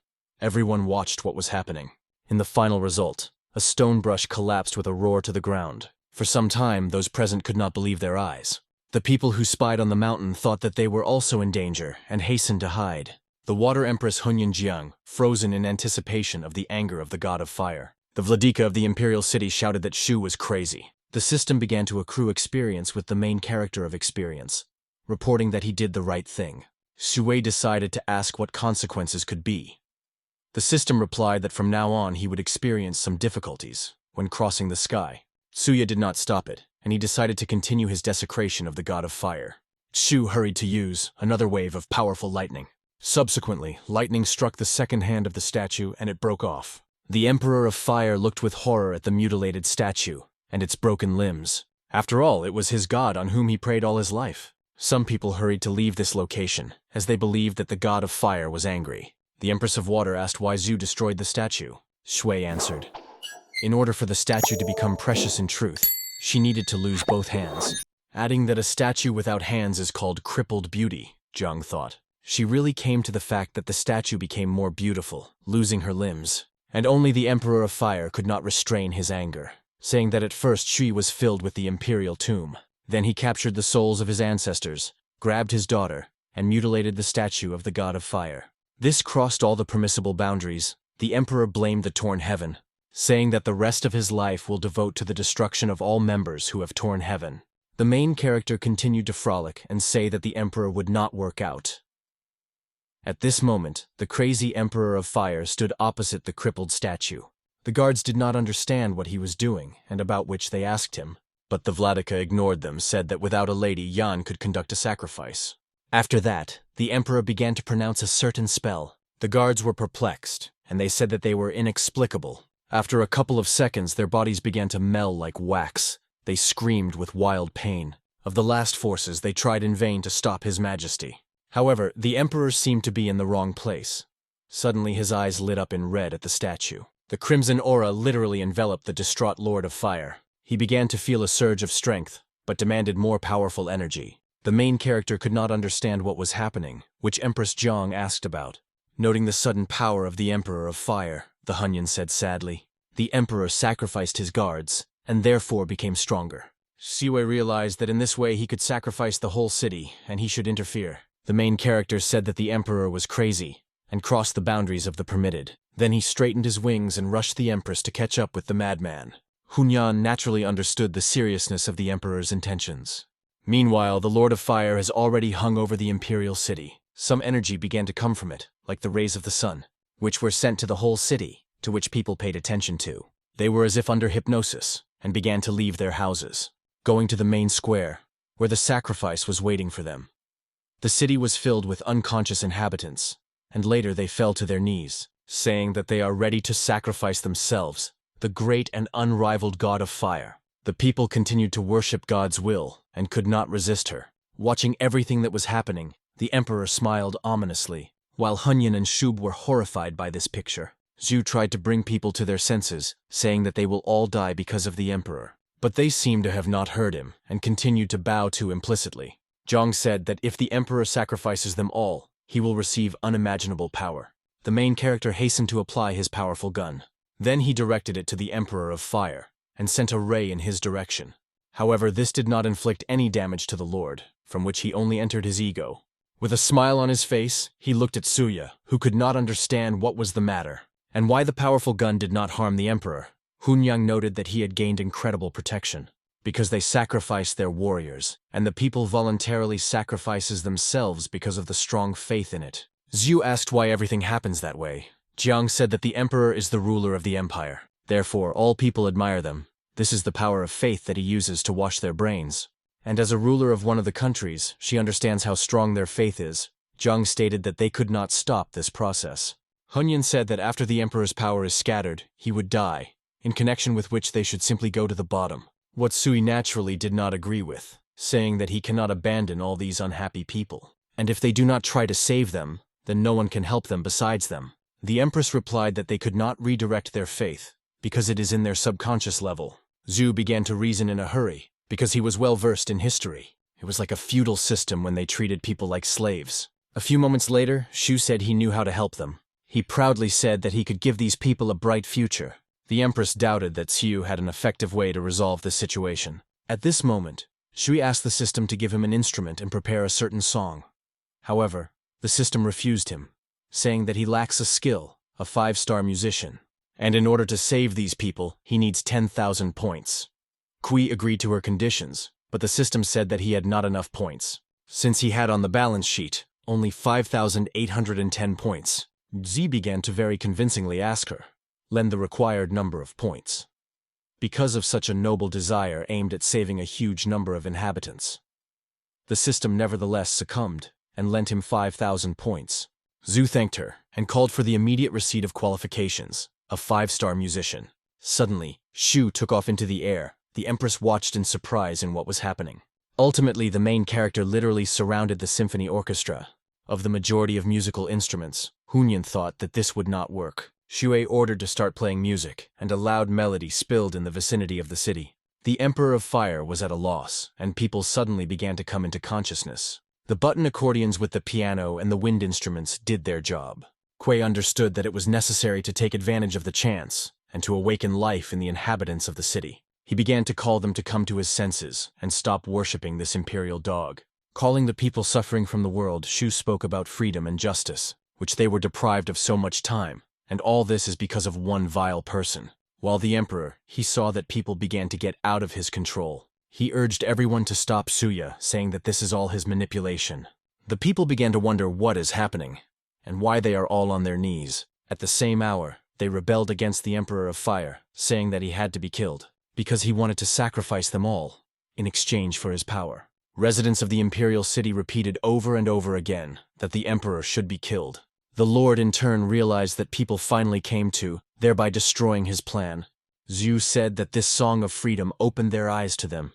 Speaker 1: Everyone watched what was happening. In the final result, a stone brush collapsed with a roar to the ground. For some time, those present could not believe their eyes. The people who spied on the mountain thought that they were also in danger and hastened to hide. The water empress Hunyinjiang, frozen in anticipation of the anger of the god of fire. The Vladika of the Imperial city shouted that Shu was crazy. The system began to accrue experience with the main character of experience, reporting that he did the right thing. Shui decided to ask what consequences could be. The system replied that from now on he would experience some difficulties when crossing the sky. Tsuya did not stop it, and he decided to continue his desecration of the god of fire. Shu hurried to use another wave of powerful lightning. Subsequently, lightning struck the second hand of the statue and it broke off. The Emperor of Fire looked with horror at the mutilated statue and its broken limbs. After all, it was his god on whom he prayed all his life. Some people hurried to leave this location, as they believed that the god of fire was angry. The Empress of Water asked why Zhu destroyed the statue. Shui answered, in order for the statue to become precious in truth, she needed to lose both hands. Adding that a statue without hands is called crippled beauty, Zhang thought. She really came to the fact that the statue became more beautiful, losing her limbs. And only the Emperor of Fire could not restrain his anger, saying that at first Shui was filled with the Imperial tomb. Then he captured the souls of his ancestors, grabbed his daughter, and mutilated the statue of the god of fire. This crossed all the permissible boundaries. The Emperor blamed the torn heaven, saying that the rest of his life will devote to the destruction of all members who have torn heaven. The main character continued to frolic and say that the Emperor would not work out. At this moment, the crazy Emperor of Fire stood opposite the crippled statue. The guards did not understand what he was doing and about which they asked him, but the Vladika ignored them, said that without a lady, Yan could conduct a sacrifice. After that, the Emperor began to pronounce a certain spell. The guards were perplexed, and they said that they were inexplicable. After a couple of seconds, their bodies began to melt like wax. They screamed with wild pain. Of the last forces, they tried in vain to stop His Majesty. However, the Emperor seemed to be in the wrong place. Suddenly his eyes lit up in red at the statue. The crimson aura literally enveloped the distraught Lord of Fire. He began to feel a surge of strength, but demanded more powerful energy. The main character could not understand what was happening, which Empress Jiang asked about. Noting the sudden power of the Emperor of Fire, the Hunyan said sadly, the Emperor sacrificed his guards, and therefore became stronger. Siwei realized that in this way he could sacrifice the whole city, and he should interfere. The main character said that the Emperor was crazy, and crossed the boundaries of the permitted. Then he straightened his wings and rushed the Empress to catch up with the madman. Hunyan naturally understood the seriousness of the Emperor's intentions. Meanwhile, the Lord of Fire has already hung over the Imperial city. Some energy began to come from it, like the rays of the sun, which were sent to the whole city, to which people paid attention to. They were as if under hypnosis, and began to leave their houses, going to the main square, where the sacrifice was waiting for them. The city was filled with unconscious inhabitants, and later they fell to their knees, saying that they are ready to sacrifice themselves, the great and unrivaled god of fire. The people continued to worship God's will and could not resist her. Watching everything that was happening, the Emperor smiled ominously. While Hunyan and Shub were horrified by this picture, Zhu tried to bring people to their senses, saying that they will all die because of the Emperor. But they seemed to have not heard him and continued to bow to implicitly. Zhang said that if the Emperor sacrifices them all, he will receive unimaginable power. The main character hastened to apply his powerful gun. Then he directed it to the Emperor of Fire, and sent a ray in his direction. However, this did not inflict any damage to the Lord, from which he only entered his ego. With a smile on his face, he looked at Suya, who could not understand what was the matter, and why the powerful gun did not harm the Emperor. Hunyang noted that he had gained incredible protection. because they sacrificed their warriors, and the people voluntarily sacrifices themselves because of the strong faith in it. Zhu asked why everything happens that way. Jiang said that the emperor is the ruler of the empire. Therefore, all people admire them. This is the power of faith that he uses to wash their brains. And as a ruler of one of the countries, she understands how strong their faith is. Jiang stated that they could not stop this process. Hunyan said that after the emperor's power is scattered, he would die, in connection with which they should simply go to the bottom. What Sui naturally did not agree with, saying that he cannot abandon all these unhappy people. And if they do not try to save them, then no one can help them besides them. The Empress replied that they could not redirect their faith, because it is in their subconscious level. Zhu began to reason in a hurry, because he was well versed in history. It was like a feudal system when they treated people like slaves. A few moments later, Shu said he knew how to help them. He proudly said that he could give these people a bright future. The Empress doubted that Xiu had an effective way to resolve this situation. At this moment, Shui asked the system to give him an instrument and prepare a certain song. However, the system refused him, saying that he lacks a skill, a 5-star musician, and in order to save these people, he needs 10,000 points. Kui agreed to her conditions, but the system said that he had not enough points, since he had on the balance sheet only 5,810 points. Zi began to very convincingly ask her, lend the required number of points, because of such a noble desire aimed at saving a huge number of inhabitants. The system nevertheless succumbed and lent him 5,000 points. Zhu thanked her and called for the immediate receipt of qualifications, a 5-star musician. Suddenly, Shu took off into the air. The Empress watched in surprise in what was happening. Ultimately, the main character literally surrounded the symphony orchestra. Of the majority of musical instruments, Hunyan thought that this would not work. Xue ordered to start playing music, and a loud melody spilled in the vicinity of the city. The Emperor of Fire was at a loss, and people suddenly began to come into consciousness. The button accordions with the piano and the wind instruments did their job. Kuei understood that it was necessary to take advantage of the chance, and to awaken life in the inhabitants of the city. He began to call them to come to his senses, and stop worshipping this imperial dog. Calling the people suffering from the world, Shu spoke about freedom and justice, which they were deprived of so much time, and all this is because of one vile person. While the emperor, he saw that people began to get out of his control. He urged everyone to stop Suya, saying that this is all his manipulation. The people began to wonder what is happening, and why they are all on their knees. At the same hour, they rebelled against the Emperor of Fire, saying that he had to be killed, because he wanted to sacrifice them all, in exchange for his power. Residents of the Imperial City repeated over and over again that the Emperor should be killed. The Lord in turn realized that people finally came to, thereby destroying his plan. Zhu said that this song of freedom opened their eyes to them,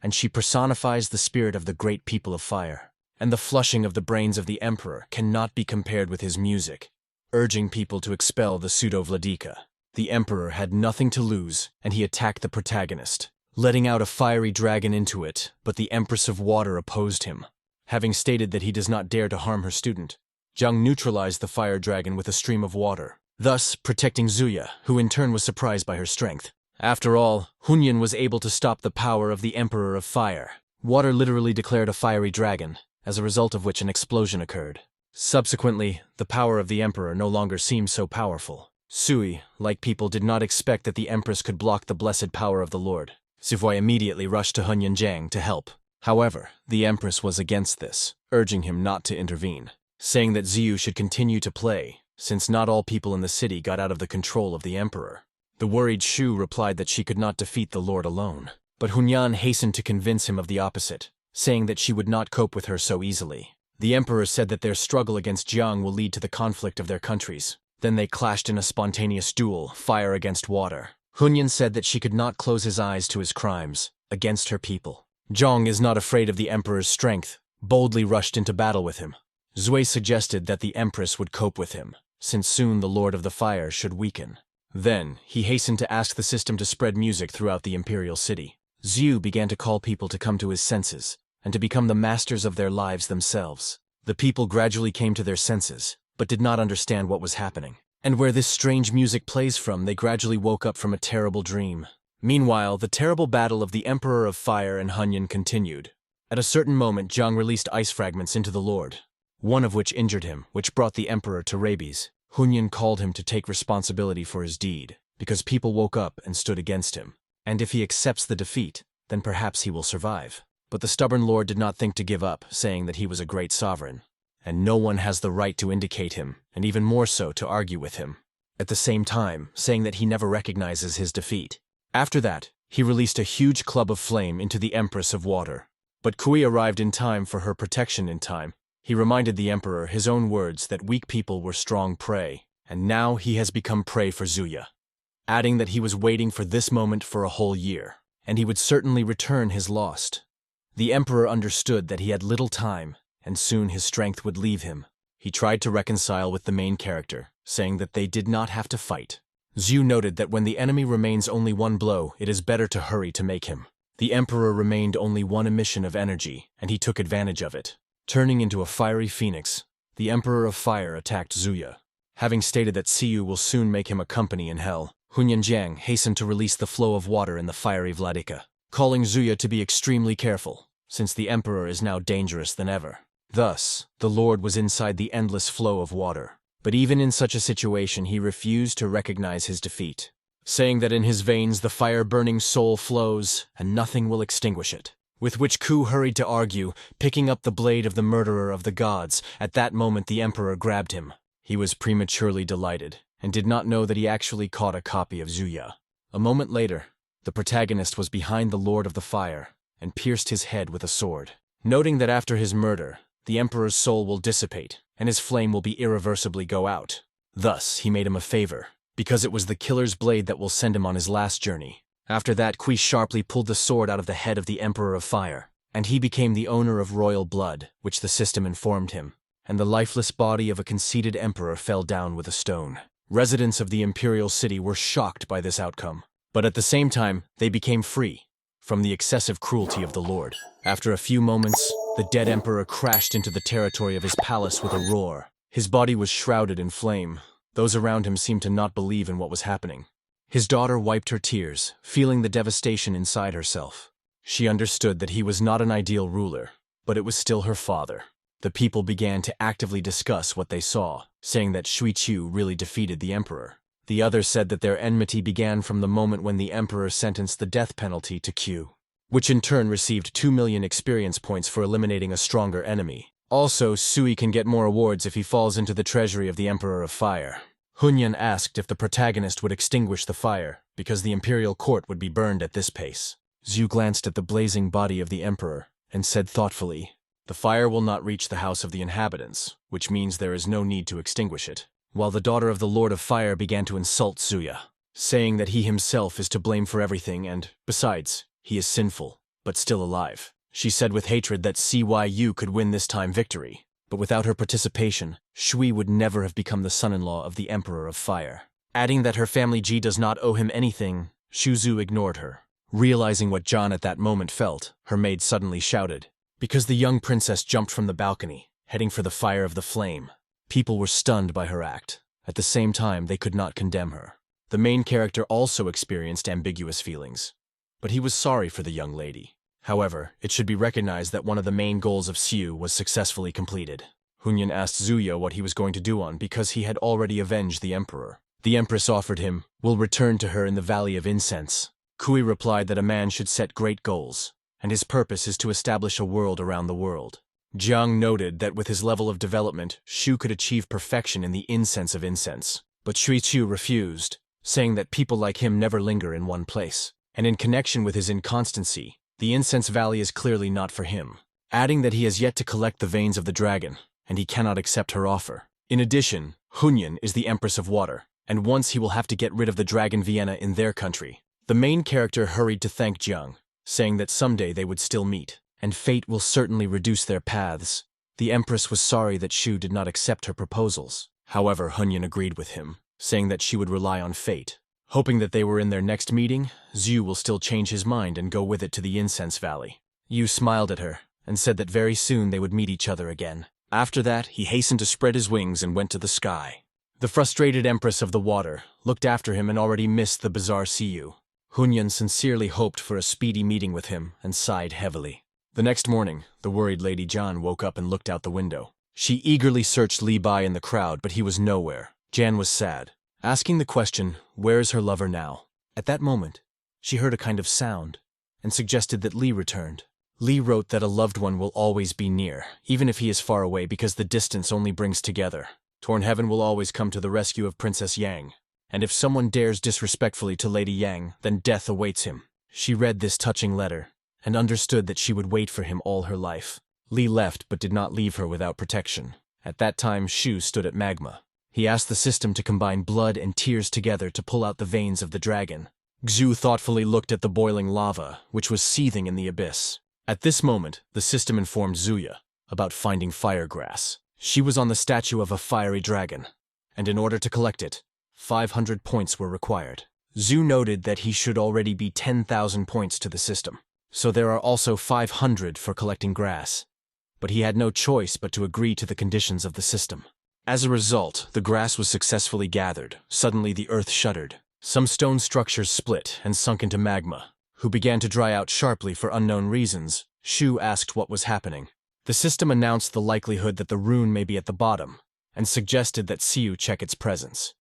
Speaker 1: and she personifies the spirit of the great people of fire. And the flushing of the brains of the Emperor cannot be compared with his music, urging people to expel the pseudo-Vladika. The Emperor had nothing to lose, and he attacked the protagonist, letting out a fiery dragon into it, but the Empress of Water opposed him. Having stated that he does not dare to harm her student, Zhang neutralized the fire dragon with a stream of water, thus protecting Zuya, who in turn was surprised by her strength. After all, Hunyan was able to stop the power of the Emperor of Fire. Water literally declared a fiery dragon, as a result of which an explosion occurred. Subsequently, the power of the Emperor no longer seemed so powerful. Sui, like people, did not expect that the Empress could block the blessed power of the Lord. Sivoi immediately rushed to Hunyan Jiang to help. However, the Empress was against this, urging him not to intervene, saying that Ziyu should continue to play, since not all people in the city got out of the control of the Emperor. The worried Shu replied that she could not defeat the Lord alone, but Hunyan hastened to convince him of the opposite, saying that she would not cope with her so easily. The Emperor said that their struggle against Jiang will lead to the conflict of their countries. Then they clashed in a spontaneous duel, fire against water. Hunyan said that she could not close his eyes to his crimes, against her people. Zhang is not afraid of the Emperor's strength, boldly rushed into battle with him. Zui suggested that the Empress would cope with him, since soon the Lord of the Fire should weaken. Then, he hastened to ask the system to spread music throughout the Imperial City. Zhu began to call people to come to his senses, and to become the masters of their lives themselves. The people gradually came to their senses, but did not understand what was happening. And where this strange music plays from, they gradually woke up from a terrible dream. Meanwhile, the terrible battle of the Emperor of Fire and Hunyan continued. At a certain moment, Zhang released ice fragments into the Lord, one of which injured him, which brought the Emperor to rabies. Hunyan called him to take responsibility for his deed, because people woke up and stood against him. And if he accepts the defeat, then perhaps he will survive. But the stubborn lord did not think to give up, saying that he was a great sovereign, and no one has the right to indicate him, and even more so to argue with him. At the same time, saying that he never recognizes his defeat. After that, he released a huge club of flame into the Empress of Water. But Kui arrived in time for her protection in time. He reminded the Emperor his own words that weak people were strong prey, and now he has become prey for Zuya, adding that he was waiting for this moment for a whole year, and he would certainly return his lost. The Emperor understood that he had little time, and soon his strength would leave him. He tried to reconcile with the main character, saying that they did not have to fight. Zhu noted that when the enemy remains only one blow, it is better to hurry to make him. The Emperor remained only one emission of energy, and he took advantage of it. Turning into a fiery phoenix, the Emperor of Fire attacked Zuya. Having stated that Siyu will soon make him a company in hell, Hunyuan hastened to release the flow of water in the fiery Vladika, calling Zuya to be extremely careful, since the Emperor is now dangerous than ever. Thus, the Lord was inside the endless flow of water. But even in such a situation, he refused to recognize his defeat, saying that in his veins the fire-burning soul flows, and nothing will extinguish it. With which Ku hurried to argue, picking up the blade of the murderer of the gods. At that moment the Emperor grabbed him. He was prematurely delighted, and did not know that he actually caught a copy of Zuya. A moment later, the protagonist was behind the Lord of the Fire, and pierced his head with a sword. Noting that after his murder, the Emperor's soul will dissipate, and his flame will be irreversibly go out. Thus, he made him a favor, because it was the killer's blade that will send him on his last journey. After that, Kui sharply pulled the sword out of the head of the Emperor of Fire, and he became the owner of royal blood, which the system informed him, and the lifeless body of a conceited emperor fell down with a stone. Residents of the Imperial city were shocked by this outcome, but at the same time, they became free from the excessive cruelty of the Lord. After a few moments, the dead emperor crashed into the territory of his palace with a roar. His body was shrouded in flame. Those around him seemed to not believe in what was happening. His daughter wiped her tears, feeling the devastation inside herself. She understood that he was not an ideal ruler, but it was still her father. The people began to actively discuss what they saw, saying that Shui Qiu really defeated the emperor. The others said that their enmity began from the moment when the emperor sentenced the death penalty to Qiu, which in turn received 2 million experience points for eliminating a stronger enemy. Also, Sui can get more awards if he falls into the treasury of the Emperor of Fire. Hunyuan asked if the protagonist would extinguish the fire, because the imperial court would be burned at this pace. Zhu glanced at the blazing body of the emperor, and said thoughtfully, "The fire will not reach the house of the inhabitants, which means there is no need to extinguish it." While the daughter of the Lord of Fire began to insult Zuya, saying that he himself is to blame for everything and, besides, he is sinful, but still alive. She said with hatred that Cyu could win this time victory, but without her participation, Shui would never have become the son-in-law of the Emperor of Fire. Adding that her family Ji does not owe him anything, Shuzu ignored her. Realizing what John at that moment felt, her maid suddenly shouted, because the young princess jumped from the balcony, heading for the fire of the flame. People were stunned by her act. At the same time, they could not condemn her. The main character also experienced ambiguous feelings, but he was sorry for the young lady. However, it should be recognized that one of the main goals of Siu was successfully completed. Hunyuan asked Zuya what he was going to do on because he had already avenged the emperor. The empress offered him, "Will return to her in the Valley of Incense." Kui replied that a man should set great goals, and his purpose is to establish a world around the world. Jiang noted that with his level of development, Shu could achieve perfection in the incense of incense. But Shui Qiu refused, saying that people like him never linger in one place. And in connection with his inconstancy, the incense valley is clearly not for him. Adding that he has yet to collect the veins of the dragon, and he cannot accept her offer. In addition, Hunyuan is the Empress of Water, and once he will have to get rid of the dragon Vienna in their country. The main character hurried to thank Jiang, saying that someday they would still meet, and fate will certainly reduce their paths. The Empress was sorry that Shu did not accept her proposals. However, Hunyuan agreed with him, saying that she would rely on fate. Hoping that they were in their next meeting, Zhu will still change his mind and go with it to the Incense Valley. Yu smiled at her, and said that very soon they would meet each other again. After that, he hastened to spread his wings and went to the sky. The frustrated Empress of the Water looked after him and already missed the bizarre Siyu. Hunyuan sincerely hoped for a speedy meeting with him and sighed heavily. The next morning, the worried Lady Jan woke up and looked out the window. She eagerly searched Li Bai in the crowd, but he was nowhere. Jan was sad, asking the question, "Where is her lover now?" At that moment, she heard a kind of sound, and suggested that Lee returned. Lee wrote that a loved one will always be near, even if he is far away, because the distance only brings together. Torn Heaven will always come to the rescue of Princess Yang, and if someone dares disrespectfully to Lady Yang, then death awaits him. She read this touching letter, and understood that she would wait for him all her life. Lee left but did not leave her without protection. At that time, Shu stood at magma. He asked the system to combine blood and tears together to pull out the veins of the dragon. Xu thoughtfully looked at the boiling lava, which was seething in the abyss. At this moment, the system informed Zuya about finding firegrass. She was on the statue of a fiery dragon, and in order to collect it, 500 points were required. Xu noted that he should already be 10,000 points to the system, so there are also 500 for collecting grass. But he had no choice but to agree to the conditions of the system. As a result, the grass was successfully gathered. Suddenly the earth shuddered. Some stone structures split and sunk into magma, who began to dry out sharply for unknown reasons. Shu asked what was happening. The system announced the likelihood that the rune may be at the bottom, and suggested that Siu check its presence.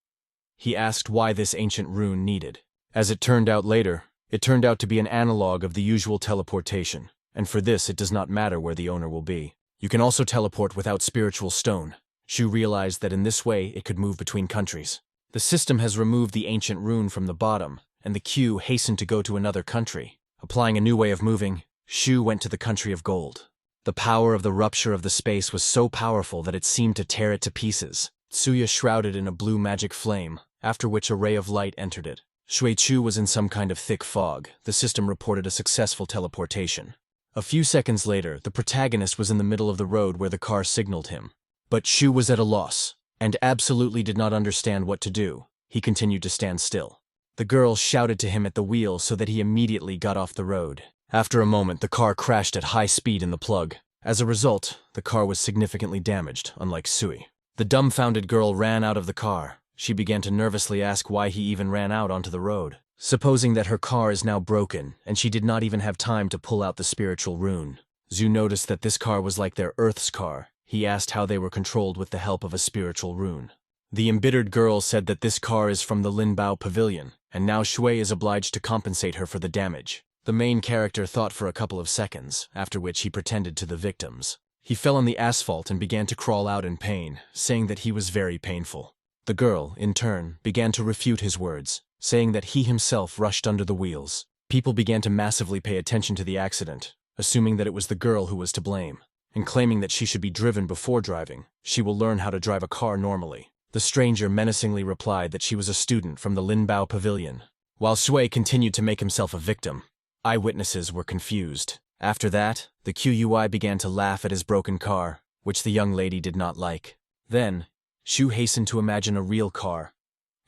Speaker 1: He asked why this ancient rune needed. As it turned out later, it turned out to be an analog of the usual teleportation, and for this it does not matter where the owner will be. You can also teleport without spiritual stone. Shu realized that in this way it could move between countries. The system has removed the ancient rune from the bottom, and the queue hastened to go to another country. Applying a new way of moving, Shu went to the country of gold. The power of the rupture of the space was so powerful that it seemed to tear it to pieces. Tsuya shrouded in a blue magic flame, after which a ray of light entered it. Shuichu was in some kind of thick fog. The system reported a successful teleportation. A few seconds later, the protagonist was in the middle of the road where the car signaled him. But Shu was at a loss, and absolutely did not understand what to do. He continued to stand still. The girl shouted to him at the wheel so that he immediately got off the road. After a moment, the car crashed at high speed in the plug. As a result, the car was significantly damaged, unlike Sui. The dumbfounded girl ran out of the car. She began to nervously ask why he even ran out onto the road. Supposing that her car is now broken, and she did not even have time to pull out the spiritual rune. Xu noticed that this car was like their Earth's car. He asked how they were controlled with the help of a spiritual rune. The embittered girl said that this car is from the Linbao Pavilion, and now Shui is obliged to compensate her for the damage. The main character thought for a couple of seconds, after which he pretended to the victims. He fell on the asphalt and began to crawl out in pain, saying that he was very painful. The girl, in turn, began to refute his words, saying that he himself rushed under the wheels. People began to massively pay attention to the accident, assuming that it was the girl who was to blame, and claiming that she should be driven before driving. She will learn how to drive a car normally. The stranger menacingly replied that she was a student from the Linbao Pavilion. While Shui continued to make himself a victim, eyewitnesses were confused. After that, the QUI began to laugh at his broken car, which the young lady did not like. Then, Shu hastened to imagine a real car.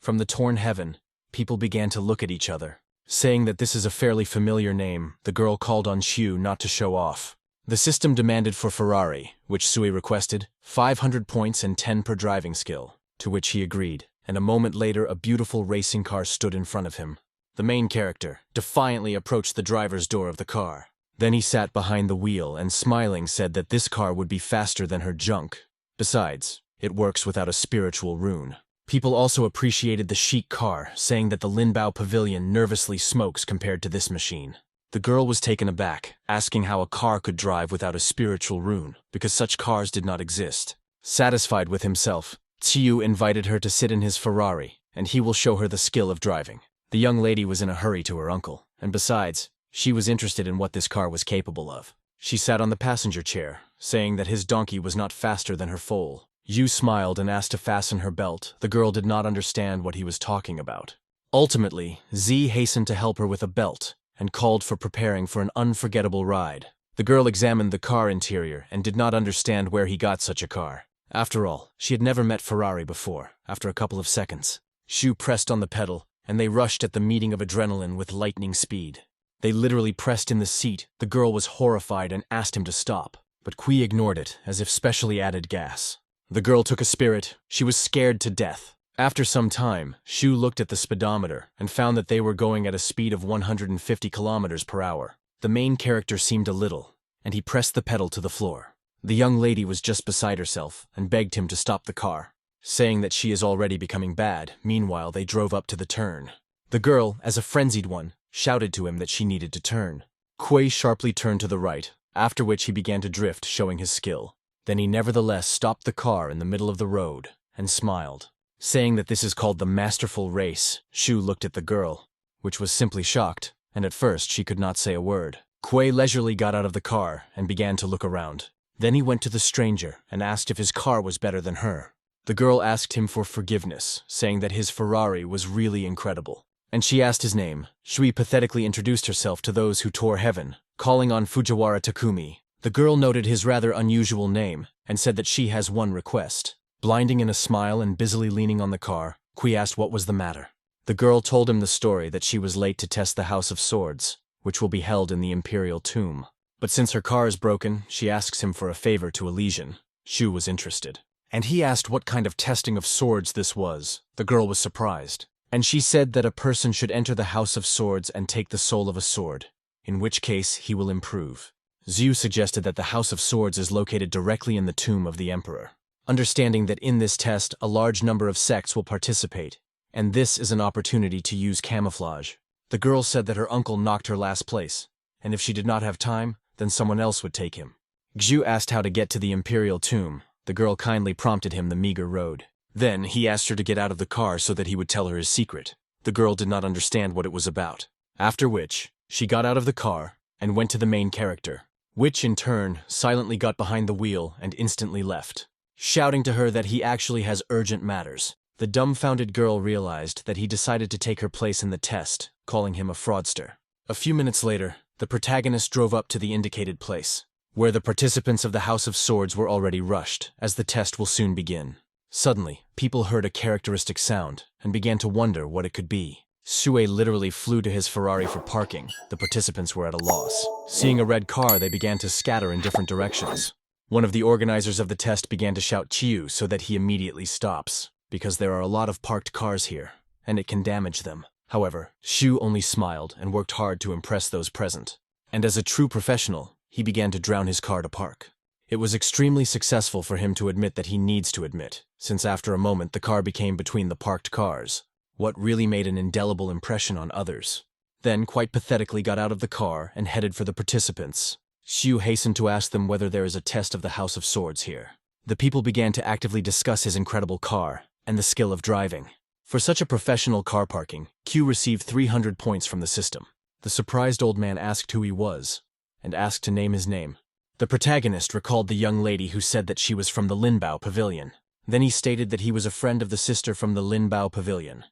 Speaker 1: From the torn heaven, people began to look at each other. Saying that this is a fairly familiar name, the girl called on Shu not to show off. The system demanded for Ferrari, which Sui requested, 500 points and 10 per driving skill, to which he agreed, and a moment later a beautiful racing car stood in front of him. The main character defiantly approached the driver's door of the car. Then he sat behind the wheel and smiling said that this car would be faster than her junk. Besides, it works without a spiritual rune. People also appreciated the chic car, saying that the Linbao Pavilion nervously smokes compared to this machine. The girl was taken aback, asking how a car could drive without a spiritual rune, because such cars did not exist. Satisfied with himself, Qiu invited her to sit in his Ferrari, and he will show her the skill of driving. The young lady was in a hurry to her uncle, and besides, she was interested in what this car was capable of. She sat on the passenger chair, saying that his donkey was not faster than her foal. Yu smiled and asked to fasten her belt. The girl did not understand what he was talking about. Ultimately, Z hastened to help her with a belt, and called for preparing for an unforgettable ride. The girl examined the car interior and did not understand where he got such a car. After all, she had never met Ferrari before. After a couple of seconds, Shu pressed on the pedal, and they rushed at the meeting of adrenaline with lightning speed. They literally pressed in the seat. The girl was horrified and asked him to stop, but Kui ignored it, as if specially added gas. The girl took a spirit. She was scared to death. After some time, Shu looked at the speedometer and found that they were going at a speed of 150 kilometers per hour. The main character seemed a little, and he pressed the pedal to the floor. The young lady was just beside herself and begged him to stop the car, saying that she is already becoming bad. Meanwhile, they drove up to the turn. The girl, as a frenzied one, shouted to him that she needed to turn. Kui sharply turned to the right, after which he began to drift, showing his skill. Then he nevertheless stopped the car in the middle of the road and smiled. Saying that this is called the masterful race, Shu looked at the girl, which was simply shocked, and at first she could not say a word. Kui leisurely got out of the car and began to look around. Then he went to the stranger and asked if his car was better than her. The girl asked him for forgiveness, saying that his Ferrari was really incredible. And she asked his name. Shui pathetically introduced herself to those who tore heaven, calling on Fujiwara Takumi. The girl noted his rather unusual name and said that she has one request. Blinding in a smile and busily leaning on the car, Kui asked what was the matter. The girl told him the story that she was late to test the House of Swords, which will be held in the Imperial tomb. But since her car is broken, she asks him for a favor to Elysian. Shu was interested. And he asked what kind of testing of swords this was. The girl was surprised. And she said that a person should enter the House of Swords and take the soul of a sword, in which case he will improve. Zhu suggested that the House of Swords is located directly in the tomb of the Emperor. Understanding that in this test a large number of sects will participate, and this is an opportunity to use camouflage. The girl said that her uncle knocked her last place, and if she did not have time, then someone else would take him. Zhu asked how to get to the Imperial tomb. The girl kindly prompted him the meager road. Then he asked her to get out of the car so that he would tell her his secret. The girl did not understand what it was about. After which, she got out of the car and went to the main character, which in turn silently got behind the wheel and instantly left, shouting to her that he actually has urgent matters. The dumbfounded girl realized that he decided to take her place in the test, calling him a fraudster. A few minutes later, the protagonist drove up to the indicated place, where the participants of the House of Swords were already rushed, as the test will soon begin. Suddenly, people heard a characteristic sound and began to wonder what it could be. Sue literally flew to his Ferrari for parking. The participants were at a loss. Seeing a red car, they began to scatter in different directions. One of the organizers of the test began to shout "Chiu" so that he immediately stops, because there are a lot of parked cars here, and it can damage them. However, Shu only smiled and worked hard to impress those present. And as a true professional, he began to drown his car to park. It was extremely successful for him to admit that he needs to admit, since after a moment the car became between the parked cars, what really made an indelible impression on others. Then, quite pathetically, got out of the car and headed for the participants. Shu hastened to ask them whether there is a test of the House of Swords here. The people began to actively discuss his incredible car and the skill of driving. For such a professional car parking, Q received 300 points from the system. The surprised old man asked who he was, and asked to name his name. The protagonist recalled the young lady who said that she was from the Linbao Pavilion. Then he stated that he was a friend of the sister from the Linbao Pavilion,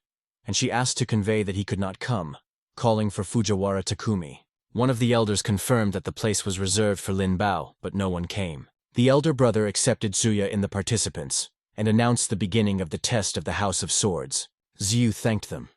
Speaker 1: and she asked to convey that he could not come, calling for Fujiwara Takumi. One of the elders confirmed that the place was reserved for Linbao, but no one came. The elder brother accepted Zuya in the participants, and announced the beginning of the test of the House of Swords. Zhu thanked them.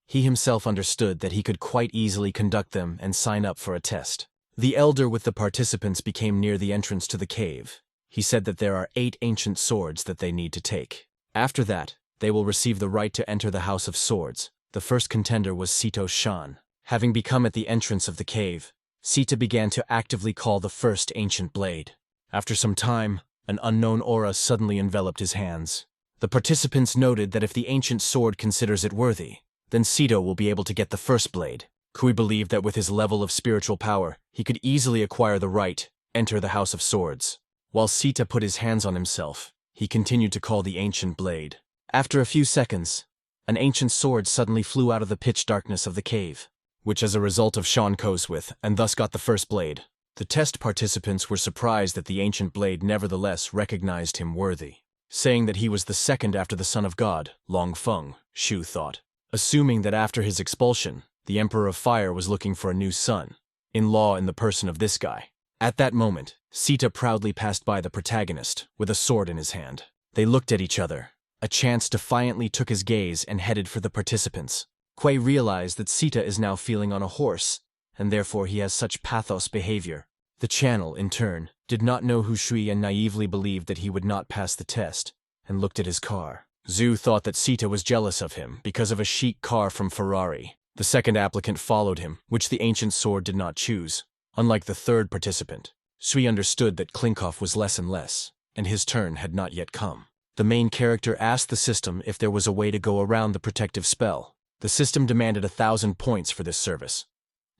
Speaker 1: He himself understood that he could quite easily conduct them and sign up for a test. The elder with the participants became near the entrance to the cave. He said that there are 8 ancient swords that they need to take. After that, they will receive the right to enter the House of Swords. The first contender was Sito Shan. Having become at the entrance of the cave, Sita began to actively call the first ancient blade. After some time, an unknown aura suddenly enveloped his hands. The participants noted that if the ancient sword considers it worthy, then Sito will be able to get the first blade. Kui believed that with his level of spiritual power, he could easily acquire the right, enter the House of Swords. While Sita put his hands on himself, he continued to call the ancient blade. After a few seconds, an ancient sword suddenly flew out of the pitch darkness of the cave, which as a result of Shan goes with, and thus got the first blade. The test participants were surprised that the ancient blade nevertheless recognized him worthy, saying that he was the second after the son of God, Long Feng, Shu thought. Assuming that after his expulsion, the Emperor of Fire was looking for a new son-in-law in the person of this guy. At that moment, Sita proudly passed by the protagonist, with a sword in his hand. They looked at each other. A chance defiantly took his gaze and headed for the participants. Kui realized that Sita is now feeling on a horse, and therefore he has such pathos behavior. The channel, in turn, did not know who Shui and naively believed that he would not pass the test, and looked at his car. Zhu thought that Sita was jealous of him because of a chic car from Ferrari. The second applicant followed him, which the ancient sword did not choose. Unlike the third participant, Sui understood that Klinkov was less and less, and his turn had not yet come. The main character asked the system if there was a way to go around the protective spell. The system demanded 1,000 points for this service.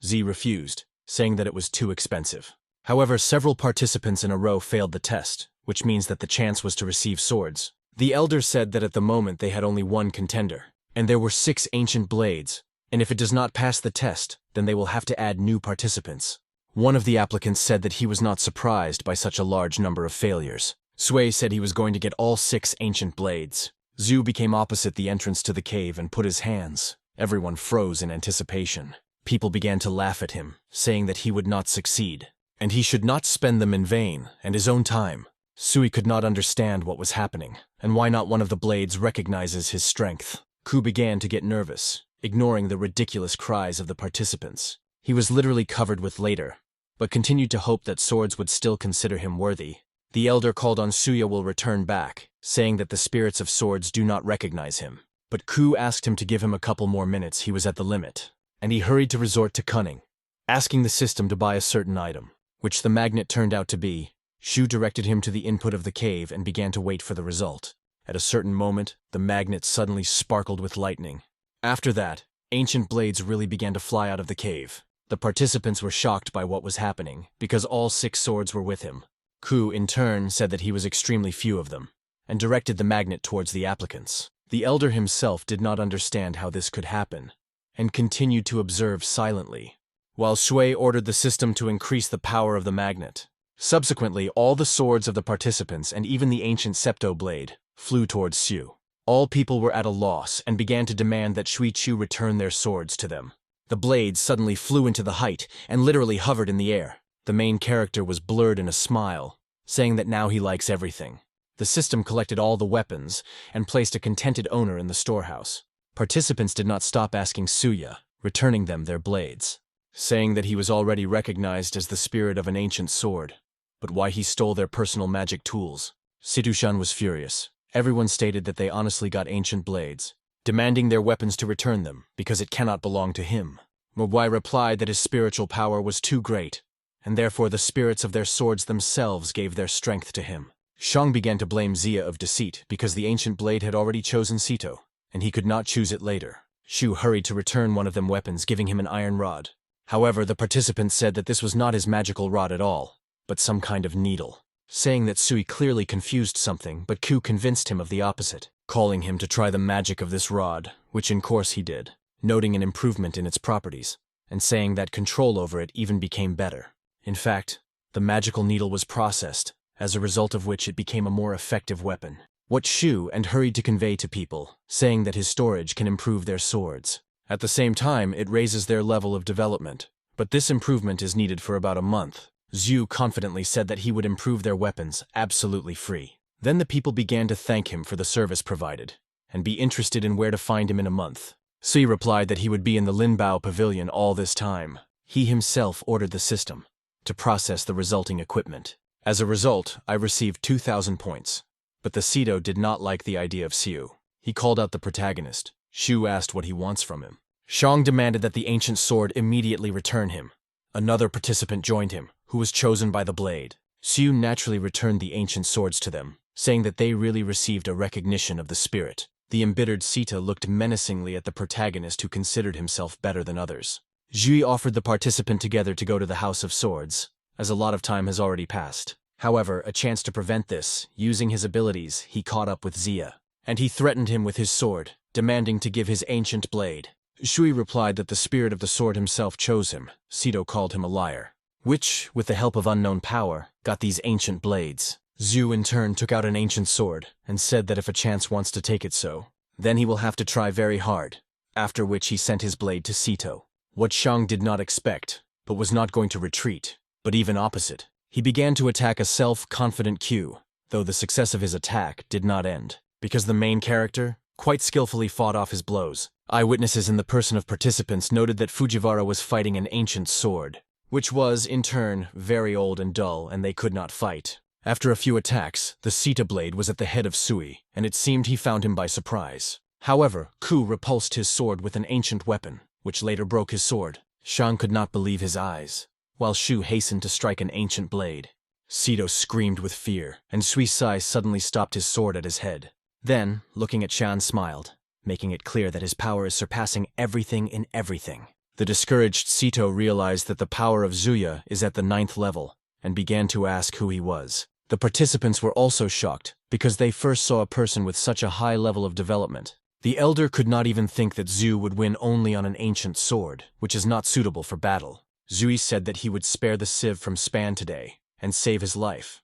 Speaker 1: Z refused, saying that it was too expensive. However, several participants in a row failed the test, which means that the chance was to receive swords. The elder said that at the moment they had only one contender, and there were 6 ancient blades, and if it does not pass the test, then they will have to add new participants. One of the applicants said that he was not surprised by such a large number of failures. Sui said he was going to get all 6 ancient blades. Zhu became opposite the entrance to the cave and put his hands. Everyone froze in anticipation. People began to laugh at him, saying that he would not succeed, and he should not spend them in vain and his own time. Sui could not understand what was happening, and why not one of the blades recognizes his strength. Ku began to get nervous, ignoring the ridiculous cries of the participants. He was literally covered with later, but continued to hope that swords would still consider him worthy. The elder called on Suya will return back, saying that the spirits of swords do not recognize him. But Ku asked him to give him a couple more minutes. He was at the limit, and he hurried to resort to Cunning, asking the system to buy a certain item, which the magnet turned out to be. Shu directed him to the input of the cave and began to wait for the result. At a certain moment, the magnet suddenly sparkled with lightning. After that, ancient blades really began to fly out of the cave. The participants were shocked by what was happening, because all 6 swords were with him. Ku, in turn, said that he was extremely few of them, and directed the magnet towards the applicants. The elder himself did not understand how this could happen, and continued to observe silently, while Shui ordered the system to increase the power of the magnet. Subsequently, all the swords of the participants and even the ancient septo blade flew towards Xu. All people were at a loss and began to demand that Shui Chu return their swords to them. The blades suddenly flew into the height and literally hovered in the air. The main character was blurred in a smile, saying that now he likes everything. The system collected all the weapons and placed a contented owner in the storehouse. Participants did not stop asking Suya, returning them their blades, saying that he was already recognized as the spirit of an ancient sword, but why he stole their personal magic tools. Situshan was furious. Everyone stated that they honestly got ancient blades, demanding their weapons to return them because it cannot belong to him. Mowai replied that his spiritual power was too great, and therefore the spirits of their swords themselves gave their strength to him. Shang began to blame Zia of deceit because the ancient blade had already chosen Sito, and he could not choose it later. Shu hurried to return one of them weapons, giving him an iron rod. However, the participants said that this was not his magical rod at all, but some kind of needle, saying that Sui clearly confused something, but Ku convinced him of the opposite, calling him to try the magic of this rod, which in course he did, noting an improvement in its properties, and saying that control over it even became better. In fact, the magical needle was processed, as a result of which it became a more effective weapon. What Shu and hurried to convey to people, saying that his storage can improve their swords. At the same time, it raises their level of development, but this improvement is needed for about a month. Zhu confidently said that he would improve their weapons absolutely free. Then the people began to thank him for the service provided, and be interested in where to find him in a month. Sui replied that he would be in the Linbao pavilion all this time. He himself ordered the system to process the resulting equipment. As a result, I received 2,000 points. But the Sito did not like the idea of Xiu. He called out the protagonist. Shu asked what he wants from him. Shang demanded that the ancient sword immediately return him. Another participant joined him, who was chosen by the blade. Xiu naturally returned the ancient swords to them, saying that they really received a recognition of the spirit. The embittered Sita looked menacingly at the protagonist who considered himself better than others. Zhui offered the participant together to go to the House of Swords, as a lot of time has already passed. However, a chance to prevent this, using his abilities, he caught up with Zia, and he threatened him with his sword, demanding to give his ancient blade. Shui replied that the spirit of the sword himself chose him. Sito called him a liar, which, with the help of unknown power, got these ancient blades. Zhu in turn took out an ancient sword, and said that if a chance wants to take it so, then he will have to try very hard, after which he sent his blade to Sito. What Shang did not expect, but was not going to retreat, but even opposite. He began to attack a self-confident Q, though the success of his attack did not end, because the main character quite skillfully fought off his blows. Eyewitnesses in the person of participants noted that Fujiwara was fighting an ancient sword, which was, in turn, very old and dull, and they could not fight. After a few attacks, the Sita blade was at the head of Sui, and it seemed he found him by surprise. However, Ku repulsed his sword with an ancient weapon, which later broke his sword. Shang could not believe his eyes, while Shu hastened to strike an ancient blade. Sito screamed with fear, and Sui Sai suddenly stopped his sword at his head. Then, looking at Shan, smiled, making it clear that his power is surpassing everything in everything. The discouraged Sito realized that the power of Zuya is at the 9th level, and began to ask who he was. The participants were also shocked, because they first saw a person with such a high level of development. The elder could not even think that Zu would win only on an ancient sword, which is not suitable for battle. Zui said that he would spare the sieve from Span today, and save his life.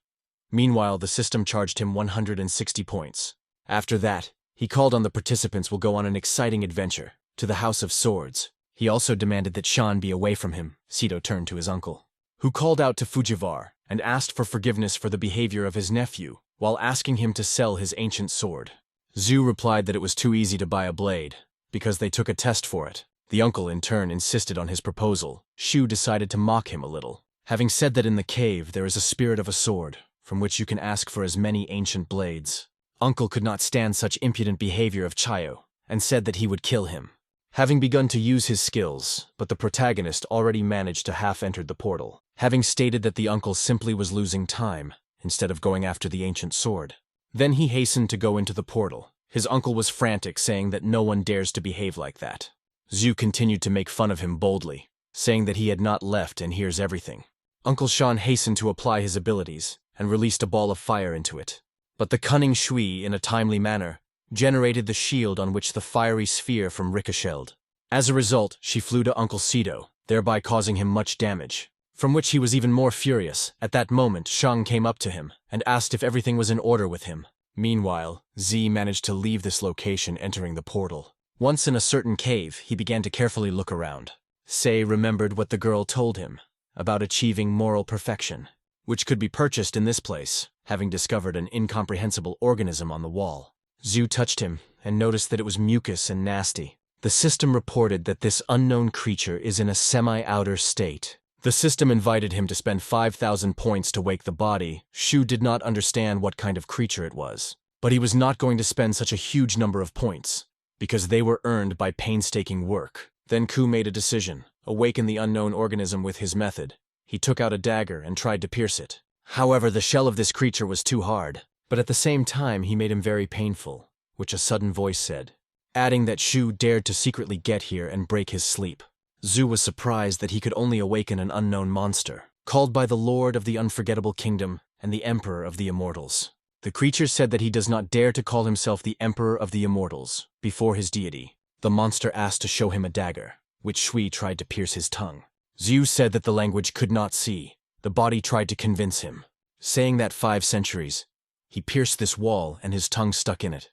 Speaker 1: Meanwhile, the system charged him 160 points. After that, he called on the participants will go on an exciting adventure, to the House of Swords. He also demanded that Shan be away from him. Sito turned to his uncle, who called out to Fujiwara and asked for forgiveness for the behavior of his nephew, while asking him to sell his ancient sword. Zu replied that it was too easy to buy a blade, because they took a test for it. The uncle in turn insisted on his proposal. Shu decided to mock him a little, having said that in the cave there is a spirit of a sword, from which you can ask for as many ancient blades. Uncle could not stand such impudent behavior of Chayo, and said that he would kill him. Having begun to use his skills, but the protagonist already managed to half-enter the portal, having stated that the uncle simply was losing time, instead of going after the ancient sword. Then he hastened to go into the portal. His uncle was frantic, saying that no one dares to behave like that. Zu continued to make fun of him boldly, saying that he had not left and hears everything. Uncle Shan hastened to apply his abilities, and released a ball of fire into it. But the cunning Shui, in a timely manner, generated the shield on which the fiery sphere from ricocheted. As a result, she flew to Uncle Sito, thereby causing him much damage, from which he was even more furious. At that moment, Shang came up to him and asked if everything was in order with him. Meanwhile, Z managed to leave this location, entering the portal. Once in a certain cave, he began to carefully look around. Sei remembered what the girl told him about achieving moral perfection, which could be purchased in this place, having discovered an incomprehensible organism on the wall. Zu touched him and noticed that it was mucus and nasty. The system reported that this unknown creature is in a semi-outer state. The system invited him to spend 5,000 points to wake the body. Shu did not understand what kind of creature it was, but he was not going to spend such a huge number of points, because they were earned by painstaking work. Then Ku made a decision, awaken the unknown organism with his method. He took out a dagger and tried to pierce it. However, the shell of this creature was too hard, but at the same time he made him very painful, which a sudden voice said, adding that Shu dared to secretly get here and break his sleep. Zu was surprised that he could only awaken an unknown monster, called by the Lord of the Unforgettable Kingdom and the Emperor of the Immortals. The creature said that he does not dare to call himself the Emperor of the Immortals before his deity. The monster asked to show him a dagger, which Shui tried to pierce his tongue. Zu said that the language could not see. The body tried to convince him, saying that 5 centuries, he pierced this wall and his tongue stuck in it,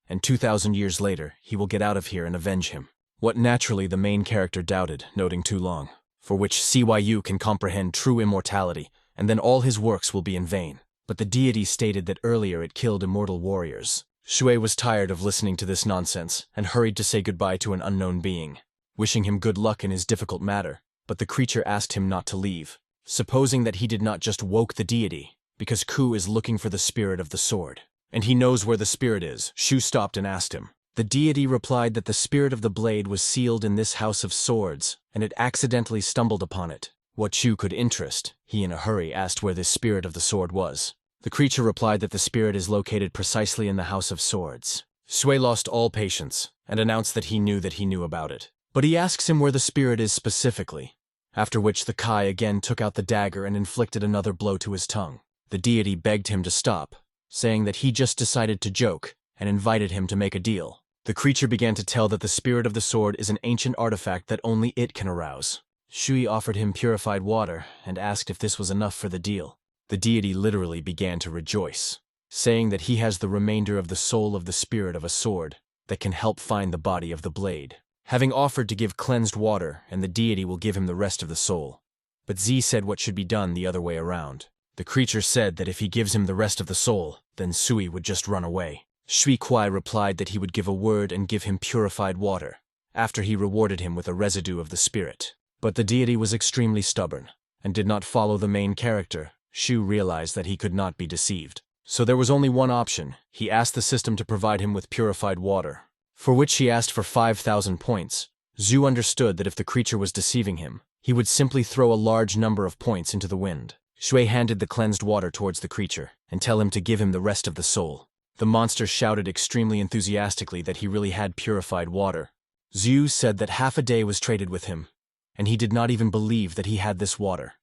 Speaker 1: and 2,000 years later he will get out of here and avenge him. What naturally the main character doubted, noting too long, for which CYU can comprehend true immortality, and then all his works will be in vain. But the deity stated that earlier it killed immortal warriors. Shui was tired of listening to this nonsense, and hurried to say goodbye to an unknown being, wishing him good luck in his difficult matter, but the creature asked him not to leave, supposing that he did not just woke the deity, because Ku is looking for the spirit of the sword. And he knows where the spirit is. Shu stopped and asked him. The deity replied that the spirit of the blade was sealed in this House of Swords, and it accidentally stumbled upon it. What Shu could interest, he in a hurry asked where this spirit of the sword was. The creature replied that the spirit is located precisely in the House of Swords. Sui lost all patience, and announced that he knew about it. But he asks him where the spirit is specifically, after which the Kai again took out the dagger and inflicted another blow to his tongue. The deity begged him to stop, saying that he just decided to joke, and invited him to make a deal. The creature began to tell that the spirit of the sword is an ancient artifact that only it can arouse. Shui offered him purified water, and asked if this was enough for the deal. The deity literally began to rejoice, saying that he has the remainder of the soul of the spirit of a sword that can help find the body of the blade. Having offered to give cleansed water, and the deity will give him the rest of the soul. But Z said what should be done the other way around. The creature said that if he gives him the rest of the soul, then Sui would just run away. Shui Kuai replied that he would give a word and give him purified water, after he rewarded him with a residue of the spirit. But the deity was extremely stubborn, and did not follow the main character. Shu realized that he could not be deceived. So there was only one option. He asked the system to provide him with purified water, for which he asked for 5,000 points. Zu understood that if the creature was deceiving him, he would simply throw a large number of points into the wind. Shui handed the cleansed water towards the creature, and tell him to give him the rest of the soul. The monster shouted extremely enthusiastically that he really had purified water. Zu said that half a day was traded with him, and he did not even believe that he had this water.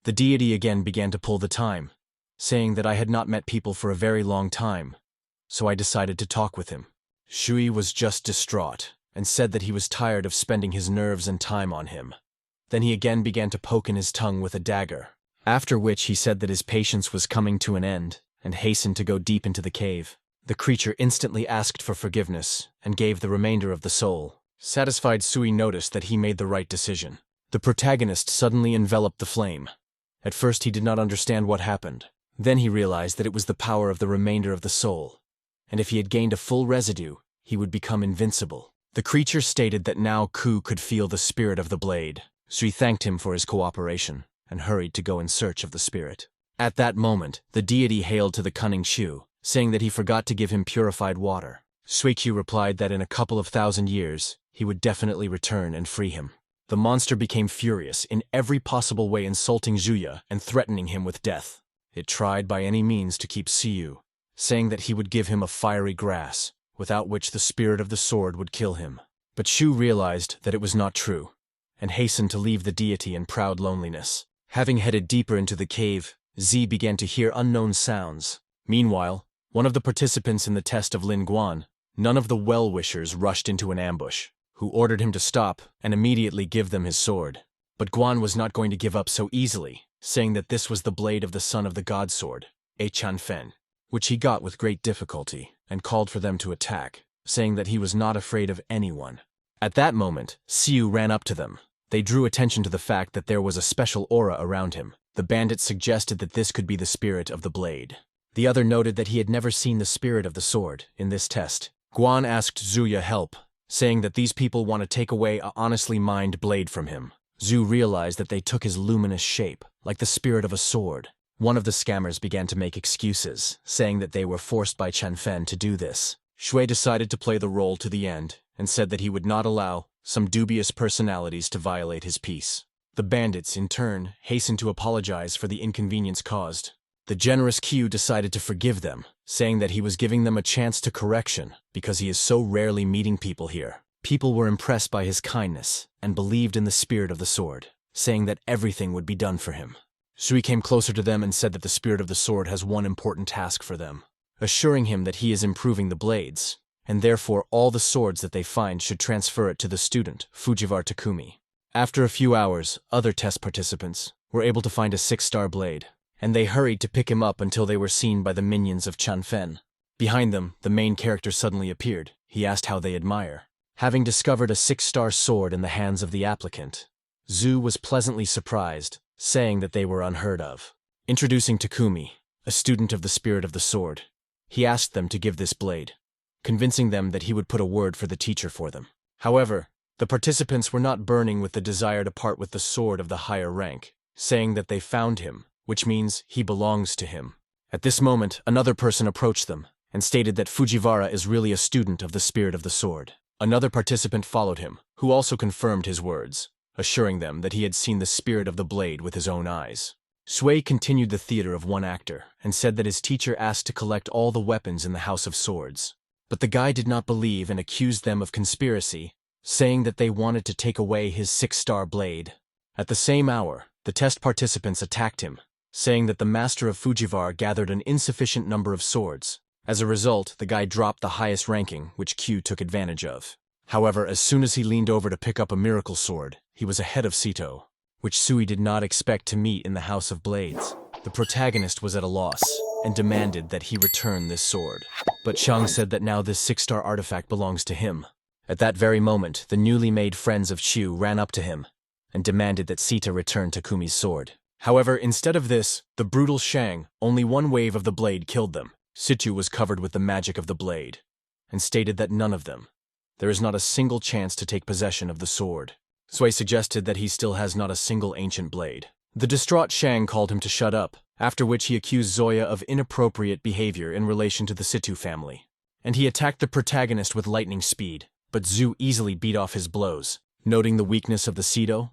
Speaker 1: The deity again began to pull the time, saying that I had not met people for a very long time, so I decided to talk with him. Shui was just distraught, and said that he was tired of spending his nerves and time on him. Then he again began to poke in his tongue with a dagger, after which he said that his patience was coming to an end, and hastened to go deep into the cave. The creature instantly asked for forgiveness, and gave the remainder of the soul. Satisfied, Sui noticed that he made the right decision. The protagonist suddenly enveloped the flame. At first he did not understand what happened. Then he realized that it was the power of the remainder of the soul, and if he had gained a full residue, he would become invincible. The creature stated that now Ku could feel the spirit of the blade. Sui thanked him for his cooperation, and hurried to go in search of the spirit. At that moment, the deity hailed to the Cunning Shu, saying that he forgot to give him purified water. Suikyu replied that in a couple of thousand years, he would definitely return and free him. The monster became furious in every possible way, insulting Zhuya and threatening him with death. It tried by any means to keep Siyu, saying that he would give him a fiery grass, without which the spirit of the sword would kill him. But Shu realized that it was not true, and hastened to leave the deity in proud loneliness. Having headed deeper into the cave, Z began to hear unknown sounds. Meanwhile, one of the participants in the test of Lin Guan, none of the well-wishers rushed into an ambush, who ordered him to stop and immediately give them his sword. But Guan was not going to give up so easily, saying that this was the blade of the son of the god sword, A Chanfen, which he got with great difficulty, and called for them to attack, saying that he was not afraid of anyone. At that moment, Siyu ran up to them. They drew attention to the fact that there was a special aura around him. The bandit suggested that this could be the spirit of the blade. The other noted that he had never seen the spirit of the sword in this test. Guan asked Zhuya help, saying that these people want to take away a honestly mined blade from him. Zhu realized that they took his luminous shape, like the spirit of a sword. One of the scammers began to make excuses, saying that they were forced by Chanfen to do this. Shui decided to play the role to the end, and said that he would not allow some dubious personalities to violate his peace. The bandits, in turn, hastened to apologize for the inconvenience caused. The generous Q decided to forgive them, saying that he was giving them a chance to correction because he is so rarely meeting people here. People were impressed by his kindness and believed in the spirit of the sword, saying that everything would be done for him. Sui came closer to them and said that the spirit of the sword has one important task for them, assuring him that he is improving the blades, and therefore all the swords that they find should transfer it to the student, Fujiwara Takumi. After a few hours, other test participants were able to find a 6-star blade, and they hurried to pick him up until they were seen by the minions of Chanfen. Behind them, the main character suddenly appeared. He asked how they admire. Having discovered a 6-star sword in the hands of the applicant, Zhu was pleasantly surprised, saying that they were unheard of. Introducing Takumi, a student of the spirit of the sword, he asked them to give this blade, convincing them that he would put a word for the teacher for them. However, the participants were not burning with the desire to part with the sword of the higher rank, saying that they found him, which means he belongs to him. At this moment, another person approached them and stated that Fujiwara is really a student of the spirit of the sword. Another participant followed him, who also confirmed his words, assuring them that he had seen the spirit of the blade with his own eyes. Sui continued the theater of one actor and said that his teacher asked to collect all the weapons in the House of Swords. But the guy did not believe and accused them of conspiracy, saying that they wanted to take away his 6-star blade. At the same hour, the test participants attacked him, saying that the master of Fujiwara gathered an insufficient number of swords. As a result, the guy dropped the highest ranking, which Q took advantage of. However, as soon as he leaned over to pick up a miracle sword, he was ahead of Sito, which Sui did not expect to meet in the House of Blades. The protagonist was at a loss, and demanded that he return this sword. But Chang said that now this 6-star artifact belongs to him. At that very moment, the newly made friends of Chu ran up to him, and demanded that Sita return Takumi's sword. However, instead of this, the brutal Shang, only one wave of the blade killed them. Situ was covered with the magic of the blade, and stated that none of them, there is not a single chance to take possession of the sword. Sui suggested that he still has not a single ancient blade. The distraught Shang called him to shut up, after which he accused Zoya of inappropriate behavior in relation to the Situ family. And he attacked the protagonist with lightning speed, but Zhu easily beat off his blows, noting the weakness of the Sito,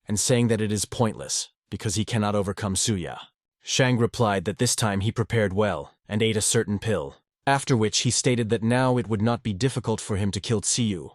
Speaker 1: and saying that it is pointless, because he cannot overcome Suya. Shang replied that this time he prepared well, and ate a certain pill, after which he stated that now it would not be difficult for him to kill Tsiyu.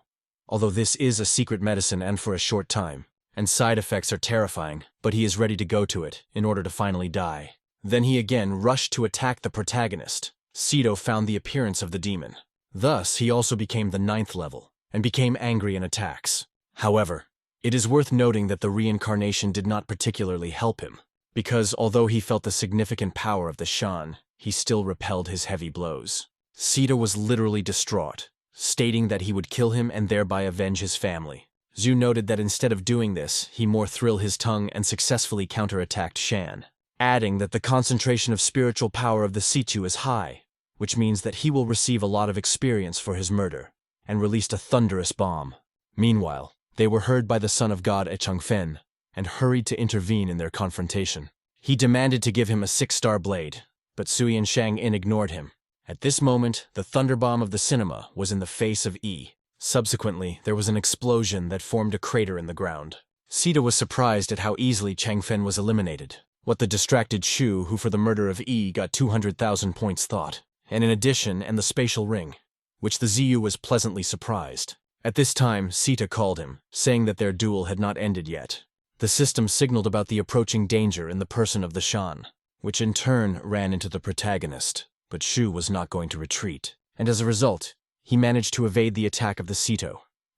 Speaker 1: although this is a secret medicine and for a short time, and side effects are terrifying, but he is ready to go to it in order to finally die. Then he again rushed to attack the protagonist. M.E.T.A found the appearance of the demon. Thus, he also became the 9th level, and became angry in attacks. However, it is worth noting that the reincarnation did not particularly help him, because although he felt the significant power of the Shan, he still repelled his heavy blows. M.E.T.A was literally distraught, stating that he would kill him and thereby avenge his family. Zhu noted that instead of doing this, he more thrilled his tongue and successfully counterattacked Shan, adding that the concentration of spiritual power of the Situ is high, which means that he will receive a lot of experience for his murder, and released a thunderous bomb. Meanwhile, they were heard by the son of God Changfen, and hurried to intervene in their confrontation. He demanded to give him a 6-star blade, but Sui and Shang-in ignored him. At this moment, the thunderbomb of the cinema was in the face of E. Subsequently, there was an explosion that formed a crater in the ground. M.E.T.A was surprised at how easily Changfen was eliminated, what the distracted Shu, who for the murder of E got 200,000 points, thought, and in addition, and the spatial ring, which the Ziyu was pleasantly surprised. At this time, M.E.T.A called him, saying that their duel had not ended yet. The system signaled about the approaching danger in the person of the Shan, which in turn ran into the protagonist, but Shu was not going to retreat, and as a result, he managed to evade the attack of the M.E.T.A,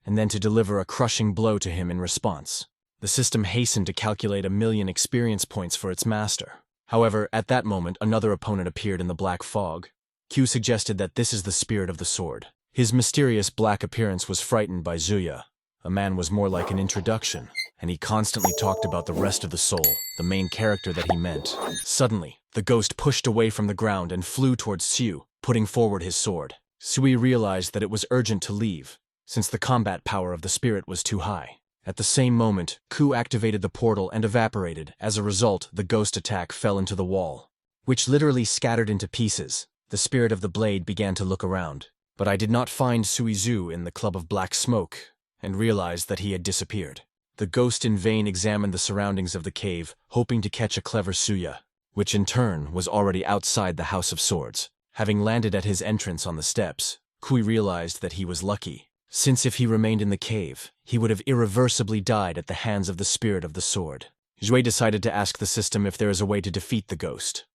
Speaker 1: and then to deliver a crushing blow to him in response. The system hastened to calculate 1,000,000 experience points for its master. However, at that moment, another opponent appeared in the black fog. Q suggested that this is the spirit of the sword. His mysterious black appearance was frightened by Zuya. A man was more like an introduction, and he constantly talked about the rest of the soul, the main character that he meant. Suddenly, the ghost pushed away from the ground and flew towards Sue, putting forward his sword. Sui realized that it was urgent to leave, since the combat power of the spirit was too high. At the same moment, Ku activated the portal and evaporated. As a result, the ghost attack fell into the wall, which literally scattered into pieces. The spirit of the blade began to look around, but I did not find Suizu in the club of black smoke, and realized that he had disappeared. The ghost in vain examined the surroundings of the cave, hoping to catch a clever Suya, which in turn was already outside the House of Swords. Having landed at his entrance on the steps, Kui realized that he was lucky, since if he remained in the cave, he would have irreversibly died at the hands of the spirit of the sword. Jue decided to ask the system if there is a way to defeat the ghost.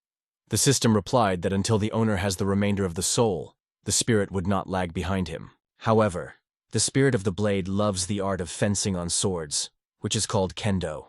Speaker 1: The system replied that until the owner has the remainder of the soul, the spirit would not lag behind him. However, the spirit of the blade loves the art of fencing on swords, which is called kendo.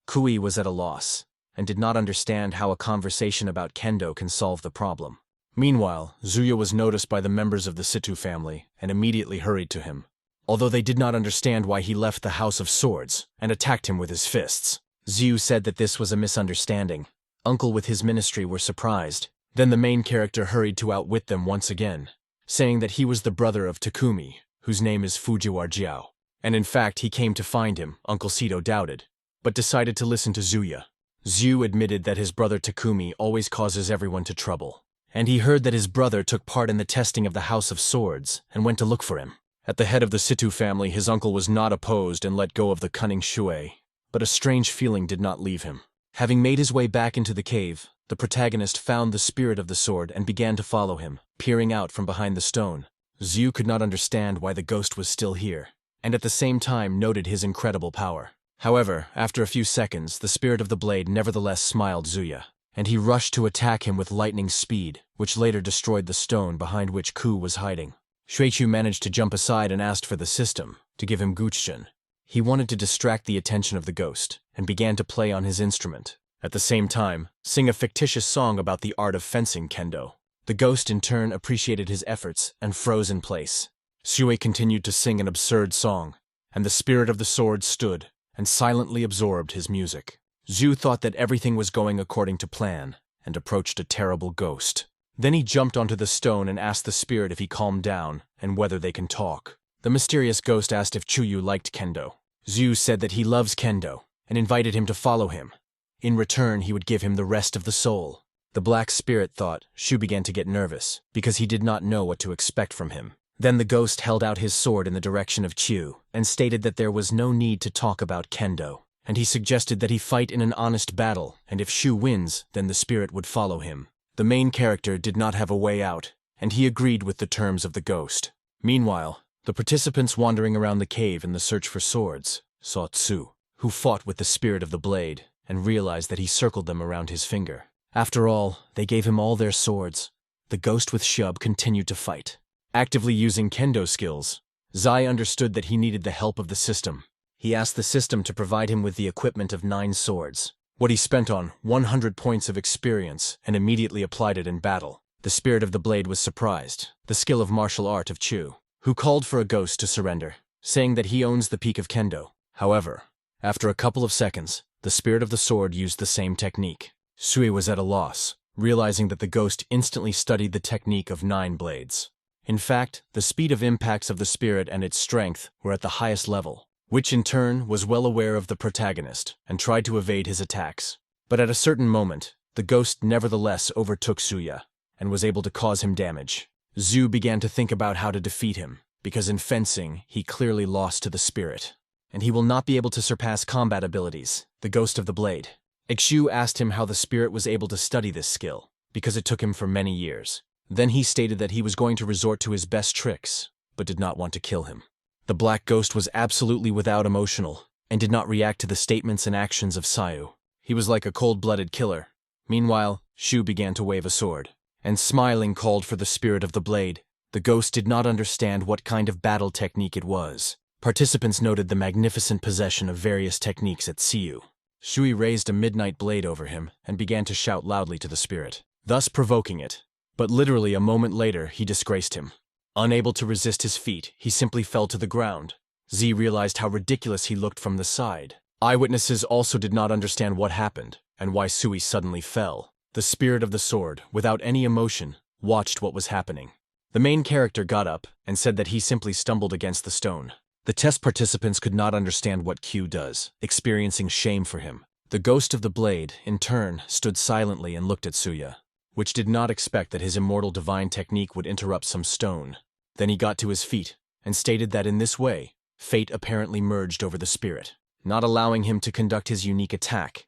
Speaker 1: Kui was at a loss, and did not understand how a conversation about kendo can solve the problem. Meanwhile, Zuya was noticed by the members of the Situ family and immediately hurried to him, although they did not understand why he left the House of Swords and attacked him with his fists. Ziyu said that this was a misunderstanding. Uncle with his ministry were surprised. Then the main character hurried to outwit them once again, saying that he was the brother of Takumi, whose name is Fujiwar Jiao. And in fact, he came to find him. Uncle Sito doubted, but decided to listen to Zuya. Zhu admitted that his brother Takumi always causes everyone to trouble, and he heard that his brother took part in the testing of the House of Swords and went to look for him. At the head of the Situ family, his uncle was not opposed and let go of the cunning Shui, but a strange feeling did not leave him. Having made his way back into the cave, the protagonist found the spirit of the sword and began to follow him, peering out from behind the stone. Zhu could not understand why the ghost was still here, and at the same time noted his incredible power. However, after a few seconds, the spirit of the blade nevertheless smiled Zuya, and he rushed to attack him with lightning speed, which later destroyed the stone behind which Ku was hiding. Shuichu managed to jump aside and asked for the system to give him Guchjin. He wanted to distract the attention of the ghost, and began to play on his instrument. At the same time, sing a fictitious song about the art of fencing kendo. The ghost in turn appreciated his efforts and froze in place. Sui continued to sing an absurd song, and the spirit of the sword stood and silently absorbed his music. Zhu thought that everything was going according to plan, and approached a terrible ghost. Then he jumped onto the stone and asked the spirit if he calmed down and whether they can talk. The mysterious ghost asked if Chuyu liked kendo. Zhu said that he loves kendo, and invited him to follow him. In return, he would give him the rest of the soul. The black spirit thought. Shu began to get nervous, because he did not know what to expect from him. Then the ghost held out his sword in the direction of Chu, and stated that there was no need to talk about kendo, and he suggested that he fight in an honest battle, and if Shu wins, then the spirit would follow him. The main character did not have a way out, and he agreed with the terms of the ghost. Meanwhile, The participants wandering around the cave in the search for swords saw Tsu, who fought with the spirit of the blade, and realized that he circled them around his finger. After all, they gave him all their swords. The ghost with Shub continued to fight. Actively using kendo skills, Zai understood that he needed the help of the system. He asked the system to provide him with the equipment of 9 swords, what he spent on 100 points of experience, and immediately applied it in battle. The spirit of the blade was surprised, the skill of martial art of Chu, who called for a ghost to surrender, saying that he owns the peak of kendo. However, after a couple of seconds, the spirit of the sword used the same technique. Sui was at a loss, realizing that the ghost instantly studied the technique of 9 blades. In fact, the speed of impacts of the spirit and its strength were at the highest level, which in turn was well aware of the protagonist and tried to evade his attacks. But at a certain moment, the ghost nevertheless overtook Suya and was able to cause him damage. Zhu began to think about how to defeat him, because in fencing, he clearly lost to the spirit, and he will not be able to surpass combat abilities, the ghost of the blade. Ixu asked him how the spirit was able to study this skill, because it took him for many years. Then he stated that he was going to resort to his best tricks, but did not want to kill him. The black ghost was absolutely without emotional, and did not react to the statements and actions of Sayu. He was like a cold-blooded killer. Meanwhile, Shu began to wave a sword, and smiling called for the spirit of the blade. The ghost did not understand what kind of battle technique it was. Participants noted the magnificent possession of various techniques at Siyu. Shui raised a midnight blade over him and began to shout loudly to the spirit, thus provoking it. But literally a moment later, he disgraced him. Unable to resist his feat, he simply fell to the ground. Z realized how ridiculous he looked from the side. Eyewitnesses also did not understand what happened and why Sui suddenly fell. The spirit of the sword, without any emotion, watched what was happening. The main character got up and said that he simply stumbled against the stone. The test participants could not understand what Q does, experiencing shame for him. The ghost of the blade, in turn, stood silently and looked at Suya, which did not expect that his immortal divine technique would interrupt some stone. Then he got to his feet and stated that in this way, fate apparently merged over the spirit, not allowing him to conduct his unique attack.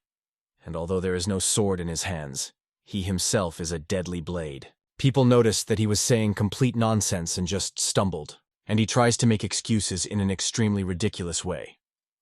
Speaker 1: And although there is no sword in his hands, he himself is a deadly blade. People noticed that he was saying complete nonsense and just stumbled, and he tries to make excuses in an extremely ridiculous way.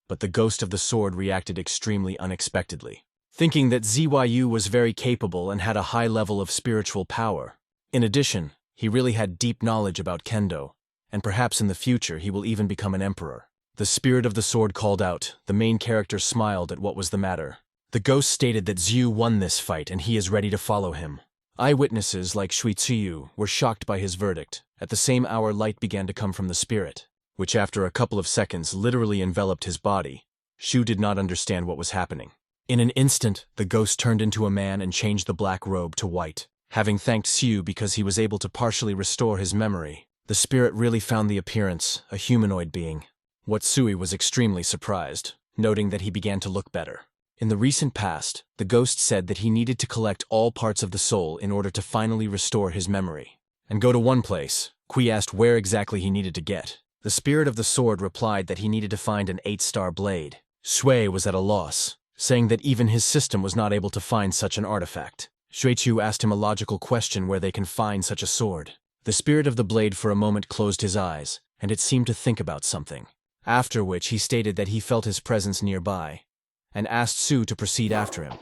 Speaker 1: But the ghost of the sword reacted extremely unexpectedly, thinking that ZYU was very capable and had a high level of spiritual power. In addition, he really had deep knowledge about kendo, and perhaps in the future he will even become an emperor. The spirit of the sword called out. The main character smiled at what was the matter. The ghost stated that Zhu won this fight and he is ready to follow him. Eyewitnesses like Shui Tsiyu were shocked by his verdict. At the same hour, light began to come from the spirit, which after a couple of seconds literally enveloped his body. Shu did not understand what was happening. In an instant, the ghost turned into a man and changed the black robe to white. Having thanked Xiu because he was able to partially restore his memory, the spirit really found the appearance, a humanoid being. What Sui was extremely surprised, noting that he began to look better. In the recent past, the ghost said that he needed to collect all parts of the soul in order to finally restore his memory, and go to one place. Kui asked where exactly he needed to get. The spirit of the sword replied that he needed to find an 8-star blade. Shui was at a loss, saying that even his system was not able to find such an artifact. Shuichu asked him a logical question where they can find such a sword. The spirit of the blade for a moment closed his eyes, and it seemed to think about something. After which he stated that he felt his presence nearby, and asked Su to proceed after him.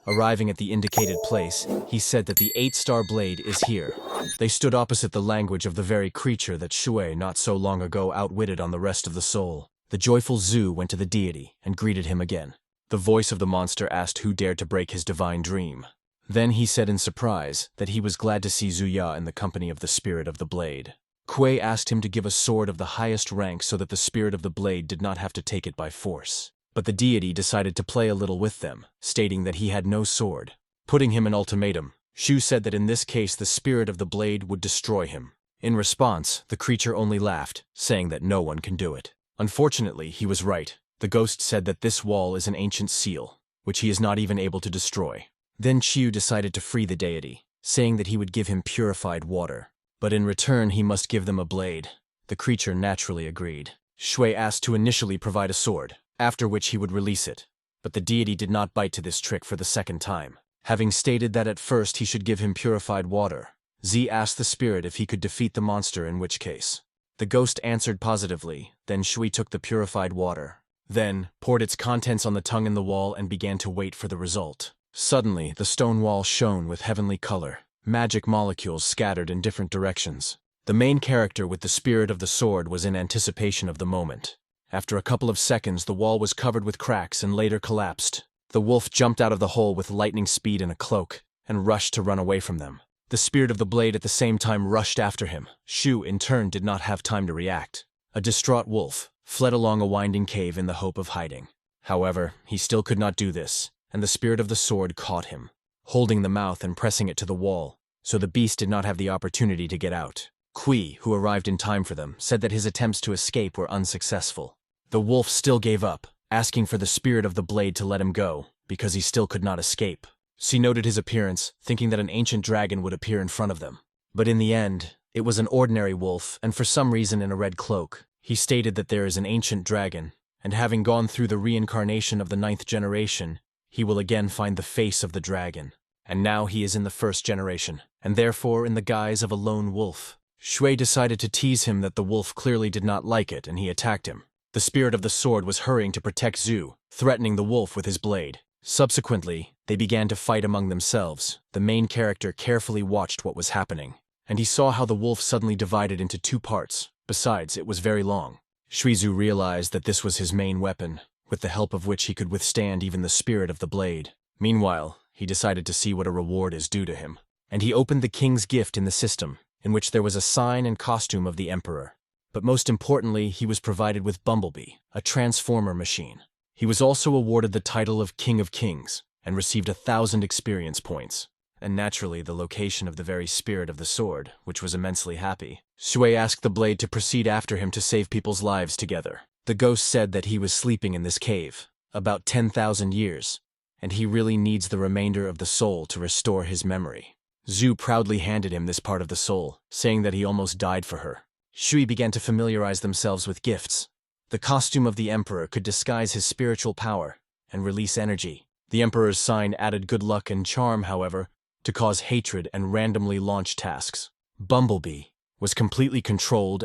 Speaker 1: Arriving at the indicated place, he said that the 8-star blade is here. They stood opposite the language of the very creature that Shui not so long ago outwitted on the rest of the soul. The joyful Zhu went to the deity and greeted him again. The voice of the monster asked who dared to break his divine dream. Then he said in surprise that he was glad to see Zuya in the company of the spirit of the blade. Kuei asked him to give a sword of the highest rank so that the spirit of the blade did not have to take it by force. But the deity decided to play a little with them, stating that he had no sword. Putting him an ultimatum, Shu said that in this case the spirit of the blade would destroy him. In response, the creature only laughed, saying that no one can do it. Unfortunately, he was right. The ghost said that this wall is an ancient seal, which he is not even able to destroy. Then Chiu decided to free the deity, saying that he would give him purified water. But in return he must give them a blade. The creature naturally agreed. Shui asked to initially provide a sword, after which he would release it. But the deity did not bite to this trick for the second time. Having stated that at first he should give him purified water, Z asked the spirit if he could defeat the monster, in which case The ghost answered positively, then Shui took the purified water. Then, poured its contents on the tongue in the wall and began to wait for the result. Suddenly, the stone wall shone with heavenly color. Magic molecules scattered in different directions. The main character with the spirit of the sword was in anticipation of the moment. After a couple of seconds, the wall was covered with cracks and later collapsed. The wolf jumped out of the hole with lightning speed in a cloak and rushed to run away from them. The spirit of the blade at the same time rushed after him. Shu, in turn, did not have time to react. A distraught wolf fled along a winding cave in the hope of hiding. However, he still could not do this, and the spirit of the sword caught him, holding the mouth and pressing it to the wall, so the beast did not have the opportunity to get out. Kui, who arrived in time for them, said that his attempts to escape were unsuccessful. The wolf still gave up, asking for the spirit of the blade to let him go, because he still could not escape. She noted his appearance, thinking that an ancient dragon would appear in front of them. But in the end, it was an ordinary wolf, and for some reason in a red cloak. He stated that there is an ancient dragon, and having gone through the reincarnation of the 9th generation, he will again find the face of the dragon. And now he is in the 1st generation, and therefore in the guise of a lone wolf. Shui decided to tease him that the wolf clearly did not like it, and he attacked him. The spirit of the sword was hurrying to protect Zhu, threatening the wolf with his blade. Subsequently, they began to fight among themselves. The main character carefully watched what was happening, and he saw how the wolf suddenly divided into 2 parts. Besides, it was very long. Shuizu realized that this was his main weapon, with the help of which he could withstand even the spirit of the blade. Meanwhile, he decided to see what a reward is due to him, and he opened the king's gift in the system, in which there was a sign and costume of the emperor. But most importantly, he was provided with Bumblebee, a transformer machine. He was also awarded the title of King of Kings, and received 1,000 experience points, and naturally the location of the very spirit of the sword, which was immensely happy. Shui asked the blade to proceed after him to save people's lives together. The ghost said that he was sleeping in this cave, about 10,000 years, and he really needs the remainder of the soul to restore his memory. Zhu proudly handed him this part of the soul, saying that he almost died for her. Shui began to familiarize themselves with gifts. The costume of the emperor could disguise his spiritual power and release energy. The emperor's sign added good luck and charm, however, to cause hatred and randomly launch tasks. Bumblebee was completely controlled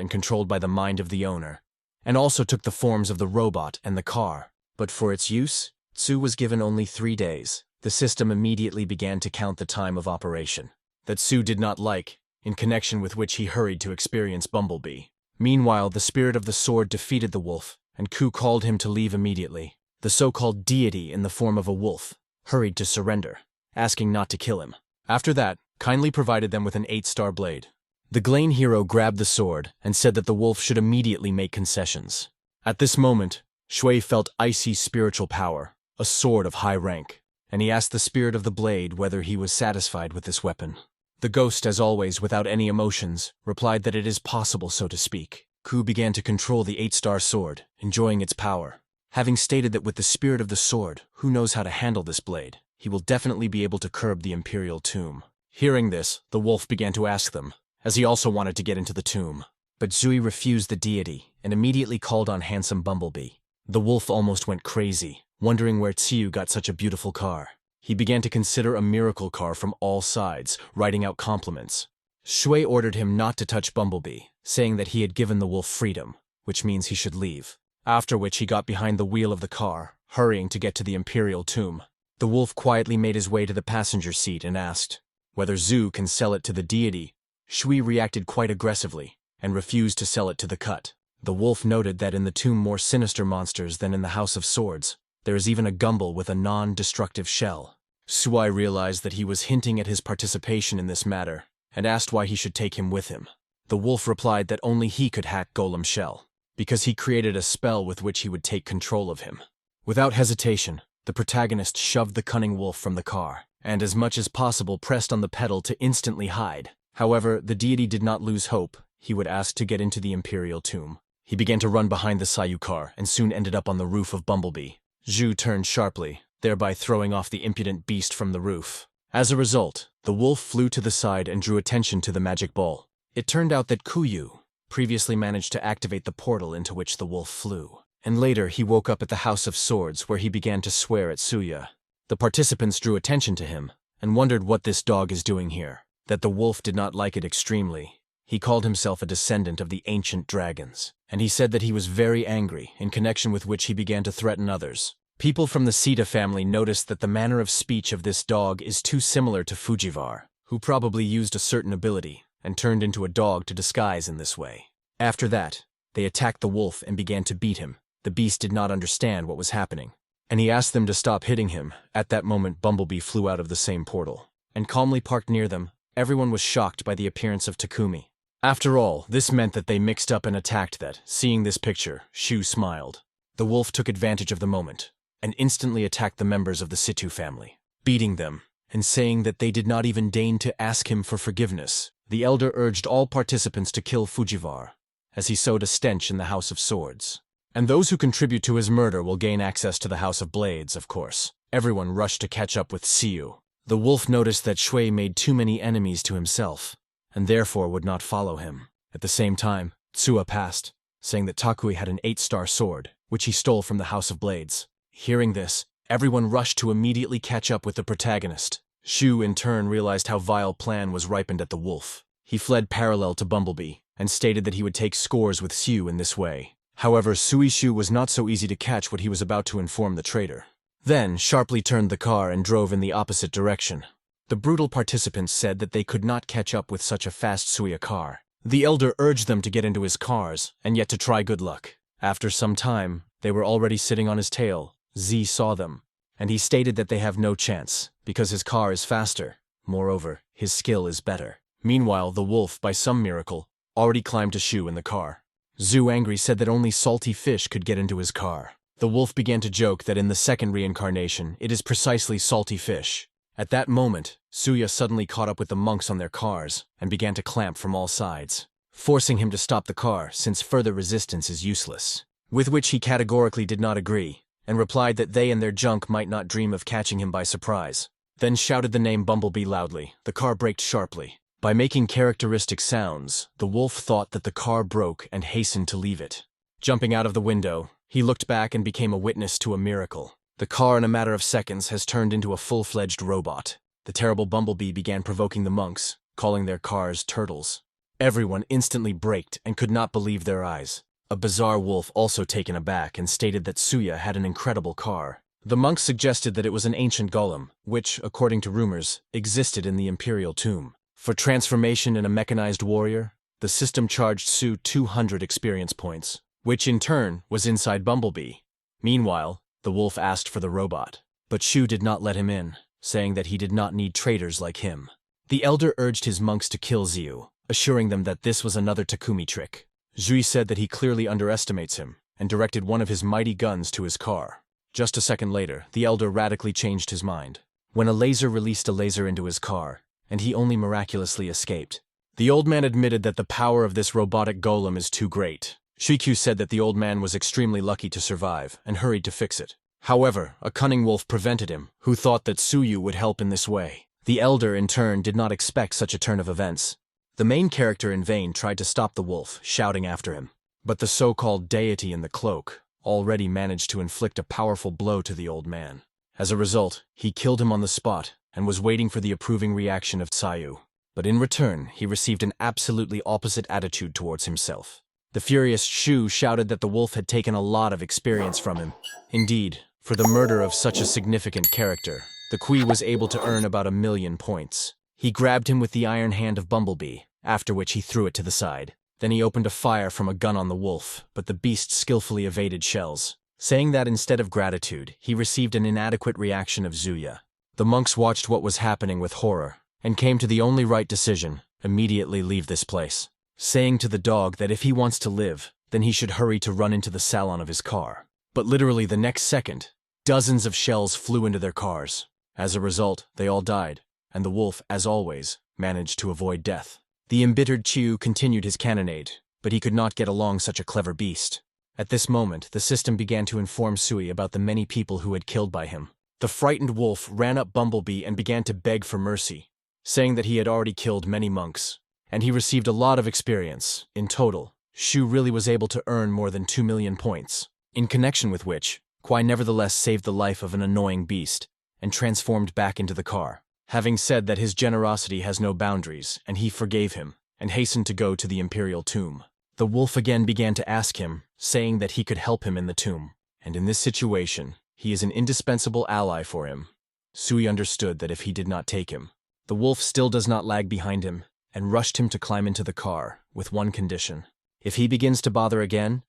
Speaker 1: by the mind of the owner, and also took the forms of the robot and the car. But for its use, Tsu was given only 3 days. The system immediately began to count the time of operation. That Tsu did not like, in connection with which he hurried to experience Bumblebee. Meanwhile, the spirit of the sword defeated the wolf, and Ku called him to leave immediately. The so-called deity in the form of a wolf hurried to surrender, asking not to kill him. After that, kindly provided them with an 8-star blade. The Glane hero grabbed the sword and said that the wolf should immediately make concessions. At this moment, Shui felt icy spiritual power, a sword of high rank, and he asked the spirit of the blade whether he was satisfied with this weapon. The ghost, as always, without any emotions, replied that it is possible, so to speak. Ku began to control the 8-star sword, enjoying its power. Having stated that with the spirit of the sword, who knows how to handle this blade, he will definitely be able to curb the Imperial tomb. Hearing this, the wolf began to ask them, as he also wanted to get into the tomb. But Zui refused the deity and immediately called on handsome Bumblebee. The wolf almost went crazy, wondering where Tsiu got such a beautiful car. He began to consider a miracle car from all sides, writing out compliments. Shui ordered him not to touch Bumblebee, saying that he had given the wolf freedom, which means he should leave. After which he got behind the wheel of the car, hurrying to get to the Imperial tomb. The wolf quietly made his way to the passenger seat and asked whether Zhu can sell it to the deity. Shui reacted quite aggressively and refused to sell it to the cut. The wolf noted that in the tomb more sinister monsters than in the House of Swords. There is even a gumble with a non-destructive shell. Sui realized that he was hinting at his participation in this matter and asked why he should take him with him. The wolf replied that only he could hack Golem Shell, because he created a spell with which he would take control of him. Without hesitation, the protagonist shoved the cunning wolf from the car, and as much as possible pressed on the pedal to instantly hide. However, the deity did not lose hope. He would ask to get into the Imperial tomb. He began to run behind the Sayu car and soon ended up on the roof of Bumblebee. Zhu turned sharply, thereby throwing off the impudent beast from the roof. As a result, the wolf flew to the side and drew attention to the magic ball. It turned out that Kuyu previously managed to activate the portal into which the wolf flew, and later he woke up at the House of Swords where he began to swear at Suya. The participants drew attention to him and wondered what this dog is doing here, that the wolf did not like it extremely. He called himself a descendant of the ancient dragons, and he said that he was very angry, in connection with which he began to threaten others. People from the M.E.T.A family noticed that the manner of speech of this dog is too similar to Fujiwara, who probably used a certain ability and turned into a dog to disguise in this way. After that, they attacked the wolf and began to beat him. The beast did not understand what was happening, and he asked them to stop hitting him. At that moment, Bumblebee flew out of the same portal and calmly parked near them. Everyone was shocked by the appearance of Takumi. After all, this meant that they mixed up and attacked that. Seeing this picture, Shu smiled. The wolf took advantage of the moment and instantly attacked the members of the M.E.T.A family, beating them and saying that they did not even deign to ask him for forgiveness. The elder urged all participants to kill Fujiwara, as he sowed a stench in the House of Swords. And those who contribute to his murder will gain access to the House of Blades, of course. Everyone rushed to catch up with Siyu. The wolf noticed that Shui made too many enemies to himself, and therefore would not follow him. At the same time, Tsuya passed, saying that Takui had an 8-star sword, which he stole from the House of Blades. Hearing this, everyone rushed to immediately catch up with the protagonist. Shu, in turn, realized how vile plan was ripened at the wolf. He fled parallel to Bumblebee, and stated that he would take scores with Siyu in this way. However, Suishu was not so easy to catch what he was about to inform the traitor. Then, sharply turned the car and drove in the opposite direction. The brutal participants said that they could not catch up with such a fast Suya car. The elder urged them to get into his cars, and yet to try good luck. After some time, they were already sitting on his tail. Z saw them, and he stated that they have no chance, because his car is faster. Moreover, his skill is better. Meanwhile, the wolf, by some miracle, already climbed to Shu in the car. Zu, angry, said that only salty fish could get into his car. The wolf began to joke that in the second reincarnation, it is precisely salty fish. At that moment, Suya suddenly caught up with the monks on their cars and began to clamp from all sides, forcing him to stop the car since further resistance is useless. With which he categorically did not agree, and replied that they and their junk might not dream of catching him by surprise. Then shouted the name Bumblebee loudly. The car braked sharply. By making characteristic sounds, the wolf thought that the car broke and hastened to leave it. Jumping out of the window, he looked back and became a witness to a miracle. The car in a matter of seconds has turned into a full-fledged robot. The terrible Bumblebee began provoking the monks, calling their cars turtles. Everyone instantly braked and could not believe their eyes. A bizarre wolf also taken aback and stated that Suya had an incredible car. The monks suggested that it was an ancient golem, which, according to rumors, existed in the Imperial tomb. For transformation in a mechanized warrior, the system charged Su 200 experience points, which in turn was inside Bumblebee. Meanwhile, the wolf asked for the robot, but Shu did not let him in, saying that he did not need traitors like him. The elder urged his monks to kill Ziyu, assuring them that this was another Takumi trick. Zhui said that he clearly underestimates him, and directed one of his mighty guns to his car. Just a second later, the elder radically changed his mind, when a laser released a laser into his car, and he only miraculously escaped. The old man admitted that the power of this robotic golem is too great. Shikyu said that the old man was extremely lucky to survive, and hurried to fix it. However, a cunning wolf prevented him, who thought that Suyu would help in this way. The elder, in turn, did not expect such a turn of events. The main character in vain tried to stop the wolf, shouting after him. But the so-called deity in the cloak already managed to inflict a powerful blow to the old man. As a result, he killed him on the spot and was waiting for the approving reaction of Tsayu. But in return, he received an absolutely opposite attitude towards himself. The furious Shu shouted that the wolf had taken a lot of experience from him. Indeed, for the murder of such a significant character, the Kui was able to earn about 1,000,000 points. He grabbed him with the iron hand of Bumblebee, after which he threw it to the side. Then he opened a fire from a gun on the wolf, but the beast skillfully evaded shells, saying that instead of gratitude, he received an inadequate reaction of Zuya. The monks watched what was happening with horror, and came to the only right decision: immediately leave this place, saying to the dog that if he wants to live, then he should hurry to run into the salon of his car. But literally the next second, dozens of shells flew into their cars. As a result, they all died, and the wolf, as always, managed to avoid death. The embittered Chiu continued his cannonade, but he could not get along such a clever beast. At this moment, the system began to inform Sui about the many people who had killed by him. The frightened wolf ran up Bumblebee and began to beg for mercy, saying that he had already killed many monks, and he received a lot of experience. In total, Shu really was able to earn more than 2,000,000 points, in connection with which, Kwai nevertheless saved the life of an annoying beast and transformed back into the car, having said that his generosity has no boundaries, and he forgave him, and hastened to go to the Imperial tomb. The wolf again began to ask him, saying that he could help him in the tomb, and in this situation, he is an indispensable ally for him. Sui understood that if he did not take him, the wolf still does not lag behind him, and rushed him to climb into the car, with one condition. If he begins to bother again,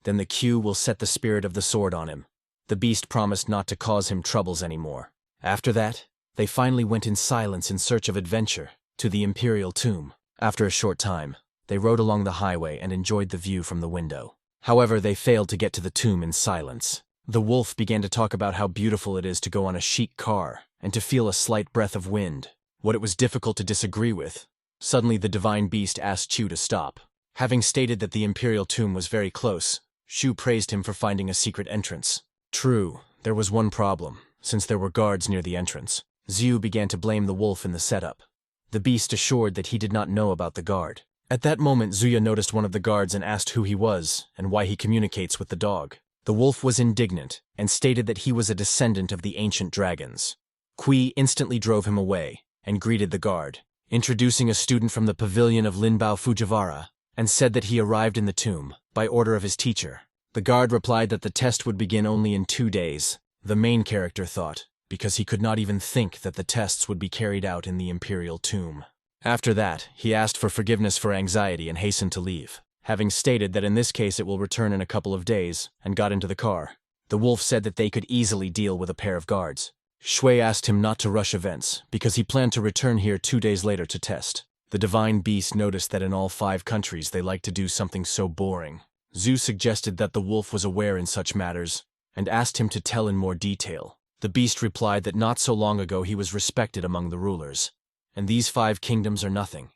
Speaker 1: then the Q will set the spirit of the sword on him. The beast promised not to cause him troubles anymore. After that, they finally went in silence in search of adventure, to the Imperial tomb. After a short time, they rode along the highway and enjoyed the view from the window. However, they failed to get to the tomb in silence. The wolf began to talk about how beautiful it is to go on a chic car, and to feel a slight breath of wind, what it was difficult to disagree with. Suddenly the divine beast asked Chu to stop. Having stated that the Imperial tomb was very close, Shu praised him for finding a secret entrance. True, there was one problem, since there were guards near the entrance. Zhu began to blame the wolf in the setup. The beast assured that he did not know about the guard. At that moment, Zuya noticed one of the guards and asked who he was and why he communicates with the dog. The wolf was indignant and stated that he was a descendant of the ancient dragons. Kui instantly drove him away and greeted the guard, introducing a student from the pavilion of Linbao Fujiwara, and said that he arrived in the tomb by order of his teacher. The guard replied that the test would begin only in 2 days. The main character thought, because he could not even think that the tests would be carried out in the Imperial tomb. After that, he asked for forgiveness for anxiety and hastened to leave, having stated that in this case it will return in a couple of days, and got into the car. The wolf said that they could easily deal with a pair of guards. Shui asked him not to rush events, because he planned to return here 2 days later to test. The divine beast noticed that in all 5 countries they like to do something so boring. Zhu suggested that the wolf was aware in such matters, and asked him to tell in more detail. The beast replied that not so long ago he was respected among the rulers, and these 5 kingdoms are nothing,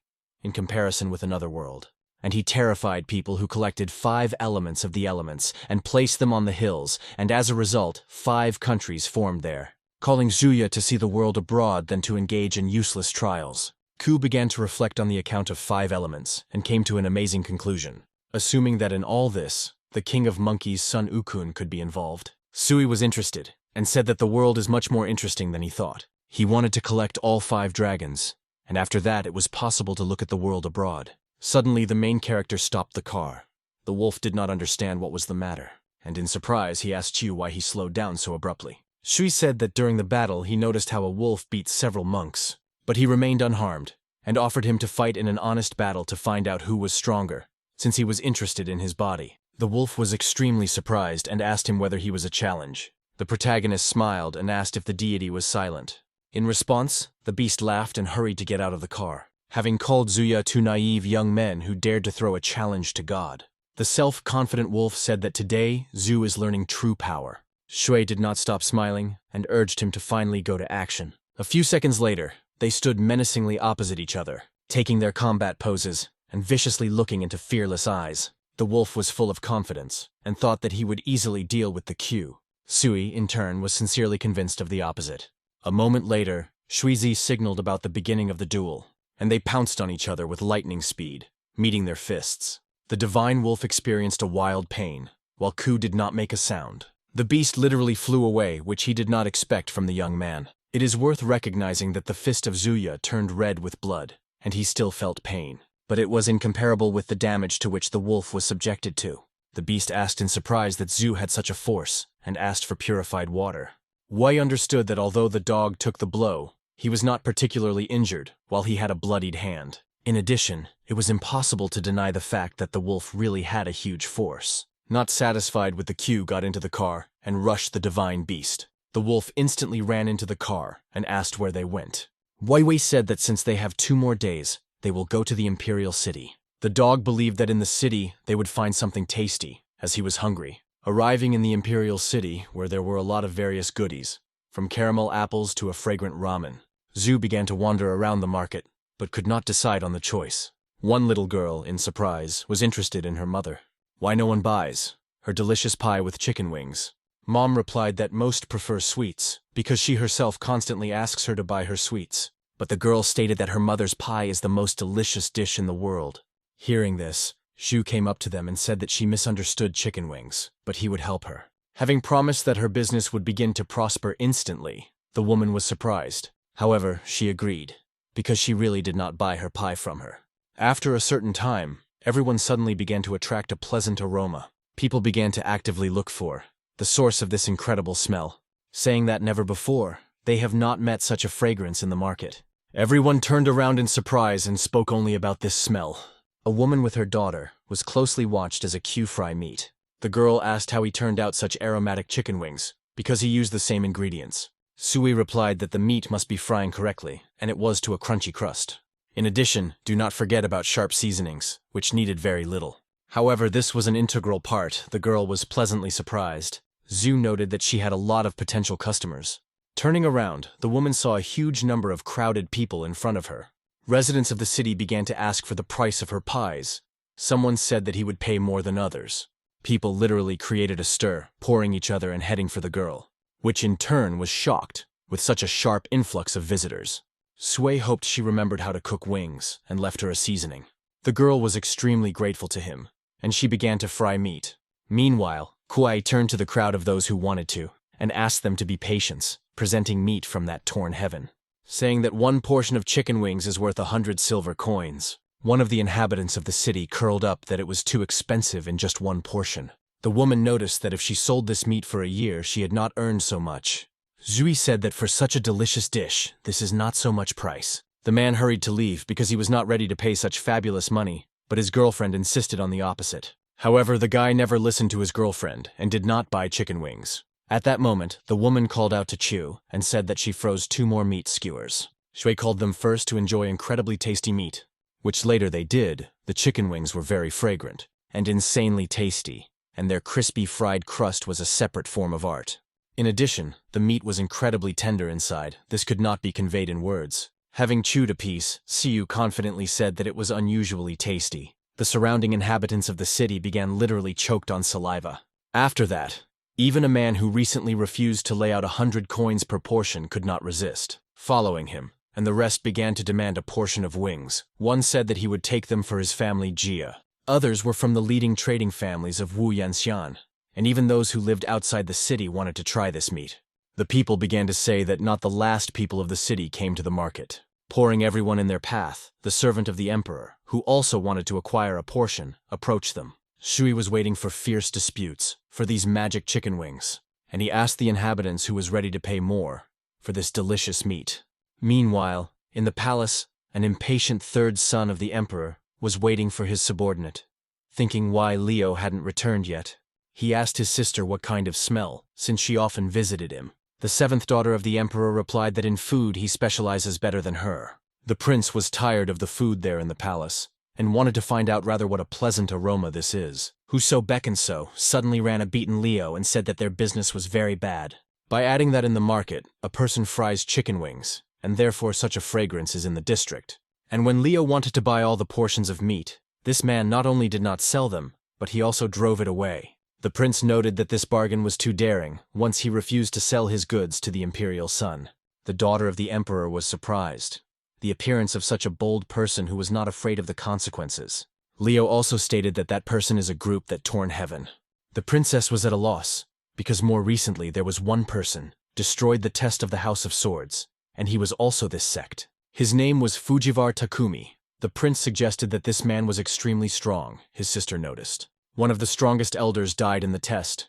Speaker 1: in comparison with another world. And he terrified people who collected 5 elements of the elements and placed them on the hills, and as a result, 5 countries formed there, calling Zuya to see the world abroad than to engage in useless trials. Ku began to reflect on the account of 5 elements, and came to an amazing conclusion. Assuming that in all this, the king of monkeys Sun Ukun could be involved. Sui was interested, and said that the world is much more interesting than he thought. He wanted to collect all 5 dragons, and after that it was possible to look at the world abroad. Suddenly the main character stopped the car. The wolf did not understand what was the matter, and in surprise he asked Chu why he slowed down so abruptly. Shui said that during the battle he noticed how a wolf beat several monks, but he remained unharmed, and offered him to fight in an honest battle to find out who was stronger, since he was interested in his body. The wolf was extremely surprised and asked him whether he was a challenge. The protagonist smiled and asked if the deity was silent. In response, the beast laughed and hurried to get out of the car, having called Zuya 2 naive young men who dared to throw a challenge to God. The self-confident wolf said that today, Zhu is learning true power. Shui did not stop smiling and urged him to finally go to action. A few seconds later, they stood menacingly opposite each other, taking their combat poses and viciously looking into fearless eyes. The wolf was full of confidence and thought that he would easily deal with the Q. Sui, in turn, was sincerely convinced of the opposite. A moment later, Shuizi signaled about the beginning of the duel, and they pounced on each other with lightning speed, meeting their fists. The divine wolf experienced a wild pain, while Ku did not make a sound. The beast literally flew away, which he did not expect from the young man. It is worth recognizing that the fist of Zuya turned red with blood, and he still felt pain. But it was incomparable with the damage to which the wolf was subjected to. The beast asked in surprise that Zhu had such a force, and asked for purified water. Wei understood that although the dog took the blow, he was not particularly injured, while he had a bloodied hand. In addition, it was impossible to deny the fact that the wolf really had a huge force. Not satisfied with the Q got into the car and rushed the divine beast. The wolf instantly ran into the car and asked where they went. Wei said that since they have 2 more days, they will go to the Imperial city. The dog believed that in the city they would find something tasty, as he was hungry. Arriving in the Imperial city, where there were a lot of various goodies, from caramel apples to a fragrant ramen, Zhu began to wander around the market, but could not decide on the choice. One little girl, in surprise, was interested in her mother. Why no one buys her delicious pie with chicken wings? Mom replied that most prefer sweets, because she herself constantly asks her to buy her sweets. But the girl stated that her mother's pie is the most delicious dish in the world. Hearing this, Shu came up to them and said that she misunderstood chicken wings, but he would help her. Having promised that her business would begin to prosper instantly, the woman was surprised. However, she agreed, because she really did not buy her pie from her. After a certain time, everyone suddenly began to attract a pleasant aroma. People began to actively look for the source of this incredible smell, saying that never before they have not met such a fragrance in the market. Everyone turned around in surprise and spoke only about this smell. A woman with her daughter was closely watched as a Q fry meat. The girl asked how he turned out such aromatic chicken wings, because he used the same ingredients. Sui replied that the meat must be frying correctly, and it was to a crunchy crust. In addition, do not forget about sharp seasonings, which needed very little. However, this was an integral part. The girl was pleasantly surprised. Zhu noted that she had a lot of potential customers. Turning around, the woman saw a huge number of crowded people in front of her. Residents of the city began to ask for the price of her pies. Someone said that he would pay more than others. People literally created a stir, pouring each other and heading for the girl, which in turn was shocked with such a sharp influx of visitors. Sui hoped she remembered how to cook wings and left her a seasoning. The girl was extremely grateful to him, and she began to fry meat. Meanwhile, Kuai turned to the crowd of those who wanted to and asked them to be patient, presenting meat from that torn heaven, saying that one portion of chicken wings is worth 100 silver coins. One of the inhabitants of the city curled up that it was too expensive in just one portion. The woman noticed that if she sold this meat for a year, she had not earned so much. Zui said that for such a delicious dish, this is not so much price. The man hurried to leave because he was not ready to pay such fabulous money, but his girlfriend insisted on the opposite. However, the guy never listened to his girlfriend and did not buy chicken wings. At that moment, the woman called out to Chu and said that she froze 2 more meat skewers. Shui called them first to enjoy incredibly tasty meat, which later they did. The chicken wings were very fragrant and insanely tasty, and their crispy fried crust was a separate form of art. In addition, the meat was incredibly tender inside. This could not be conveyed in words. Having chewed a piece, Siu confidently said that it was unusually tasty. The surrounding inhabitants of the city began literally choked on saliva. After that, even a man who recently refused to lay out 100 coins per portion could not resist, following him, and the rest began to demand a portion of wings. One said that he would take them for his family Jia. Others were from the leading trading families of Wu Yanxian, and even those who lived outside the city wanted to try this meat. The people began to say that not the last people of the city came to the market, pouring everyone in their path. The servant of the emperor, who also wanted to acquire a portion, approached them. Shui was waiting for fierce disputes for these magic chicken wings, and he asked the inhabitants who was ready to pay more for this delicious meat. Meanwhile, in the palace, an impatient third son of the emperor was waiting for his subordinate. Thinking why Leo hadn't returned yet, he asked his sister what kind of smell, since she often visited him. The 7th daughter of the emperor replied that in food he specializes better than her. The prince was tired of the food there in the palace, and wanted to find out rather what a pleasant aroma this is. Whoso beckoned so suddenly ran a beaten Leo and said that their business was very bad. By adding that in the market, a person fries chicken wings, and therefore such a fragrance is in the district. And when Leo wanted to buy all the portions of meat, this man not only did not sell them, but he also drove it away. The prince noted that this bargain was too daring once he refused to sell his goods to the imperial son. The daughter of the emperor was surprised. The appearance of such a bold person who was not afraid of the consequences. Leo also stated that that person is a group that torn heaven. The princess was at a loss, because more recently there was one person, destroyed the test of the House of Swords, and he was also this sect. His name was Fujiwara Takumi. The prince suggested that this man was extremely strong, his sister noticed. One of the strongest elders died in the test,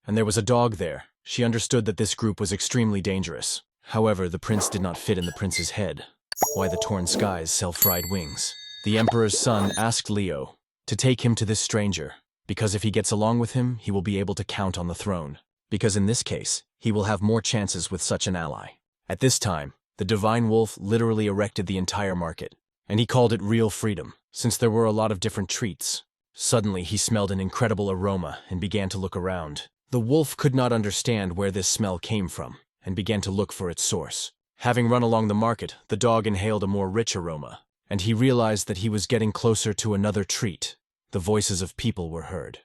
Speaker 1: and there was a dog there. She understood that this group was extremely dangerous. However, the prince did not fit in the prince's head. Why the torn skies sell fried wings? The emperor's son asked Leo to take him to this stranger, because if he gets along with him, he will be able to count on the throne, because in this case, he will have more chances with such an ally. At this time, the divine wolf literally erected the entire market, and he called it real freedom, since there were a lot of different treats. Suddenly, he smelled an incredible aroma and began to look around. The wolf could not understand where this smell came from and began to look for its source. Having run along the market, the dog inhaled a more rich aroma, and he realized that he was getting closer to another treat. The voices of people were heard.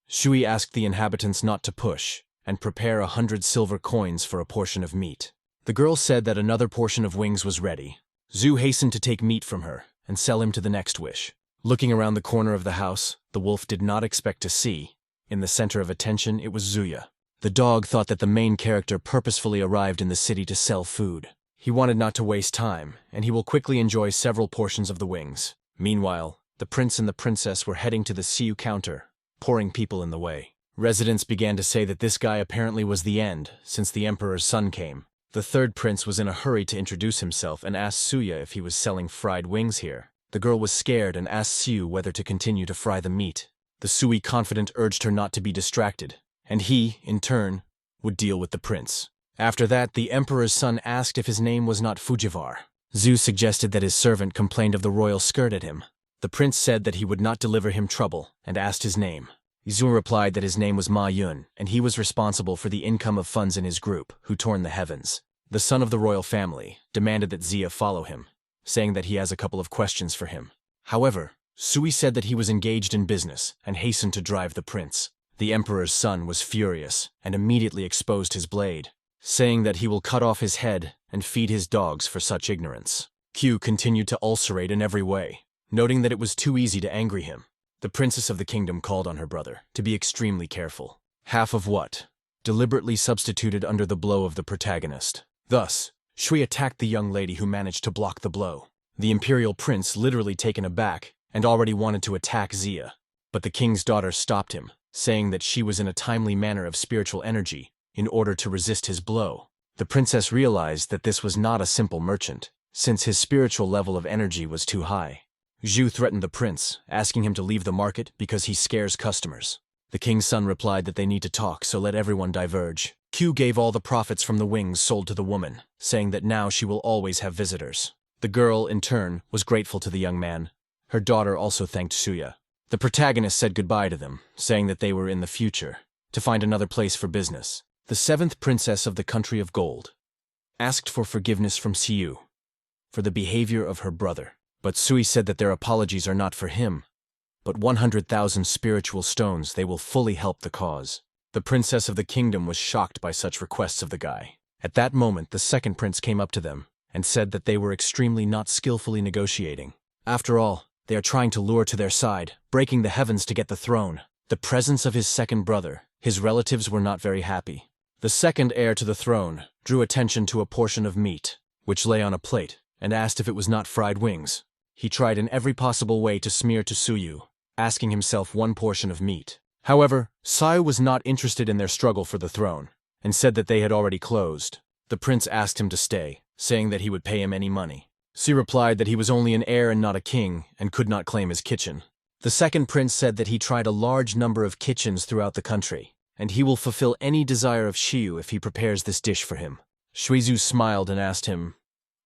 Speaker 1: Shui asked the inhabitants not to push and prepare 100 silver coins for a portion of meat. The girl said that another portion of wings was ready. Zhu hastened to take meat from her and sell him to the next wish. Looking around the corner of the house, the wolf did not expect to see. In the center of attention, it was Zuya. The dog thought that the main character purposefully arrived in the city to sell food. He wanted not to waste time, and he will quickly enjoy several portions of the wings. Meanwhile, the prince and the princess were heading to the CU counter, pouring people in the way. Residents began to say that this guy apparently was the end, since the emperor's son came. The third prince was in a hurry to introduce himself and asked Suya if he was selling fried wings here. The girl was scared and asked Siu whether to continue to fry the meat. The Sui confident urged her not to be distracted, and he, in turn, would deal with the prince. After that, the emperor's son asked if his name was not Fujivar. Zhu suggested that his servant complained of the royal skirt at him. The prince said that he would not deliver him trouble, and asked his name. Zhu replied that his name was Ma Yun, and he was responsible for the income of funds in his group, who torn the heavens. The son of the royal family demanded that Zia follow him, saying that he has a couple of questions for him. However, Sui said that he was engaged in business and hastened to drive the prince. The emperor's son was furious and immediately exposed his blade, saying that he will cut off his head and feed his dogs for such ignorance. Q continued to ulcerate in every way, noting that it was too easy to angry him. The princess of the kingdom called on her brother to be extremely careful. Half of what? Deliberately substituted under the blow of the protagonist. Thus, Shui attacked the young lady who managed to block the blow. The imperial prince, literally taken aback, and already wanted to attack Zia. But the king's daughter stopped him, saying that she was in a timely manner of spiritual energy in order to resist his blow. The princess realized that this was not a simple merchant, since his spiritual level of energy was too high. Zhu threatened the prince, asking him to leave the market because he scares customers. The king's son replied that they need to talk, so let everyone diverge. Q gave all the profits from the wings sold to the woman, saying that now she will always have visitors. The girl, in turn, was grateful to the young man. Her daughter also thanked Suya. The protagonist said goodbye to them, saying that they were in the future to find another place for business. The seventh princess of the country of gold asked for forgiveness from Siu for the behavior of her brother. But Sui said that their apologies are not for him, but 100,000 spiritual stones they will fully help the cause. The princess of the kingdom was shocked by such requests of the guy. At that moment, the second prince came up to them and said that they were extremely not skillfully negotiating. After all, they are trying to lure to their side, breaking the heavens to get the throne. The presence of his second brother, his relatives were not very happy. The second heir to the throne drew attention to a portion of meat, which lay on a plate, and asked if it was not fried wings. He tried in every possible way to smear to Suyu, asking himself one portion of meat. However, Sayu was not interested in their struggle for the throne, and said that they had already closed. The prince asked him to stay, saying that he would pay him any money. Si replied that he was only an heir and not a king, and could not claim his kitchen. The second prince said that he tried a large number of kitchens throughout the country, and he will fulfill any desire of Shiyu if he prepares this dish for him. Shuizu smiled and asked him,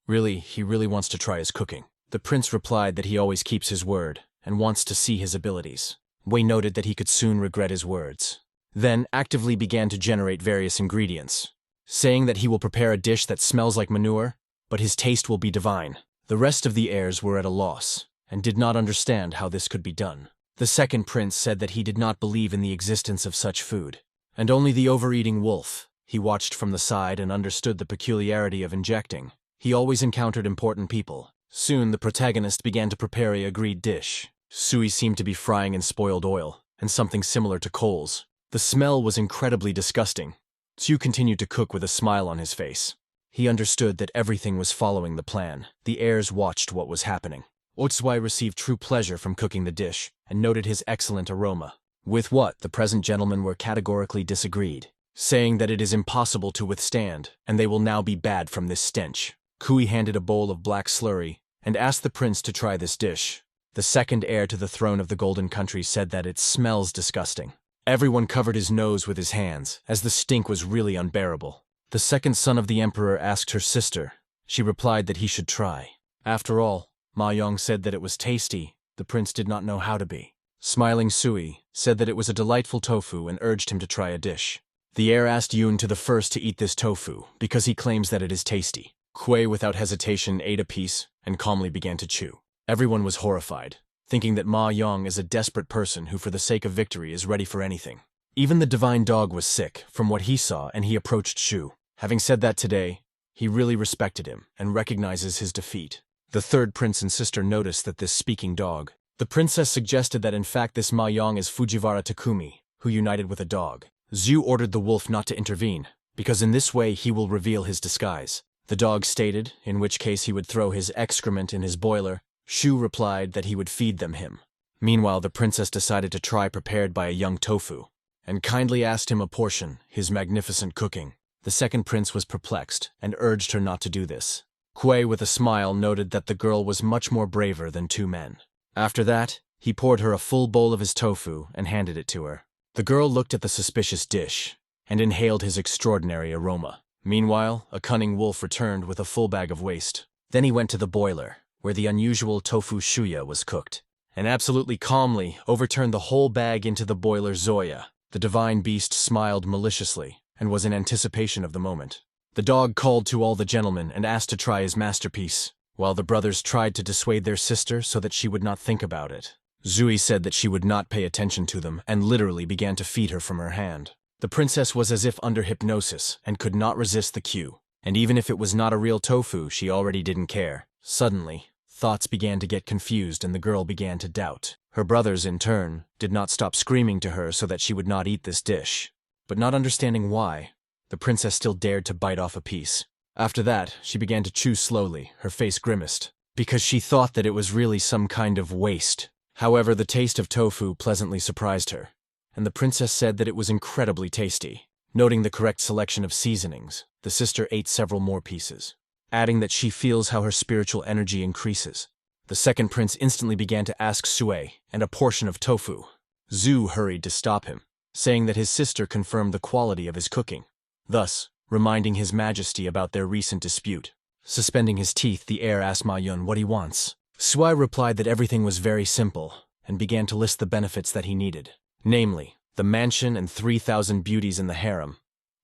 Speaker 1: he really wants to try his cooking. The prince replied that he always keeps his word and wants to see his abilities. Wei noted that he could soon regret his words. Then actively began to generate various ingredients, saying that he will prepare a dish that smells like manure, but his taste will be divine. The rest of the heirs were at a loss and did not understand how this could be done. The second prince said that he did not believe in the existence of such food, and only the overeating wolf. He watched from the side and understood the peculiarity of injecting. He always encountered important people. Soon the protagonist began to prepare a agreed dish. Sui seemed to be frying in spoiled oil, and something similar to coals. The smell was incredibly disgusting. Tsu continued to cook with a smile on his face. He understood that everything was following the plan. The heirs watched what was happening. Otsui received true pleasure from cooking the dish, and noted his excellent aroma. With what the present gentlemen were categorically disagreed, saying that it is impossible to withstand, and they will now be bad from this stench. Kui handed a bowl of black slurry, and asked the prince to try this dish. The second heir to the throne of the Golden Country said that it smells disgusting. Everyone covered his nose with his hands, as the stink was really unbearable. The second son of the emperor asked her sister. She replied that he should try. After all, Ma Yong said that it was tasty. The prince did not know how to be. Smiling Sui said that it was a delightful tofu and urged him to try a dish. The heir asked Yun to the first to eat this tofu, because he claims that it is tasty. Kuei without hesitation ate a piece and calmly began to chew. Everyone was horrified, thinking that Ma Yong is a desperate person who for the sake of victory is ready for anything. Even the divine dog was sick from what he saw, and he approached Shu. Having said that today, he really respected him and recognizes his defeat. The third prince and sister noticed that this speaking dog. The princess suggested that in fact this Ma Yong is Fujiwara Takumi, who united with a dog. Zhu ordered the wolf not to intervene, because in this way he will reveal his disguise. The dog stated, in which case he would throw his excrement in his boiler. Shu replied that he would feed them him. Meanwhile, the princess decided to try prepared by a young tofu, and kindly asked him a portion, his magnificent cooking. The second prince was perplexed, and urged her not to do this. Kuei, with a smile, noted that the girl was much more braver than two men. After that, he poured her a full bowl of his tofu and handed it to her. The girl looked at the suspicious dish, and inhaled his extraordinary aroma. Meanwhile, a cunning wolf returned with a full bag of waste. Then he went to the boiler, where the unusual tofu shuya was cooked, and absolutely calmly overturned the whole bag into the boiler Zoya. The divine beast smiled maliciously, and was in anticipation of the moment. The dog called to all the gentlemen and asked to try his masterpiece, while the brothers tried to dissuade their sister so that she would not think about it. Zui said that she would not pay attention to them and literally began to feed her from her hand. The princess was as if under hypnosis and could not resist the cue, and even if it was not a real tofu, she already didn't care. Suddenly, thoughts began to get confused and the girl began to doubt. Her brothers, in turn, did not stop screaming to her so that she would not eat this dish. But not understanding why, the princess still dared to bite off a piece. After that, she began to chew slowly, her face grimaced, because she thought that it was really some kind of waste. However, the taste of tofu pleasantly surprised her, and the princess said that it was incredibly tasty. Noting the correct selection of seasonings, the sister ate several more pieces, adding that she feels how her spiritual energy increases. The second prince instantly began to ask Sui and a portion of tofu. Zhu hurried to stop him, saying that his sister confirmed the quality of his cooking, thus reminding his majesty about their recent dispute. Suspending his teeth, the heir asked Ma Yun what he wants. Sui replied that everything was very simple, and began to list the benefits that he needed, namely, the mansion and 3,000 beauties in the harem.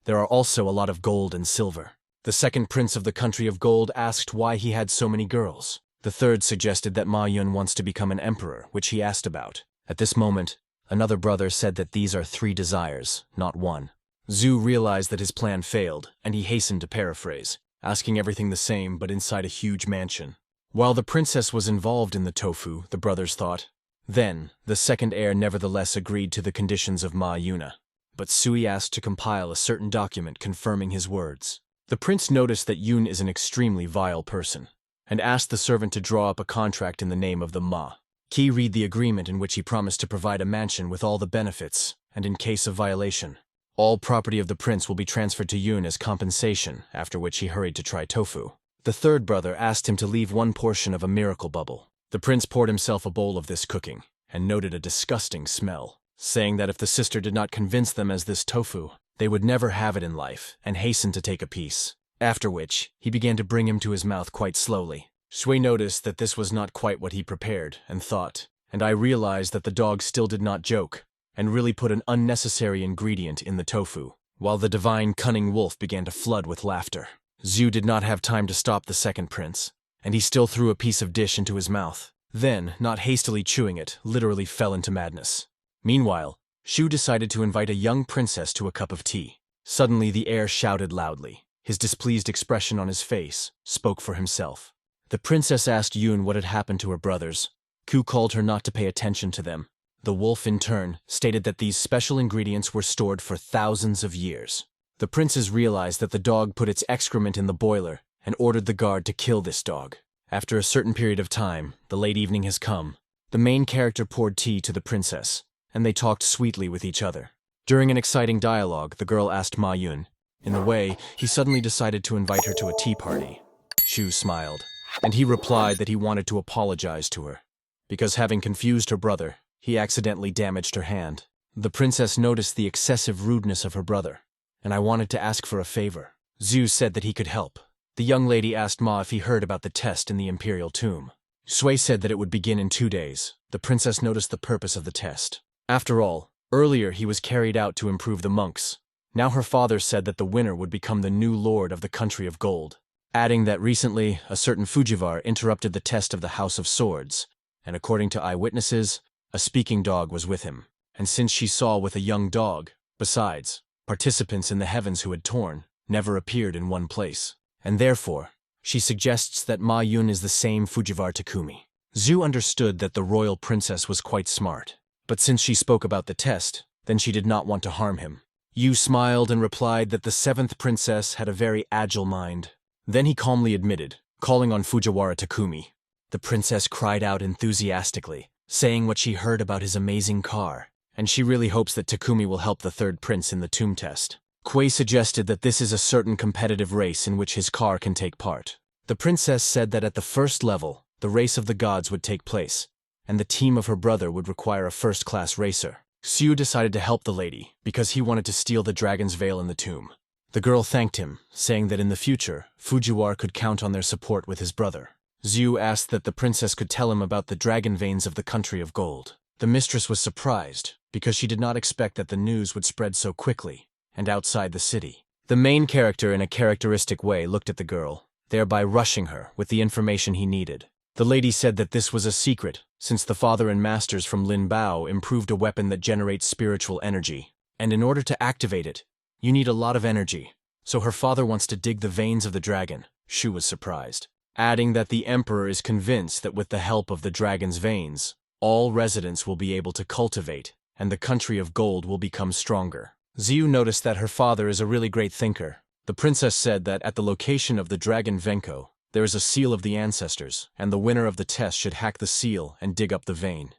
Speaker 1: There are also a lot of gold and silver. The second prince of the country of gold asked why he had so many girls. The third suggested that Ma Yun wants to become an emperor, which he asked about. At this moment, another brother said that these are 3 desires, not 1. Zhu realized that his plan failed, and he hastened to paraphrase, asking everything the same but inside a huge mansion. While the princess was involved in the tofu, the brothers thought. Then, the second heir nevertheless agreed to the conditions of Ma Yuna, but Sui asked to compile a certain document confirming his words. The prince noticed that Yun is an extremely vile person, and asked the servant to draw up a contract in the name of the Ma. Ki read the agreement in which he promised to provide a mansion with all the benefits, and in case of violation, all property of the prince will be transferred to Yun as compensation, after which he hurried to try tofu. The third brother asked him to leave 1 portion of a miracle bubble. The prince poured himself a bowl of this cooking, and noted a disgusting smell, saying that if the sister did not convince them as this tofu, they would never have it in life, and hastened to take a piece. After which, he began to bring him to his mouth quite slowly. Shui noticed that this was not quite what he prepared, and thought, and I realized that the dog still did not joke, and really put an unnecessary ingredient in the tofu, while the divine cunning wolf began to flood with laughter. Zhu did not have time to stop the second prince, and he still threw a piece of dish into his mouth. Then, not hastily chewing it, literally fell into madness. Meanwhile, Shu decided to invite a young princess to a cup of tea. Suddenly the heir shouted loudly. His displeased expression on his face spoke for himself. The princess asked Yun what had happened to her brothers. Ku called her not to pay attention to them. The wolf, in turn, stated that these special ingredients were stored for thousands of years. The princes realized that the dog put its excrement in the boiler and ordered the guard to kill this dog. After a certain period of time, the late evening has come. The main character poured tea to the princess, and they talked sweetly with each other. During an exciting dialogue, the girl asked Ma Yun. In the way, he suddenly decided to invite her to a tea party. Shu smiled, and he replied that he wanted to apologize to her, because having confused her brother, he accidentally damaged her hand. The princess noticed the excessive rudeness of her brother, and I wanted to ask for a favor. Zhu said that he could help. The young lady asked Ma if he heard about the test in the Imperial tomb. Sui said that it would begin in 2 days. The princess noticed the purpose of the test. After all, earlier he was carried out to improve the monks. Now her father said that the winner would become the new lord of the country of gold, adding that recently a certain Fujiwara interrupted the test of the House of Swords, and according to eyewitnesses, a speaking dog was with him. And since she saw with a young dog, besides, participants in the heavens who had torn, never appeared in one place. And therefore, she suggests that Ma Yun is the same Fujiwara Takumi. Zhu understood that the royal princess was quite smart, but since she spoke about the test, then she did not want to harm him. Yu smiled and replied that the 7th princess had a very agile mind. Then he calmly admitted, calling on Fujiwara Takumi. The princess cried out enthusiastically, saying what she heard about his amazing car, and she really hopes that Takumi will help the third prince in the tomb test. Quay suggested that this is a certain competitive race in which his car can take part. The princess said that at the first level, the race of the gods would take place, and the team of her brother would require a first-class racer. Sue decided to help the lady because he wanted to steal the dragon's veil in the tomb. The girl thanked him, saying that in the future, Fujiwara could count on their support with his brother. Zhu asked that the princess could tell him about the dragon veins of the country of gold. The mistress was surprised, because she did not expect that the news would spread so quickly, and outside the city. The main character in a characteristic way looked at the girl, thereby rushing her with the information he needed. The lady said that this was a secret, since the father and masters from Lin Bao improved a weapon that generates spiritual energy, and in order to activate it, you need a lot of energy, so her father wants to dig the veins of the dragon. Shu was surprised, adding that the emperor is convinced that with the help of the dragon's veins, all residents will be able to cultivate, and the country of gold will become stronger. Ziyu noticed that her father is a really great thinker. The princess said that at the location of the dragon Venko, there is a seal of the ancestors, and the winner of the test should hack the seal and dig up the vein.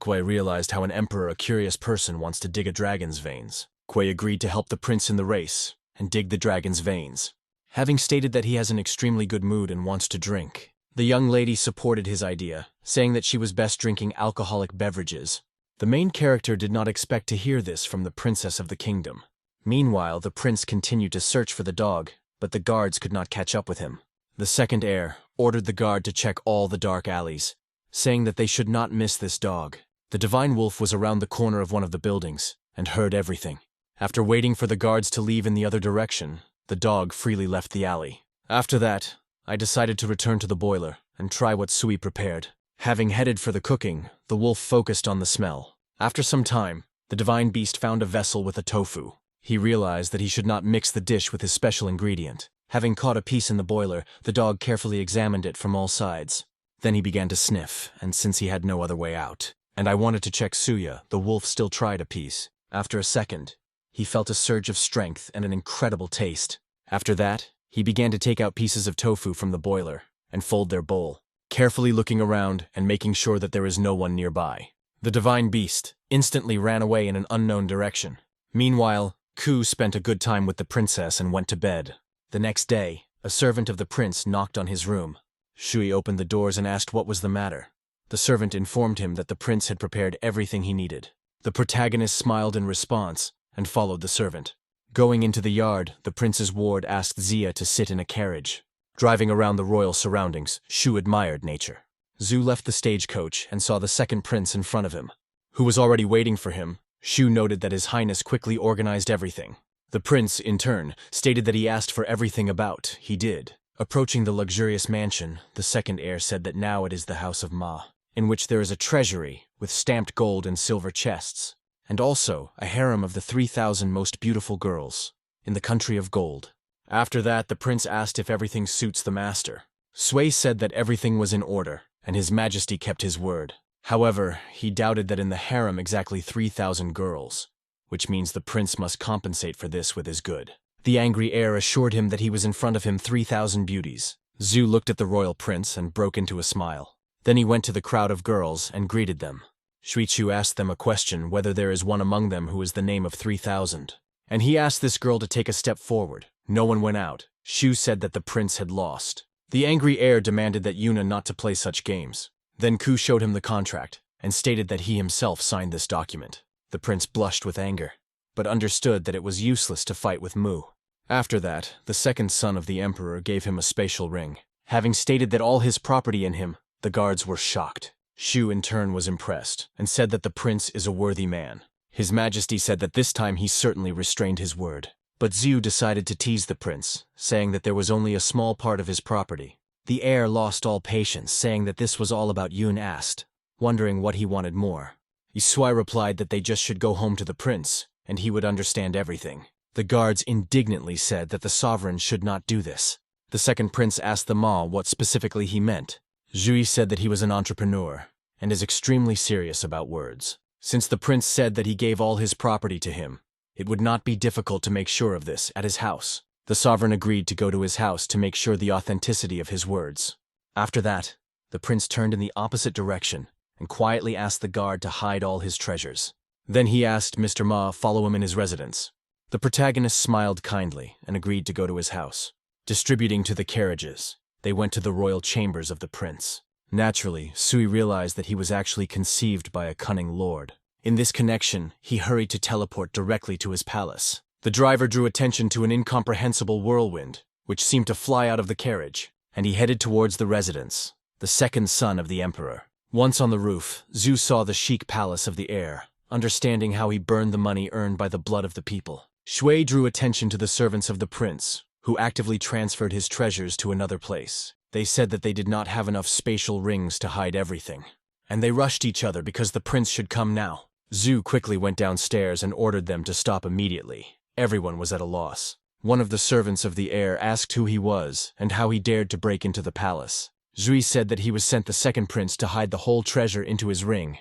Speaker 1: Quay realized how an emperor, a curious person, wants to dig a dragon's veins. Quay agreed to help the prince in the race and dig the dragon's veins. Having stated that he has an extremely good mood and wants to drink, the young lady supported his idea, saying that she was best drinking alcoholic beverages. The main character did not expect to hear this from the princess of the kingdom. Meanwhile, the prince continued to search for the dog, but the guards could not catch up with him. The second heir ordered the guard to check all the dark alleys, saying that they should not miss this dog. The divine wolf was around the corner of one of the buildings and heard everything. After waiting for the guards to leave in the other direction, the dog freely left the alley. After that, I decided to return to the boiler and try what Sui prepared. Having headed for the cooking, the wolf focused on the smell. After some time, the divine beast found a vessel with a tofu. He realized that he should not mix the dish with his special ingredient. Having caught a piece in the boiler, the dog carefully examined it from all sides. Then he began to sniff, and since he had no other way out, and I wanted to check Suya, the wolf still tried a piece. After a second, he felt a surge of strength and an incredible taste. After that, he began to take out pieces of tofu from the boiler and fold their bowl, carefully looking around and making sure that there is no one nearby. The divine beast instantly ran away in an unknown direction. Meanwhile, Ku spent a good time with the princess and went to bed. The next day, a servant of the prince knocked on his room. Shui opened the doors and asked what was the matter. The servant informed him that the prince had prepared everything he needed. The protagonist smiled in response and followed the servant. Going into the yard, the prince's ward asked Zia to sit in a carriage. Driving around the royal surroundings, Shu admired nature. Zhu left the stagecoach and saw the second prince in front of him, who was already waiting for him. Shu noted that His Highness quickly organized everything. The prince, in turn, stated that he asked for everything about. He did. Approaching the luxurious mansion, the second heir said that now it is the house of Ma, in which there is a treasury with stamped gold and silver chests, and also a harem of the 3,000 most beautiful girls in the country of gold. After that, the prince asked if everything suits the master. Sui said that everything was in order, and His Majesty kept his word. However, he doubted that in the harem exactly 3,000 girls, which means the prince must compensate for this with his good. The angry heir assured him that he was in front of him 3,000 beauties. Zhu looked at the royal prince and broke into a smile. Then he went to the crowd of girls and greeted them. Shuichu asked them a question whether there is one among them who is the name of 3,000. And he asked this girl to take a step forward. No one went out. Shu said that the prince had lost. The angry heir demanded that Yuna not to play such games. Then Ku showed him the contract and stated that he himself signed this document. The prince blushed with anger, but understood that it was useless to fight with Mu. After that, the second son of the emperor gave him a spatial ring. Having stated that all his property in him, the guards were shocked. Shu in turn was impressed and said that the prince is a worthy man. His Majesty said that this time he certainly restrained his word. But Zhu decided to tease the prince, saying that there was only a small part of his property. The heir lost all patience, saying that this was all about Yun asked, wondering what he wanted more. Yisui replied that they just should go home to the prince, and he would understand everything. The guards indignantly said that the sovereign should not do this. The second prince asked the Ma what specifically he meant. Zhui said that he was an entrepreneur, and is extremely serious about words. Since the prince said that he gave all his property to him, it would not be difficult to make sure of this at his house. The sovereign agreed to go to his house to make sure the authenticity of his words. After that, The prince turned in the opposite direction and quietly asked the guard to hide all his treasures. Then he asked Mr. Ma follow him in his residence. The protagonist smiled kindly and agreed to go to his house. Distributing to the carriages, they went to the royal chambers of the prince. Naturally, Sui realized that he was actually conceived by a cunning lord. In this connection, he hurried to teleport directly to his palace. The driver drew attention to an incomprehensible whirlwind, which seemed to fly out of the carriage, and he headed towards the residence, the second son of the emperor. Once on the roof, Zhu saw the chic palace of the heir, understanding how he burned the money earned by the blood of the people. Shui drew attention to the servants of the prince, who actively transferred his treasures to another place. They said that they did not have enough spatial rings to hide everything, and they rushed each other because the prince should come now. Zhu quickly went downstairs and ordered them to stop immediately. Everyone was at a loss. One of the servants of the heir asked who he was and how he dared to break into the palace. Zhui said that he was sent the second prince to hide the whole treasure into his ring,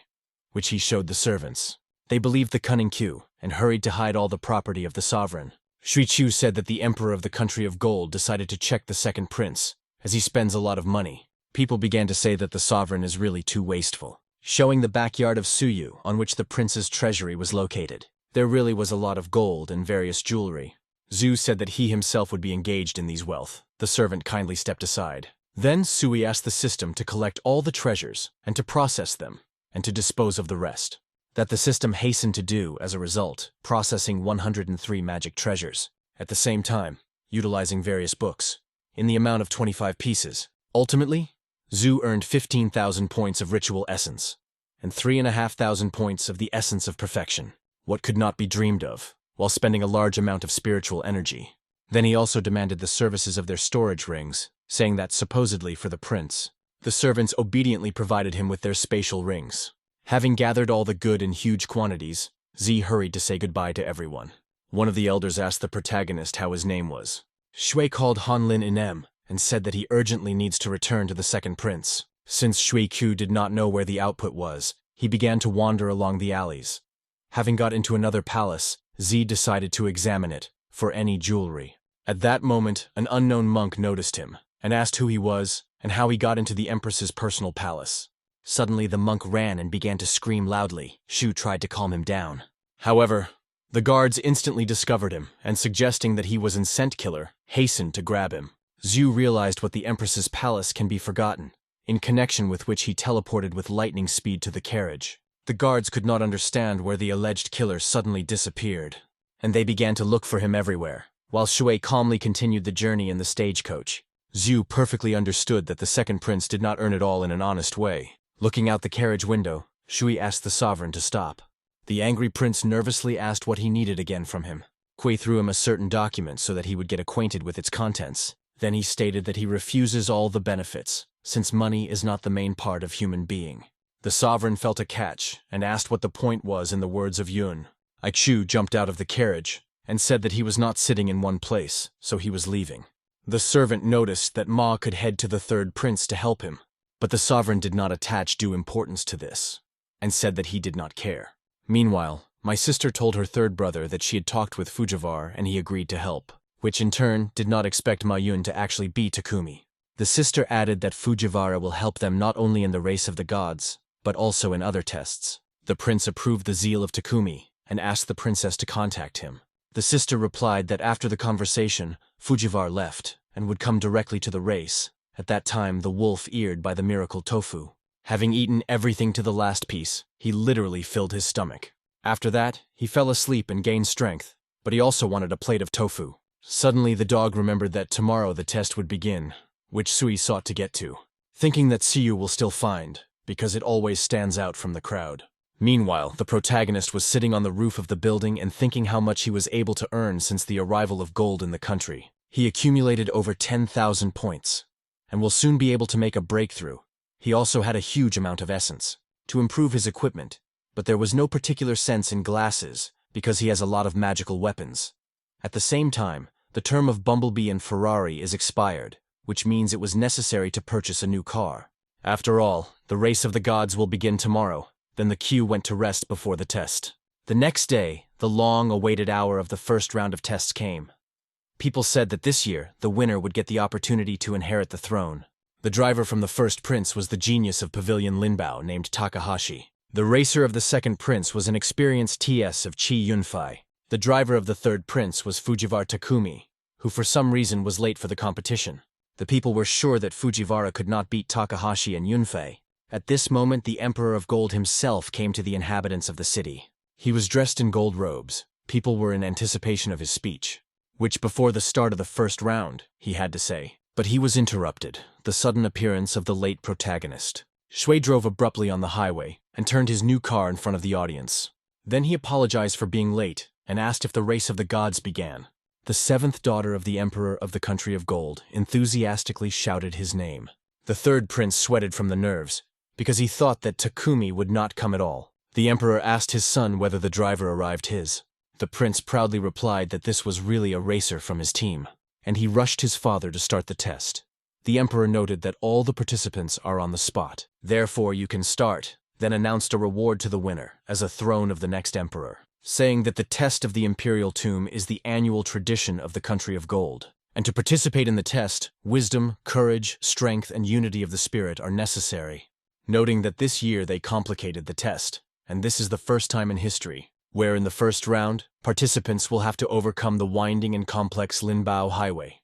Speaker 1: which he showed the servants. They believed the cunning Q and hurried to hide all the property of the sovereign. Shui Chu said that the emperor of the country of gold decided to check the second prince, as he spends a lot of money. People began to say that the sovereign is really too wasteful, showing the backyard of Suyu on which the prince's treasury was located. There really was a lot of gold and various jewelry. Zhu said that he himself would be engaged in these wealth. The servant kindly stepped aside. Then Sui asked the system to collect all the treasures and to process them, and to dispose of the rest. That the system hastened to do as a result, processing 103 magic treasures. At the same time, utilizing various books, in the amount of 25 pieces. Ultimately, Zhu earned 15,000 points of ritual essence, and 3,500 points of the essence of perfection. What could not be dreamed of, while spending a large amount of spiritual energy. Then he also demanded the services of their storage rings, saying that supposedly for the prince. The servants obediently provided him with their spatial rings. Having gathered all the good in huge quantities, Z hurried to say goodbye to everyone. One of the elders asked the protagonist how his name was. Shui called Hanlin Inem and said that he urgently needs to return to the second prince. Since Shui Q did not know where the output was, he began to wander along the alleys. Having got into another palace, Z decided to examine it for any jewelry. At that moment, an unknown monk noticed him and asked who he was and how he got into the empress's personal palace. Suddenly, the monk ran and began to scream loudly. Shu tried to calm him down. However, the guards instantly discovered him and, suggesting that he was an scent killer, hastened to grab him. Zhu realized what the empress's palace can be forgotten, in connection with which he teleported with lightning speed to the carriage. The guards could not understand where the alleged killer suddenly disappeared, and they began to look for him everywhere. While Shui calmly continued the journey in the stagecoach, Zhu perfectly understood that the second prince did not earn it all in an honest way. Looking out the carriage window, Shui asked the sovereign to stop. The angry prince nervously asked what he needed again from him. Kui threw him a certain document so that he would get acquainted with its contents. Then he stated that he refuses all the benefits, since money is not the main part of human being. The sovereign felt a catch and asked what the point was in the words of Yun. Aichu jumped out of the carriage and said that he was not sitting in one place, so he was leaving. The servant noticed that Ma could head to the third prince to help him, but the sovereign did not attach due importance to this, and said that he did not care. Meanwhile, my sister told her third brother that she had talked with Fujiwara and he agreed to help, which in turn did not expect Ma Yun to actually be Takumi. The sister added that Fujiwara will help them not only in the race of the gods, but also in other tests. The prince approved the zeal of Takumi and asked the princess to contact him. The sister replied that after the conversation, Fujiwara left and would come directly to the race. At that time, the wolf eared by the miracle tofu. Having eaten everything to the last piece, he literally filled his stomach. After that, he fell asleep and gained strength, but he also wanted a plate of tofu. Suddenly, the dog remembered that tomorrow the test would begin, which Sui sought to get to, thinking that Siyu will still find, because it always stands out from the crowd. Meanwhile, the protagonist was sitting on the roof of the building and thinking how much he was able to earn since the arrival of gold in the country. He accumulated over 10,000 points, and will soon be able to make a breakthrough. He also had a huge amount of essence to improve his equipment, but there was no particular sense in glasses because he has a lot of magical weapons. At the same time, the term of Bumblebee and Ferrari is expired, which means it was necessary to purchase a new car. After all, the race of the gods will begin tomorrow. Then the queue went to rest before the test. The next day, the long-awaited hour of the first round of tests came. People said that this year, the winner would get the opportunity to inherit the throne. The driver from the first prince was the genius of Pavilion Linbao named Takahashi. The racer of the second prince was an experienced TS of Chi Yunfei. The driver of the third prince was Fujiwara Takumi, who for some reason was late for the competition. The people were sure that Fujiwara could not beat Takahashi and Yunfei. At this moment, the Emperor of Gold himself came to the inhabitants of the city. He was dressed in gold robes. People were in anticipation of his speech, which before the start of the first round, he had to say. But he was interrupted, the sudden appearance of the late protagonist. Shui drove abruptly on the highway and turned his new car in front of the audience. Then he apologized for being late and asked if the race of the gods began. The seventh daughter of the Emperor of the Country of Gold enthusiastically shouted his name. The third prince sweated from the nerves, because he thought that Takumi would not come at all. The Emperor asked his son whether the driver arrived his. The prince proudly replied that this was really a racer from his team, and he rushed his father to start the test. The Emperor noted that all the participants are on the spot. Therefore you can start, then announced a reward to the winner as a throne of the next emperor, saying that the test of the Imperial tomb is the annual tradition of the Country of Gold. And to participate in the test, wisdom, courage, strength, and unity of the spirit are necessary. Noting that this year they complicated the test, and this is the first time in history, where in the first round, participants will have to overcome the winding and complex Linbao Highway.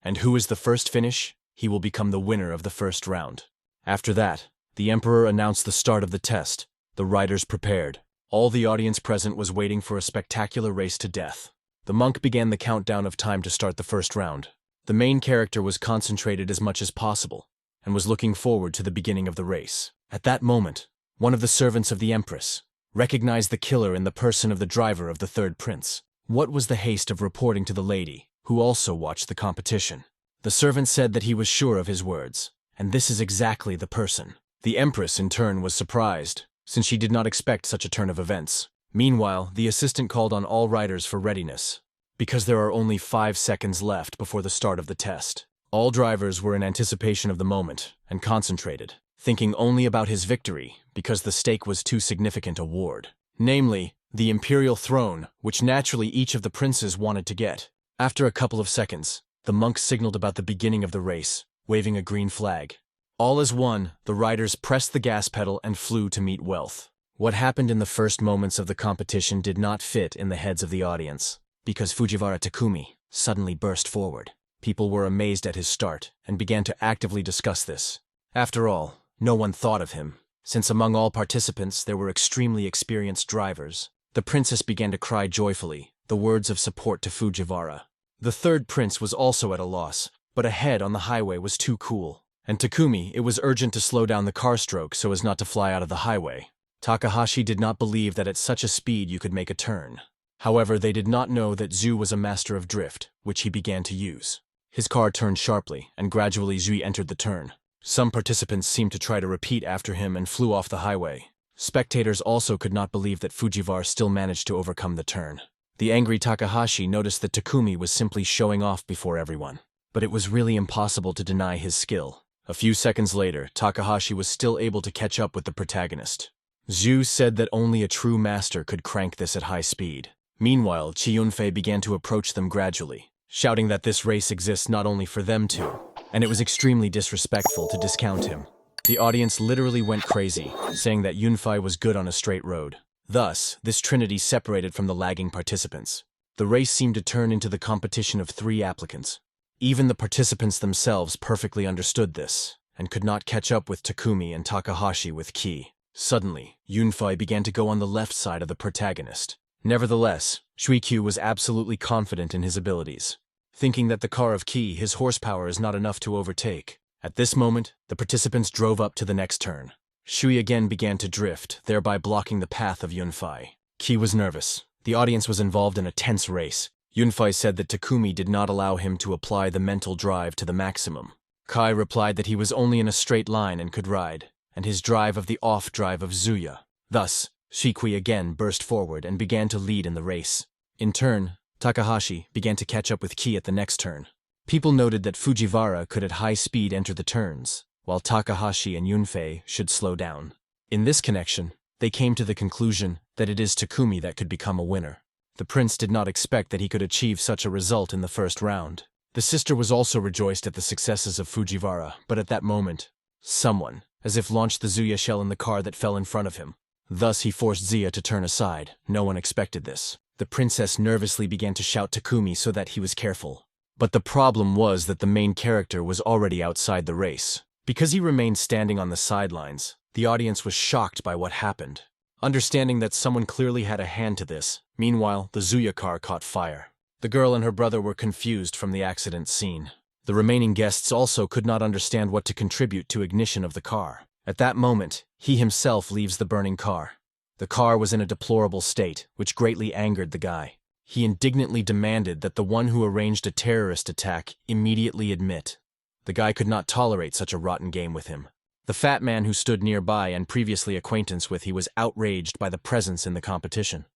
Speaker 1: And who is the first finish? He will become the winner of the first round. After that, the Emperor announced the start of the test. The riders prepared. All the audience present was waiting for a spectacular race to death. The monk began the countdown of time to start the first round. The main character was concentrated as much as possible, and was looking forward to the beginning of the race. At that moment, one of the servants of the Empress recognized the killer in the person of the driver of the third prince. What was the haste of reporting to the lady, who also watched the competition? The servant said that he was sure of his words, and this is exactly the person. The Empress, in turn, was surprised, since she did not expect such a turn of events. Meanwhile, the assistant called on all riders for readiness, because there are only 5 seconds left before the start of the test. All drivers were in anticipation of the moment, and concentrated, thinking only about his victory, because the stake was too significant a award. Namely, the Imperial throne, which naturally each of the princes wanted to get. After a couple of seconds, the monk signaled about the beginning of the race, waving a green flag. All as one, the riders pressed the gas pedal and flew to meet wealth. What happened in the first moments of the competition did not fit in the heads of the audience, because Fujiwara Takumi suddenly burst forward. People were amazed at his start and began to actively discuss this. After all, no one thought of him, since among all participants there were extremely experienced drivers. The princess began to cry joyfully, the words of support to Fujiwara. The third prince was also at a loss, but ahead on the highway was too cool. And Takumi, it was urgent to slow down the car stroke so as not to fly out of the highway. Takahashi did not believe that at such a speed you could make a turn. However, they did not know that Zhu was a master of drift, which he began to use. His car turned sharply, and gradually Zhu entered the turn. Some participants seemed to try to repeat after him and flew off the highway. Spectators also could not believe that Fujiwara still managed to overcome the turn. The angry Takahashi noticed that Takumi was simply showing off before everyone. But it was really impossible to deny his skill. A few seconds later, Takahashi was still able to catch up with the protagonist. Zhu said that only a true master could crank this at high speed. Meanwhile, Chi Yunfei began to approach them gradually, shouting that this race exists not only for them two, and it was extremely disrespectful to discount him. The audience literally went crazy, saying that Yunfei was good on a straight road. Thus, this trinity separated from the lagging participants. The race seemed to turn into the competition of 3 applicants. Even the participants themselves perfectly understood this, and could not catch up with Takumi and Takahashi with Ki. Suddenly, Yunfei began to go on the left side of the protagonist. Nevertheless, Shuikyu was absolutely confident in his abilities, thinking that the car of Ki, his horsepower, is not enough to overtake. At this moment, the participants drove up to the next turn. Shui again began to drift, thereby blocking the path of Yunfei. Ki was nervous. The audience was involved in a tense race. Yunfei said that Takumi did not allow him to apply the mental drive to the maximum. Kai replied that he was only in a straight line and could ride, and his drive of the off-drive of Zuya. Thus, Shikui again burst forward and began to lead in the race. In turn, Takahashi began to catch up with Ki at the next turn. People noted that Fujiwara could at high speed enter the turns, while Takahashi and Yunfei should slow down. In this connection, they came to the conclusion that it is Takumi that could become a winner. The prince did not expect that he could achieve such a result in the first round. The sister was also rejoiced at the successes of Fujiwara, but at that moment, someone, as if launched the Zuya shell in the car that fell in front of him. Thus he forced Zuya to turn aside. No one expected this. The princess nervously began to shout to Kumi so that he was careful. But the problem was that the main character was already outside the race. Because he remained standing on the sidelines, the audience was shocked by what happened. Understanding that someone clearly had a hand to this, meanwhile, the Zuya car caught fire. The girl and her brother were confused from the accident scene. The remaining guests also could not understand what to contribute to ignition of the car. At that moment, he himself leaves the burning car. The car was in a deplorable state, which greatly angered the guy. He indignantly demanded that the one who arranged a terrorist attack immediately admit. The guy could not tolerate such a rotten game with him. The fat man who stood nearby and previously acquaintance with he was outraged by the presence in the competition.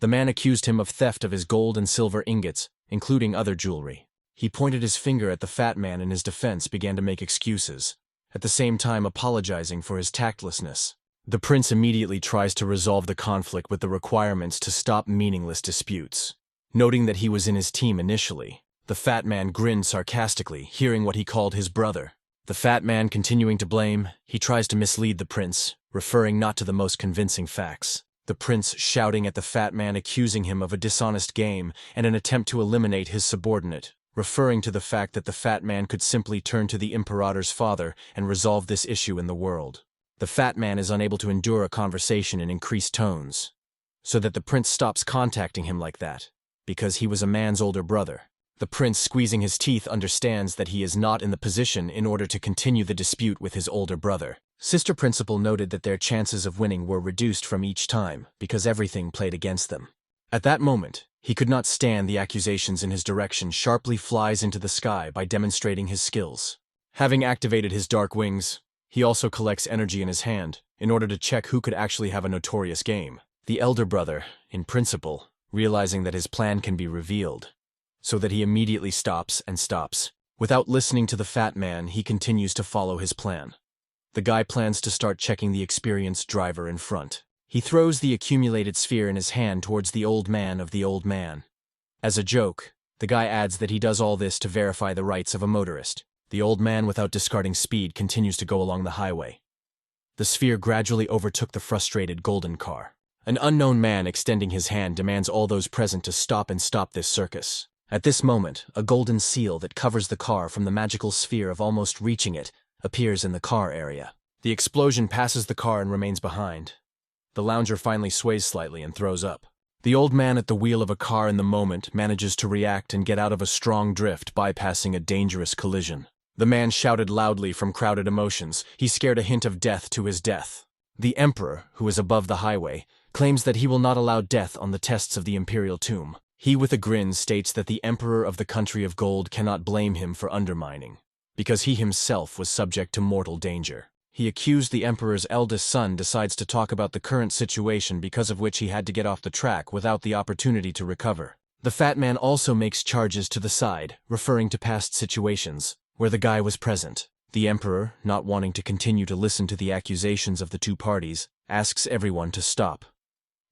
Speaker 1: The man accused him of theft of his gold and silver ingots, including other jewelry. He pointed his finger at the fat man and in his defense began to make excuses, at the same time apologizing for his tactlessness. The prince immediately tries to resolve the conflict with the requirements to stop meaningless disputes. Noting that he was in his team initially, the fat man grinned sarcastically, hearing what he called his brother. The fat man continuing to blame, he tries to mislead the prince, referring not to the most convincing facts. The prince shouting at the fat man accusing him of a dishonest game and an attempt to eliminate his subordinate, referring to the fact that the fat man could simply turn to the Imperator's father and resolve this issue in the world. The fat man is unable to endure a conversation in increased tones, so that the prince stops contacting him like that, because he was a man's older brother. The prince, squeezing his teeth, understands that he is not in the position in order to continue the dispute with his older brother. Sister Principal noted that their chances of winning were reduced from each time because everything played against them. At that moment, he could not stand the accusations in his direction, sharply flies into the sky by demonstrating his skills. Having activated his dark wings, he also collects energy in his hand in order to check who could actually have a notorious game. The elder brother, in principle, realizing that his plan can be revealed, so that he immediately stops. Without listening to the fat man, he continues to follow his plan. The guy plans to start checking the experienced driver in front. He throws the accumulated sphere in his hand towards the old man of the old man. As a joke, the guy adds that he does all this to verify the rights of a motorist. The old man, without discarding speed, continues to go along the highway. The sphere gradually overtook the frustrated golden car. An unknown man extending his hand demands all those present to stop this circus. At this moment, a golden seal that covers the car from the magical sphere of almost reaching it appears in the car area. The explosion passes the car and remains behind. The lounger finally sways slightly and throws up. The old man at the wheel of a car in the moment manages to react and get out of a strong drift, bypassing a dangerous collision. The man shouted loudly from crowded emotions. He scared a hint of death to his death. The Emperor, who is above the highway, claims that he will not allow death on the tests of the Imperial tomb. He with a grin states that the Emperor of the Country of Gold cannot blame him for undermining, because he himself was subject to mortal danger. He accused the Emperor's eldest son decides to talk about the current situation because of which he had to get off the track without the opportunity to recover. The fat man also makes charges to the side, referring to past situations where the guy was present. The Emperor, not wanting to continue to listen to the accusations of the two parties, asks everyone to stop.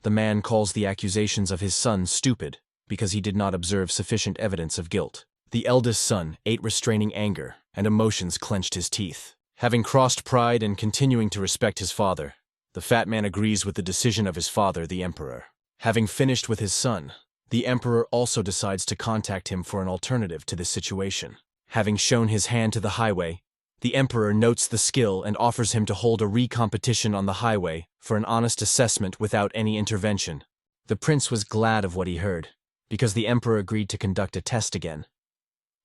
Speaker 1: The man calls the accusations of his son stupid because he did not observe sufficient evidence of guilt. The eldest son, restraining anger, and emotions clenched his teeth. Having crossed pride and continuing to respect his father, the fat man agrees with the decision of his father, the Emperor. Having finished with his son, the Emperor also decides to contact him for an alternative to this situation. Having shown his hand to the highway, the Emperor notes the skill and offers him to hold a re-competition on the highway for an honest assessment without any intervention. The prince was glad of what he heard, because the Emperor agreed to conduct a test again.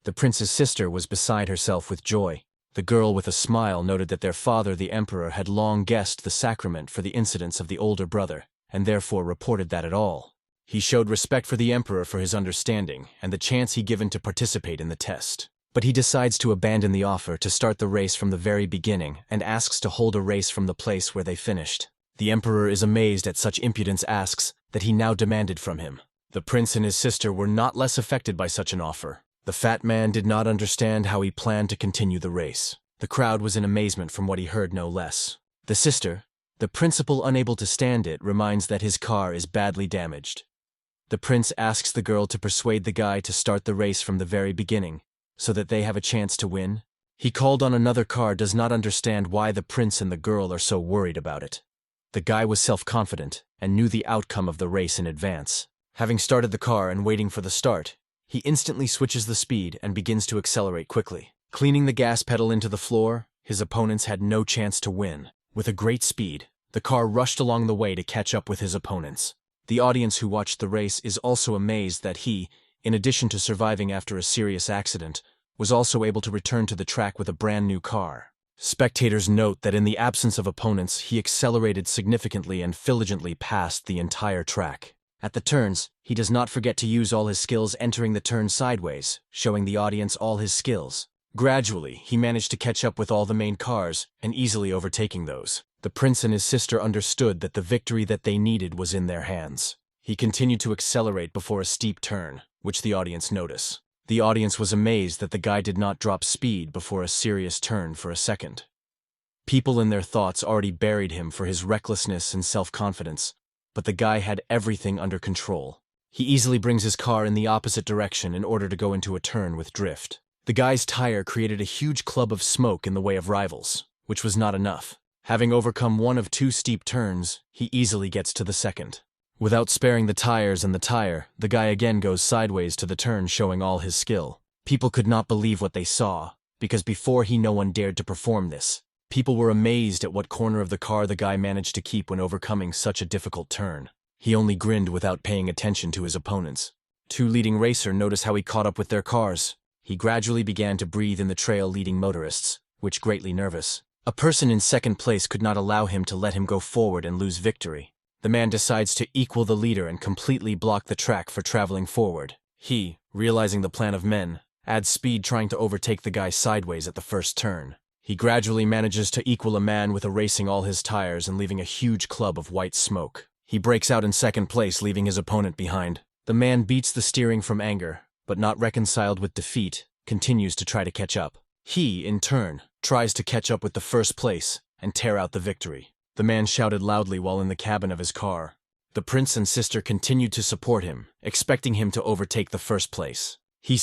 Speaker 1: The prince's sister was beside herself with joy. The girl with a smile noted that their father, the Emperor, had long guessed the sacrament for the incidents of the older brother, and therefore reported that at all. He showed respect for the Emperor for his understanding and the chance he given to participate in the test. But he decides to abandon the offer to start the race from the very beginning and asks to hold a race from the place where they finished. The Emperor is amazed at such impudence asks that he now demanded from him. The prince and his sister were not less affected by such an offer. The fat man did not understand how he planned to continue the race. The crowd was in amazement from what he heard no less. The sister, the principal unable to stand it, reminds that his car is badly damaged. The prince asks the girl to persuade the guy to start the race from the very beginning, so that they have a chance to win? He called on another car does not understand why the prince and the girl are so worried about it. The guy was self-confident and knew the outcome of the race in advance. Having started the car and waiting for the start, he instantly switches the speed and begins to accelerate quickly. Cleaning the gas pedal into the floor, his opponents had no chance to win. With a great speed, the car rushed along the way to catch up with his opponents. The audience who watched the race is also amazed that he, in addition to surviving after a serious accident, was also able to return to the track with a brand new car. Spectators note that in the absence of opponents, he accelerated significantly and diligently passed the entire track. At the turns, he does not forget to use all his skills entering the turn sideways, showing the audience all his skills. Gradually, he managed to catch up with all the main cars and easily overtaking those. The prince and his sister understood that the victory that they needed was in their hands. He continued to accelerate before a steep turn, which the audience noticed. The audience was amazed that the guy did not drop speed before a serious turn for a second. People in their thoughts already buried him for his recklessness and self-confidence, but the guy had everything under control. He easily brings his car in the opposite direction in order to go into a turn with drift. The guy's tire created a huge club of smoke in the way of rivals, which was not enough. Having overcome one of two steep turns, he easily gets to the second. Without sparing the tires and the tire, the guy again goes sideways to the turn, showing all his skill. People could not believe what they saw, because before no one dared to perform this. People were amazed at what corner of the car the guy managed to keep when overcoming such a difficult turn. He only grinned without paying attention to his opponents. Two leading racers noticed how he caught up with their cars. He gradually began to breathe in the trail leading motorists, which greatly nervous. A person in second place could not allow him to let him go forward and lose victory. The man decides to equal the leader and completely block the track for traveling forward. He, realizing the plan of men, adds speed trying to overtake the guy sideways at the first turn. He gradually manages to equal a man with erasing all his tires and leaving a huge club of white smoke. He breaks out in second place, leaving his opponent behind. The man beats the steering from anger, but not reconciled with defeat, continues to try to catch up. He, in turn, tries to catch up with the first place and tear out the victory. The man shouted loudly while in the cabin of his car. The prince and sister continued to support him, expecting him to overtake the first place. He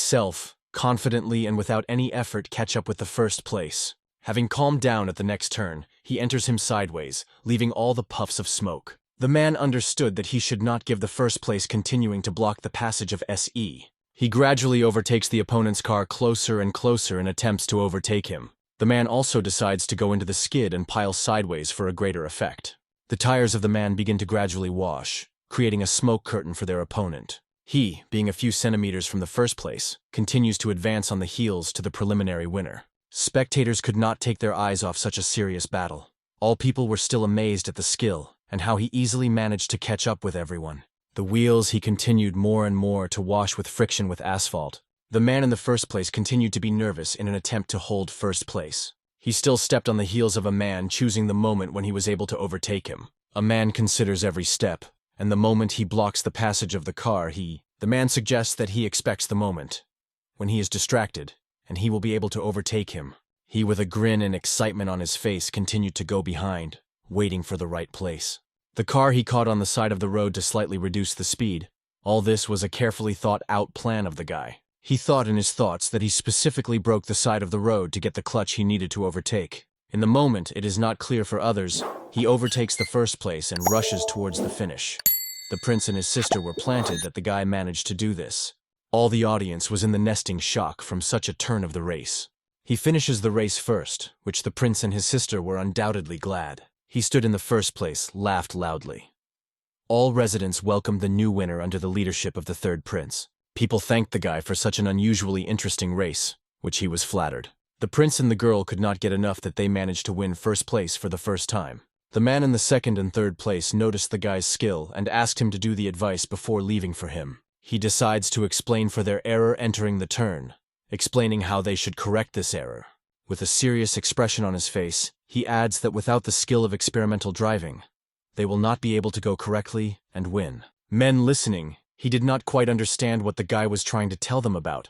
Speaker 1: confidently and without any effort catch up with the first place. Having calmed down at the next turn, he enters him sideways, leaving all the puffs of smoke. The man understood that he should not give the first place continuing to block the passage of SE. He gradually overtakes the opponent's car closer and closer and attempts to overtake him. The man also decides to go into the skid and pile sideways for a greater effect. The tires of the man begin to gradually wash, creating a smoke curtain for their opponent. He, being a few centimeters from the first place, continues to advance on the heels to the preliminary winner. Spectators could not take their eyes off such a serious battle. All people were still amazed at the skill and how he easily managed to catch up with everyone. The wheels he continued more and more to wash with friction with asphalt. The man in the first place continued to be nervous in an attempt to hold first place. He still stepped on the heels of a man, choosing the moment when he was able to overtake him. A man considers every step, and the moment he blocks the passage of the car, the man suggests that he expects the moment when he is distracted, and he will be able to overtake him. He, with a grin and excitement on his face, continued to go behind, waiting for the right place. The car he caught on the side of the road to slightly reduce the speed. All this was a carefully thought-out plan of the guy. He thought in his thoughts that he specifically broke the side of the road to get the clutch he needed to overtake. In the moment it is not clear for others, he overtakes the first place and rushes towards the finish. The prince and his sister were planted that the guy managed to do this. All the audience was in the nesting shock from such a turn of the race. He finishes the race first, which the prince and his sister were undoubtedly glad. He stood in the first place, laughed loudly. All residents welcomed the new winner under the leadership of the third prince. People thanked the guy for such an unusually interesting race, which he was flattered. The prince and the girl could not get enough that they managed to win first place for the first time. The man in the second and third place noticed the guy's skill and asked him to do the advice before leaving for him. He decides to explain for their error entering the turn, explaining how they should correct this error. With a serious expression on his face, he adds that without the skill of experimental driving, they will not be able to go correctly and win. Men listening, he did not quite understand what the guy was trying to tell them about.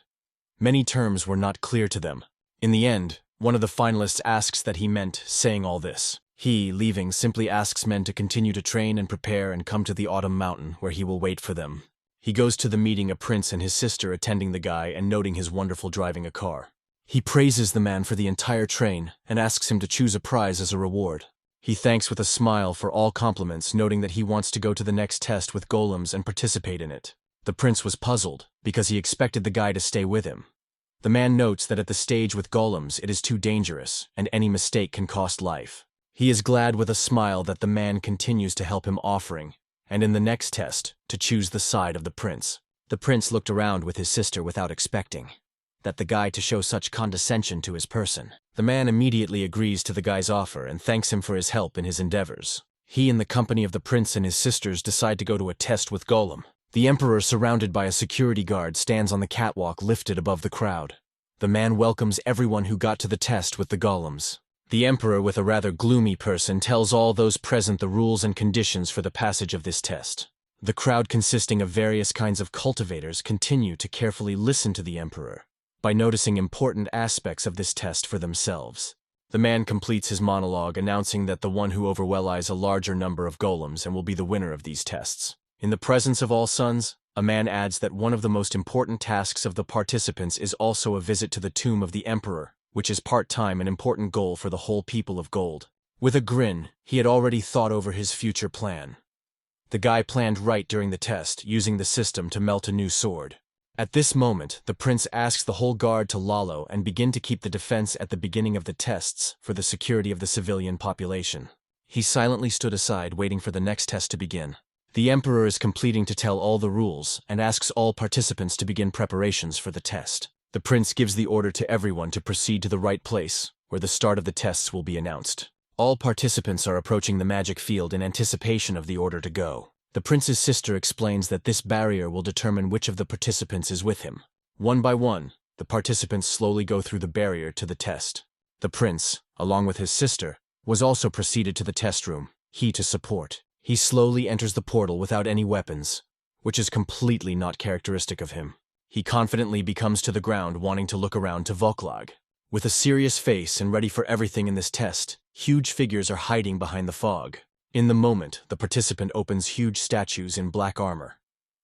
Speaker 1: Many terms were not clear to them. In the end, one of the finalists asks that he meant saying all this. He, leaving, simply asks men to continue to train and prepare and come to the autumn mountain where he will wait for them. He goes to the meeting, a prince and his sister attending the guy and noting his wonderful driving a car. He praises the man for the entire train and asks him to choose a prize as a reward. He thanks with a smile for all compliments, noting that he wants to go to the next test with golems and participate in it. The prince was puzzled because he expected the guy to stay with him. The man notes that at the stage with golems it is too dangerous and any mistake can cost life. He is glad with a smile that the man continues to help him, offering, and in the next test, to choose the side of the prince. The prince looked around with his sister without expecting that the guy to show such condescension to his person. The man immediately agrees to the guy's offer and thanks him for his help in his endeavors. He, in the company of the prince and his sisters, decide to go to a test with golem. The emperor, surrounded by a security guard, stands on the catwalk lifted above the crowd. The man welcomes everyone who got to the test with the golems. The emperor, with a rather gloomy person, tells all those present the rules and conditions for the passage of this test. The crowd, consisting of various kinds of cultivators, continue to carefully listen to the emperor by noticing important aspects of this test for themselves. The man completes his monologue, announcing that the one who overwhelms a larger number of golems and will be the winner of these tests. In the presence of all sons, a man adds that one of the most important tasks of the participants is also a visit to the tomb of the emperor, which is part-time an important goal for the whole people of Gold. With a grin, he had already thought over his future plan. The guy planned right during the test, using the system to melt a new sword. At this moment, the prince asks the whole guard to lollow and begin to keep the defense at the beginning of the tests for the security of the civilian population. He silently stood aside, waiting for the next test to begin. The emperor is completing to tell all the rules and asks all participants to begin preparations for the test. The prince gives the order to everyone to proceed to the right place, where the start of the tests will be announced. All participants are approaching the magic field in anticipation of the order to go. The prince's sister explains that this barrier will determine which of the participants is with him. One by one, the participants slowly go through the barrier to the test. The prince, along with his sister, was also proceeded to the test room, he to support. He slowly enters the portal without any weapons, which is completely not characteristic of him. He confidently becomes to the ground, wanting to look around to Volklag. With a serious face and ready for everything in this test, huge figures are hiding behind the fog. In the moment, the participant opens huge statues in black armor.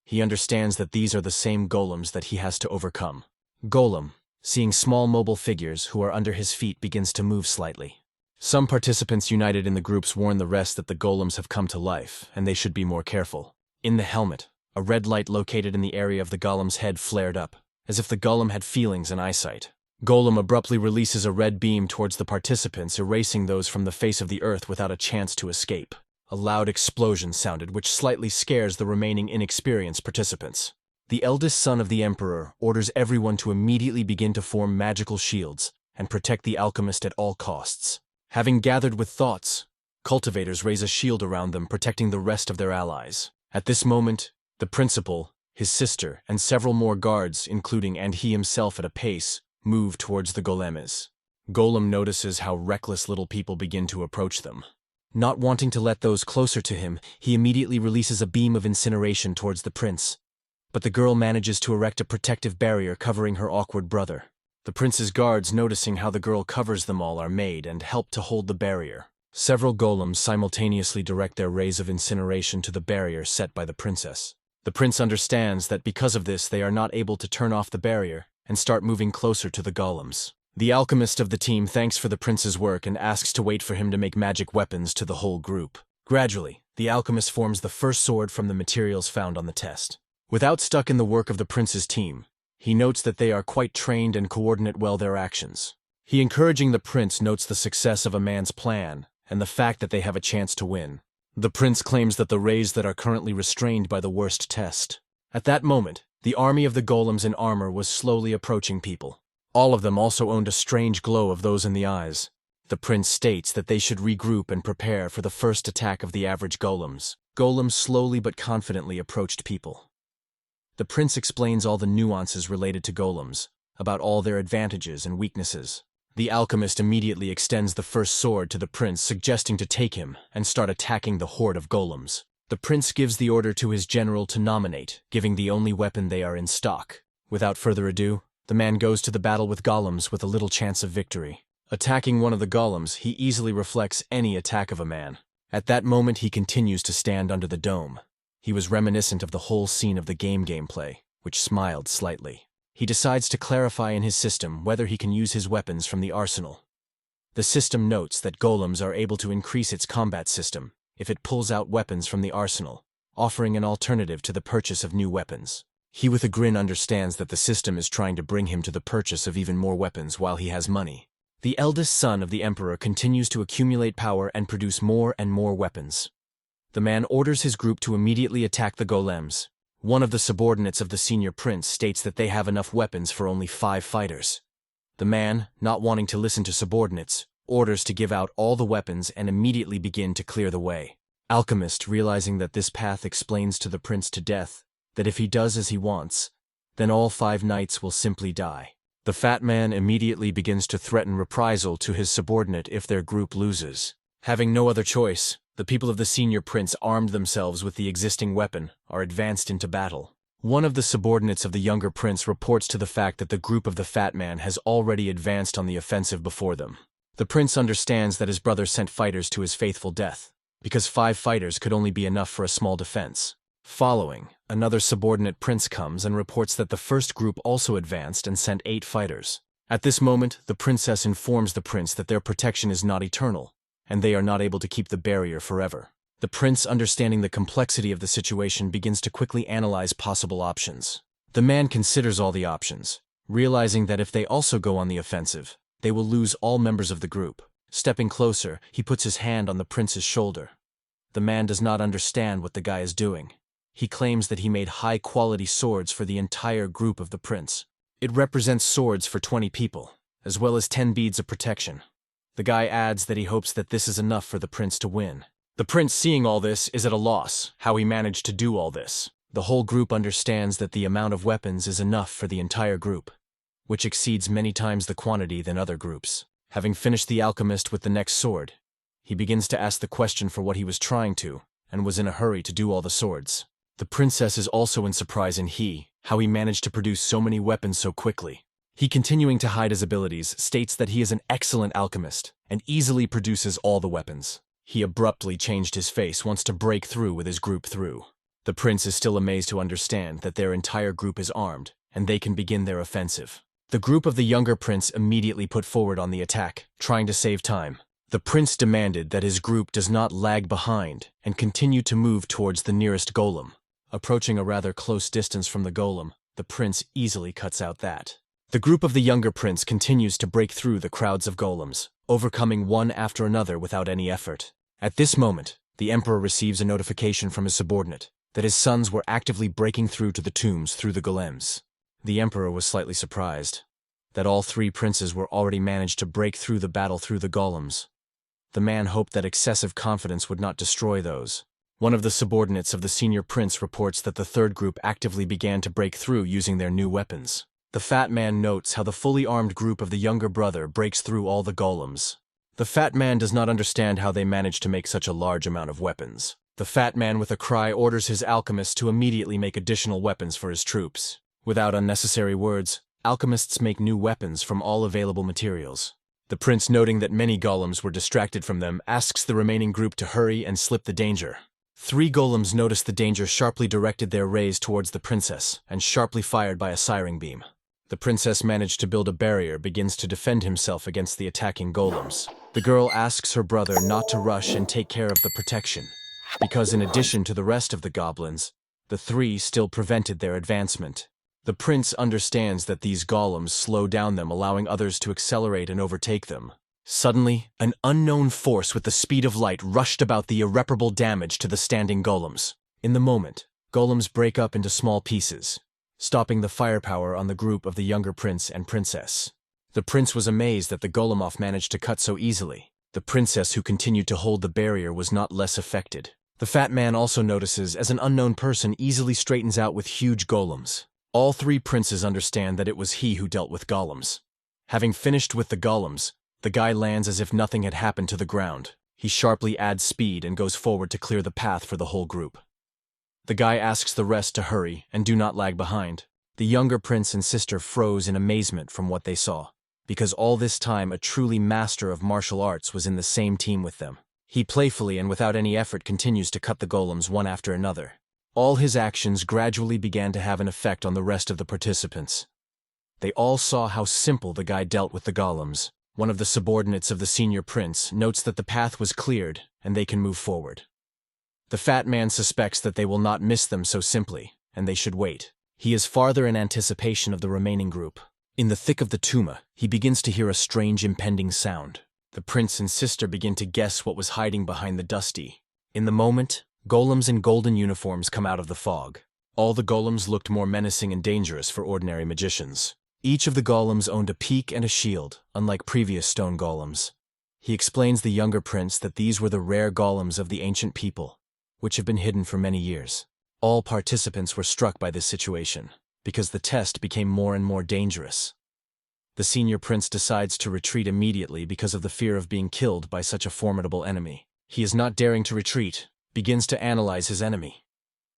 Speaker 1: He understands that these are the same golems that he has to overcome. Golem, seeing small mobile figures who are under his feet, begins to move slightly. Some participants united in the groups warn the rest that the golems have come to life and they should be more careful. In the helmet, a red light located in the area of the golem's head flared up, as if the golem had feelings and eyesight. Golem abruptly releases a red beam towards the participants, erasing those from the face of the earth without a chance to escape. A loud explosion sounded, which slightly scares the remaining inexperienced participants. The eldest son of the emperor orders everyone to immediately begin to form magical shields and protect the alchemist at all costs. Having gathered with thoughts, cultivators raise a shield around them, protecting the rest of their allies. At this moment, the principal, his sister, and several more guards, including and he himself at a pace, move towards the golems. Golem notices how reckless little people begin to approach them. Not wanting to let those closer to him, he immediately releases a beam of incineration towards the prince. But the girl manages to erect a protective barrier covering her awkward brother. The prince's guards, noticing how the girl covers them all, are made and help to hold the barrier. Several golems simultaneously direct their rays of incineration to the barrier set by the princess. The prince understands that because of this they are not able to turn off the barrier and start moving closer to the golems. The alchemist of the team thanks for the prince's work and asks to wait for him to make magic weapons to the whole group. Gradually, the alchemist forms the first sword from the materials found on the test. Without stuck in the work of the prince's team, he notes that they are quite trained and coordinate well their actions. He, encouraging the prince, notes the success of a man's plan and the fact that they have a chance to win. The prince claims that the rays that are currently restrained by the worst test. At that moment, the army of the golems in armor was slowly approaching people. All of them also owned a strange glow of those in the eyes. The prince states that they should regroup and prepare for the first attack of the average golems. Golems slowly but confidently approached people. The prince explains all the nuances related to golems, about all their advantages and weaknesses. The alchemist immediately extends the first sword to the prince, suggesting to take him and start attacking the horde of golems. The prince gives the order to his general to nominate, giving the only weapon they are in stock. Without further ado, the man goes to the battle with golems with a little chance of victory. Attacking one of the golems, he easily reflects any attack of a man. At that moment he continues to stand under the dome. He was reminiscent of the whole scene of the gameplay, which smiled slightly. He decides to clarify in his system whether he can use his weapons from the arsenal. The system notes that golems are able to increase its combat system if it pulls out weapons from the arsenal, offering an alternative to the purchase of new weapons. He with a grin understands that the system is trying to bring him to the purchase of even more weapons while he has money. The eldest son of the Emperor continues to accumulate power and produce more and more weapons. The man orders his group to immediately attack the golems. One of the subordinates of the senior prince states that they have enough weapons for only 5 fighters. The man, not wanting to listen to subordinates, orders to give out all the weapons and immediately begin to clear the way. Alchemist, realizing that this path explains to the prince to death, that if he does as he wants, then all 5 knights will simply die. The fat man immediately begins to threaten reprisal to his subordinate if their group loses. Having no other choice, the people of the senior prince armed themselves with the existing weapon, are advanced into battle. One of the subordinates of the younger prince reports to the fact that the group of the fat man has already advanced on the offensive before them. The prince understands that his brother sent fighters to his faithful death, because 5 fighters could only be enough for a small defense. Following, another subordinate prince comes and reports that the first group also advanced and sent 8 fighters. At this moment, the princess informs the prince that their protection is not eternal, and they are not able to keep the barrier forever. The prince, understanding the complexity of the situation, begins to quickly analyze possible options. The man considers all the options, realizing that if they also go on the offensive, they will lose all members of the group. Stepping closer, he puts his hand on the prince's shoulder. The man does not understand what the guy is doing. He claims that he made high-quality swords for the entire group of the prince. It represents swords for 20 people, as well as 10 beads of protection. The guy adds that he hopes that this is enough for the prince to win. The prince, seeing all this, is at a loss how he managed to do all this. The whole group understands that the amount of weapons is enough for the entire group, which exceeds many times the quantity than other groups. Having finished the alchemist with the next sword, he begins to ask the question for what he was trying to, and was in a hurry to do all the swords. The princess is also in surprise in how he managed to produce so many weapons so quickly. He, continuing to hide his abilities, states that he is an excellent alchemist and easily produces all the weapons. He abruptly changed his face, wants to break through with his group through. The prince is still amazed to understand that their entire group is armed, and they can begin their offensive. The group of the younger prince immediately put forward on the attack, trying to save time. The prince demanded that his group does not lag behind and continue to move towards the nearest golem. Approaching a rather close distance from the golem, the prince easily cuts out that. The group of the younger prince continues to break through the crowds of golems, overcoming one after another without any effort. At this moment, the emperor receives a notification from his subordinate that his sons were actively breaking through to the tombs through the golems. The emperor was slightly surprised that all 3 princes were already managed to break through the battle through the golems. The man hoped that excessive confidence would not destroy those. One of the subordinates of the senior prince reports that the third group actively began to break through using their new weapons. The fat man notes how the fully armed group of the younger brother breaks through all the golems. The fat man does not understand how they managed to make such a large amount of weapons. The fat man with a cry orders his alchemist to immediately make additional weapons for his troops. Without unnecessary words, alchemists make new weapons from all available materials. The prince, noting that many golems were distracted from them, asks the remaining group to hurry and slip the danger. 3 golems noticed the danger, sharply directed their rays towards the princess, and sharply fired by a siring beam. The princess managed to build a barrier, begins to defend himself against the attacking golems. The girl asks her brother not to rush and take care of the protection, because in addition to the rest of the goblins, the 3 still prevented their advancement. The prince understands that these golems slow down them, allowing others to accelerate and overtake them. Suddenly, an unknown force with the speed of light rushed about the irreparable damage to the standing golems. In the moment, golems break up into small pieces, stopping the firepower on the group of the younger prince and princess. The prince was amazed that the golemoff managed to cut so easily. The princess, who continued to hold the barrier, was not less affected. The fat man also notices as an unknown person easily straightens out with huge golems. All 3 princes understand that it was he who dealt with golems. Having finished with the golems, the guy lands as if nothing had happened to the ground. He sharply adds speed and goes forward to clear the path for the whole group. The guy asks the rest to hurry and do not lag behind. The younger prince and sister froze in amazement from what they saw, because all this time a truly master of martial arts was in the same team with them. He playfully and without any effort continues to cut the golems one after another. All his actions gradually began to have an effect on the rest of the participants. They all saw how simple the guy dealt with the golems. One of the subordinates of the senior prince notes that the path was cleared and they can move forward. The fat man suspects that they will not miss them so simply, and they should wait. He is farther in anticipation of the remaining group. In the thick of the tumma, he begins to hear a strange impending sound. The prince and sister begin to guess what was hiding behind the dusty. In the moment, golems in golden uniforms come out of the fog. All the golems looked more menacing and dangerous for ordinary magicians. Each of the golems owned a peak and a shield, unlike previous stone golems. He explains the younger prince that these were the rare golems of the ancient people, which have been hidden for many years. All participants were struck by this situation, because the test became more and more dangerous. The senior prince decides to retreat immediately because of the fear of being killed by such a formidable enemy. He is not daring to retreat, begins to analyze his enemy.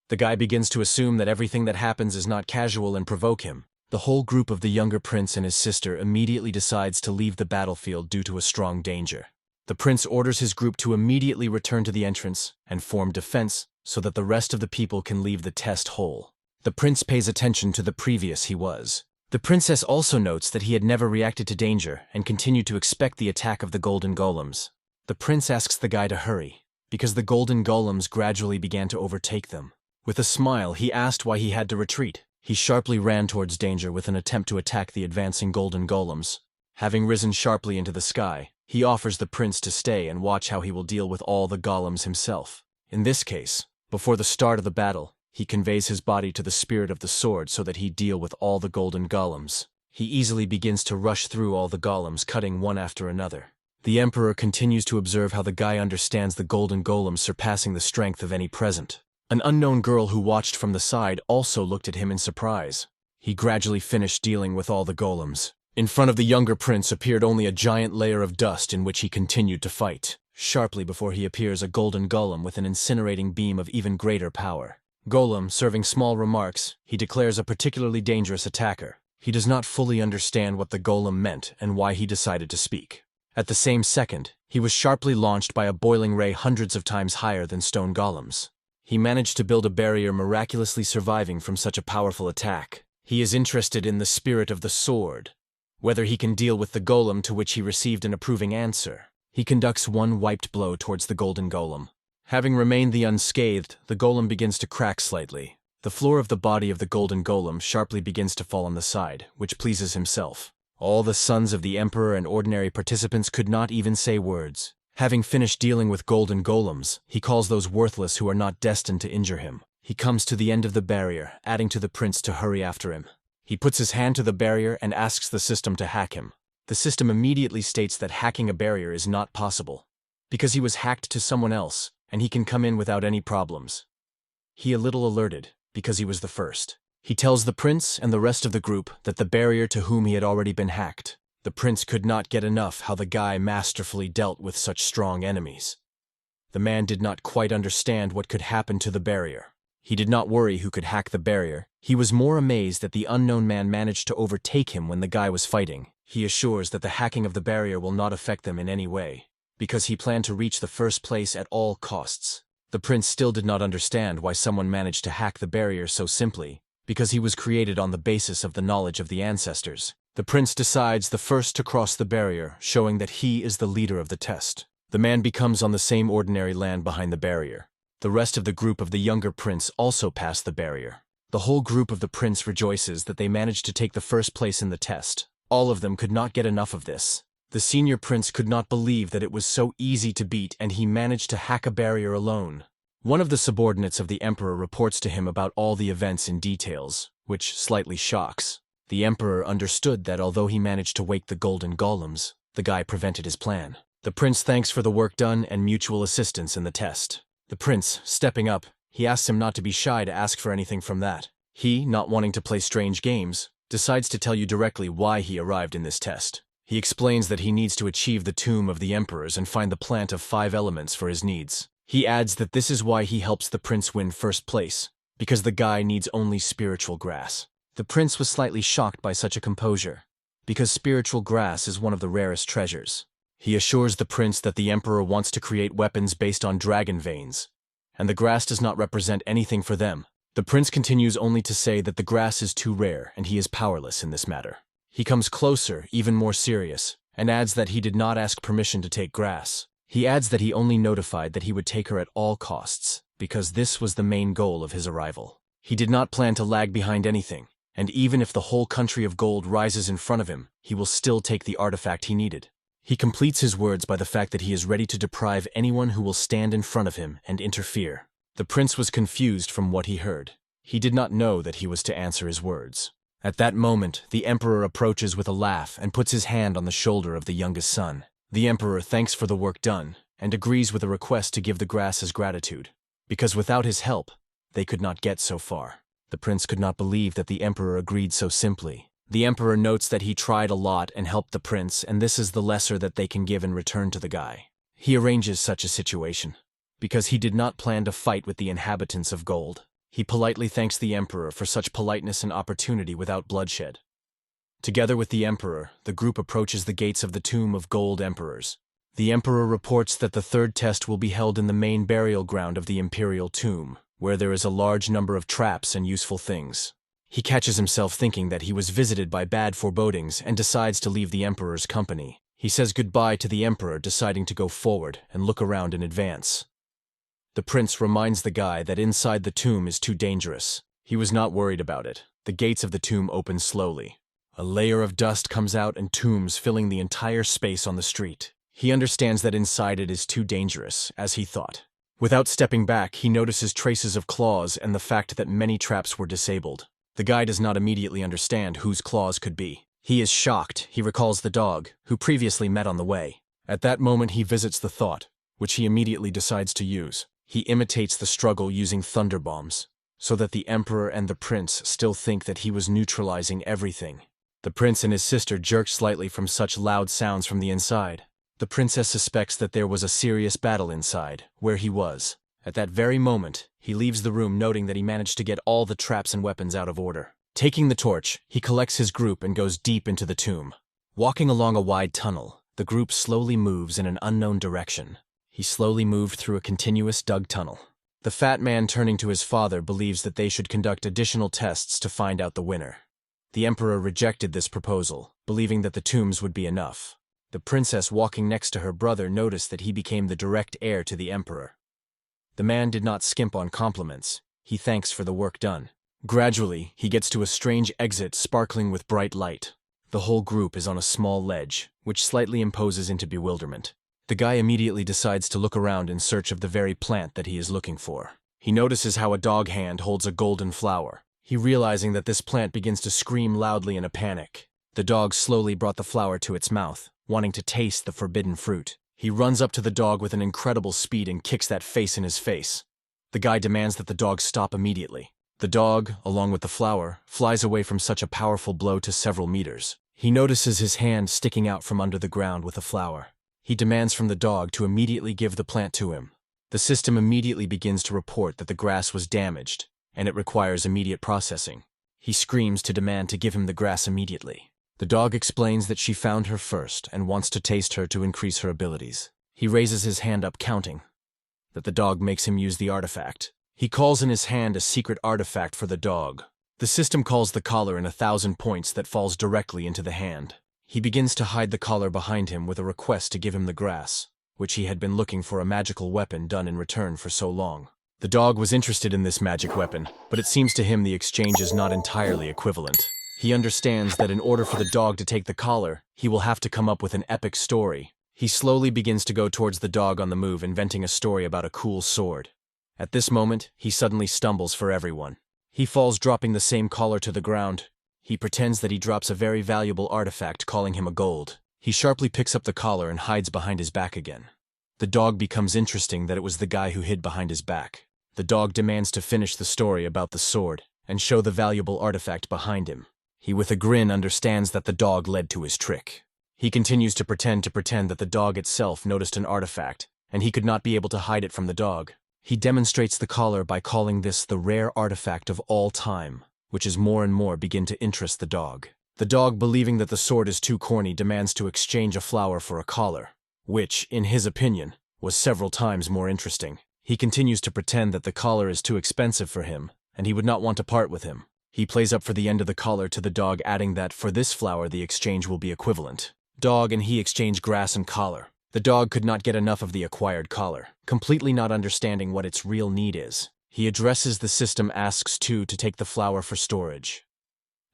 Speaker 1: The guy begins to assume that everything that happens is not casual and provoke him. The whole group of the younger prince and his sister immediately decides to leave the battlefield due to a strong danger. The prince orders his group to immediately return to the entrance and form defense so that the rest of the people can leave the test whole. The prince pays attention to the previous he was. The princess also notes that he had never reacted to danger and continued to expect the attack of the golden golems. The prince asks the guy to hurry, because the golden golems gradually began to overtake them. With a smile, he asked why he had to retreat. He sharply ran towards danger with an attempt to attack the advancing golden golems. Having risen sharply into the sky, he offers the prince to stay and watch how he will deal with all the golems himself. In this case, before the start of the battle, he conveys his body to the spirit of the sword so that he deal with all the golden golems. He easily begins to rush through all the golems, cutting one after another. The emperor continues to observe how the guy understands the golden golems surpassing the strength of any present. An unknown girl who watched from the side also looked at him in surprise. He gradually finished dealing with all the golems. In front of the younger prince appeared only a giant layer of dust in which he continued to fight. Sharply before he appears a golden golem with an incinerating beam of even greater power. Golem, serving small remarks, he declares a particularly dangerous attacker. He does not fully understand what the golem meant and why he decided to speak. At the same second, he was sharply launched by a boiling ray hundreds of times higher than stone golems. He managed to build a barrier miraculously surviving from such a powerful attack. He is interested in the spirit of the sword, whether he can deal with the golem, to which he received an approving answer. He conducts one wiped blow towards the golden golem. Having remained the unscathed, the golem begins to crack slightly. The floor of the body of the golden golem sharply begins to fall on the side, which pleases himself. All the sons of the emperor and ordinary participants could not even say words. Having finished dealing with golden golems, he calls those worthless who are not destined to injure him. He comes to the end of the barrier, adding to the prince to hurry after him. He puts his hand to the barrier and asks the system to hack him. The system immediately states that hacking a barrier is not possible, because he was hacked to someone else, and he can come in without any problems. He a little alerted, because he was the first. He tells the prince and the rest of the group that the barrier to whom he had already been hacked. The prince could not get enough how the guy masterfully dealt with such strong enemies. The man did not quite understand what could happen to the barrier. He did not worry who could hack the barrier. He was more amazed that the unknown man managed to overtake him when the guy was fighting. He assures that the hacking of the barrier will not affect them in any way, because he planned to reach the first place at all costs. The prince still did not understand why someone managed to hack the barrier so simply, because he was created on the basis of the knowledge of the ancestors. The prince decides the first to cross the barrier, showing that he is the leader of the test. The man becomes on the same ordinary land behind the barrier. The rest of the group of the younger prince also pass the barrier. The whole group of the prince rejoices that they managed to take the first place in the test. All of them could not get enough of this. The senior prince could not believe that it was so easy to beat, and he managed to hack a barrier alone. One of the subordinates of the emperor reports to him about all the events in details, which slightly shocks. The emperor understood that although he managed to wake the golden golems, the guy prevented his plan. The prince thanks for the work done and mutual assistance in the test. The prince, stepping up, he asks him not to be shy to ask for anything from that. He, not wanting to play strange games, decides to tell you directly why he arrived in this test. He explains that he needs to achieve the tomb of the emperors and find the plant of 5 elements for his needs. He adds that this is why he helps the prince win first place, because the guy needs only spiritual grass. The prince was slightly shocked by such a composure, because spiritual grass is one of the rarest treasures. He assures the prince that the emperor wants to create weapons based on dragon veins, and the grass does not represent anything for them. The prince continues only to say that the grass is too rare and he is powerless in this matter. He comes closer, even more serious, and adds that he did not ask permission to take grass. He adds that he only notified that he would take her at all costs, because this was the main goal of his arrival. He did not plan to lag behind anything, and even if the whole country of gold rises in front of him, he will still take the artifact he needed. He completes his words by the fact that he is ready to deprive anyone who will stand in front of him and interfere. The prince was confused from what he heard. He did not know that he was to answer his words. At that moment, the emperor approaches with a laugh and puts his hand on the shoulder of the youngest son. The emperor thanks for the work done and agrees with a request to give the grass as gratitude, because without his help, they could not get so far. The prince could not believe that the emperor agreed so simply. The emperor notes that he tried a lot and helped the prince, and this is the lesser that they can give in return to the guy. He arranges such a situation, because he did not plan to fight with the inhabitants of gold. He politely thanks the emperor for such politeness and opportunity without bloodshed. Together with the emperor, the group approaches the gates of the tomb of gold emperors. The emperor reports that the third test will be held in the main burial ground of the Imperial tomb, where there is a large number of traps and useful things. He catches himself thinking that he was visited by bad forebodings and decides to leave the emperor's company. He says goodbye to the emperor, deciding to go forward and look around in advance. The prince reminds the guy that inside the tomb is too dangerous. He was not worried about it. The gates of the tomb open slowly. A layer of dust comes out and tombs filling the entire space on the street. He understands that inside it is too dangerous, as he thought. Without stepping back, he notices traces of claws and the fact that many traps were disabled. The guy does not immediately understand whose claws could be. He is shocked. He recalls the dog, who previously met on the way. At that moment he visits the thought, which he immediately decides to use. He imitates the struggle using thunder bombs, so that the emperor and the prince still think that he was neutralizing everything. The prince and his sister jerk slightly from such loud sounds from the inside. The princess suspects that there was a serious battle inside, where he was. At that very moment, he leaves the room noting that he managed to get all the traps and weapons out of order. Taking the torch, he collects his group and goes deep into the tomb. Walking along a wide tunnel, the group slowly moves in an unknown direction. He slowly moved through a continuous dug tunnel. The fat man, turning to his father, believes that they should conduct additional tests to find out the winner. The emperor rejected this proposal, believing that the tombs would be enough. The princess, walking next to her brother, noticed that he became the direct heir to the emperor. The man did not skimp on compliments. He thanks for the work done. Gradually, he gets to a strange exit sparkling with bright light. The whole group is on a small ledge, which slightly imposes into bewilderment. The guy immediately decides to look around in search of the very plant that he is looking for. He notices how a dog hand holds a golden flower. He, realizing that this plant, begins to scream loudly in a panic. The dog slowly brought the flower to its mouth, wanting to taste the forbidden fruit. He runs up to the dog with an incredible speed and kicks that face in his face. The guy demands that the dog stop immediately. The dog, along with the flower, flies away from such a powerful blow to several meters. He notices his hand sticking out from under the ground with the flower. He demands from the dog to immediately give the plant to him. The system immediately begins to report that the grass was damaged, and it requires immediate processing. He screams to demand to give him the grass immediately. The dog explains that she found her first and wants to taste her to increase her abilities. He raises his hand up, counting. That the dog makes him use the artifact. He calls in his hand a secret artifact for the dog. The system calls the collar in 1,000 points that falls directly into the hand. He begins to hide the collar behind him with a request to give him the grass, which he had been looking for a magical weapon done in return for so long. The dog was interested in this magic weapon, but it seems to him the exchange is not entirely equivalent. He understands that in order for the dog to take the collar, he will have to come up with an epic story. He slowly begins to go towards the dog on the move, inventing a story about a cool sword. At this moment, he suddenly stumbles for everyone. He falls, dropping the same collar to the ground. He pretends that he drops a very valuable artifact, calling him a gold. He sharply picks up the collar and hides behind his back again. The dog becomes interesting that it was the guy who hid behind his back. The dog demands to finish the story about the sword and show the valuable artifact behind him. He, with a grin, understands that the dog led to his trick. He continues to pretend that the dog itself noticed an artifact, and he could not be able to hide it from the dog. He demonstrates the collar by calling this the rare artifact of all time, which is more and more begin to interest the dog. The dog, believing that the sword is too corny, demands to exchange a flower for a collar, which, in his opinion, was several times more interesting. He continues to pretend that the collar is too expensive for him, and he would not want to part with him. He plays up for the end of the collar to the dog, adding that for this flower the exchange will be equivalent. Dog and he exchange grass and collar. The dog could not get enough of the acquired collar, completely not understanding what its real need is. He addresses the system, asks to take the flower for storage.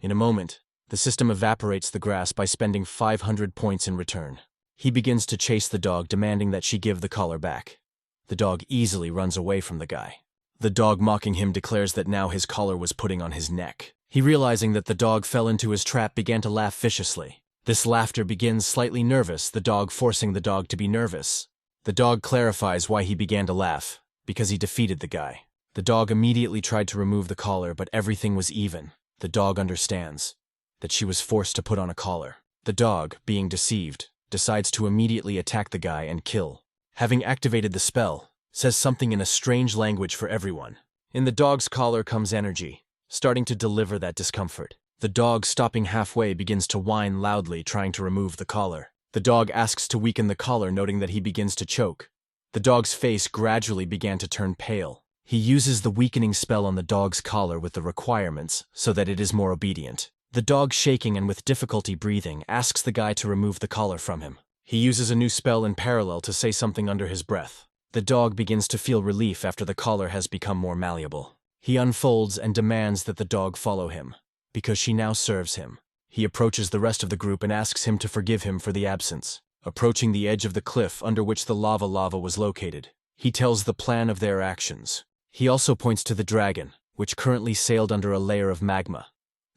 Speaker 1: In a moment, the system evaporates the grass by spending 500 points in return. He begins to chase the dog, demanding that she give the collar back. The dog easily runs away from the guy. The dog, mocking him, declares that now his collar was putting on his neck. He, realizing that the dog fell into his trap, began to laugh viciously. This laughter begins slightly nervous, the dog forcing the dog to be nervous. The dog clarifies why he began to laugh, because he defeated the guy. The dog immediately tried to remove the collar, but everything was even. The dog understands that she was forced to put on a collar. The dog, being deceived, decides to immediately attack the guy and kill. Having activated the spell, says something in a strange language for everyone. In the dog's collar comes energy, starting to deliver that discomfort. The dog, stopping halfway, begins to whine loudly, trying to remove the collar. The dog asks to weaken the collar, noting that he begins to choke. The dog's face gradually began to turn pale. He uses the weakening spell on the dog's collar with the requirements so that it is more obedient. The dog, shaking and with difficulty breathing, asks the guy to remove the collar from him. He uses a new spell in parallel to say something under his breath. The dog begins to feel relief after the collar has become more malleable. He unfolds and demands that the dog follow him, because she now serves him. He approaches the rest of the group and asks him to forgive him for the absence. Approaching the edge of the cliff under which the lava was located, he tells the plan of their actions. He also points to the dragon, which currently sailed under a layer of magma.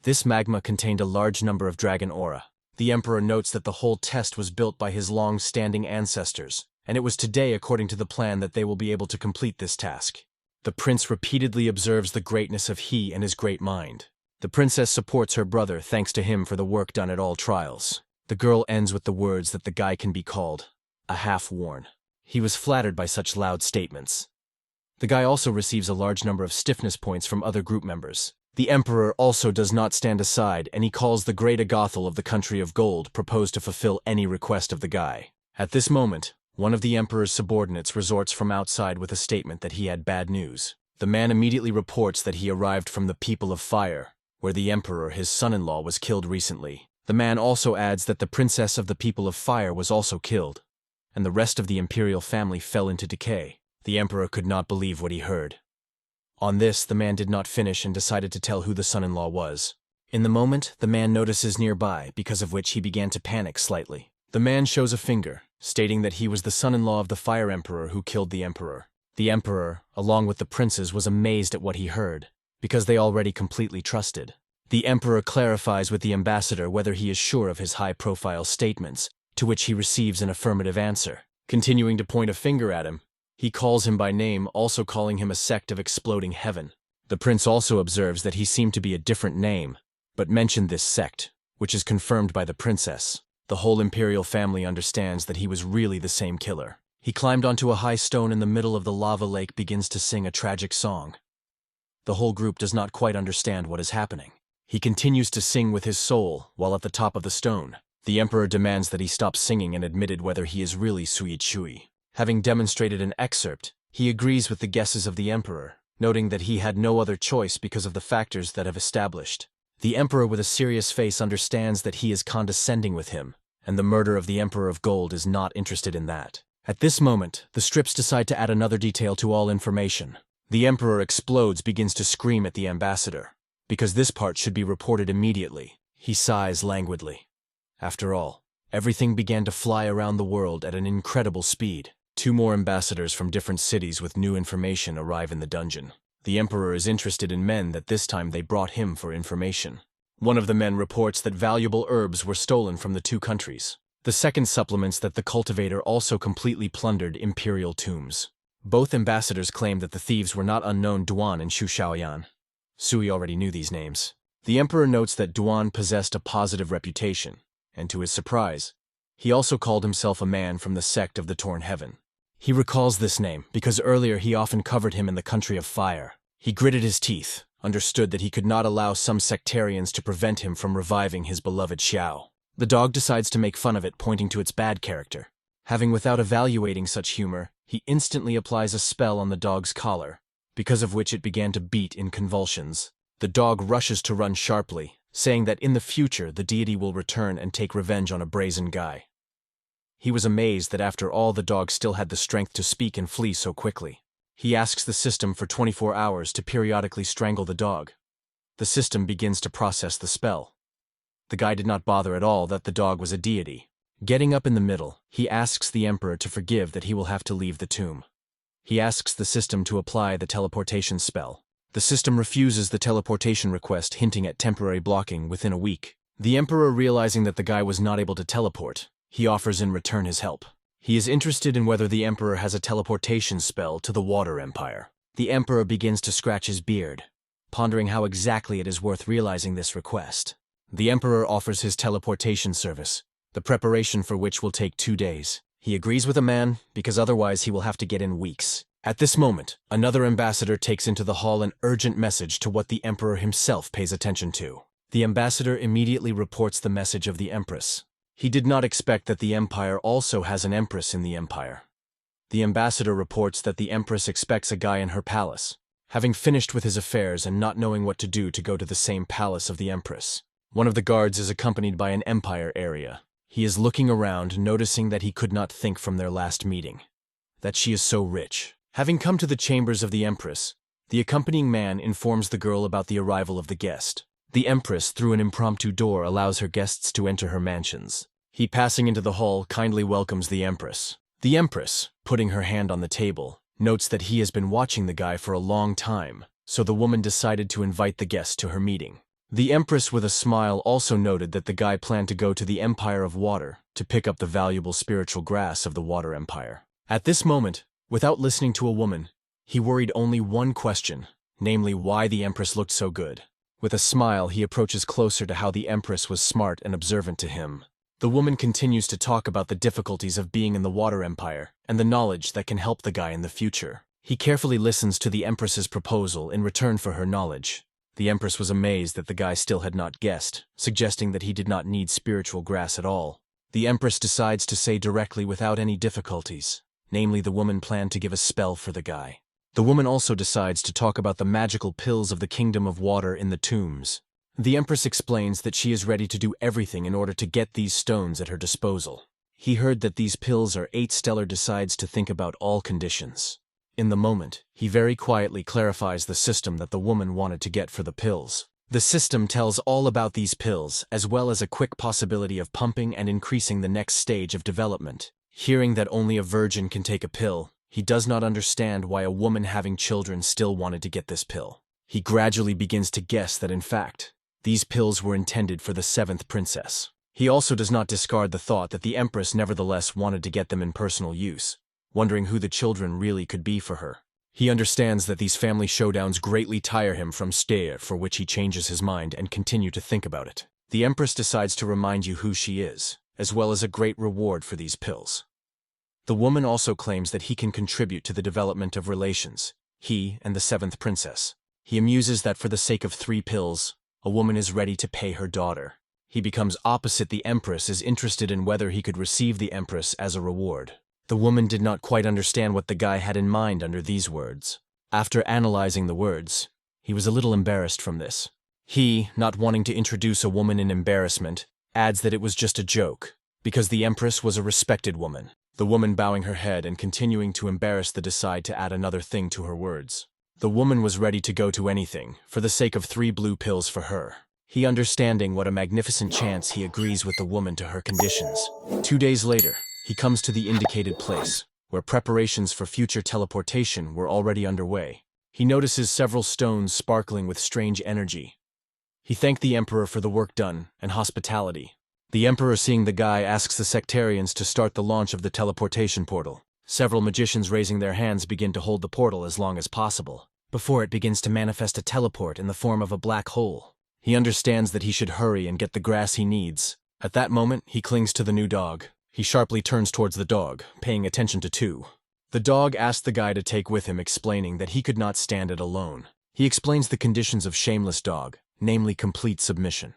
Speaker 1: This magma contained a large number of dragon aura. The Emperor notes that the whole test was built by his long-standing ancestors, and it was today, according to the plan, that they will be able to complete this task. The prince repeatedly observes the greatness of he and his great mind. The princess supports her brother, thanks to him for the work done at all trials. The girl ends with the words that the guy can be called a half-worn. He was flattered by such loud statements. The guy also receives a large number of stiffness points from other group members. The Emperor also does not stand aside, and he calls the great Agathel of the country of gold propose to fulfill any request of the guy. At this moment, one of the Emperor's subordinates resorts from outside with a statement that he had bad news. The man immediately reports that he arrived from the People of Fire, where the Emperor, his son-in-law, was killed recently. The man also adds that the princess of the People of Fire was also killed, and the rest of the Imperial family fell into decay. The Emperor could not believe what he heard. On this, the man did not finish and decided to tell who the son-in-law was. In the moment, the man notices nearby, because of which he began to panic slightly. The man shows a finger, stating that he was the son-in-law of the Fire Emperor who killed the Emperor. The Emperor, along with the princes, was amazed at what he heard, because they already completely trusted. The Emperor clarifies with the ambassador whether he is sure of his high-profile statements, to which he receives an affirmative answer. Continuing to point a finger at him, he calls him by name, also calling him a sect of exploding heaven. The prince also observes that he seemed to be a different name, but mentioned this sect, which is confirmed by the princess. The whole Imperial family understands that he was really the same killer. He climbed onto a high stone in the middle of the lava lake, begins to sing a tragic song. The whole group does not quite understand what is happening. He continues to sing with his soul while at the top of the stone. The Emperor demands that he stop singing and admitted whether he is really Sui Chui. Having demonstrated an excerpt, he agrees with the guesses of the Emperor, noting that he had no other choice because of the factors that have established. The Emperor, with a serious face, understands that he is condescending with him, and the murder of the Emperor of Gold is not interested in that. At this moment, the strips decide to add another detail to all information. The Emperor explodes, begins to scream at the ambassador, because this part should be reported immediately. He sighs languidly. After all, everything began to fly around the world at an incredible speed. 2 more ambassadors from different cities with new information arrive in the dungeon. The Emperor is interested in men that this time they brought him for information. One of the men reports that valuable herbs were stolen from the 2 countries. The second supplements that the cultivator also completely plundered Imperial tombs. Both ambassadors claim that the thieves were not unknown Duan and Xu Xiaoyan. Sui already knew these names. The Emperor notes that Duan possessed a positive reputation, and to his surprise, he also called himself a man from the Sect of the Torn Heaven. He recalls this name because earlier he often covered him in the country of fire. He gritted his teeth, understood that he could not allow some sectarians to prevent him from reviving his beloved Xiao. The dog decides to make fun of it, pointing to its bad character. Having without evaluating such humor, he instantly applies a spell on the dog's collar, because of which it began to beat in convulsions. The dog rushes to run sharply, saying that in the future the deity will return and take revenge on a brazen guy. He was amazed that after all the dog still had the strength to speak and flee so quickly. He asks the system for 24 hours to periodically strangle the dog. The system begins to process the spell. The guy did not bother at all that the dog was a deity. Getting up in the middle, he asks the emperor to forgive that he will have to leave the tomb. He asks the system to apply the teleportation spell. The system refuses the teleportation request, hinting at temporary blocking within a week. The emperor, realizing that the guy was not able to teleport, he offers in return his help. He is interested in whether the emperor has a teleportation spell to the Water Empire. The emperor begins to scratch his beard, pondering how exactly it is worth realizing this request. The emperor offers his teleportation service, the preparation for which will take 2 days. He agrees with a man, because otherwise he will have to get in weeks. At this moment, another ambassador takes into the hall an urgent message to what the emperor himself pays attention to. The ambassador immediately reports the message of the empress. He did not expect that the empire also has an empress in the empire. The ambassador reports that the empress expects a guy in her palace, having finished with his affairs and not knowing what to do to go to the same palace of the empress. One of the guards is accompanied by an empire area. He is looking around, noticing that he could not think from their last meeting that she is so rich. Having come to the chambers of the empress, the accompanying man informs the girl about the arrival of the guest. The empress, through an impromptu door, allows her guests to enter her mansions. He, passing into the hall, kindly welcomes the empress. The empress, putting her hand on the table, notes that he has been watching the guy for a long time, so the woman decided to invite the guest to her meeting. The empress, with a smile, also noted that the guy planned to go to the Empire of Water to pick up the valuable spiritual grass of the Water Empire. At this moment, without listening to a woman, he worried only one question, namely why the empress looked so good. With a smile, he approaches closer to how the empress was smart and observant to him. The woman continues to talk about the difficulties of being in the Water Empire and the knowledge that can help the guy in the future. He carefully listens to the empress's proposal in return for her knowledge. The empress was amazed that the guy still had not guessed, suggesting that he did not need spiritual grass at all. The empress decides to say directly without any difficulties, namely the woman planned to give a spell for the guy. The woman also decides to talk about the magical pills of the Kingdom of Water in the tombs. The empress explains that she is ready to do everything in order to get these stones at her disposal. He heard that these pills are 8 stellar, decides to think about all conditions. In the moment, he very quietly clarifies the system that the woman wanted to get for the pills. The system tells all about these pills, as well as a quick possibility of pumping and increasing the next stage of development. Hearing that only a virgin can take a pill, he does not understand why a woman having children still wanted to get this pill. He gradually begins to guess that in fact, these pills were intended for the 7th princess. He also does not discard the thought that the empress nevertheless wanted to get them in personal use, wondering who the children really could be for her. He understands that these family showdowns greatly tire him from stare, for which he changes his mind and continue to think about it. The empress decides to remind you who she is, as well as a great reward for these pills. The woman also claims that he can contribute to the development of relations, he and the 7th princess. He amuses that for the sake of 3 pills, a woman is ready to pay her daughter. He becomes opposite the empress, is interested in whether he could receive the empress as a reward. The woman did not quite understand what the guy had in mind under these words. After analyzing the words, he was a little embarrassed from this. He, not wanting to introduce a woman in embarrassment, adds that it was just a joke, because the empress was a respected woman. The woman, bowing her head and continuing to embarrass, decide to add another thing to her words. The woman was ready to go to anything, for the sake of 3 blue pills for her. He, understanding what a magnificent chance, he agrees with the woman to her conditions. 2 days later, he comes to the indicated place, where preparations for future teleportation were already underway. He notices several stones sparkling with strange energy. He thanked the emperor for the work done and hospitality. The emperor, seeing the guy, asks the sectarians to start the launch of the teleportation portal. Several magicians, raising their hands, begin to hold the portal as long as possible, before it begins to manifest a teleport in the form of a black hole. He understands that he should hurry and get the grass he needs. At that moment, he clings to the new dog. He sharply turns towards the dog, paying attention to 2. The dog asks the guy to take with him, explaining that he could not stand it alone. He explains the conditions of shameless dog, namely complete submission.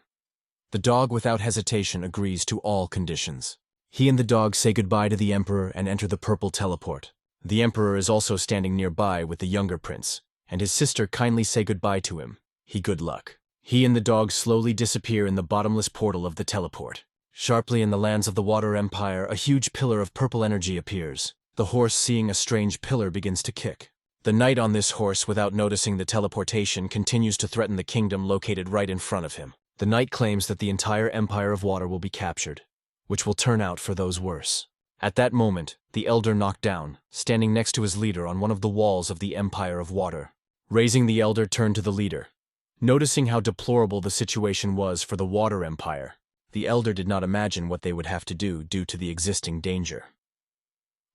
Speaker 1: The dog, without hesitation, agrees to all conditions. He and the dog say goodbye to the Emperor and enter the purple teleport. The Emperor is also standing nearby with the younger prince, and his sister kindly say goodbye to him. Good luck. He and the dog slowly disappear in the bottomless portal of the teleport. Sharply in the lands of the Water Empire, a huge pillar of purple energy appears. The horse, seeing a strange pillar, begins to kick. The knight on this horse, without noticing the teleportation, continues to threaten the kingdom located right in front of him. The knight claims that the entire Empire of Water will be captured, which will turn out for those worse. At that moment, the elder knocked down, standing next to his leader on one of the walls of the Empire of Water. Raising the elder turned to the leader. Noticing how deplorable the situation was for the Water Empire, the elder did not imagine what they would have to do due to the existing danger.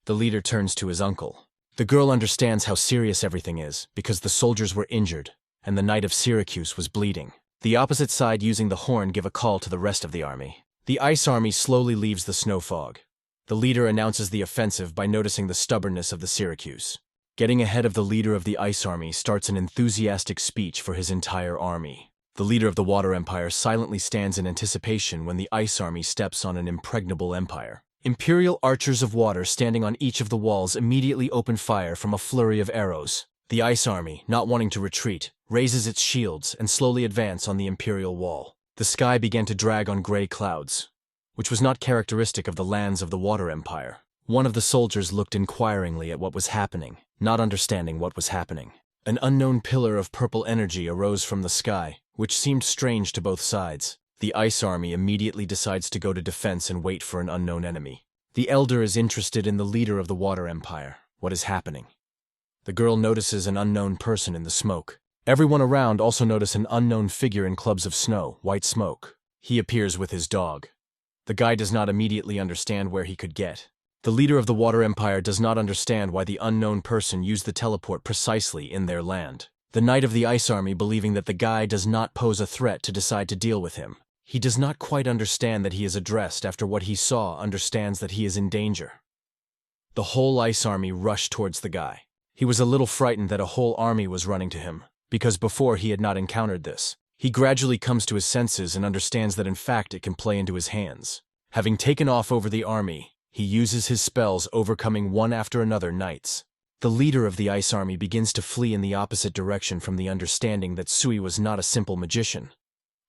Speaker 1: The leader turns to his uncle. The girl understands how serious everything is, because the soldiers were injured, and the knight of Syracuse was bleeding. The opposite side, using the horn, give a call to the rest of the army. The ice army slowly leaves the snow fog. The leader announces the offensive by noticing the stubbornness of the Syracuse. Getting ahead of the leader of the ice army starts an enthusiastic speech for his entire army. The leader of the Water Empire silently stands in anticipation when the ice army steps on an impregnable empire. Imperial archers of water standing on each of the walls immediately open fire from a flurry of arrows. The ice army, not wanting to retreat, raises its shields and slowly advance on the Imperial wall. The sky began to drag on gray clouds, which was not characteristic of the lands of the Water Empire. One of the soldiers looked inquiringly at what was happening, not understanding what was happening. An unknown pillar of purple energy arose from the sky, which seemed strange to both sides. The ice army immediately decides to go to defense and wait for an unknown enemy. The elder is interested in the leader of the Water Empire. What is happening? The girl notices an unknown person in the smoke. Everyone around also notice an unknown figure in clubs of snow, white smoke. He appears with his dog. The guy does not immediately understand where he could get. The leader of the Water Empire does not understand why the unknown person used the teleport precisely in their land. The knight of the ice army, believing that the guy does not pose a threat, to decide to deal with him. He does not quite understand that he is addressed. After what he saw, understands that he is in danger. The whole ice army rushed towards the guy. He was a little frightened that a whole army was running to him, because before he had not encountered this. He gradually comes to his senses and understands that in fact it can play into his hands. Having taken off over the army, he uses his spells, overcoming one after another knights. The leader of the ice army begins to flee in the opposite direction from the understanding that Sui was not a simple magician,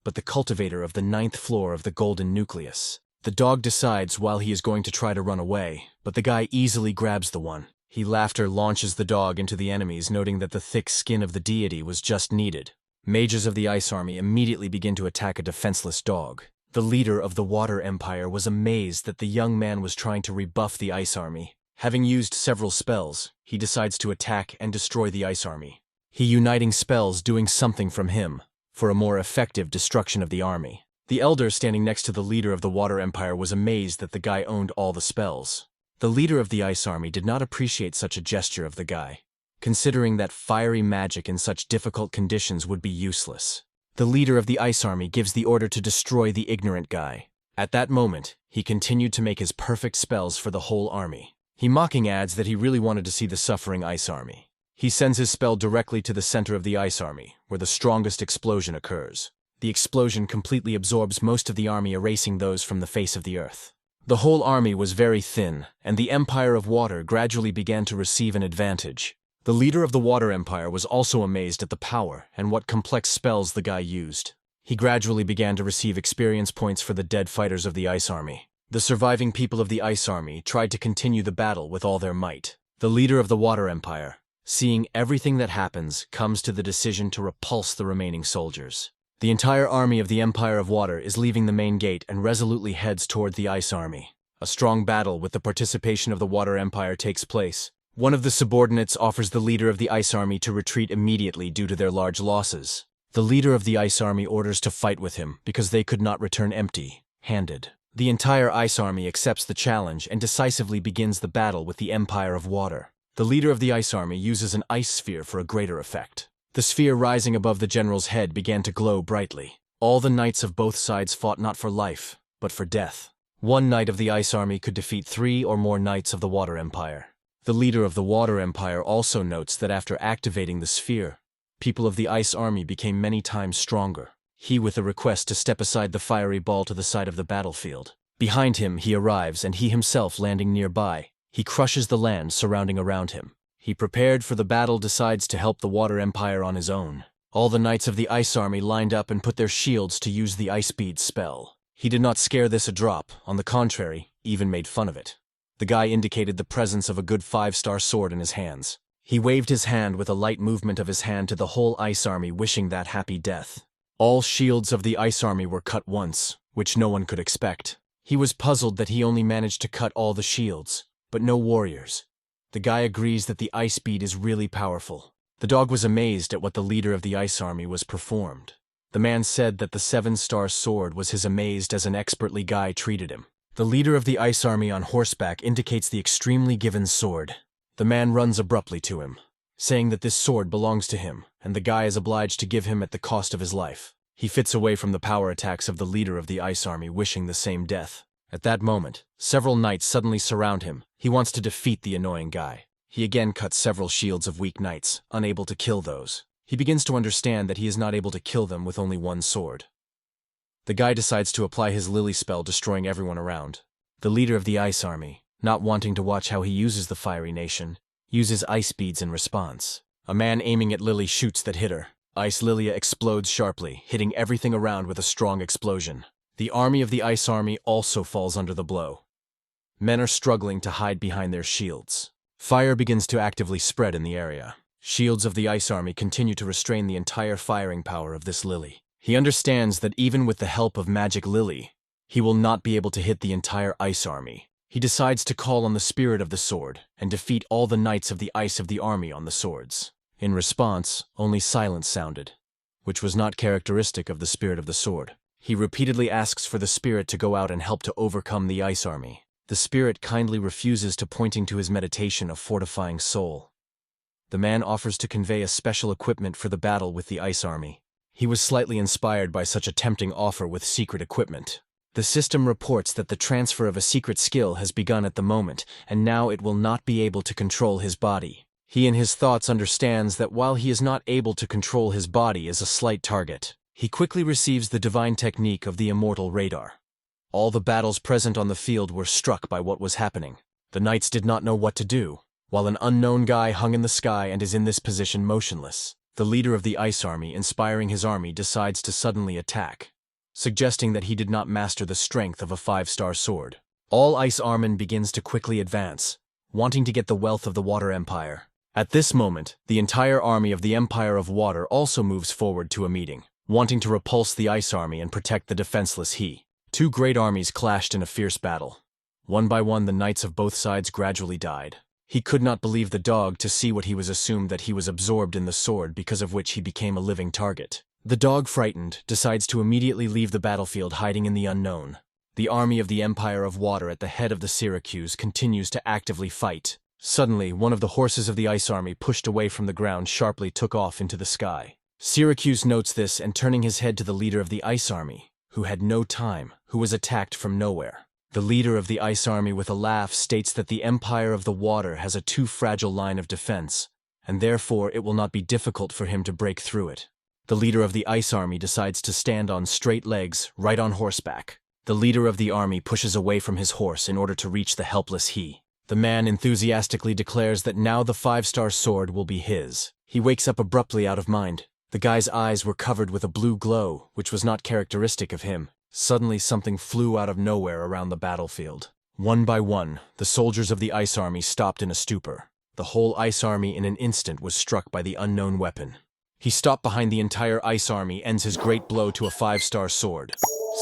Speaker 1: but the cultivator of the 9th floor of the Golden Nucleus. The dog decides while he is going to try to run away, but the guy easily grabs the one. He laughter launches the dog into the enemies, noting that the thick skin of the deity was just needed. Mages of the ice army immediately begin to attack a defenseless dog. The leader of the Water Empire was amazed that the young man was trying to rebuff the ice army. Having used several spells, he decides to attack and destroy the ice army. He uniting spells doing something from him for a more effective destruction of the army. The elder standing next to the leader of the Water Empire was amazed that the guy owned all the spells. The leader of the ice army did not appreciate such a gesture of the guy, considering that fiery magic in such difficult conditions would be useless. The leader of the ice army gives the order to destroy the ignorant guy. At that moment, he continued to make his perfect spells for the whole army. He mocking adds that he really wanted to see the suffering ice army. He sends his spell directly to the center of the ice army, where the strongest explosion occurs. The explosion completely absorbs most of the army, erasing those from the face of the earth. The whole army was very thin, and the Empire of Water gradually began to receive an advantage. The leader of the Water Empire was also amazed at the power and what complex spells the guy used. He gradually began to receive experience points for the dead fighters of the ice army. The surviving people of the ice army tried to continue the battle with all their might. The leader of the Water Empire, seeing everything that happens, comes to the decision to repulse the remaining soldiers. The entire army of the Empire of Water is leaving the main gate and resolutely heads toward the ice army. A strong battle with the participation of the Water Empire takes place. One of the subordinates offers the leader of the ice army to retreat immediately due to their large losses. The leader of the ice army orders to fight with him because they could not return empty-handed. The entire ice army accepts the challenge and decisively begins the battle with the Empire of Water. The leader of the ice army uses an ice sphere for a greater effect. The sphere rising above the general's head began to glow brightly. All the knights of both sides fought not for life, but for death. One knight of the ice army could defeat 3 or more knights of the Water Empire. The leader of the Water Empire also notes that after activating the sphere, people of the ice army became many times stronger. He with a request to step aside the fiery ball to the side of the battlefield. Behind him, he arrives, and he himself landing nearby. He crushes the land surrounding around him. He prepared for the battle, decides to help the Water Empire on his own. All the knights of the Ice Army lined up and put their shields to use the Ice Bead spell. He did not scare this a drop, on the contrary, even made fun of it. The guy indicated the presence of a good 5-star sword in his hands. He waved his hand with a light movement of his hand to the whole Ice Army, wishing that happy death. All shields of the Ice Army were cut once, which no one could expect. He was puzzled that he only managed to cut all the shields, but no warriors. The guy agrees that the Ice Bead is really powerful. The dog was amazed at what the leader of the Ice Army was performed. The man said that the 7-star sword was his amazed as an expertly guy treated him. The leader of the Ice Army on horseback indicates the extremely given sword. The man runs abruptly to him, saying that this sword belongs to him, and the guy is obliged to give him at the cost of his life. He fits away from the power attacks of the leader of the Ice Army, wishing the same death. At that moment, several knights suddenly surround him. He wants to defeat the annoying guy. He again cuts several shields of weak knights, unable to kill those. He begins to understand that he is not able to kill them with only one sword. The guy decides to apply his lily spell, destroying everyone around. The leader of the Ice Army, not wanting to watch how he uses the fiery nation, uses ice beads in response. A man aiming at Lily shoots that hit her. Ice Lilia explodes sharply, hitting everything around with a strong explosion. The army of the Ice Army also falls under the blow. Men are struggling to hide behind their shields. Fire begins to actively spread in the area. Shields of the Ice Army continue to restrain the entire firing power of this Lily. He understands that even with the help of Magic Lily, he will not be able to hit the entire Ice Army. He decides to call on the spirit of the sword and defeat all the knights of the ice of the army on the swords. In response, only silence sounded, which was not characteristic of the spirit of the sword. He repeatedly asks for the spirit to go out and help to overcome the Ice Army. The spirit kindly refuses to, pointing to his meditation of fortifying soul. The man offers to convey a special equipment for the battle with the Ice Army. He was slightly inspired by such a tempting offer with secret equipment. The system reports that the transfer of a secret skill has begun at the moment, and now it will not be able to control his body. He in his thoughts understands that while he is not able to control his body as a slight target, he quickly receives the divine technique of the immortal radar. All the battles present on the field were struck by what was happening. The knights did not know what to do, while an unknown guy hung in the sky and is in this position motionless. The leader of the Ice Army, inspiring his army, decides to suddenly attack, suggesting that he did not master the strength of a 5-star sword. All Ice Armen begins to quickly advance, wanting to get the wealth of the Water Empire. At this moment, the entire army of the Empire of Water also moves forward to a meeting, wanting to repulse the Ice Army and protect the defenseless he. Two great armies clashed in a fierce battle. One by one, the knights of both sides gradually died. He could not believe the dog to see what he was assumed that he was absorbed in the sword, because of which he became a living target. The dog, frightened, decides to immediately leave the battlefield, hiding in the unknown. The army of the Empire of Water at the head of the Syracuse continues to actively fight. Suddenly, one of the horses of the Ice Army, pushed away from the ground, sharply took off into the sky. Syracuse notes this and, turning his head to the leader of the Ice Army, who had no time, who was attacked from nowhere. The leader of the Ice Army, with a laugh, states that the Empire of the Water has a too fragile line of defense, and therefore it will not be difficult for him to break through it. The leader of the Ice Army decides to stand on straight legs, right on horseback. The leader of the army pushes away from his horse in order to reach the helpless he. The man enthusiastically declares that now the 5-star sword will be his. He wakes up abruptly out of mind. The guy's eyes were covered with a blue glow, which was not characteristic of him. Suddenly something flew out of nowhere around the battlefield. One by one, the soldiers of the Ice Army stopped in a stupor. The whole Ice Army in an instant was struck by the unknown weapon. He stopped behind the entire Ice Army, ends his great blow to a 5-star sword.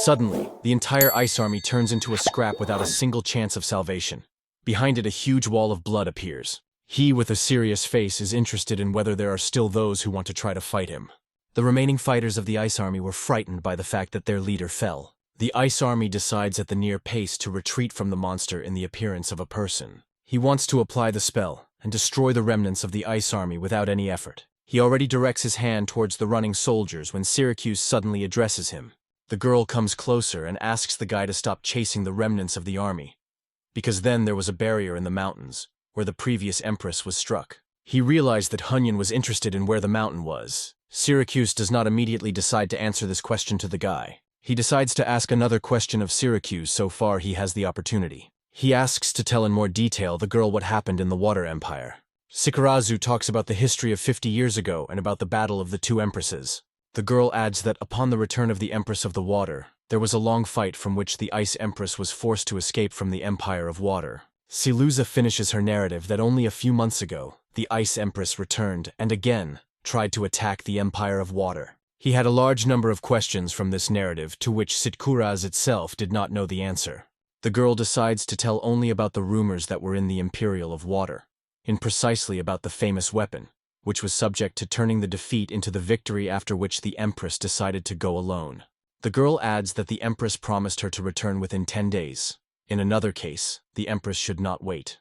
Speaker 1: Suddenly, the entire Ice Army turns into a scrap without a single chance of salvation. Behind it, a huge wall of blood appears. He, with a serious face, is interested in whether there are still those who want to try to fight him. The remaining fighters of the Ice Army were frightened by the fact that their leader fell. The Ice Army decides at the near pace to retreat from the monster in the appearance of a person. He wants to apply the spell and destroy the remnants of the Ice Army without any effort. He already directs his hand towards the running soldiers when Syracuse suddenly addresses him. The girl comes closer and asks the guy to stop chasing the remnants of the army, because then there was a barrier in the mountains, where the previous empress was struck. He realized that Hunyan was interested in where the mountain was. Syracuse does not immediately decide to answer this question to the guy. He decides to ask another question of Syracuse so far he has the opportunity. He asks to tell in more detail the girl what happened in the Water Empire. Sikarazu talks about the history of 50 years ago and about the battle of the two empresses. The girl adds that upon the return of the Empress of the Water, there was a long fight from which the Ice Empress was forced to escape from the Empire of Water. Siluza finishes her narrative that only a few months ago, the Ice Empress returned and again tried to attack the Empire of Water. He had a large number of questions from this narrative to which Sitkuraz itself did not know the answer. The girl decides to tell only about the rumors that were in the Imperial of Water, and precisely about the famous weapon, which was subject to turning the defeat into the victory, after which the Empress decided to go alone. The girl adds that the Empress promised her to return within 10 days. In another case, the Empress should not wait.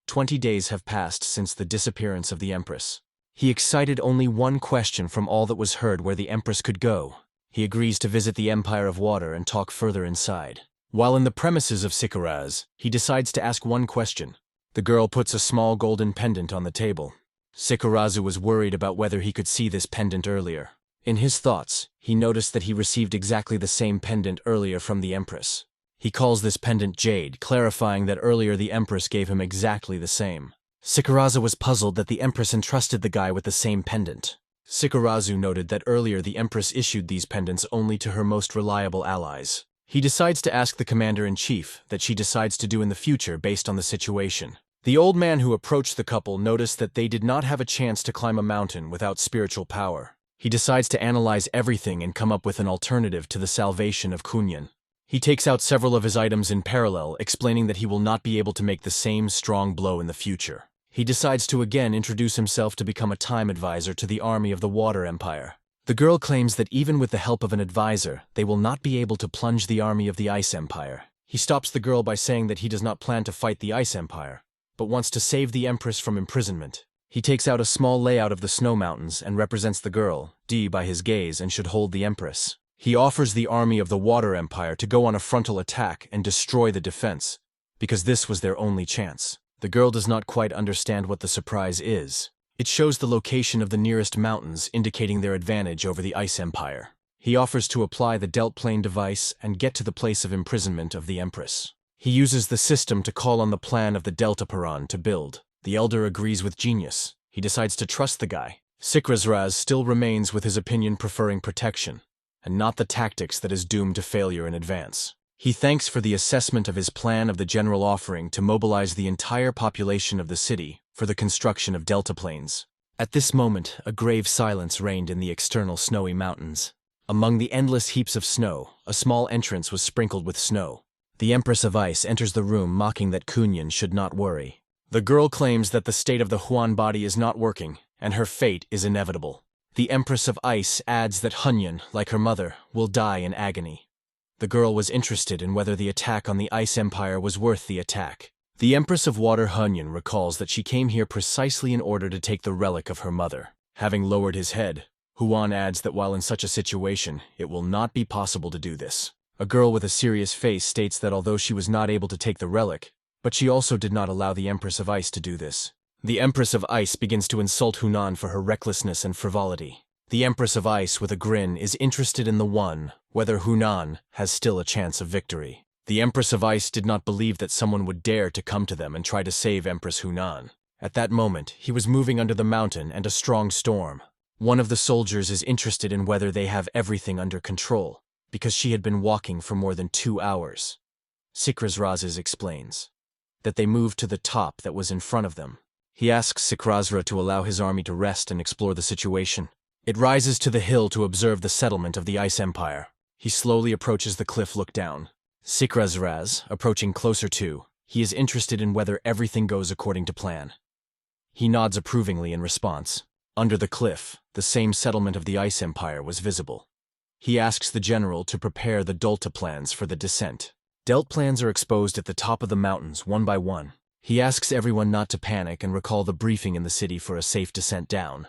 Speaker 1: 20 days have passed since the disappearance of the Empress. He excited only one question from all that was heard where the Empress could go. He agrees to visit the Empire of Water and talk further inside. While in the premises of Sikaraz, he decides to ask one question. The girl puts a small golden pendant on the table. Sikarazu was worried about whether he could see this pendant earlier. In his thoughts, he noticed that he received exactly the same pendant earlier from the Empress. He calls this pendant Jade, clarifying that earlier the Empress gave him exactly the same. Sikarazu was puzzled that the Empress entrusted the guy with the same pendant. Sikarazu noted that earlier the Empress issued these pendants only to her most reliable allies. He decides to ask the Commander-in-Chief that she decides to do in the future based on the situation. The old man who approached the couple noticed that they did not have a chance to climb a mountain without spiritual power. He decides to analyze everything and come up with an alternative to the salvation of Cunning. He takes out several of his items in parallel, explaining that he will not be able to make the same strong blow in the future. He decides to again introduce himself to become a time advisor to the army of the Water Empire. The girl claims that even with the help of an advisor, they will not be able to plunge the army of the Ice Empire. He stops the girl by saying that he does not plan to fight the Ice Empire, but wants to save the Empress from imprisonment. He takes out a small layout of the snow mountains and represents the girl, D, by his gaze, and should hold the Empress. He offers the army of the Water Empire to go on a frontal attack and destroy the defense, because this was their only chance. The girl does not quite understand what the surprise is. It shows the location of the nearest mountains, indicating their advantage over the Ice Empire. He offers to apply the Delt Plane device and get to the place of imprisonment of the Empress. He uses the system to call on the plan of the Deltaparan to build. The elder agrees with genius. He decides to trust the guy. Sikrazraz still remains with his opinion, preferring protection, and not the tactics that is doomed to failure in advance. He thanks for the assessment of his plan of the general offering to mobilize the entire population of the city for the construction of deltaplanes. At this moment, a grave silence reigned in the external snowy mountains. Among the endless heaps of snow, a small entrance was sprinkled with snow. The Empress of Ice enters the room, mocking that Cunning should not worry. The girl claims that the state of the Huan body is not working, and her fate is inevitable. The Empress of Ice adds that Hunyan, like her mother, will die in agony. The girl was interested in whether the attack on the Ice Empire was worth the attack. The Empress of Water Hunyan recalls that she came here precisely in order to take the relic of her mother. Having lowered his head, Huan adds that while in such a situation, it will not be possible to do this. A girl with a serious face states that although she was not able to take the relic, but she also did not allow the Empress of Ice to do this. The Empress of Ice begins to insult Hunan for her recklessness and frivolity. The Empress of Ice, with a grin, is interested in the one, whether Hunan has still a chance of victory. The Empress of Ice did not believe that someone would dare to come to them and try to save Empress Hunan. At that moment, he was moving under the mountain and a strong storm. One of the soldiers is interested in whether they have everything under control, because she had been walking for more than 2 hours. Sikrazrazes explains that they moved to the top that was in front of them. He asks Sikrazra to allow his army to rest and explore the situation. It rises to the hill to observe the settlement of the Ice Empire. He slowly approaches the cliff look down. Sikrazraz, approaching closer too, he is interested in whether everything goes according to plan. He nods approvingly in response. Under the cliff, the same settlement of the Ice Empire was visible. He asks the general to prepare the Dolta plans for the descent. Delt plans are exposed at the top of the mountains, one by one. He asks everyone not to panic and recall the briefing in the city for a safe descent down.